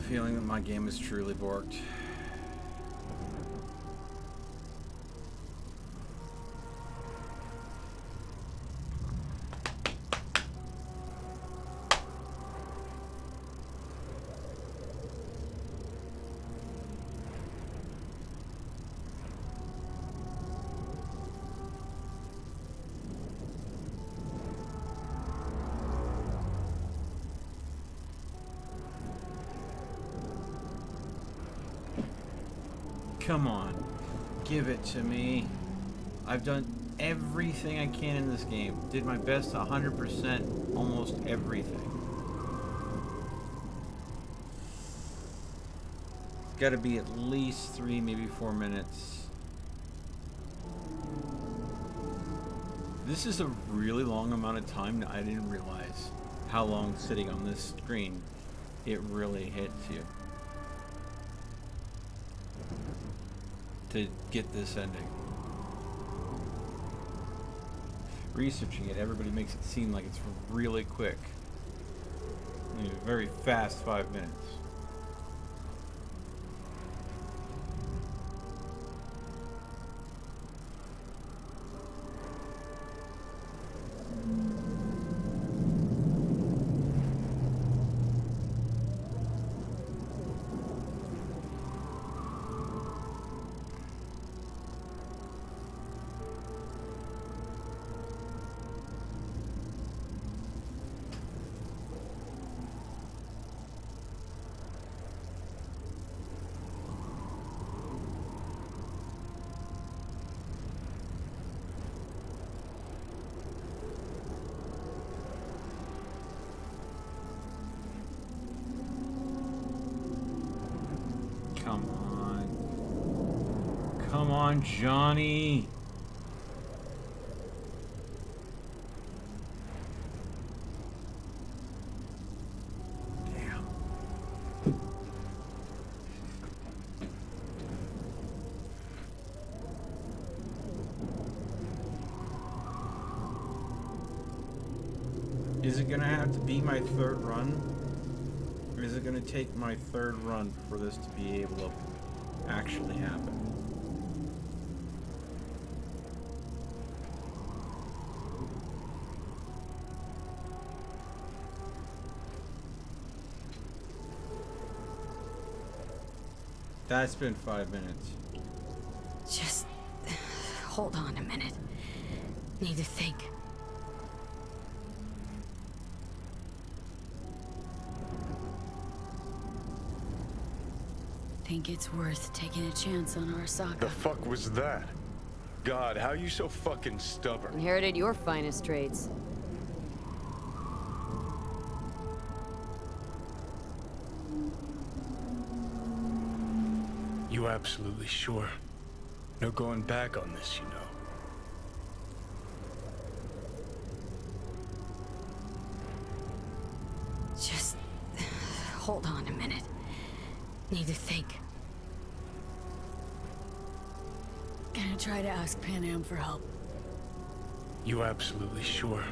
feeling that my game is truly borked. Come on, give it to me. I've done everything I can in this game. Did my best 100%, almost everything. It's gotta be at least 3, maybe 4 minutes. This is a really long amount of time. I didn't realize how long sitting on this screen it really hits you. To get this ending. Researching it, everybody makes it seem like it's really quick. You know, very fast 5 minutes. Come on. Come on, Johnny. Damn. Is it gonna have to be my third run? Or is it going to take my third run for this to be able to actually happen? That's been 5 minutes. Just hold on a minute. Need to think. Think it's worth taking a chance on Arasaka. The fuck was that? God, how you so fucking stubborn? Inherited your finest traits. You absolutely sure? No going back on this, you know. Just hold on a minute. Need to think. Gonna try to ask Pan Am for help. You absolutely sure?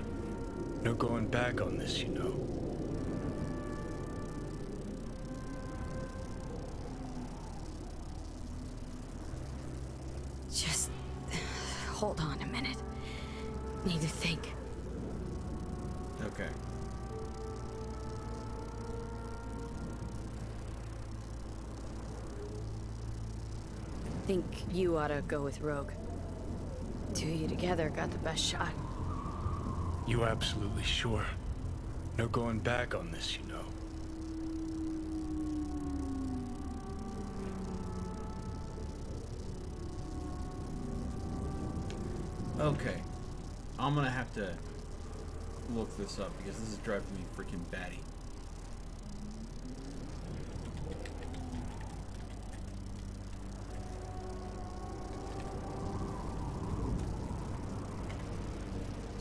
No going back on this, you know. Just hold on a minute. Need to think. Okay. Think you ought to go with Rogue. Two of you together got the best shot. You absolutely sure? No going back on this, you know. Okay. I'm gonna have to look this up because this is driving me freaking batty.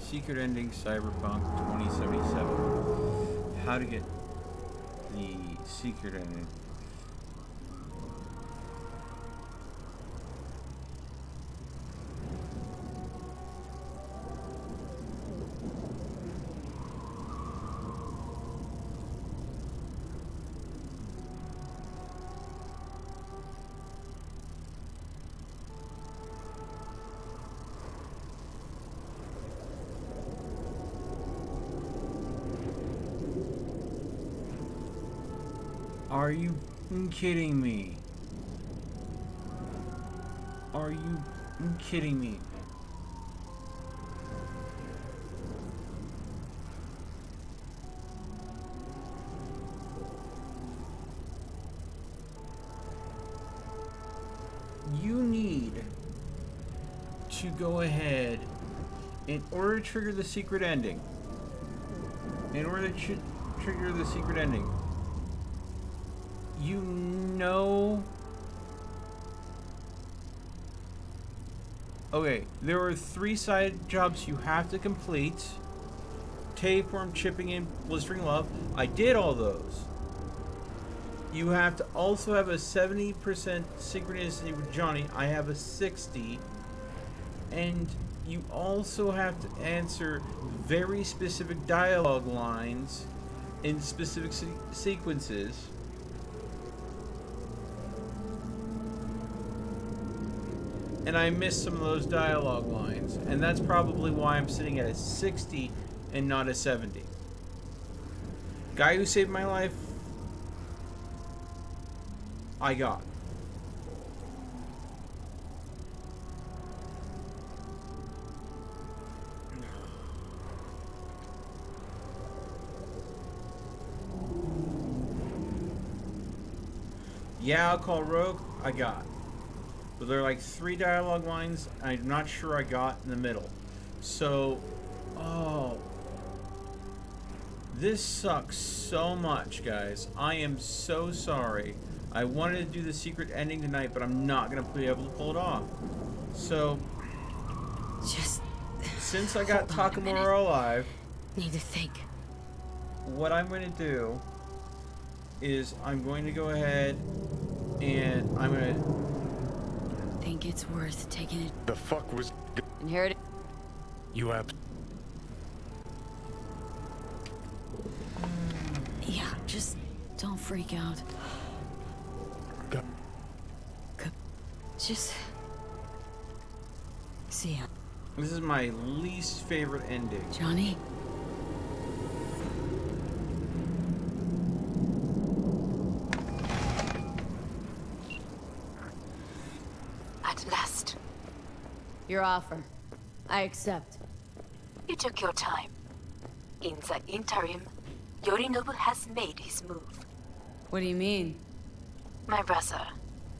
Secret ending Cyberpunk 2077. How to get the secret ending. Are you kidding me? Are you kidding me? You need to go ahead in order to trigger the secret ending. In order to trigger the secret ending, you know. Okay, there are 3 side jobs you have to complete. Tapeworm, chipping in, blistering love. I did all those. You have to also have a 70% synchronicity with Johnny. I have a 60. And you also have to answer very specific dialogue lines in specific sequences. And I missed some of those dialogue lines. And that's probably why I'm sitting at a 60 and not a 70. Guy who saved my life, I got. Yeah, I'll call Rogue, I got. But there are like 3 dialogue lines I'm not sure I got in the middle. So, oh. This sucks so much, guys. I am so sorry. I wanted to do the secret ending tonight, but I'm not going to be able to pull it off. So, just since I got Takamura alive, need to think. What I'm going to do is I'm going to go ahead and I'm going to think it's worth taking it. The fuck was... Inherit. You have... Yeah, just don't freak out. Go. Just... see ya. This is my least favorite ending. Johnny? At last. Your offer. I accept. You took your time. In the interim, Yorinobu has made his move. What do you mean? My brother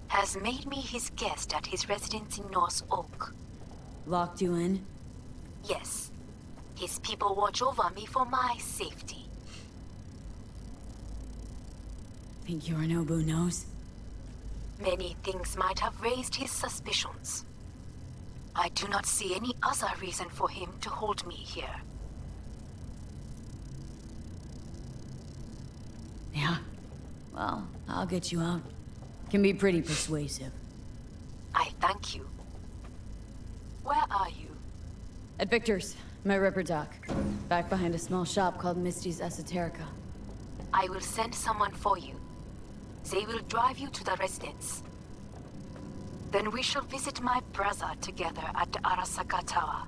has made me his guest at his residence in North Oak. Locked you in? Yes. His people watch over me for my safety. Think Yorinobu knows? Many things might have raised his suspicions. I do not see any other reason for him to hold me here. Yeah. Well, I'll get you out. Can be pretty persuasive. I thank you. Where are you? At Victor's, my ripper dock. Back behind a small shop called Misty's Esoterica. I will send someone for you. They will drive you to the residence. Then we shall visit my brother together at the Arasaka Tower.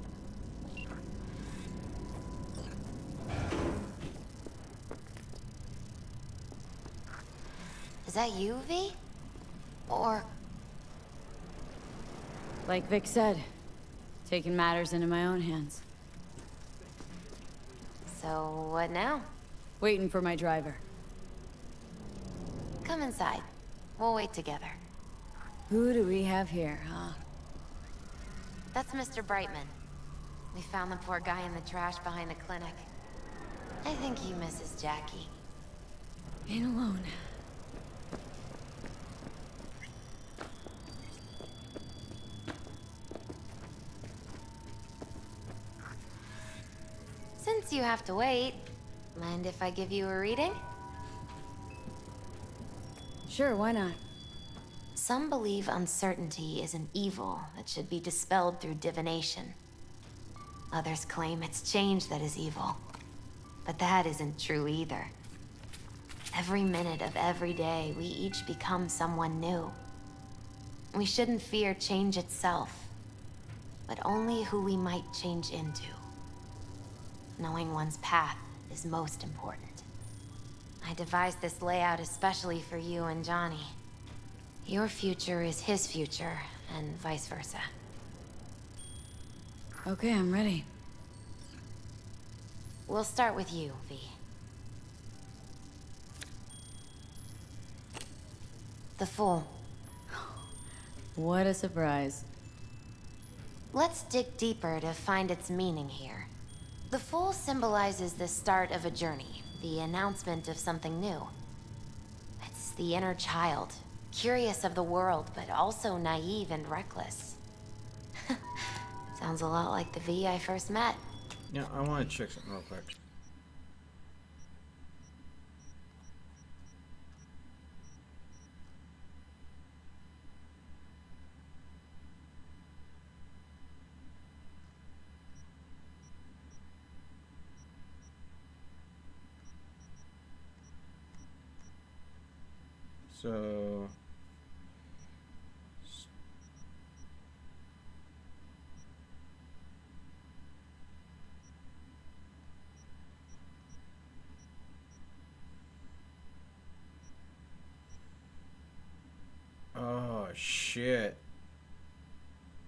Is that you, V? Or... Like Vic said, taking matters into my own hands. So, what now? Waiting for my driver. Come inside. We'll wait together. Who do we have here, huh? That's Mr. Brightman. We found the poor guy in the trash behind the clinic. I think he misses Jackie. Ain't alone. Since you have to wait, mind if I give you a reading? Sure, why not? Some believe uncertainty is an evil that should be dispelled through divination. Others claim it's change that is evil. But that isn't true either. Every minute of every day, we each become someone new. We shouldn't fear change itself, but only who we might change into. Knowing one's path is most important. I I devised this layout especially for you and Johnny. Your future is his future, and vice versa. Okay, I'm ready. We'll start with you, V. The Fool. What a surprise. Let's dig deeper to find its meaning here. The Fool symbolizes the start of a journey, the announcement of something new. It's the inner child, curious of the world, but also naive and reckless. Sounds a lot like the V I first met. Yeah, I want to check something real quick. So... Oh, shit.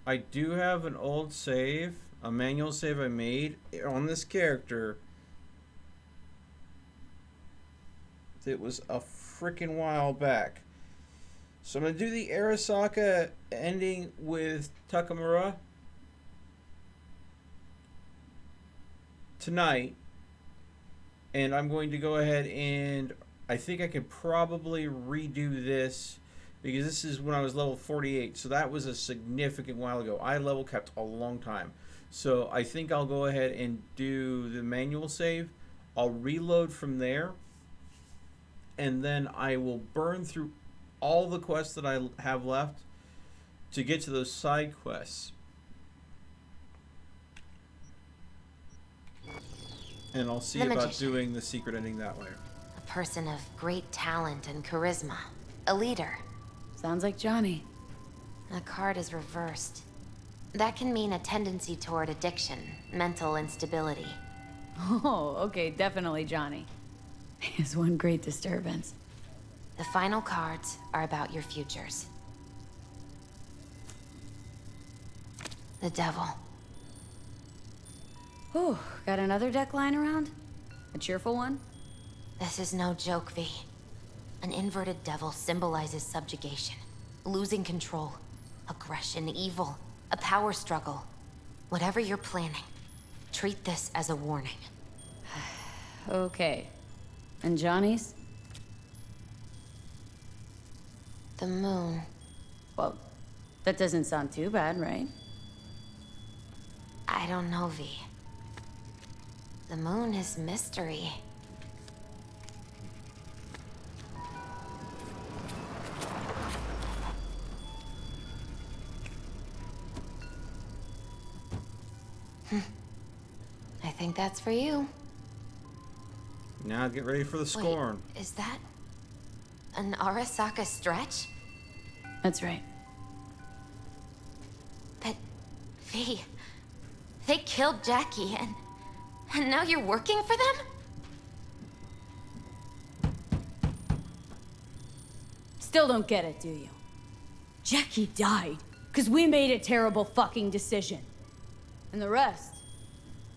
I do have an old save, a manual save I made on this character. It was a freaking while back. So I'm going to do the Arasaka ending with Takamura tonight. And I'm going to go ahead and I think I could probably redo this because this is when I was level 48. So that was a significant while ago. I level capped a long time. So I think I'll go ahead and do the manual save. I'll reload from there. And then I will burn through all the quests that I have left to get to those side quests. And I'll see about doing the secret ending that way. A person of great talent and charisma. A leader. Sounds like Johnny. The card is reversed. That can mean a tendency toward addiction, mental instability. Oh, okay, definitely Johnny. Is one great disturbance. The final cards are about your futures. The Devil. Ooh, got another deck lying around? A cheerful one? This is no joke, V. An inverted devil symbolizes subjugation, losing control, aggression, evil, a power struggle. Whatever you're planning, treat this as a warning. Okay. And Johnny's? The moon. Well, that doesn't sound too bad, right? I don't know, V. The moon is mystery. I think that's for you. Now get ready for the scorn. Wait, is that an Arasaka stretch? That's right. But, V, they killed Jackie and now you're working for them? Still don't get it, do you? Jackie died because we made a terrible fucking decision. And the rest,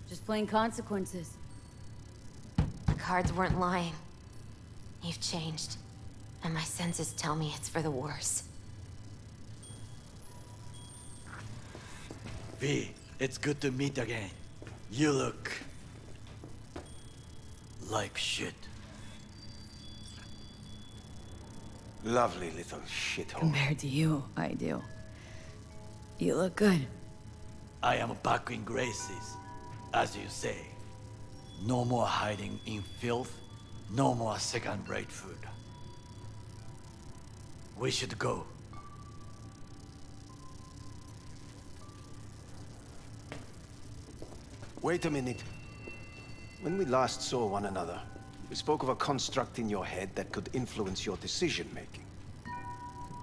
just plain consequences. The cards weren't lying. You've changed. And my senses tell me it's for the worse. V, it's good to meet again. You look... like shit. Lovely little shithole. Compared to you, I do. You look good. I am back in graces, as you say. No more hiding in filth, no more second-rate food. We should go. Wait a minute. When we last saw one another, we spoke of a construct in your head that could influence your decision-making.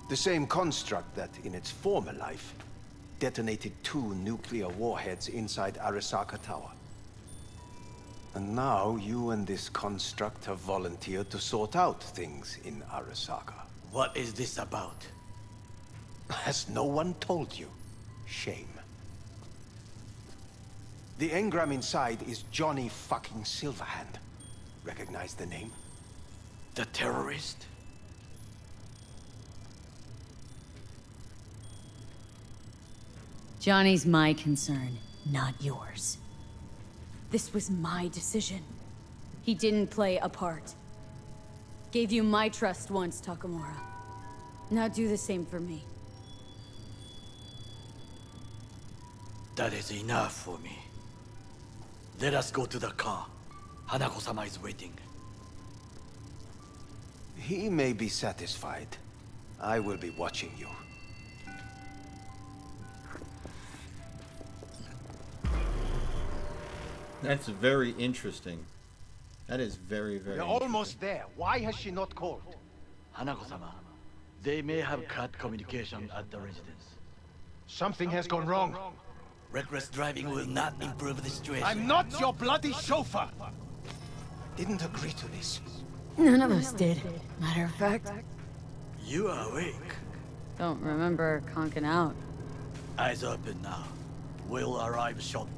The same construct that, in its former life, detonated 2 nuclear warheads inside Arasaka Tower. And now you and this construct have volunteered to sort out things in Arasaka. What is this about? Has no one told you? Shame. The engram inside is Johnny fucking Silverhand. Recognize the name? The terrorist? Johnny's my concern, not yours. This was my decision. He didn't play a part. Gave you my trust once, Takamura. Now do the same for me. That is enough for me. Let us go to the car. Hanako-sama is waiting. He may be satisfied. I will be watching you. That's very interesting. That is very, very We're almost there. Why has she not called? Hanako-sama, they may have cut communication at the residence. Something has gone wrong. Reckless driving will not improve the situation. I'm not your bloody chauffeur! Didn't agree to this. None of us did, matter of fact. You are awake. Don't remember conking out. Eyes open now. We'll arrive shortly.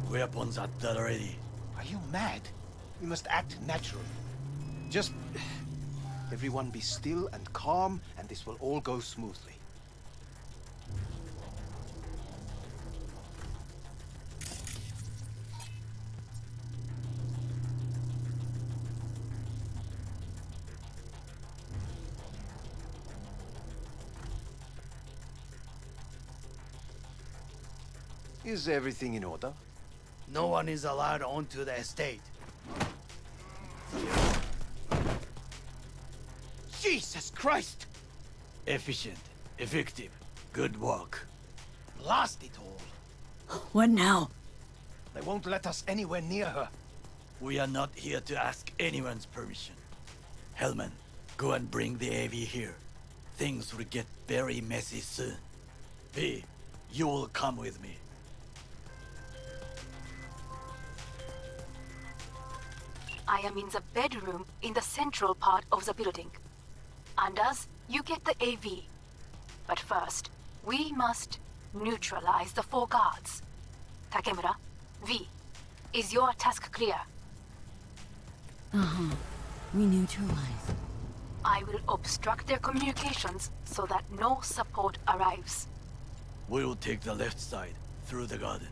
Weapons at the ready. Are you mad? You must act naturally. Just... everyone be still and calm, and this will all go smoothly. Is everything in order? No one is allowed onto the estate. Jesus Christ! Efficient, effective, good work. Blast it all. What now? They won't let us anywhere near her. We are not here to ask anyone's permission. Hellman, go and bring the AV here. Things will get very messy soon. V, you will come with me. I am in the bedroom in the central part of the building. Anders, you get the AV. But first, we must neutralize the 4 guards. Takemura, V, is your task clear? Uh-huh. We neutralize. I will obstruct their communications so that no support arrives. We will take the left side, through the garden.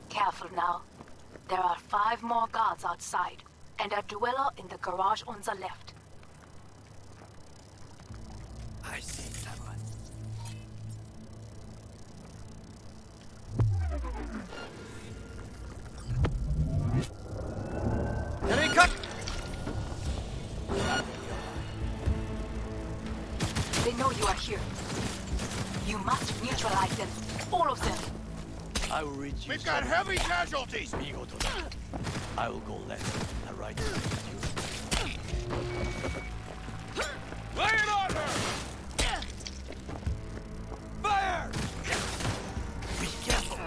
Careful now. There are 5 more guards outside, and a dweller in the garage on the left. I see someone. They know you are here. You must neutralize them. All of them. I will reach you. We've got heavy casualties! We go to that. I will go left and right. Lay it on her! Fire! Be careful.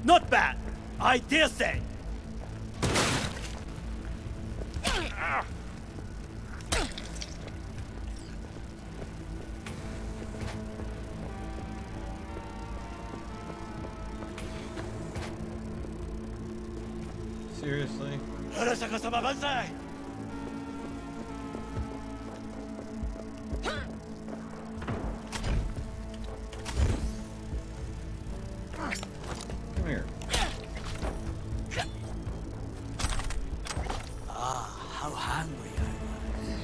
Not bad, I dare say. Seriously? Arasaka-sama banzai! Come here. Ah, how hungry I was.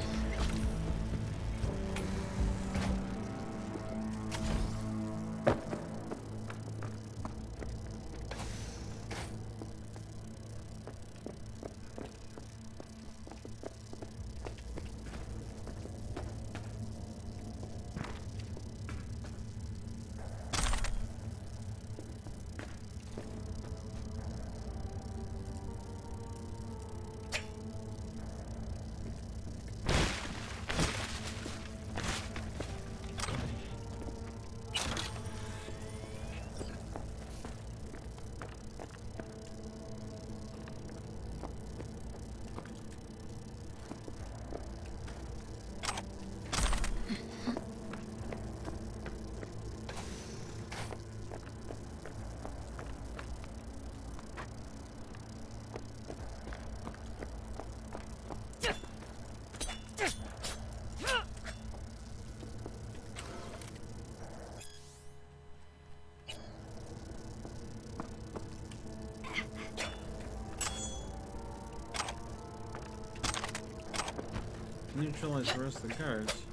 Neutralize the rest of the guards.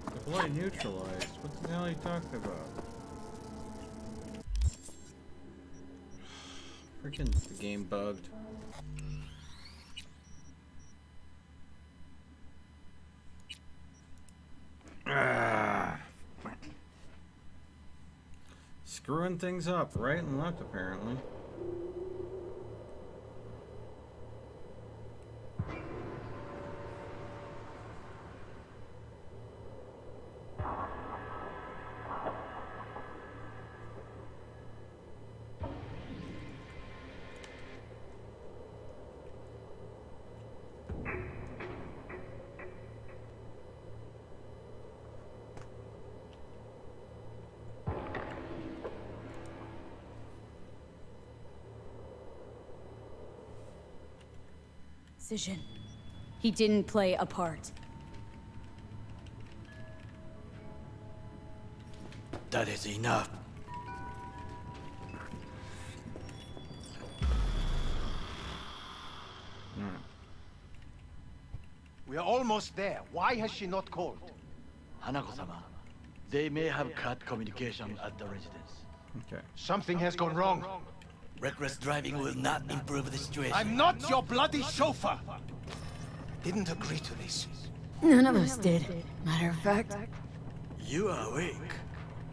Deploy neutralized? What the hell are you talking about? Freaking the game bugged. Screwing things up right and left, apparently. Decision. He didn't play a part. That is enough. We are almost there. Why has she not called? Hanako-sama, they may have cut communication at the residence. Okay. Something has gone wrong. Reckless driving will not improve the situation. I'm not your bloody chauffeur! Didn't agree to this. None of us did. Matter of fact, You are awake.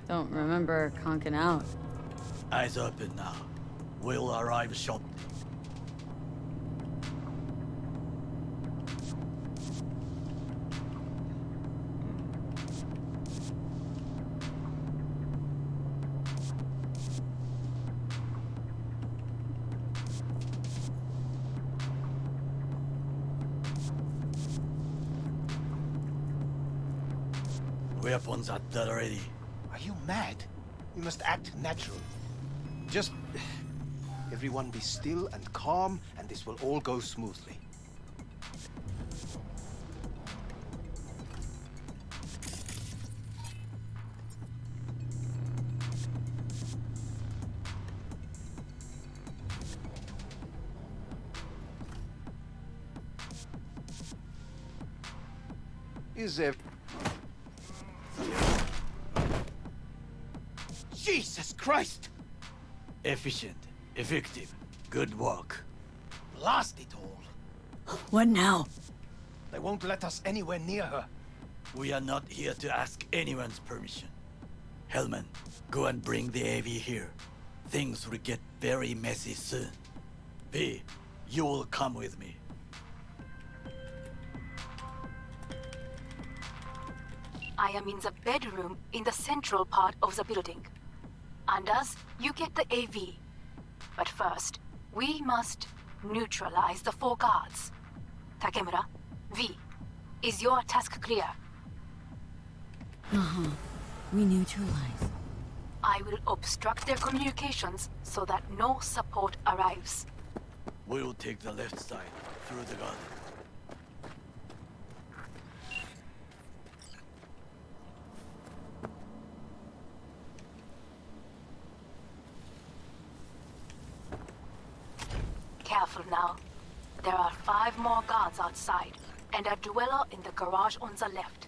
don't remember conking out. Eyes open now. We'll arrive shortly. Weapons at the ready. Are you mad? We must act natural. Just... everyone be still and calm, and this will all go smoothly. Is there... Jesus Christ! Efficient, effective, good work. Blast it all! What now? They won't let us anywhere near her. We are not here to ask anyone's permission. Hellman, go and bring the AV here. Things will get very messy soon. V, you will come with me. I am in the bedroom in the central part of the building. Anders, you get the AV. But first, we must neutralize the 4 guards. Takemura, V, is your task clear? Uh-huh. We neutralize. I will obstruct their communications so that no support arrives. We'll take the left side, through the garden. Careful now. There are 5 more guards outside, and a dweller in the garage on the left.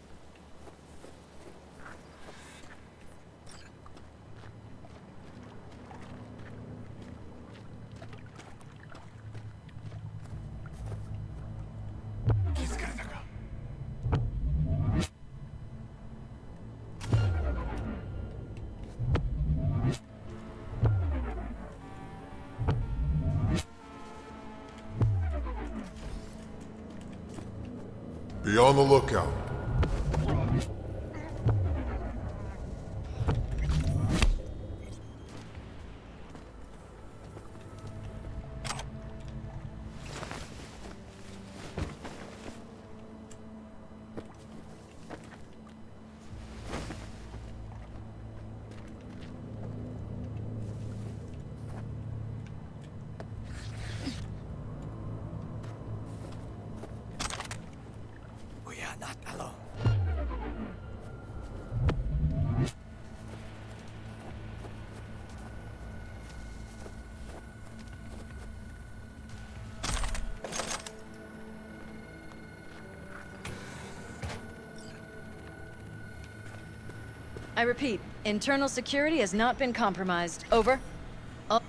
Be on the lookout. Not alone. I repeat, internal security has not been compromised. Over. Oh.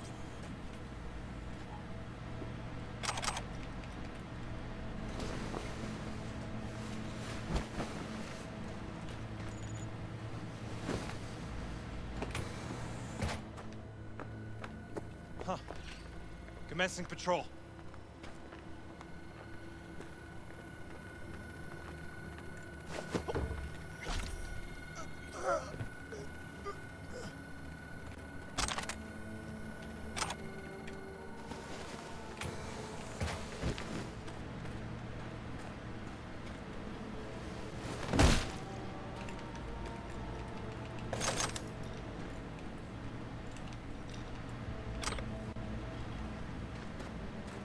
Huh. Commencing patrol.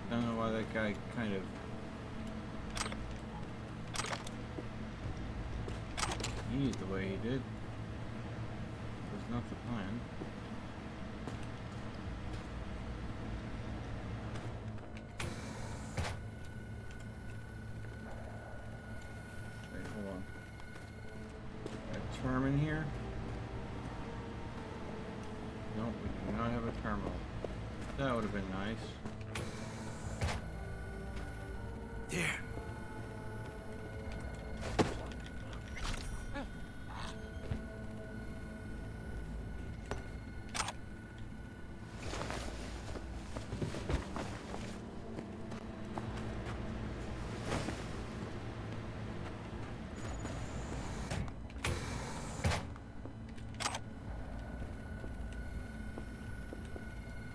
I don't know why that guy kind of used the way he did. Was not the plan. Wait, hold on. A term in here? Nope, we do not have a terminal. That would have been nice. There.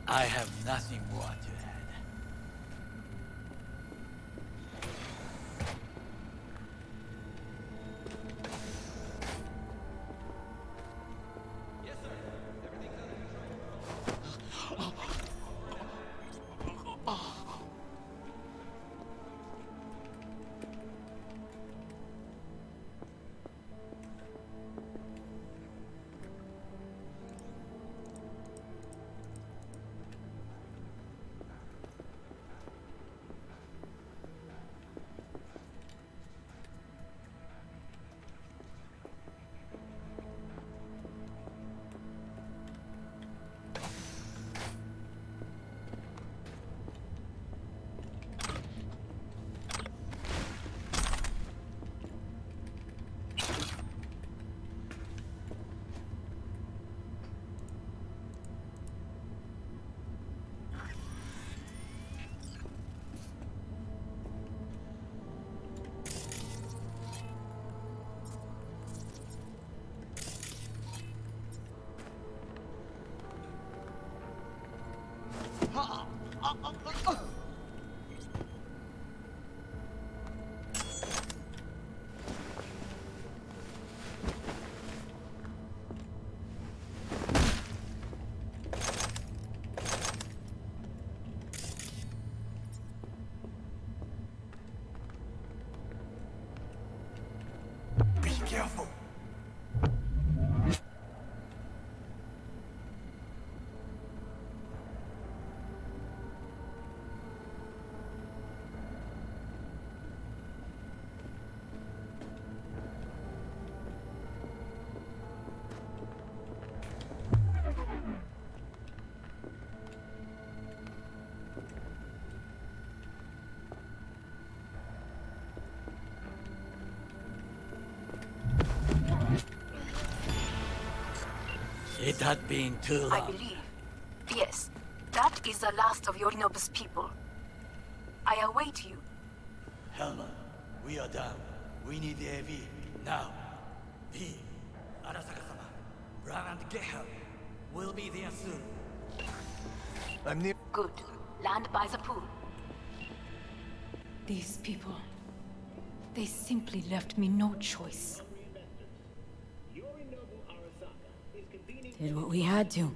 I have nothing more to add. not been too long. I believe. Yes, that is the last of Yorinobu's people. I await you. Hellman, we are done. We need the AV, now. V, Arasaka-sama, run and get her. We'll be there soon. I'm near. Good. Land by the pool. These people, they simply left me no choice. Did what we had to.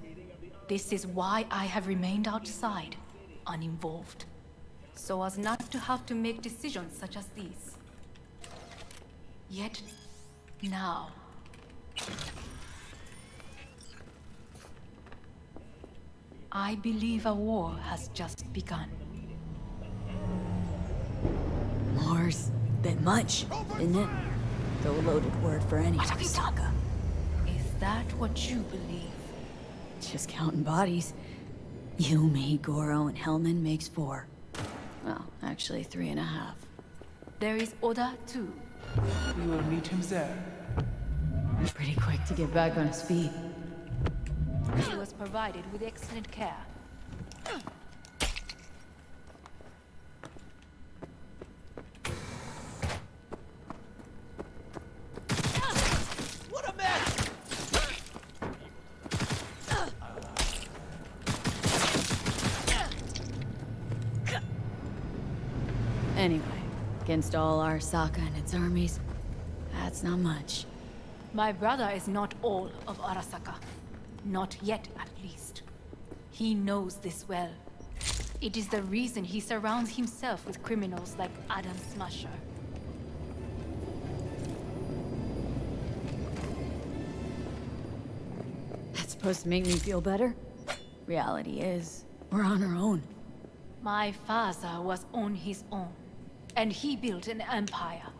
This is why I have remained outside, uninvolved. So as not to have to make decisions such as these. Yet, now... I believe a war has just begun. War's bit much, isn't it? The loaded word for any Arasaka. Is that what you believe? Just counting bodies. You, me, Goro, and Hellman makes 4. Well, actually 3.5. There is Oda, too. We will meet him there. Pretty quick to get back on his feet. He was provided with excellent care. What a mess! Anyway, against all Arasaka and its armies, that's not much. My brother is not all of Arasaka. Not yet, at least. He knows this well. It is the reason he surrounds himself with criminals like Adam Smasher. That's supposed to make me feel better? Reality is, we're on our own. My father was on his own, and he built an empire.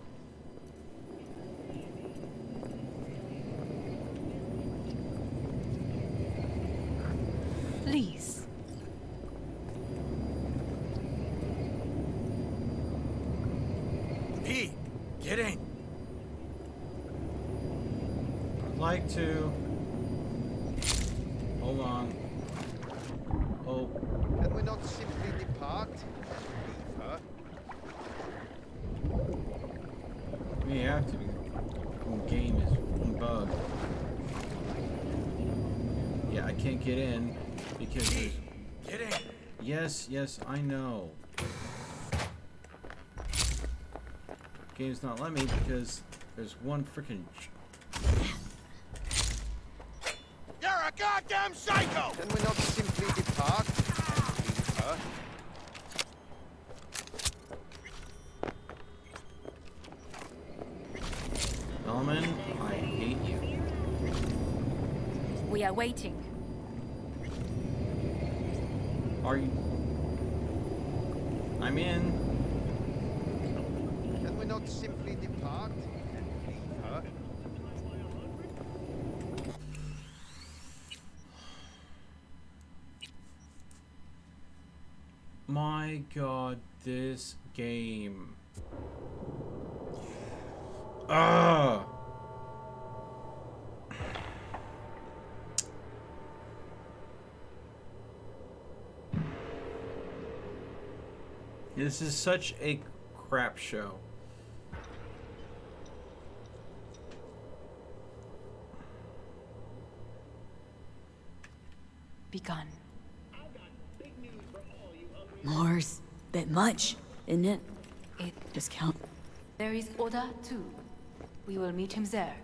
Please. V, get in. I'd like to. Hold on. Oh. Can we not simply depart and leave her? We have to. The game is fucking bugged. Yeah, I can't get in because there's... Get in. Yes, I know. Game's not letting me because there's one freaking. You're a goddamn psycho! Can we not simply depart and leave her? Elman, I hate you. We are waiting. Are you? I'm in. Can we not simply depart and leave her? My God, this game. Ugh. This is such a crap show. Begun. More's bit much, isn't it? It just count. There is Oda too. We will meet him there.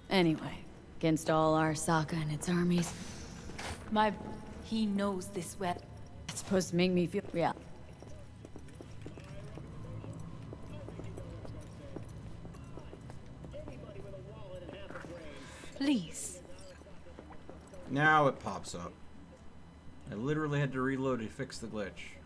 Anyway, against all Arasaka and its armies, he knows this well. It's supposed to make me feel real. Please. Now it pops up. I literally had to reload to fix the glitch.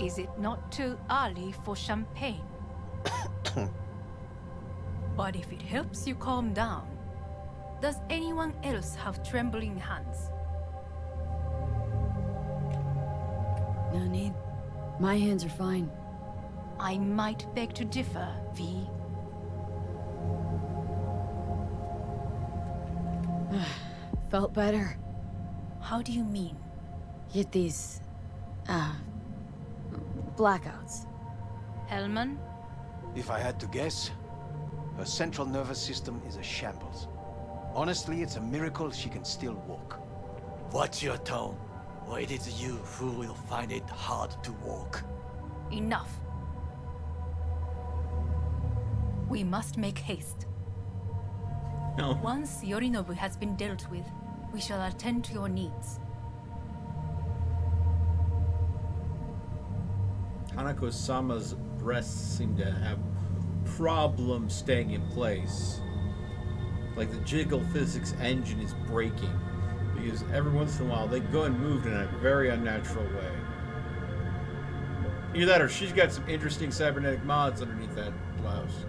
Is it not too early for champagne? But if it helps you calm down, does anyone else have trembling hands? No need. My hands are fine. I might beg to differ, V. Felt better. How do you mean? Get these... blackouts. Hellman? If I had to guess, her central nervous system is a shambles. Honestly, it's a miracle she can still walk. Watch your tone, or it is you who will find it hard to walk. Enough. We must make haste. No. Once Yorinobu has been dealt with, we shall attend to your needs. Hanako-sama's breasts seem to have problems staying in place. Like the jiggle physics engine is breaking. Because every once in a while they go and move in a very unnatural way. Either that or she's got some interesting cybernetic mods underneath that blouse.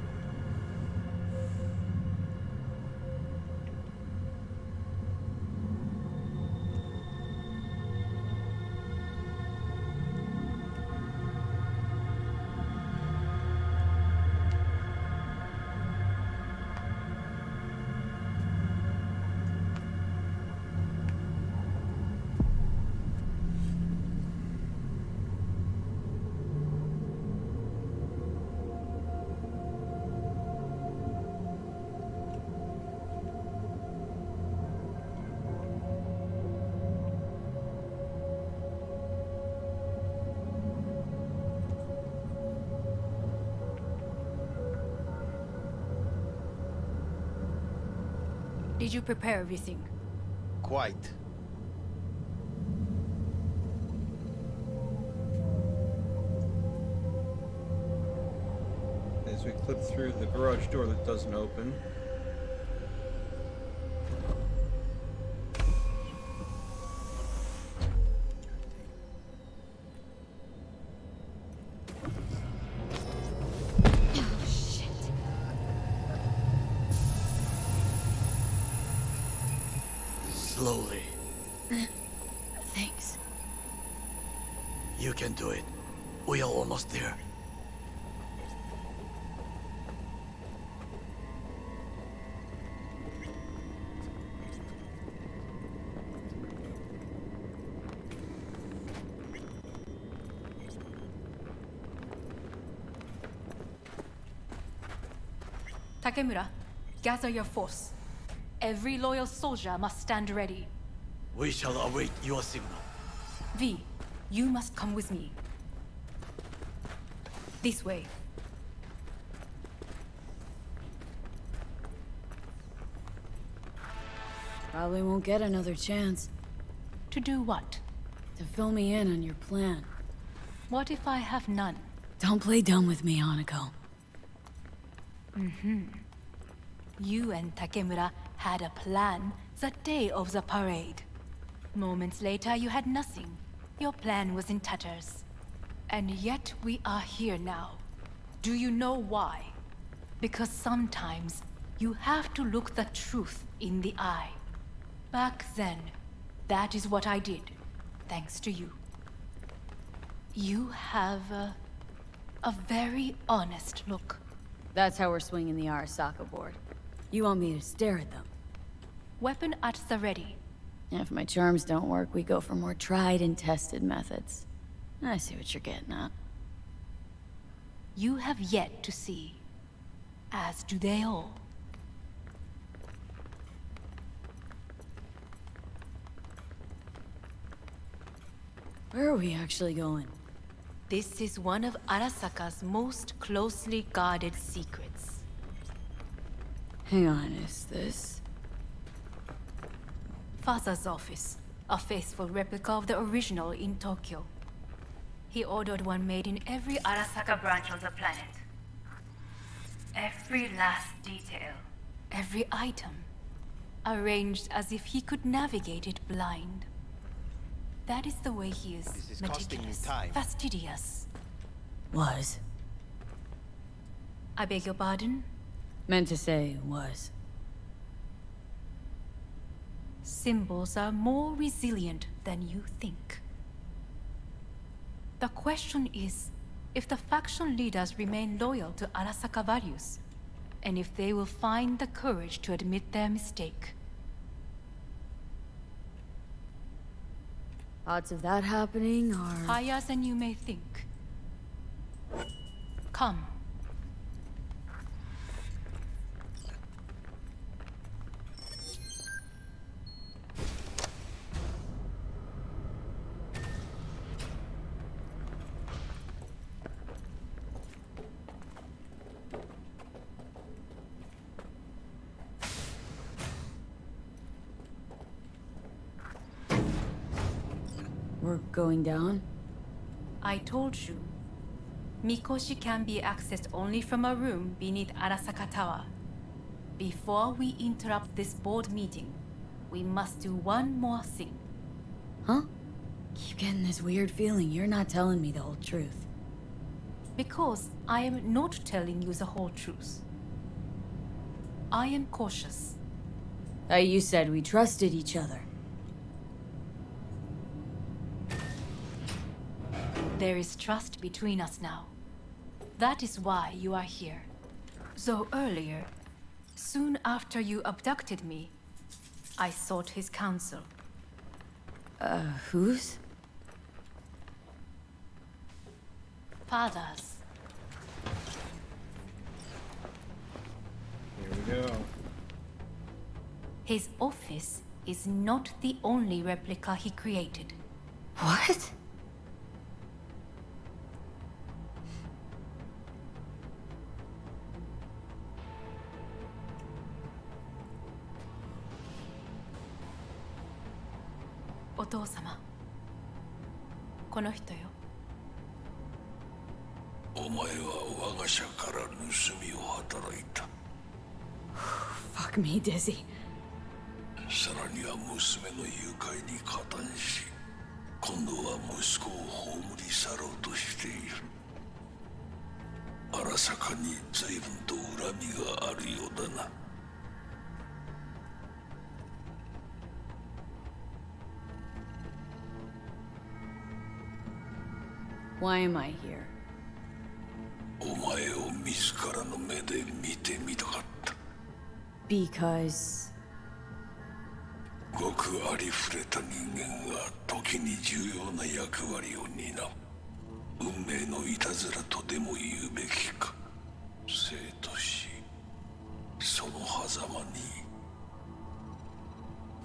Did you prepare everything? Quite. As we clip through the garage door that doesn't open. Slowly. Thanks. You can do it. We are almost there. Takemura, gather your force. Every loyal soldier must stand ready. We shall await your signal. V, you must come with me. This way. Probably won't get another chance. To do what? To fill me in on your plan. What if I have none? Don't play dumb with me, Hanako. You and Takemura had a plan the day of the parade. Moments later, you had nothing. Your plan was in tatters. And yet we are here now. Do you know why? Because sometimes you have to look the truth in the eye. Back then, that is what I did, thanks to you. You have a very honest look. That's how we're swinging the Arasaka board. You want me to stare at them? Weapon at the ready. If my charms don't work, we go for more tried and tested methods. I see what you're getting at. You have yet to see, as do they all. Where are we actually going? This is one of Arasaka's most closely guarded secrets. Hang on, is this... Father's office. A faithful replica of the original in Tokyo. He ordered one made in every Arasaka branch of the planet. Every last detail, every item, arranged as if he could navigate it blind. That is the way he is. This is costing you Meticulous, time. fastidious. Was. I beg your pardon? Meant to say was. Symbols are more resilient than you think. The question is, if the faction leaders remain loyal to Arasaka values, and if they will find the courage to admit their mistake. Odds of that happening are... Higher than you may think. Come. We're going down? I told you. Mikoshi can be accessed only from a room beneath Arasaka Tower. Before we interrupt this board meeting, we must do one more thing. Huh? Keep getting this weird feeling you're not telling me the whole truth. Because I am not telling you the whole truth. I am cautious. You said we trusted each other. There is trust between us now. That is why you are here. So earlier, soon after you abducted me, I sought his counsel. Whose? Father's. Here we go. His office is not the only replica he created. What? Otou-sama. この人よ。お前は我が社から盗みを働いた。Fuck me, Dizzy. さらには娘の誘拐に加担し、今度は息子を葬り去ろうとしている。荒坂に随分と恨みがあるようだな。Why am I here? お前を自らの目で見てみたかった。Because... ごくありふれた人間が時に重要な役割を担う。運命のいたずらとでも言うべきか。生と死、その狭間に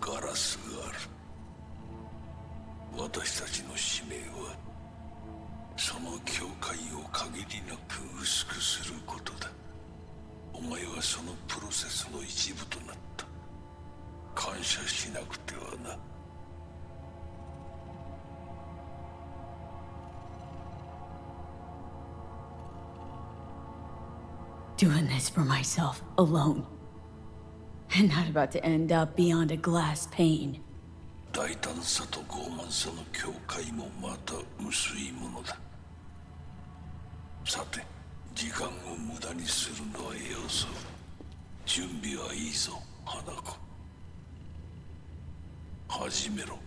ガラスがある。私たちの使命はその境界を限りなく薄くすることだ。お前はそのプロセスの一部となった。感謝しなくてはな。Doing this for myself, alone. And not about to end up beyond a glass pane. 大胆さと傲慢さの境界もまた薄いものだ。さて、時間を無駄にするのはよそう。準備はいいぞ、花子。始めろ。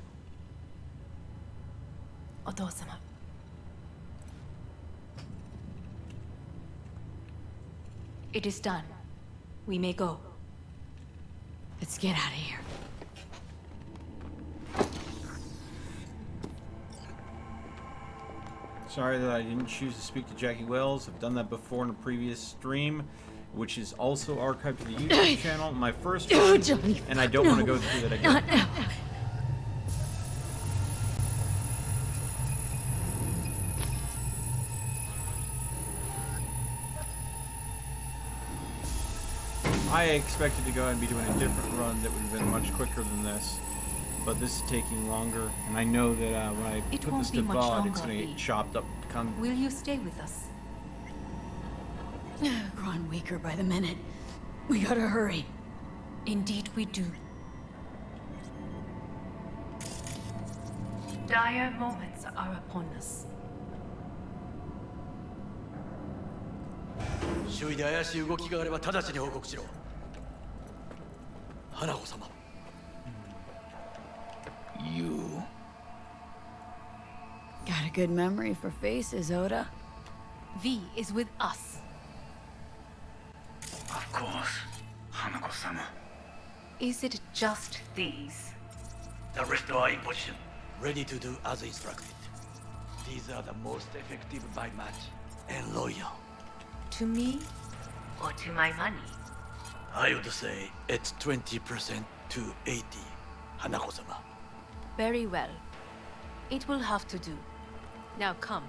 お父様。It is done. We may go. Let's get out of here. Sorry that I didn't choose to speak to Jackie Wells. I've done that before in a previous stream, which is also archived to the YouTube channel. My first one, and I don't want to go through that again. Not now. I expected to go ahead and be doing a different run that would have been much quicker than this, but this is taking longer, and I know that when I put this to VOD, it's going to get chopped up. Will you stay with us? Growing weaker by the minute. We gotta hurry. Indeed we do. dire moments are upon us. 周囲で怪しい動きがあれば直ちに報告しろ。花子様。You. Got a good memory for faces, Oda. V is with us. Of course, Hanako-sama. Is it just these? The rest are in position, ready to do as instructed. These are the most effective by match and loyal. To me or to my money? I would say it's 20% to 80, Hanako-sama. Very well. It will have to do. Now come.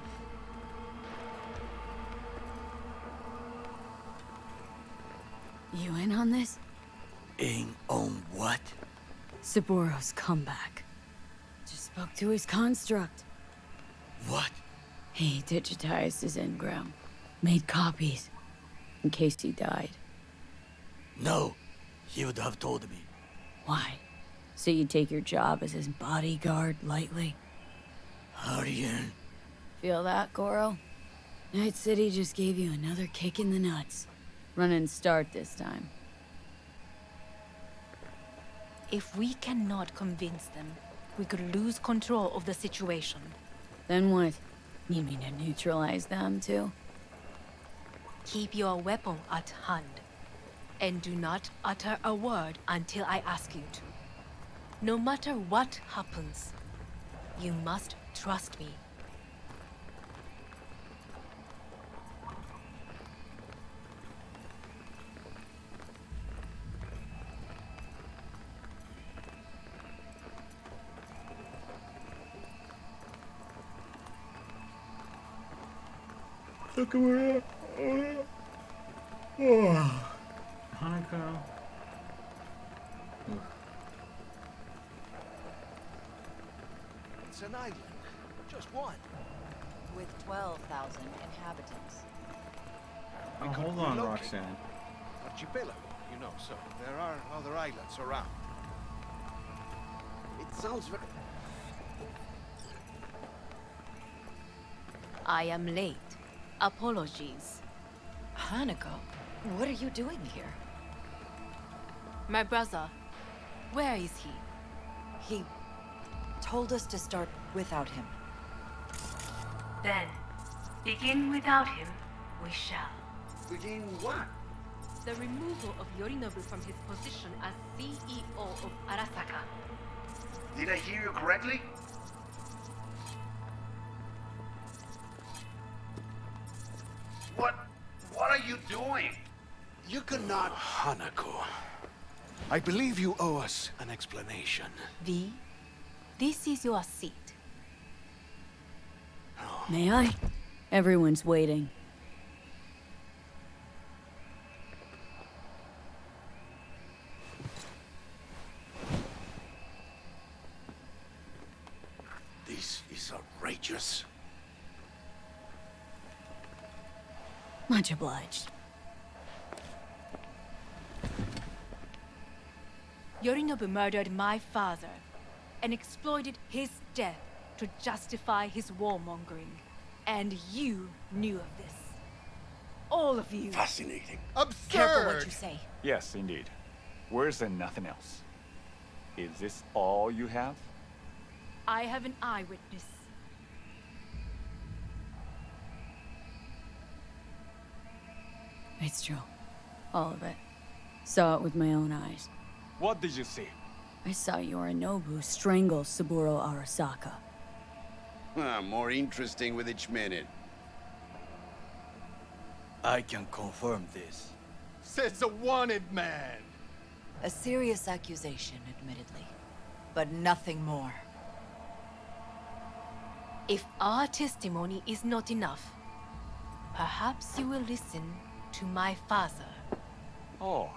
You in on this? In on what? Saburo's comeback. Just spoke to his construct. What? He digitized his engram. Made copies. In case he died. No. He would have told me. Why? So you take your job as his bodyguard lightly? Aryan. Feel that, Goro? Night City just gave you another kick in the nuts. Run and start this time. If we cannot convince them, we could lose control of the situation. Then what? You mean to neutralize them, too? Keep your weapon at hand. And do not utter a word until I ask you to. No matter what happens, you must trust me. Hanako. It's an island. Just one. With 12,000 inhabitants. Oh, hold on, Roxanne. Archipelago, you know, so there are other islands around. It sounds very... I am late. Apologies. Hanako, what are you doing here? My brother, where is he? He told us to start without him. Then, begin without him, we shall. Begin what? The removal of Yorinobu from his position as CEO of Arasaka. Did I hear you correctly? What are you doing? You cannot... Hanako. I believe you owe us an explanation. V, this is your seat. May I? Everyone's waiting. This is outrageous. Much obliged. Yorinobu murdered my father and exploited his death to justify his warmongering. And you knew of this. All of you. Fascinating. Absurd! Careful what you say. Yes, indeed. Worse than nothing else. Is this all you have? I have an eyewitness. It's true. All of it. Saw it with my own eyes. What did you see? I saw Yorinobu strangle Saburo Arasaka. More interesting with each minute. I can confirm this. Says a wanted man. A serious accusation, admittedly. But nothing more. If our testimony is not enough, perhaps you will listen to my father. Oh.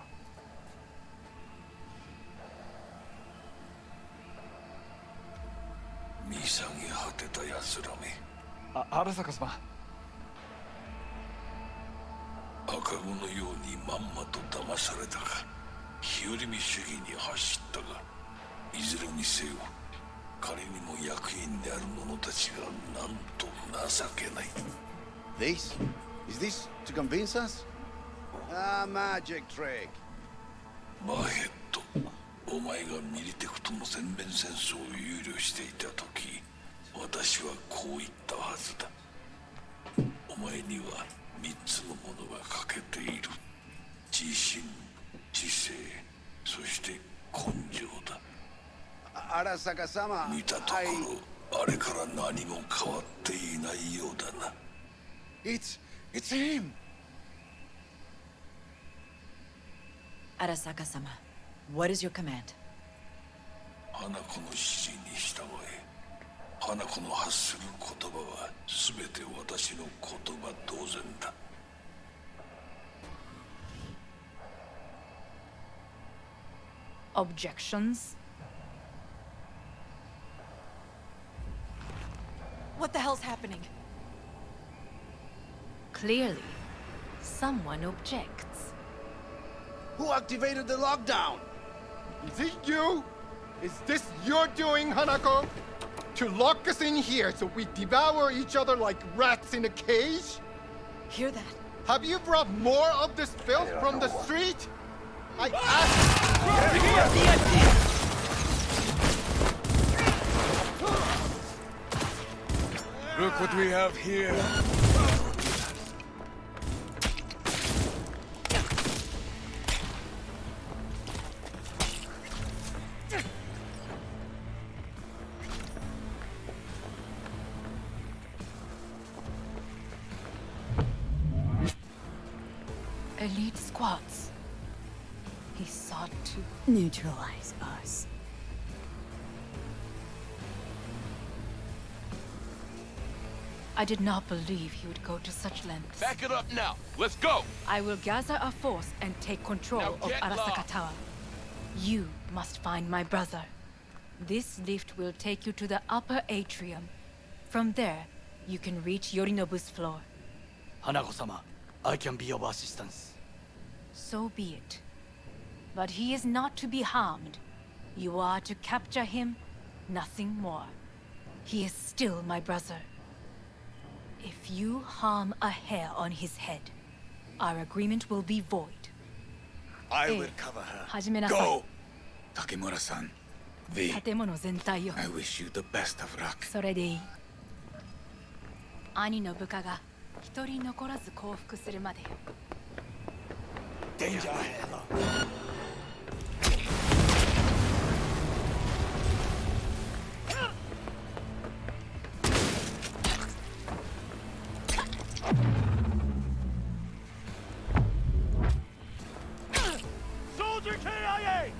Arasaka様。赤子のようにまんまと騙されたが、日和見主義に走ったが、いずれにせよ、仮にも役員である者たちがなんと情けない。This? Is this to convince us? Ah, magic trick. マーヘッド、お前がミリテクとの全面戦争を憂慮していた時、私はこう言ったはずだ。お前には3つのものが欠けている。自信、知性、そして根性だ。Arasaka-sama, 見たところ、あれから何も変わっていないようだな。It's him! Arasaka-sama, what is your command? 花子の指示に従え。花子の発する言葉は全て私の言葉同然だ。Objections? What the hell's happening? Clearly, someone objects. Who activated the lockdown? Is it you? Is this your doing, Hanako? To lock us in here so we devour each other like rats in a cage? Hear that? Have you brought more of this filth from the street? I asked... Look what we have here. Elite squads. He sought to neutralize us. I did not believe he would go to such lengths. Back it up now. Let's go. I will gather a force and take control Now of get Arasaka lost. Tower. You must find my brother. This lift will take you to the upper atrium. From there, you can reach Yorinobu's floor. Hanako-sama, I can be of assistance. So be it. But he is not to be harmed. You are to capture him, nothing more. He is still my brother. If you harm a hair on his head, our agreement will be void. I will cover her. Go! Takemura-san, V, I wish you the best of luck. それでいい。兄の部下が一人残らず降伏するまでよ。Danger ahead. Soldier KIA!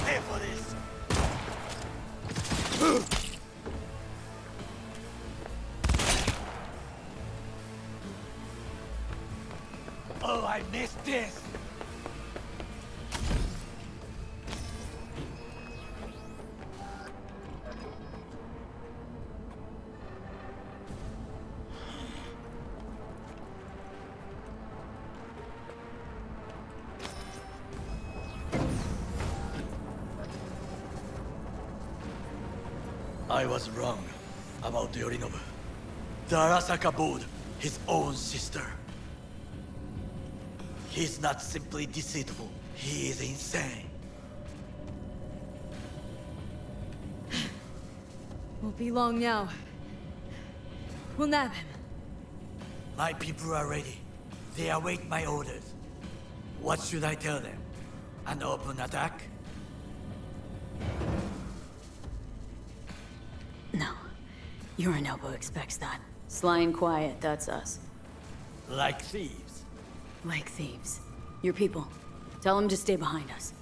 Pay for this. Oh, I missed this. I was wrong about Yorinobu. The Arasaka bowed his own sister. He's not simply deceitful, he is insane. Won't be long now. We'll nab him. My people are ready. They await my orders. What should I tell them? An open attack? No. Yorinobu expects that. Sly and quiet, that's us. Like thieves. Like thieves. Your people. Tell them to stay behind us.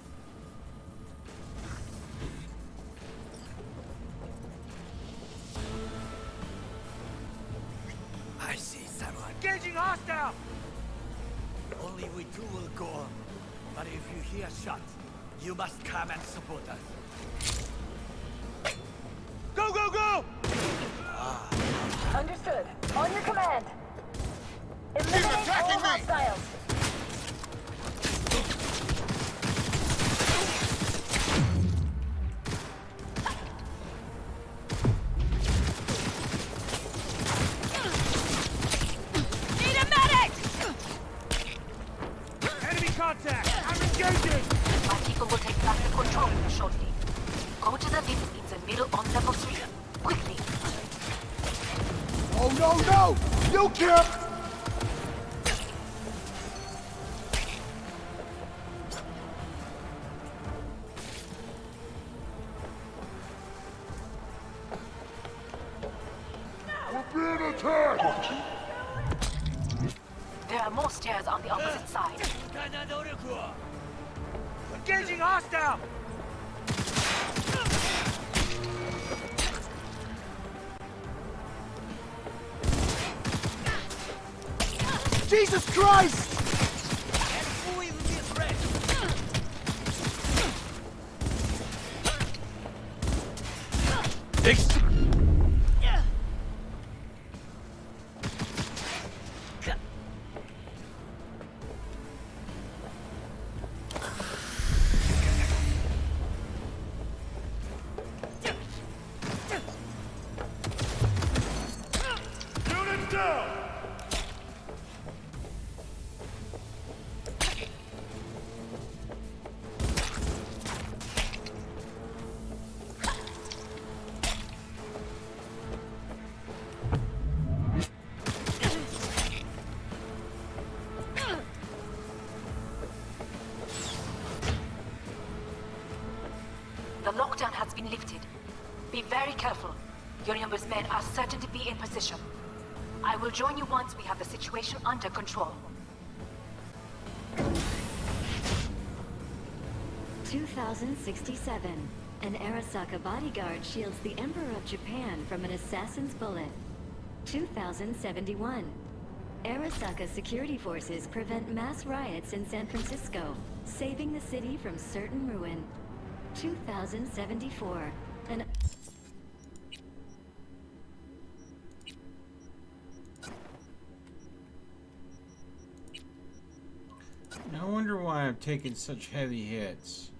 I see someone. Engaging hostile! Only we two will go on. But if you hear shots, you must come and support us. Go, go, go! Understood. On your command. Eliminate attacking all me! hostiles. Need a medic! Enemy contact! I'm engaging! My people will take back the control room shortly. Go to the lift in the middle on level 3. Quickly. Oh, no, no! You can't! We're being attacked! There are more stairs on the opposite side. Engaging hostile! Jesus Christ! Unit down! The lockdown has been lifted. Be very careful. Your numbers men are certain to be in position. I will join you once we have the situation under control. 2067. An Arasaka bodyguard shields the Emperor of Japan from an assassin's bullet. 2071. Arasaka security forces prevent mass riots in San Francisco, saving the city from certain ruin. 2074. An No wonder why I'm taking such heavy hits.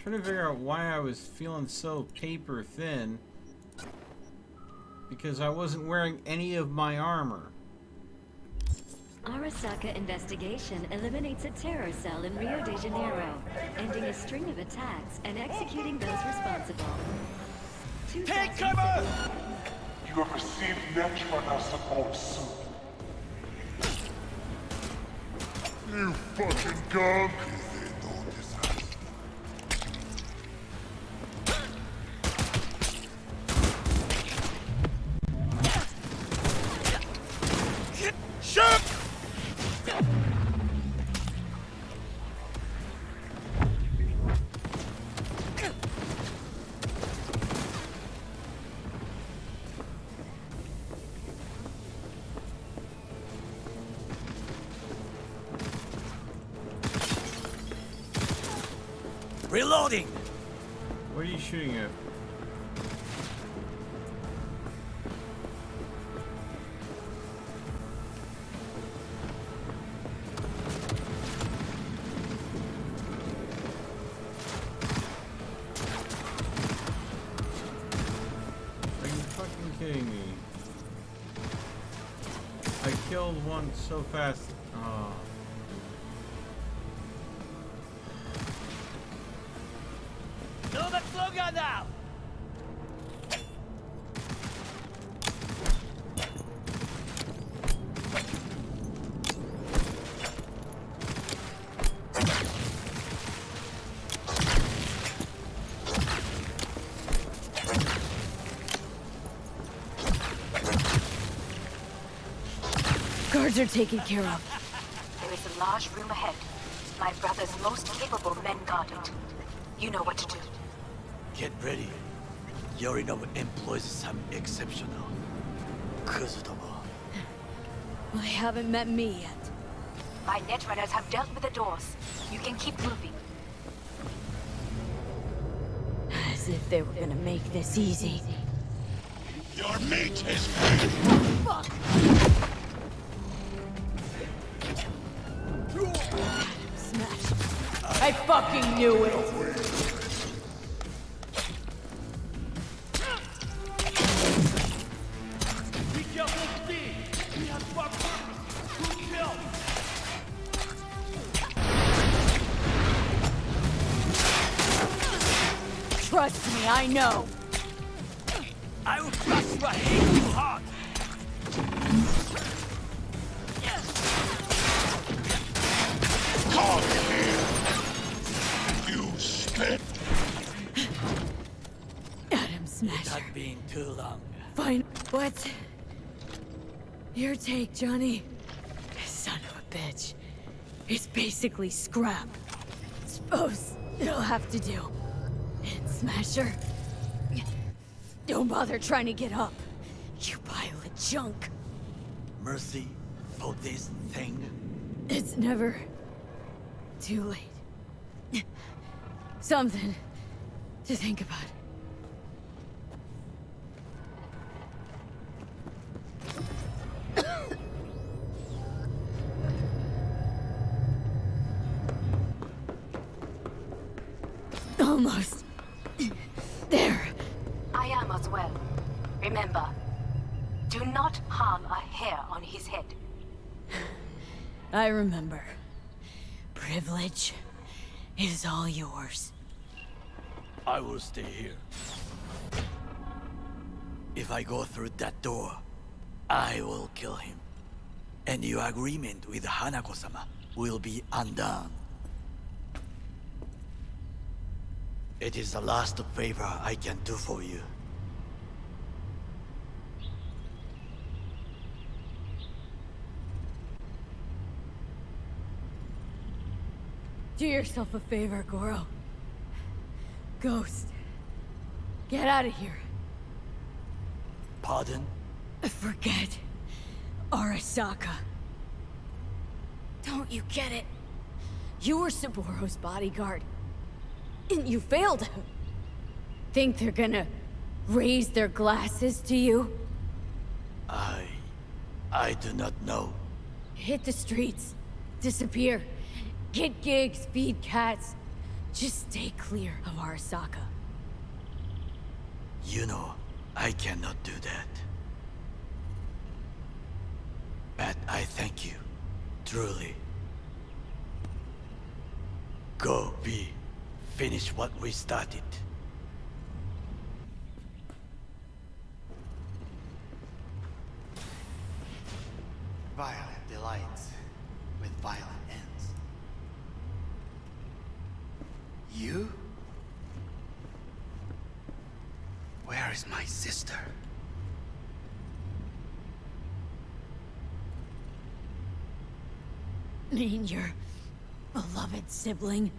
Trying to figure out why I was feeling so paper thin. Because I wasn't wearing any of my armor. Arasaka investigation eliminates a terror cell in Rio de Janeiro, ending a string of attacks and executing those responsible. Take cover! You have received natural support soon. You fucking gunk! Shoot! Reloading! What are you shooting at? Are you fucking kidding me? I killed one so fast. Oh. No, that's slogan now! are taken care of. There is a large room ahead. My brother's most capable men guard it. You know what to do. Get ready. Yorinobu employs some exceptional Kuzutomo. I haven't met me yet. My netrunners have dealt with the doors. You can keep moving. As if they were gonna make this easy. Your mate is... Fuck! Smash. I fucking knew it! Trust me, I know. I will crush your hate too hard. Come here! You spit! Adam Smasher. It had been too long. Fine. What? Your take, Johnny. Son of a bitch. It's basically scrap. Suppose it'll have to do. And Smasher, don't bother trying to get up. You pile of junk. Mercy for this thing? It's never too late. Something to think about. Almost. There. I am as well. Remember, do not harm a hair on his head. I remember. Privilege is all yours. I will stay here. If I go through that door, I will kill him. And your agreement with Hanako-sama will be undone. It is the last favor I can do for you. Do yourself a favor, Goro. Ghost. Get out of here. Pardon? Forget Arasaka. Don't you get it? You were Saboro's bodyguard. And you failed him. Think they're gonna raise their glasses to you? I do not know. Hit the streets. Disappear. Get gigs, feed cats. Just stay clear of Arasaka. You know, I cannot do that. But I thank you. Truly. Go, V. Finish what we started. Violent delights with violent ends. You? Where is my sister? Mean your beloved sibling?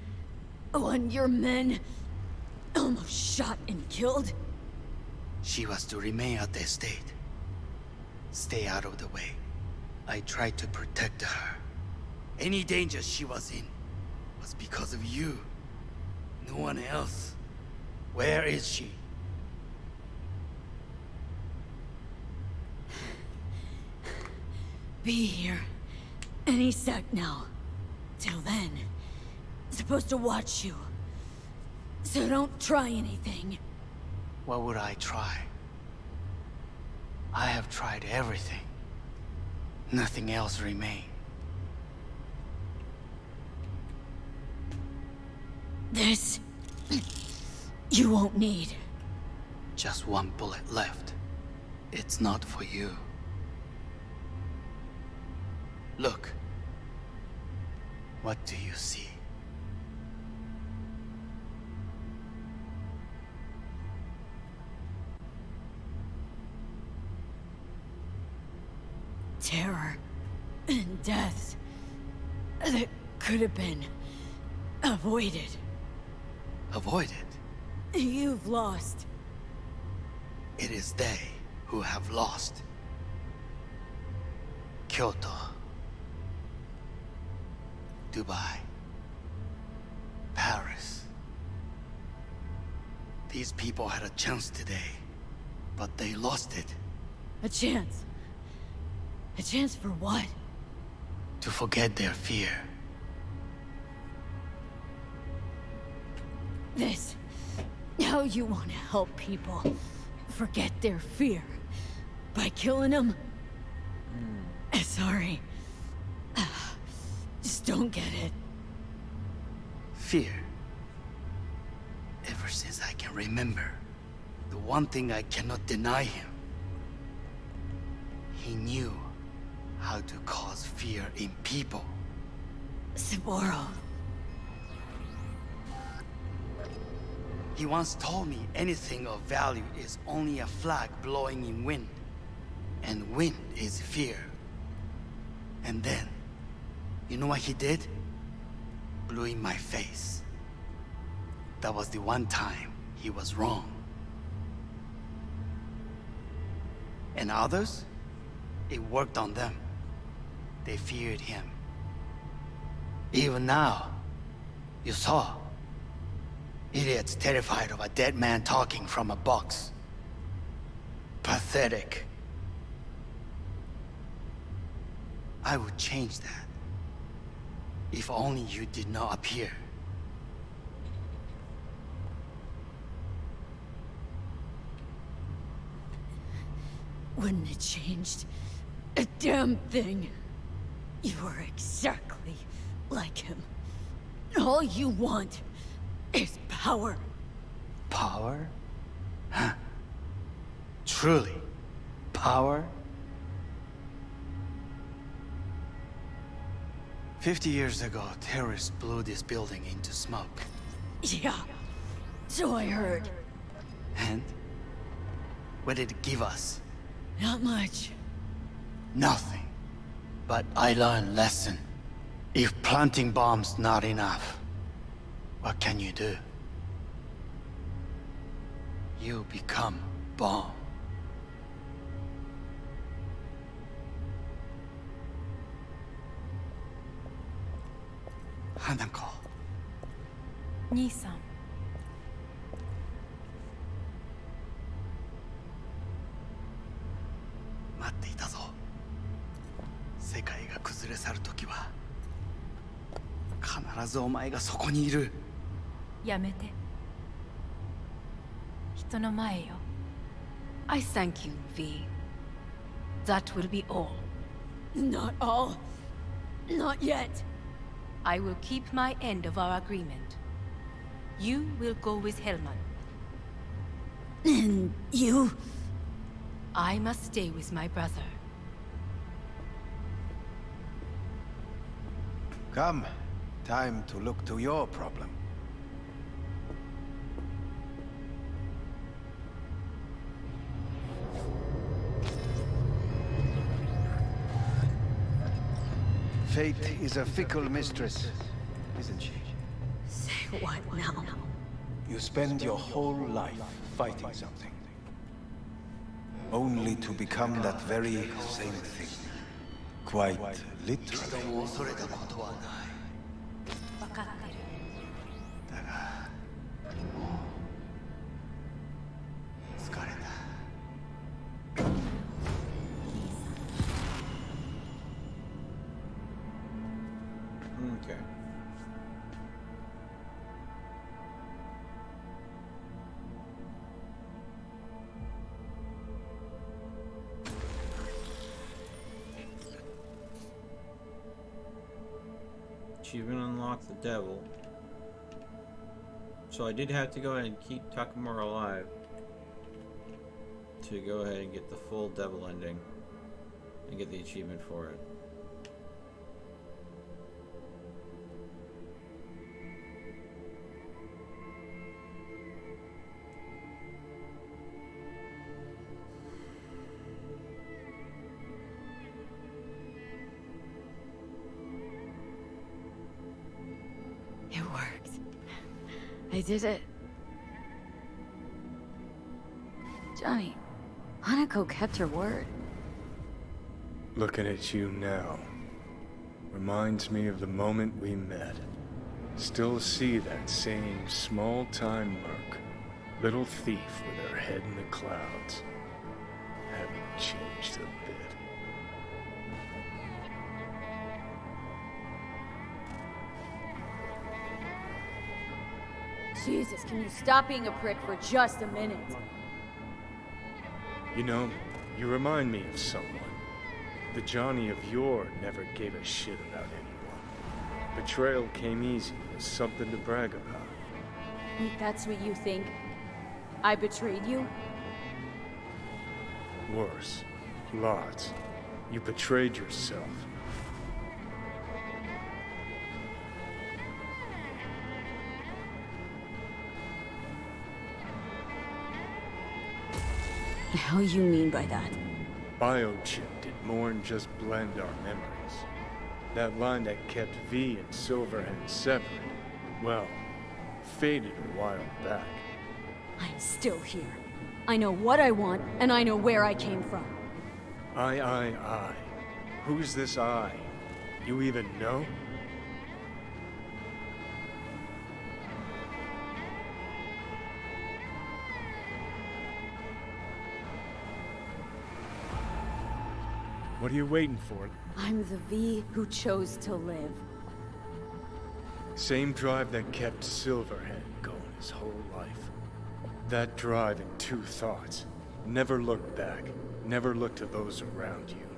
One your men almost shot and killed? She was to remain at the estate. Stay out of the way. I tried to protect her. Any danger she was in was because of you. No one else. Where is she? Be here any sec now. Till then, supposed to watch you. So don't try anything. What would I try? I have tried everything. Nothing else remains. This... you won't need. Just one bullet left. It's not for you. Look. What do you see? Terror. And that could have been avoided. Avoided? You've lost. It is they who have lost. Kyoto. Dubai. Paris. These people had a chance today, but they lost it. A chance? A chance for what? To forget their fear. This... How you want to help people forget their fear? By killing them? Sorry. Just don't get it. Fear. Ever since I can remember, the one thing I cannot deny him. He knew how to cause fear in people. Saburo. He once told me anything of value is only a flag blowing in wind. And wind is fear. And then, you know what he did? Blew in my face. That was the one time he was wrong. And others? It worked on them. They feared him. Even now, you saw. Idiots terrified of a dead man talking from a box. Pathetic. I would change that. If only you did not appear. Wouldn't have changed a damn thing. You were exactly like him. All you want is power. Power? Huh. Truly, power? 50 years ago, terrorists blew this building into smoke. Yeah, so I heard. And? What did it give us? Not much. Nothing. But I learned lesson. If planting bombs not enough, what can you do? You become bomb. Hanako. 兄さん。待っていたぞ。世界が崩れ去る時は必ずお前がそこにいる。やめて。人の前よ。I thank you, V. That will be all. Not all. Not yet. I will keep my end of our agreement. You will go with Hellman. And you? I must stay with my brother. Come. Time to look to your problem. Fate is a fickle mistress, isn't she? Say what now? You spend your whole life fighting something. Only to become that very same thing. Quite literally. 恐れたことはない。分かってる。だが、もう疲れた。Okay. Achievement unlock the devil. So I did have to go ahead and keep Takamura alive to go ahead and get the full devil ending and get the achievement for it. They did it. Johnny, Hanako kept her word. Looking at you now reminds me of the moment we met. Still see that same small-time merc, little thief with her head in the clouds. Haven't changed a bit. Jesus, can you stop being a prick for just a minute? You know, you remind me of someone. The Johnny of yore never gave a shit about anyone. Betrayal came easy, was something to brag about. Wait, that's what you think? I betrayed you? Worse. Lots. You betrayed yourself. The hell you mean by that? Biochip did more than just blend our memories. That line that kept V and Silverhand separate, well, faded a while back. I'm still here. I know what I want, and I know where I came from. I. Who's this I? You even know? What are you waiting for? I'm the V who chose to live. Same drive that kept Silverhand going his whole life. That drive and two thoughts. Never look back. Never look to those around you.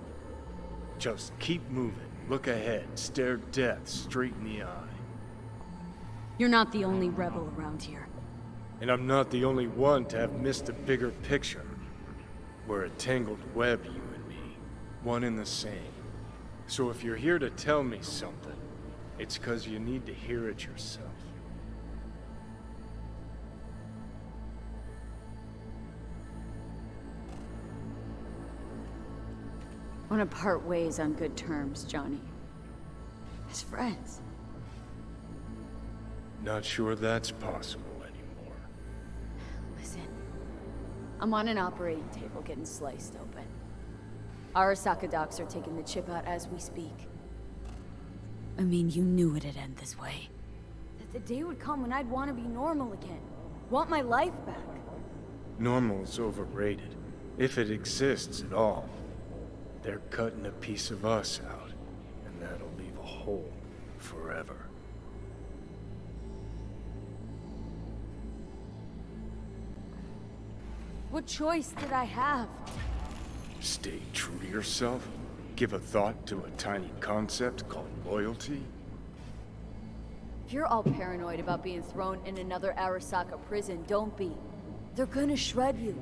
Just keep moving. Look ahead. Stare death straight in the eye. You're not the only rebel around here. And I'm not the only one to have missed the bigger picture. We're a tangled web, you and me. One and the same. So if you're here to tell me something, it's 'cause you need to hear it yourself. Want to part ways on good terms, Johnny. As friends. Not sure that's possible anymore. Listen. I'm on an operating table getting sliced open. Arasaka docs are taking the chip out as we speak. I mean, you knew it'd end this way. That the day would come when I'd want to be normal again. Want my life back. Normal's overrated. If it exists at all. They're cutting a piece of us out, and that'll leave a hole forever. What choice did I have? Stay true to yourself? Give a thought to a tiny concept called loyalty? If you're all paranoid about being thrown in another Arasaka prison, don't be. They're gonna shred you.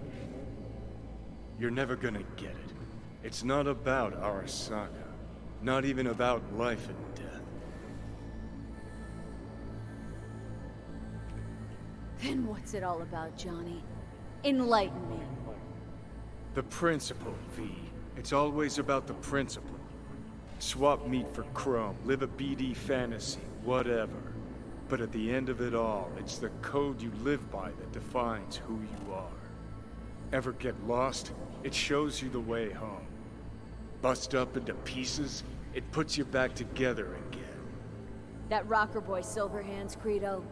You're never gonna get it. It's not about Arasaka. Not even about life and death. Then what's it all about, Johnny? Enlighten me. The principle, V. It's always about the principle. Swap meat for chrome, live a BD fantasy, whatever. But at the end of it all, it's the code you live by that defines who you are. Ever get lost? It shows you the way home. Bust up into pieces, it puts you back together again. That rocker boy Silverhand's credo.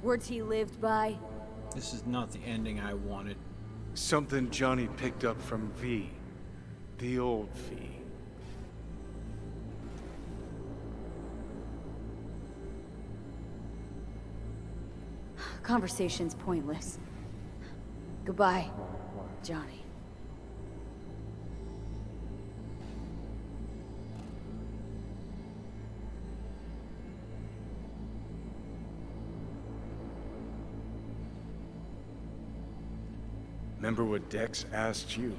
Words he lived by. This is not the ending I wanted. Something Johnny picked up from V. The old V. Conversation's pointless. Goodbye, Johnny. Remember what Dex asked you?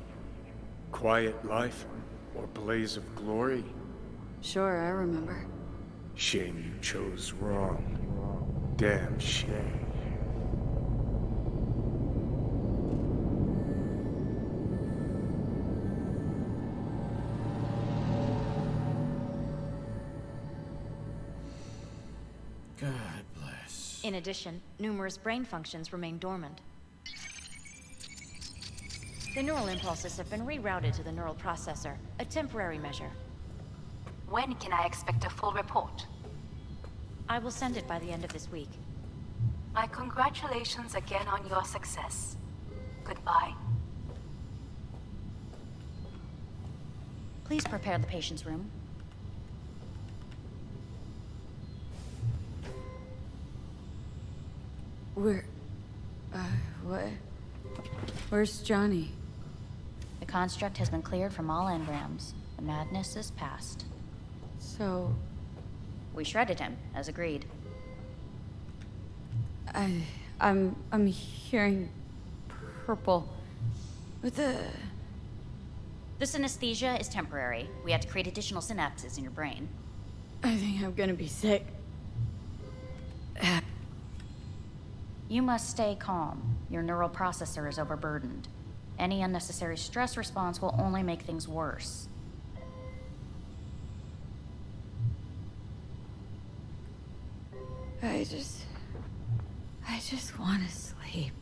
Quiet life or blaze of glory? Sure, I remember. Shame you chose wrong. Damn shame. God bless. In addition, numerous brain functions remain dormant. The neural impulses have been rerouted to the neural processor, a temporary measure. When can I expect a full report? I will send it by the end of this week. My congratulations again on your success. Goodbye. Please prepare the patient's room. What? Where's Johnny? The construct has been cleared from all engrams. The madness is past. So... We shredded him, as agreed. I'm hearing purple. With the... The synesthesia is temporary. We had to create additional synapses in your brain. I think I'm gonna be sick. You must stay calm. Your neural processor is overburdened. Any unnecessary stress response will only make things worse. I just want to sleep.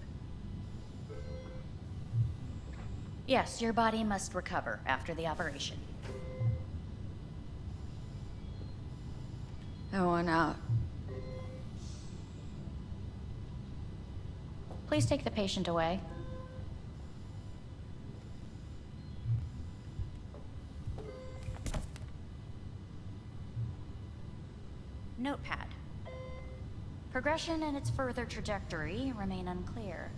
Yes, your body must recover after the operation. I want out. Please take the patient away. Notepad. Progression and its further trajectory remain unclear.